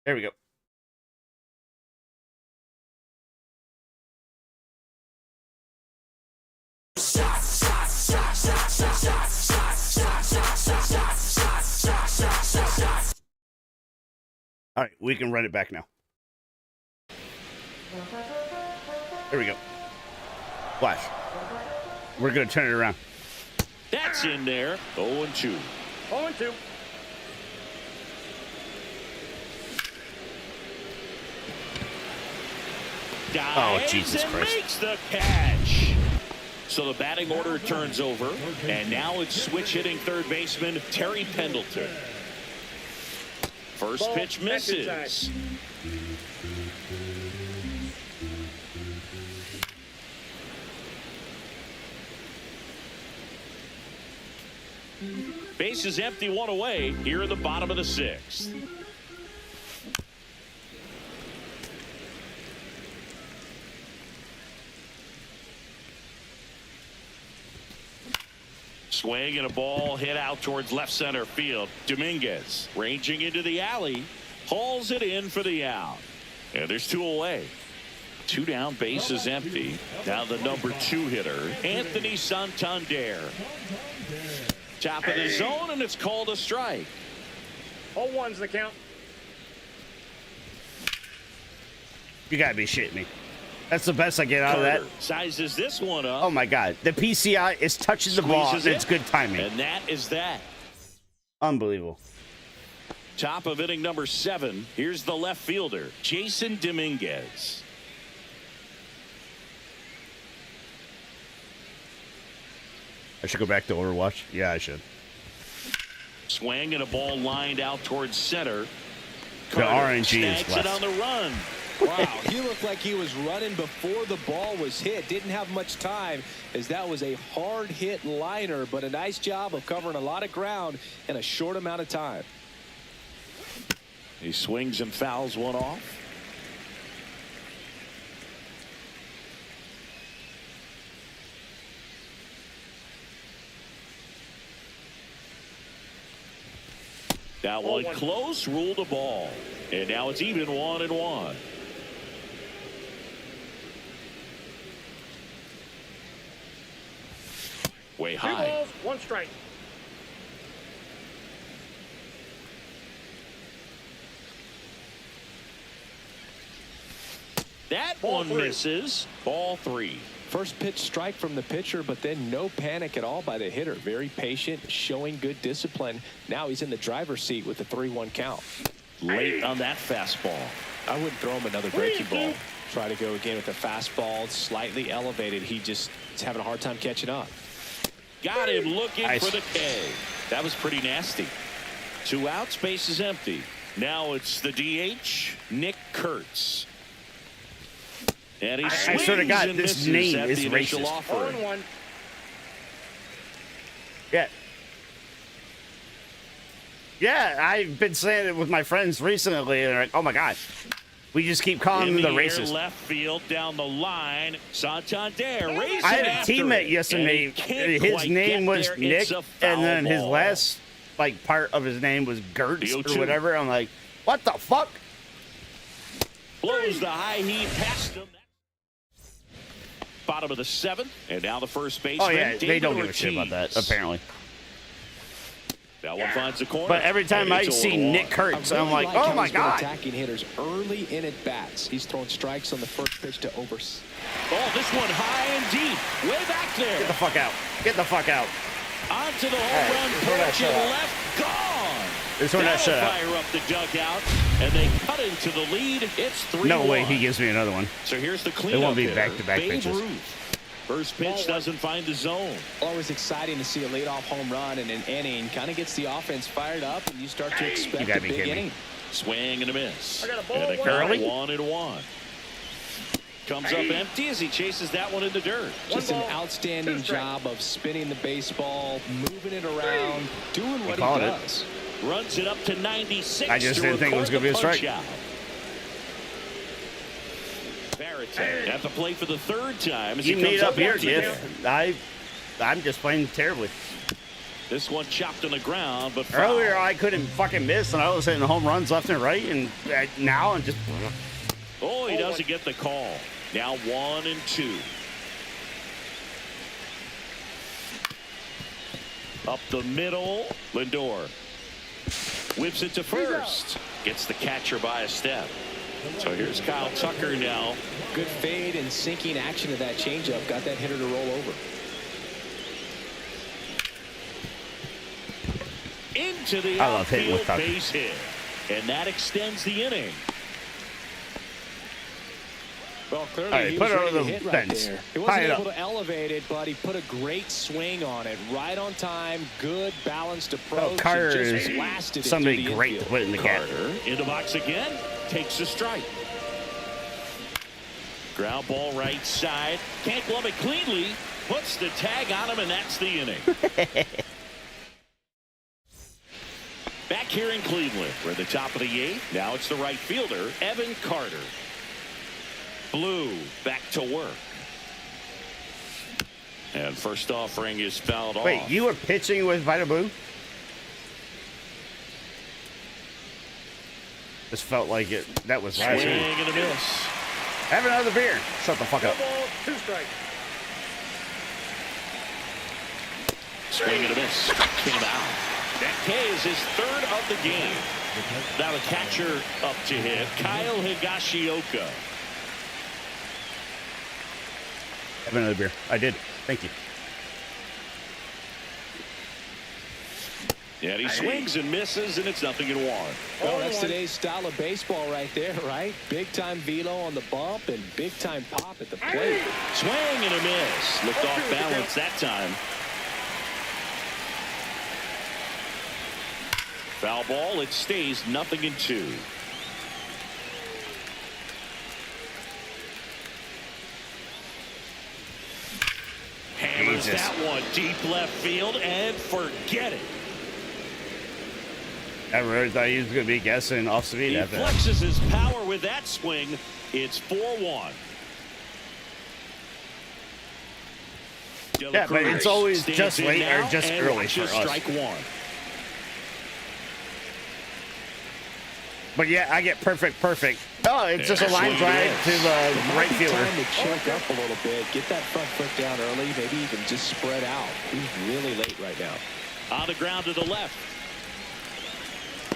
E: There we go. All right, we can run it back now. There we go. Flash. We're going to turn it around.
B: That's in there. 0-2.
D: 0-2.
E: Oh, Jesus Christ.
B: Makes the catch. So the batting order turns over, and now it's switch hitting third baseman Terry Pendleton. First pitch misses. Base is empty, 1 away here in the bottom of the 6th. Swing and a ball hit out towards left center field. Dominguez ranging into the alley, hauls it in for the out. And there's 2 away. 2 down, base is empty. Now the number 2 hitter, Anthony Santander. Top of the zone, and it's called a strike.
D: 0-1's the count.
E: You gotta be shitting me. That's the best I get out of that.
B: Sizes this one up.
E: Oh my God. The PCI is touching the ball, and it's good timing.
B: And that is that.
E: Unbelievable.
B: Top of inning number 7. Here's the left fielder, Jason Dominguez.
E: I should go back to Overwatch. Yeah, I should.
B: Swing and a ball lined out towards center.
E: The RNG is
B: snags it on the run.
C: Wow, he looked like he was running before the ball was hit. Didn't have much time, as that was a hard hit liner, but a nice job of covering a lot of ground in a short amount of time.
B: He swings and fouls one off. That one close, ruled a ball. And now it's even 1-1. Way
D: 2
B: high.
D: balls, 1 strike.
B: That one misses. Ball 3.
C: First pitch strike from the pitcher, but then no panic at all by the hitter. Very patient, showing good discipline. Now he's in the driver's seat with the 3-1 count.
B: Late on that fastball.
C: I wouldn't throw him another breaking ball. Try to go again with the fastball, slightly elevated. He just is having a hard time catching up.
B: Got him looking for the K. That was pretty nasty. 2 outs, base is empty. Now it's the DH, Nick Kurtz. And he
E: I swear to God, this name is racist.
D: 0-1.
E: Yeah. Yeah, I've been saying it with my friends recently, and they're like, oh my God. We just keep calling him the racist.
B: Left field down the line. Santander racing.
E: I had a teammate yesterday. His name was Nick, and then his last part of his name was Gertz or whatever. I'm like, what the fuck?
B: Blows the high heat past him. Bottom of the 7th, and now the first baseman.
E: Oh yeah, they
B: David
E: don't give a shit
B: Ortiz.
E: about that apparently.
B: That one finds the corner.
E: But every time
B: and
E: I
B: it's
E: see
B: 0-1.
E: Nick Kurtz, I'm like,
C: how
E: oh my
C: he's been
E: god.
C: attacking hitters early in at bats. He's throwing strikes on the first pitch to over.
B: Oh, this one high and deep, way back there.
E: Get the fuck out. Get the fuck out.
B: Onto the home run perch and left, gone.
E: This one that
B: That'll
E: shut up.
B: fire up the dugout, and they cut into the lead. It's 3-1.
E: No way he gives me another one.
B: So here's the cleanup.
E: It won't be
B: hitter,
E: back-to-back
B: Babe
E: pitches.
B: Ruth. First pitch doesn't find the zone.
C: Always exciting to see a leadoff home run in an inning. Kind of gets the offense fired up, and you start to expect a big inning.
B: Swing and a miss.
D: I got a ball.
B: And a count 1-1. Comes up empty as he chases that one in the dirt.
C: Just an outstanding job of spinning the baseball, moving it around, doing what he does.
B: Runs it up to 96.
E: I just didn't think it was going to be a strike.
B: Barrett at the plate for the 3rd time. As
E: You
B: he
E: need
B: comes
E: up here,
B: empty
E: Jeff.
B: there.
E: I'm just playing terribly.
B: This one chopped on the ground, but
E: Earlier I couldn't fucking miss, and I was hitting home runs left and right, and now I'm just.
B: Oh, he doesn't get the call. Now 1-2. Up the middle, Lindor whips it to first. Gets the catcher by a step. So here's Kyle Tucker now.
C: Good fade and sinking action of that changeup. Got that hitter to roll over.
B: Into the
E: I love hitting with
B: outfield
E: Tucker.
B: base hit. And that extends the inning.
C: Well, clearly
E: All right,
C: he
E: put
C: was
E: it
C: ready
E: over
C: to
E: the
C: hit right
E: fence.
C: there. He
E: Tie
C: wasn't
E: it
C: able
E: up.
C: to elevate it, but he put a great swing on it. Right on time, good balanced approach.
E: Oh, Carter
C: and just
E: is
C: blasted it
E: somebody
C: through the
E: great to
C: infield.
E: put in the cat.
B: Carter in the box again. Takes a strike. Ground ball right side. Can't glove it cleanly. Puts the tag on him, and that's the inning. Back here in Cleveland, we're at the top of the 8th. Now it's the right fielder, Evan Carter. Blue back to work. And first offering is fouled off.
E: Wait, you were pitching with Vita Blue? This felt like it. That was last
B: Swing
E: week.
B: and a miss.
E: Have another beer. Shut the fuck up.
D: Ball, 2 strikes.
B: Swing and a miss. Came out. That K is his 3rd of the game. Now the catcher up to hit, Kyle Higashioka.
E: Have another beer. I did. Thank you.
B: And he swings and misses, and it's 0-1.
C: Well, that's today's style of baseball right there, right? Big-time velo on the bump and big-time pop at the plate.
B: Swing and a miss. Looked off balance that time. Foul ball. It stays 0-2. Hammers
E: Jesus.
B: that one deep left field and forget it.
E: I really thought he was going to be guessing off speed
B: He
E: after that.
B: flexes his power with that swing. It's 4-1.
E: Yeah, but it's always just late or just early for us.
B: Strike 1.
E: But yeah, I get perfect. Oh, it's just a line drive to the right fielder.
C: Time to check up a little bit, get that front foot down early, maybe even just spread out. He's really late right now.
B: On the ground to the left.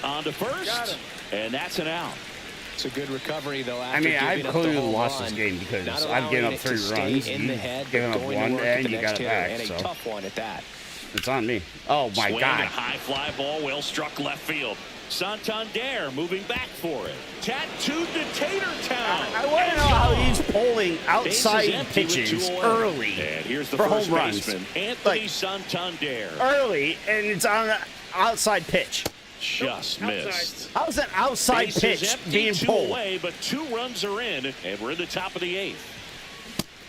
B: On to first, and that's an out.
C: It's a good recovery, though.
E: I
C: After
E: mean, I've
C: giving up the
E: clearly
C: home
E: lost
C: run,
E: this game because
C: not
E: I've given
C: allowing
E: up
C: it to
E: 3
C: stay
E: runs.
C: in the
E: You've
C: head,
E: given
C: but
E: up
C: going to
E: 1,
C: work at
E: and
C: the
E: you
C: next
E: got it
C: hitter,
E: back.
C: and a
E: So
C: tough one at that.
E: it's on me. Oh my
B: Swing
E: God!
B: and high fly ball, well struck left field. Santander moving back for it. Tattooed to Tater Town.
E: I want to know how he's pulling outside
B: empty with
E: pitches
B: 2
E: early
B: And here's the
E: for
B: first
E: home runs.
B: baseman, Anthony
E: Like,
B: Santander.
E: early, and it's on an outside pitch.
B: Just missed.
E: How's an outside
B: Bases
E: pitch
B: empty,
E: being
B: 2
E: pulled?
B: away, but 2 runs are in, and we're in the top of the 8th.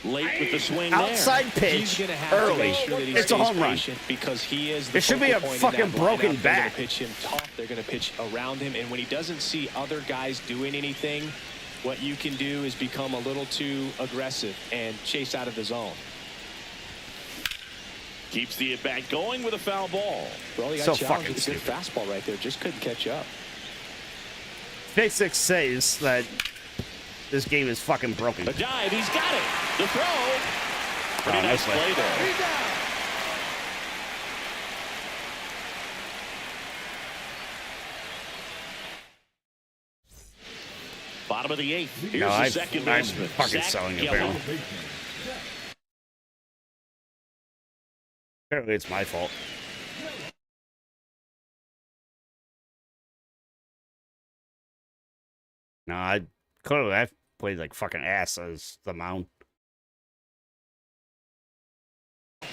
B: Late with the swing
E: Outside
B: there.
E: pitch
C: He's going to have
E: early.
C: to make sure that he
E: It's a
C: stays
E: home run.
C: patient because he is the
E: It should be
C: focal
E: a
C: point in
E: fucking
C: that
E: broken
C: lineup. They're
E: bat.
C: going to pitch him tough. They're going to pitch around him. And when he doesn't see other guys doing anything, what you can do is become a little too aggressive and chase out of the zone.
B: Keeps the at-bat going with a foul ball.
C: Well, he got
E: So
C: challenged
E: fucking
C: with a good fastball right there. Just couldn't catch up.
E: Physics says that this game is fucking broken.
B: A dive, he's got it. The throw, Pretty nice play there. Bottom of the 8th. Here's the second baseman.
E: I'm fucking
B: Zach
E: selling it,
B: Gallo.
E: apparently. Apparently it's my fault. No, I played like fucking ass as the mound.
S: Now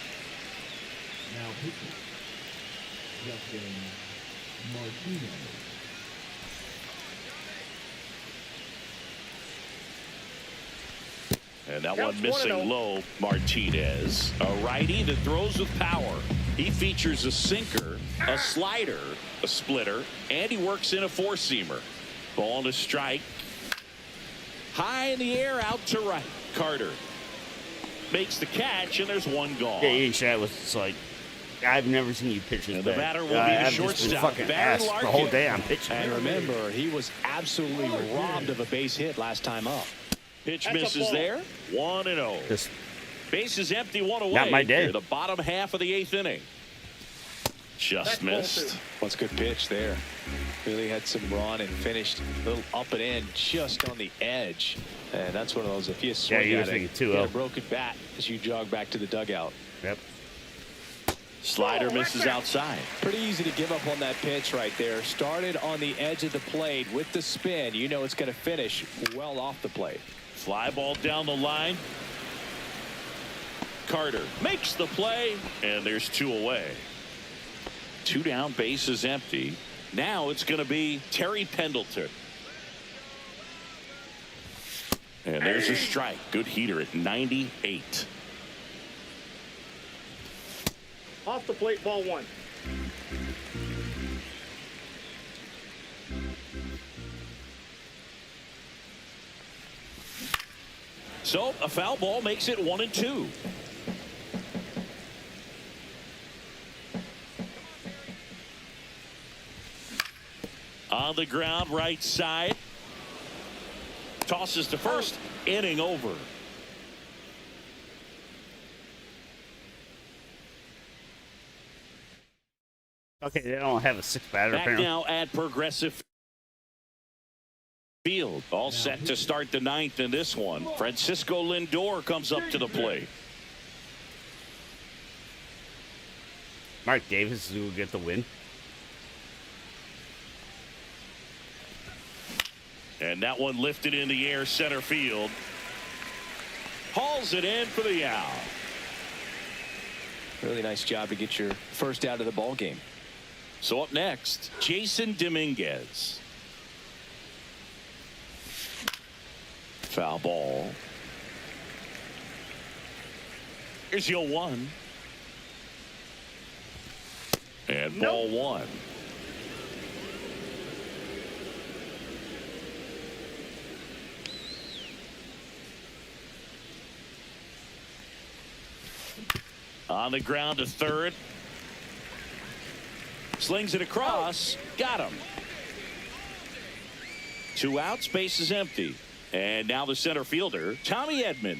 S: pitching. Justin Martinez.
B: And that one missing low, Martinez. A righty that throws with power. He features a sinker, a slider, a splitter, and he works in a four-seamer. Ball to strike. High in the air, out to right. Carter makes the catch, and there's one gone.
E: Yeah, Ian Shat was just like, I've never seen you pitch this
B: And
E: bad.
B: the batter will be the
E: I've just
B: shortstop,
E: been fucking
B: Barry
E: ass the whole
B: Larkin.
E: day I'm pitching.
C: And remember, he was absolutely robbed of a base hit last time up.
B: Pitch
C: That's a
B: misses
C: ball.
B: there. 1-0.
E: Just
B: Base is empty, one away.
E: Not my day.
B: Here, the bottom half of the 8th inning. Just missed.
C: What's a good pitch there? Really had some run and finished a little up and in just on the edge. And that's one of those, if you swing
E: you were
C: at it,
E: thinking 2-0.
C: get a broken bat as you jog back to the dugout.
E: Yep.
B: Slider misses outside.
C: Pretty easy to give up on that pitch right there. Started on the edge of the plate with the spin. You know it's going to finish well off the plate.
B: Fly ball down the line. Carter makes the play, and there's 2 away. 2 down, base is empty. Now it's going to be Terry Pendleton. And there's a strike. Good heater at 98.
D: Off the plate, ball 1.
B: So a foul ball makes it 1-2. On the ground, right side. Tosses to first. Inning over.
E: Okay, they don't have a 6th batter
B: Back
E: apparently.
B: now at Progressive Field. All set to start the 9th in this one. Francisco Lindor comes up to the plate.
E: Mark Davis will get the win.
B: And that one lifted in the air, center field. Hauls it in for the out.
C: Really nice job to get your first out of the ball game.
B: So up next, Jason Dominguez. Foul ball. Here's your 1. And ball 1. On the ground to third. Slings it across. Got him. 2 outs. Base is empty. And now the center fielder, Tommy Edman.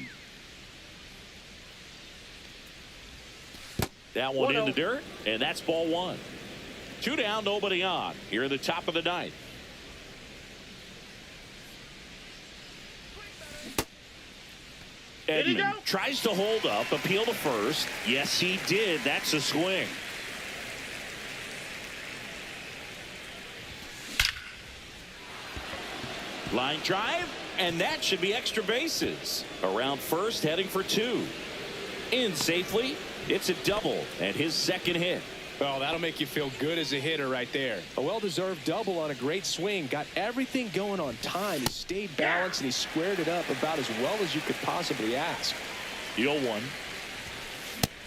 B: That one in the dirt, and that's ball 1. 2 down, nobody on. Here in the top of the 9th. Edman tries to hold up, appeal to first. Yes, he did. That's a swing. Line drive, and that should be extra bases. Around first, heading for 2. In safely. It's a double, and his second hit.
C: Well, that'll make you feel good as a hitter right there. A well-deserved double on a great swing. Got everything going on time. He stayed balanced, and he squared it up about as well as you could possibly ask.
B: The 0-1.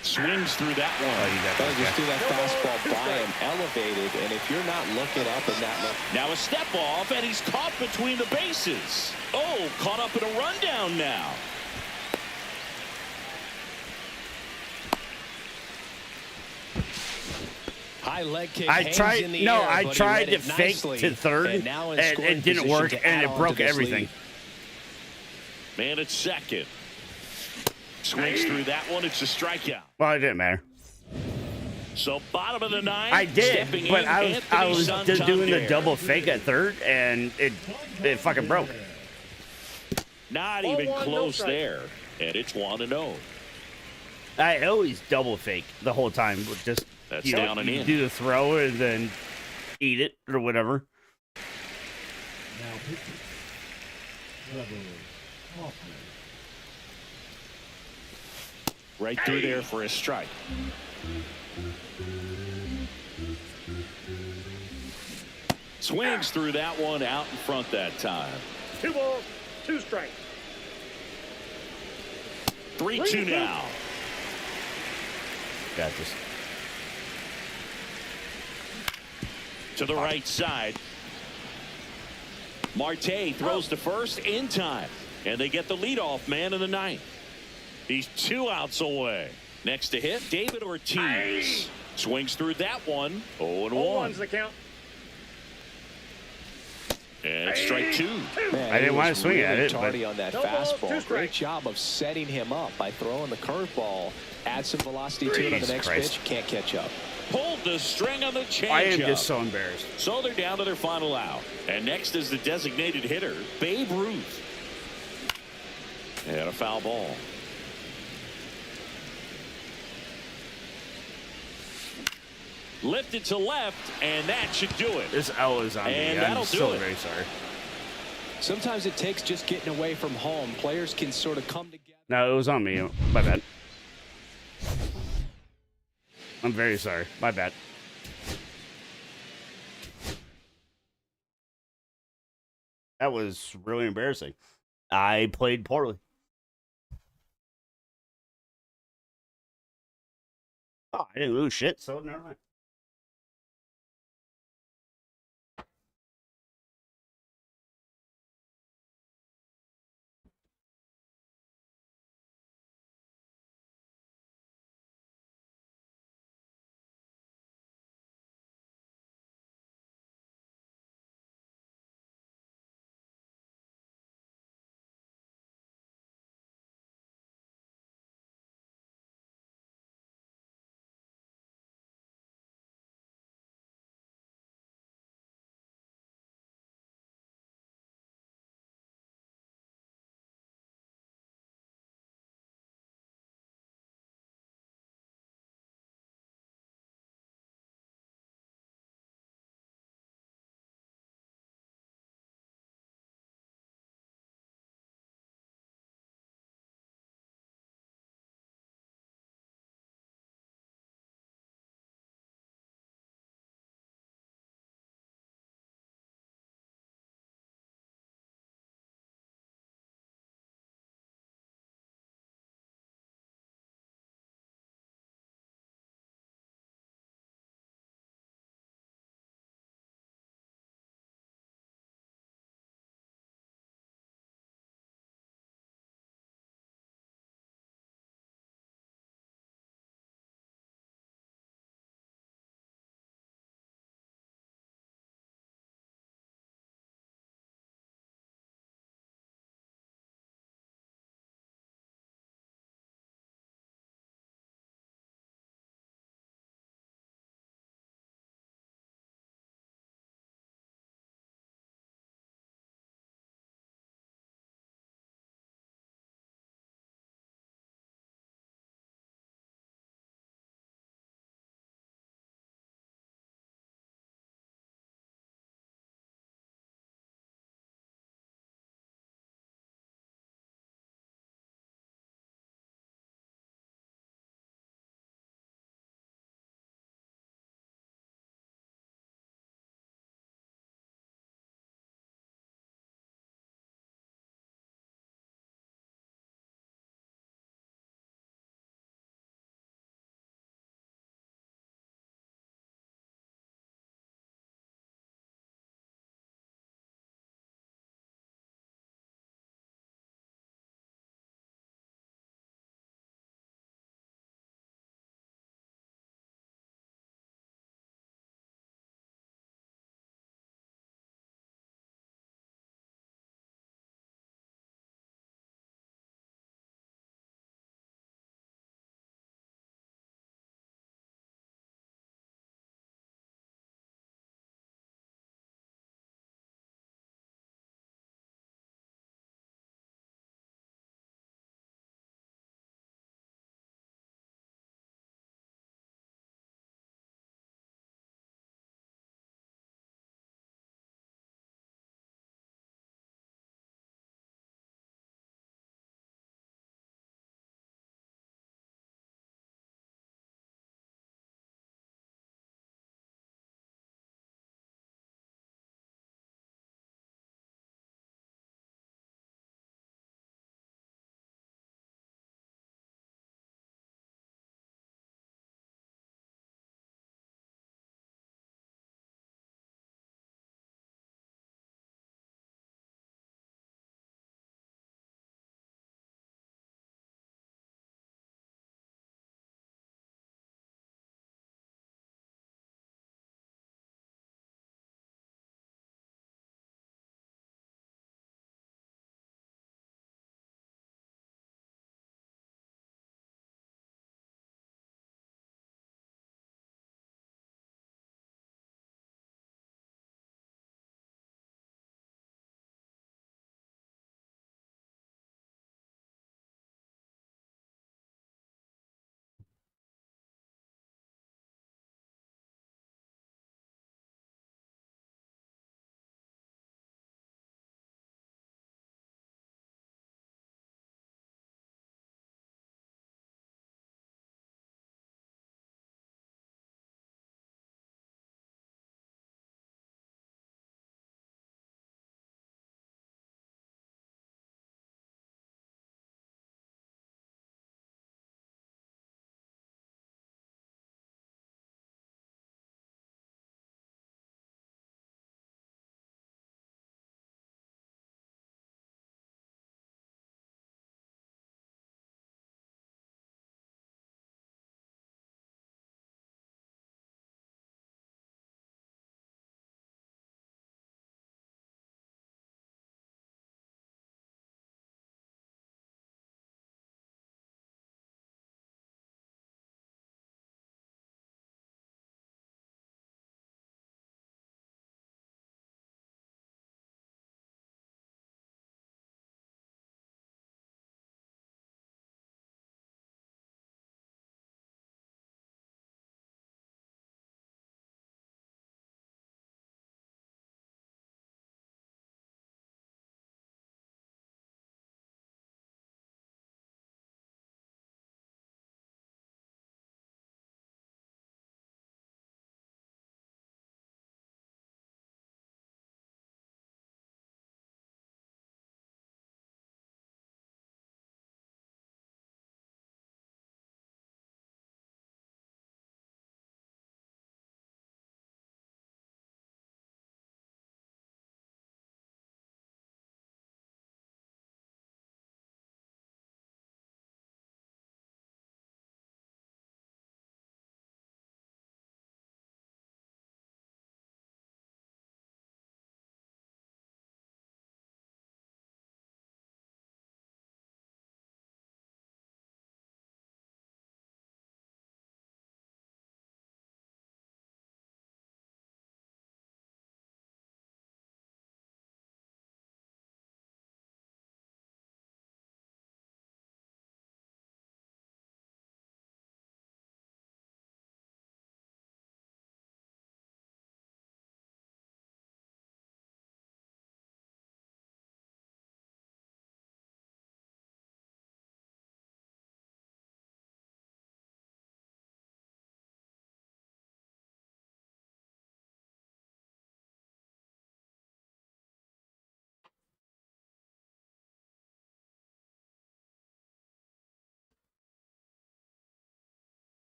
B: Swings through that one.
C: Just threw that fastball by him, elevated, and if you're not looking up in that look.
B: Now a step off, and he's caught between the bases. Oh, caught up in a rundown now.
C: High leg kick.
E: I tried.
C: In the
E: No,
C: air,
E: I
C: but he
E: tried
C: read
E: to
C: it
E: fake
C: nicely.
E: to third,
C: And now in
E: and
C: scoring
E: it didn't
C: position
E: work,
C: to
E: and
C: add
E: it
C: on
E: broke
C: to this
E: everything.
C: lead.
B: Man at second. Swings through that one. It's a strikeout.
E: Well, it didn't matter.
B: So bottom of the ninth.
E: I did,
B: stepping
E: but
B: in,
E: I was
B: Anthony
E: just doing the
B: Santander.
E: double fake at third, and it fucking broke.
B: Not
D: Ball
B: even
D: one, no
B: close
D: strike.
B: there. And it's 1-0.
E: I always double fake the whole time. With just
B: That's
E: you know,
B: down and in.
E: do the throw and then eat it or whatever.
S: Now pitching. Trevor Hoffman.
B: Right through there for a strike. Swings through that one out in front that time.
D: 2 balls, 2 strikes.
B: 3-2 now.
E: Got this.
B: To the right side. Marte throws to first in time. And they get the leadoff man in the ninth. He's 2 outs away. Next to hit, David Ortiz. Swings through that one. 0-1.
D: 0-1's the count.
B: And it's strike 2.
C: Man,
E: I didn't
C: he
E: want to
C: was
E: swing
C: really
E: at it,
C: tardy
E: but
C: on that
D: No balls, 2
C: fastball. Great
D: strikes.
C: job of setting him up by throwing the curveball. Add some velocity to it on the
E: Jesus
C: next
E: Christ.
C: pitch. Can't catch up.
B: Pulled the string on the changeup.
E: I am just so embarrassed.
B: So they're down to their final out. And next is the designated hitter, Babe Ruth. And a foul ball. Lifted to left, and that should do it.
E: This L is on me.
B: And
E: I'm
B: that'll do
E: so
B: it.
E: very sorry.
C: Sometimes it takes just getting away from home. Players can sort of come together.
E: No, it was on me. My bad. I'm very sorry. My bad. That was really embarrassing. I played poorly. Oh, I didn't lose shit, so never mind.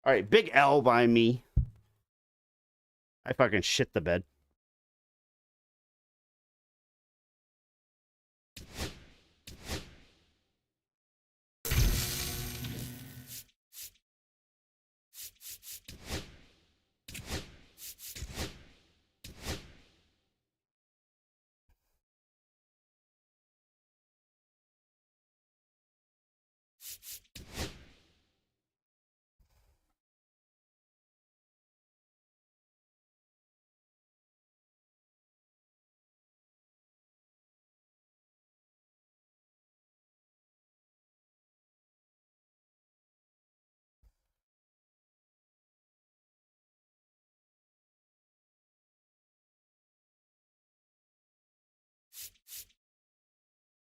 E: All right, big L by me. I fucking shit the bed.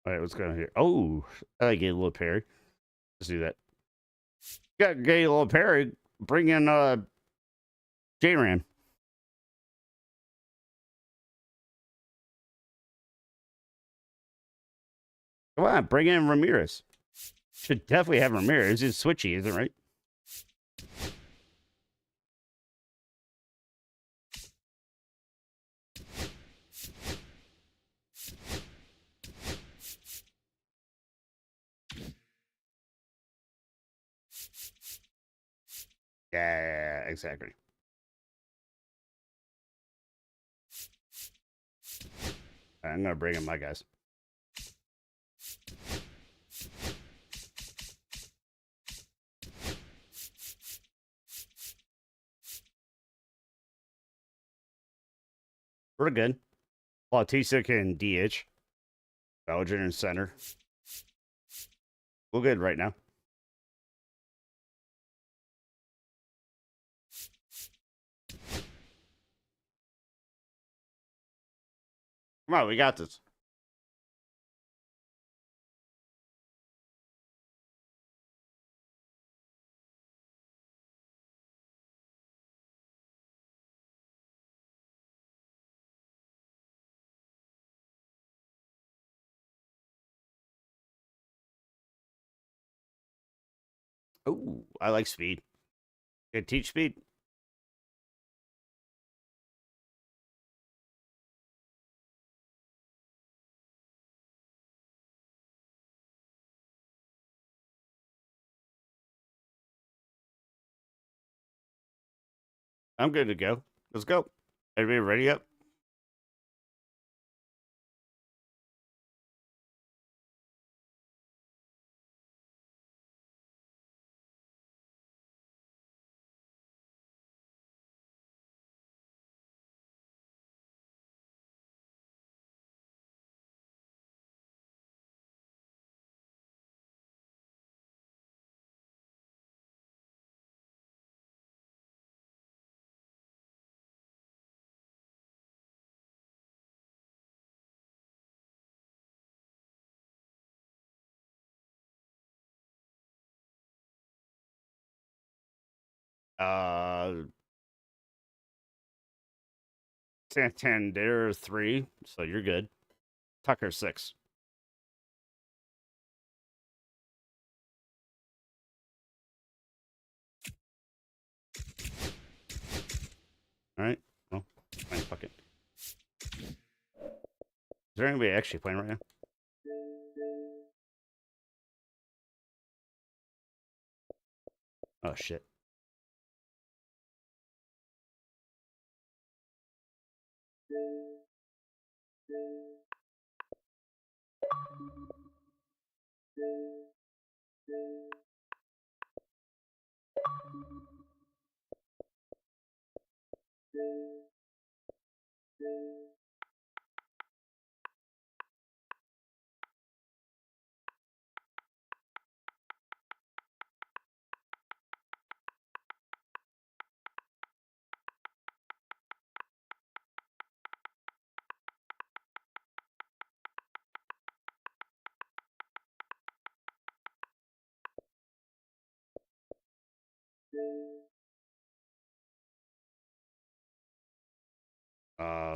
E: All right, what's going on here? Oh, I like a little Perry. Let's do that. Got gay little Perry. Bring in J-Ran. Come on, bring in Ramirez. Should definitely have Ramirez. It's switchy, isn't it, right? Yeah, exactly. I'm gonna bring in my guys. We're good. Bautista can DH. Belgian in center. We're good right now. Come on, we got this. Oh, I like speed. Can teach speed. I'm good to go. Let's go. Everybody ready up? Santander 3, so you're good. Tucker 6. All right. Well, fine, fuck it. Is there anybody actually playing right now? Oh shit.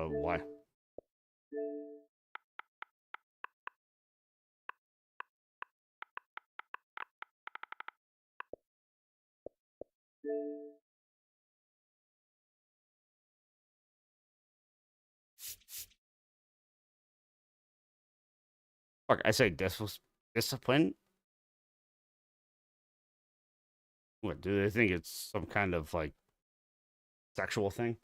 E: Why? Fuck, I say discipline? What, do they think it's some kind of, like, sexual thing?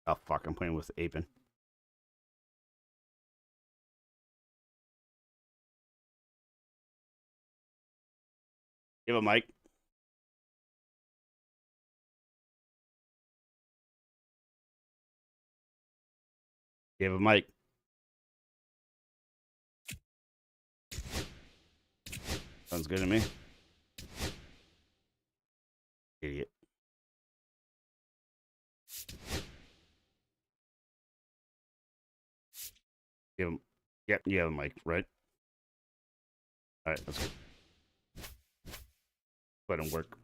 E: Oh, fuck, I'm playing with Apen. Give a mic. Give a mic. Sounds good to me. Idiot. Give him. Yep, you have a mic, right? All right, let's go. Let him work.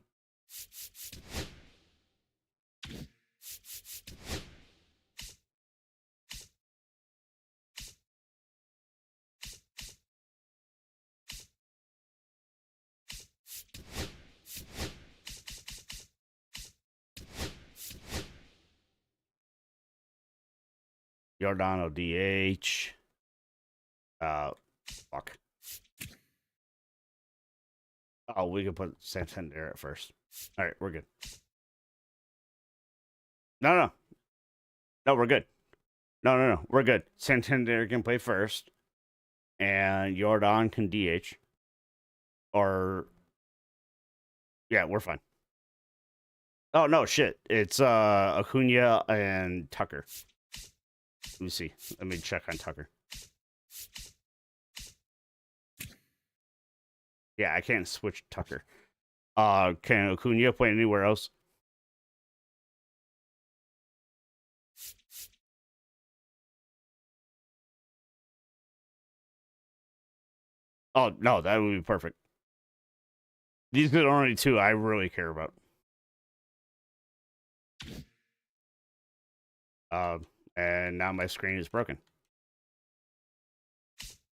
E: Giordano DH. Fuck. Oh, we can put Santander at first. All right, we're good. No, we're good. No, we're good. Santander can play first, and Jordan can DH. Or, yeah, we're fine. Oh no, shit! It's Acuna and Tucker. Let me see. Let me check on Tucker. Yeah, I can't switch Tucker. Can Acuna play anywhere else? Oh, no, that would be perfect. These are the only two I really care about. And now my screen is broken.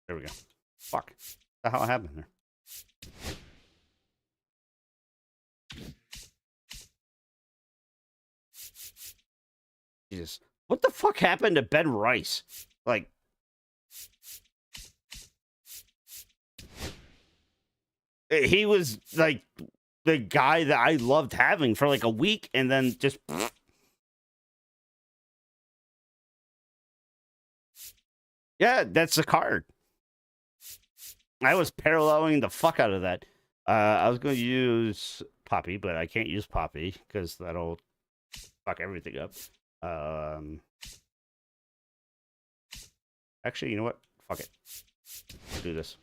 E: There we go. Fuck. What the hell happened there? Jesus. What the fuck happened to Ben Rice? Like, he was like the guy that I loved having for like a week and then just. Yeah, that's a card. I was paralleling the fuck out of that. I was going to use Poppy, but I can't use Poppy because that'll fuck everything up. Actually, you know what? Fuck it. Do this.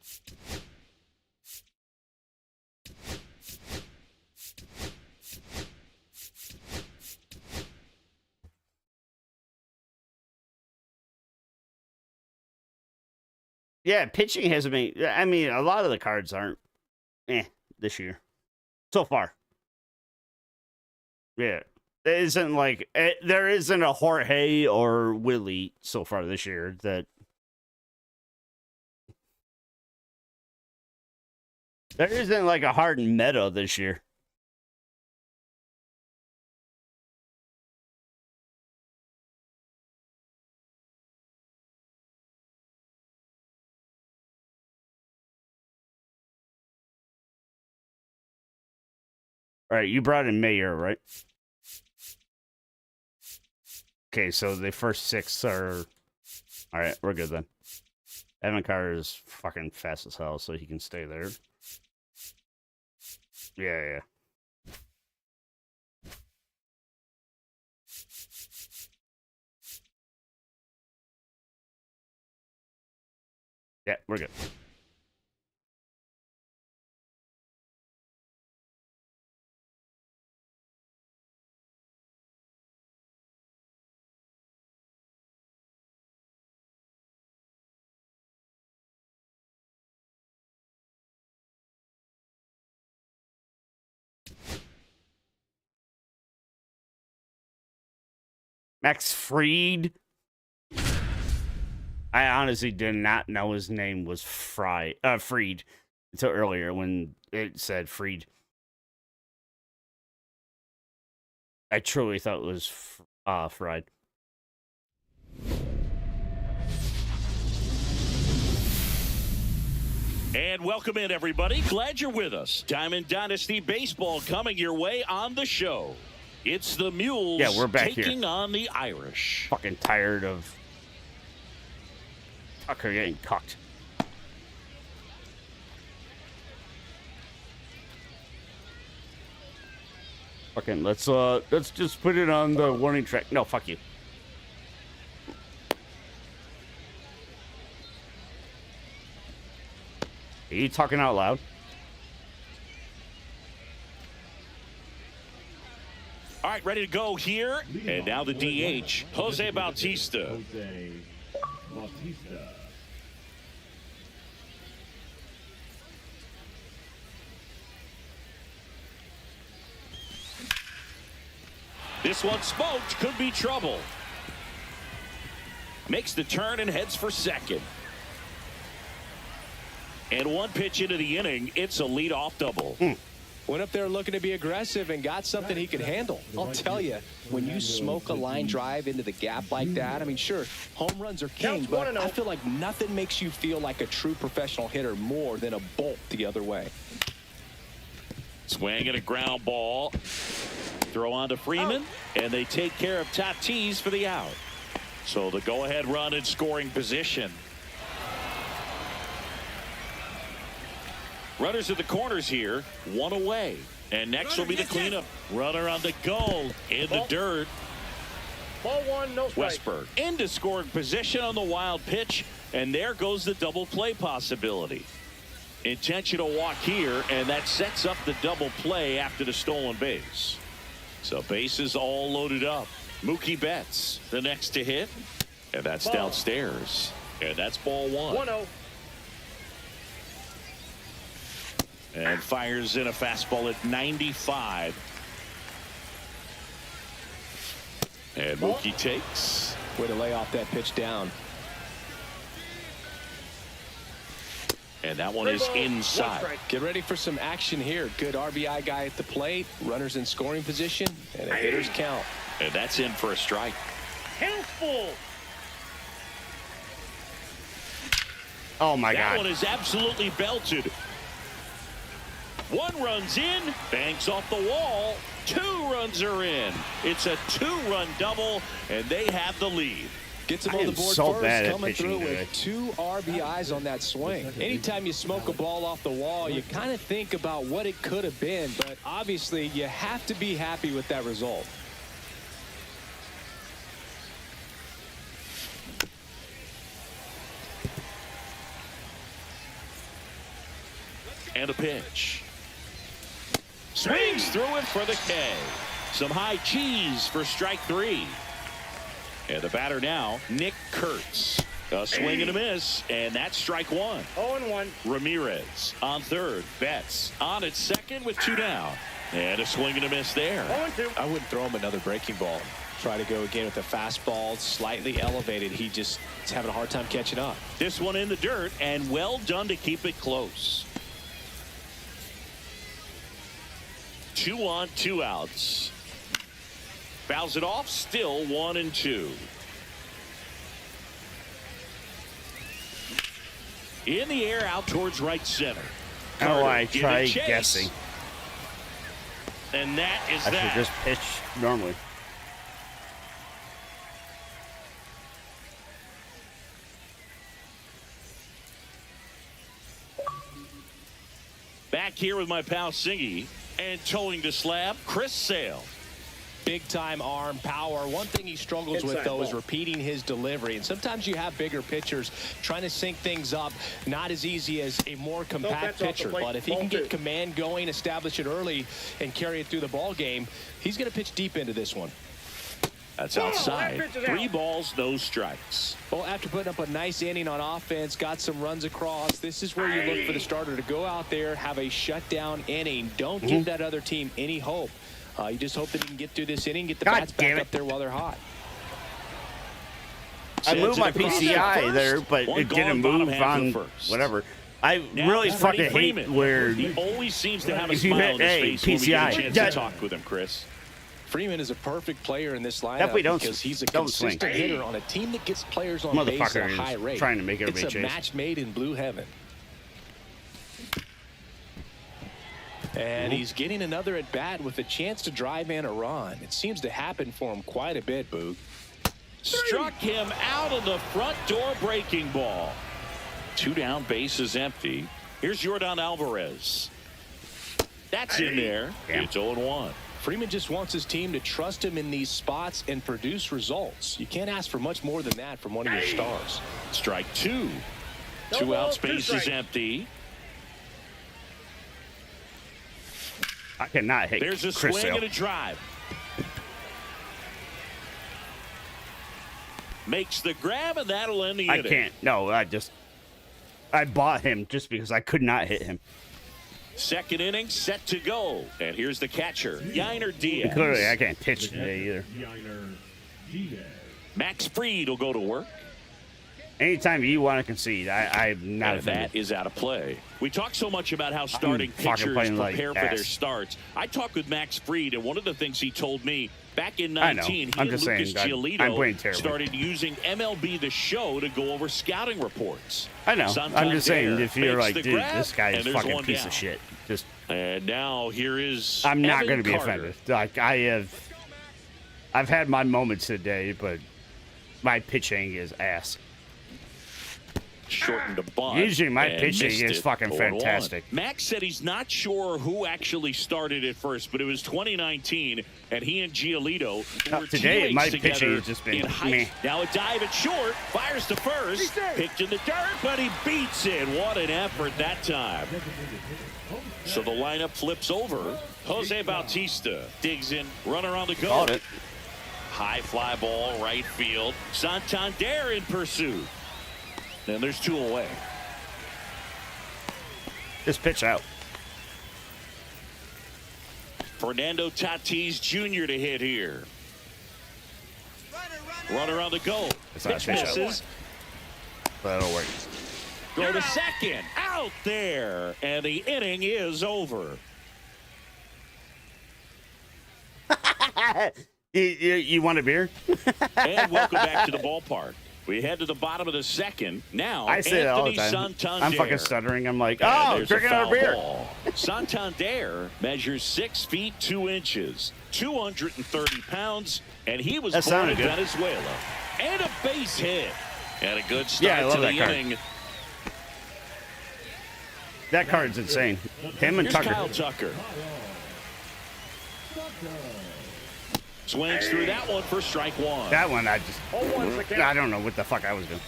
E: Yeah, pitching hasn't been. I mean, a lot of the cards aren't this year. So far. Yeah. There isn't like. There isn't a Jorge or Willie so far this year that. There isn't like a hard meta this year. All right, you brought in Mayer, right? Okay, so the first 6 are... All right, we're good then. Evan Carter is fucking fast as hell, so he can stay there. Yeah. Yeah, we're good. Max Fried. I honestly did not know his name was Fried until earlier when it said Fried. I truly thought it was Fried.
B: And welcome in, everybody. Glad you're with us. Diamond Dynasty Baseball coming your way on the show. It's the Mules
E: we're back
B: taking
E: here.
B: on the Irish.
E: Fucking tired of Tucker getting cucked. Fucking let's just put it on the warning track. No, fuck you. Are you talking out loud?
B: All right, ready to go here. And now the DH, Jose Bautista.
S: Jose Bautista.
B: This one smoked, could be trouble. Makes the turn and heads for second. And one pitch into the inning, it's a leadoff double.
C: Went up there looking to be aggressive and got something he could handle. I'll tell you, when you smoke a line drive into the gap like that, I mean, sure, home runs are king, but I feel like nothing makes you feel like a true professional hitter more than a bolt the other way.
B: Swing and a ground ball. Throw on to Freeman, and they take care of Tatis for the out. So the go-ahead run in scoring position. Runners at the corners here, one away. And next will be the cleanup. Runner on the goal in the dirt.
D: Ball one, no strike.
B: Westberg into scoring position on the wild pitch, and there goes the double play possibility. Intentional walk here, and that sets up the double play after the stolen base. So bases all loaded up. Mookie Betts, the next to hit, and that's downstairs. And that's ball one.
D: 1-0.
B: And fires in a fastball at 95. And Mookie takes.
C: Way to lay off that pitch down.
B: And that one is inside.
C: Get ready for some action here. Good RBI guy at the plate. Runners in scoring position. And a hitter's count.
B: And that's in for a strike.
D: Count full.
E: Oh, my God.
B: That one is absolutely belted. One runs in, banks off the wall. 2 runs are in. It's a 2-run double, and they have the lead.
C: Gets him on the board first, coming through with 2 RBIs on that swing. Anytime you smoke a ball off the wall, you kind of think about what it could have been, but obviously you have to be happy with that result.
B: And a pitch. Swings through it for the K. Some high cheese for strike 3. And the batter now, Nick Kurtz. A swing and a miss, and that's strike 1.
D: 0-1.
B: Ramirez on third. Betts on at second with 2 down. And a swing and a miss there.
D: 0-2.
C: I wouldn't throw him another breaking ball. Try to go again with the fastball, slightly elevated. He just is having a hard time catching up.
B: This one in the dirt, and well done to keep it close. 2 on, 2 outs. Fouls it off, still 1-2. In the air, out towards right center.
E: Oh, I
B: Give it
E: tried
B: chase.
E: guessing.
B: And that is
E: I
B: that.
E: should just pitch normally.
B: Back here with my pal Singy, and towing to slab, Chris Sale.
C: Big time arm power. One thing he struggles with, though, is repeating his delivery. And sometimes you have bigger pitchers trying to sync things up. Not as easy as a more compact pitcher. But if he can get command going, establish it early, and carry it through the ball game, he's going to pitch deep into this one.
B: That's outside. 3 balls, no strikes.
C: Well, after putting up a nice inning on offense, got some runs across, this is where you look for the starter to go out there, have a shutdown inning. Don't give that other team any hope. You just hope that he can get through this inning, get the bats back up there while they're hot.
E: I moved my
B: Sends it
E: PCI
B: across
E: there,
B: first.
E: but
B: One
E: it
B: gone,
E: didn't
B: bottom
E: move
B: half of
E: on
B: the first.
E: whatever. I
B: Now
E: really
B: it's Freddie
E: fucking hate
B: Freeman.
E: where
B: He always seems to have a
E: if you
B: smile
E: hit
B: on his
E: a
B: face when we get a
E: PCI,
B: chance
E: yeah.
B: to talk with him, Chris.
C: Freeman is a perfect player in this lineup
E: Definitely don't
C: because he's a
E: don't swing.
C: consistent hitter on a team that gets players on base
E: Motherfucker
C: at a
E: is
C: high rate.
E: trying to make everybody
C: it's a
E: chase.
C: match made in blue heaven. And he's getting another at bat with a chance to drive in a run. It seems to happen for him quite a bit, Boog.
B: Struck him out of the front door breaking ball. 2 down, bases empty. Here's Jordan Alvarez. That's in there.
E: Damn.
B: It's 0-1.
C: Freeman just wants his team to trust him in these spots and produce results. You can't ask for much more than that from one of your stars.
B: Strike 2.
D: No
B: 2
D: ball,
B: out,
D: 2
B: space
D: strikes.
B: is empty.
E: I cannot hit
B: There's a
E: Chris
B: swing
E: Sale.
B: and a drive. Makes the grab, and that'll end the
E: I
B: inning.
E: can't. No, I bought him just because I could not hit him.
B: Second inning set to go. And here's the catcher, Yainer Diaz.
E: Clearly, I can't pitch today either.
B: Max Fried will go to work.
E: Anytime you want to concede, I'm not
B: And
E: offended.
B: that is out of play. We talk so much about how starting
E: fucking
B: pitchers
E: playing
B: prepare
E: like
B: for their
E: ass.
B: starts. I talked with Max Fried, and one of the things he told me back in
E: I know.
B: 19, he
E: I'm
B: and
E: just
B: Lucas
E: saying, I'm playing
B: Giolito
E: terribly.
B: started using MLB The Show to go over scouting reports.
E: I know. I'm just saying,
B: Santander
E: if you're
B: makes
E: like,
B: the
E: dude,
B: grab,
E: this guy
B: and
E: is
B: there's
E: fucking
B: one
E: piece
B: down.
E: of shit. Just,
B: And now here is
E: I'm not
B: Evan
E: going to be
B: Carter.
E: offended. Like I've had my moments today, but my pitching is ass.
B: Shortened a bunt.
E: Usually my
B: and
E: pitching
B: missed
E: is
B: it.
E: fucking
B: 0-1.
E: fantastic.
B: Max said he's not sure who actually started at first, but it was 2019, and he and Giolito were
E: Today,
B: teammates
E: my
B: together
E: pitching has just been
B: in high.
E: meh.
B: Now a dive at short, fires to first, picked in the dirt, but he beats it. What an effort that time. So the lineup flips over. Jose Bautista digs in, runner on the go.
E: Caught it.
B: High fly ball, right field. Santander in pursuit. And there's 2 away.
E: Just pitch out.
B: Fernando Tatis Jr. to hit here. Runner on the go.
E: It's not a
B: Pitch
E: pitch out.
B: misses.
E: That'll work.
B: Go to second. Out there. And the inning is over.
E: You want a beer?
B: And welcome back to the ballpark. We head to the bottom of the second. Now,
E: I say that all the
B: Anthony
E: time.
B: Santander.
E: I'm fucking stuttering. I'm like,
B: And
E: oh,
B: there's a
E: drinking our
B: foul
E: beer.
B: ball. Santander measures 6 feet 2 inches, 230 pounds, and he was
E: That
B: born
E: sounded
B: in
E: good.
B: Venezuela. And a base hit. And a good start
E: Yeah, I love
B: to the
E: that card.
B: inning.
E: That card's insane. Him and
B: Here's
E: Tucker.
B: Kyle Tucker. Swings through that one for strike 1.
E: That one, I don't know what the fuck I was doing.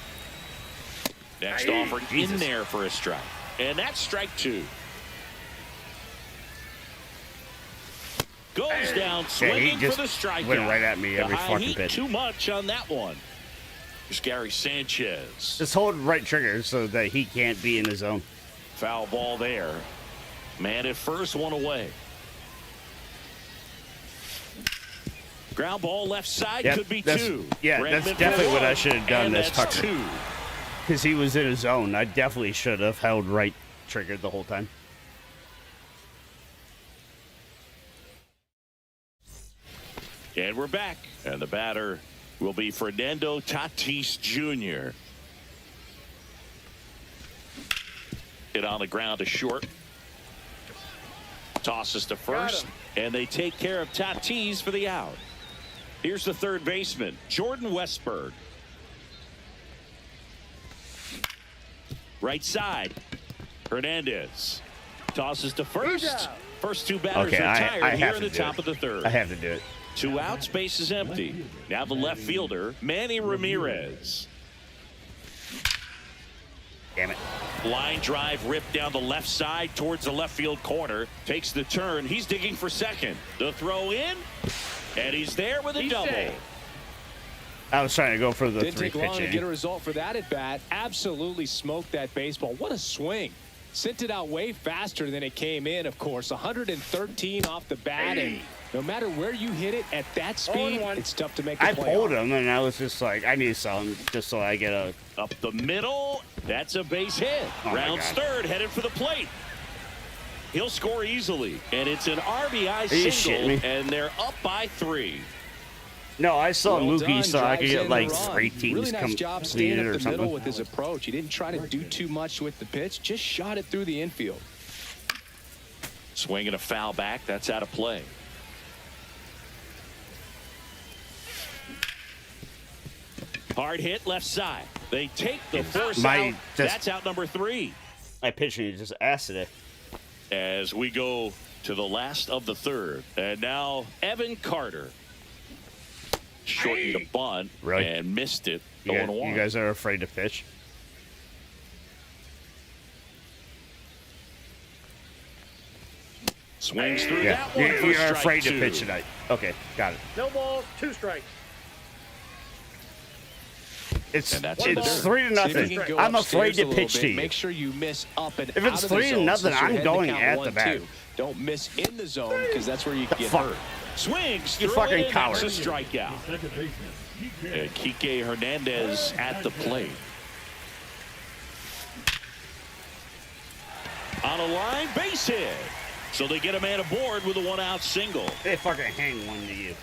B: Next offering in
E: Jesus.
B: there for a strike. And that's strike 2. Goes down
E: Yeah,
B: swinging
E: he just
B: for the strikeout.
E: went right at me
B: The
E: every
B: high
E: fucking
B: heat,
E: pitch.
B: Too much on that one. Here's Gary Sanchez.
E: Just hold right trigger so that he can't be in the zone.
B: Foul ball there. Man at first, 1 away. Ground ball left side,
E: Yep,
B: could be
E: that's-
B: 2.
E: yeah,
B: Redmond
E: that's
B: for
E: definitely what I
B: 1,
E: should have done
B: and
E: this
B: that's
E: Tucker.
B: 2.
E: Because he was in his zone. I definitely should have held right triggered the whole time.
B: And we're back. And the batter will be Fernando Tatis Jr. Hit on the ground to short. Tosses to first. And they take care of Tatis for the out. Here's the third baseman, Jordan Westburg. Right side. Hernandez tosses to first. First 2 batters
E: Okay,
B: retired
E: I
B: here
E: have
B: in
E: to
B: the
E: do
B: top
E: it.
B: of the third.
E: I have to do it.
B: 2 outs, base is empty. Now the left fielder, Manny Ramirez.
E: Damn it.
B: Line drive ripped down the left side towards the left field corner. Takes the turn. He's digging for second. The throw in, and he's there with a double.
E: I was trying to go for the
C: Didn't
E: 3
C: take long to
E: pitch
C: get a
E: inning.
C: result for that at bat. Absolutely smoked that baseball. What a swing. Sent it out way faster than it came in, of course. 113 off the bat, and No matter where you hit it at that speed, it's tough to make a
E: I
C: play
E: pulled
C: on.
E: him, and I was just like, I need to sell him just so I get a...
B: Up the middle. That's a base hit.
E: Oh,
B: Rounds third, headed for the plate. He'll score easily, and it's an RBI
E: Are you
B: single,
E: shitting me?
B: and they're up by 3.
E: No, I saw
C: Well
E: Mookie
C: done,
E: so I could
C: drives
E: get
C: in
E: like
C: the run.
E: 3 teams
C: Really nice job staying
E: completed
C: up
E: or
C: the middle
E: something.
C: with his approach. He didn't try to do too much with the pitch, just shot it through the infield.
B: Swinging a foul back. That's out of play. Hard hit left side. They take the first out. That's out number 3.
E: My pitching is just ass today.
B: As we go to the last of the third. And now Evan Carter. Shortened a bunt and missed it.
E: You guys are afraid to pitch?
B: Swings through
E: Yeah,
B: that one for
E: you're
B: strike
E: afraid
B: 2.
E: to pitch tonight. Okay, got it.
D: No balls, 2 strikes.
E: It's
B: And that's
E: it's
B: it.
E: 3 to
C: See if you
E: nothing.
C: can go
E: I'm afraid
C: upstairs
E: to
C: a little
E: pitch
C: bit.
E: to you.
C: Make sure you miss up and
E: If
C: out
E: it's
C: of the
E: 3 to
C: zone,
E: nothing,
C: since you're
E: I'm
C: heading to
E: going
C: count
E: at
C: 1,
E: the bat.
C: 2. Don't miss in the zone because that's where you can get hurt.
B: Swings
E: You
B: through
E: fucking
B: it, and
E: coward.
B: that's a strikeout. And Kike Hernandez at the plate. On a line, base hit. So they get a man aboard with a 1-out single.
E: They fucking hang one to you.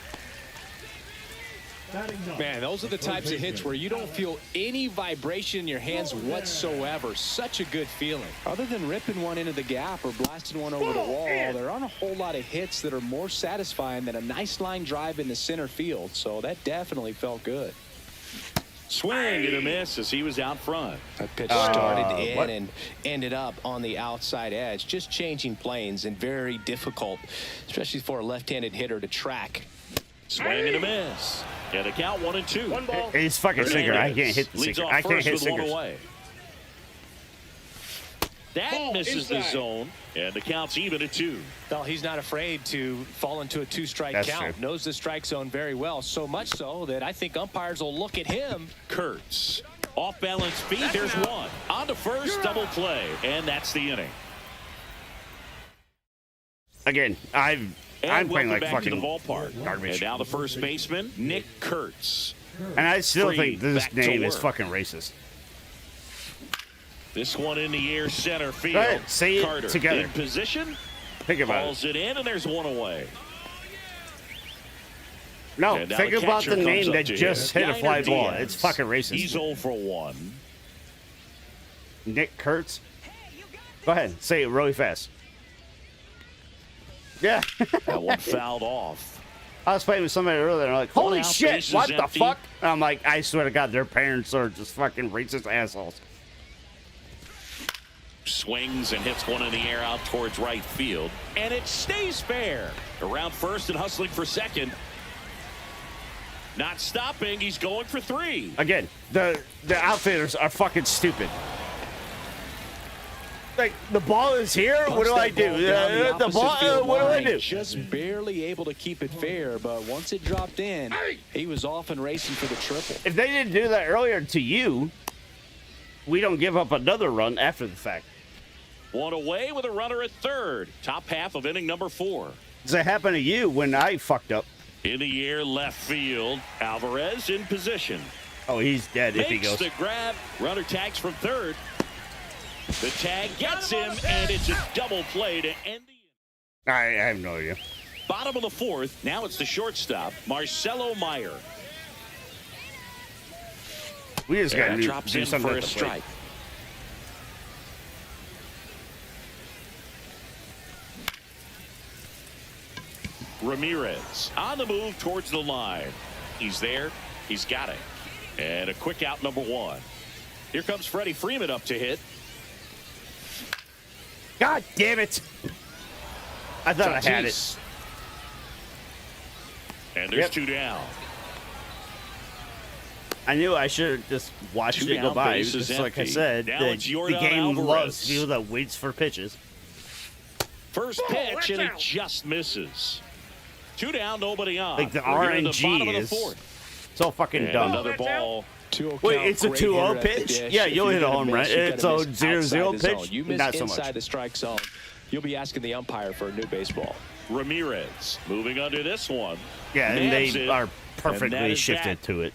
C: Man, those are the types of hits where you don't feel any vibration in your hands whatsoever. Such a good feeling. Other than ripping one into the gap or blasting one over the wall, there aren't a whole lot of hits that are more satisfying than a nice line drive in the center field. So that definitely felt good.
B: Swing and a miss as he was out front.
C: That pitch started in and ended up on the outside edge. Just changing planes and very difficult, especially for a left-handed hitter to track.
B: Swing and a miss. And a count 1-2.
D: 1 ball.
E: It's fucking sinker. I can't hit the
B: Leads
E: sinker.
B: off
E: I can't
B: first
E: hit
B: with 1
E: sinkers.
B: away. That
D: Ball
B: misses the
D: inside.
B: zone, and the count's even at 2.
C: Well, he's not afraid to fall into a 2-strike
E: That's
C: count.
E: true.
C: Knows the strike zone very well, so much so that I think umpires will look at him.
B: Kurtz. Off balance feet. There's one. On to first, double play, and that's the inning.
E: Again, I'm
B: And
E: playing
B: welcome
E: like
B: back
E: fucking
B: to the ballpark.
E: garbage.
B: And now the first baseman, Nick Kurtz.
E: And I still
B: Free,
E: think this
B: back to
E: name is
B: work.
E: fucking racist.
B: This one in the air, center field.
E: Go ahead, say it
B: Carter
E: together.
B: in position.
E: Think about
B: Calls it in, and there's one away.
E: No,
B: And now
E: think
B: the
E: about
B: catcher
E: the
B: comes
E: name
B: up
E: that
B: to
E: just
B: hit.
E: hit a fly
B: Yainer
E: ball.
B: Diaz.
E: It's fucking racist.
B: He's 0 for 1.
E: Nick Kurtz. Go ahead, say it really fast. Yeah.
B: That one fouled off.
E: I was playing with somebody earlier, and I'm like,
B: One
E: holy
B: out,
E: shit,
B: base is
E: what the
B: empty.
E: fuck? And I'm like, I swear to God, their parents are just fucking racist assholes.
B: Swings and hits one in the air out towards right field. And it stays fair. Around first and hustling for second. Not stopping. He's going for 3.
E: Again, the outfielders are fucking stupid. Like, the ball is here, what do I do? The ball, what do I do?
C: Just barely able to keep it fair, but once it dropped in, he was off and racing for the triple.
E: If they didn't do that earlier to you, we don't give up another run after the fact.
B: One away with a runner at third. Top half of inning number 4.
E: Does it happen to you when I fucked up?
B: In the air, left field. Alvarez in position.
E: Oh, he's dead if he
B: Makes
E: goes.
B: the grab. Runner tags from third. The tag gets him, and it's a double play to end the
E: I have no idea.
B: bottom of the 4th. Now it's the shortstop, Marcelo Meyer.
E: We just got
B: That
E: to
B: drops
E: do
B: in
E: something
B: for
E: at
B: a
E: the plate.
B: strike. Ramirez on the move towards the line. He's there. He's got it. And a quick out, number 1. Here comes Freddie Freeman up to hit.
E: God damn it. I thought I had it.
B: Tatis. And there's
E: Yep.
B: 2 down.
E: I knew I should have just watched
B: 2
E: it go
B: down,
E: by.
B: base is
E: Just like I
B: empty.
E: said,
B: Now
E: the
B: it's Yordan
E: game
B: Alvarez.
E: loves people that waits for pitches.
B: First pitch, and it just misses. 2 down, nobody on.
E: Like the
B: We're here in the
E: RNG
B: bottom of the
E: is
B: 4th.
E: so fucking
B: And
E: dumb.
B: another ball.
C: 2-0
E: Wait,
C: count,
E: it's a
C: great
E: 2-0
C: hitter at the
E: pitch?
C: dish.
E: Yeah,
C: If
E: you'll
C: you're
E: hit a
C: gonna
E: home
C: miss,
E: run.
C: you gotta
E: It's a
C: miss
E: 0-0
C: outside the
E: pitch?
C: zone. You miss
E: Not so
C: inside
E: much.
C: the strike zone, you'll be asking the umpire for a new baseball.
B: Ramirez moving under this one.
E: Yeah, and
B: Nabs
E: they
B: it,
E: are
B: and that
E: perfectly
B: is
E: shifted
B: that.
E: to it.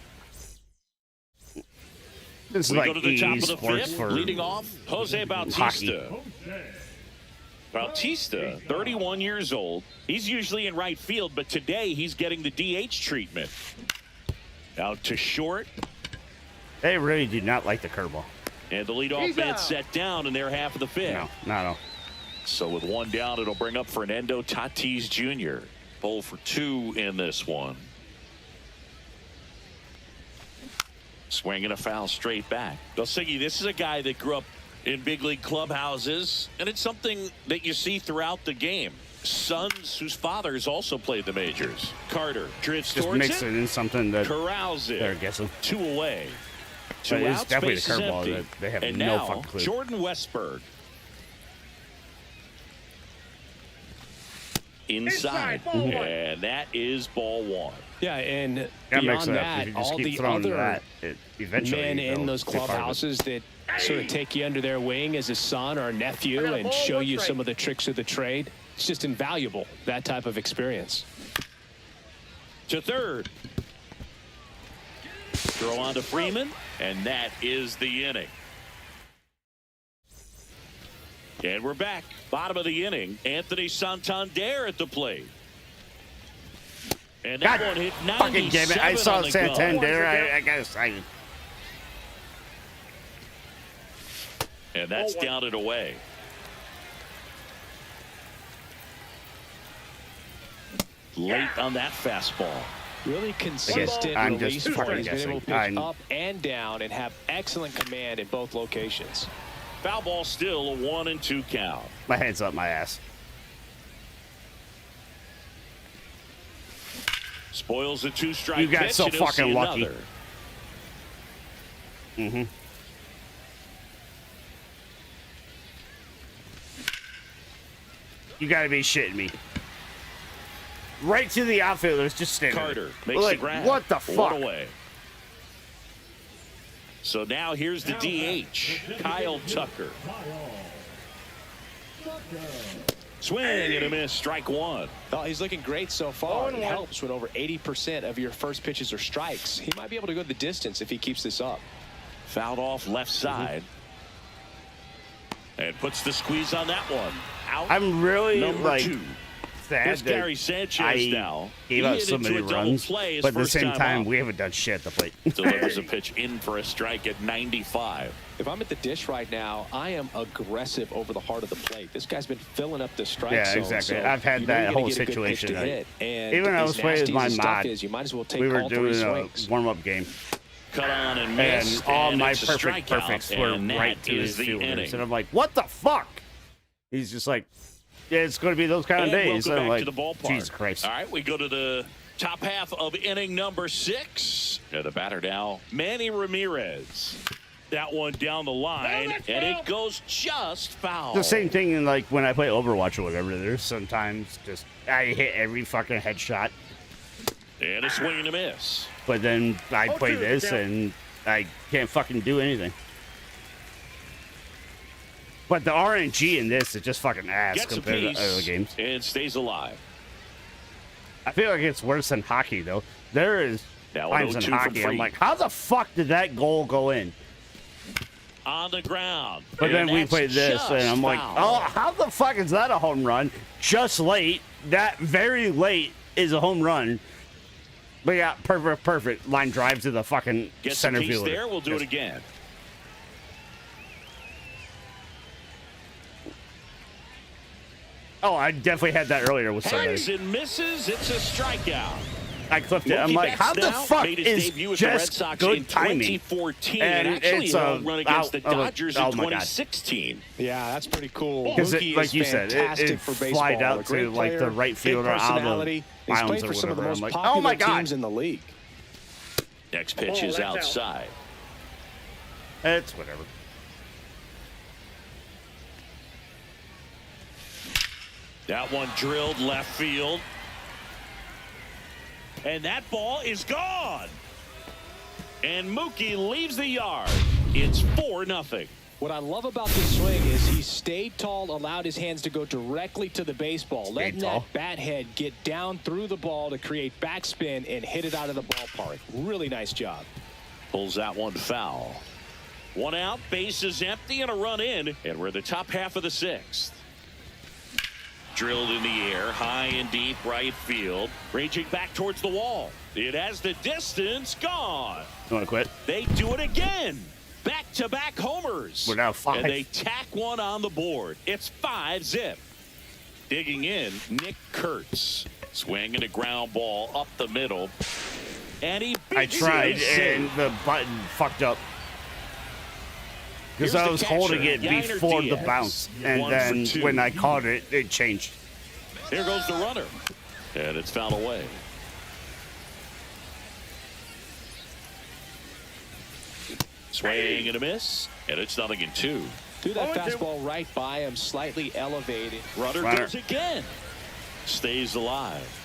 E: This is
B: We
E: like
B: go to the top
E: EA
B: of the
E: Sports
B: fifth,
E: for
B: leading off, Jose Bautista. Bautista, 31 years old. He's usually in right field, but today he's getting the DH treatment. Out to short.
E: They really do not like the curveball.
B: And the leadoff man set down in their half of the fifth.
E: No.
B: So with one down, it'll bring up Fernando Tatis Jr. 0 for 2 in this one. Swinging a foul straight back. Siggy, this is a guy that grew up in big league clubhouses, and it's something that you see throughout the game. Sons whose fathers also played the majors. Carter drifts
E: Just
B: towards
E: mix it in something that
B: corrals it.
E: they're guessing.
B: 2 away.
E: But
B: 2
E: it's
B: outs,
E: definitely the
B: base is
E: curveball
B: empty.
E: that they have
B: And
E: no
B: now,
E: fucking clue.
B: Jordan Westberg. Inside. And that is ball 1.
C: Yeah, and
E: That
C: beyond
E: makes sense. If
C: that,
E: you just
C: all
E: keep
C: the
E: throwing
C: other
E: that, eventually
C: men in
E: they'll
C: those
E: get part of it.
C: clubhouses that sort of take you under their wing as a son or a nephew and show you some of the tricks of the trade. It's just invaluable, that type of experience.
B: To third. Throw on to Freeman, and that is the inning. And we're back. Bottom of the inning. Anthony Santander at the plate. And that one hit 97
E: fucking damn it. I saw
B: on the
E: Santander.
B: gun.
E: I guess I...
B: And that's down and away. Late on that fastball.
C: Really consistent
E: I'm just
C: release
E: fucking
C: point. He's been able to pitch
E: guessing.
C: up and down and have excellent command in both locations.
B: Foul ball still a 1-2 count.
E: My head's up my ass.
B: Spoils a 2-strike
E: You got
B: pitch,
E: so
B: and he'll
E: fucking
B: see
E: lucky.
B: another.
E: Mm-hmm. You gotta be shitting me. Right to the outfielders, just standing there.
B: Carter makes
E: Like,
B: the grab.
E: what the fuck?
B: One away. So now here's the DH, Kyle Tucker. Swing and a miss, strike 1.
C: Oh, he's looking great so far. It helps when over 80% of your first pitches are strikes. He might be able to go the distance if he keeps this up.
B: Fouled off left side. And puts the squeeze on that one. Out.
E: I'm really
B: Number
E: like
B: 2.
E: sad
B: Here's
E: that
B: Gary Sanchez now.
E: gave
B: He
E: up
B: hit
E: so
B: into
E: many
B: a double
E: runs,
B: play his
E: but at the
B: first
E: same time,
B: up.
E: we haven't done shit at the plate.
B: Delivers a pitch in for a strike at 95.
C: If I'm at the dish right now, I am aggressive over the heart of the plate. This guy's been filling up the strike
E: Yeah,
C: zone.
E: exactly.
C: So
E: I've had
C: you know
E: that
C: you're gonna
E: whole
C: get a good pitch
E: situation.
C: to hit. And
E: Even when I
C: as
E: was playing with
C: nasty
E: my
C: as the stuff
E: mod,
C: is, you might as well take
E: we were
C: all 3
E: doing a
C: swings.
E: warm-up game.
B: Cut on and
E: And
B: missed,
E: all
B: and
E: my
B: it's a
E: perfect
B: strikeout,
E: perfects were
B: and
E: right
B: that
E: to
B: is
E: his
B: the
E: fielders.
B: inning.
E: And I'm like, what the fuck? He's just like, yeah, it's going to be those kind of
B: And
E: days.
B: welcome
E: And I'm
B: back
E: like,
B: to the ballpark.
E: Jesus Christ.
B: All right, we go to the top half of inning number 6. And the batter now, Manny Ramirez. That one down the line, and it goes just foul.
E: The same thing in like when I play Overwatch or whatever. There's sometimes just I hit every fucking headshot,
B: And a swing and a miss.
E: but then I play this and I can't fucking do anything. But the RNG in this is just fucking ass
B: Gets a
E: compared to
B: piece
E: other games.
B: and stays alive.
E: I feel like it's worse than hockey though. There is
B: Now
E: times in
B: 0-2 from
E: hockey I'm
B: Freed.
E: like, how the fuck did that goal go in?
B: On the ground.
E: But then
B: And
E: we
B: that's
E: played this,
B: just
E: and I'm like,
B: foul.
E: oh, how the fuck is that a home run? Just late. That very late is a home run. But yeah, perfect. Line drive to the fucking
B: Gets
E: center
B: a piece
E: fielder.
B: there. We'll do it again.
E: Oh, I definitely had that earlier with somebody.
B: Hangs and misses. It's a strikeout.
E: I clipped it. I'm
B: Mookie
E: like, how
B: Betts
E: the
B: now
E: fuck
B: made his
E: is
B: debut with the Red
E: just
B: Sox
E: good
B: in
E: timing?
B: 2014
E: And
B: and actually
E: it's
B: a home run against the
E: out of a-
B: Dodgers
E: oh
B: in
E: my God.
B: 2016.
C: Yeah, that's pretty cool.
E: Because
C: Mookie
E: like
C: is
E: you said,
C: fantastic
E: it
C: for
E: flied
C: baseball.
E: out
C: A great
E: to like the
C: player,
E: right
C: big
E: fielder out of
C: personality. He's
E: bounds
C: played
E: or
C: for some of the
E: whatever.
C: most
E: I'm like,
C: popular
E: oh my God.
C: teams in the league.
B: Next pitch is
D: that's out.
B: outside.
E: It's whatever.
B: That one drilled left field. And that ball is gone. And Mookie leaves the yard. It's 4-0.
C: What I love about this swing is he's stayed tall, allowed his hands to go directly to the baseball, letting that bat head get down through the ball to create backspin and hit it out of the ballpark. Really nice job.
B: Pulls that one foul. One out, bases empty, and a run in, and we're in the top half of the 6th. Drilled in the air, high and deep right field, ranging back towards the wall. It has the distance, gone.
E: You want to quit?
B: They do it again. Back-to-back homers.
E: We're now 5.
B: And they tack one on the board. It's 5-zip. Digging in, Nick Kurtz. Swinging a ground ball up the middle. And he beats
E: I tried,
B: it.
E: and the button fucked up. Because
B: Here's
E: I
B: the
E: was
B: catcher,
E: holding it
B: Yainer
E: before the
B: Diaz.
E: bounce. And
B: 1
E: then
B: for 2.
E: when I caught it, it changed.
B: Here goes the runner. And it's fouled away. Swing and a miss. And it's 0-2.
C: Threw that fastball right by him, slightly elevated.
B: Runner goes again. Stays alive.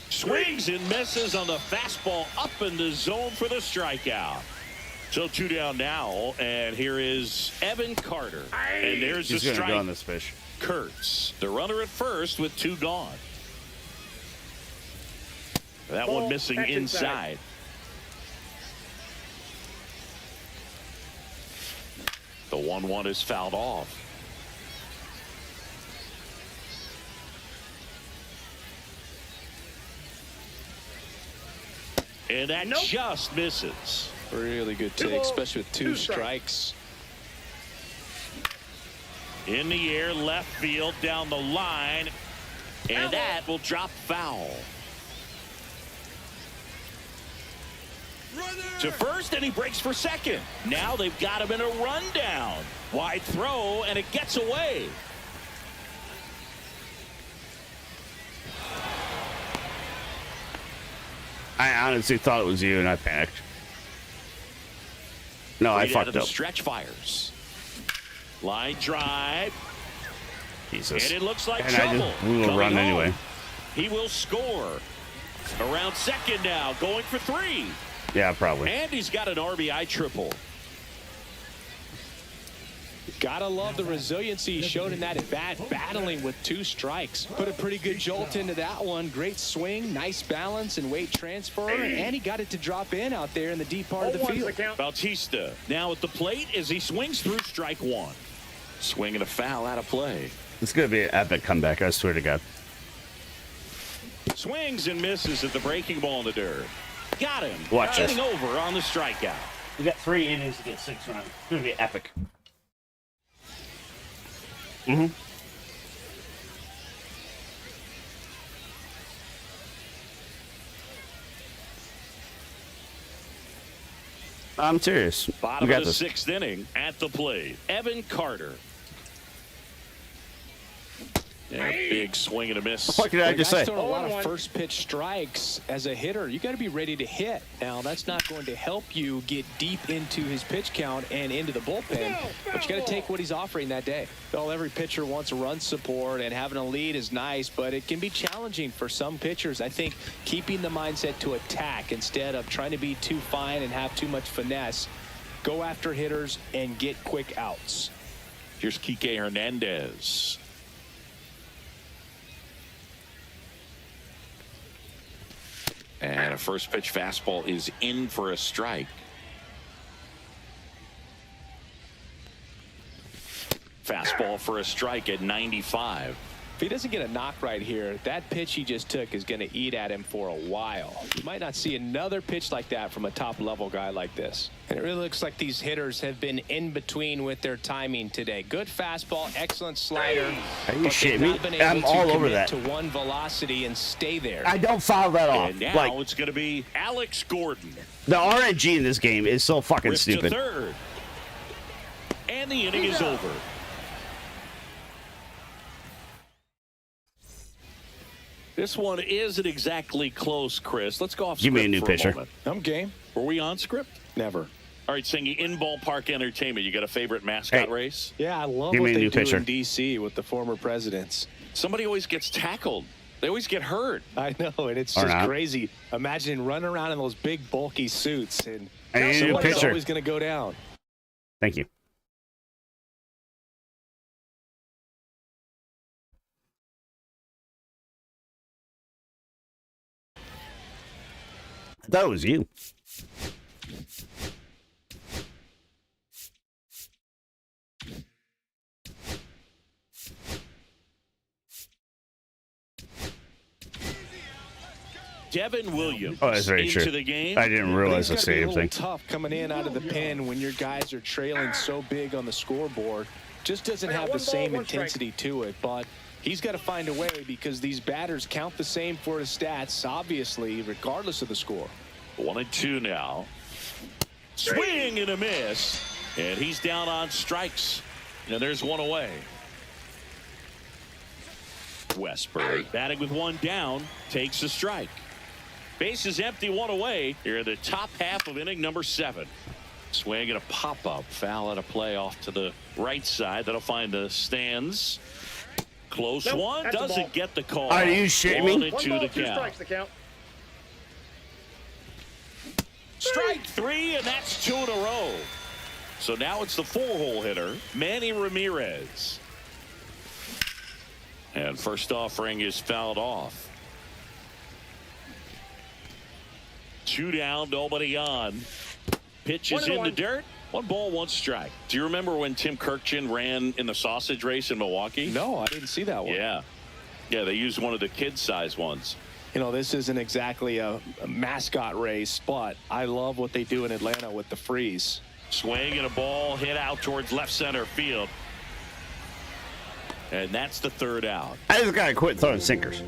B: Swings and misses on the fastball up in the zone for the strikeout. So 2 down now, and here is Evan Carter. And there's the
E: He's going to
B: strike.
E: go on this fish.
B: Kurtz, the runner at first with 2 gone. That one missing inside. The 1-1 is fouled off. And that just misses.
C: Really good take, especially with 2 strikes.
B: In the air, left field, down the line. And that will drop foul. To first, and he breaks for second. Now they've got him in a rundown. Wide throw, and it gets away.
E: I honestly thought it was you, and I panicked. No, I fucked up.
B: Stretch fires. Line drive.
E: Jesus.
B: And it looks like
E: and
B: trouble.
E: I just blew a
B: Coming
E: run
B: home.
E: anyway.
B: He will score. Around second now, going for 3.
E: Yeah, probably.
B: And he's got an RBI triple.
C: Gotta love the resiliency he showed in that at bat, battling with 2 strikes. Put a pretty good jolt into that one. Great swing, nice balance and weight transfer, and he got it to drop in out there in the deep part of the field.
B: Bautista now at the plate as he swings through strike 1. Swinging a foul out of play.
E: It's going to be an epic comeback, I swear to God.
B: Swings and misses at the breaking ball in the dirt. Got him.
E: Watch this.
B: Getting over on the strikeout.
E: We got 3 innings to get 6 runs. It's going to be epic. Mm-hmm. I'm serious.
B: Bottom
E: we got
B: of the
E: this.
B: 6th inning at the plate. Evan Carter. Yeah, big swing and a miss.
E: What did I just say?
C: Throwing a lot of first pitch strikes as a hitter. You got to be ready to hit. Now that's not going to help you get deep into his pitch count and into the bullpen, but you got to take what he's offering that day. Well, every pitcher wants run support, and having a lead is nice, but it can be challenging for some pitchers. I think keeping the mindset to attack instead of trying to be too fine and have too much finesse. Go after hitters and get quick outs.
B: Here's Kike Hernandez. And a first pitch fastball is in for a strike. Fastball for a strike at 95.
C: If he doesn't get a knock right here, that pitch he just took is going to eat at him for a while. You might not see another pitch like that from a top-level guy like this. And it really looks like these hitters have been in between with their timing today. Good fastball, excellent slider.
E: Are you shitting me? I'm all over that.
C: To one velocity and stay there.
E: I don't foul that off.
B: And now
E: like,
B: it's going to be Alex Gordon.
E: The RNG in this game is so fucking
B: Ripped
E: stupid.
B: to third. And the inning is over. This one isn't exactly close, Chris. Let's go off
E: Give
B: script
E: me a new
B: for
E: pitcher.
B: a moment.
C: I'm game.
B: Were we on script?
C: Never.
B: All right, Singy, in ballpark entertainment, you got a favorite mascot race?
C: Yeah, I love
E: Give
C: what
E: me a
C: they
E: new
C: do
E: pitcher.
C: in D.C. with the former presidents.
B: Somebody always gets tackled. They always get hurt.
C: I know, and it's
E: Or
C: just
E: not.
C: crazy. Imagine running around in those big, bulky suits, and
E: I need a new
C: somebody's
E: pitcher.
C: always going to go down.
E: Thank you. I thought it was you.
B: Devin Williams
E: Oh, that's very
B: into
E: true.
B: the game.
E: I didn't realize the
C: It's gotta be a
E: save
C: little
E: thing.
C: tough coming in out of the pin when your guys are trailing so big on the scoreboard. Just doesn't have the same intensity to it, but he's got to find a way because these batters count the same for his stats, obviously, regardless of the score.
B: 1-2 now. Swing and a miss, and he's down on strikes. And there's one away. Westberg batting with one down, takes a strike. Base is empty, one away. Here in the top half of inning number 7. Swing and a pop-up. Foul out of play off to the right side. That'll find the stands. Close one. Doesn't get the call.
E: Are you shitting me?
B: 1-2 the count.
D: Strikes the count.
B: Strike 3, and that's 2 in a row. So now it's the 4-hole hitter, Manny Ramirez. And first offering is fouled off. 2 down, nobody on. Pitch is in the dirt. 1 ball, 1 strike. Do you remember when Tim Kirkchin ran in the sausage race in Milwaukee?
C: No, I didn't see that one.
B: Yeah. Yeah, they used one of the kid-size ones.
C: You know, this isn't exactly a mascot race, but I love what they do in Atlanta with the freeze.
B: Swing and a ball hit out towards left center field. And that's the 3rd out.
E: I just gotta quit throwing sinkers.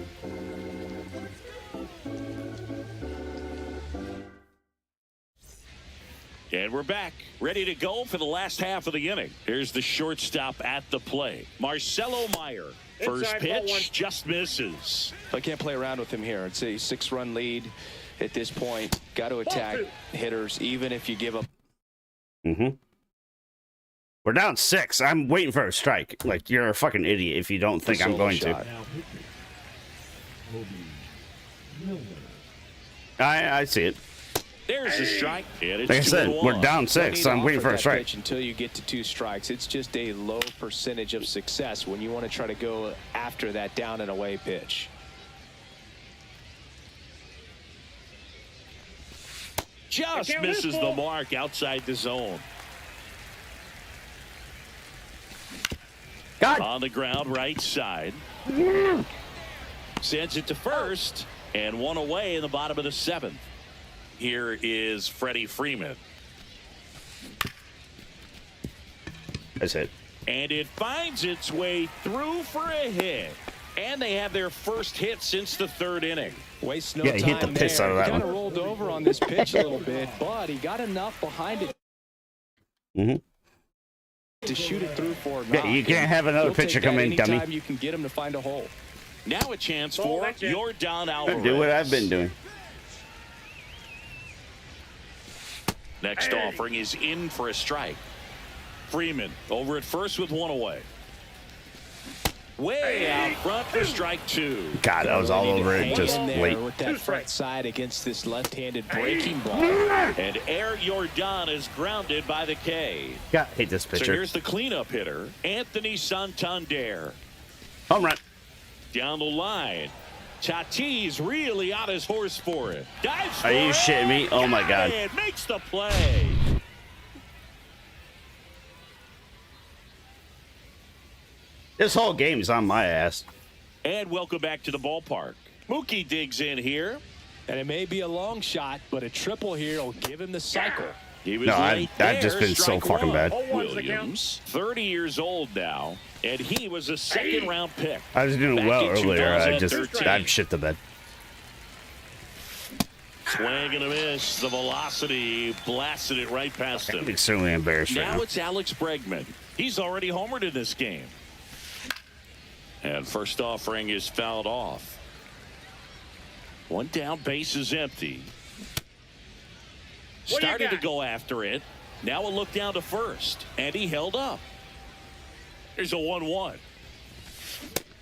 B: And we're back, ready to go for the last half of the inning. Here's the shortstop at the plate, Marcelo Meyer. First pitch just misses.
C: I can't play around with him here. It's a 6-run lead at this point. Got to attack hitters, even if you give up.
E: We're down 6. I'm waiting for a strike. Like, you're a fucking idiot if you don't think I'm going to. I see it.
B: There's a strike. And it's
E: like I said, we're down 6. So I'm waiting for a strike.
C: Until you get to 2 strikes, it's just a low percentage of success when you want to try to go after that down and away pitch.
B: Just misses the mark outside the zone.
E: God.
B: On the ground, right side. Sends it to first, and 1 away in the bottom of the 7th. Here is Freddie Freeman.
E: That's it.
B: And it finds its way through for a hit. And they have their first hit since the 3rd inning.
C: Waste no
E: Yeah,
C: time
E: he hit the piss out of that
C: He
E: one.
C: kind of rolled over on this pitch a little bit, but he got enough behind it to shoot it through for a knock.
E: Yeah, you can't have another
C: You'll
E: pitcher
C: take
E: come
C: that
E: in, dummy.
C: anytime you can get him to find a hole.
B: Now a chance for Yordan Alvarez.
E: Do what I've been doing.
B: Next offering is in for a strike. Freeman over at first with 1 away. Way out front for strike 2.
E: God, I was all over it just late.
C: With that front side against this left-handed breaking ball.
B: And Air Yordan is grounded by the K.
E: God, hate this
B: So
E: pitcher.
B: here's the cleanup hitter, Anthony Santander.
E: Home run.
B: Down the line. Tatis really on his horse for it. Dives for
E: Are you shitting me? Oh my God.
B: it. Makes the play.
E: This whole game's on my ass.
B: And welcome back to the ballpark. Mookie digs in here.
C: And it may be a long shot, but a triple here will give him the cycle.
B: He was
E: No,
B: late
E: I've just
B: there,
E: been so
B: strike
E: fucking
B: 1.
E: bad.
B: Williams, 30 years old now, and he was a 2nd-round pick.
E: I was doing
B: back
E: well
B: in
E: earlier. I
B: 2013.
E: shit the bed.
B: Swing and a miss. The velocity blasted it right past him.
E: I'm extremely embarrassed right
B: Now
E: now.
B: it's Alex Bregman. He's already homered in this game. And first offering is fouled off. 1 down, base is empty. Started to go after it. Now a look down to first. And he held up. There's a 1-1.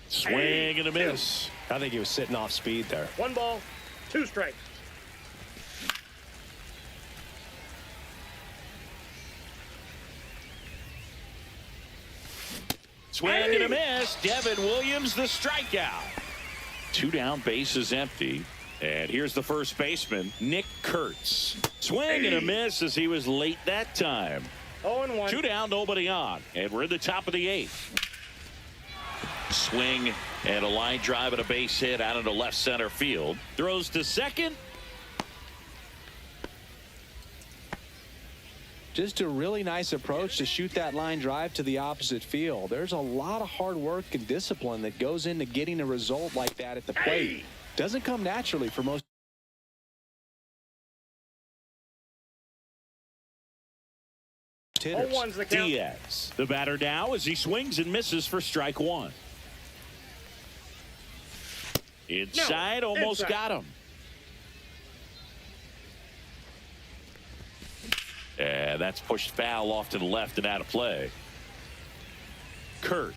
B: Swing and a miss.
C: I think he was sitting off speed there.
D: 1 ball, 2 strikes.
B: Swing and a miss. Devin Williams, the strikeout. 2 down, bases empty. And here's the first baseman, Nick Kurtz. Swing and a miss as he was late that time.
D: 0-1.
B: 2 down, nobody on. And we're in the top of the 8th. Swing and a line drive and a base hit out into left center field. Throws to second.
C: Just a really nice approach to shoot that line drive to the opposite field. There's a lot of hard work and discipline that goes into getting a result like that at the plate. Doesn't come naturally for most hitters.
D: 0-1's the count.
B: Diaz, the batter now as he swings and misses for strike 1. Inside, almost
D: inside.
B: got him. And that's pushed foul off to the left and out of play. Kurt.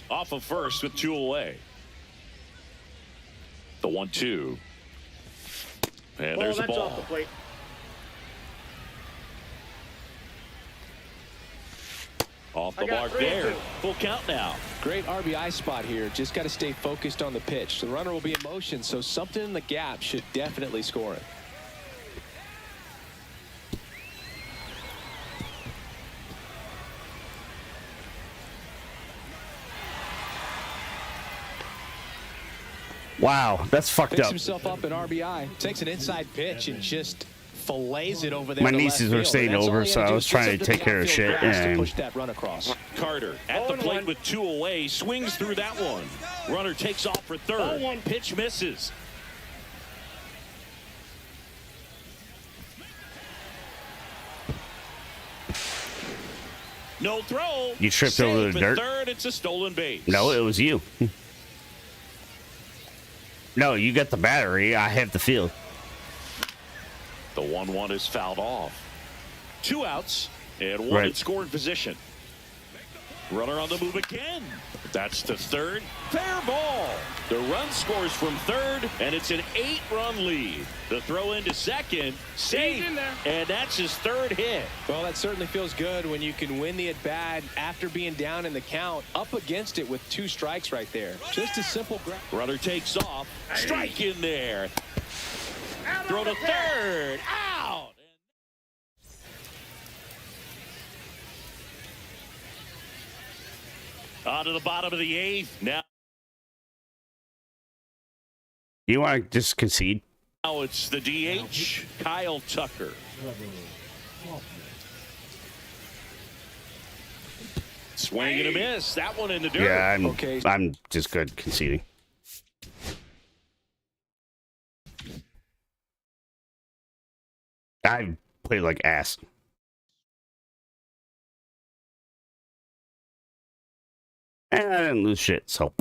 B: Off of first with 2 away. The 1-2. And there's a
D: that's
B: ball.
D: off the plate.
B: Off the mark there. Full count now.
C: Great RBI spot here. Just got to stay focused on the pitch. The runner will be in motion, so something in the gap should definitely score it.
E: Wow, that's fucked
C: Picks
E: up.
C: himself up in RBI. Takes an inside pitch and just fillets it over there.
E: My
C: to
E: nieces
C: left
E: were
C: field.
E: staying
C: And that's
E: over,
C: all he
E: so
C: had
E: I
C: do
E: was
C: is
E: trying
C: get
E: to
C: up
E: take care of
C: outfield
E: shit,
C: grass to
E: and-
C: push that run across.
B: Carter at the plate with 2 away. Swings through that one. Runner takes off for third.
D: 0-1.
B: Pitch misses. No throw.
E: You tripped
B: Safe
E: over the
B: at
E: dirt?
B: Third, it's a stolen base.
E: No, it was you. No, you got the battery. I have the field.
B: The 1-1 is fouled off. 2 outs and 1
E: Right.
B: in scoring position. Runner on the move again. That's to third. Fair ball. The run scores from third, and it's an 8-run lead. The throw into second. Safe. And that's his 3rd hit.
C: Well, that certainly feels good when you can win the at-bat after being down in the count, up against it with 2 strikes right there. Just a simple grab.
B: Runner takes off. Strike in there. Throw to third. Out. On to the bottom of the 8th. Now
E: You want to just concede?
B: it's the DH, Kyle Tucker. Swing and a miss. That one in the dirt.
E: Yeah, I'm just good conceding. I played like ass. And I didn't lose shit, so.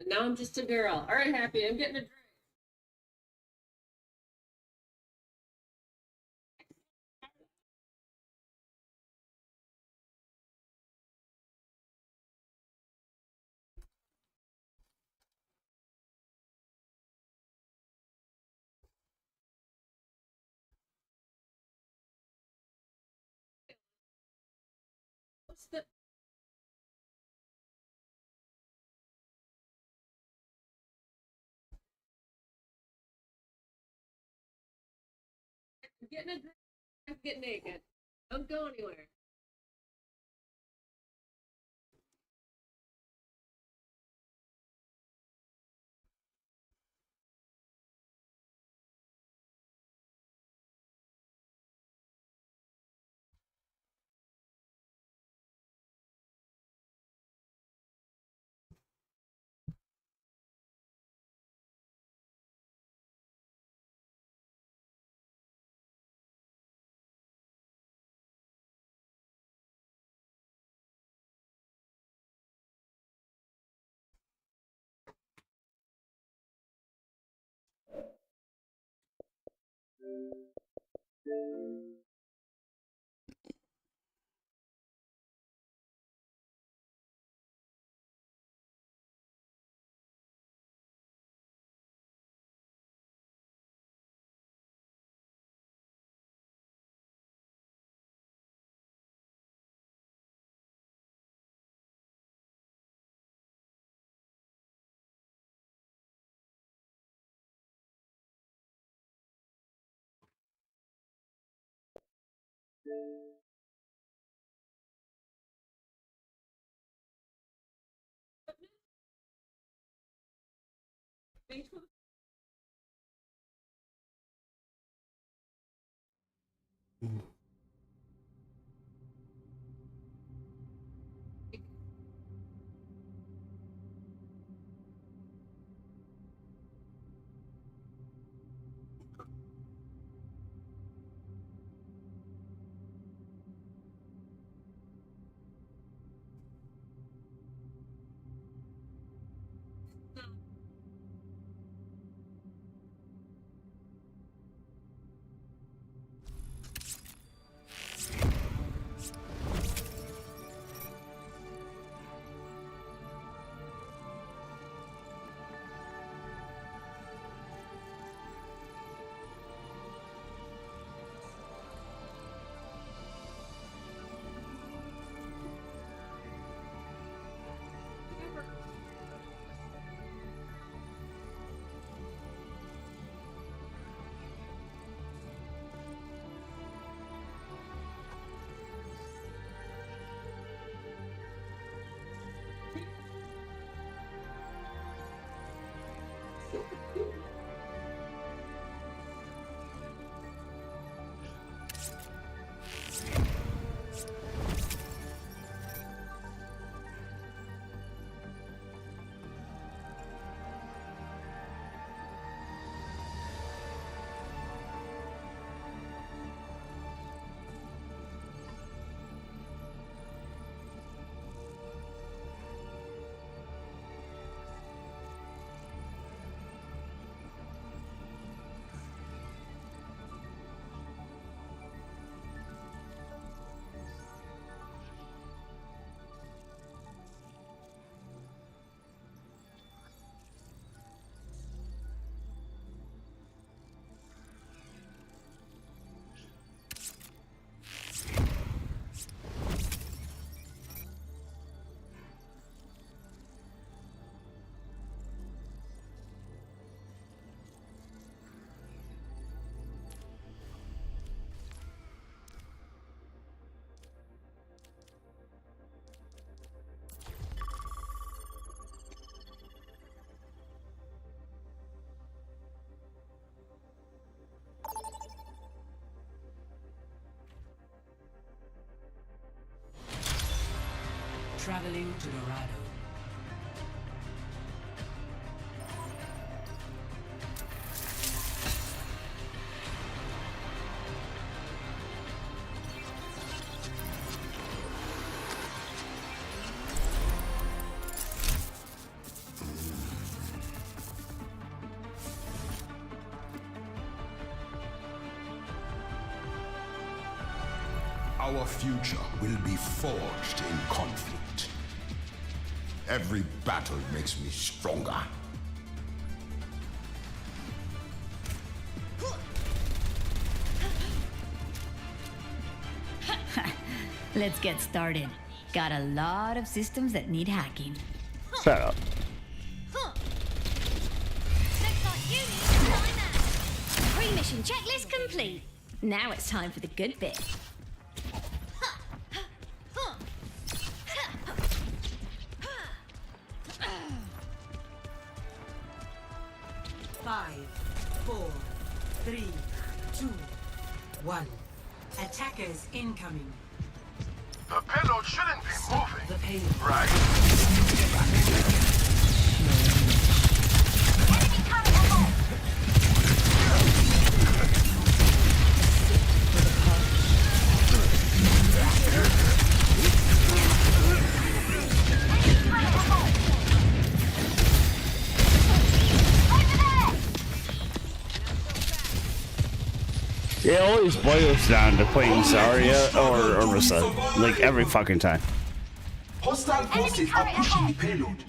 T: Now I'm just a girl. All right, Happy, I'm getting a drink. What's the... I'm getting a drink. I can get naked. Don't go anywhere.
H: Traveling to Dorado.
R: Our future will be forged in conflict. Every battle makes me stronger.
J: Let's get started. Got a lot of systems that need hacking.
E: Shut up.
I: Pre-mission checklist complete. Now it's time for the good bit.
H: Five, 4, 3, 2, 1. Attackers incoming.
K: The payload shouldn't be moving.
H: The payload.
K: Right.
E: It always boils down to playing Zarya or Orisa, like every fucking time.
K: Hostile forces are pushing the payload.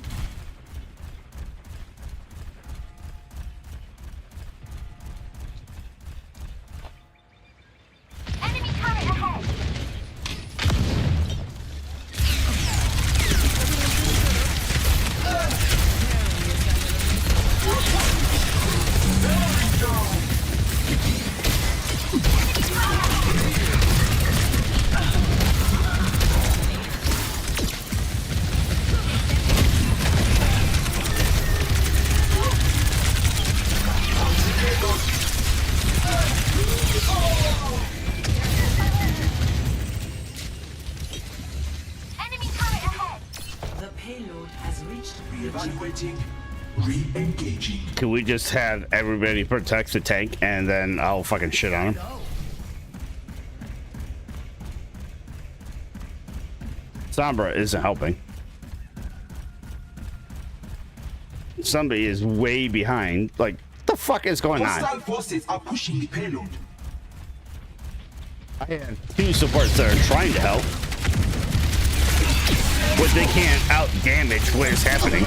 I: Enemy turret ahead.
K: Re-engaging.
E: Can we just have everybody protect the tank and then I'll fucking shit on him? Sombra isn't helping. Somebody is way behind. Like, what the fuck is going on?
K: Hostile forces are pushing the payload.
E: I have two supports that are trying to help, but they can't out damage what is happening.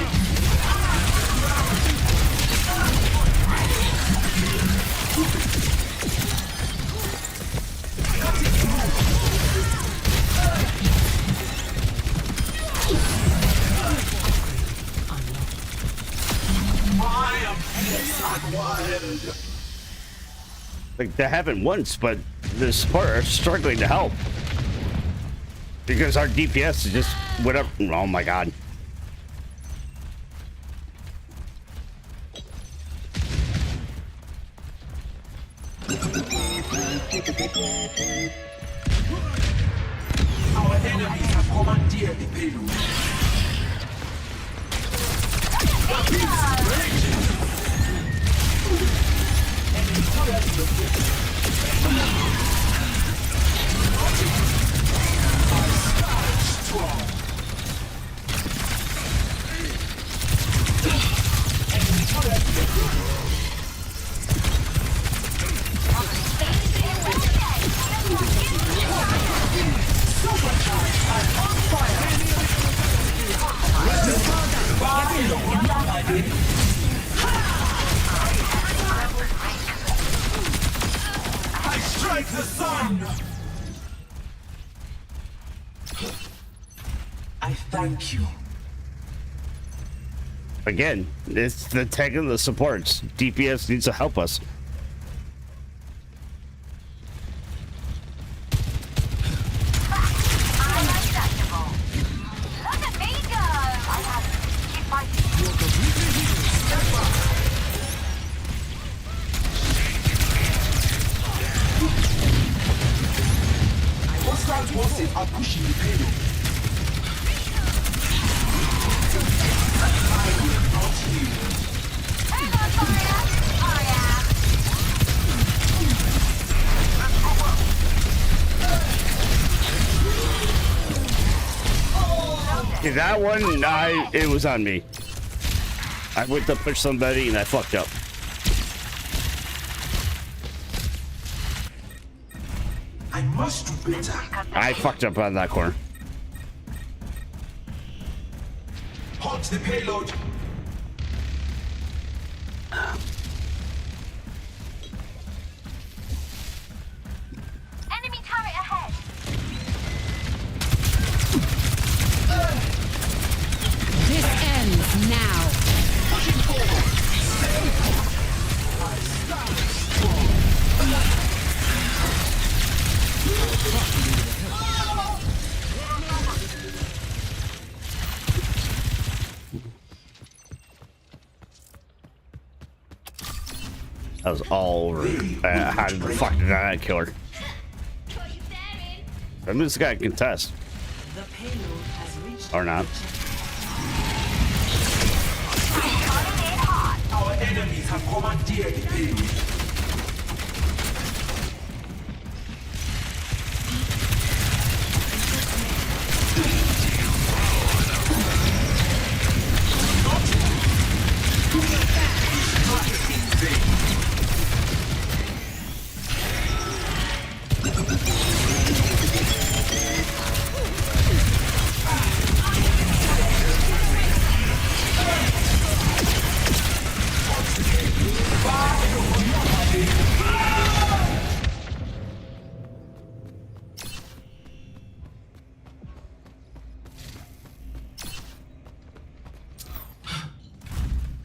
E: Like, that happened once, but the support are struggling to help because our DPS is just whatever. Oh my god.
K: Our enemies have commandeered the payload. I strike the sun. I thank you.
E: Again, it's the tech and the supports. DPS needs to help us.
K: Hostile forces are pushing the payload.
E: That one, it was on me. I went to push somebody and I fucked up.
K: I I must do better.
E: I fucked up on that corner.
K: Halt the payload.
I: Enemy turret ahead.
U: This ends now.
K: Pushing forward.
E: That was all over. How the fuck did I kill her? I mean, this guy can contest.
H: The payload has reached
E: Or not.
K: Our enemies have commandeered the payload.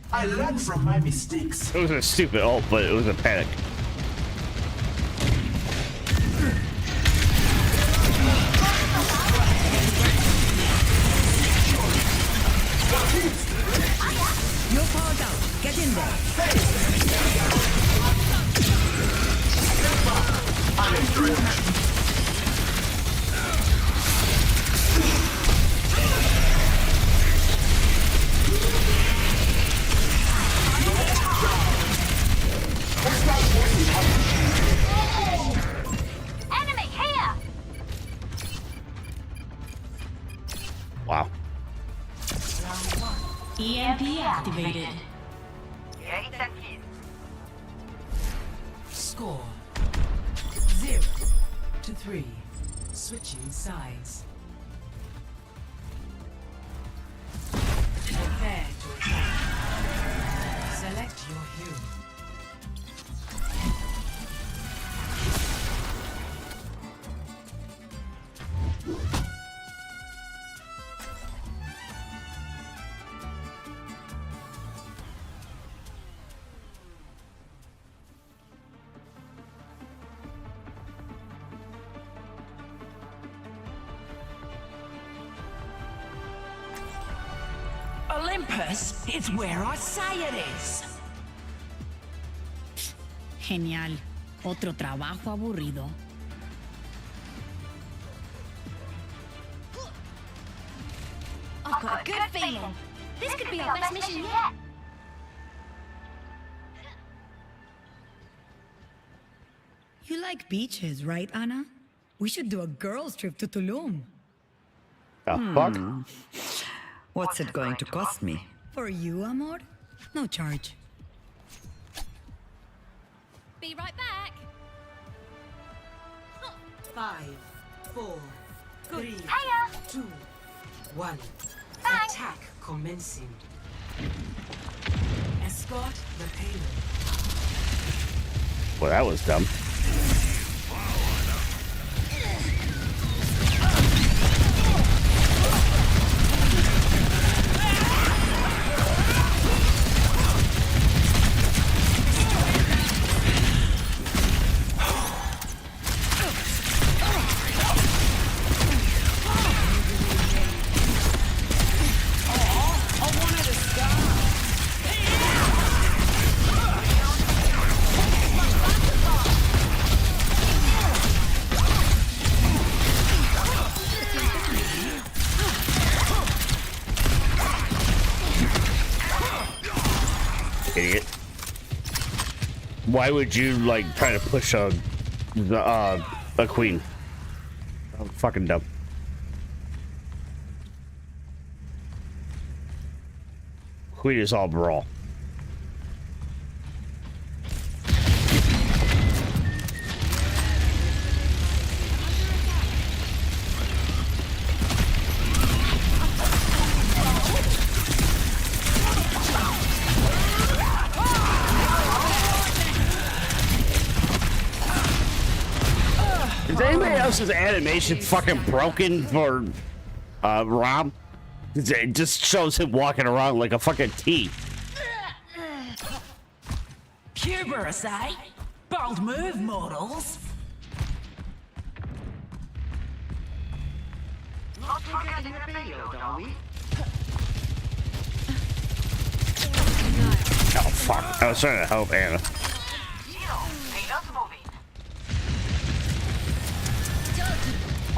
K: I learned from my mistakes.
E: It was a stupid ult, but it was a panic.
U: You're powered out. Get in there.
I: Enemy here.
E: Wow.
P: EMP activated.
H: Score 0-3. Switching sides. Prepare to attack. Select your hero.
Q: Olympus is where I say it is.
P: Genial. Otro trabajo aburrido.
I: I've got a good feeling. This could be our best mission yet.
U: You like beaches, right, Anna? We should do a girls' trip to Tulum.
E: The fuck?
N: What's it going to cost me?
U: For you, amor? No charge.
I: Be right back.
H: 5, 4, 3,
I: Hiya.
H: 2, 1.
I: Thanks.
H: Attack commencing. Escort the payload.
E: Well, that was dumb. Idiot. Why would you like try to push a queen? I'm fucking dumb. Queen is all brawl. How's his animation fucking broken for Rom? It just shows him walking around like a fucking T.
Q: Hubris, eh? Bold move, mortals.
O: Not forgetting the payload, are we?
E: Oh fuck! I was trying to help Anna.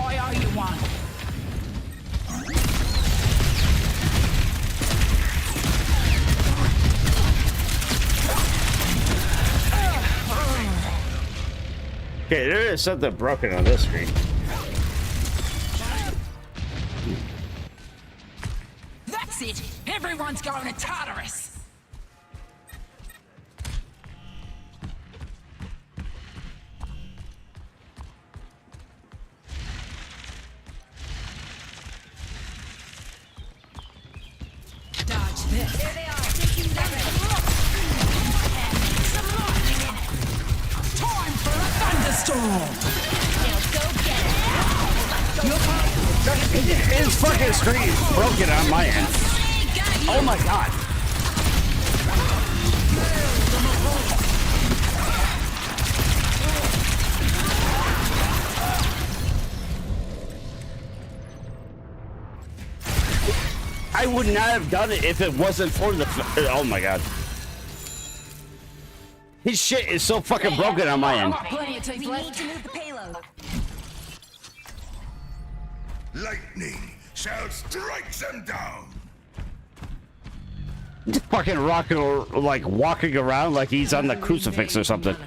Q: I owe you one.
E: Okay, there is something broken on this screen.
Q: That's it. Everyone's going to Tartarus. Dodge this. There they are, taking damage. Some lightning in it. Time for a thunderstorm.
I: Now go get it.
E: His fucking screen is broken on my end. Oh my god. I would not have done it if it wasn't for the. Oh my god. His shit is so fucking broken on my end.
Q: Plenty of teeth
I: We
Q: left.
I: need to move the payload.
R: Lightning shall strike them down.
E: Just fucking rocking, like walking around like he's on the crucifix or something.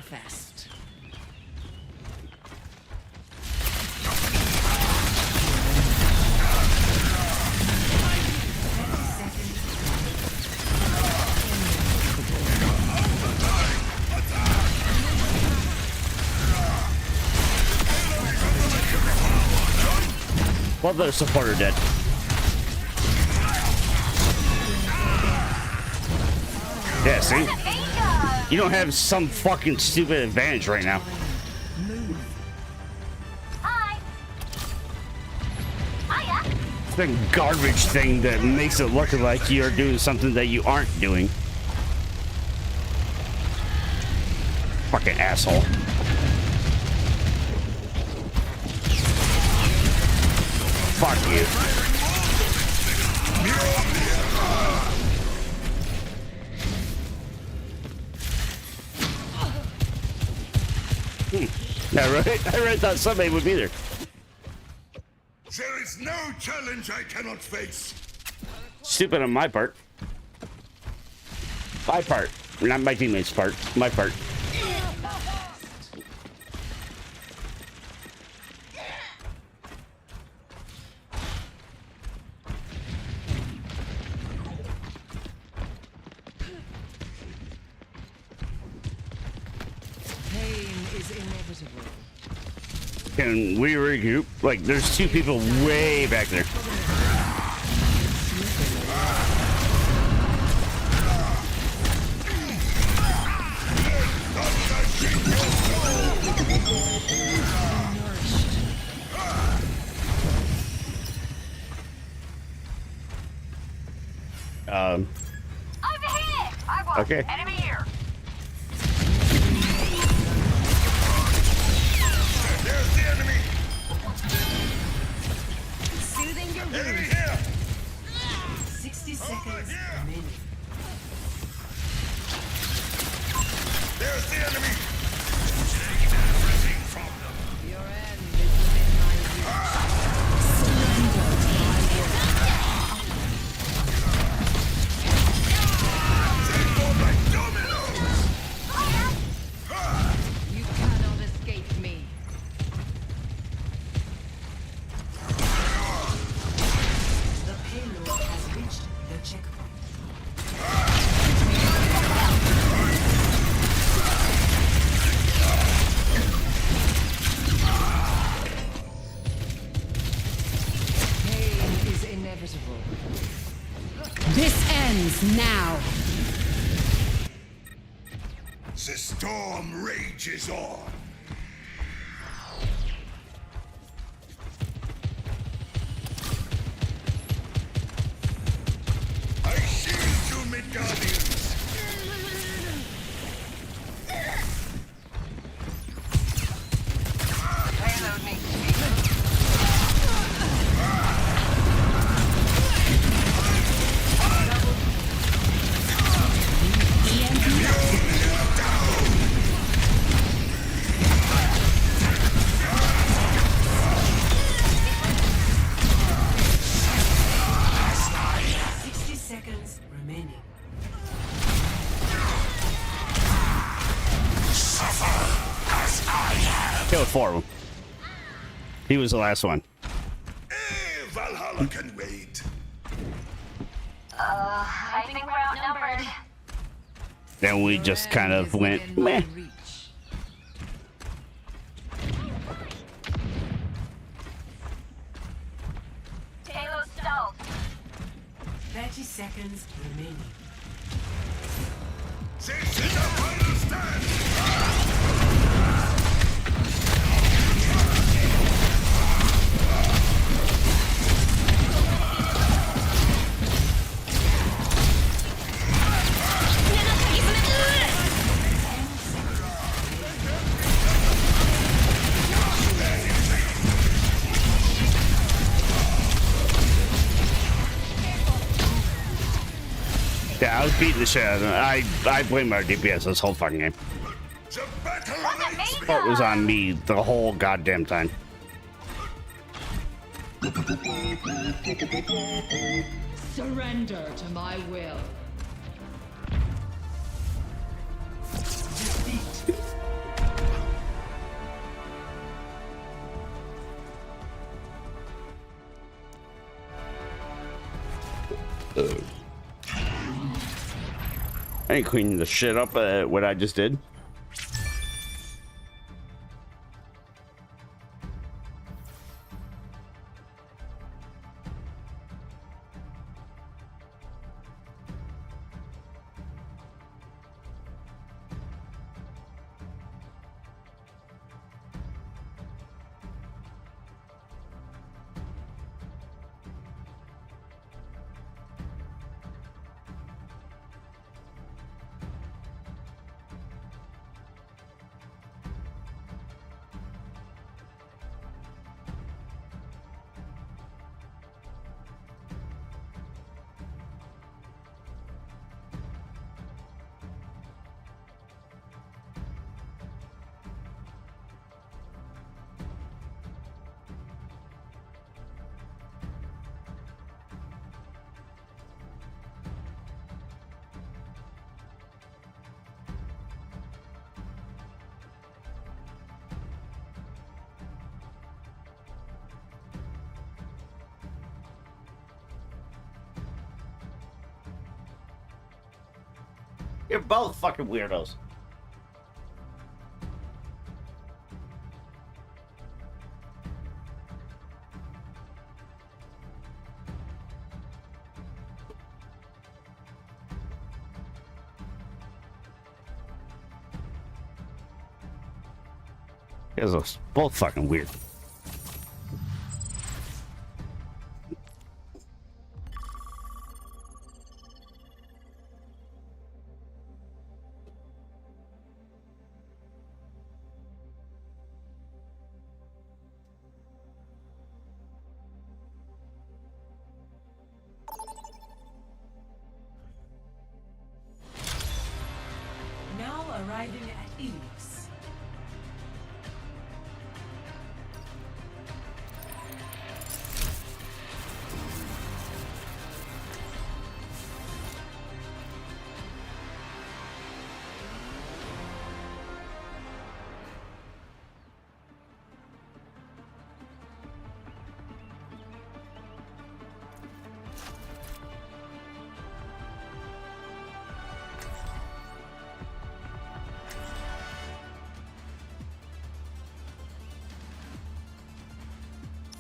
E: Well, their supporter dead. Yeah, see? You don't have some fucking stupid advantage right now.
I: Hi. Hiya.
E: The garbage thing that makes it look like you're doing something that you aren't doing. Fucking asshole. Fuck you. I really thought somebody would be there.
R: There is no challenge I cannot face.
E: Stupid on my part. My part. Not my teammates' part. My part. Can we regroup? Like, there's two people way back there.
I: Over here.
E: Okay.
I: Enemy here.
R: There's the enemy.
I: Soothing your
R: Enemy
I: wounds.
R: here.
H: 60 seconds remaining.
R: There's the enemy.
H: Your end is within my reach. You cannot escape me.
U: The payload has reached the checkpoint.
H: Pain is inevitable.
U: This ends now.
R: The storm rages on.
K: Guardians!
I: Payload needs to be
E: Killed 4 of them. He was the last one.
K: Valhalla can wait.
I: I think we're outnumbered.
E: Then we just kind of went meh.
I: Halo stalled.
H: 30 seconds remaining.
K: This is the final stand!
E: Yeah, I was beating the shit out of them. I blame our DPS this whole fucking game. It was on me the whole goddamn time.
H: Surrender to my will. Defeat.
E: I ain't cleaning the shit up what I just did. You're both fucking weirdos. You guys are both fucking weird.
H: Now arriving at Elyos.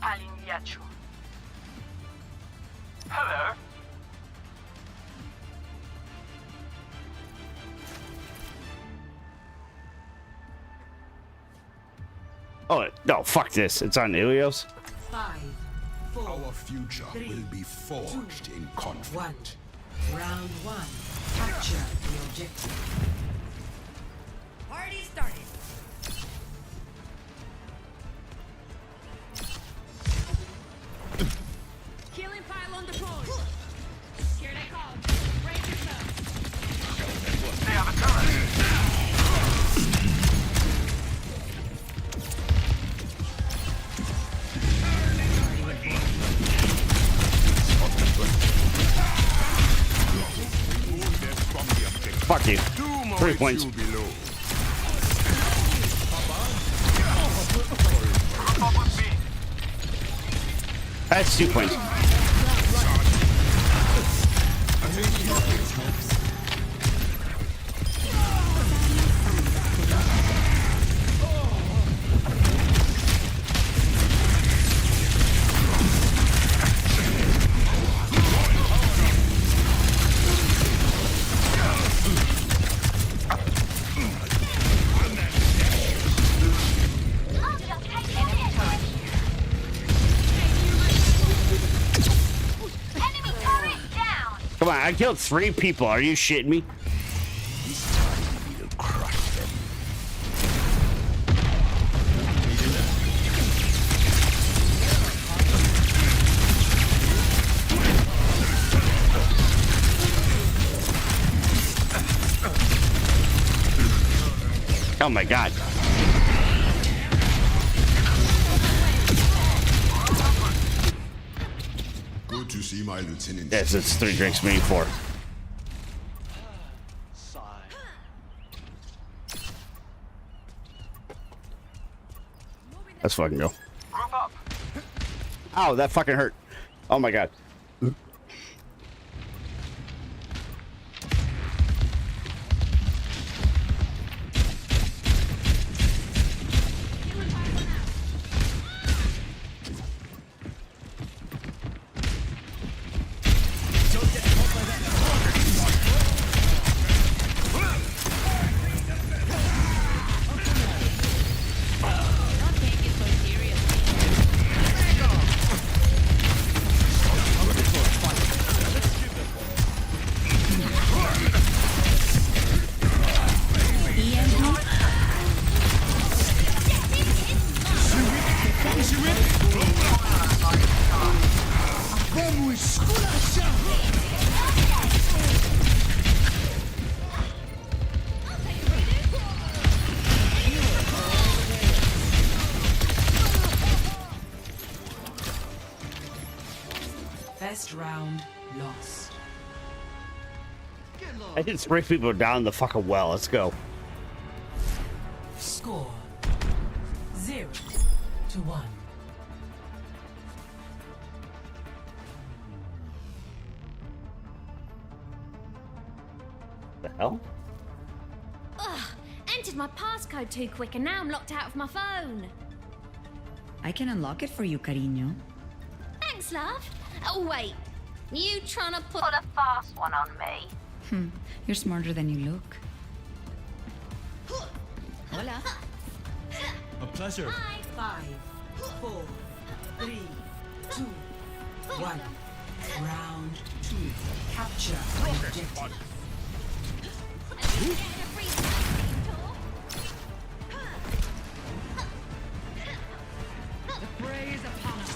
I: All'inviaggio. Hello.
E: Oh no! Fuck this! It's on Ilios.
H: 5, 4,
R: Our future
H: 3,
R: will be forged in conflict.
H: Round 1. Capture the objective.
U: Party started.
I: Killing pylon deployed. Here they come. Break yourself.
K: They have a turret.
E: Fuck you. 3 points. That's 2 points. Come on, I killed 3 people. Are you shitting me? Oh my god.
R: Good to see my lieutenant.
E: Yes, it's 3 drinks, maybe 4. Let's fucking go. Ow, that fucking hurt. Oh my god.
H: First round lost.
E: I did spray people down the fucking well. Let's go.
H: Score 0-1.
E: The hell?
I: Ugh, entered my passcode too quick and now I'm locked out of my phone.
U: I can unlock it for you, cariño.
I: Thanks, love. Oh, wait. You trying to put a fast one on me?
U: You're smarter than you look. Hola.
M: A pleasure.
H: 5, 4, 3, 2, 1. Round 2. Capture the objective.
U: The prey is upon us.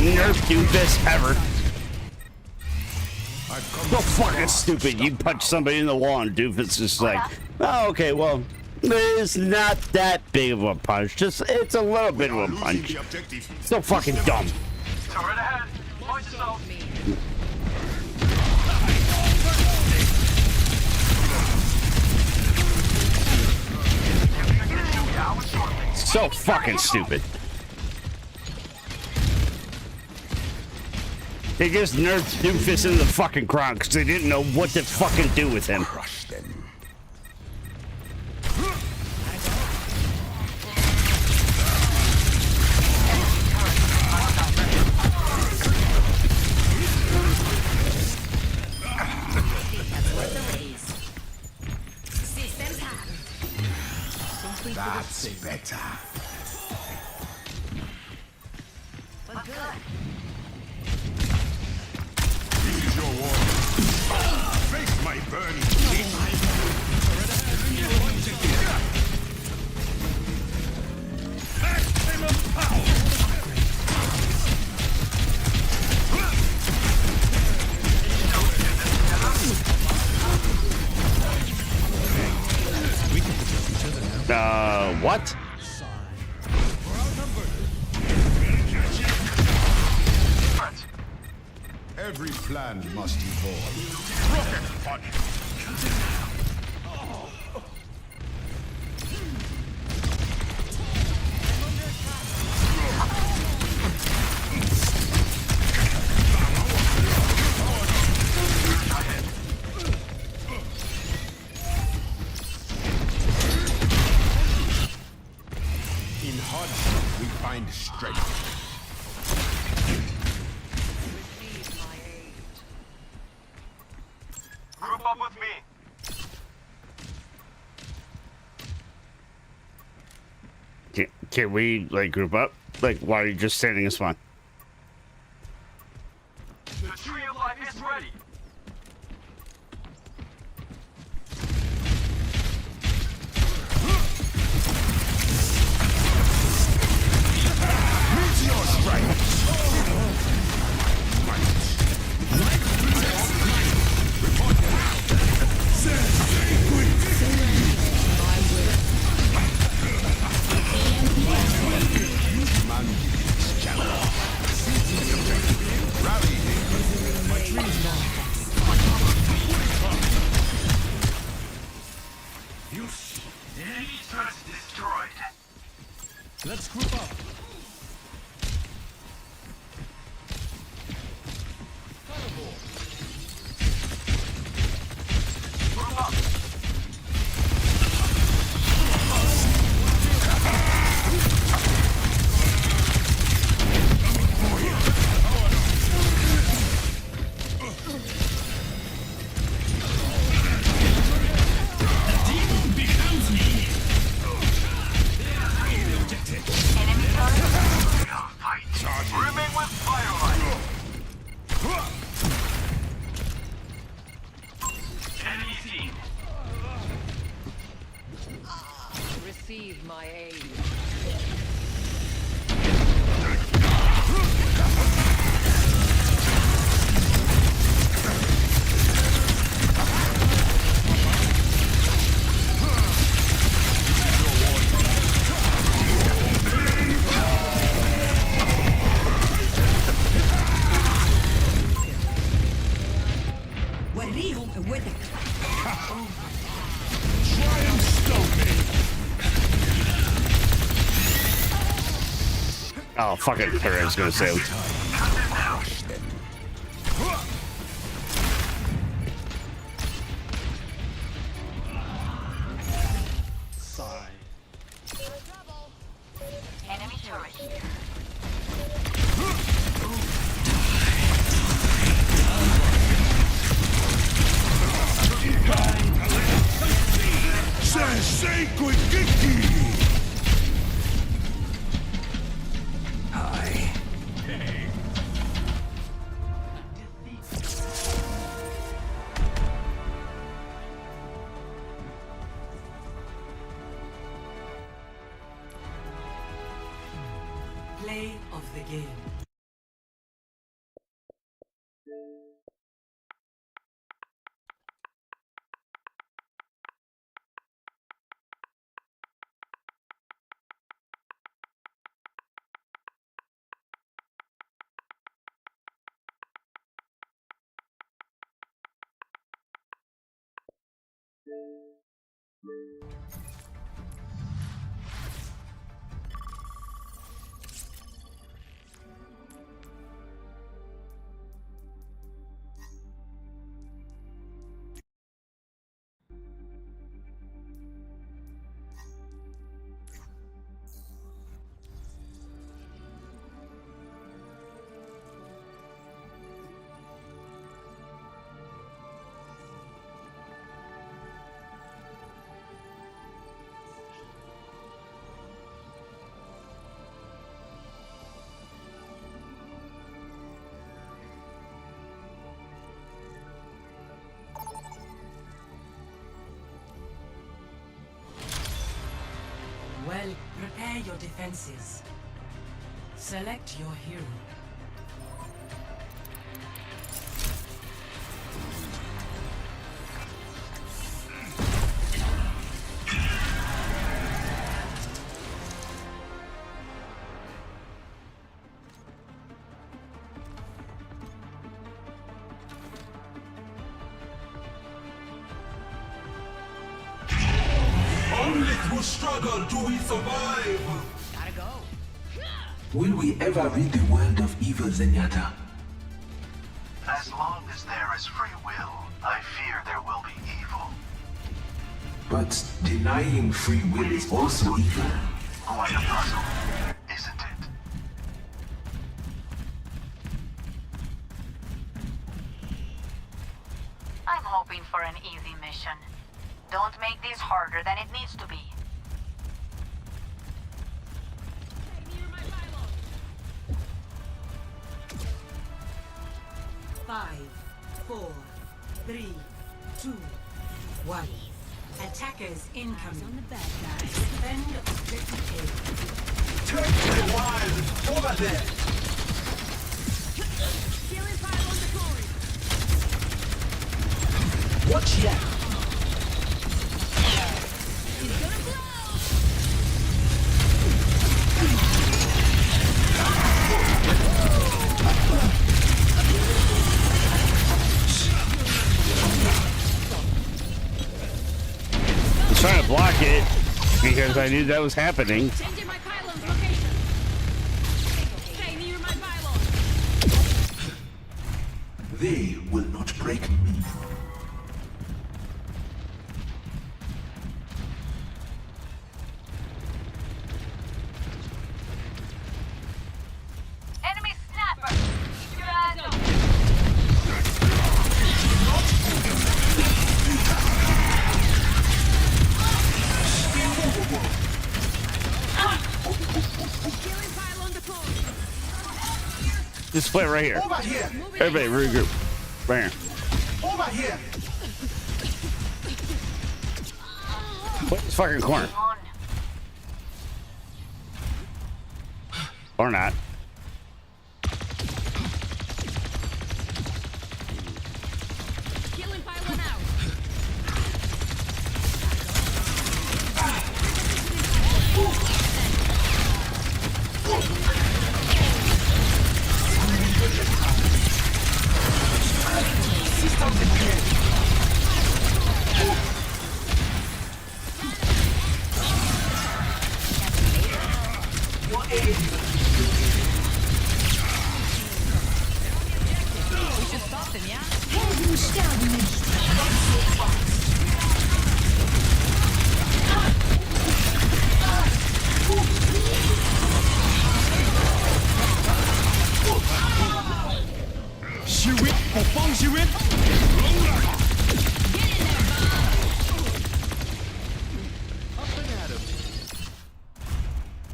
E: Nerf doofus ever. So fucking stupid. You punch somebody in the wall and doofus is like, oh, okay, well, it's not that big of a punch. Just it's a little bit of a punch. So fucking dumb.
K: Turret ahead. Point yourself.
E: So fucking stupid. They just nerfed Doomfist into the fucking ground because they didn't know what to fucking do with him.
R: Crush them. That's better.
I: But good.
R: This is your warning. Face my burning maximum power.
E: What?
R: Every plan must evolve. Rocket punch. In hardship, we find strength.
K: Group up with me.
E: Can we, like, group up? Like, why are you just standing as one?
K: The tree of life is ready.
R: Meteor strike.
K: Enemy turret destroyed.
M: Let's group up.
K: Group up. Remain with firelight. Enemy team.
I: Receive my aid.
E: Oh, fuck it. I was gonna say.
I: Enemy turret here.
H: Play of the game. Prepare your defenses. Select your hero.
K: Only through struggle do we survive.
H: Gotta go.
K: Will we ever rid the world of evil, Zenyatta?
F: As long as there is free will, I fear there will be evil.
K: But denying free will is also evil.
F: Quite a puzzle, isn't it?
V: I'm hoping for an easy mission. Don't make this harder than it needs to be.
H: 5, 4, 3, 2, 1. Attackers incoming. On the bad guys. Defend objective A.
K: Turn them wild! Over there!
I: Killing fire on the glory.
K: Watch ya!
I: He's gonna blow.
E: I was trying to block it because I knew that was happening.
I: Changing my pylon's location. Stay near my pylon.
K: They will not break me.
V: Enemy snapper! Good.
I: Killing pylon deployed.
E: Just play right here.
K: Over here!
E: Everybody regroup. Bam.
K: Over here!
E: Put this fucking corner. Or not.
I: Killing pylon out.
P: We should stop them, yeah?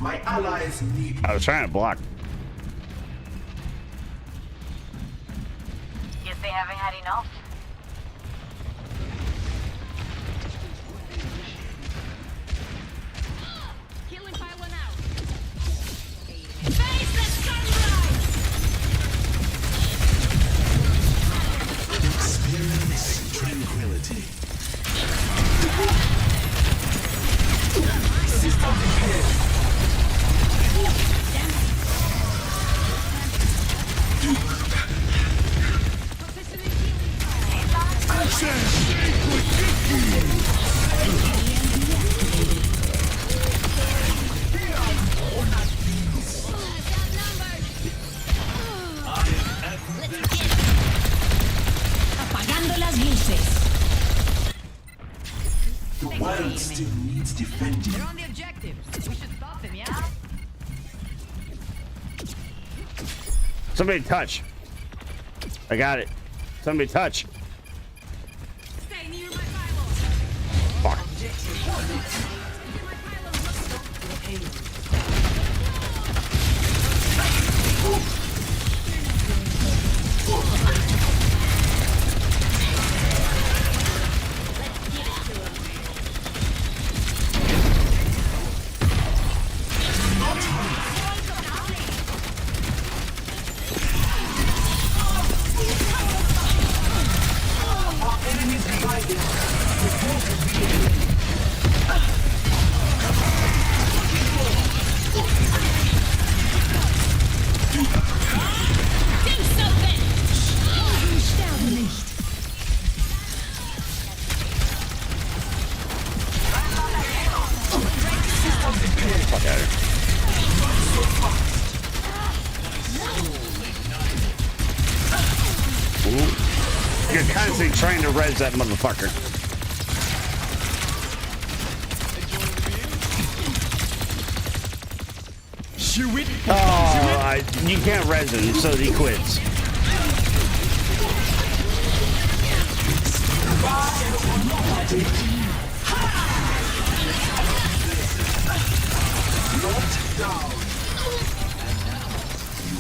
K: My allies need
E: I was trying to block.
V: Guess they haven't had enough.
I: Killing pylon out. Face the sunrise.
K: experience tranquility. System repaired.
I: Apagando las luces.
K: The world still needs defending.
P: They're on the objective. We should stop them, yeah?
E: Somebody touch. I got it. Somebody touch.
I: Stay near my pylon.
E: Fuck. seriously trying to res that motherfucker. Oh, you can't res him, so he quits.
K: You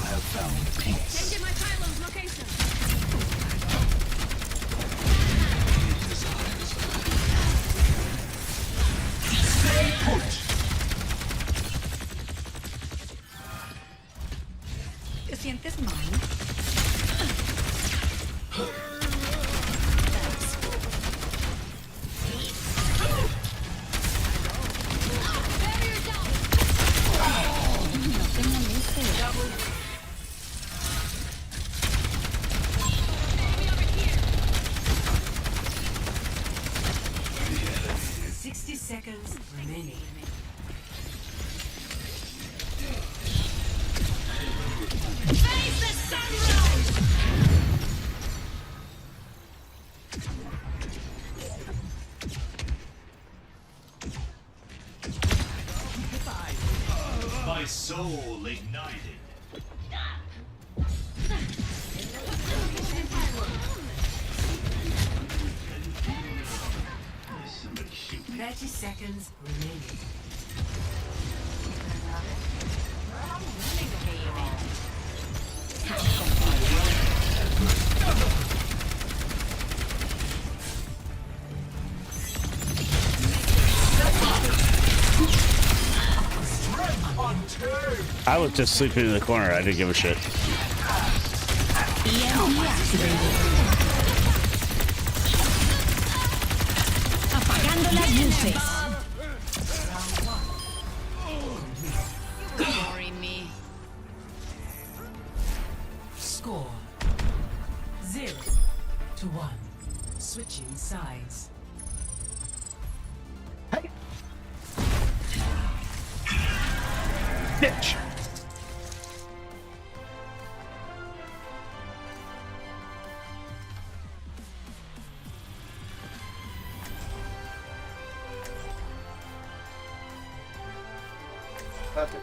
K: have found peace.
T: Changing my payload location.
K: Stay put.
U: ¿Te sientes mal?
H: Seconds remaining.
I: Face the sunrise!
K: My soul ignited.
H: Shoot. 30 seconds remaining.
E: I was just sleeping in the corner. I didn't give a shit.
I: Apagando las luces.
H: Score 0-1. Switching sides.
E: Hey. Bitch.
A: That's it.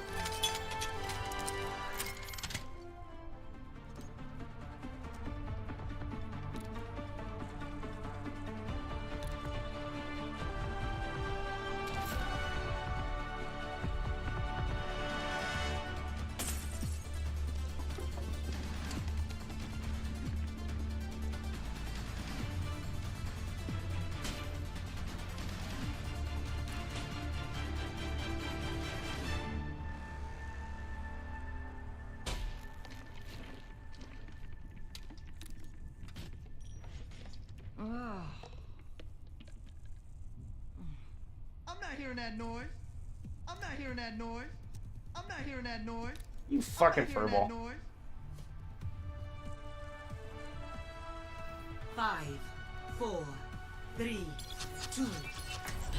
O: I'm not hearing that noise. I'm not hearing that noise. I'm not hearing that noise.
E: You fucking furball.
H: 5, 4, 3, 2,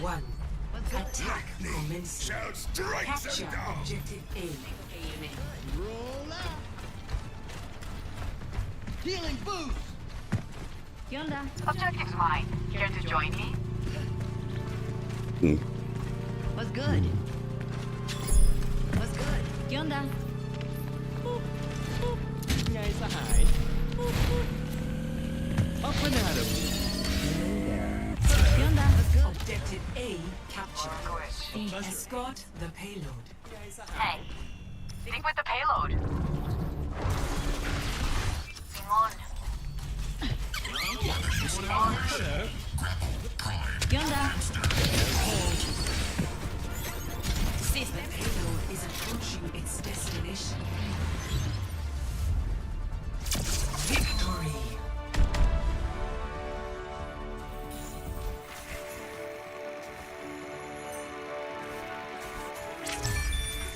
H: 1. Attack commencing. Capture objective A.
O: Roll out. Healing boost.
J: ¿Qué onda?
V: Objective's mine. Care to join me?
J: What's good? What's good? ¿Qué onda?
C: Ngay sa high. Up and at him.
J: ¿Qué onda? What's good?
H: Objective A captured. Escort the payload.
V: Hey, stick with the payload. Simon.
J: ¿Qué onda?
H: The payload is approaching its destination. Victory!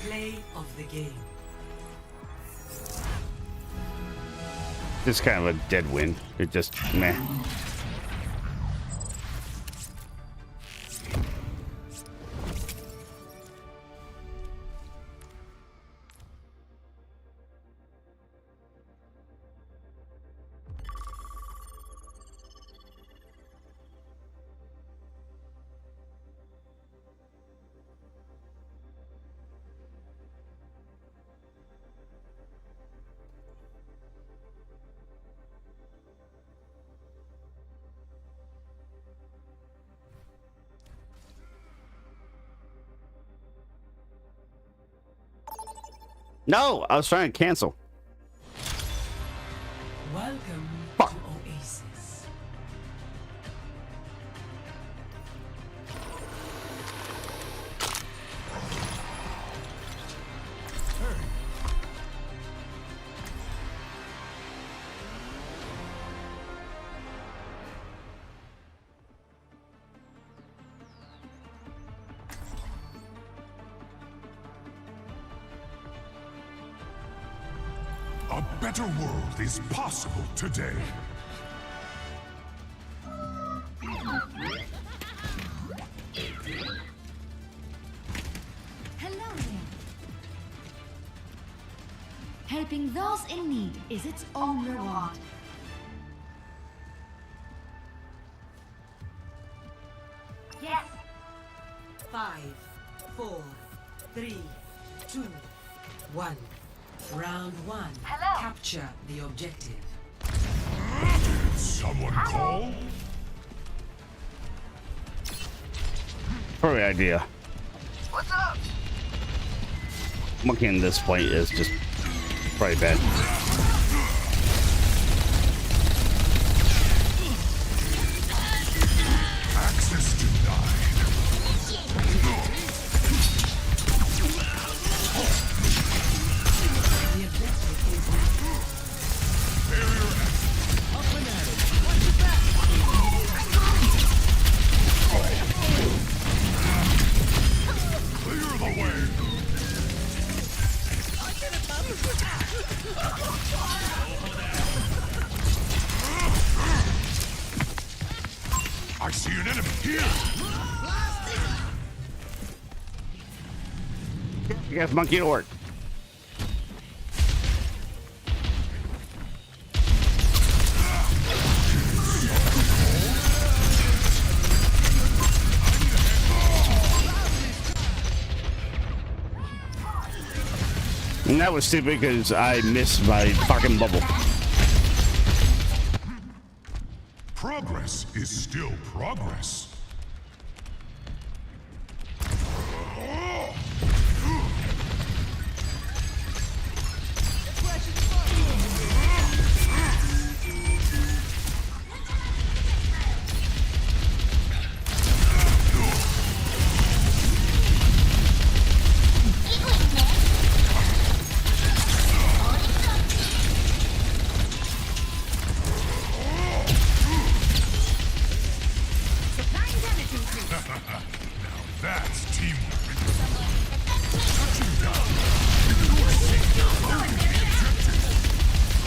H: Play of the game.
E: It's kind of a dead win. It just meh. No, I was trying to cancel.
H: Welcome
E: Fuck.
H: to Oasis.
R: A better world is possible today.
J: Hello there. Helping those in need is its own reward.
H: Yes. 5, 4, 3, 2, 1. Round 1.
V: Hello.
H: Capture the objective.
R: Did someone call?
E: Perfect idea.
V: What's up?
E: Monkey in this fight is just probably bad.
R: Access denied.
H: The objective is
R: Barrier
M: Up and at it. Watch your back.
R: clear the way. I see an enemy here.
E: You guys monkey to work. And that was stupid because I missed my fucking bubble.
R: Progress is still progress. Now that's teamwork. Touching down. You're safe. Holding the objective.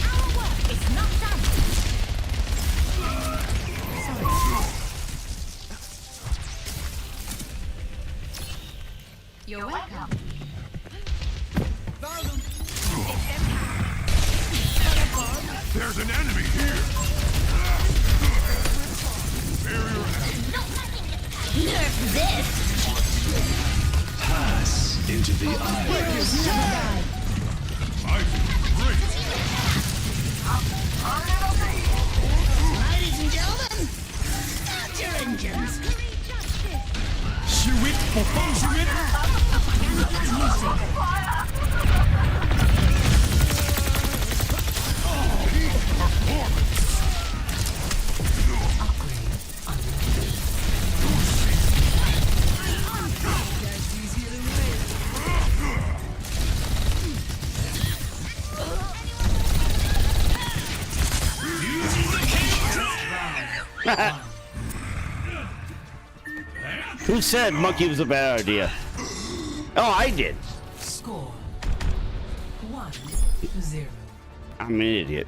I: Our work is not done.
J: You're welcome.
R: There's an enemy here. Barrier
I: Nerf this.
K: Pass into the eyes.
R: I feel great.
I: Ladies and gentlemen, start your engines.
M: Shoot it, Papa, shoot it.
E: Who said monkey was a bad idea? Oh, I did.
H: score 1-0.
E: I'm an idiot.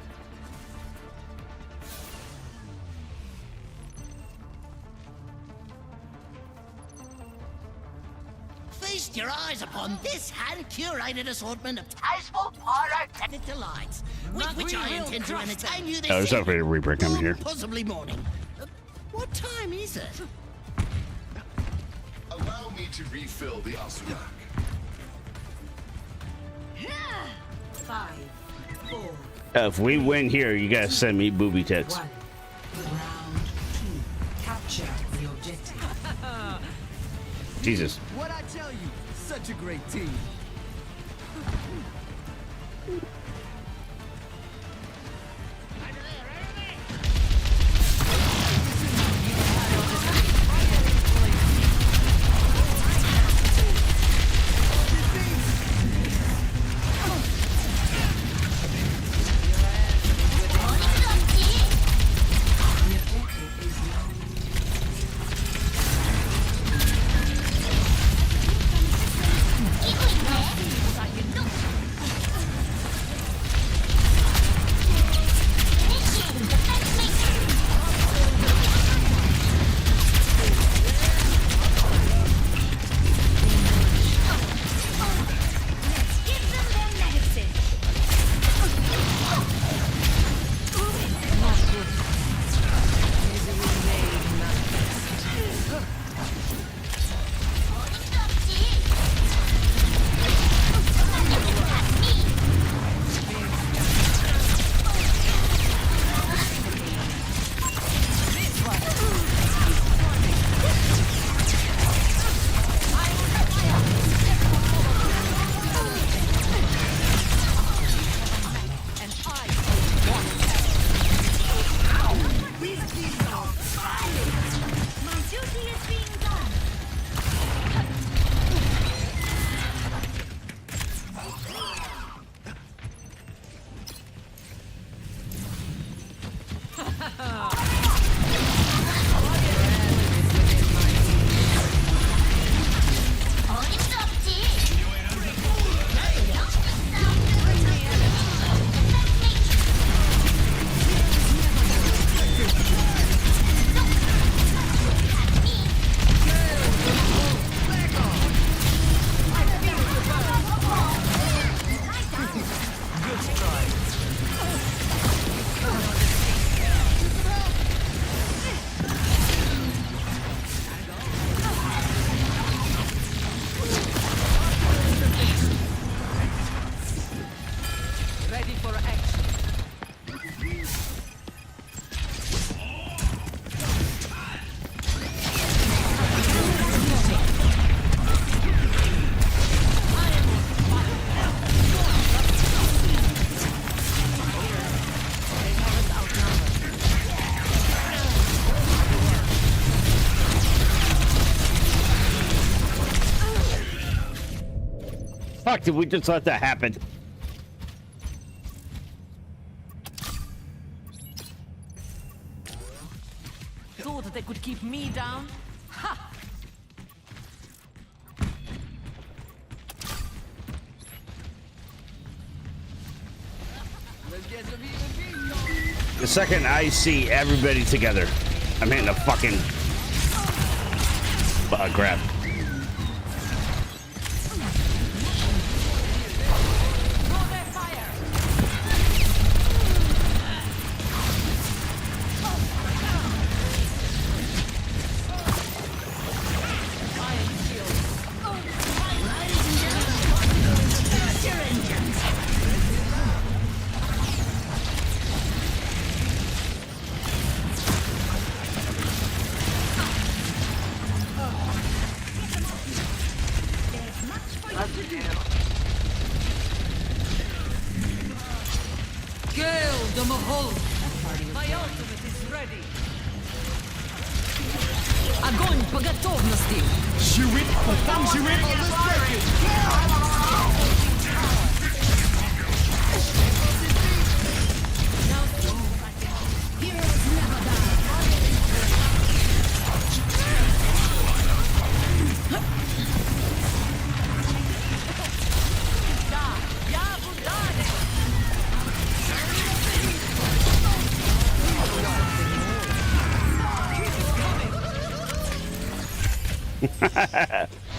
I: Feast your eyes upon this hand-curated assortment of tasteful pyrotechnic delights, with which I intend to entertain you this
E: Oh, there's
I: evening,
E: no Reaper coming here.
I: possibly morning. What time is it?
K: Allow me to refill the Asurak.
H: 5, 4,
E: If we win here, you guys send me booby tits.
H: 1. Round 2. Capture the objective.
E: Jesus.
O: What I tell you, such a great team.
E: Fuck, did we just let that happen?
N: Thought they could keep me down? Ha!
E: The second I see everybody together, I'm hitting a fucking grab.
N: Огонь по готовности!
K: Живит, там живит!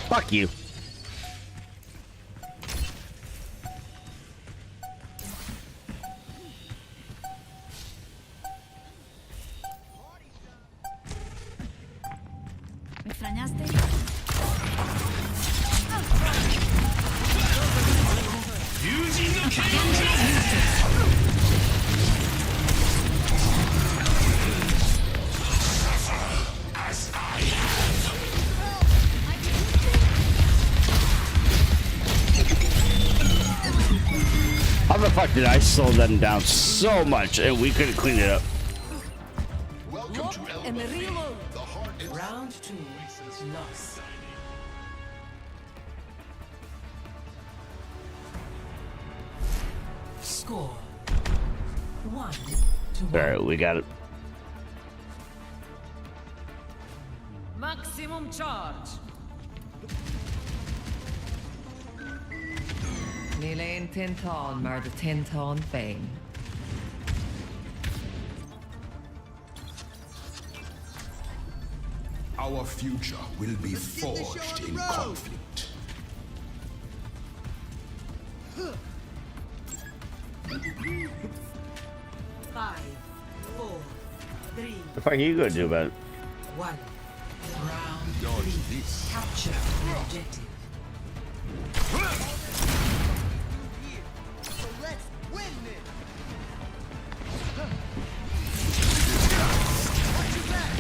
E: Fuck you.
P: ¿Me extrañaste?
E: fuck did I slow them down so much and we couldn't clean it up?
H: Lock and reload. Round 2 loss. Score 1-1.
E: Alright, we got it.
H: Maximum charge. Níl tintán mar de tintán féin.
R: Our future will be forged in conflict.
H: Five, 4, 3,
E: What the fuck are you gonna do about it?
H: 1. Round 3. Capture the objective.
O: So let's win this. Watch your back.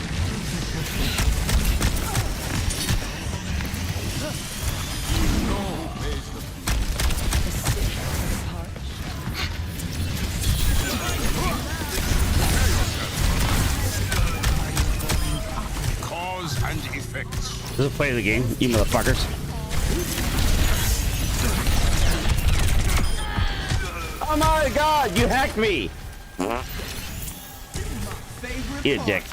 R: Cause and effect.
E: This is play the game, you motherfuckers. Oh my god, you hacked me! You dick.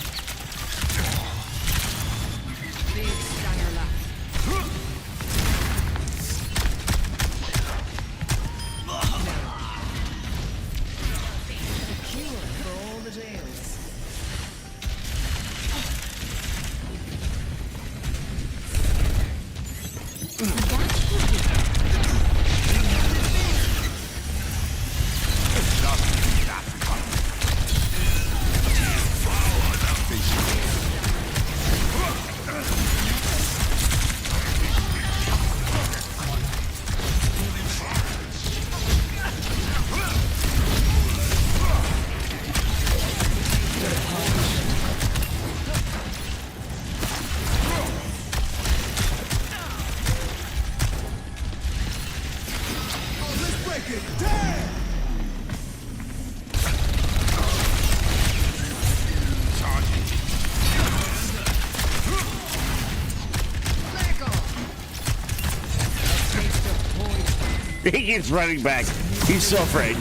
E: He keeps running back. He's so afraid.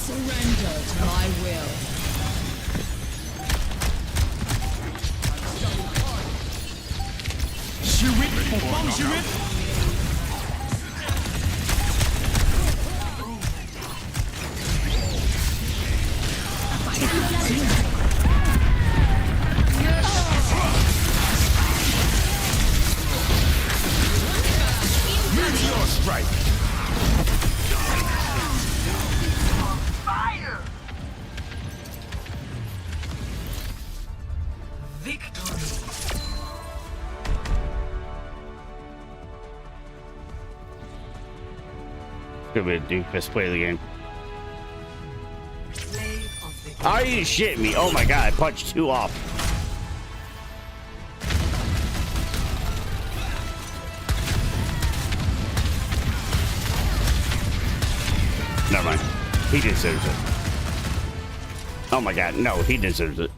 H: Surrender to my will.
R: Meteor strike.
O: Fire!
H: Victory.
E: Could be a doofus play the game.
H: Play of the game.
E: Are you shitting me? Oh my god, I punched 2 off. Never mind. He deserves it. Oh my god, no, he deserves it.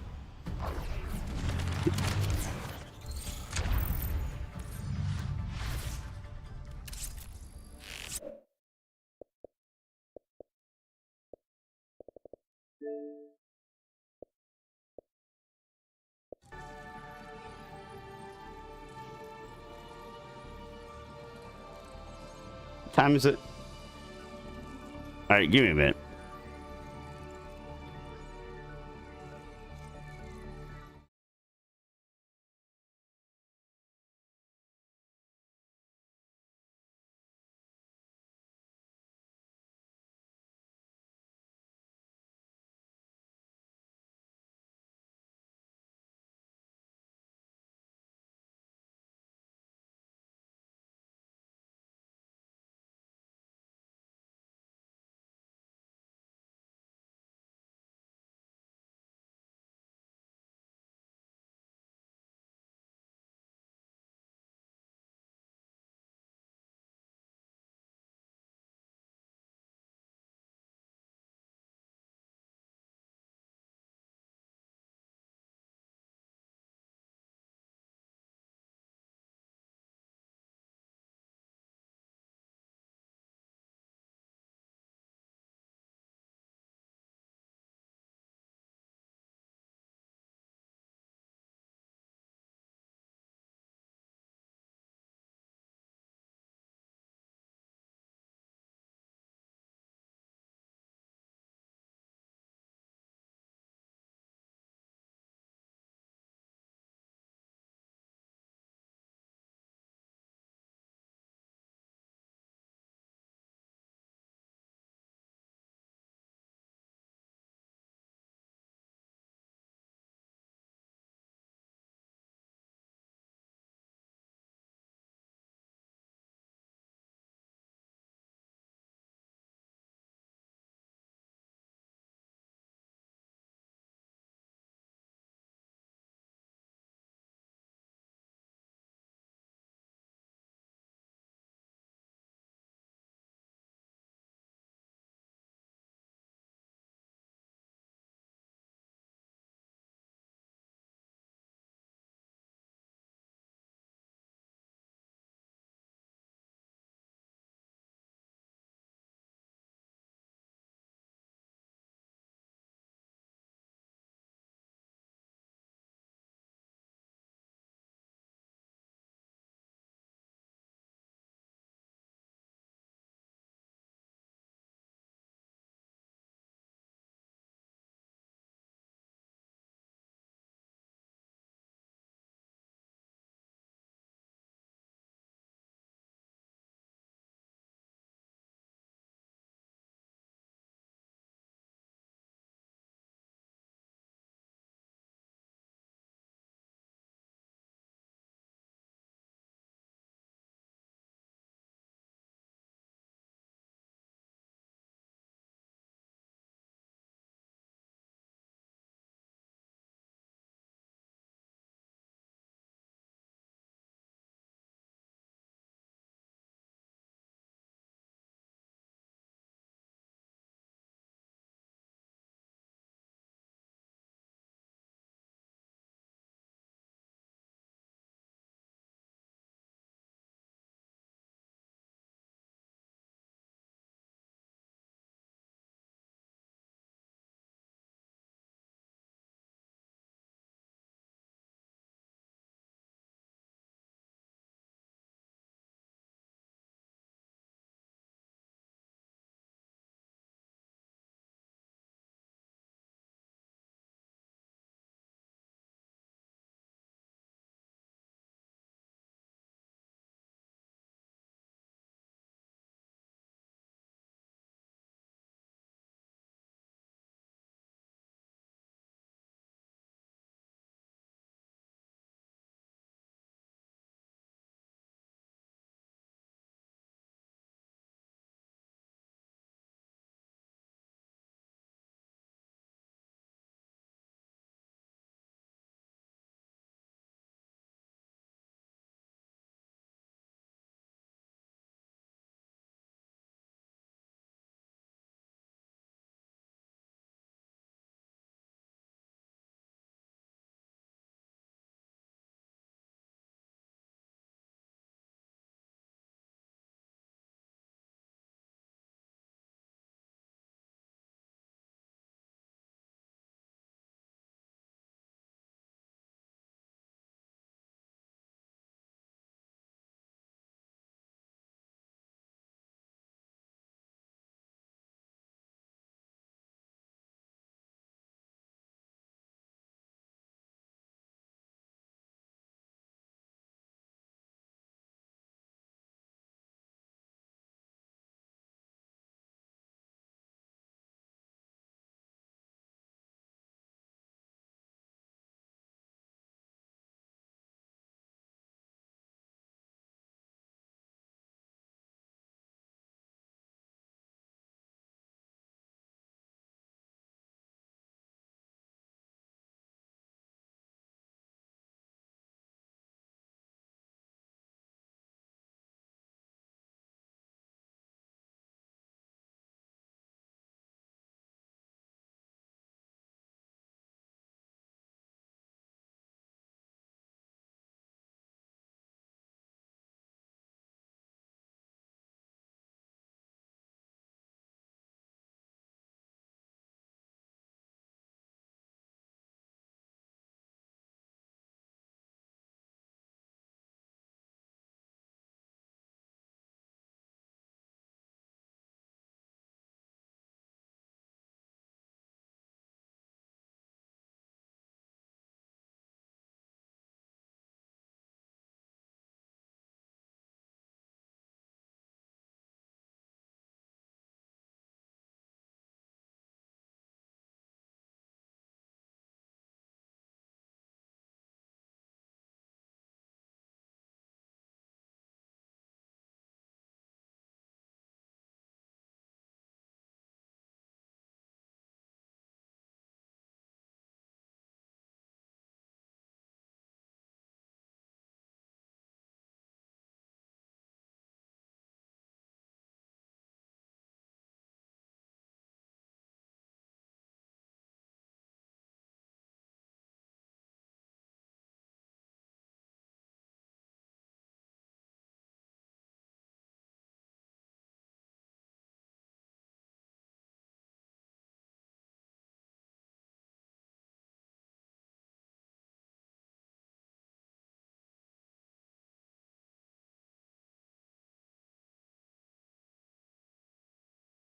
E: What time is it? All right, give me a minute.